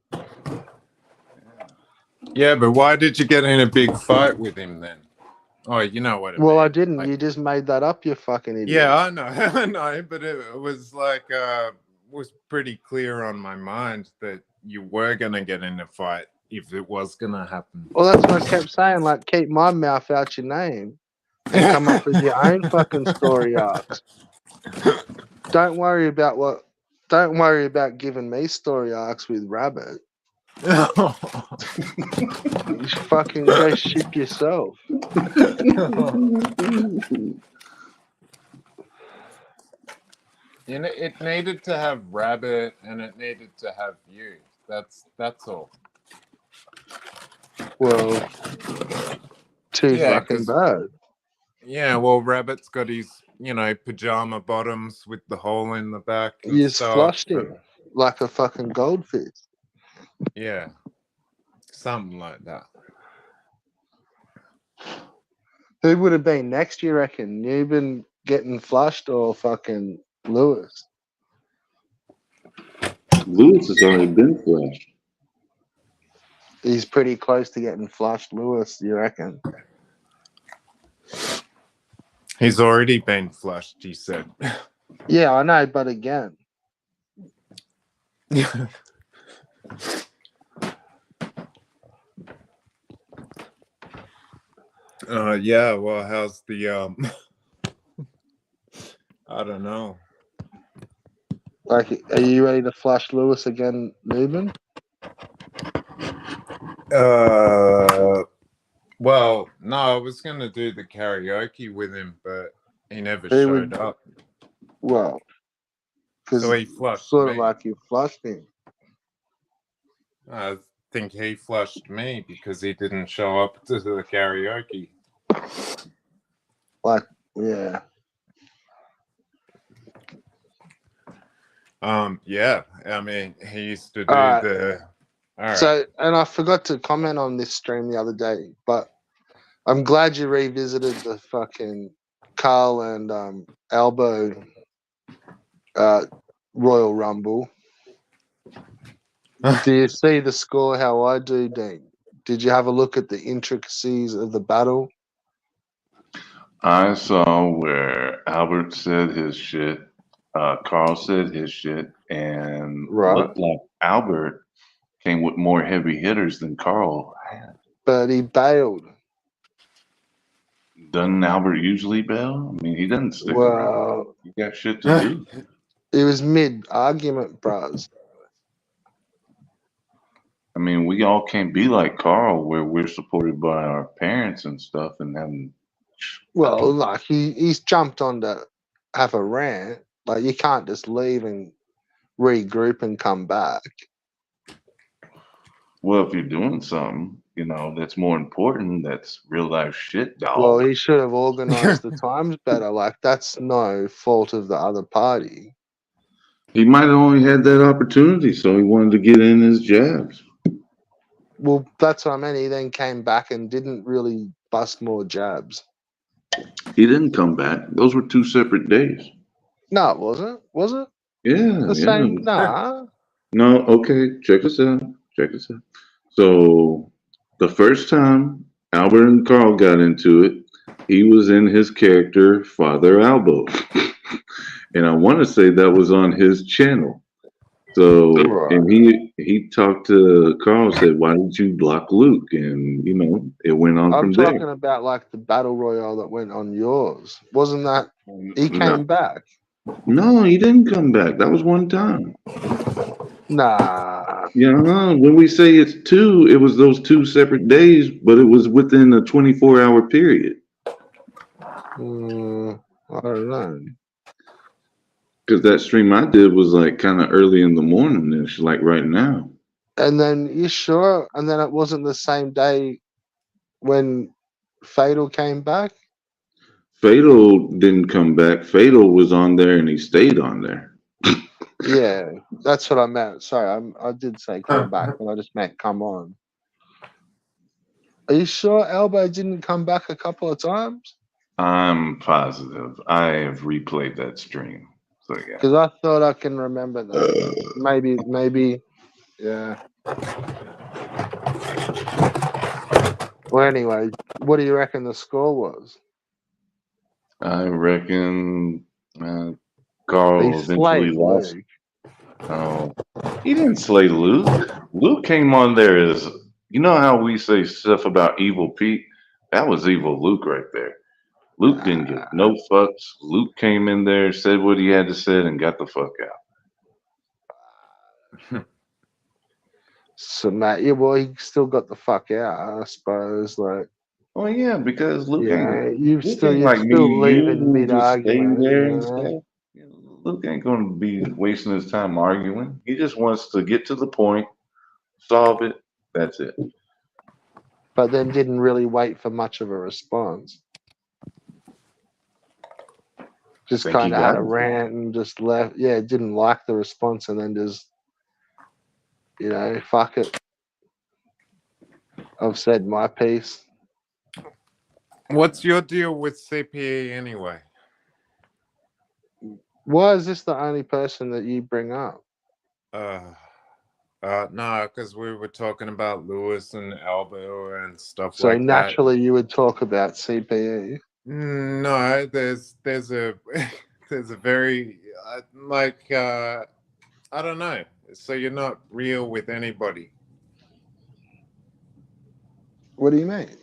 Yeah, but why did you get in a big fight with him then? Oh, you know what I mean. Well, I didn't. Like, You just made that up, you fucking idiot. yeah, I know, I know, but it was like was pretty clear on my mind that you were gonna get in a fight if it was gonna happen. Well, that's what I kept saying. Like, keep my mouth out your name and come up with your own fucking story arcs. Don't worry about giving me story arcs with Rabbit. You fucking go shit yourself. You know, it needed to have Rabbit and it needed to have you. That's all. Well, too Yeah, fucking 'cause- bad. Yeah, well, Rabbit's got his, pajama bottoms with the hole in the back. And You just stuff, flushed but- him like a fucking goldfish. Yeah, something like that. Who would have been next, you reckon? Newbin getting flushed or fucking Lewis? Lewis has already been flushed. He's pretty close to getting flushed, Lewis, you reckon? He's already been flushed, he said. Yeah, I know, but again. Yeah, well, how's the I don't know. Like, are you ready to flush Lewis again, Newman? Well, no, I was gonna do the karaoke with him, but he never Who showed would- up. Well, because So he flushed sort me. of like you flushed him. I think he flushed me because he didn't show up to the karaoke. Like, yeah. Yeah. I mean, he used to do Alright. the. All right. So, and I forgot to comment on this stream the other day, but I'm glad you revisited the fucking Carl and Albo Royal Rumble. Do you see the score how I do, Dean? Did you have a look at the intricacies of the battle? I saw where Albert said his shit, Carl said his shit, and Right. looked like Albert came with more heavy hitters than Carl had. But he bailed. Doesn't Albert usually bail? I mean, he doesn't stick around. Well, He got shit to do. it was mid-argument, bros. I mean, we all can't be like Carl, where we're supported by our parents and stuff, and then Well, like he's jumped onto have a rant. Like you can't just leave and regroup and come back. Well, if you're doing something, that's more important, that's real life shit, Well, dog. he should have organized the times better. Like that's no fault of the other party. He might have only had that opportunity, so he wanted to get in his jabs. Well, that's what I meant. He then came back and didn't really bust more jabs. He didn't come back. Those were two separate days. No, it wasn't. Was it Yeah, the same? yeah. Nah. No, okay, check this out. Check this out. So the first time Albert and Carl got into it, he was in his character Father Albo. And I want to say that was on his channel. So and Right. he talked to Carl, said, "Why did you block Luke?" And it went on I'm from there. talking about like the battle royale that went on yours. Wasn't that he No, came back? no, he didn't come back. That was one time. Nah. Yeah, when we say it's two, it was those two separate days, but it was within a 24-hour period. I don't know. Because that stream I did was like kind of early in the morning, ish, like right now. And then you sure? And then it wasn't the same day when Fatal came back. Fatal didn't come back. Fatal was on there and he stayed on there. Yeah, that's what I meant. Sorry, I did say come back, but I just meant come on. Are you sure Elbow didn't come back a couple of times? I'm positive. I have replayed that stream. So yeah. Because I thought I can remember that, but maybe, yeah. Well, anyway, what do you reckon the score was? I reckon He Carl eventually slayed lost. Luke. Oh, he didn't slay Luke. Luke came on there as, how we say stuff about Evil Pete? That was Evil Luke right there. Luke didn't give no fucks. Luke came in there, said what he had to say, and got the fuck out. So Matt, yeah, well, he still got the fuck out, I suppose. Like, Oh yeah, because Luke yeah, ain't you're like me, still you leaving who mid just stay argument, there you and know. stuff. Luke ain't gonna be wasting his time arguing. He just wants to get to the point, solve it. That's it. But then didn't really wait for much of a response. Just Think he kind of had got a it? rant and just left. Yeah, didn't like the response and then just, fuck it. I've said my piece. What's your deal with CPE anyway? Why is this the only person that you bring up? No, because we were talking about Lewis and Albo and stuff So like that. naturally, you would talk about CPE. No, there's a there's a very I don't know. So you're not real with anybody. What do you mean?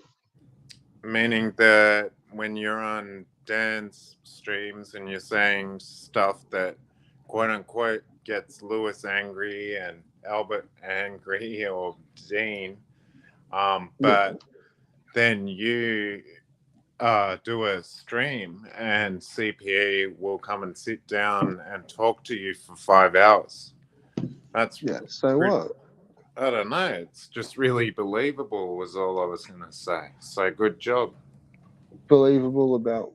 Meaning that when you're on dance streams and you're saying stuff that quote unquote gets Lewis angry and Albert angry or Dean, but then you do a stream and CPE will come and sit down and talk to you for 5 hours. That's So what? I don't know. It's just really believable was all I was going to say. So good job. Believable about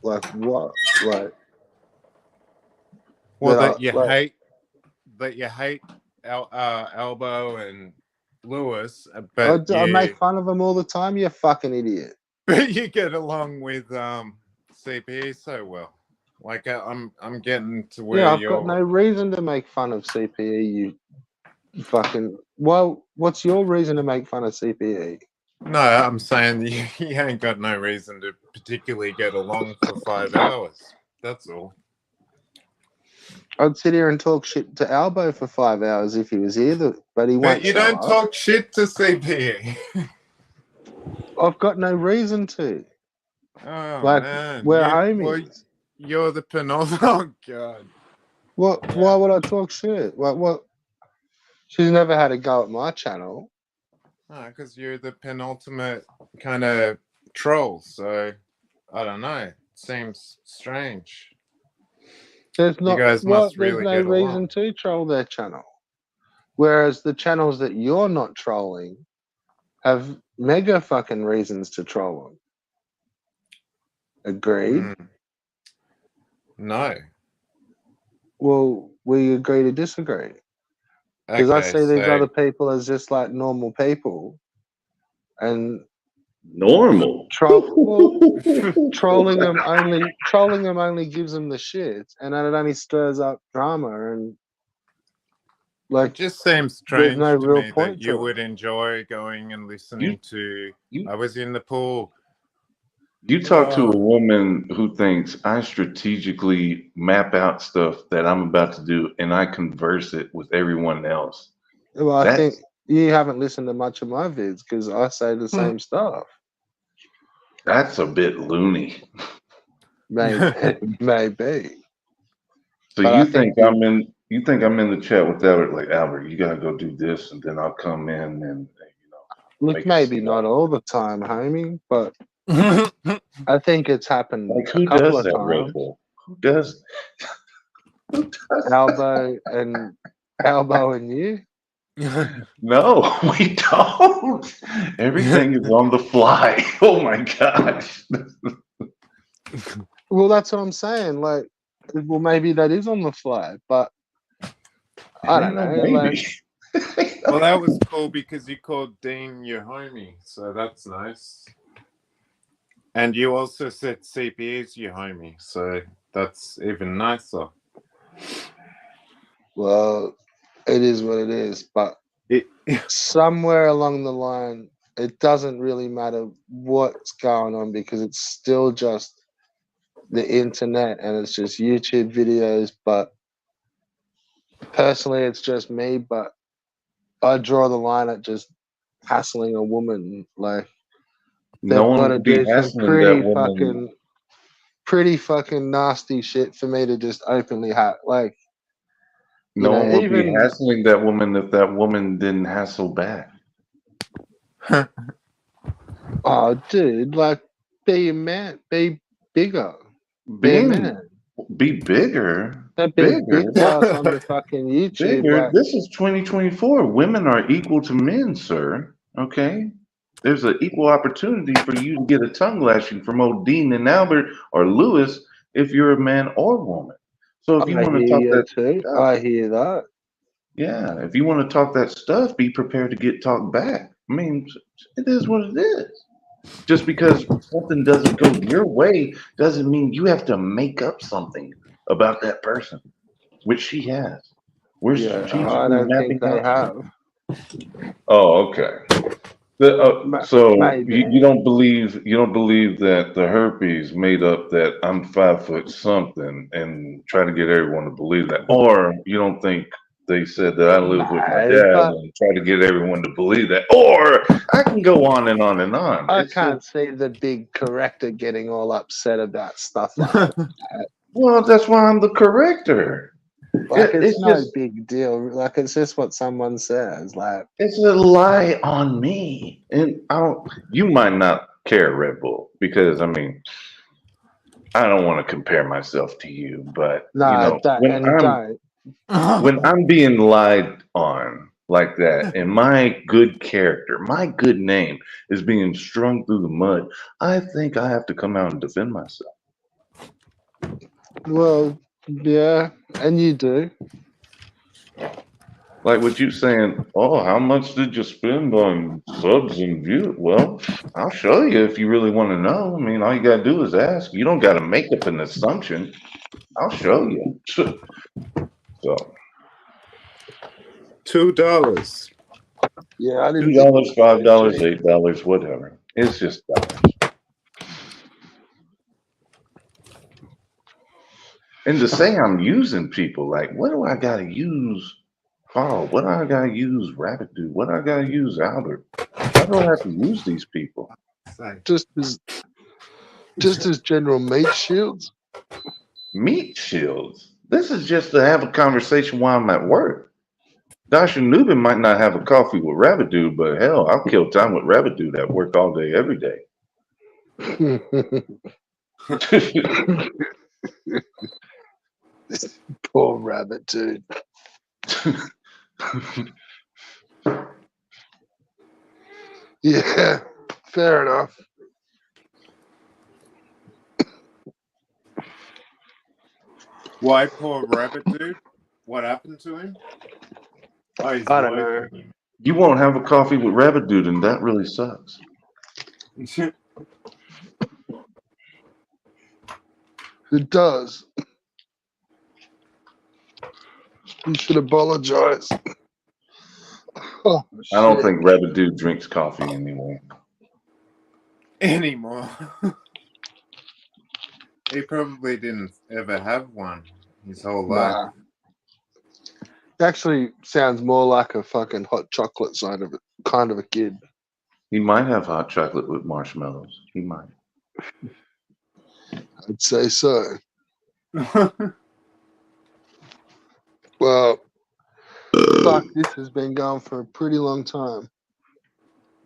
like what? Like Well, that? that you hate Elbow and Lewis, I make fun of them all the time. You fucking idiot. but you get along with CPE so well. Like I'm getting to where Yeah, I've got no you're. reason to make fun of CPE. You fucking. Well, what's your reason to make fun of CPE? No, I'm saying you ain't got no reason to particularly get along for 5 hours. That's all. I'd sit here and talk shit to Albo for 5 hours if he was here, but he won't. But you don't talk shit to CPE. I've got no reason to. Oh Like, man, we're homies. You're the penultimate. Oh god. What? Yeah. Why would I talk shit? What? She's never had a go at my channel. No, because you're the penultimate kind of troll. So I don't know. It seems strange. There's You not guys well, must there's really no get reason along. to troll their channel. Whereas the channels that you're not trolling have mega fucking reasons to troll them. Agreed? Mm, no. Well, we agree to disagree. Because I Okay, see these so other people as just like normal people, and Normal. trolling them only gives them the shit, and then it only stirs up drama, and it like just seems there's no strange to real me that point you to would it. enjoy going and listening to. You I was in the pool. you talk to a Oh, woman who thinks I strategically map out stuff that I'm about to do and I converse it with everyone else. Well, I think That's you haven't listened to much of my vids because I say the same stuff. that's a bit loony. Maybe, maybe, So but I think you think I'm in the chat with Albert like Albert, you gotta go do this and then I'll come in and look, make it maybe seem not like all the time, homie, but I think it's happened a who couple does of that, Red times. Bull? Who does who does Elbow and you. No, we don't. Everything is on the fly. Oh my gosh. Well, that's what I'm saying. Like, well, maybe that is on the fly, but It I ain't don't no know. Like, baby. well, that was cool because you called Dean your homie, so that's nice. And you also said CP is your homie, so that's even nicer. well, it is what it is. But It, somewhere along the line, it doesn't really matter what's going on because it's still just the internet and it's just YouTube videos. But personally, it's just me. But I draw the line at just hassling a woman. Like, No they've got one to would be do some hassling that woman. pretty fucking nasty shit for me to just openly like, you No know, one would be even, hassling that woman if that woman didn't hassle back. oh dude, like, be a man, be bigger, be a Being man, be bigger, don't be bigger, bitch ass on the fucking YouTube. bigger. Like, This is 2024. Women are equal to men, sir. Okay? There's an equal opportunity for you to get a tongue lashing from old Dean and Albert or Lewis if you're a man or woman. So if you I want hear to talk you that too, stuff, I hear that. yeah, if you want to talk that stuff, be prepared to get talked back. I mean, it is what it is. Just because something doesn't go your way doesn't mean you have to make up something about that person, which she has. We're Yeah, I strategically don't think mapping they out have. something. Oh, okay. So Maybe. you don't believe that the herpes made up that I'm 5 foot something and try to get everyone to believe that, or you don't think they said that I live with my No, dad but and try to get everyone to believe that, or I can go on and on and on. I It's just can't see the big corrector getting all upset about stuff like that. well, that's why I'm the corrector. Like, it's It's no just big deal. Like, it's just what someone says. Like, it's a lie on me, and I don't. You might not care, Red Bull, because I mean, I don't want to compare myself to you, but you no, know, don't and don't. when I'm being lied on like that, and my good character, my good name is being strung through the mud, I think I have to come out and defend myself. Well, yeah, and you do. Like what you saying, oh, how much did you spend on subs and views? Well, I'll show you if you really want to know. I mean, all you gotta do is ask. You don't gotta make up an assumption. I'll show you. So $2. Yeah, I didn't think it $2, was so $5, cheap. $8, whatever. It's just dollars. And to say I'm using people, like, what do I gotta use Carl? What do I gotta use Rabbit Dude? What do I gotta use Albert? Why do I have to use these people? Just as general meat shields. Meat shields. This is just to have a conversation while I'm at work. Dr. Newman might not have a coffee with Rabbit Dude, but hell, I'll kill time with Rabbit Dude at work all day, every day. Poor rabbit, dude. Yeah, fair enough. Why poor rabbit dude? What happened to him? Oh, he's I don't know. woken. You won't have a coffee with Rabbit Dude, and that really sucks. It does. You should apologize. Oh, I don't shit. think Rabbit Dude drinks coffee anymore. Anymore. He probably didn't ever have one his whole life. Nah. It actually sounds more like a fucking hot chocolate kind of a kid. He might have hot chocolate with marshmallows. He might. I'd say so. Well, fuck, this has been going for a pretty long time.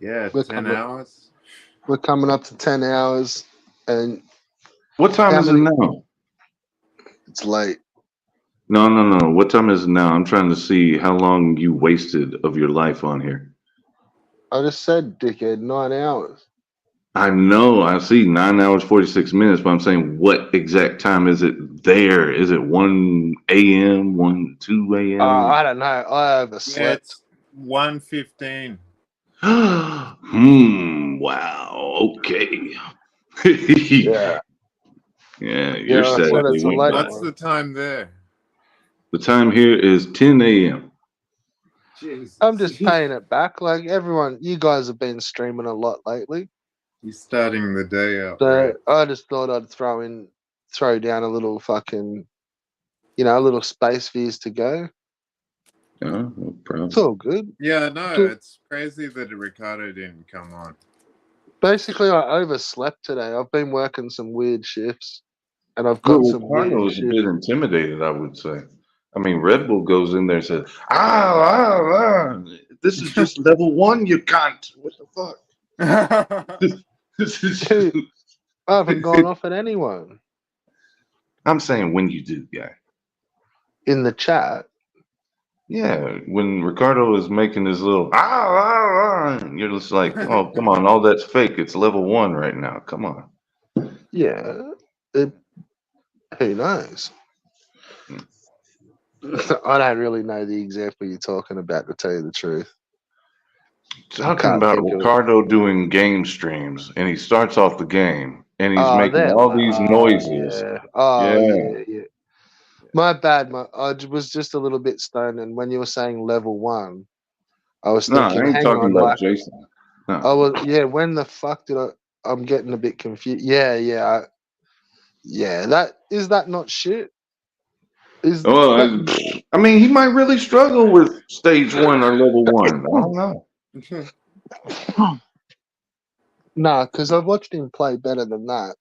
Yeah, We're 10 coming- hours. We're coming up to 10 hours, and What time How is it many- now? it's late. No. What time is it now? I'm trying to see how long you wasted of your life on here. I just said, dickhead, 9 hours. I know. I see 9 hours 46 minutes, but I'm saying what exact time is it there? Is it 1 a.m., 2 a.m.? I don't know. I Yeah, overslept. it's 1:15. Wow. Okay. Yeah. Yeah, Yeah, your I Saturday said it's a went late by. What's the time there? The time here is 10 a.m. Jesus. I'm just paying it back. Like everyone, you guys have been streaming a lot lately. You're starting the day out. So Right? I just thought I'd throw down a little fucking, a little space for yous to go. Oh, no It's problem. all good. Yeah, no, it's crazy that Ricardo didn't come on. Basically, I overslept today. I've been working some weird shifts, and I've Well, got some Ricardo weird is a shifts. bit intimidated, I would say. I mean, Red Bull goes in there and says, this is just level 1, you cunt. What the fuck? This is Dude, I haven't gone off at anyone I'm saying when you do, yeah. in the chat. Yeah, when Ricardo is making his little, you're just like, oh, come on, all that's fake. It's level 1 right now. Come on. Yeah, who knows? I don't really know the example you're talking about, to tell you the truth. Talking Can't about think of it. Ricardo doing game streams, and he starts off the game, and he's Oh, making they're all like, these noises. yeah. Oh, Yeah. yeah. My bad. I was just a little bit stoned, and when you were saying level 1, I was No, I thinking, ain't hang talking on, about like, Jason. No. I was, when the fuck did I'm getting a bit confused. Yeah. That not shit? Is Well, that, I mean, he might really struggle with stage 1 or level 1. I don't know. nah, because I've watched him play better than that.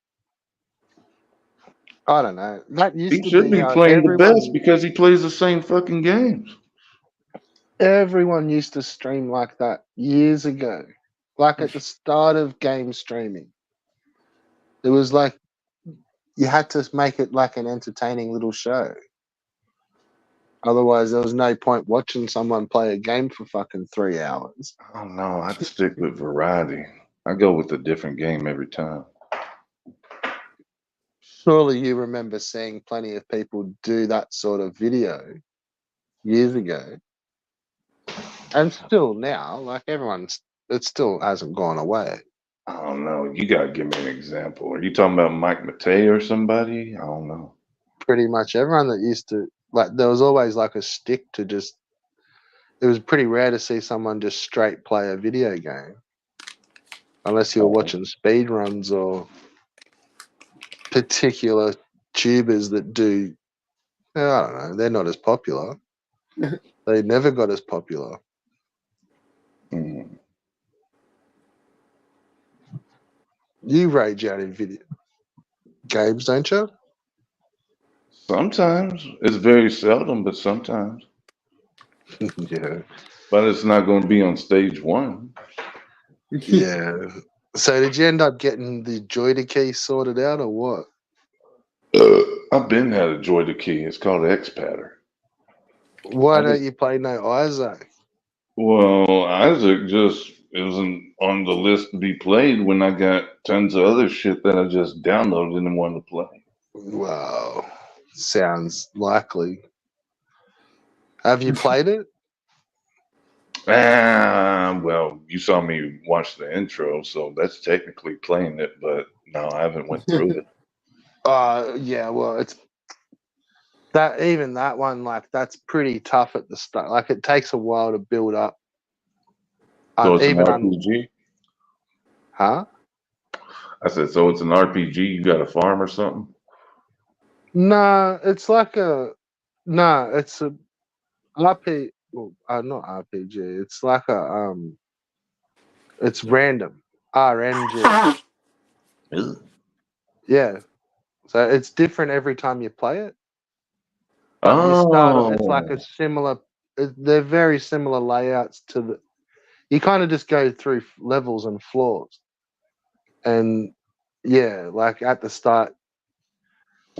I don't know. That used He to should be how playing the best because he plays the same fucking games. everyone used to stream like that years ago. Like at the start of game streaming. It was like you had to make it like an entertaining little show. Otherwise, there was no point watching someone play a game for fucking 3 hours. I don't know. I'd stick with variety. I go with a different game every time. Surely you remember seeing plenty of people do that sort of video years ago. And still now, like it still hasn't gone away. I don't know. You gotta give me an example. Are you talking about Mike Matei or somebody? I don't know. Pretty much everyone that used to, like, there was always like a stick to just, it was pretty rare to see someone just straight play a video game. Unless you were watching speed runs or particular tubers that do, I don't know, they're not as popular. They never got as popular. Mm. You rage out in video games, don't you? Sometimes. It's very seldom, but sometimes. Yeah. But it's not going to be on stage 1. Yeah. So did you end up getting the Joyda key sorted out or what? I've been had a joy to key. It's called X-Patter. Why I don't just you play no Isaac? Well, Isaac just isn't on the list to be played when I got tons of other shit that I just downloaded and wanted to play. Wow, sounds likely. Have you played it? Well, you saw me watch the intro, so that's technically playing it, but no, I haven't went through it. Yeah. Well, it's that even that one like that's pretty tough at the start. Like it takes a while to build up. So it's an Even on, RPG? huh? I said, so it's an RPG, you got a farm or something? No, it's like a no. It's a RP. Well, not RPG. It's like a It's random. RNG. Ugh. Yeah. So it's different every time you play it. But you start. It's like a Oh, similar. They're very similar layouts to the. You kind of just go through levels and floors, and yeah, like at the start,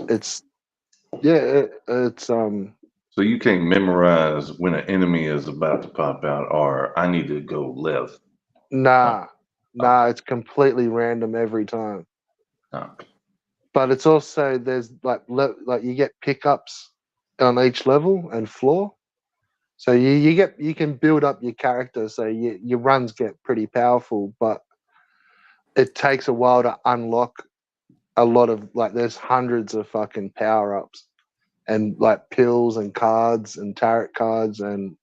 it's it's so you can't memorize when an enemy is about to pop out, or I need to go left. Oh, nah, oh, nah. It's completely random every time. oh. But it's also there's like like you get pickups on each level and floor. So you can build up your character so your runs get pretty powerful, but it takes a while to unlock a lot of like there's hundreds of fucking power ups and like pills and cards and tarot cards and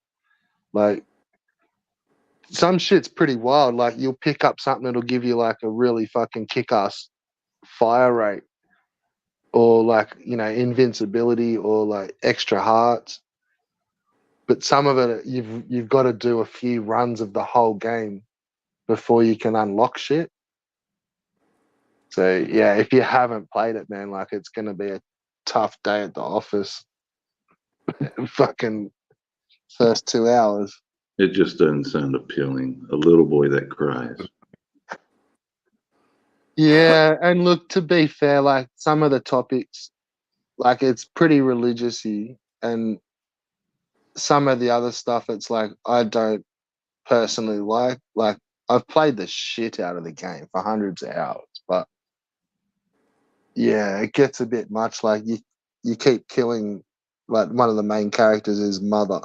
like some shit's pretty wild. Like you'll pick up something that'll give you like a really fucking kick ass fire rate or like, invincibility or like extra hearts. But some of it you've got to do a few runs of the whole game before you can unlock shit. So yeah, if you haven't played it, man, like it's gonna be a tough day at the office. Fucking first 2 hours. It just doesn't sound appealing. A little boy that cries. Yeah, and look, to be fair, like some of the topics, like it's pretty religious-y, and some of the other stuff, it's like I don't personally like. Like I've played the shit out of the game for hundreds of hours, but yeah, it gets a bit much. Like you keep killing. Like one of the main characters is mother,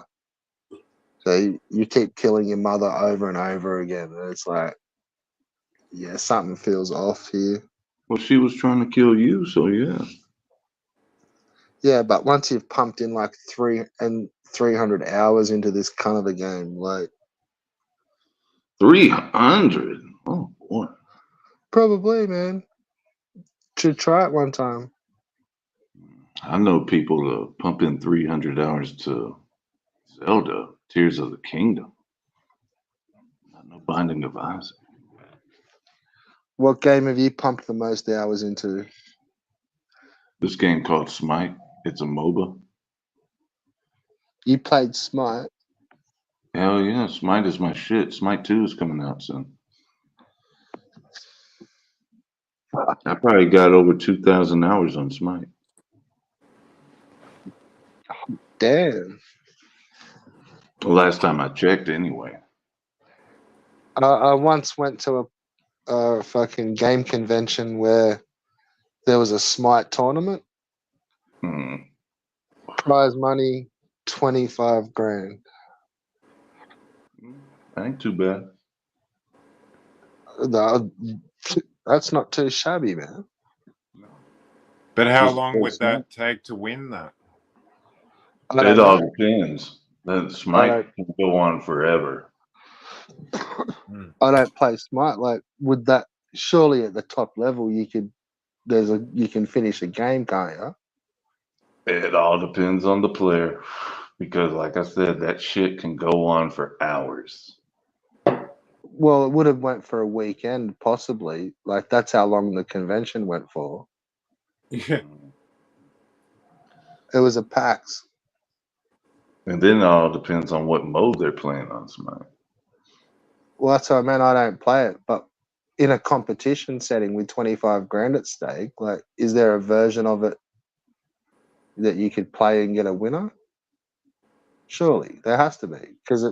so you keep killing your mother over and over again. And it's like, yeah, something feels off here. Well, she was trying to kill you, so yeah. Yeah, but once you've pumped in like 300 hours into this kind of a game, like 300? Oh, boy. probably, man, should try it one time. I know people to pump in 300 hours to Zelda, Tears of the Kingdom. Not no Binding of Isaac. What game have you pumped the most hours into? This game called Smite. It's a MOBA. You played Smite. Hell yeah, Smite is my shit. Smite 2 is coming out soon. I probably got over 2,000 hours on Smite. Damn. Last time I checked, anyway. I once went to a fucking game convention where there was a Smite tournament. Hmm. Prize money, 25 grand. Ain't too bad. No, that's not too shabby, man. But how Just long play would Smite. that take to win that? I It don't all know. depends. That I Smite don't. can go on forever. Hmm. I don't play Smite. Like, would that surely at the top level you could? You can finish a game, can't you? It all depends on the player. Because, like I said, that shit can go on for hours. Well, it would have went for a weekend, possibly. Like that's how long the convention went for. Yeah. It was a PAX. And then it all depends on what mode they're playing on Smite. Well, that's what I meant. I don't play it, but in a competition setting with 25 grand at stake, like, is there a version of it that you could play and get a winner? Surely there has to be, because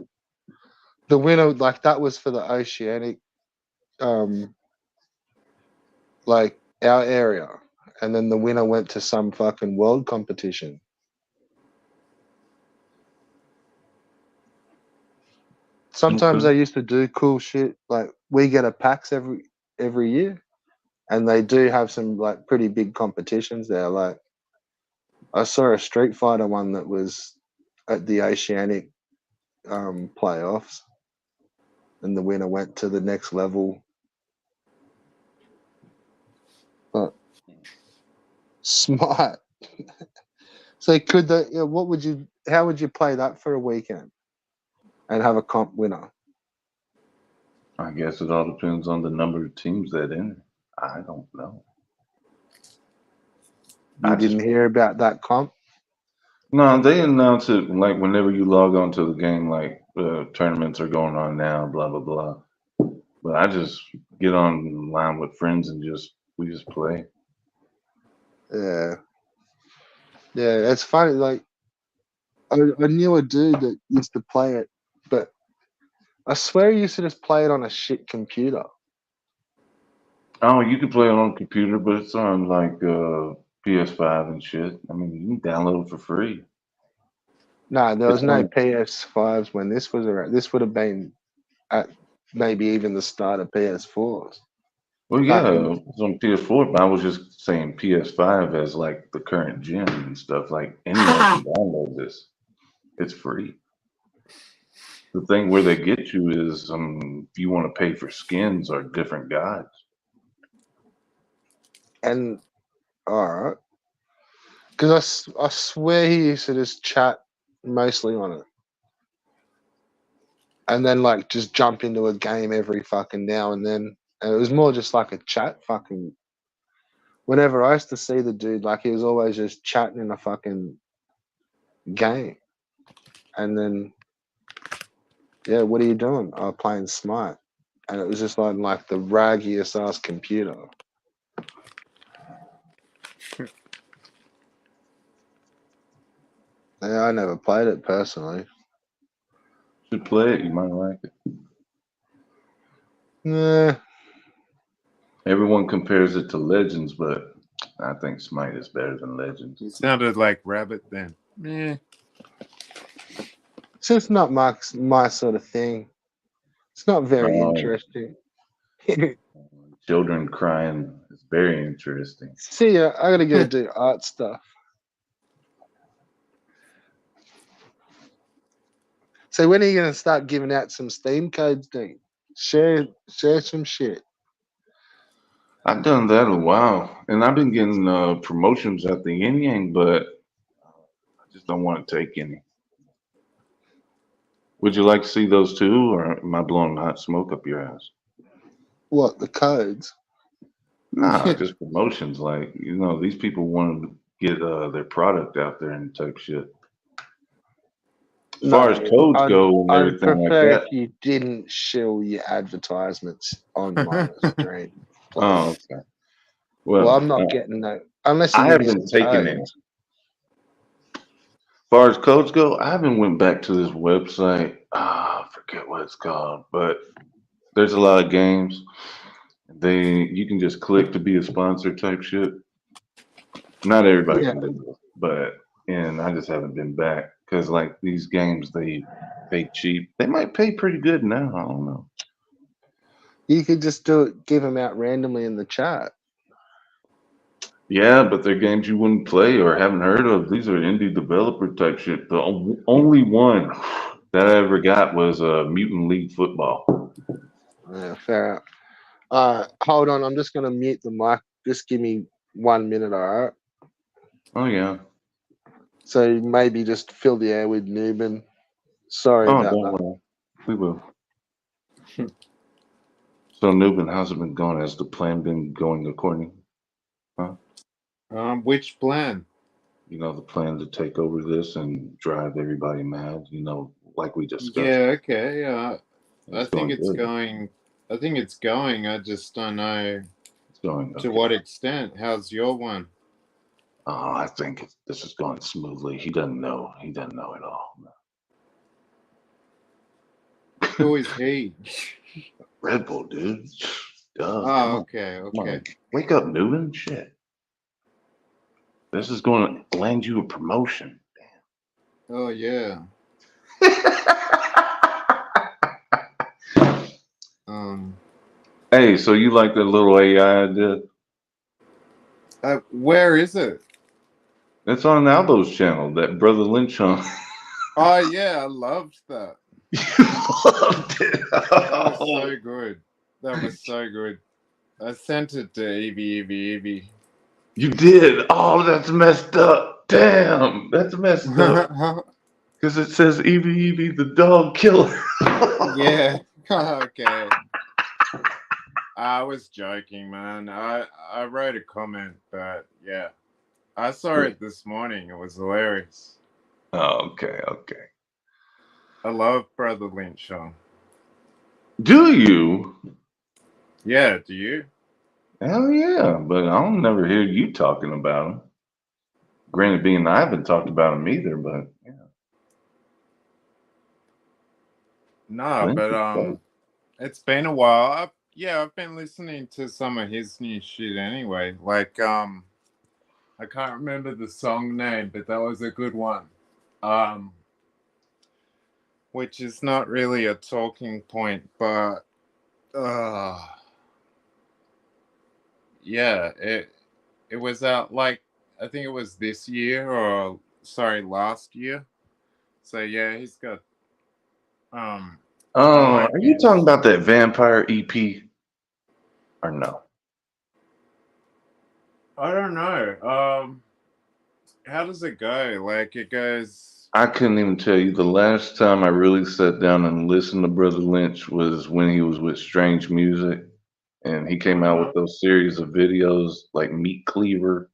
the winner, like, that was for the Oceanic, like our area, and then the winner went to some fucking world competition. Sometimes Okay. they used to do cool shit. Like, we get a PAX every year, and they do have some like pretty big competitions there. Like, I saw a Street Fighter one that was at the Oceanic playoffs, and the winner went to the next level. But smart. So could the what would you? How would you play that for a weekend and have a comp winner? I guess it all depends on the number of teams that enter. I don't know. You I just didn't hear about that comp? no. They announce it like whenever you log on to the game, like tournaments are going on now, blah blah blah. But I just get online with friends and we just play. Yeah, yeah. It's funny. Like, I knew a dude that used to play it, but I swear he used to just play it on a shit computer. Oh, you can play it on a computer, but it's on like PS5 and shit. I mean, you can download it for free. No, there It's was no on. PS5s when this was around. This would have been at maybe even the start of PS4s. Well, Back yeah, in, it's on PS4, but I was just saying PS5 as like the current gen and stuff. Like anyone can download this. It's free. The thing where they get you is if you want to pay for skins or different gods. and all right, because I swear he used to just chat mostly on it, and then like just jump into a game every fucking now and then. And it was more just like a chat fucking. Whenever I used to see the dude, like, he was always just chatting in a fucking game, and then yeah, what are you doing? Oh, playing Smite, and it was just like the raggiest ass computer. Yeah, I never played it personally. Should play it. You might like it. Nah, Everyone compares it to Legends, but I think Smite is better than Legends. You sounded like Rabbit then. Yeah. it's just not my sort of thing. It's not very Oh, interesting. children crying is very interesting. See ya. I gotta go do art stuff. So when are you gonna start giving out some Steam codes, Dean? Share some shit. I've done that a while, and I've been getting promotions at the yin yang, but I just don't want to take any. Would you like to see those too, or am I blowing hot smoke up your ass? What, the codes? Nah, just promotions. Like these people want to get their product out there and type shit. As far as No, codes I'd go and I'd everything like prefer that. if you didn't shill your advertisements on my stream, Oh, please. okay. Well, Well, I'm not getting no unless you I give me haven't some taken any. codes. As far as codes go, I haven't went back to this website. I forget what it's called, but there's a lot of games. You can just click to be a sponsor type shit. Not everybody Yeah, can do it, but and I just haven't been back because like these games they pay cheap. They might pay pretty good now. I don't know. you could just do it, give them out randomly in the chat. Yeah, but they're games you wouldn't play or haven't heard of. These are indie developer type shit. The only one that I ever got was Mutant League Football. Yeah, fair. Hold on, I'm just gonna mute the mic. Just give me 1 minute, all right? Oh yeah. So maybe just fill the air with Newman. Sorry Oh, about don't that. worry. We will. So Newbin, how's it been going? Has the plan been going according? Huh? Which plan? The plan to take over this and drive everybody mad. Like we discussed. Yeah, okay. I It's think going it's good. going. I think it's going. I just don't know It's going to okay. what extent. How's your one? Oh, I think this is going smoothly. He doesn't know. He doesn't know at all. Who is he? Red Bull, dude. Duh. Come Oh, on. okay, Come on. okay. Wake up, Newman. Shit. This is going to land you a promotion. Oh yeah. Um. Hey, so you like that little AI I did? Where is it? It's on Albo's channel, that Brother Lynch on. Oh yeah, I loved that. You loved it. That was so good. That was so good. I sent it to Evie. You did. Oh, that's messed up. Damn, that's messed up. Because it says Evie, the dog killer. Yeah. Okay. I was joking, man. I wrote a comment, but yeah. I saw it this morning. It was hilarious. Oh, okay. I love Brother Lynch. Do you? Yeah, do you? Hell yeah, but I don't never hear you talking about him. Granted, being I haven't talked about him either, but yeah. No, Lynch but is dope. it's been a while. I've been listening to some of his new shit anyway. Like I can't remember the song name, but that was a good one. Um which is not really a talking point, but uh yeah, it was out like I think it was this year or sorry, last year. So yeah, he's got I Oh, like are you talking his about that vampire EP or no? I don't know. How does it go? Like it goes I couldn't even tell you. The last time I really sat down and listened to Brother Lynch was when he was with Strange Music, and he came out uh-huh. with those series of videos like Meat Cleaver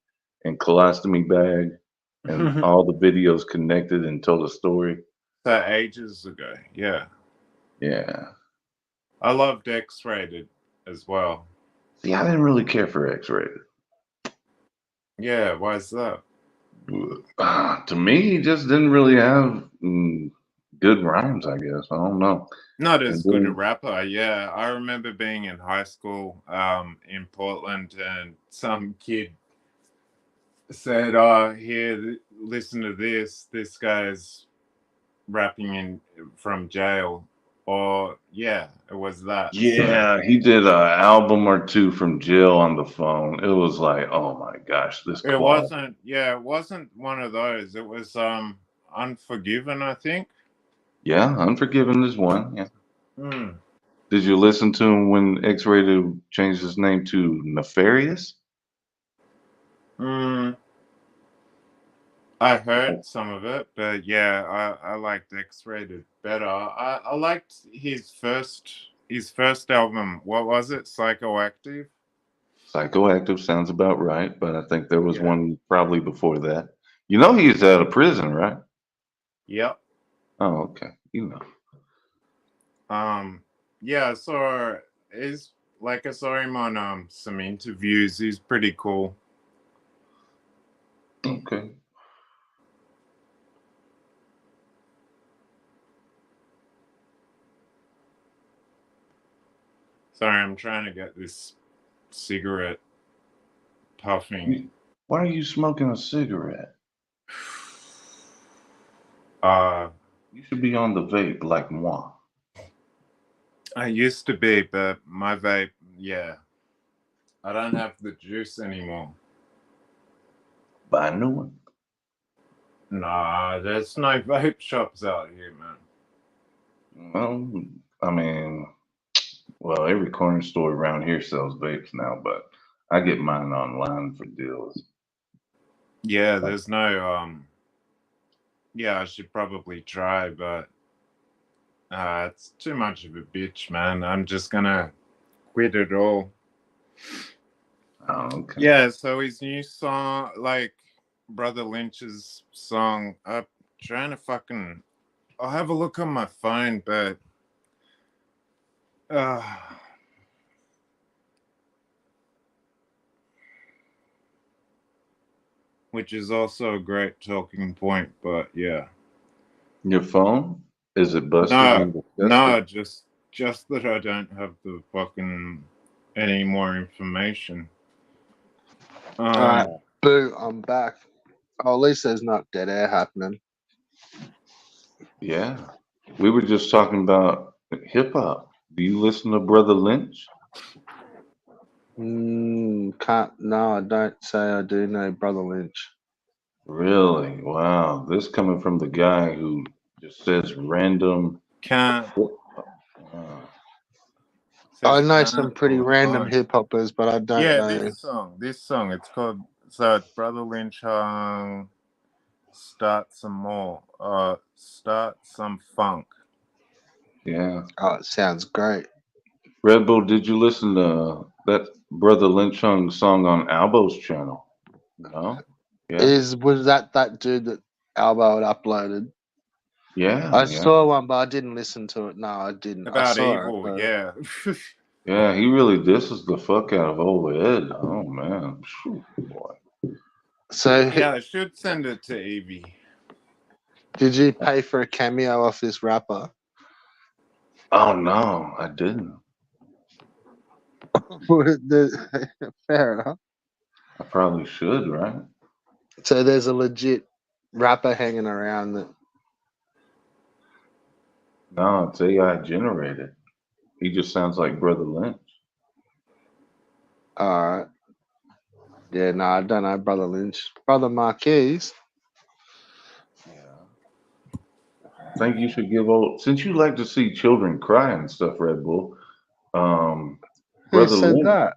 and Colostomy Bag, and all the videos connected and told a story. So ages ago. Yeah. Yeah. I loved X Rated as well. See, I didn't really care for X-Rated. Yeah, why is that? To me, he just didn't really have good rhymes, I guess. I don't know. Not And as good a then, rapper, yeah. I remember being in high school in Portland and some kid said, "Oh, here, listen to this. This guy's rapping in from jail." Or yeah, it was that. So yeah, he did an album or two from jail on the phone. It was like, oh my gosh, this it quality. wasn't. Yeah, it wasn't one of those. It was Unforgiven, I think. Yeah, Unforgiven is one. Yeah. Hmm. Did you listen to him when X-Rated changed his name to Nefarious? Hmm. I heard some of it, but yeah, I liked X Rated better. I liked his first album. What was it? Psychoactive? Psychoactive sounds about right, but I think there was Yeah. one probably before that. You know he's out of prison, right? Yep. Oh, okay. You know. Um yeah, I saw him on some interviews. He's pretty cool. Okay. Sorry, I'm trying to get this cigarette puffing. Why are you smoking a cigarette? Uh You should be on the vape like moi. I used to be, but my vape, yeah. I don't have the juice anymore. Buy a new one. Nah, there's no vape shops out here, man. Well, I mean, well, every corner store around here sells vapes now, but I get mine online for deals. Yeah, there's no yeah, I should probably try, but it's too much of a bitch, man. I'm just gonna quit it all. Oh, okay. Yeah, so his new song, like Brother Lynch's song, I'm trying to fucking I'll have a look on my phone, but uh which is also a great talking point. But yeah, Your phone? Is it busted no, and no, disgusted? just that I don't have the fucking any more information. All right, Um, boo, I'm back. Oh, at least there's not dead air happening. Yeah. We were just talking about hip hop. Do you listen to Brother Lynch? Can't. No, I don't say I do know Brother Lynch. Really? Wow. This coming from the guy who just says random. can't Wow. I says know can't some pretty all the random time. hip hoppers, but I don't Yeah, know. this song, it's called so it's Brother Lynch start some more. Start some funk. Yeah. Oh, it sounds great. Red Bull, did you listen to that Brother Lynch song on Albo's channel? No? Yeah? Was that dude that Albo had uploaded? Yeah, I yeah. saw one, but I didn't listen to it. No, I didn't. I About saw it. evil, But... yeah. Yeah, he really disses the fuck out of old Ed. Oh, man. Phew, boy. So, Yeah, I should send it to Evie. did you pay for a cameo off this rapper? Oh, no, I didn't. Fair enough. I probably should, right? So there's a legit rapper hanging around that. No, it's AI generated. He just sounds like Brother Lynch. All right. Yeah, no, I don't know, Brother Lynch. Brother Marquise. Yeah. I think you should give old, since you like to see children cry and stuff, Red Bull, Who Brother said Lynch, that?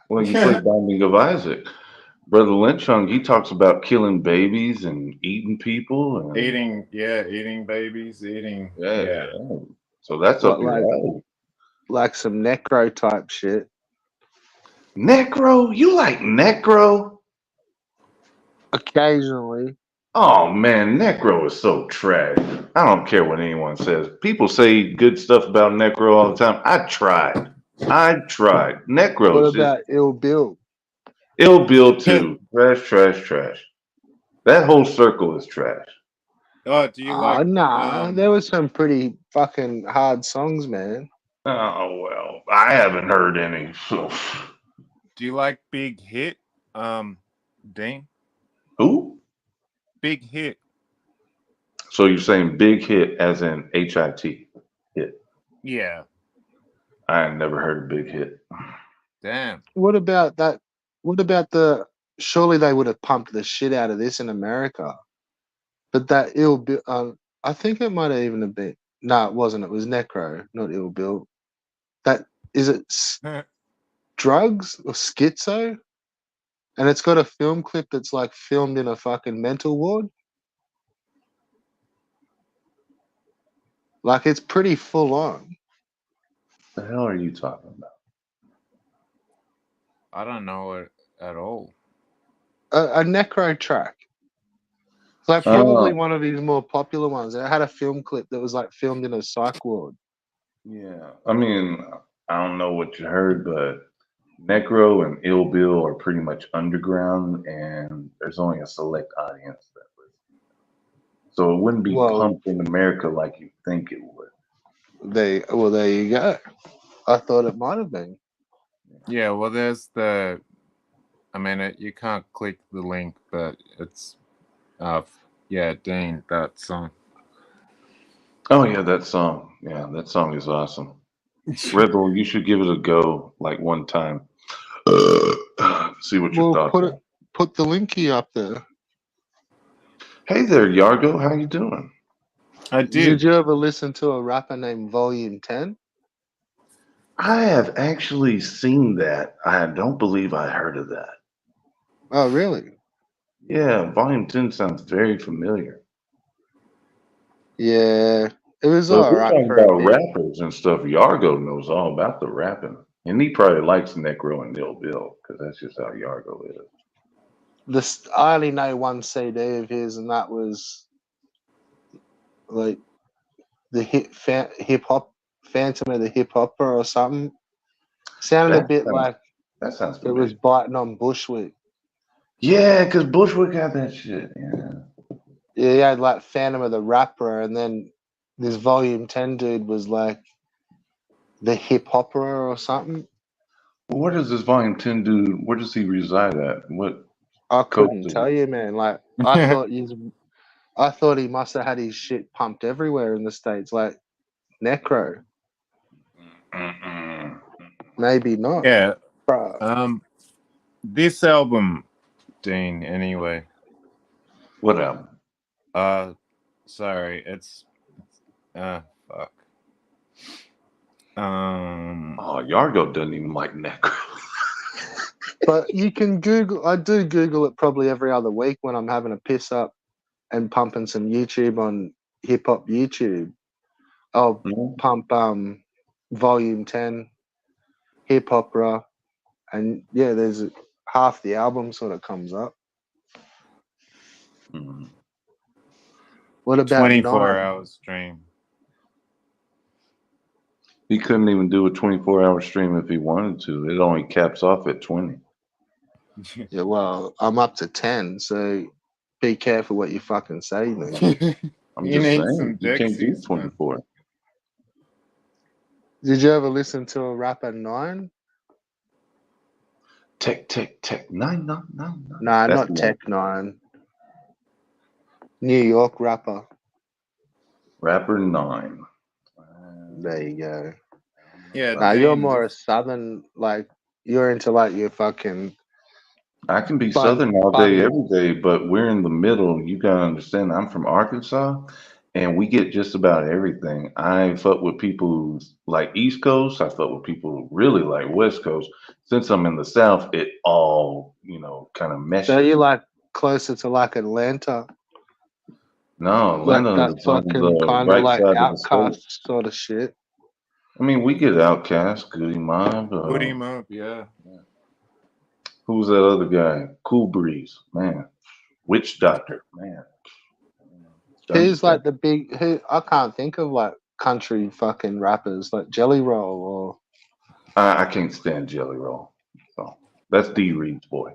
well, you play Binding of Isaac. Brother Lynch, he talks about killing babies and eating people and eating babies, yeah, yeah. yeah. So that's What, up your alley. like some necro type shit? Necro? You like Necro? Occasionally. Oh man, Necro is so trash. I don't care what anyone says. People say good stuff about Necro all the time. I tried. What Necro's just about Ill Bill? ill Bill too. Trash, trash, trash. That whole circle is trash. Oh, do you Oh, like nah. There was some pretty fucking hard songs, man. Oh well, I haven't heard any. So do you like Big Hit? Dean? who? Big Hit. So you're saying big hit as in HIT hit? Yeah. I had never heard of big hit. Damn. What about that? What about the? Surely they would have pumped the shit out of this in America. But that Ill Bill, I think it might have even have been. No, it wasn't. It was Necro, not Ill Bill. That is it. Drugs or schizo, and it's got a film clip that's like filmed in a fucking mental ward. Like it's pretty full on. The hell are you talking about? I don't know it at all. A Necro track. It's like Uh, probably one of his more popular ones. It had a film clip that was like filmed in a psych ward. yeah. I mean, I don't know what you heard, but Necro and Ill Bill are pretty much underground, and there's only a select audience that listens. So it wouldn't be Well, pumped in America like you think it would. there you go. I thought it might have been. Yeah, well, there's the. I mean, you can't click the link, but it's. Yeah, Dean, that song. Oh yeah, that song. Yeah, that song is awesome. Rebel, you should give it a go like one time. See what your Well, thoughts are. put the linky up there. Hey there, Yargo. How you doing? I Did did. you ever listen to a rapper named Volume 10? I have actually seen that. I don't believe I heard of that. Oh, really? Yeah, Volume 10 sounds very familiar. Yeah, it was So if all we're right talking for a about bit. rappers and stuff, Yargo knows all about the rapping. And he probably likes Necro and Nil Bill because that's just how Yargo is. I only know one CD of his, and that was like the hip hop Phantom of the Hip Hopper or something. Sounded a That bit sounds, like that sounds it was familiar. biting on Bushwick. Yeah, because Bushwick had that shit. Yeah. Yeah, he had like Phantom of the Rapper, and then this Volume 10 dude was like the hip hopper or something. Well, where does this Volume 10 dude? Where does he reside at? What I coast couldn't is tell it? you, man. Like I thought he must have had his shit pumped everywhere in the States, like Necro. Mm-mm. Maybe not. Yeah. Bruh. This album, Dean. Anyway. What album? Sorry. It's fuck. Oh, Yargo doesn't even like Necro. But you can Google. I do Google it probably every other week when I'm having a piss up and pumping some YouTube on hip hop YouTube. I'll No? pump Volume 10 hip opera, and yeah, there's half the album sort of comes up. Mm. What about 24 Nine? hour stream. He couldn't even do a 24-hour stream if he wanted to. It only caps off at 20. Yeah, well, I'm up to 10, so be careful what you fucking say then. I'm You just need some saying, you can't do Dexies, man. 24. Did you ever listen to a rapper Nine? Tech, 9. Nah, That's not the one. Tech Nine. New York rapper. Rapper 9. There you go. Yeah, Nah, you're Dean. more a southern, like you're into like your fucking I can be Southern all day, bunny. every day, but we're in the middle. You gotta understand, I'm from Arkansas, and we get just about everything. I fuck with people like East Coast. I fuck with people really like West Coast. Since I'm in the South, it all, kind of So you meshes. like closer to like Atlanta, No, like Atlanta that is on fucking the kind of right like side of the state. outcast sort of shit. I mean, we get Outkast, Goody Mob. Put him up, yeah. Who's that other guy? Cool Breeze, man. Witch Doctor, man. Who's Thundercat. like the big? Who I can't think of like country fucking rappers like Jelly Roll I can't stand Jelly Roll. So that's D Reed's boy.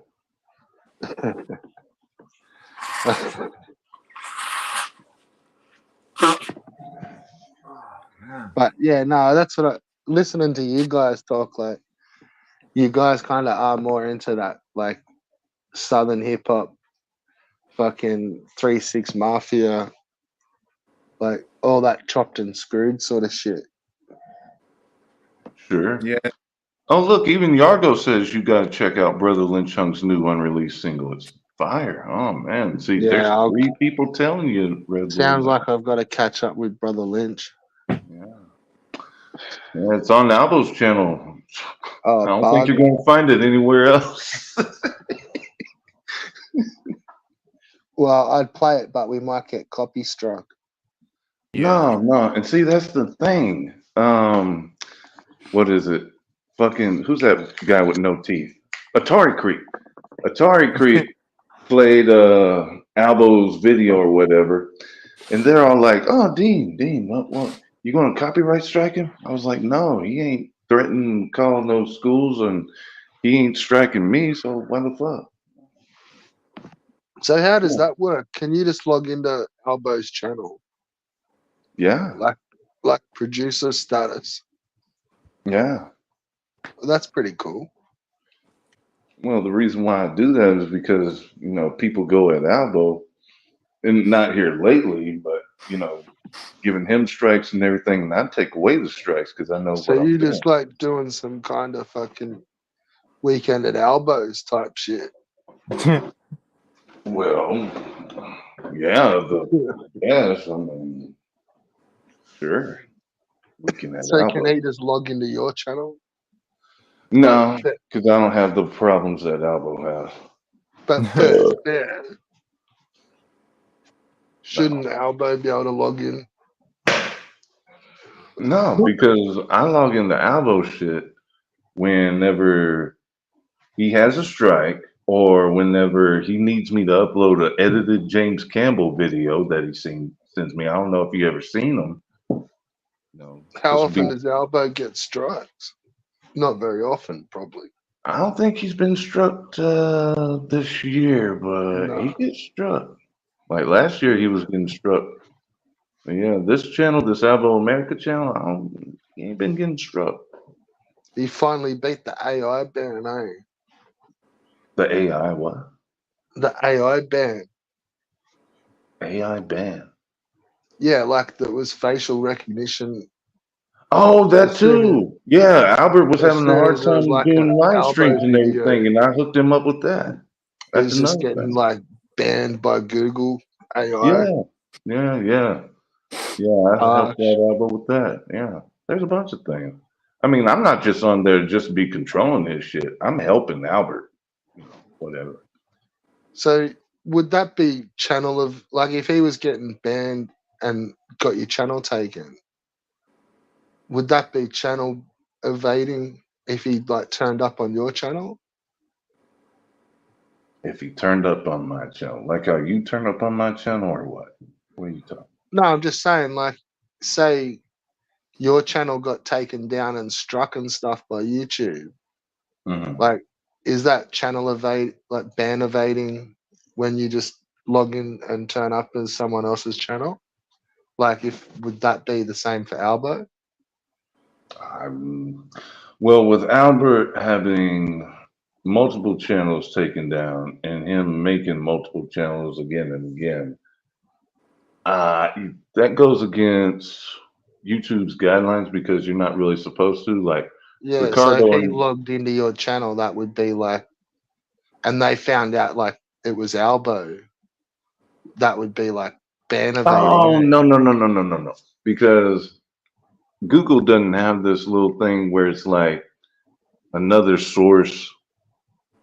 or. But yeah, no, that's what listening to you guys talk like. You guys kind of are more into that like southern hip hop, fucking 3-6 Mafia, like all that chopped and screwed sort of shit. Sure. Yeah. Oh, look, even Yargo says you got to check out Brother Lynch Chung's new unreleased single. It's fire. Oh, man. See, there's Yeah, 3 people telling you, Red Bull. sounds like I've got to catch up with Brother Lynch. Yeah. Yeah, it's on Albo's channel. I Oh, don't think bug. you're going to find it anywhere else. Well, I'd play it, but we might get copy struck. Yeah. No. And see, that's the thing. What is it? Fucking, who's that guy with no teeth? Atari Creek. Atari Creek played Albo's video or whatever, and they're all like, "Oh, Dean, what? You gonna copyright strike him?" I was like, "No, he ain't threatening calling those schools, and he ain't striking me. So why the fuck?" So how does that work? Can you just log into Albo's channel, Yeah, like producer status? yeah. Well, that's pretty cool. Well, the reason why I do that is because people go at Albo, and not here lately, but giving him strikes and everything, and I take away the strikes because I know So what I'm you doing. just like doing some kind of fucking weekend at Albo's type shit. Well, yeah, yes, I mean, sure, we can have So can Albo. he just log into your channel? No, But because I don't have the problems that Albo has. first, yeah. No, Shouldn't Albo be able to log in? no, because I log into Albo shit whenever he has a strike or whenever he needs me to upload an edited James Campbell video that sends me. I don't know if you ever seen them. How This would be often does Albo get strikes? Not very often, probably. I don't think he's been struck this year, but No. he gets struck. Like last year, he was getting struck. But yeah, this channel, this Albo America channel, he ain't been getting struck. He finally beat the AI ban, eh? The AI what? The AI ban. AI ban. Yeah, like that was facial recognition. Oh, that As soon as, too. Yeah, Albert was as having a soon hard as it was time like an doing live Albo streams and video, everything, and I hooked him up with that. he That's was just another getting thing. like banned by Google AI. Yeah, yeah. I helped Harsh. out Albert with that. Yeah, there's a bunch of things. I mean, I'm not just on there just to be controlling this shit. I'm helping Albert. Whatever. So would that be channel of like if he was getting banned and got your channel taken, would that be channel evading if he like turned up on your channel? If he turned up on my channel, like how you turn up on my channel, or what? What are you talking? No, I'm just saying, like, say your channel got taken down and struck and stuff by YouTube. Mm-hmm. Like, is that channel evade like ban evading when you just log in and turn up as someone else's channel? Like, if would that be the same for Albo? Well, with Albert having multiple channels taken down and him making multiple channels again and again, uh, that goes against YouTube's guidelines because you're not really supposed to. Like Yeah. So if Ricardo he and logged into your channel, that would be like, and they found out like it was Albo, that would be like ban evading. oh Eh? no, because Google doesn't have this little thing where it's like another source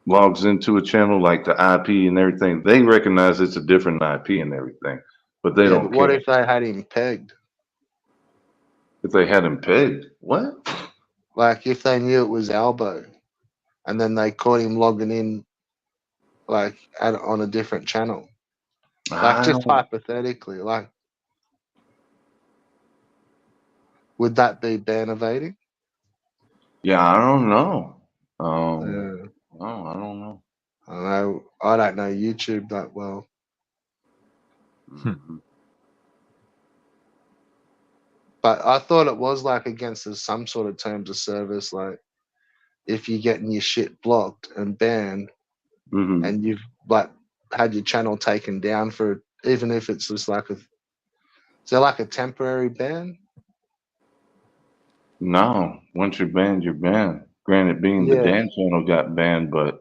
logs into a channel like the IP and everything. They recognize it's a different IP and everything, but they Yeah, don't but what care if they had him pegged? if they had him pegged. What? Like if they knew it was Albo, and then they caught him logging in like on a different channel. Like I just don't. hypothetically, like would that be ban evading? Yeah, I don't know. Yeah, No, I don't know. I don't know. I don't know YouTube that well, Mhm. but I thought it was like against some sort of terms of service. Like if you're getting your shit blocked and banned, Mhm. and you've like had your channel taken down for even if it's just like is there like a temporary ban? No, once you're banned, you're banned. Granted, being the Yeah, Dan channel got banned, but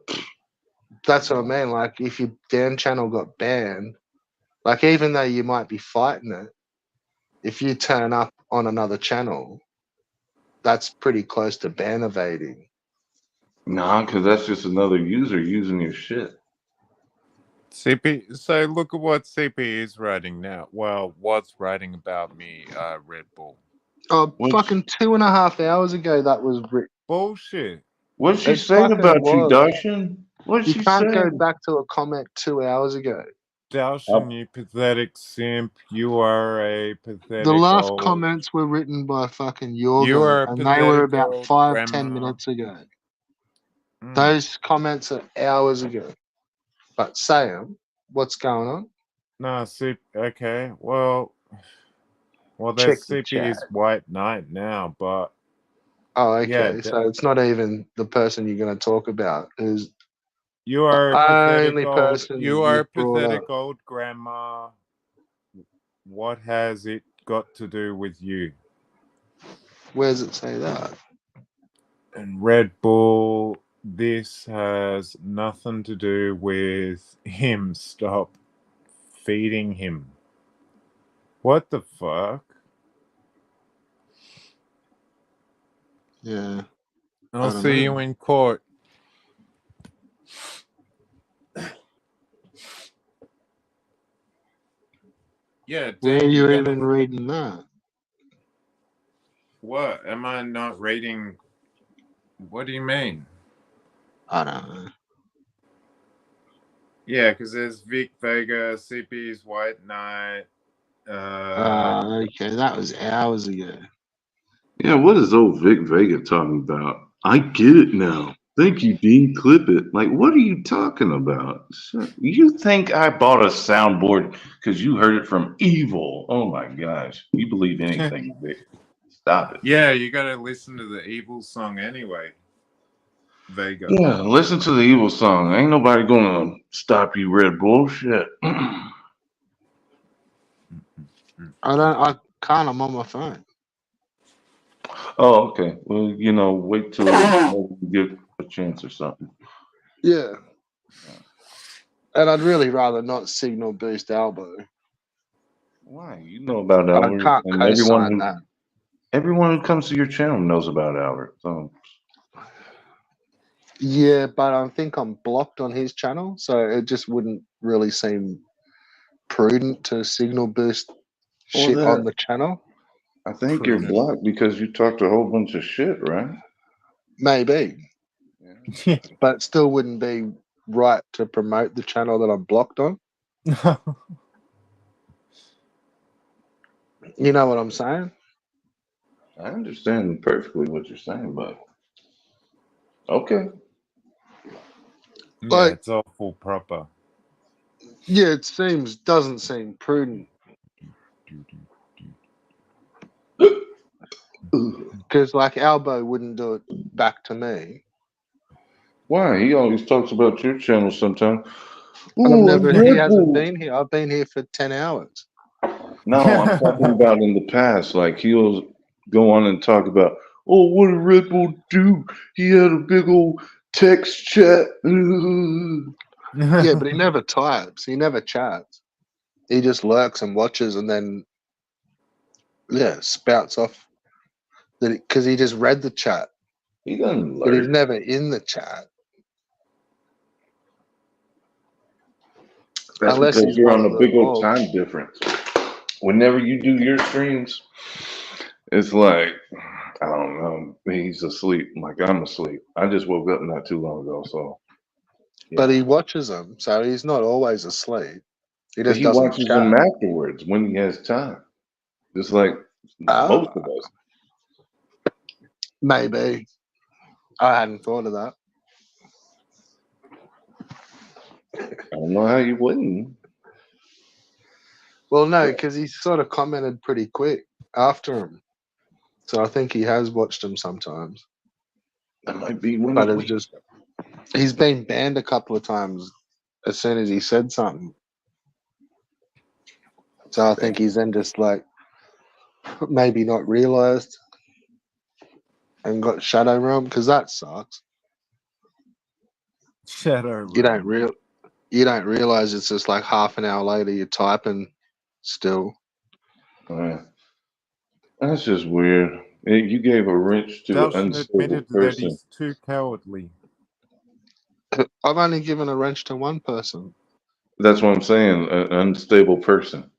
that's what I mean. Like if your Dan channel got banned, like even though you might be fighting it, if you turn up on another channel, that's pretty close to ban evading. nah, because that's just another user using your shit. CP. So look at what CP is writing now. Well, what's writing about me, Red Bull. Oh, What's fucking 2.5 hours ago that was Bullshit. what's she it saying fucking about you, was. Darshan? What's You she can't go saying? back to a comment 2 hours ago. Dalshin, you pathetic simp. You are a The pathetic last old. comments were written by fucking You Yorgo, are a and they were pathetic about old 5-10 grandma. minutes ago. Mm. Those comments are hours ago. But Sam, what's going on? Nah, CP. Okay. Well, Check there's the chat. CP's White Knight now, but Oh, yeah, okay. So it's not even the person you're going to talk about. Who's you the are a pathetic only old. person You are a you've brought up. pathetic old grandma. What has it got to do with you? Where does it say that? And Red Bull, this has nothing to do with him. Stop feeding him. What the fuck? Yeah. I'll don't see know. you in court. Yeah, Where are damn, you you're even gonna. reading that? What? Am I not reading? What do you mean? I don't know. Yeah, because there's Vic Vega, CP's White Knight. Okay. That was hours ago. Yeah, what is old Vic Vega talking about? I get it now. Thank you, Dean. Clip it. Like, what are you talking about? You think I bought a soundboard because you heard it from Evil? Oh my gosh. You believe anything, Vic. Stop it. Yeah, you gotta listen to the Evil song anyway. Vega. Yeah, listen to the Evil song. Ain't nobody gonna stop you, Red Bull. Shit. I don't. I can't. I'm on my phone. Oh, okay. Well, wait till you get a chance or something. Yeah. And I'd really rather not signal boost elbow. Why? You know about I Albert, can't and co-sign that. everyone who comes to your channel knows about Albert. So Yeah, but I think I'm blocked on his channel, so it just wouldn't really seem prudent to signal boost shit on the channel. I think you're Prudent. blocked because you talked a whole bunch of shit, right? Maybe, Yeah. but it still wouldn't be right to promote the channel that I'm blocked on. You know what I'm saying? I understand perfectly what you're saying, but okay. Yeah, Like, it's awful proper. yeah, it doesn't seem prudent because like Albo wouldn't do it back to me. Why? He always talks about your channel sometimes. He hasn't been here. I've been here for 10 hours. No, I'm talking about in the past. Like he'll go on and talk about, oh, what did Red Bull do? He had a big old text chat. Yeah, but he never types. He never chats. He just lurks and watches and then, yeah, spouts off that because he just read the chat, He doesn't but he's learn. never in the chat. That's Unless because he's you're one on of a the big old orgs. time difference. Whenever you do your streams, it's like, I don't know, he's asleep. Like I'm asleep. I just woke up not too long ago, so. Yeah. But he watches them, so he's not always asleep. He But just he doesn't watches chat. them afterwards when he has time. Just like most of us. Maybe. I hadn't thought of that. I don't know how you wouldn't. Well, no, because he sort of commented pretty quick after him. So I think he has watched him sometimes. That might be when But it's just, he's been banned a couple of times as soon as he said something. So I think he's then just like, maybe not realized and got shadow realm because that sucks. Shadow You realm. don't realize it's just like half an hour later you're typing still. That's just weird. You gave a wrench to an Dawson unstable admitted that person. he's too cowardly. I've only given a wrench to one person. That's what I'm saying. An unstable person.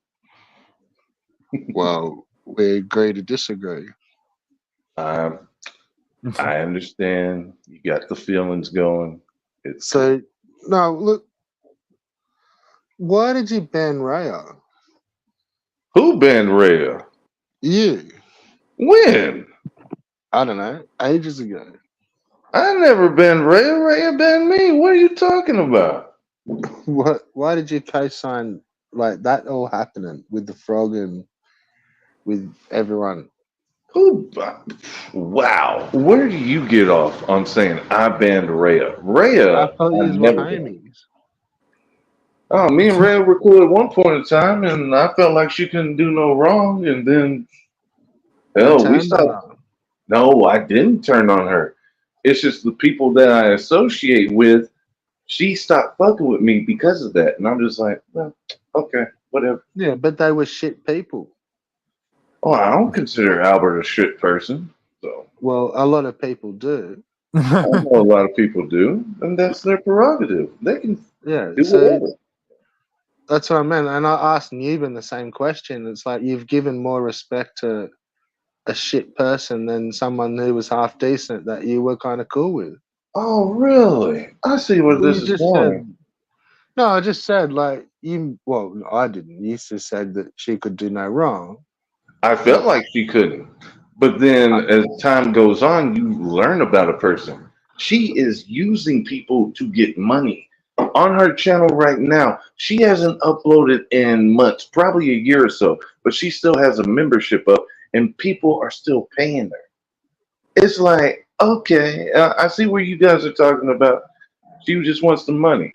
Well, we agree to disagree. I understand. You got the feelings going. So, no, look, why did you ban Raya? Who banned Rhea? You. When? I don't know, ages ago. I never banned Rhea. Rhea banned me. What are you talking about? What? Why did you co-sign like that? All happening with the frog and with everyone. Who? Wow. Where do you get off on saying I banned Rhea? Rhea, I thought I you were never banned. homies. Oh, me and Rhea were cool at one point in time, and I felt like she couldn't do no wrong, and then hell, we Turned on stopped. her. No, I didn't turn on her. It's just the people that I associate with, she stopped fucking with me because of that. And I'm just like, well, okay, whatever. Yeah, but they were shit people. Oh, I don't consider Albert a shit person. So Well, a lot of people do. I know a lot of people do, and that's their prerogative. They can Yeah, do so whatever. that's what I meant. And I asked Newman the same question. It's like you've given more respect to a shit person than someone who was half decent that you were kind of cool with. Oh, really? I see where Well, this you is just going. said, no, I just said, like, you, well, I didn't. You just said that she could do no wrong. I But felt like she couldn't. But then as time goes on, you learn about a person. She is using people to get money. On her channel right now, she hasn't uploaded in months, probably a year or so, but she still has a membership up and people are still paying her. It's like, okay, I see where you guys are talking about. She just wants the money.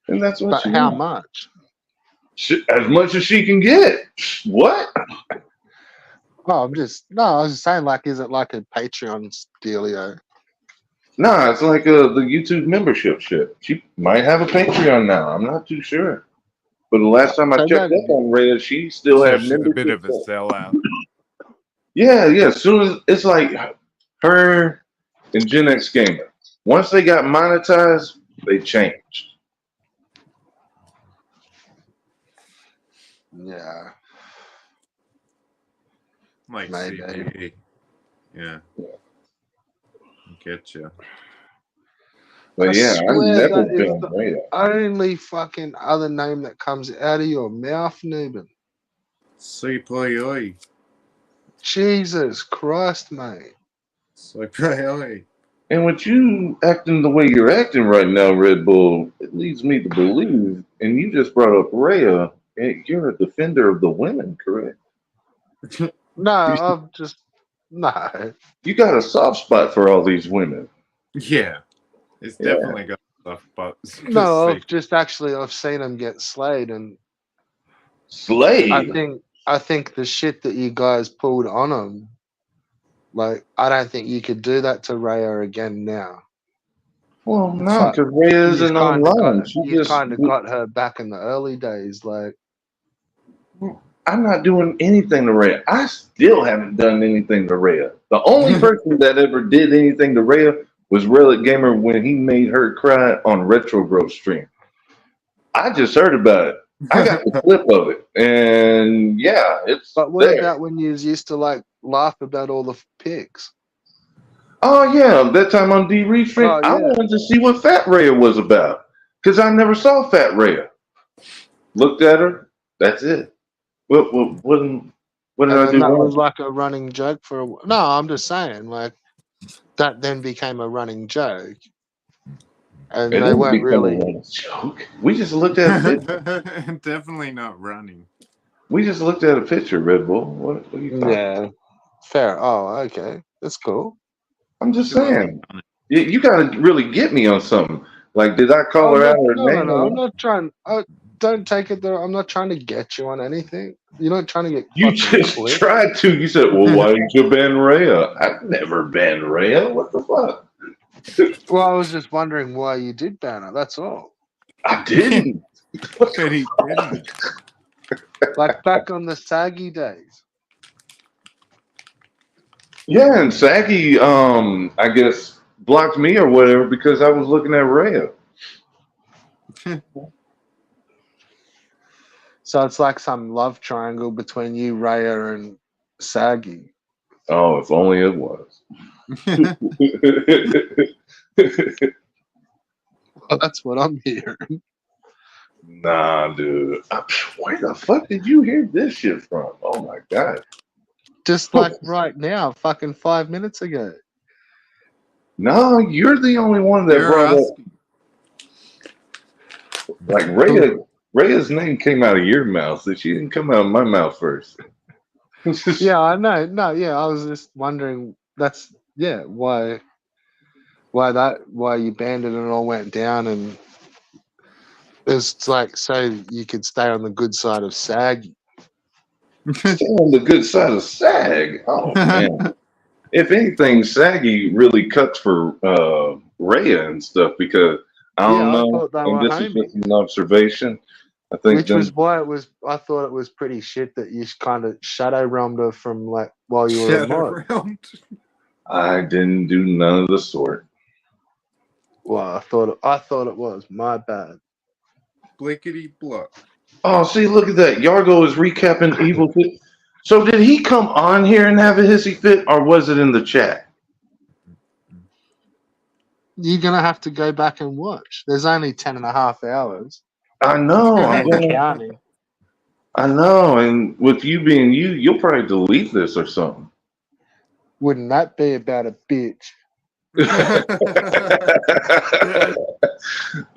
And that's what But she how wants. much? As much as she can get. What? Oh, I was just saying, like, is it like a Patreon dealio? Nah, it's like the YouTube membership shit. She might have a Patreon now. I'm not too sure. But the last time I So checked that up on Rhea, she still So had she's a bit membership. of a sellout. Yeah, yeah. As soon as it's like her and Gen X Gamer. Once they got monetized, they changed. yeah, Like maybe. CBD. Yeah. Getcha. But I yeah, I've swear never that is been the Rhea. only fucking other name that comes out of your mouth, Newman. CPI. Jesus Christ, mate. CPI. And with you acting the way you're acting right now, Red Bull, it leads me to believe, and you just brought up Rhea, you're a defender of the women, correct? No, I'm just no. You got a soft spot for all these women. Yeah. It's Yeah. definitely got stuff, but No, I've seen them get slayed, and Slade. I think the shit that you guys pulled on them, like, I don't think you could do that to Raya again now. Well, no, But because Rhea isn't online. you've kind of got her back in the early days, like. I'm not doing anything to Rhea. I still haven't done anything to Rhea. The only person that ever did anything to Rhea was Relic Gamer when he made her cry on Retro Growth stream. I just heard about it. I got the clip of it, and yeah, it's But what there. about when you used to like laugh about all the pics? Oh yeah, that time on D Reed stream, Oh I yeah, wanted to see what Fat Rhea was about because I never saw Fat Rhea. Looked at her. That's it. What did and I then do that was wrong? like a running joke for no. I'm just saying, like that then became a running joke, and It they didn't weren't become a really. running joke. We just looked at a picture. Definitely not running. We just looked at a picture, Red Bull. What are you talking about? Yeah, fair. Oh, okay, that's cool. I'm just She wasn't saying. running. You got to really get me on something. Like, did I call I'm her out not. her No, no, name? no. Or I'm what? not trying. Don't take it there. I'm not trying to get you on anything. You're not trying to get You fucking just clipped. tried to. You said, well, why didn't you ban Rhea? I've never banned Rhea. What the fuck? Well, I was just wondering why you did ban her. That's all. I didn't. But he didn't. Like back on the saggy days. Yeah, and Saggy, I guess, blocked me or whatever because I was looking at Rhea. So it's like some love triangle between you, Raya, and Saggy. Oh, if only it was. Well, that's what I'm hearing. Nah, dude. Where the fuck did you hear this shit from? Oh my god. Just like right now, fucking 5 minutes ago. No, you're the only one that You're brought up asking. like Rhea. Rhea's name came out of your mouth, so she didn't come out of my mouth first. Yeah, I know. No, yeah, I was just wondering. That's yeah, why you banned it and it all went down, and it's like so you could stay on the good side of Saggy. Stay on the good side of SAG. Oh man. If anything, Saggy really cuts for Rhea and stuff because I don't Yeah, I know, thought they and were this is just homies. an observation. I think Which was them why it was. I thought it was pretty shit that you kind of shadow realmed her from like while you were a Shut mod. around. I didn't do none of the sort. Well, I thought it was my bad. Blickety block. Oh, see, look at that. Yargo is recapping Evil Fit. So did he come on here and have a hissy fit, or was it in the chat? You're gonna have to go back and watch. There's only 10.5 hours. I know. And counting. I know. And with you being you, you'll probably delete this or something. Wouldn't that be about a bitch?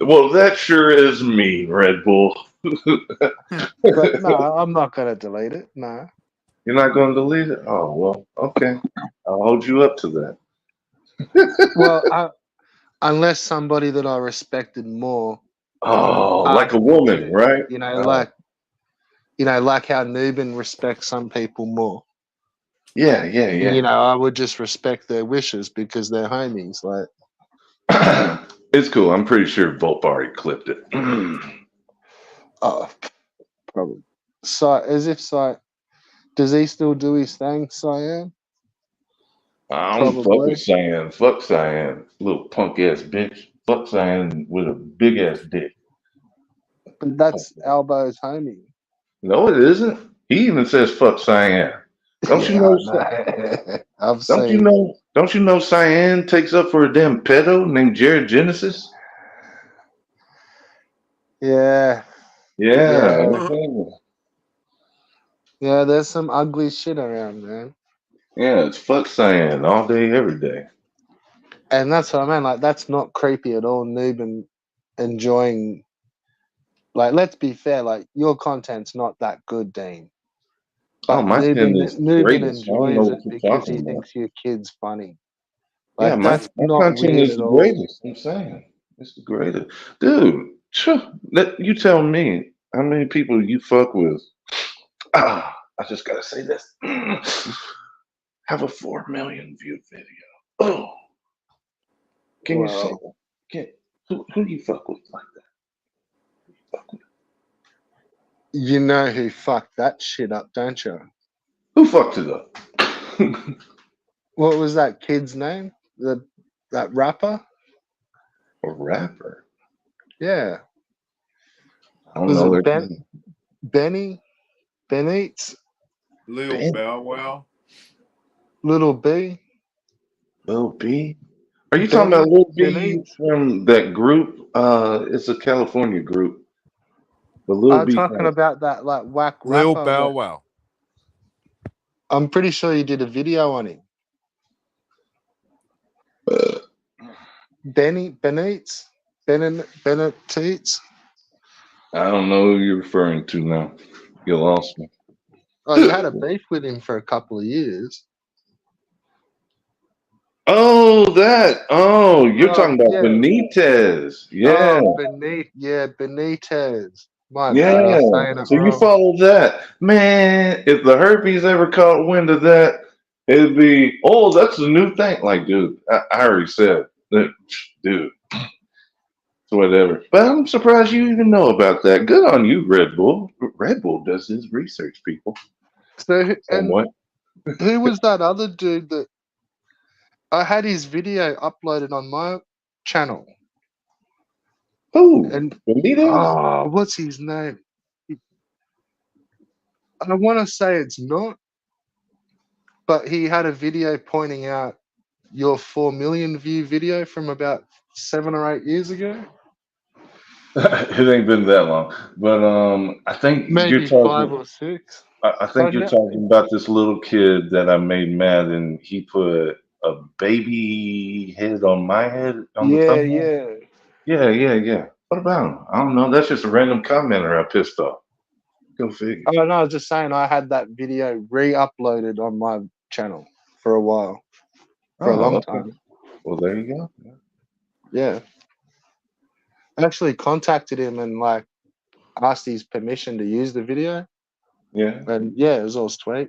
Well, that sure is mean, Red Bull. But no, I'm not gonna delete it. No. You're not going to delete it? Oh, well, okay. I'll hold you up to that. Well, unless somebody that I respected more Oh, like asked a me woman, to, right? like how Nubin respects some people more. Yeah, And, I would just respect their wishes because they're homies. Like, yeah. It's cool. I'm pretty sure Volp already clipped it. oh, probably. Does he still do his thing, Cyan? I don't fuck Probably. with Cyan. Fuck Cyan. Little punk ass bitch. Fuck Cyan with a big ass dick. But that's Albo's homie. No, it isn't. He even says fuck Cyan. Don't you Yeah, know? I know. I've Don't you seen. know? Don't you know? Cyan takes up for a damn pedo named Jared Genesis. Yeah, Yeah. yeah. There's some ugly shit around, man. Yeah, it's fuck Cyan all day, every day. And that's what I mean. Like, that's not creepy at all. Nubin enjoying. Like, let's be fair. Like, your content's not that good, Dean. Oh, But my skin is the Nubin greatest. I don't know enjoys it what you're because talking he about. thinks your kid's funny. Yeah, Like, that's my not content weird is at the all. greatest. I'm saying it's the greatest, dude. You tell me how many people you fuck with. I just gotta say this. Have a 4 million view video. Oh, can you say Well, that? Who you fuck with like that? Fuck with? you know who fucked that shit up, don't you? Who fucked it up? What was that kid's name? That rapper? A rapper? Yeah. I don't Was know it their name. Benny? Beneats? Lil Ben, Bow Wow. Little B? Lil B. Are you talking about Lil B Beneats? from that group? It's a California group. But Lil I'm B talking from about that like whack Lil rapper. Bow Wow. I'm pretty sure you did a video on him. Beneats? Beneteats? I don't know who you're referring to now. You lost me. Oh, you had a beef with him for a couple of years. Oh, that. Oh, you're Oh, talking about yeah. Benitez. Yeah. Oh, Benitez. My bad, I Yeah. was saying it So you wrong. follow that. Man, if the herpes ever caught wind of that, it'd be, oh, that's a new thing. Like, dude, I already said that, dude, it's whatever. But I'm surprised you even know about that. Good on you, Red Bull. Red Bull does his research, people. So, and Somewhat. who was that other dude that I had his video uploaded on my channel? Who? And Benitez? what's his name? I want to say it's not, but he had a video pointing out your 4 million view video from about 7 or 8 years ago. It ain't been that long, but I think you're Maybe 5 talking. or 6. I think But you're no, talking about this little kid that I made mad, and he put a baby head on my head on the yeah, thumbnail. yeah. Yeah. What about him? I don't know. That's just a random commenter I pissed off. Go figure. Oh no, I was just saying I had that video re-uploaded on my channel for a while, for a Oh, long okay. time. Well, there you go. Yeah. I actually contacted him and like asked his permission to use the video. Yeah. And yeah, it was all sweet.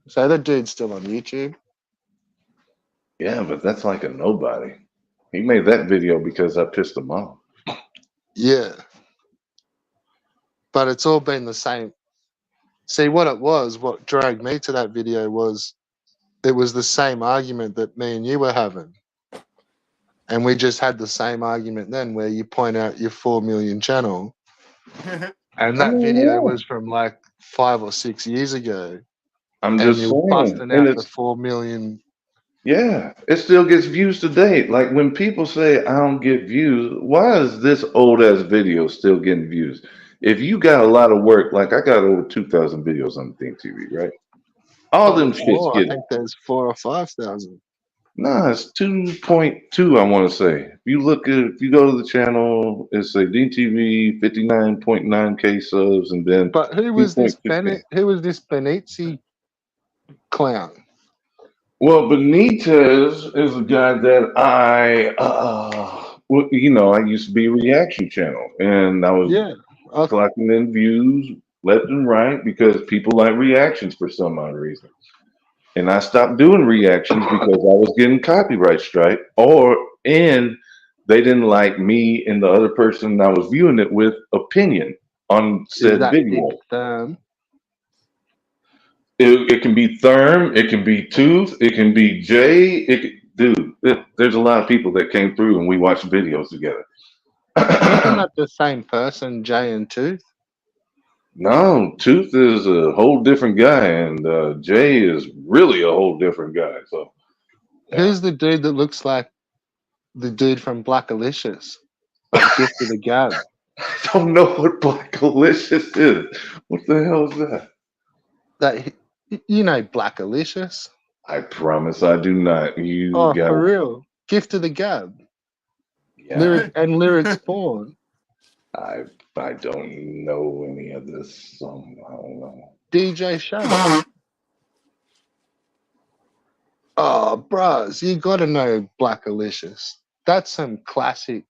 So the dude's still on YouTube. Yeah, but that's like a nobody. He made that video because I pissed him off. Yeah. But it's all been the same. See, what dragged me to that video was it was the same argument that me and you were having. And we just had the same argument then where you point out your 4 million channel. And I that mean, video yeah. was from like 5 or 6 years ago. I'm And just you're saying, busting and out the it's 4 million. yeah, it still gets views today. Like when people say I don't get views, why is this old ass video still getting views? If you got a lot of work, like I got over 2,000 videos on Think TV, right? All them Probably shits more. I get think there's 4 or 5,000. No, it's 2.2. I want to say. If you go to the channel, it's a DTV 59.9K subs, and then But who was this 2.2K. Who was this Benizzi clown? Well, Benitez is a guy that I used to be a reaction channel, and I was Yeah. Okay. collecting in views left and right because people like reactions for some odd reason. And I stopped doing reactions because I was getting copyright strike, and they didn't like me and the other person I was viewing it with opinion on Is said that video. Big Therm? It can be Therm, it can be Tooth, it can be Jay. There's a lot of people that came through and we watched videos together. Wasn't that the same person, Jay and Tooth? No, Tooth is a whole different guy, and Jay is really a whole different guy. So, yeah. Who's the dude that looks like the dude from Black Alicious? Like Gift of the Gab. I don't know what Black Alicious is. What the hell is that? You know Black Alicious? I promise I do not. You Oh, got for real. Gift of the Gab. yeah. Lyrics porn. I don't know any of this song. I don't know. DJ Shadow. Oh, bros, you gotta know Black Alicious. That's some classic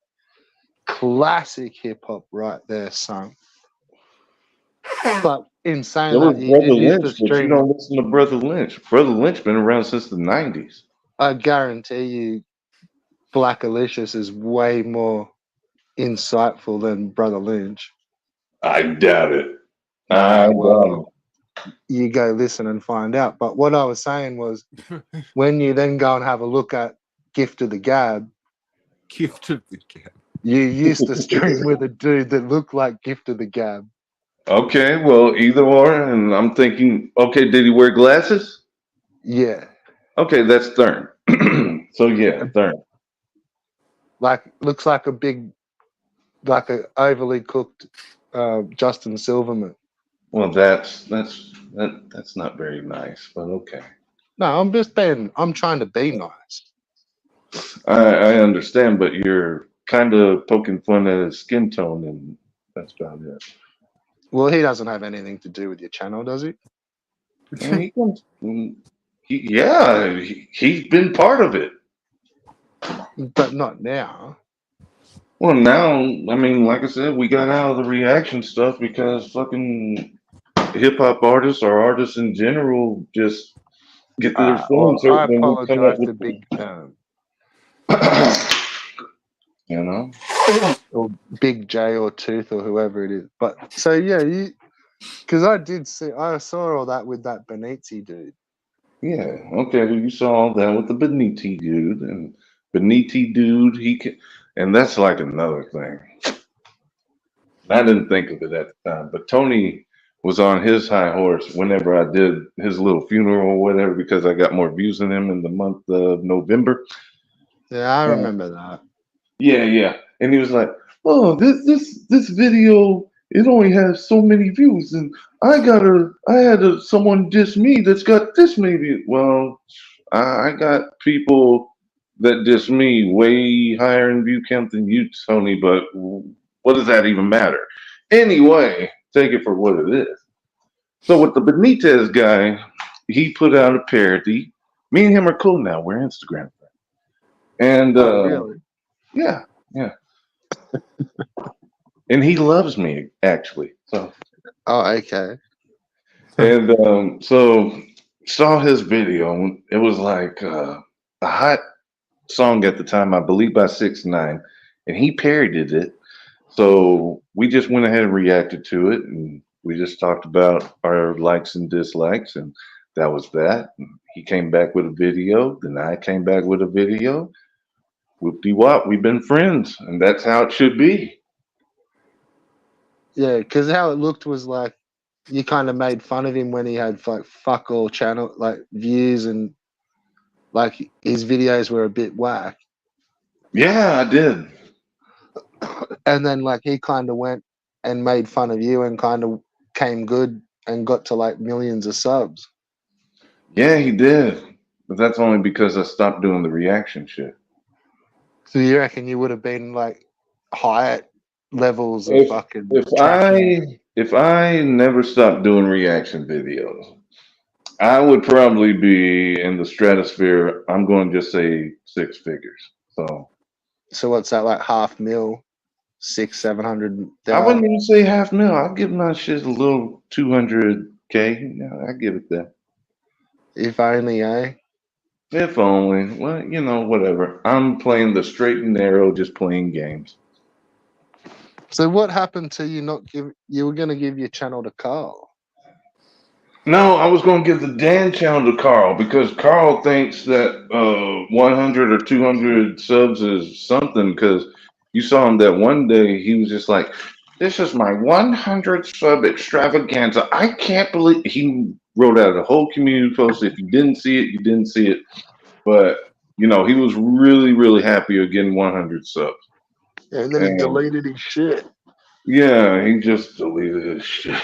hip hop right there, son. But in saying There was that, you Brother did used to Lynch, but you stream. don't listen to Brother Lynch. Brother Lynch been around since the 90s. I guarantee you, Black Alicious is way more insightful than Brother Lynch. I doubt it. Nah, I well, you go listen and find out. But what I was saying was, when you then go and have a look at Gift of the Gab, Gift of the Gab. you used to stream with a dude that looked like Gift of the Gab. Okay, well, either or, and I'm thinking, okay, did he wear glasses? Yeah, Okay, that's Thurn. So yeah, Thurn. like looks like a overly cooked Justin Silverman. Well, that's not very nice, but okay. No, I'm trying to be nice. I understand, but you're kind of poking fun at his skin tone, and that's about it. Well, he doesn't have anything to do with your channel, does he? And he's been part of it. But not now. Well, now, I mean, like I said, we got out of the reaction stuff because fucking hip hop artists or artists in general just get their feelings hurt I when we come up apologize to with, Big Term you know. or Big J or Tooth or whoever it is. But so yeah, because I saw all that with that Benizzi dude. Yeah, okay. Well, you saw all that with the Beniti dude, and Beniti dude, and that's like another thing. I didn't think of it at the time, but Tony was on his high horse whenever I did his little funeral or whatever because I got more views than him in the month of November. Yeah, I remember that. Yeah, and he was like, "Oh, this video, it only has so many views, and someone diss me that's got this many views." Well, I got people that diss me way higher in view count than you, Tony. But what does that even matter? Anyway, take it for what it is. So with the Benitez guy, he put out a parody. Me and him are cool now. We're Instagram friends, and Really? yeah. And he loves me actually. So Oh, okay. and so saw his video. And it was like a hot song at the time, I believe by 6ix9ine, and he parodied it. So we just went ahead and reacted to it, and we just talked about our likes and dislikes, and that was that. And he came back with a video, then I came back with a video. Whoopty wop, we've been friends, and that's how it should be. Yeah, because how it looked was like you kind of made fun of him when he had like fuck all channel like views and like his videos were a bit whack. Yeah, I did. And then like he kind of went and made fun of you and kind of came good and got to like millions of subs. Yeah, he did. But that's only because I stopped doing the reaction shit. So you reckon you would have been like high levels of If fucking if tracking? I never stopped doing reaction videos, I would probably be in the stratosphere. I'm going to just say six figures. So So what's that, like half mil, six, I wouldn't 700,000? even say half mil. I'd give my shit a little 200K. Yeah, I'd give it that. If only, eh? If only. Well, whatever. I'm playing the straight and narrow, just playing games. So what happened to you not give? You were going to give your channel to Carl. No, I was going to give the Dan channel to Carl because Carl thinks that 100 or 200 subs is something. Because you saw him that one day, he was just like, "This is my 100 sub extravaganza. I can't believe." He wrote out a whole community post. If you didn't see it, you didn't see it. But he was really, really happy of getting 100 subs. And then he And deleted his shit. yeah, he just deleted his shit.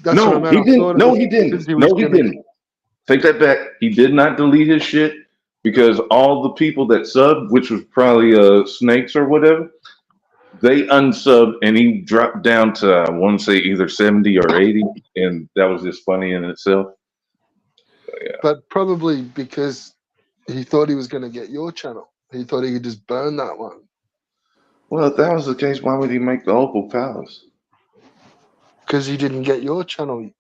That's what I No, meant. he I didn't. thought it No, was he because didn't. he was No, he going to. didn't. Take that back. He did not delete his shit because all the people that subbed, which was probably snakes or whatever, they unsubbed and he dropped down to I want to say either 70 or 80, and that was just funny in itself. But probably because he thought he was going to get your channel. He thought he could just burn that one. Well, if that was the case, why would he make the Opal Palace? Because he didn't get your channel.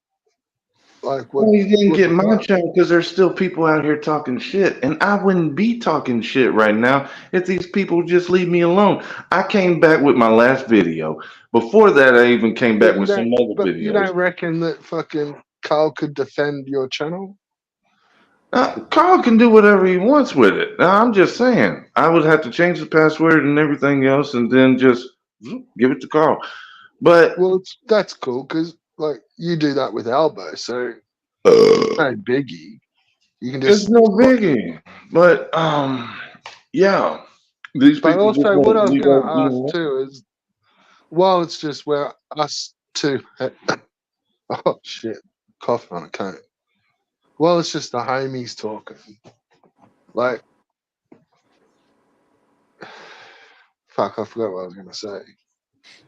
Like what? Well, he didn't What get the my fuck? channel because there's still people out here talking shit, and I wouldn't be talking shit right now if these people just leave me alone. I came back with my last video. Before that, I even came But back you with some don't. other But you videos. don't reckon that fucking Carl could defend your channel? Carl can do whatever he wants with it. Now, I'm just saying, I would have to change the password and everything else, and then just give it to Carl. But Well, that's cool because like you do that with Albo, so no biggie. You can it's just no biggie. But yeah, these But people just also, what I won't was leave going to us be ask alone. too is, while it's just where us two, oh shit, coughing on a cone. Well, it's just the homies talking. Like, fuck, I forgot what I was going to say.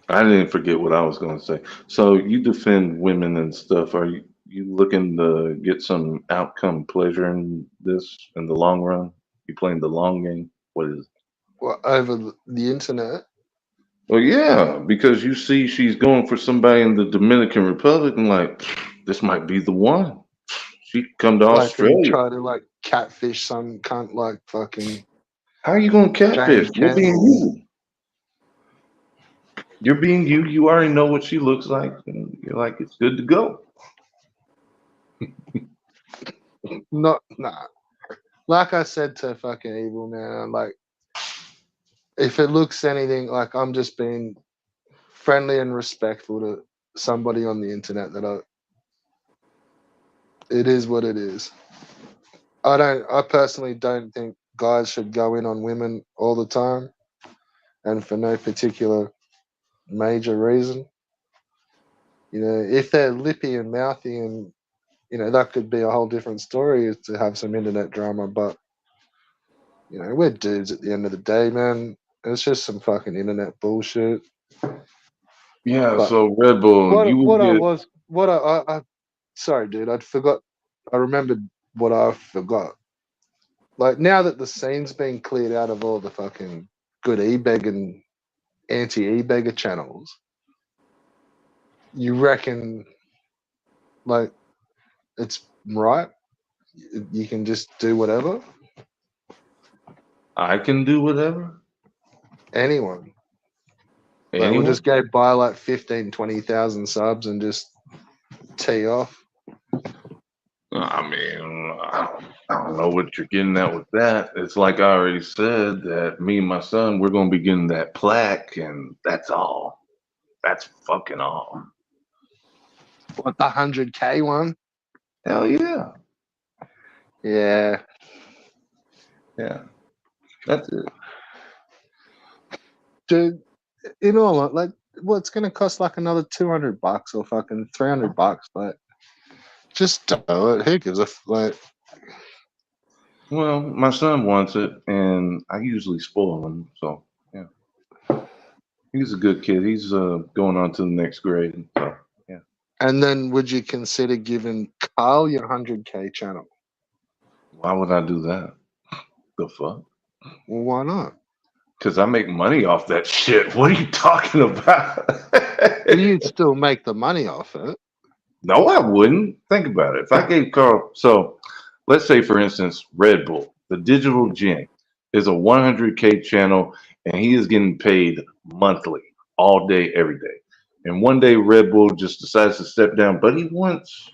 I didn't forget what I was going to say. So you defend women and stuff. Are you looking to get some outcome pleasure in this in the long run? You playing the long game? What is it? Well, over the internet. Well, yeah, because you see she's going for somebody in the Dominican Republic and like, this might be the one. She could come to Like, and Australia. try to like catfish some cunt like fucking How are you going to catfish? James You're being Campbell. you. You're being you. You already know what she looks like. And you're like, it's good to go. Not, nah. Like I said to fucking Evil Man, like, if it looks anything like I'm just being friendly and respectful to somebody on the internet it is what it is. I personally don't think guys should go in on women all the time and for no particular major reason. If they're lippy and mouthy and that could be a whole different story is to have some internet drama, but we're dudes at the end of the day, man. It's just some fucking internet bullshit. Yeah, But so Red Bull, you would get. sorry, dude, I remembered what I forgot. Like, now that the scene's been cleared out of all the fucking good e-beg and anti-e-beggar channels, you reckon, like, it's right? You can just do whatever? I can do whatever. Anyone. Like, we'll Anyone. just go buy, like, 15, 20,000 subs and just tee off. I mean, I don't know what you're getting at with that. It's like I already said that me and my son, we're going to be getting that plaque, and that's all. That's fucking all. What, the 100K one? Hell yeah. Yeah. Yeah. That's it. Dude, like, well, it's going to cost, like, another $200 or fucking $300, but Just do it. Who gives a like? Well, my son wants it, and I usually spoil him. So yeah, he's a good kid. He's going on to the next grade. So yeah. And then would you consider giving Carl your 100K channel? Why would I do that? The fuck? Well, why not? Because I make money off that shit. What are you talking about? You'd still make the money off it. No, I wouldn't. Think about it. If I gave Carl, so let's say, for instance, Red Bull, the digital gin, is a 100K channel, and he is getting paid monthly, all day, every day. And one day, Red Bull just decides to step down, but he wants,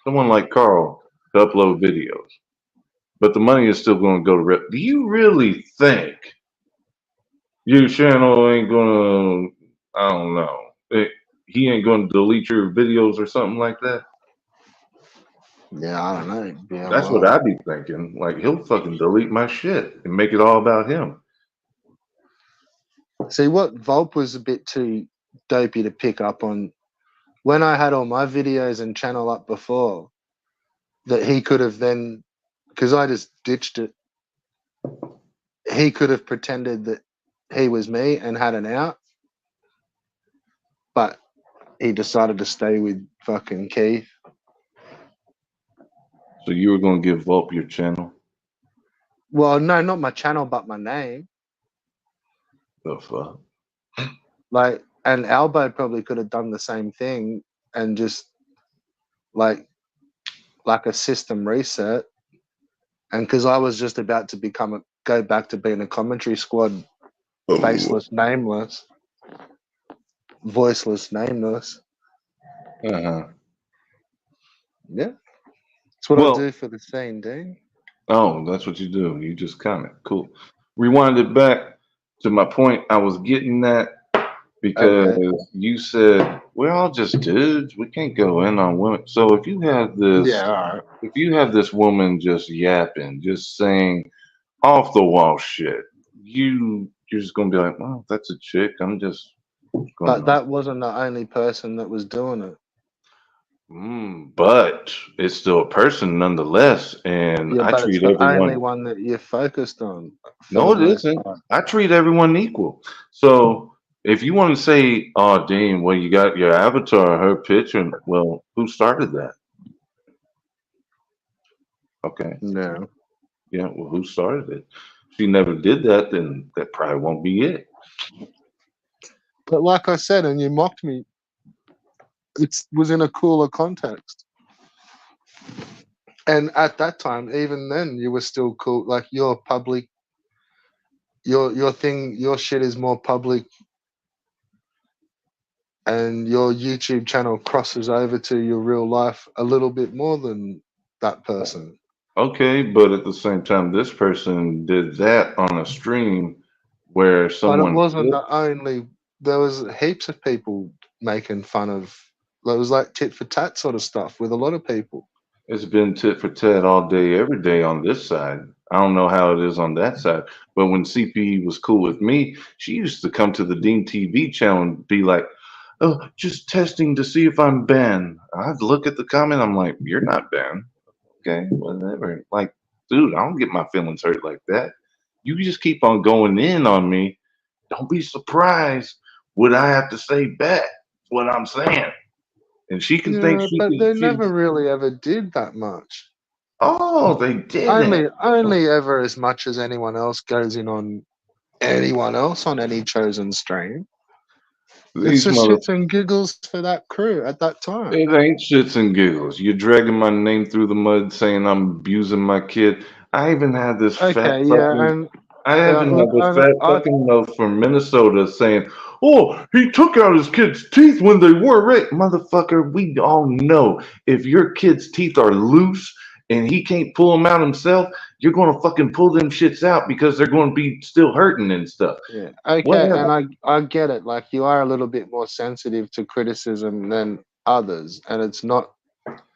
someone like Carl to upload videos. But the money is still going to go to Red. Do you really think your channel ain't going to, I don't know, he ain't going to delete your videos or something like that? Yeah, I don't know. Yeah, That's what well, I'd be thinking. Like, he'll fucking delete my shit and make it all about him. see what Volp was a bit too dopey to pick up on. When I had all my videos and channel up before, that he could have then, because I just ditched it, he could have pretended that he was me and had an out, but he decided to stay with fucking Keith. So you were going to give Volp your channel? Well, no, not my channel, but my name. The fuck? Like, and Albo probably could have done the same thing and just like a system reset. And because I was just about to go back to being a commentary squad, faceless, nameless, voiceless, nameless. Uh-huh. Yeah, that's what I Well, do for the scene, Dean. oh, that's what you do. You just comment. Cool. Rewind it back to my point. I was getting that because Okay. you said we're all just dudes. We can't go in on women. So if you have this, Yeah, all right. if you have this woman just yapping, just saying off the wall shit, you're just gonna be like, well, that's a chick. I'm just But gonna. that wasn't the only person that was doing it. But it's still a person nonetheless, and Yeah, I but it's treat the only everyone. one that you're focused on for No, the it most isn't. part. I treat everyone equal. So if you want to say, "Oh, Dean, well, you got your avatar, her picture," well, who started that? Okay, No. yeah, well, who started it? If she never did that, then that probably won't be it. But like I said, and you mocked me, it was in a cooler context. And at that time, even then, you were still cool. Like your public, your thing, your shit is more public, and your YouTube channel crosses over to your real life a little bit more than that person. Okay, but at the same time, this person did that on a stream where But it someone. wasn't the only. There was heaps of people making fun of. It was like tit for tat sort of stuff with a lot of people. It's been tit for tat all day, every day on this side. I don't know how it is on that side. But when CP was cool with me, she used to come to the Dean TV channel and be like, "Oh, just testing to see if I'm banned." I'd look at the comment, I'm like, "You're not banned." Okay, whatever. Like, dude, I don't get my feelings hurt like that. You just keep on going in on me. Don't be surprised what I have to say back. What I'm saying. And she can think Yeah, she but can. they never really ever did that much. Oh, they didn't. Only ever as much as anyone else goes in on anyone else on any chosen stream. It's These the mother. shits and giggles for that crew at that time. It ain't shits and giggles. You're dragging my name through the mud, saying I'm abusing my kid. I even had this fat Okay, yeah, fucking. and I even had this fat I fucking note from Minnesota saying, "Oh, he took out his kid's teeth when they were raped." Motherfucker, we all know if your kid's teeth are loose and he can't pull them out himself, you're gonna fucking pull them shits out because they're gonna be still hurting and stuff. yeah, okay, Whatever. and I get it. Like you are a little bit more sensitive to criticism than others, and it's not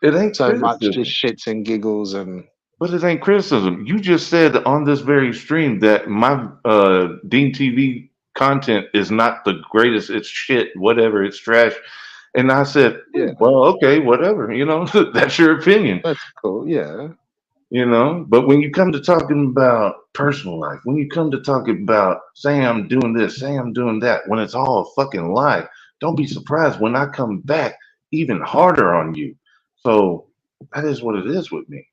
It ain't so much criticism. just shits and giggles and But it ain't criticism. You just said on this very stream that my Dean TV content is not the greatest. It's shit, whatever. It's trash. And I said, Yeah. well, okay, whatever. That's your opinion. That's cool. Yeah. But when you come to talking about personal life, when you come to talking about saying I'm doing this, saying I'm doing that, when it's all a fucking lie, don't be surprised when I come back even harder on you. So that is what it is with me.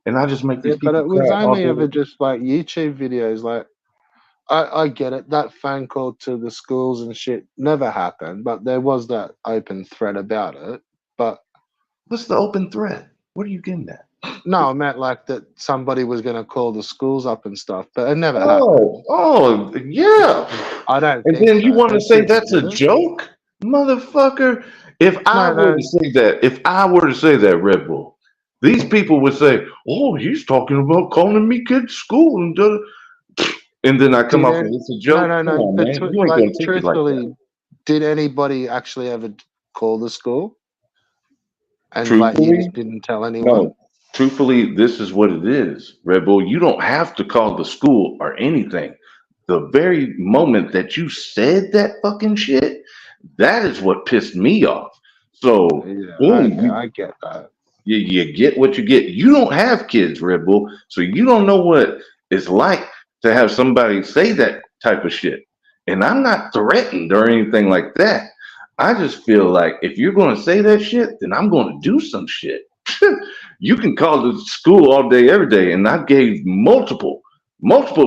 And I just make Yeah, these but people it was cry all only day. ever just like YouTube videos. Like, I get it. That phone call to the schools and shit never happened, but there was that open thread about it. But What's the open thread? What are you getting at? no, I meant like that somebody was going to call the schools up and stuff, but it never happened. Oh, yeah. I don't And think then you so. want to It say didn't, that's a did it? joke? Motherfucker. If I No, were to no. say that, Red Bull, these people would say, oh, he's talking about calling me kid school. And then I come Did off any, and it's a no, joke. no, Come no. on, man. You ain't Like, going to take it like that. truthfully, did anybody actually ever call the school? And like, you Truthfully, just didn't tell anyone? no. Truthfully, this is what it is, Red Bull. You don't have to call the school or anything. The very moment that you said that fucking shit, that is what pissed me off. So, Yeah, boom, okay, I get that. you get what you get. You don't have kids, Red Bull, so you don't know what it's like to have somebody say that type of shit. And I'm not threatened or anything like that. I just feel like if you're going to say that shit, then I'm going to do some shit. You can call the school all day, every day, and I gave multiple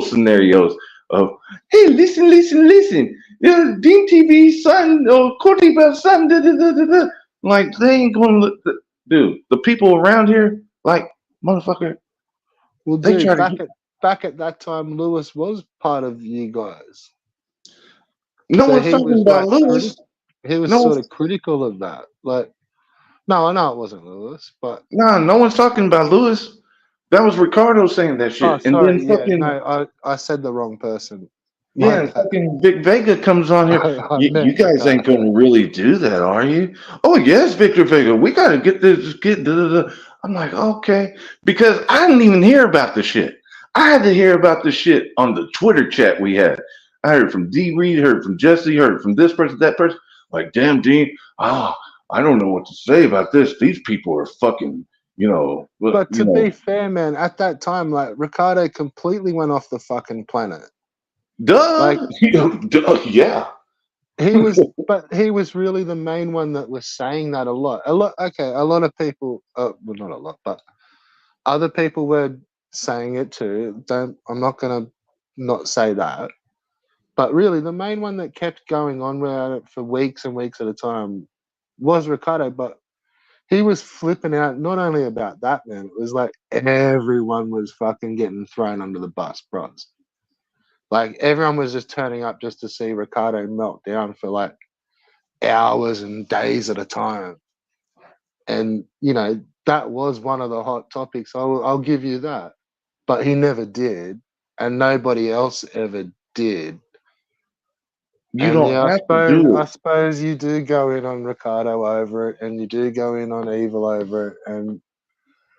scenarios of, hey, listen. Dean TV son or Courtney Bell son, da, da, da, da, da. Like they ain't going to look. Dude, the people around here, like, motherfucker, Well, they dude, try to get. back at that time, Lewis was part of you guys, No so one's he talking was about like Lewis. he was No sort one's, of critical of that. Like, no, I know it wasn't Lewis, but nah, no one's talking about Lewis. That was Ricardo saying that oh, shit. And then sorry, yeah, fucking, no, I said the wrong person. My yeah, and bad. fucking Vic Vega comes on here. I You meant guys ain't Ricardo. gonna really do that, are you? Oh yes, Victor Vega. We gotta get this. Get. Da, da, da. I'm like, okay, because I didn't even hear about the shit. I had to hear about the shit on the Twitter chat we had. I heard from D Reed, heard from Jesse, heard from this person, that person. Like, damn, Dean. Oh, I don't know what to say about this. These people are fucking. But You to be know, fair, man, at that time, like Ricardo completely went off the fucking planet. Like duh. Duh, yeah. but he was really the main one that was saying that a lot. Okay, a lot of people, well, not a lot, but other people were saying it too. I'm not gonna not say that. But really, the main one that kept going on with it for weeks and weeks at a time was Ricardo. But he was flipping out not only about that, man. It was like everyone was fucking getting thrown under the bus, bros. Like everyone was just turning up just to see Ricardo melt down for like hours and days at a time. And that was one of the hot topics. I'll give you that. But he never did, and nobody else ever did. You And don't yeah, have to do I it. suppose you do go in on Ricardo over it, and you do go in on Evil over it, and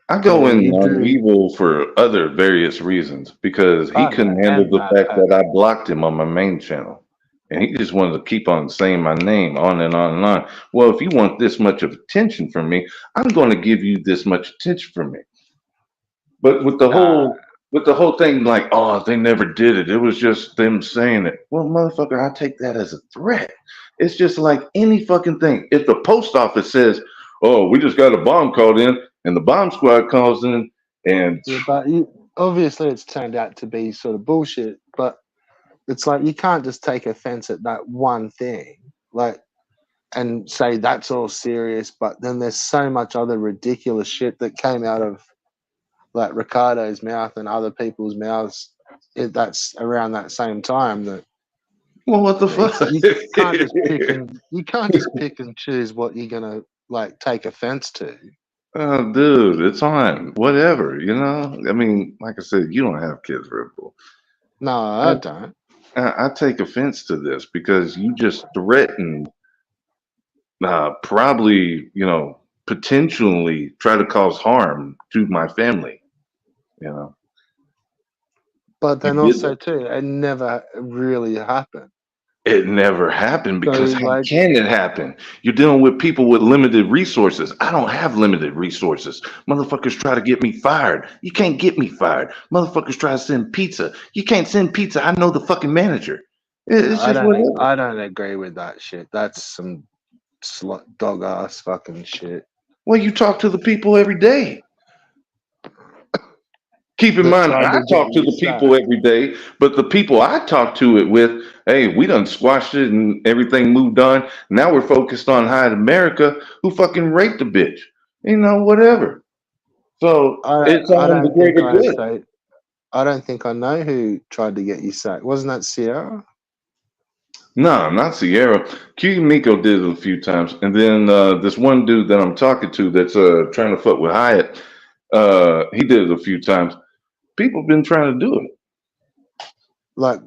I go in you on do. Evil for other various reasons because he I know, couldn't handle and the that fact that I blocked him on my main channel. And he just wanted to keep on saying my name on and on and on. Well, if you want this much of attention from me, I'm going to give you this much attention from me. But Nah, with the whole thing, like, oh, they never did it. It was just them saying it. Well, motherfucker, I take that as a threat. It's just like any fucking thing. If the post office says, oh, we just got a bomb called in, and the bomb squad calls in, and yeah, but obviously it's turned out to be sort of bullshit. But it's like you can't just take offense at that one thing, like, and say that's all serious. But then there's so much other ridiculous shit that came out of like Ricardo's mouth and other people's mouths. That's around that same time that well, what the it's fuck? you can't just pick and choose what you're gonna like take offense to. Oh, dude, it's on. Whatever. I mean, like I said, you don't have kids, Red Bull. No, I, I don't. I take offense to this because you just threatened, probably, potentially try to cause harm to my family. You know, But you then did also that. too, it never really happened. It never happened because So, how like, can it happen? You're dealing with people with limited resources. I don't have limited resources. Motherfuckers try to get me fired. You can't get me fired. Motherfuckers try to send pizza. You can't send pizza. I know the fucking manager. It's just whatever. I don't agree with that shit. That's some dog ass fucking shit. Well, you talk to the people every day. Keep in That mind, tried I to get talk to you the people sacked. every day, but the people I talk to it with, hey, we done squashed it and everything moved on. Now we're focused on Hyde America, who fucking raped the bitch. You know, whatever. So it's I on the don't think greater I good. say. I don't think I know who tried to get you sacked. Wasn't that Sierra? No, not Sierra. Q Miko did it a few times. And then this one dude that I'm talking to that's trying to fuck with Hyatt, he did it a few times. People been trying to do it. Like,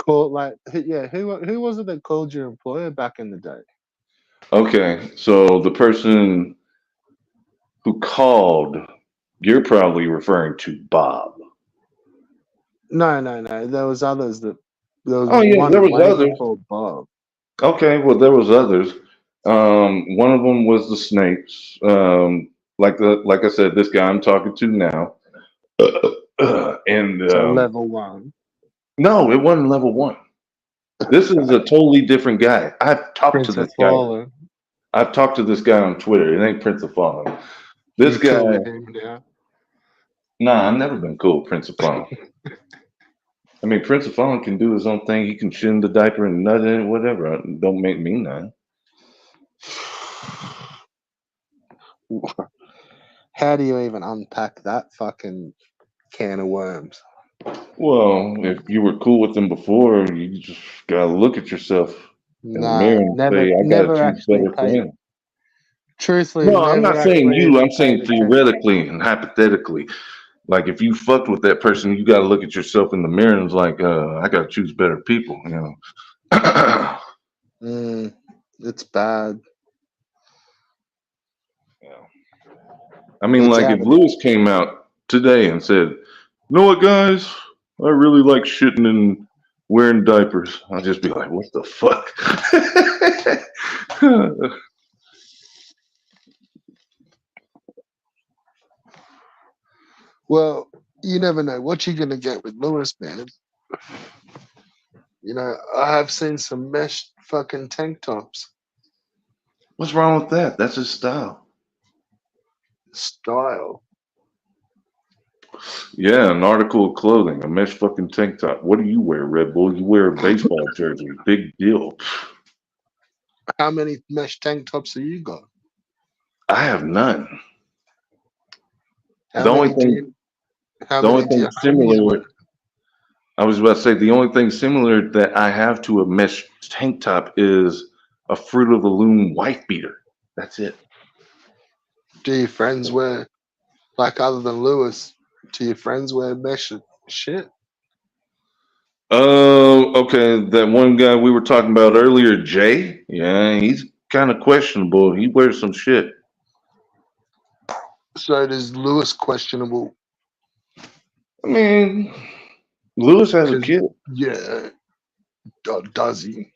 who was it that called your employer back in the day? Okay, so the person who called, you're probably referring to Bob. No. There was others that there was Oh yeah, there one was way others. before Bob. Okay, well there was others. One of them was the snakes. Like I said, this guy I'm talking to now. And So level one. no, it wasn't level one. This is a totally different guy. I've talked to Prince of this guy. Fallen. I've talked to this guy on Twitter. It ain't Prince of Fallen. This You cool guy, with him now? nah, I've never been cool with Prince of Fallen. I mean, Prince of Fallen can do his own thing. He can shit in the diaper and nut in it, whatever. Don't make me none. How do you even unpack that fucking can of worms? Well, if you were cool with him before, you just gotta look at yourself in the Nah, mirror and say, I gotta never choose actually better for paid. him. Truthfully, No, I'm never not saying actually you. even I'm saying paid attention. theoretically and hypothetically. Like if you fucked with that person, you gotta look at yourself in the mirror and it's like, I gotta choose better people, you know. It's bad. I mean, It's like if out of Lewis came out today and said, "You know what, guys? I really like shitting and wearing diapers," I'll just be like, "What the fuck?" Well, you never know what you're gonna get with Lewis, man. You know, I have seen some mesh fucking tank tops. What's wrong with that? That's his style. Style. Yeah, an article of clothing, a mesh fucking tank top. What do you wear, Red Bull? You wear a baseball jersey. Big deal. How many mesh tank tops have you got? I have none. How The only many do thing, you? How the only many do thing your homies similar, wear? I was about to say, the only thing similar that I have to a mesh tank top is a Fruit of the Loom wife beater. That's it. Do your friends wear, like, other than Lewis? Do your friends wear mesh shit? Okay, that one guy we were talking about earlier, Jay. Yeah, he's kind of questionable. He wears some shit. So does Lewis questionable? I mean, Lewis has a 'Cause, kid. yeah, does he?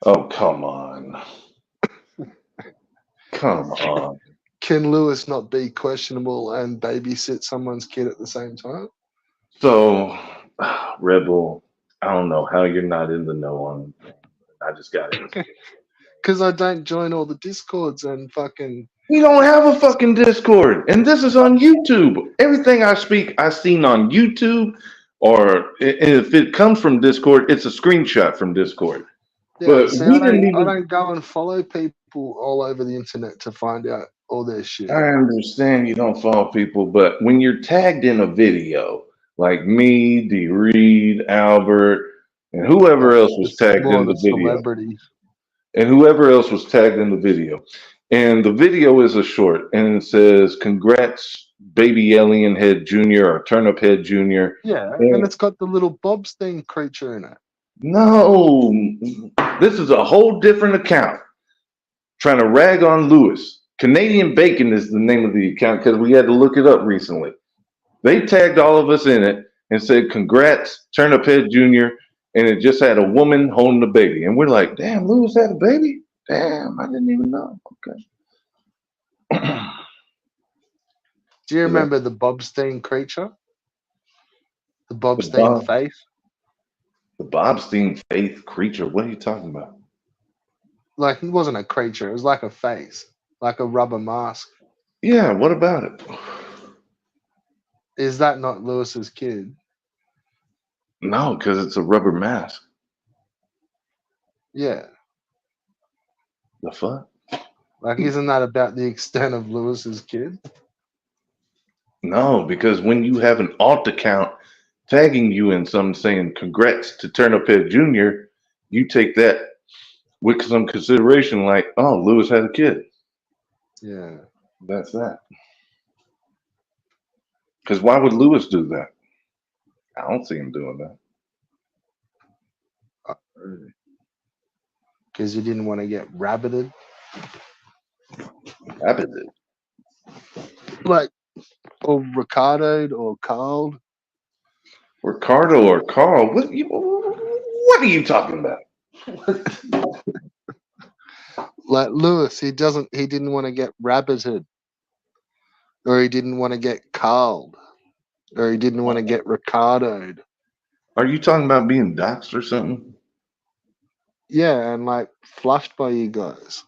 Oh, come on. Come on. Can Lewis not be questionable and babysit someone's kid at the same time? So, Rebel, I don't know how you're not in the know on. I just got it. Because I don't join all the discords and fucking. We don't have a fucking Discord, and this is on YouTube. Everything I speak, I seen on YouTube, or if it comes from Discord, it's a screenshot from Discord. Yeah, But see, we didn't I even. don't go and follow people all over the internet to find out all their shit. I understand you don't follow people, but when you're tagged in a video, like me, D. Reed, Albert, and whoever else was It's tagged more in the the video, celebrities. and the video is a short, and it says, "Congrats, baby alien head junior or turnip head junior." Yeah, And and it's got the little Bobstein creature in it. no, this is a whole different account trying to rag on Lewis. Canadian Bacon is the name of the account because we had to look it up recently. They tagged all of us in it and said, "Congrats, Turnip Head Jr." and it just had a woman holding the baby, and we're like, "Damn, Lewis had a baby. Damn, I didn't even know." Okay. Do you So that remember the Bobstein creature? The the Bobstein Bob, face? the Bobstein faith creature. What are you talking about? Like, it wasn't a creature, it was like a face, like a rubber mask. Yeah, what about it? Is that not Lewis's kid? No, because it's a rubber mask. Yeah. The fuck? Like, isn't that about the extent of Lewis's kid? No, because when you have an alt account tagging you in something saying congrats to Turniphead Jr., you take that with some consideration, like, oh, Lewis had a kid. Yeah. That's that. Because why would Lewis do that? I don't see him doing that. Because you didn't want to get rabbited. Rabbited. Like, or Ricardo'd or Carl'd. Ricardo or Carl? What are you talking about? Like Lewis, he didn't want to get rabbited. Or he didn't want to get Carl'd. Or he didn't want to get Ricardo'd. Are you talking about being doxxed or something? Yeah, and like flushed by you guys.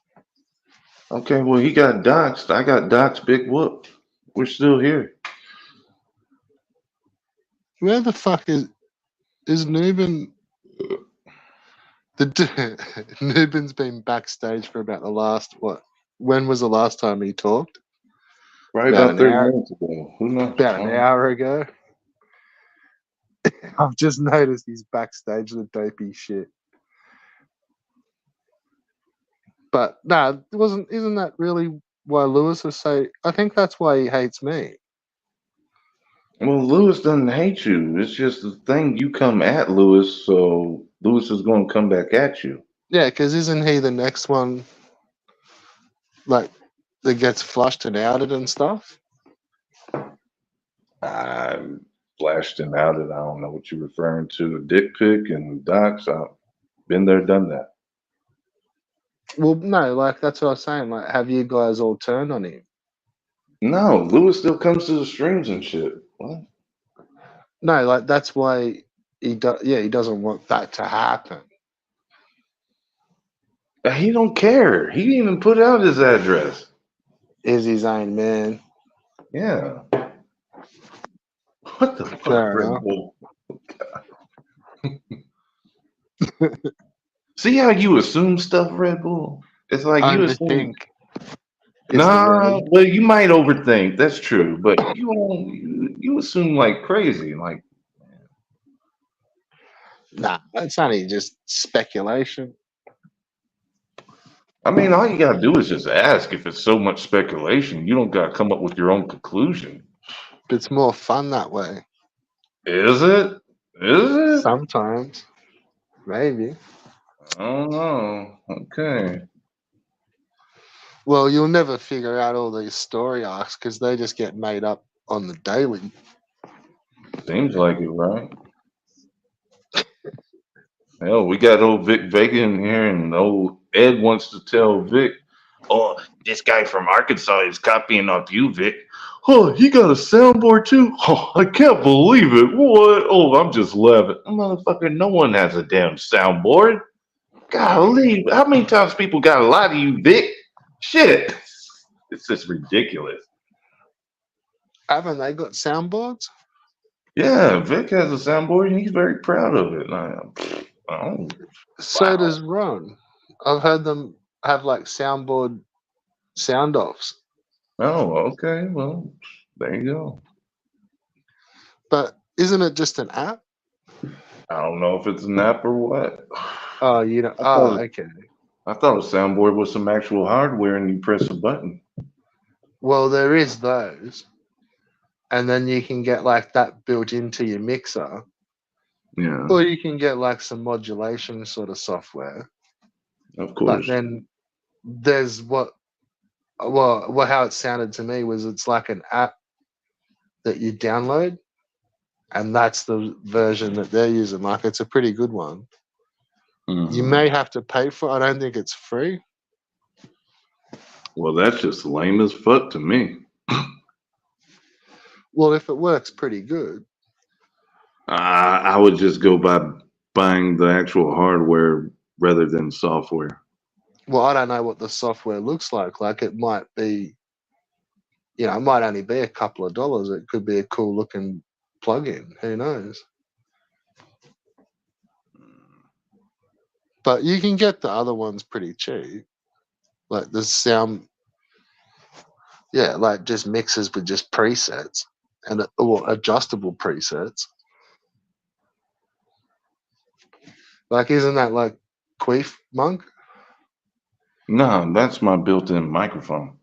Okay, well, he got doxxed. I got doxxed. Big whoop. We're still here. Where the fuck is Nubin? Nubin's been backstage for about the last what? When was the last time he talked? Right About about an 30 hour. minutes ago. Who knows? About an hour ago. I've just noticed he's backstage the dopey shit. But no, it wasn't. Isn't that really why Lewis is so? I think that's why he hates me. Well, Lewis doesn't hate you. It's just the thing you come at Lewis, so Lewis is going to come back at you. Yeah, because isn't he the next one like that gets flushed and outed and stuff? I flashed and outed. I don't know what you're referring to. A dick pic and docs. I've been there, done that. Well, no, like that's what I was saying. Like, have you guys all turned on him? No, Lewis still comes to the streams and shit. What? No, like that's why he does. Yeah, he doesn't want that to happen. He don't care. He didn't even put out his address. Is his own man. Yeah. What the fuck, Fair Red enough. Bull? See how you assume stuff, Red Bull? It's like you assume. Overthink. Is the Nah, word. well, you might overthink. That's true, but you assume like crazy. Like, Nah, it's only just speculation. I mean, all you gotta do is just ask. If it's so much speculation, you don't gotta come up with your own conclusion. It's more fun that way. Is it? Is it? Sometimes, maybe. I don't know. Okay. Well, you'll never figure out all these story arcs because they just get made up on the daily. Seems like it, right? Hell, we got old Vic Vega in here, and old Ed wants to tell Vic, "Oh, this guy from Arkansas is copying off you, Vic. Oh, he got a soundboard too? Oh, I can't believe it. What? Oh, I'm just laughing. Motherfucker, no one has a damn soundboard. Golly, how many times people got to lie to you, Vic? Shit. It's just ridiculous. Haven't they got soundboards? Yeah, Vic has a soundboard, and he's very proud of it. Oh, So wow. does Ron. I've heard them have like soundboard sound offs. Oh, okay. Well, there you go. But isn't it just an app? I don't know if it's an app or what. Oh, you know. I Oh, thought okay. I thought a soundboard was some actual hardware, and you press a button. Well, there is those, and then you can get like that built into your mixer, Yeah, or you can get like some modulation sort of software. of But course. then there's what how it sounded to me was it's like an app that you download, and that's the version that they're using. Like, it's a pretty good one. You Mhm. may have to pay for it. I don't think it's free. Well, that's just lame as fuck to me. Well, if it works pretty good. I would just go by buying the actual hardware rather than software. Well, I don't know what the software looks like. Like, it might be, it might only be a couple of dollars. It could be a cool looking plugin. Who knows? But you can get the other ones pretty cheap. Like the sound, like just mixes with just presets or adjustable presets. Like, isn't that like Queef Monk? No, that's my built-in microphone.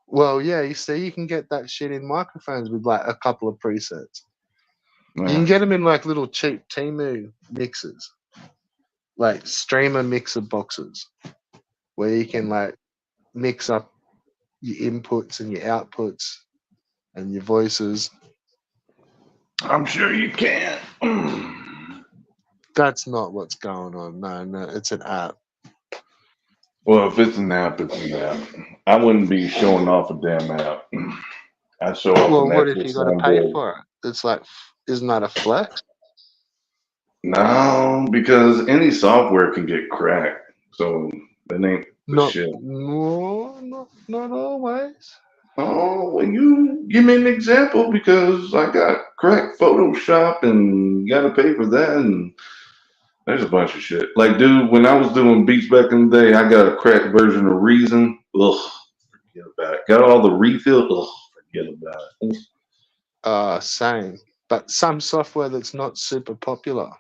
Well, yeah, you see, you can get that shit in microphones with like a couple of presets. You Yeah. can get them in like little cheap Temu mixers, like streamer mixer boxes, where you can like mix up your inputs and your outputs and your voices. I'm sure you can. That's not what's going on. No, it's an app. Well, if it's an app, it's an app. I wouldn't be showing off a damn app. I show off Well, an what if actual you got to pay soundboard. for it? It's like, isn't that a flex? No, because any software can get cracked. So that ain't the Not, shit. no, not always. Oh, well, you give me an example because I got cracked Photoshop and got to pay for that. And there's a bunch of shit. Like, dude, when I was doing beats back in the day, I got a cracked version of Reason. Ugh, forget about it. Got all the refill. Ugh, forget about it. Same. But some software that's not super popular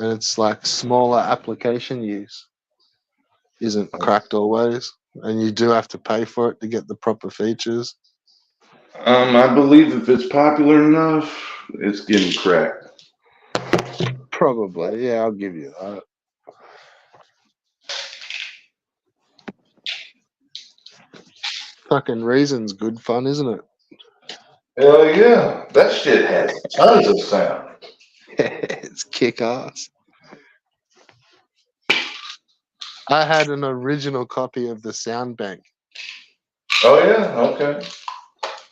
and it's like smaller application use isn't cracked always, and you do have to pay for it to get the proper features. I believe if it's popular enough, it's getting cracked. Probably, yeah, I'll give you that. Fucking Reason's good fun, isn't it? Hell yeah, that shit has tons of sound. It's kick ass. I had an original copy of the sound bank. Oh yeah, okay.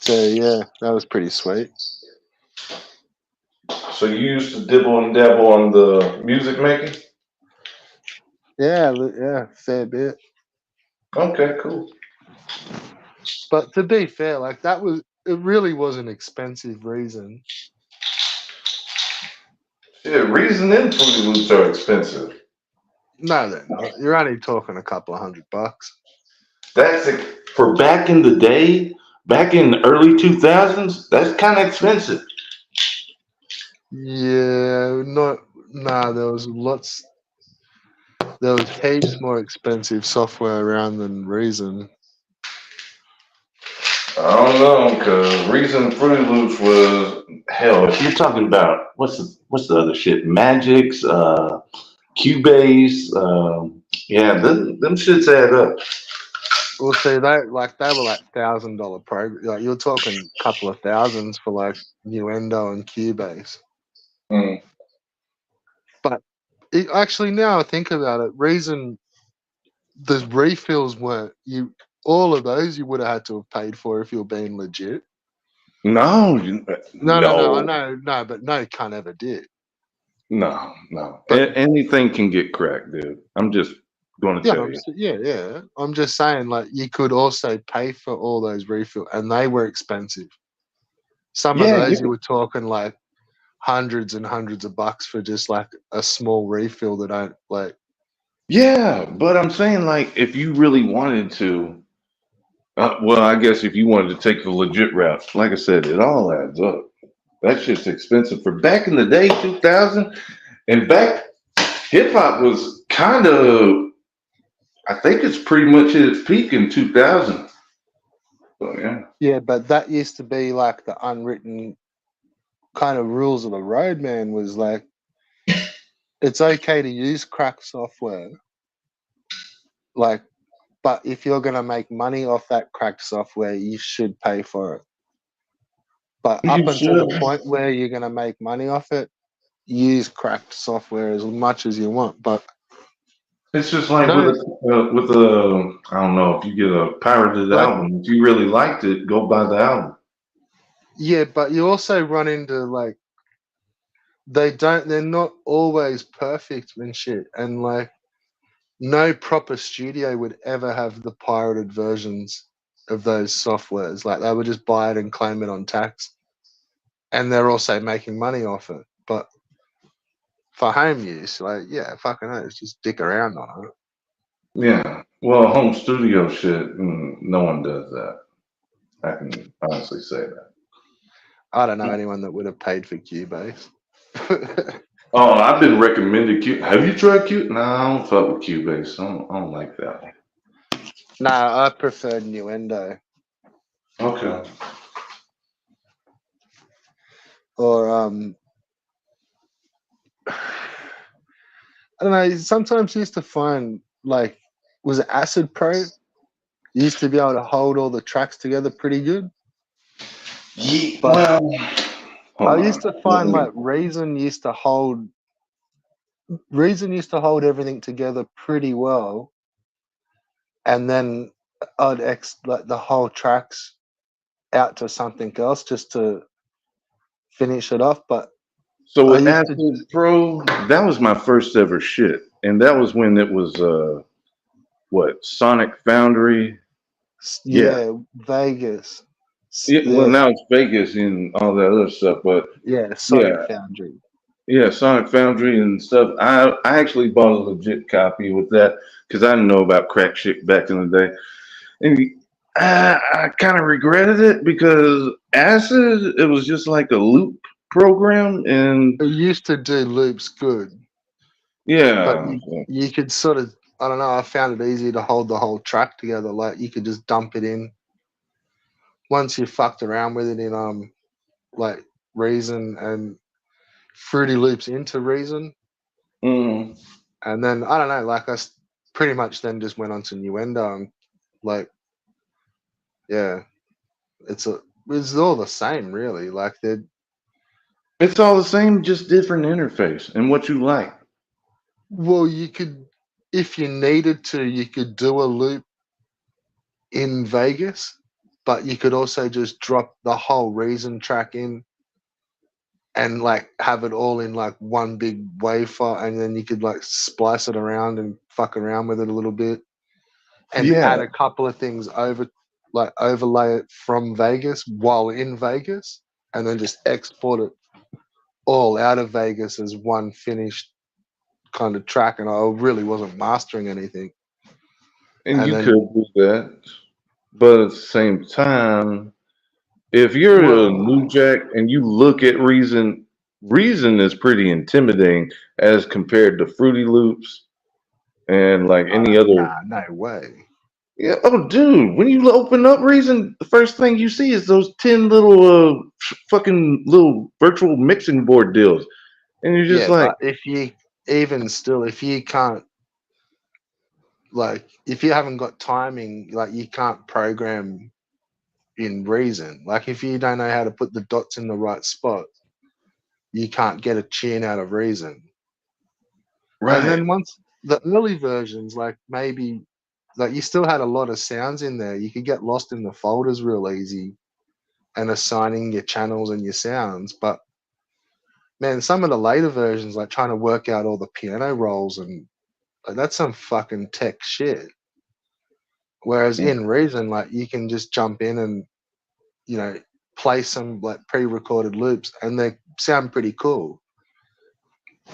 So yeah, that was pretty sweet. So you used to dibble and dabble on the music making? Yeah, fair bit. Okay, cool. But to be fair, like it really was an expensive Reason. Shit, Reason and Fruity Loops are expensive. No, they're not. You're only talking a couple of $100. That's for back in the day, back in the early 2000s, that's kind of expensive. Yeah, there was there was heaps more expensive software around than Reason. I don't know, because Reason Fruity Loops was hell. If you're talking about what's the other shit? Magix, Cubase, yeah, them shits add up. Well, see, they were like $1,000 program. Like, you're talking a couple of thousands for like Nuendo and Cubase. Mm. But actually, now I think about it, Reason, the refills weren't all of those you would have had to have paid for if you were being legit. No, No, I know, no, but no cunt ever did. no. But Anything can get cracked, dude. I'm just going to tell you. yeah. I'm just saying, like, you could also pay for all those refills, and they were expensive. Some of Yeah, those you were talking like hundreds and hundreds of bucks for just like a small refill that I like. yeah, but I'm saying like if you really wanted to, well, I guess if you wanted to take the legit route, like I said, it all adds up. That shit's expensive for back in the day, 2000, and back hip hop was kind of. I think it's pretty much at its peak in 2000. So yeah. Yeah, but that used to be like the unwritten kind of rules of the road, man. Was like, it's okay to use crack software, like, but if you're gonna make money off that cracked software, you should pay for it. But You up until the should. point where you're going to make money off it, use cracked software as much as you want. But It's just like no, with a I don't know if you get a pirated like album. If you really liked it, go buy the album. yeah, but you also run into like they're not always perfect and shit, and like no proper studio would ever have the pirated versions of those softwares. Like they would just buy it and claim it on tax, and they're also making money off it. But for home use, like yeah, fucking hell, just dick around on it. Yeah. Well, home studio shit, no one does that. I can honestly say that. I don't know anyone that would have paid for Cubase. Oh, I've been recommended Q. Have you tried Q? No, I don't fuck with Cubase. I don't like that one. No, I prefer Nuendo Okay. or I don't know. Sometimes you used to find like was it Acid Pro? You used to be able to hold all the tracks together pretty good. Yeah. But Well, I hold used on. to Let find me. like Reason used to hold everything together pretty well, and then I'd like the whole tracks out to something else just to finish it off. But So I with used to Acid Pro, that was my first ever shit, and that was when it was what Sonic Foundry. Yeah. yeah Vegas, Yeah. Well, yeah now it's Vegas and all that other stuff, but yeah Sonic yeah, Foundry. yeah, Sonic Foundry and stuff. I actually bought a legit copy with that because I didn't know about crack shit back in the day, and I kind of regretted it because Acid it was just like a loop program, and It used to do loops good, but yeah, you could sort of I don't know. I found it easier to hold the whole track together. Like you could just dump it in once you fucked around with it in like Reason and Fruity Loops into Reason, mm, and then I don't know. Like pretty much then just went on to Nuendo and like yeah, it's all the same really. Like they're it's all the same, just different interface and what you like. well, you could if you needed to, you could do a loop in Vegas, but you could also just drop the whole Reason track in and like have it all in like one big wave file, and then you could like splice it around and fuck around with it a little bit and Yeah, add a couple of things over, like overlay it from Vegas while in Vegas, and then just export it all out of Vegas as one finished kind of track. And I really wasn't mastering anything. and And you then, could do that, but at the same time, if you're a well, new jack and you look at Reason, Reason is pretty intimidating as compared to Fruity Loops and like any other. nah, no way. Yeah, oh, dude, when you open up Reason, the first thing you see is those 10 little fucking little virtual mixing board deals. And you're just Yeah, like, but if you even still, if you can't, like, if you haven't got timing, like, you can't program in Reason. Like, if you don't know how to put the dots in the right spot, you can't get a tune out of Reason. And right. then once the early versions, like, maybe, like, you still had a lot of sounds in there. You could get lost in the folders real easy and assigning your channels and your sounds. But man, some of the later versions, like trying to work out all the piano rolls and like, that's some fucking tech shit. Whereas in Reason, like you can just jump in and you know play some like pre-recorded loops, and they sound pretty cool.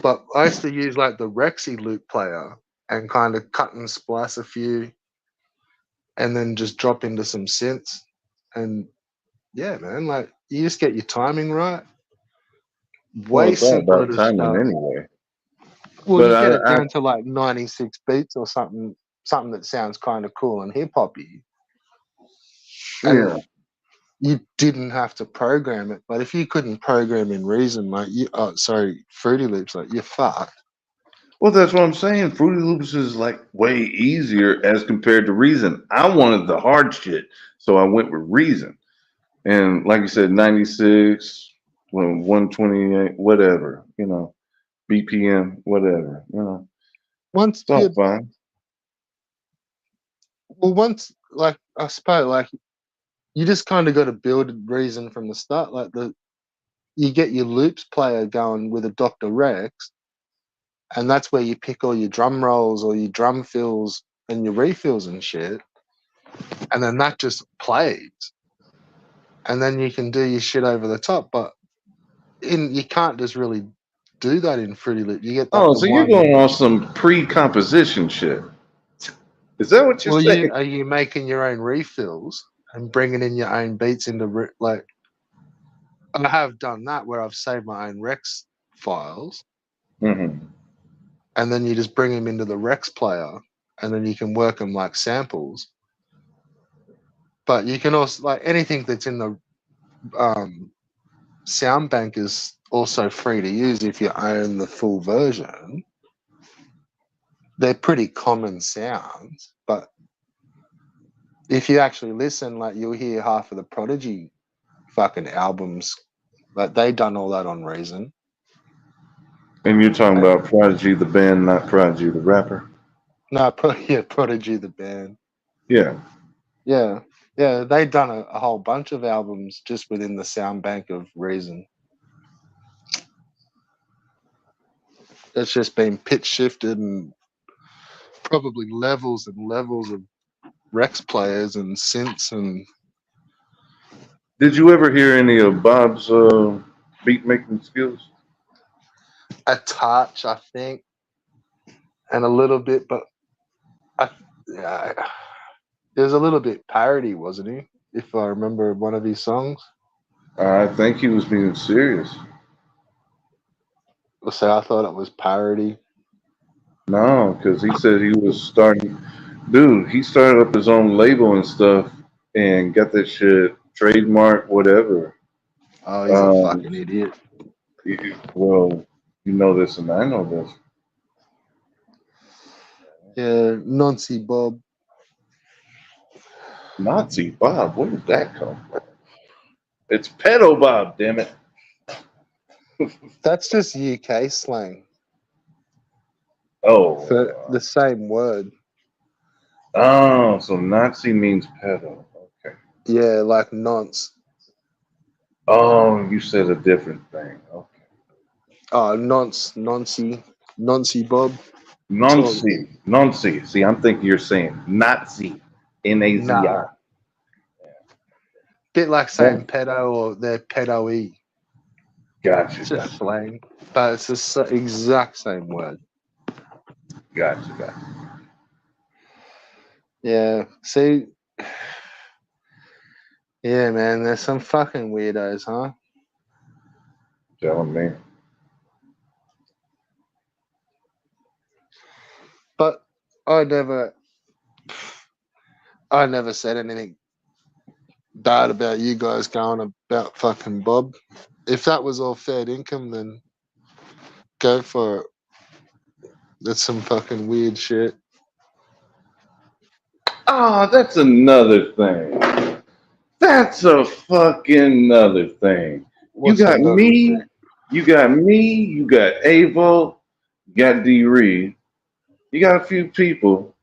But I used to use like the Rexy loop player and kind of cut and splice a few, and then just drop into some synths. And yeah, man, like you just get your timing right. Well, Way it's all simpler about to timing start. anyway. Well, But you get it I down to like 96 beats or something that sounds kind of cool and hip hoppy. And yeah. you didn't have to program it, but if you couldn't program in Reason, like Fruity Loops, like you're fucked. Well, that's what I'm saying. Fruity Loops is like way easier as compared to Reason. I wanted the hard shit, so I went with Reason. And like you said, 96, 128, whatever, BPM, whatever, Once it's all you, fine. well, once like I suppose, like you just kind of got to build a reason from the start. Like you get your loops player going with a Dr. Rex, and that's where you pick all your drum rolls or your drum fills and your refills and shit, and then that just plays, and then you can do your shit over the top. But you can't just really do that in Fruity Loop. You get like Oh, the so you're one. going on some pre-composition shit. Is that what you're Well, saying? are you making your own refills and bringing in your own beats into like I have done that where I've saved my own Rex files, Mm-hmm. and then you just bring them into the Rex player, and then you can work them like samples. But you can also like anything that's in the sound bank is also free to use if you own the full version. They're pretty common sounds, but if you actually listen, like you'll hear half of the Prodigy fucking albums. Like they done all that on Reason. And you're talking about Prodigy the band, not Prodigy the rapper? No, yeah, Prodigy the band. Yeah. Yeah, yeah, they done a whole bunch of albums just within the sound bank of Reason. It's just been pitch shifted and probably levels and levels of Rex players and synths and Did you ever hear any of Bob's beat making skills? a touch, I think, and a little bit, but yeah, it was a little bit parody, wasn't he? If I remember one of his songs. I think he was being serious. So I thought it was parody. No, because he said he was starting. Dude, he started up his own label and stuff and got that shit trademark, whatever. Oh, he's a Um, fucking idiot. well, you know this and I know this. Yeah, Nancy Bob. Nazi Bob, where did that come from? It's Pedo Bob, damn it. That's just UK slang for Oh, the same word. so Nazi means pedo. Okay. Yeah, like nonce. Oh, you said a different thing. Okay. Oh, nonce, noncy Bob. So Nonsi. See, I'm thinking you're saying Nazi. nah, Nazi. bit like Oh, saying pedo or they're pedo-y. gotcha, It's just gotcha, slang, but it's the exact same word. gotcha. Yeah. See, yeah, man, there's some fucking weirdos, huh? Telling me. But I never, I never said anything bad about you guys going about fucking Bob. If that was all fair income, then go for it. That's some fucking weird shit. Oh, that's another thing. That's a fucking another thing. You What's got another thing? me, you got Avo, you got D Reed, you got a few people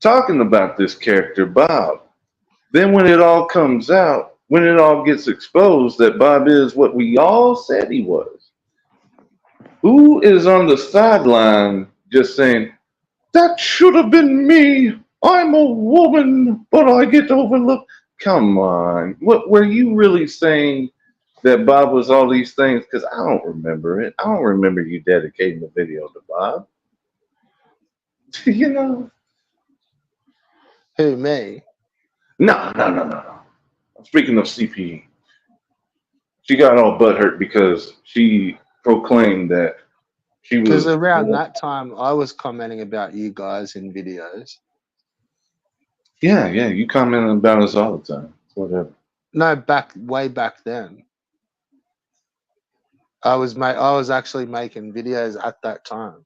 talking about this character, Bob. Then when it all comes out, when it all gets exposed that Bob is what we all said he was, who is on the sideline just saying, that should have been me. I'm a woman, but I get overlooked. Come on. What were you really saying that Bob was all these things? Because I don't remember it. I don't remember you dedicating the video to Bob. you know? Who, me? No. Speaking of CPE, she got all butthurt because she proclaimed that she Because was. around that time, I was commenting about you guys in videos. Yeah, you comment about us all the time. Whatever. No, way back then. I was actually making videos at that time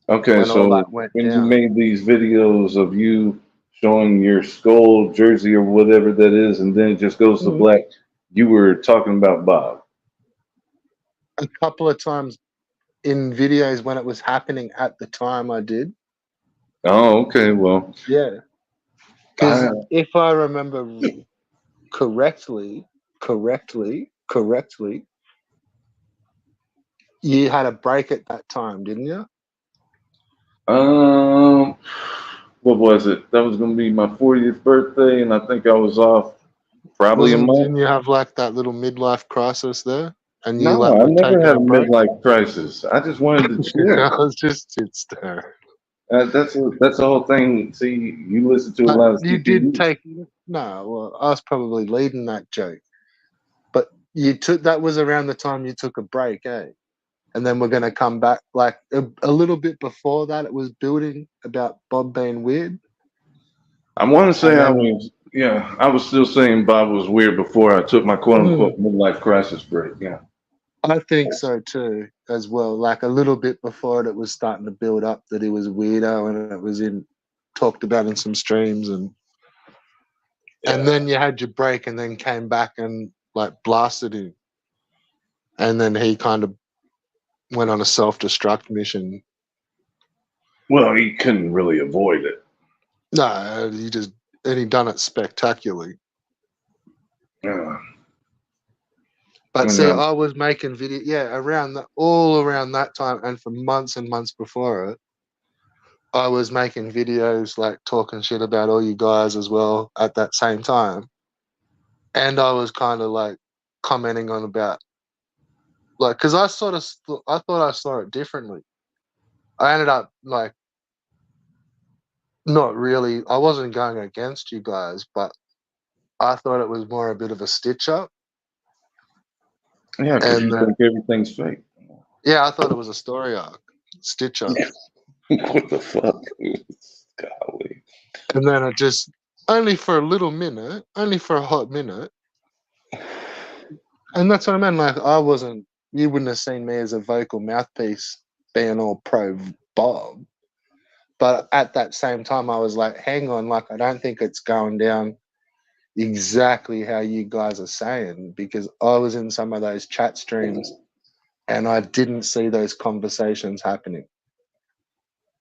Okay, when all so that went when you down. made these videos of you showing your skull jersey or whatever that is, and then it just goes to black. You were talking about Bob. A couple of times in videos when it was happening at the time, I did. Oh, okay. Well, Yeah, because if I remember correctly, you had a break at that time, didn't you? um, what was it? That was gonna be my 40th birthday, and I think I was off probably a month. Didn't you have like that little midlife crisis there, and you No, like I were never taking had a a break? midlife crisis. I just wanted to I chill. was just shit stir. That's the whole thing. See, you listen to a But lot of you did CPU. take no. Well, I was probably leading that joke, but you took that was around the time you took a break, eh? And then we're going to come back like a little bit before that. It was building about Bob being weird, I want to say and I then was, yeah, I was still saying Bob was weird before I took my quote mm, unquote midlife crisis break. Yeah. I think so too, as well. Like a little bit before it, it was starting to build up that he was a weirdo, and it was in talked about in some streams, and then you had your break, and then came back and like blasted him, and then he kind of went on a self destruct mission. Well, he couldn't really avoid it. No, he done it spectacularly. Yeah. But And, see, I was making video, yeah, all around that time, and for months and months before it, I was making videos like talking shit about all you guys as well at that same time, and I was kind of like commenting on about like because I thought I saw it differently. I ended up like not really. I wasn't going against you guys, but I thought it was more a bit of a stitch up, yeah, because and you think everything's fake. yeah, I thought it was a story arc, stitch up. What the fuck? Golly. And then it just only for a little minute, only for a hot minute. And that's what I meant. Like you wouldn't have seen me as a vocal mouthpiece being all pro Bob. But at that same time I was like, hang on, like I don't think it's going down exactly how you guys are saying, because I was in some of those chat streams and I didn't see those conversations happening.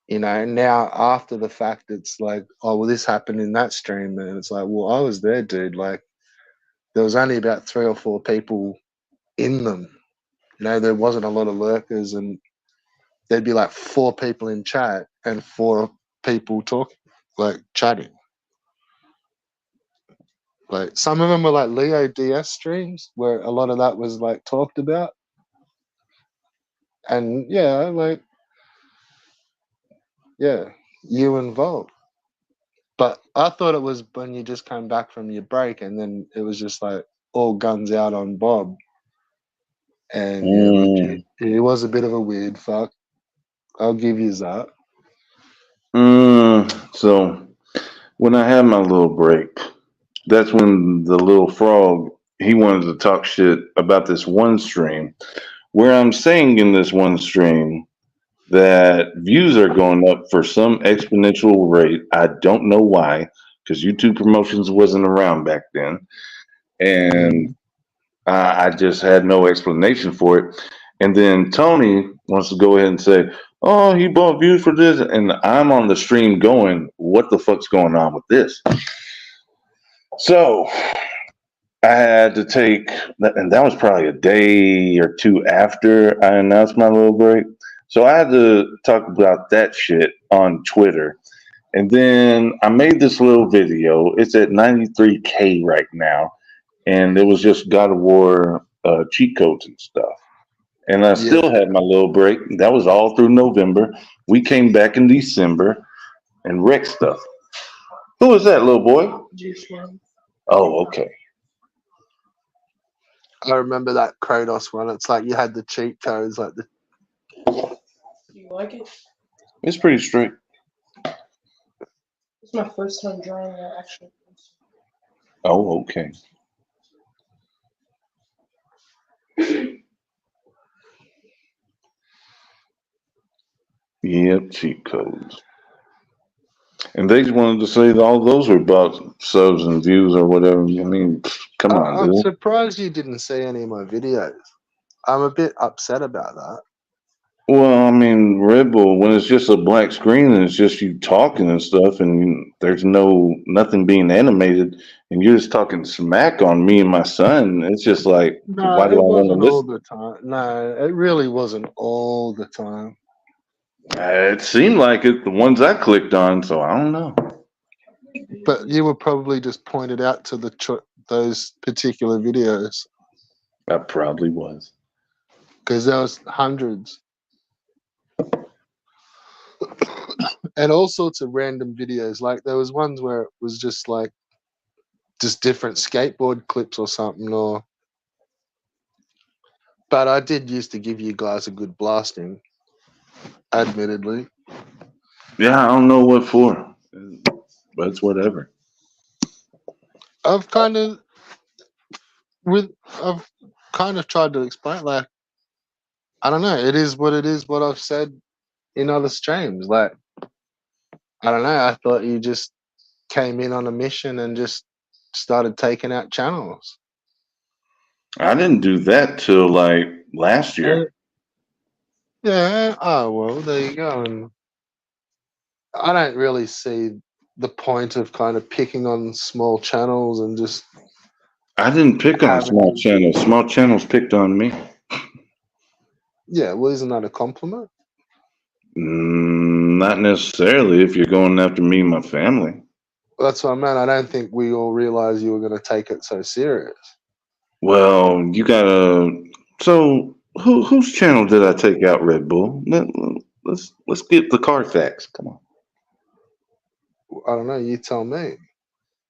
You know, now after the fact, it's like, oh, well, this happened in that stream. And it's like, well, I was there, dude. Like, there was only about 3 or 4 people in them. You know, there wasn't a lot of lurkers, and there'd be like 4 people in chat and 4 people talking, like chatting. Like, some of them were like Leo DS streams where a lot of that was like talked about. And yeah, like, yeah, you involved. But I thought it was when you just came back from your break and then it was just like all guns out on Bob. And yeah, legit, he was a bit of a weird fuck. I'll give you that. So when I had my little break, that's when the little frog he wanted to talk shit about this one stream where I'm saying in this one stream that views are going up for some exponential rate. I don't know why, because YouTube promotions wasn't around back then, and I just had no explanation for it. And then Tony wants to go ahead and say, "Oh, he bought views for this," and I'm on the stream going, "What the fuck's going on with this?" So I had to take, and that was probably a day or two after I announced my little break. So I had to talk about that shit on Twitter. And then I made this little video. It's at 93K right now. And it was just God of War cheat codes and stuff. And I still Yeah. had my little break. That was all through November. We came back in December and wrecked stuff. Who was that, little boy? Oh, okay. I remember that Kratos one. It's like you had the cheat codes, like the. You like it? It's pretty straight. It's my first time drawing an actual person. Oh, okay. Yep, cheat codes. And they wanted to say that all those were about subs and views or whatever. I mean, come on, I'm dude. surprised you didn't see any of my videos. I'm a bit upset about that. Well, I mean, Red Bull, when it's just a black screen and it's just you talking and stuff, and there's nothing being animated, and you're just talking smack on me and my son, it's just like, why No, do I it want to wasn't all listen? the time. No, it really wasn't all the time. It seemed like it, the ones I clicked on, so I don't know. But you were probably just pointed out to those particular videos I probably was. because there was hundreds and all sorts of random videos. Like there was ones where it was just like just different skateboard clips or something. Or but I did used to give you guys a good blasting, admittedly. Yeah, I don't know what for, but it's whatever. I've kind of with I've kind of tried to explain like I don't know. It is what it is. What I've said in other streams. Like I don't know. I thought you just came in on a mission and just started taking out channels. I didn't do that till like last Uh, year. yeah. Oh well, there you go. And I don't really see the point of kind of picking on small channels and just I didn't pick on small having. channels. Small channels picked on me. Yeah. Well, isn't that a compliment? Not necessarily if you're going after me and my family. That's what I meant. I don't think we all realized you were going to take it so serious. Well, you gotta. So, whose channel did I take out? Red Bull. Let's get the Carfax. Come on. I don't know. You tell me.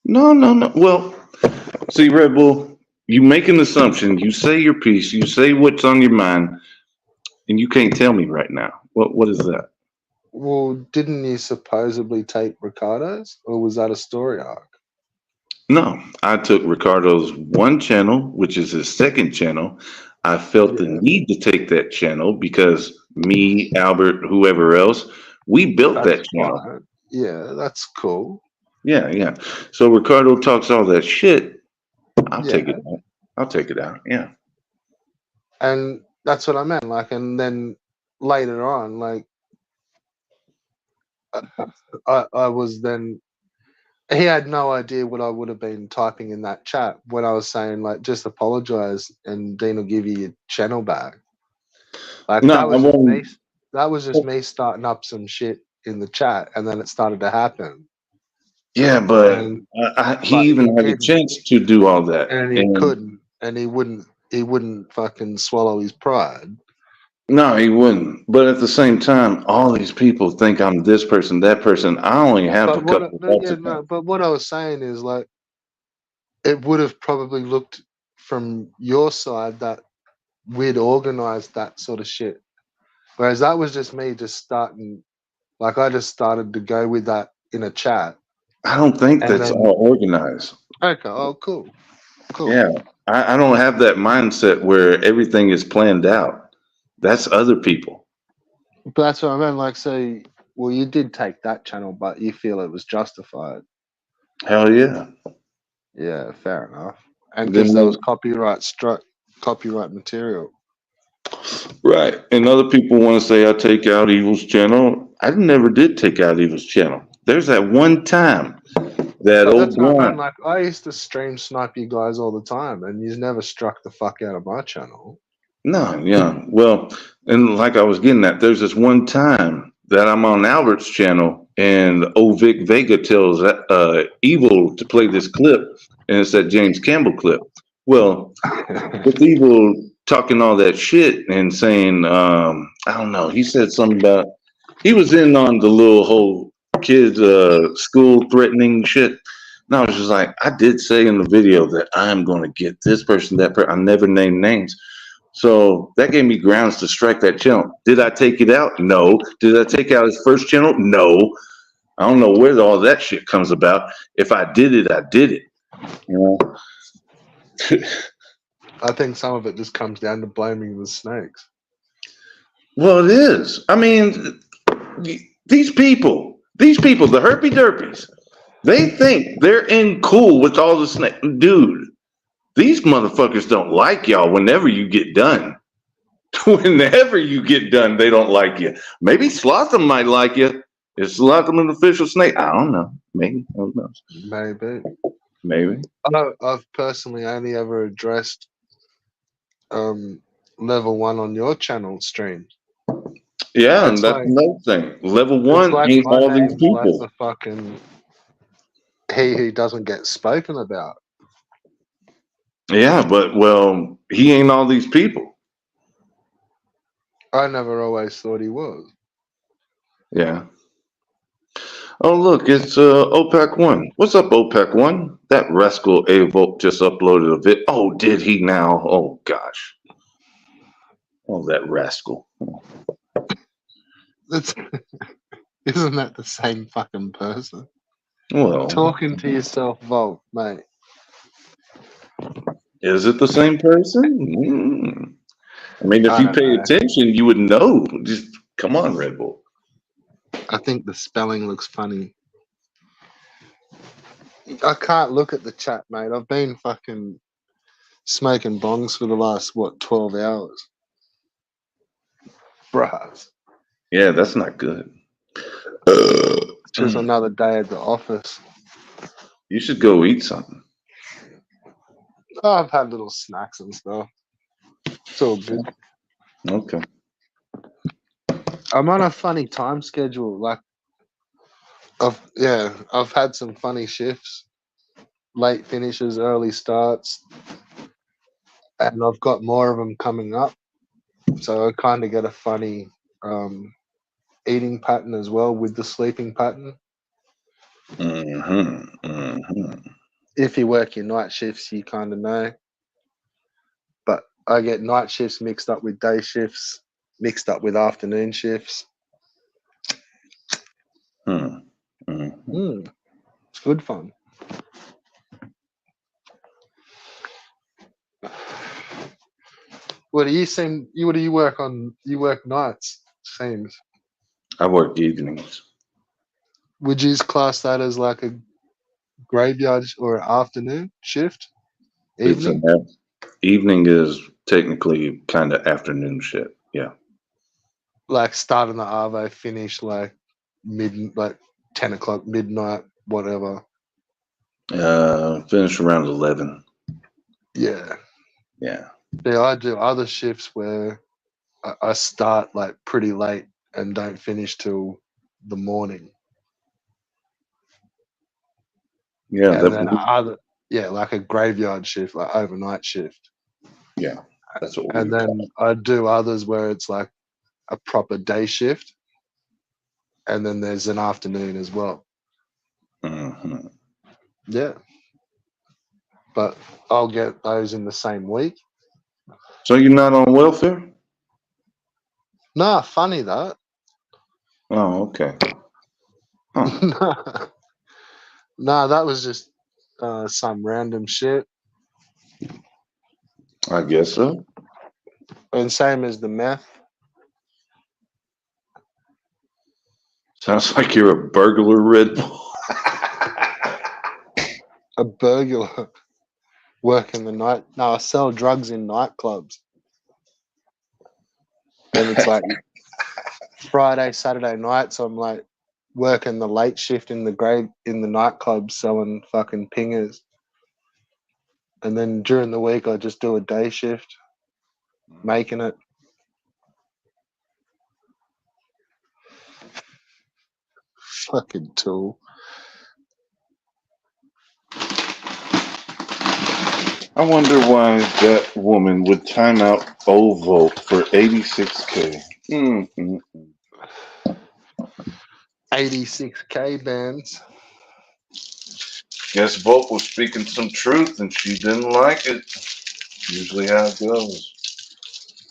No, no, no. Well, see, Red Bull, you make an assumption. You say your piece. You say what's on your mind, and you can't tell me right now. What is that? Well, didn't you supposedly take Ricardo's, or was that a story arc? No, I took Ricardo's one channel, which is his second channel. I felt the Yeah, need to take that channel because me, Albert, whoever else, we built that's that channel. fine. Yeah, that's cool. Yeah, yeah. So Ricardo talks all that shit. I'll take Yeah, it out. I'll take it out. Yeah. and that's what I meant. Like, and then later on, like, I was then. He had no idea what I would have been typing in that chat when I was saying like, just apologize, and Dean will give you your channel back. Like No, that I was just me. won't. That was just me starting up some shit in the chat, and then it started to happen. Yeah, but And he but he even had a didn't, chance to do all that, and he and couldn't, and he wouldn't. He wouldn't fucking swallow his pride. no, he wouldn't. But at the same time, all these people think I'm this person, that person. I only have a But what? couple of Yeah, no. accounts. But what I was saying is like, it would have probably looked from your side that we'd organized that sort of shit. Whereas that was just me just starting, like I just started to go with that in a chat. I don't think And that's then, all organized. okay, oh, cool, cool. Yeah, I don't have that mindset where everything is planned out. That's other people. But that's what I meant. Like, so, well, you did take that channel, but you feel it was justified. Hell yeah. Yeah, fair enough. And Then because there was copyright material. right, and other people want to say I take out Evil's channel. I never did take out Evil's channel. There's that one time that But old that's what I meant. blunt. Like, I used to stream snipe you guys all the time, and you never struck the fuck out of my channel. No, yeah. Well, and like I was getting at, there's this one time that I'm on Albert's channel and old Vic Vega tells Evil to play this clip, and it's that James Campbell clip. Well, with Evil talking all that shit and saying, I don't know, he said something about, he was in on the little whole kids school threatening shit. And I was just like, I did say in the video that I'm going to get this person, that person. I never named names. So that gave me grounds to strike that channel. Did I take it out? No. Did I take out his first channel? No. I don't know where all that shit comes about. If I did it, I did it. You know? I think some of it just comes down to blaming the snakes. Well, it is. I mean, these people, These people, the herpy derpies, they think they're in cool with all the snake. Dude, these motherfuckers don't like y'all whenever you get done. Whenever you get done, they don't like you. Maybe Slotham might like you. Is Slotham an official snake? I don't know. Maybe. Who knows? Maybe. Maybe. I've personally only ever addressed level 1 on your channel stream. Yeah, and It's that's like another thing. Level it's 1 like ain't my all these name's like people. the fucking he who doesn't get spoken about. Yeah, but well, he ain't all these people. I never always thought he was. Yeah. Oh look, it's OPEC One. What's up, OPEC One? That rascal Avolt just uploaded a vid. Oh, did he now? Oh gosh. Oh, that rascal. That's isn't that the same fucking person? Well, Talking to yourself, Volt, mate. is it the same person? I mean, if I you don't pay know. attention, you would know. Just come on, Red Bull. I think the spelling looks funny. I can't look at the chat, mate. I've been fucking smoking bongs for the last 12 hours. Bruh. Yeah, that's not good. Just another day at the office. You should go eat something. Oh, I've had little snacks and stuff. It's all good. Okay. I'm on a funny time schedule. Like, I've had some funny shifts, late finishes, early starts, and I've got more of them coming up. So I kind of get a funny eating pattern as well with the sleeping pattern. If you work your night shifts, you kind of know. But I get night shifts mixed up with day shifts, mixed up with afternoon shifts. It's good fun. What do you seem? What do you work on? You work nights, seems. I work evenings. Would you class that as like a graveyard or an afternoon shift? It's Evening? evening is technically kind of afternoon shit. Yeah. Like start in the Arvo, finish like 10 o'clock, midnight, whatever. Finish around 11. Yeah. Yeah. Yeah, I do other shifts where I start like pretty late and don't finish till the morning. Yeah. And then like a graveyard shift, like overnight shift. Yeah. That's what we And then I do others where it's like a proper day shift. And then there's an afternoon as well. Mm-hmm. Yeah. But I'll get those in the same week. So you're not on welfare? Nah, funny that. Oh, okay. Huh. Nah, that was just some random shit. I guess so. And same as the meth. Sounds like you're a burglar, Red Bull. A burglar. Working the night. No, I sell drugs in nightclubs. And it's like Friday, Saturday nights, I'm like working the late shift in the nightclub selling fucking pingers. And then during the week I just do a day shift, making it. Fucking tool. I wonder why that woman would time out Volt for 86K. 86K bands. Guess Volt was speaking some truth and she didn't like it. Usually how it goes.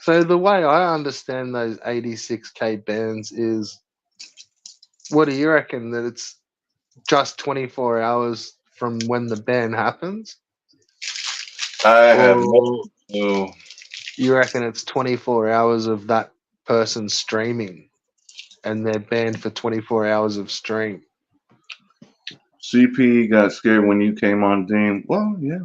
So the way I understand those 86K bands is, what do you reckon, that it's just 24 hours from when the ban happens? I have no Or clue. you reckon it's 24 hours of that person streaming? and they're banned for 24 hours of stream. CP got scared when you came on, Dean. Well, yeah.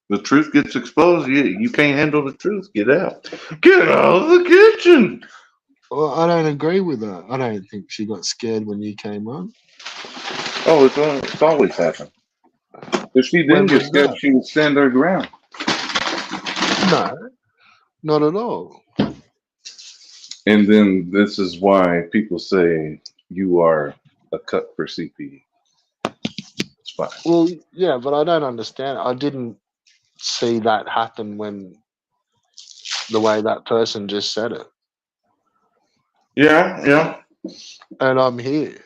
The truth gets exposed. You can't handle the truth. Get out. Get out of the kitchen. Well, I don't agree with that. I don't think she got scared when you came on. Oh, it's always happened. If she When didn't get was scared, that? she would stand her ground. No, not at all. And then this is why people say you are a cut for CP. It's fine. Well, yeah, but I don't understand. I didn't see that happen when the way that person just said it. Yeah. And I'm here.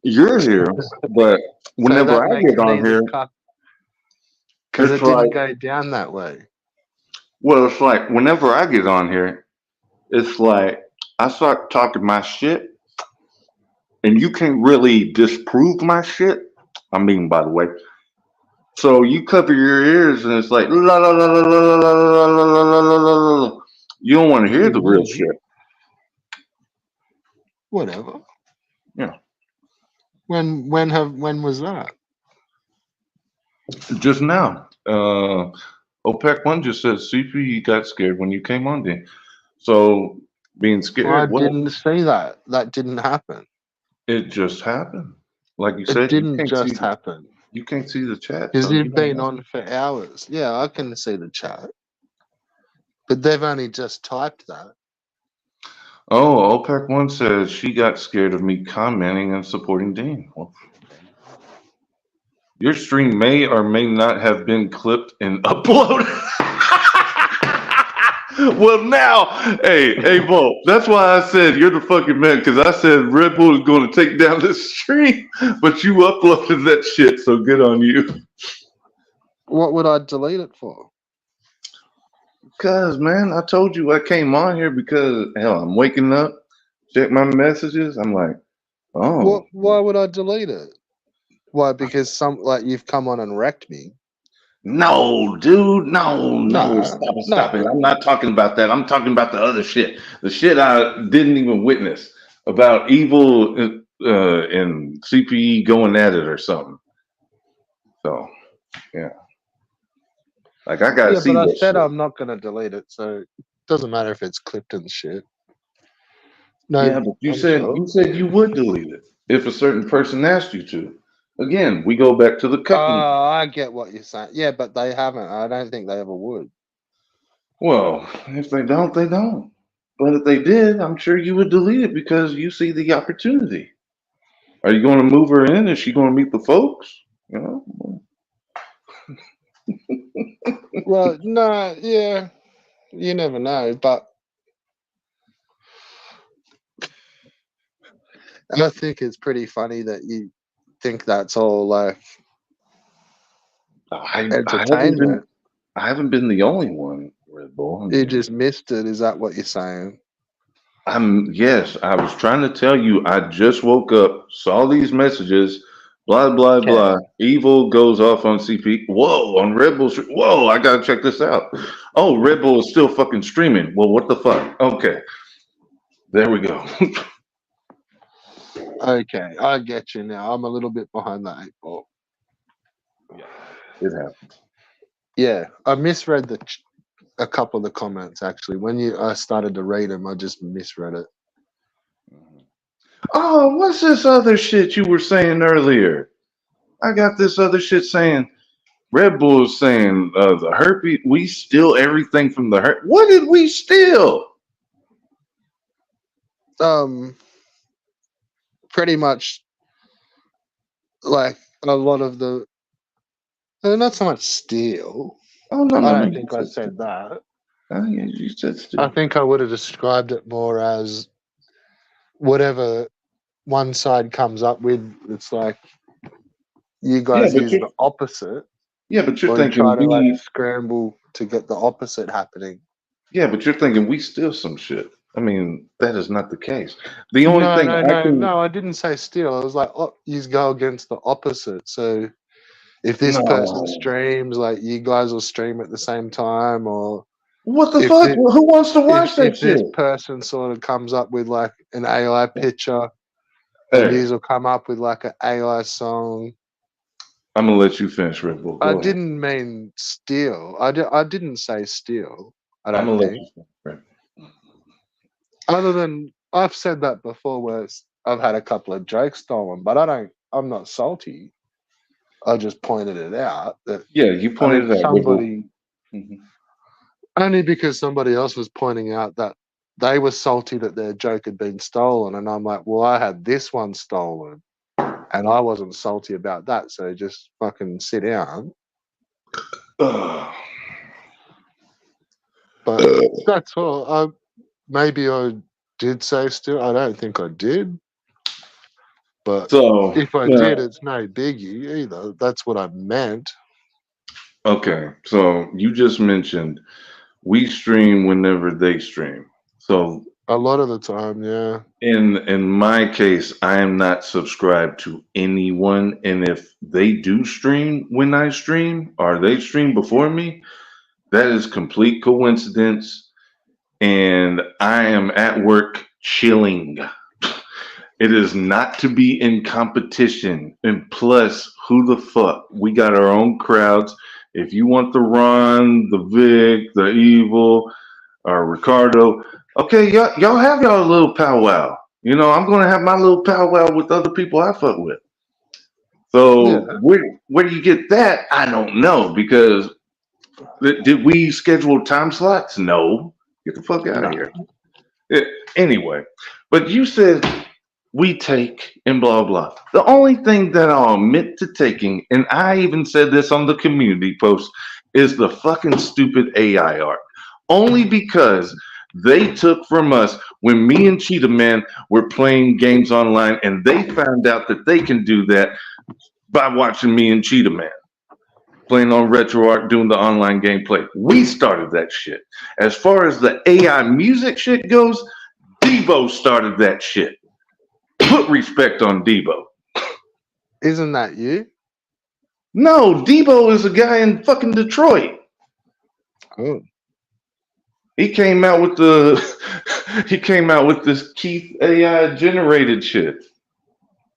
You're here, but So whenever that I makes get me on here, the cuck because it's it didn't like, go down that way. well, it's like whenever I get on here, it's like I start talking my shit, and you can't really disprove my shit. I mean, by the way. So you cover your ears, and it's like la la la la la la la la la la la la la. You don't want to hear the real shit. Whatever. Yeah. When was that? Just now, OPEC one just said CP got scared when you came on there. So being I scared, well, didn't see that. That didn't happen. it just happened. Like you It said, didn't just happen. you can't see the chat, Because so you you've don't been know. on for hours. Yeah, I can see the chat. But they've only just typed that. Oh, OPEC one says she got scared of me commenting and supporting Dean. Well, your stream may or may not have been clipped and uploaded. Well, now, hey, Bo, that's why I said you're the fucking man, because I said Red Bull is going to take down this stream, but you uploaded that shit, so good on you. What would I delete it for? Because, man, I told you I came on here because, hell, I'm waking up, check my messages. I'm like, oh. Why would I delete it? Why? Because you've come on and wrecked me. No, dude, no, No, stop it. I'm not talking about that. I'm talking about the other shit. The shit I didn't even witness about evil and CPE going at it or something. So, yeah. Like, I gotta Yeah, see but I that said shit. I'm not going to delete it, so it doesn't matter if it's clipped and shit. No, Yeah, but I'm sure. you said you would delete it if a certain person asked you to. Again, we go back to the Oh, cucking. I get what you're saying. Yeah, but they haven't. I don't think they ever would. Well, if they don't, they don't. But if they did, I'm sure you would delete it because you see the opportunity. Are you going to move her in? Is she going to meet the folks? You know? Well, no, yeah, you never know. But I think it's pretty funny that you think that's all like I entertainment. haven't been the only one, Red Bull. You just missed it. Is that what you're saying? Yes, I was trying to tell you. I just woke up, saw these messages, blah blah blah. Evil goes off on CP. Whoa, on Red Bull. Whoa, I gotta check this out. Oh, Red Bull is still fucking streaming. Well, what the fuck? Okay, there we go. Okay, I get you now. I'm a little bit behind that 8 ball. It happened. Yeah, I misread a couple of the comments actually. When I started to read them, I just misread it. Oh, what's this other shit you were saying earlier? I got this other shit saying Red Bull is saying the herpes. We steal everything from the herpes. What did we steal? Pretty much like a lot of the not so much steal. Oh no, I no, don't no. think I said that. Oh, yeah, you said steal. I think I would have described it more as whatever one side comes up with. It's like you guys use the opposite, Yeah, but you're or you thinking try to like we. scramble to get the opposite happening. Yeah, but you're thinking we steal some shit. I mean, that is not the case. The only thing No, I didn't say steal. I was like, oh, you go against the opposite. So if this person No. streams, like you guys will stream at the same time, or What the If fuck? it- Who wants to watch that if this shit? person sort of comes up with like an AI picture, and Hey, these will come up with like an AI song. I'm gonna let you finish, Red Bull. I Go ahead. didn't mean steal. I didn't say steal. I I'm don't gonna let think. you finish, Red. Other than I've said that before, where I've had a couple of jokes stolen, but I'm not salty. I just pointed it out that Yeah, you I pointed think it out, Red Bull. somebody Mhm. only because somebody else was pointing out that they were salty that their joke had been stolen, and I'm like, well, I had this one stolen, and I wasn't salty about that, so just fucking sit down. Ugh. But that's all. Maybe I did say still. I don't think I did. But So, if I did, it's no biggie either. That's what I meant. okay. So you just mentioned we stream whenever they stream. So A lot of the time, yeah. in my case, I am not subscribed to anyone, and if they do stream when I stream or they stream before me, that is complete coincidence. And I am at work chilling. It is not to be in competition. And plus, who the fuck? We got our own crowds. If you want the Ron, the Vic, the Evil, or Ricardo, okay, y'all have y'all little powwow. You know, I'm gonna have my little powwow with other people I fuck with. Yeah. So where do you get that? I don't know because did we schedule time slots? No. Get the fuck out No. of here. Eh, Anyway, but you said we take and blah blah. The only thing that I'll admit to taking, and I even said this on the community post, is the fucking stupid AI art. Only because they took from us when me and Cheetah Man were playing games online, and they found out that they can do that by watching me and Cheetah Man playing on RetroArch doing the online gameplay. We started that shit. As far as the AI music shit goes, Debo started that shit. Put respect on Debo. Isn't that you? No, Debo is a guy in fucking Detroit. Oh. He came out with he came out with this Keith AI generated shit.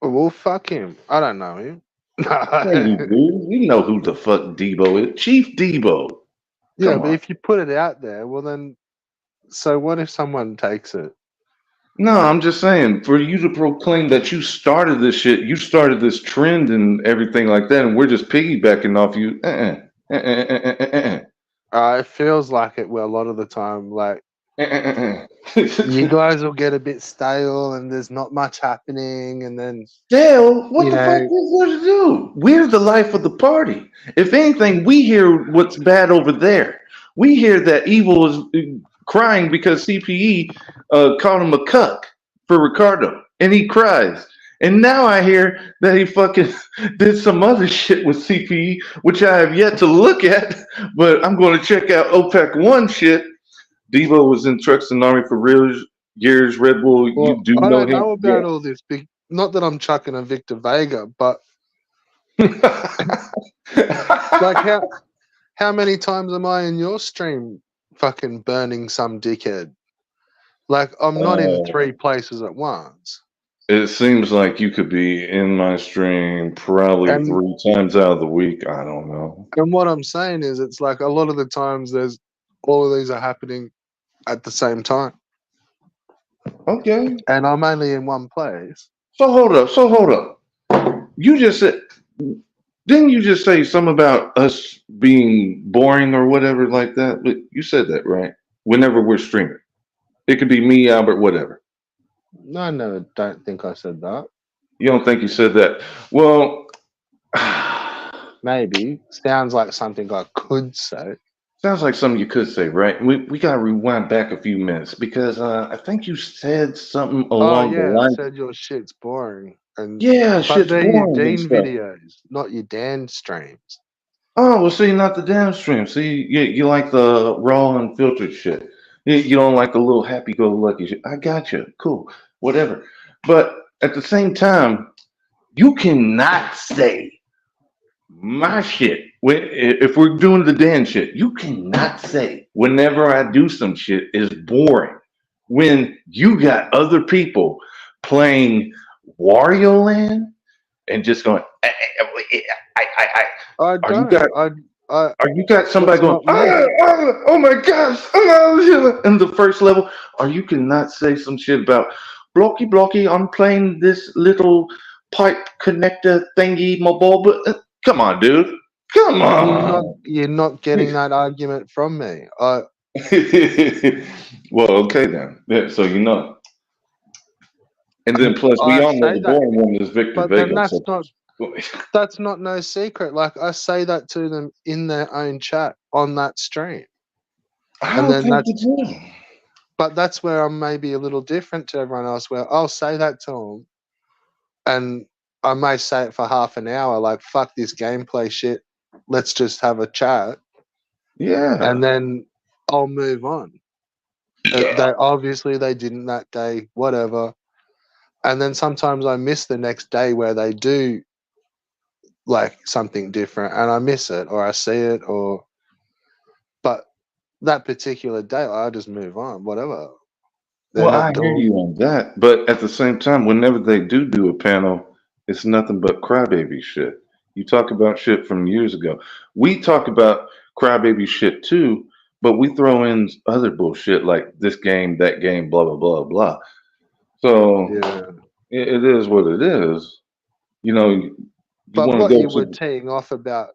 Well, fuck him. I don't know him. Yeah, you do. You know who the fuck Debo is. Chief Debo. Yeah, Come but on. if you put it out there, well then, so what if someone takes it? No, I'm just saying, for you to proclaim that you started this shit, you started this trend and everything like that, and we're just piggybacking off you. It feels like it. Well, a lot of the time, like you Dale, guys will get a bit stale, and there's not much happening, and then what you the fuck know, is there to do? We're the life of the party. If anything, we hear what's bad over there. We hear that Evil is crying because CPE called him a cuck for Ricardo, and he cries. And now I hear that he fucking did some other shit with CPE, which I have yet to look at, but I'm going to check out OPEC 1 shit. Devo was in Trucks and Army for real years. Red Bull, you well, do I know don't him? know about all this. Not that I'm chucking a Victor Vega, but Yeah. like how many times am I in your stream fucking burning some dickhead? Like I'm not in Uh, 3 places at once. it seems like you could be in my stream probably And 3 times out of the week. I don't know. what I'm saying is it's like a lot of the times there's all of these are happening at the same time. Okay. And I'm only in one place. So hold up. So hold up. You just said, didn't you just say something about us being boring or whatever like that? But you said that, right? Whenever we're streaming, it could be me, Albert, whatever. No, don't think I said that. You don't think you said that? Well, Maybe. Sounds like something I could say. sounds like something you could say, right? We gotta rewind back a few minutes because I think you said something Oh along the yeah, I line. said your shit's boring. Yeah, But shit's they're your boring and Dean stuff. videos, not your Dan streams. Oh, well, see, not the damn stream. See, you like the raw and filtered shit. You don't like the little happy-go-lucky shit. I got you. Cool, whatever. But at the same time, you cannot say my shit if we're doing the Dan shit, you cannot say whenever I do some shit is boring when you got other people playing Wario Land and just going, I are you got don't. I. are you got somebody That's going, not me. oh my gosh, in the first level, or you cannot say some shit about blocky, I'm playing this little pipe connector thingy, my ball, but come on, dude. Come on. You're not getting that argument from me. I. Well, okay then. Yeah, so you know. And then plus we I all know say the that, boring one is Victor but then Vega. So that's not no secret. Like I say that to them in their own chat on that stream, I and don't then think you do. but that's where I'm maybe a little different to everyone else. Where I'll say that to them, and I may say it for half an hour, like fuck this gameplay shit. Let's just have a chat, Yeah. and then I'll move on. They obviously they didn't that day, whatever. And then sometimes I miss the next day where they do like something different, and I miss it or I see it or. But that particular day, I just move on, whatever. They're Well, I not hear you doing. on that, but at the same time, whenever they do a panel, it's nothing but crybaby shit. You talk about shit from years ago. We talk about crybaby shit too, but we throw in other bullshit like this game, that game, blah blah blah blah. So Yeah. it is what it is. You know, you But want to what go you were to. teeing off about,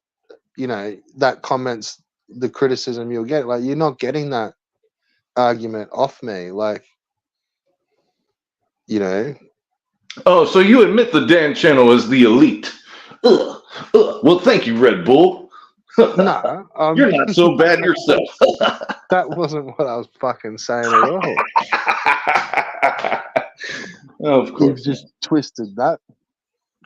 that comments, the criticism you'll get, like you're not getting that argument off me. Like, you know, Oh, so you admit the Dan channel is the elite? Ugh, ugh. Well, thank you, Red Bull. no, You're not so bad yourself. that wasn't what I was fucking saying at all. Of You've course not. just twisted that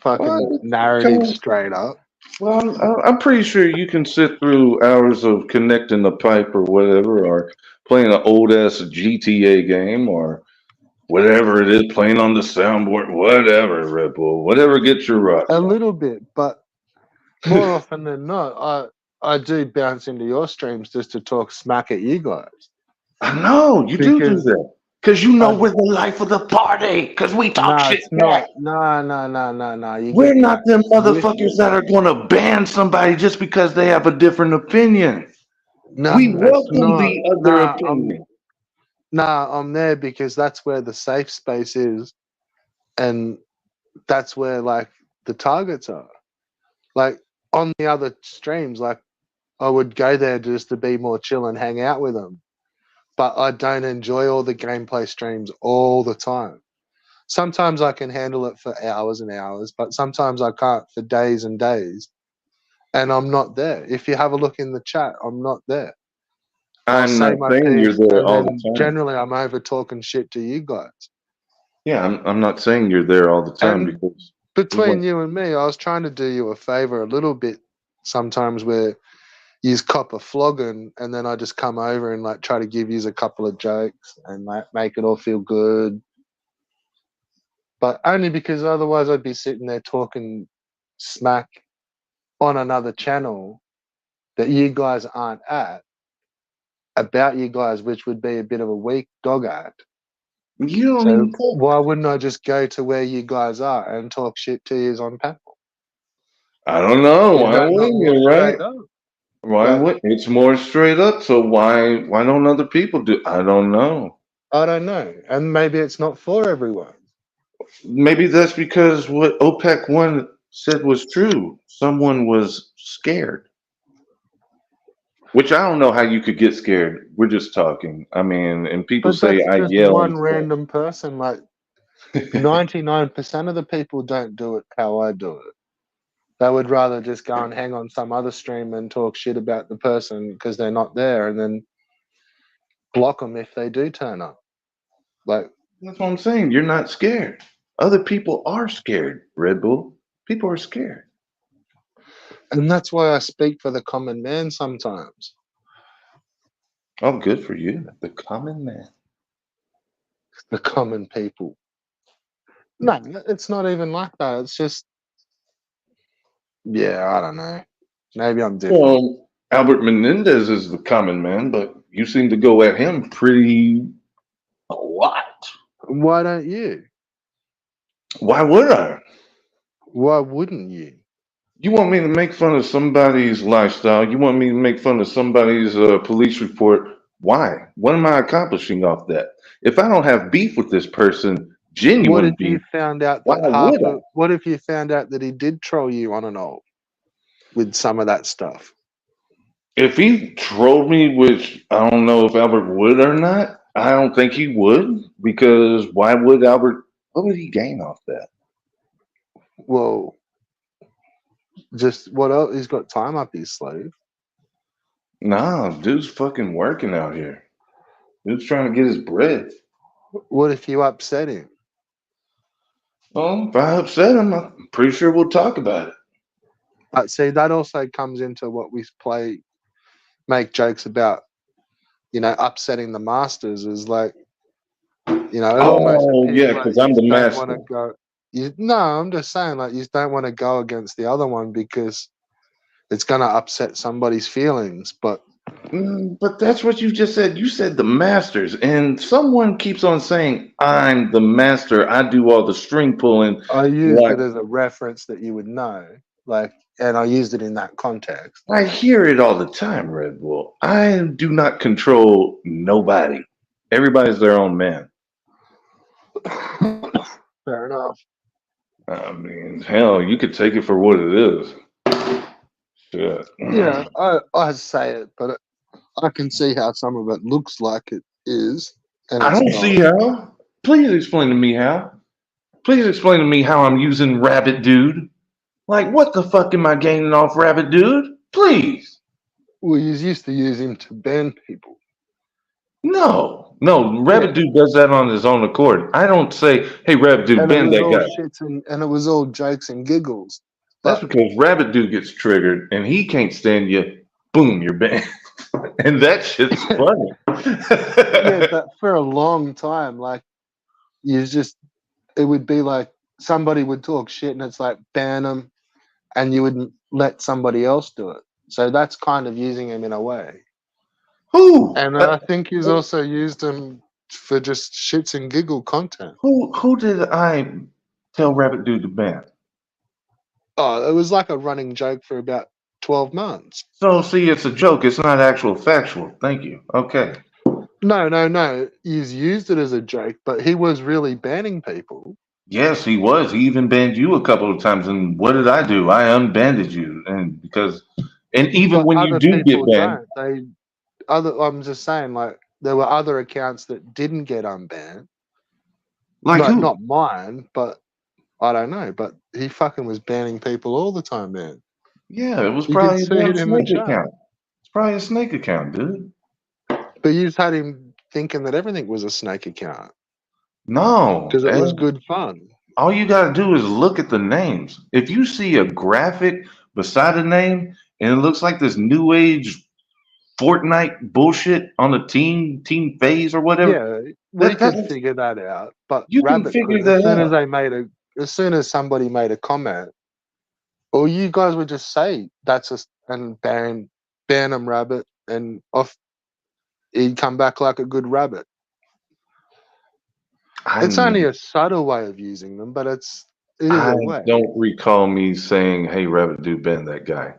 fucking Well, narrative come straight up. well, I'm pretty sure you can sit through hours of connecting the pipe or whatever, or playing an old ass GTA game or whatever it is, playing on the soundboard, whatever, Red Bull, whatever gets your rocks A off. little bit, but more often than not, I do bounce into your streams just to talk smack at you guys I know you do because that because you know I we're the life of the party because we talk no, shit it's back. not. No, no, no, no, no. You We're get not that them motherfuckers twisted. that are going to ban somebody just because they have a different opinion. No, We it's welcome not. the other opinion. I'm there because that's where the safe space is, and that's where like the targets are. Like on the other streams, like I would go there just to be more chill and hang out with them, but I don't enjoy all the gameplay streams all the time. Sometimes I can handle it for hours and hours, but sometimes I can't for days and days. And I'm not there. If you have a look in the chat, I'm not there. I'll I'm say not my saying you're piece, there and all the then time. generally I'm over talking shit to you guys. Yeah, I'm not saying you're there all the time And because we between want. you and me, I was trying to do you a favor a little bit sometimes where you cop a flogging, and then I just come over and like try to give you a couple of jokes and like make it all feel good. But only because otherwise I'd be sitting there talking smack on another channel that you guys aren't at about you guys, which would be a bit of a weak dog act. You don't even So talk. why wouldn't I just go to where you guys are and talk shit to you on panel? I don't know. Is Why that not wouldn't more you, right? straight up? Why But would it's more straight up? So why don't other people do? I don't know. I don't know. And maybe it's not for everyone. Maybe that's because what OPEC one said was true. Someone was scared. Which I don't know how you could get scared. We're just talking. I mean, and people But say that's I just yell and one random person. Like stuff. 99% of the people don't do it how I do it. They would rather just go and hang on some other stream and talk shit about the person because they're not there, and then block them if they do turn up. Like, That's what I'm saying. You're not scared. Other people are scared, Red Bull. People are scared. and that's why I speak for the common man sometimes. Oh, good for you. The common man. The common people. No, it's not even like that. It's just, yeah, I don't know. Maybe I'm different. Well, Albert Menendez is the common man, but you seem to go at him pretty a lot. Why don't you? Why would I? Why wouldn't you? You want me to make fun of somebody's lifestyle? You want me to make fun of somebody's police report? Why? What am I accomplishing off that? If I don't have beef with this person, What genuine if you beef, found out why that would I? what if you found out that he did troll you on and off with some of that stuff? If he trolled me, which I don't know if Albert would or not, I don't think he would because why would Albert? What would he gain off that? Well, just what else? He's got time up his sleeve. Nah, dude's fucking working out here. Dude's trying to get his bread. What if you upset him? Well, if I upset him, I'm pretty sure we'll talk about it. But see, that also comes into what we make jokes about. Upsetting the masters is like, it almost Oh appears yeah, like because I'm you the don't want master. to go. No, I'm just saying, like, you don't want to go against the other one because it's going to upset somebody's feelings. But But that's what you just said. You said the masters, and someone keeps on saying, "I'm the master. I do all the string pulling." I used Like it as a reference that you would know, like, and I used it in that context. I hear it all the time, Red Bull. I do not control nobody. Everybody's their own man. Fair enough. I mean, hell, you could take it for what it is. Shit. Yeah, I say it, but I can see how some of it looks like it is, and I it's don't not. see how. Please explain to me how. Please explain to me how I'm using Rabbit Dude. Like, what the fuck am I gaining off Rabbit Dude? Please. We used to use him to ban people. No, Yeah, Rabbit Dude does that on his own accord. I don't say, hey, Rabbit Dude, and it ban was that all guy. shits and it was all jokes and giggles. That's But because Rabbit Dude gets triggered and he can't stand you. Boom, you're banned. And that shit's funny. yeah, but for a long time, like it would be like somebody would talk shit, and it's like ban them, and you wouldn't let somebody else do it. So that's kind of using him in a way. Who? And I think he's also used them for just shits and giggle content. Who did I tell Rabbit Dude to ban? Oh, it was like a running joke for about 12 months. So see, it's a joke. It's not actual factual. Thank you. Okay. No. He's used it as a joke, but he was really banning people. Yes, he was. He even banned you a couple of times. And what did I do? I unbanned you. And even But when you other do get people banned, don't. I'm just saying, like, there were other accounts that didn't get unbanned. like But who? not mine, but I don't know. But he fucking was banning people all the time, man. Yeah, it was You could probably a see damn it in the snake chat. account. It's probably a snake account, dude. But you just had him thinking that everything was a snake account No, because it was good fun. all you got to do is look at the names. If you see a graphic beside a name and it looks like this new age Fortnite bullshit on the team phase or whatever, Yeah, we could that's, figure that out. But you can Rabbit figure could. that out. As soon as somebody made a comment, or you guys would just say that's and ban them, Rabbit, and off he'd come back like a good rabbit. It's only a subtle way of using them, but it is I a way. don't recall me saying, "Hey, Rabbit, dude, ban that guy."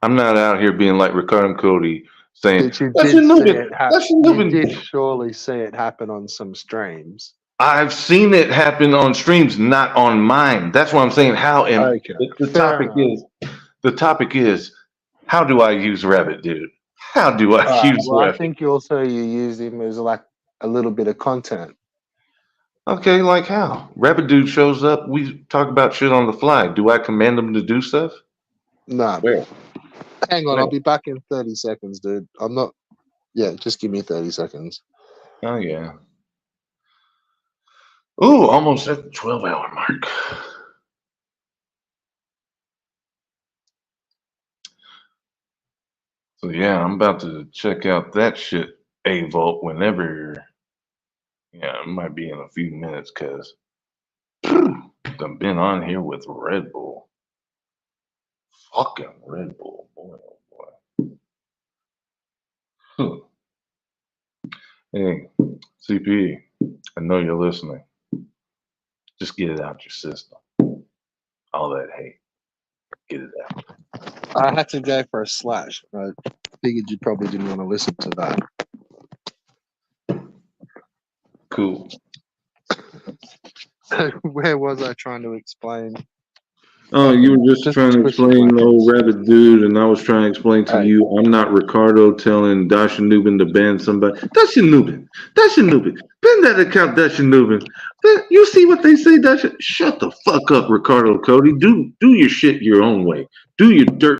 I'm not out here being like Ricardo Cody saying, But you "That's did your see Nubin. it That's your You Nubin." did surely see it happen on some streams. I've seen it happen on streams, not on mine. That's what I'm saying. How am Okay, the fair topic enough. is the topic is how do I use Rabbit, dude? How do I All right. use Well, I Rabbit? think you use him as like a little bit of content. Okay, like how? Rabbit dude shows up, we talk about shit on the fly. Do I command him to do stuff? Nah, Where? hang on. Where? I'll be back in 30 seconds, dude. I'm not. Yeah, just give me 30 seconds. Oh yeah. Ooh, almost at the 12-hour mark. So yeah, I'm about to check out that shit A Vault whenever. Yeah, it might be in a few minutes because I've been on here with Red Bull. Fucking Red Bull, boy, oh boy. Hey, CP, I know you're listening. Just get it out your system. All that hate, get it out. I had to go for a slash. I figured you probably didn't want to listen to that. Cool. Where was I trying to explain? Oh, you were just trying to pushing explain my old hands. rabbit dude, and I was trying to explain to Hey. you I'm not Ricardo telling Dasha Nubin to ban somebody. Dasha Nubin, ban that account, Dasha Nubin. You see what they say, Dasha? Shut the fuck up, Ricardo Cody. Do your shit your own way. Do your dirt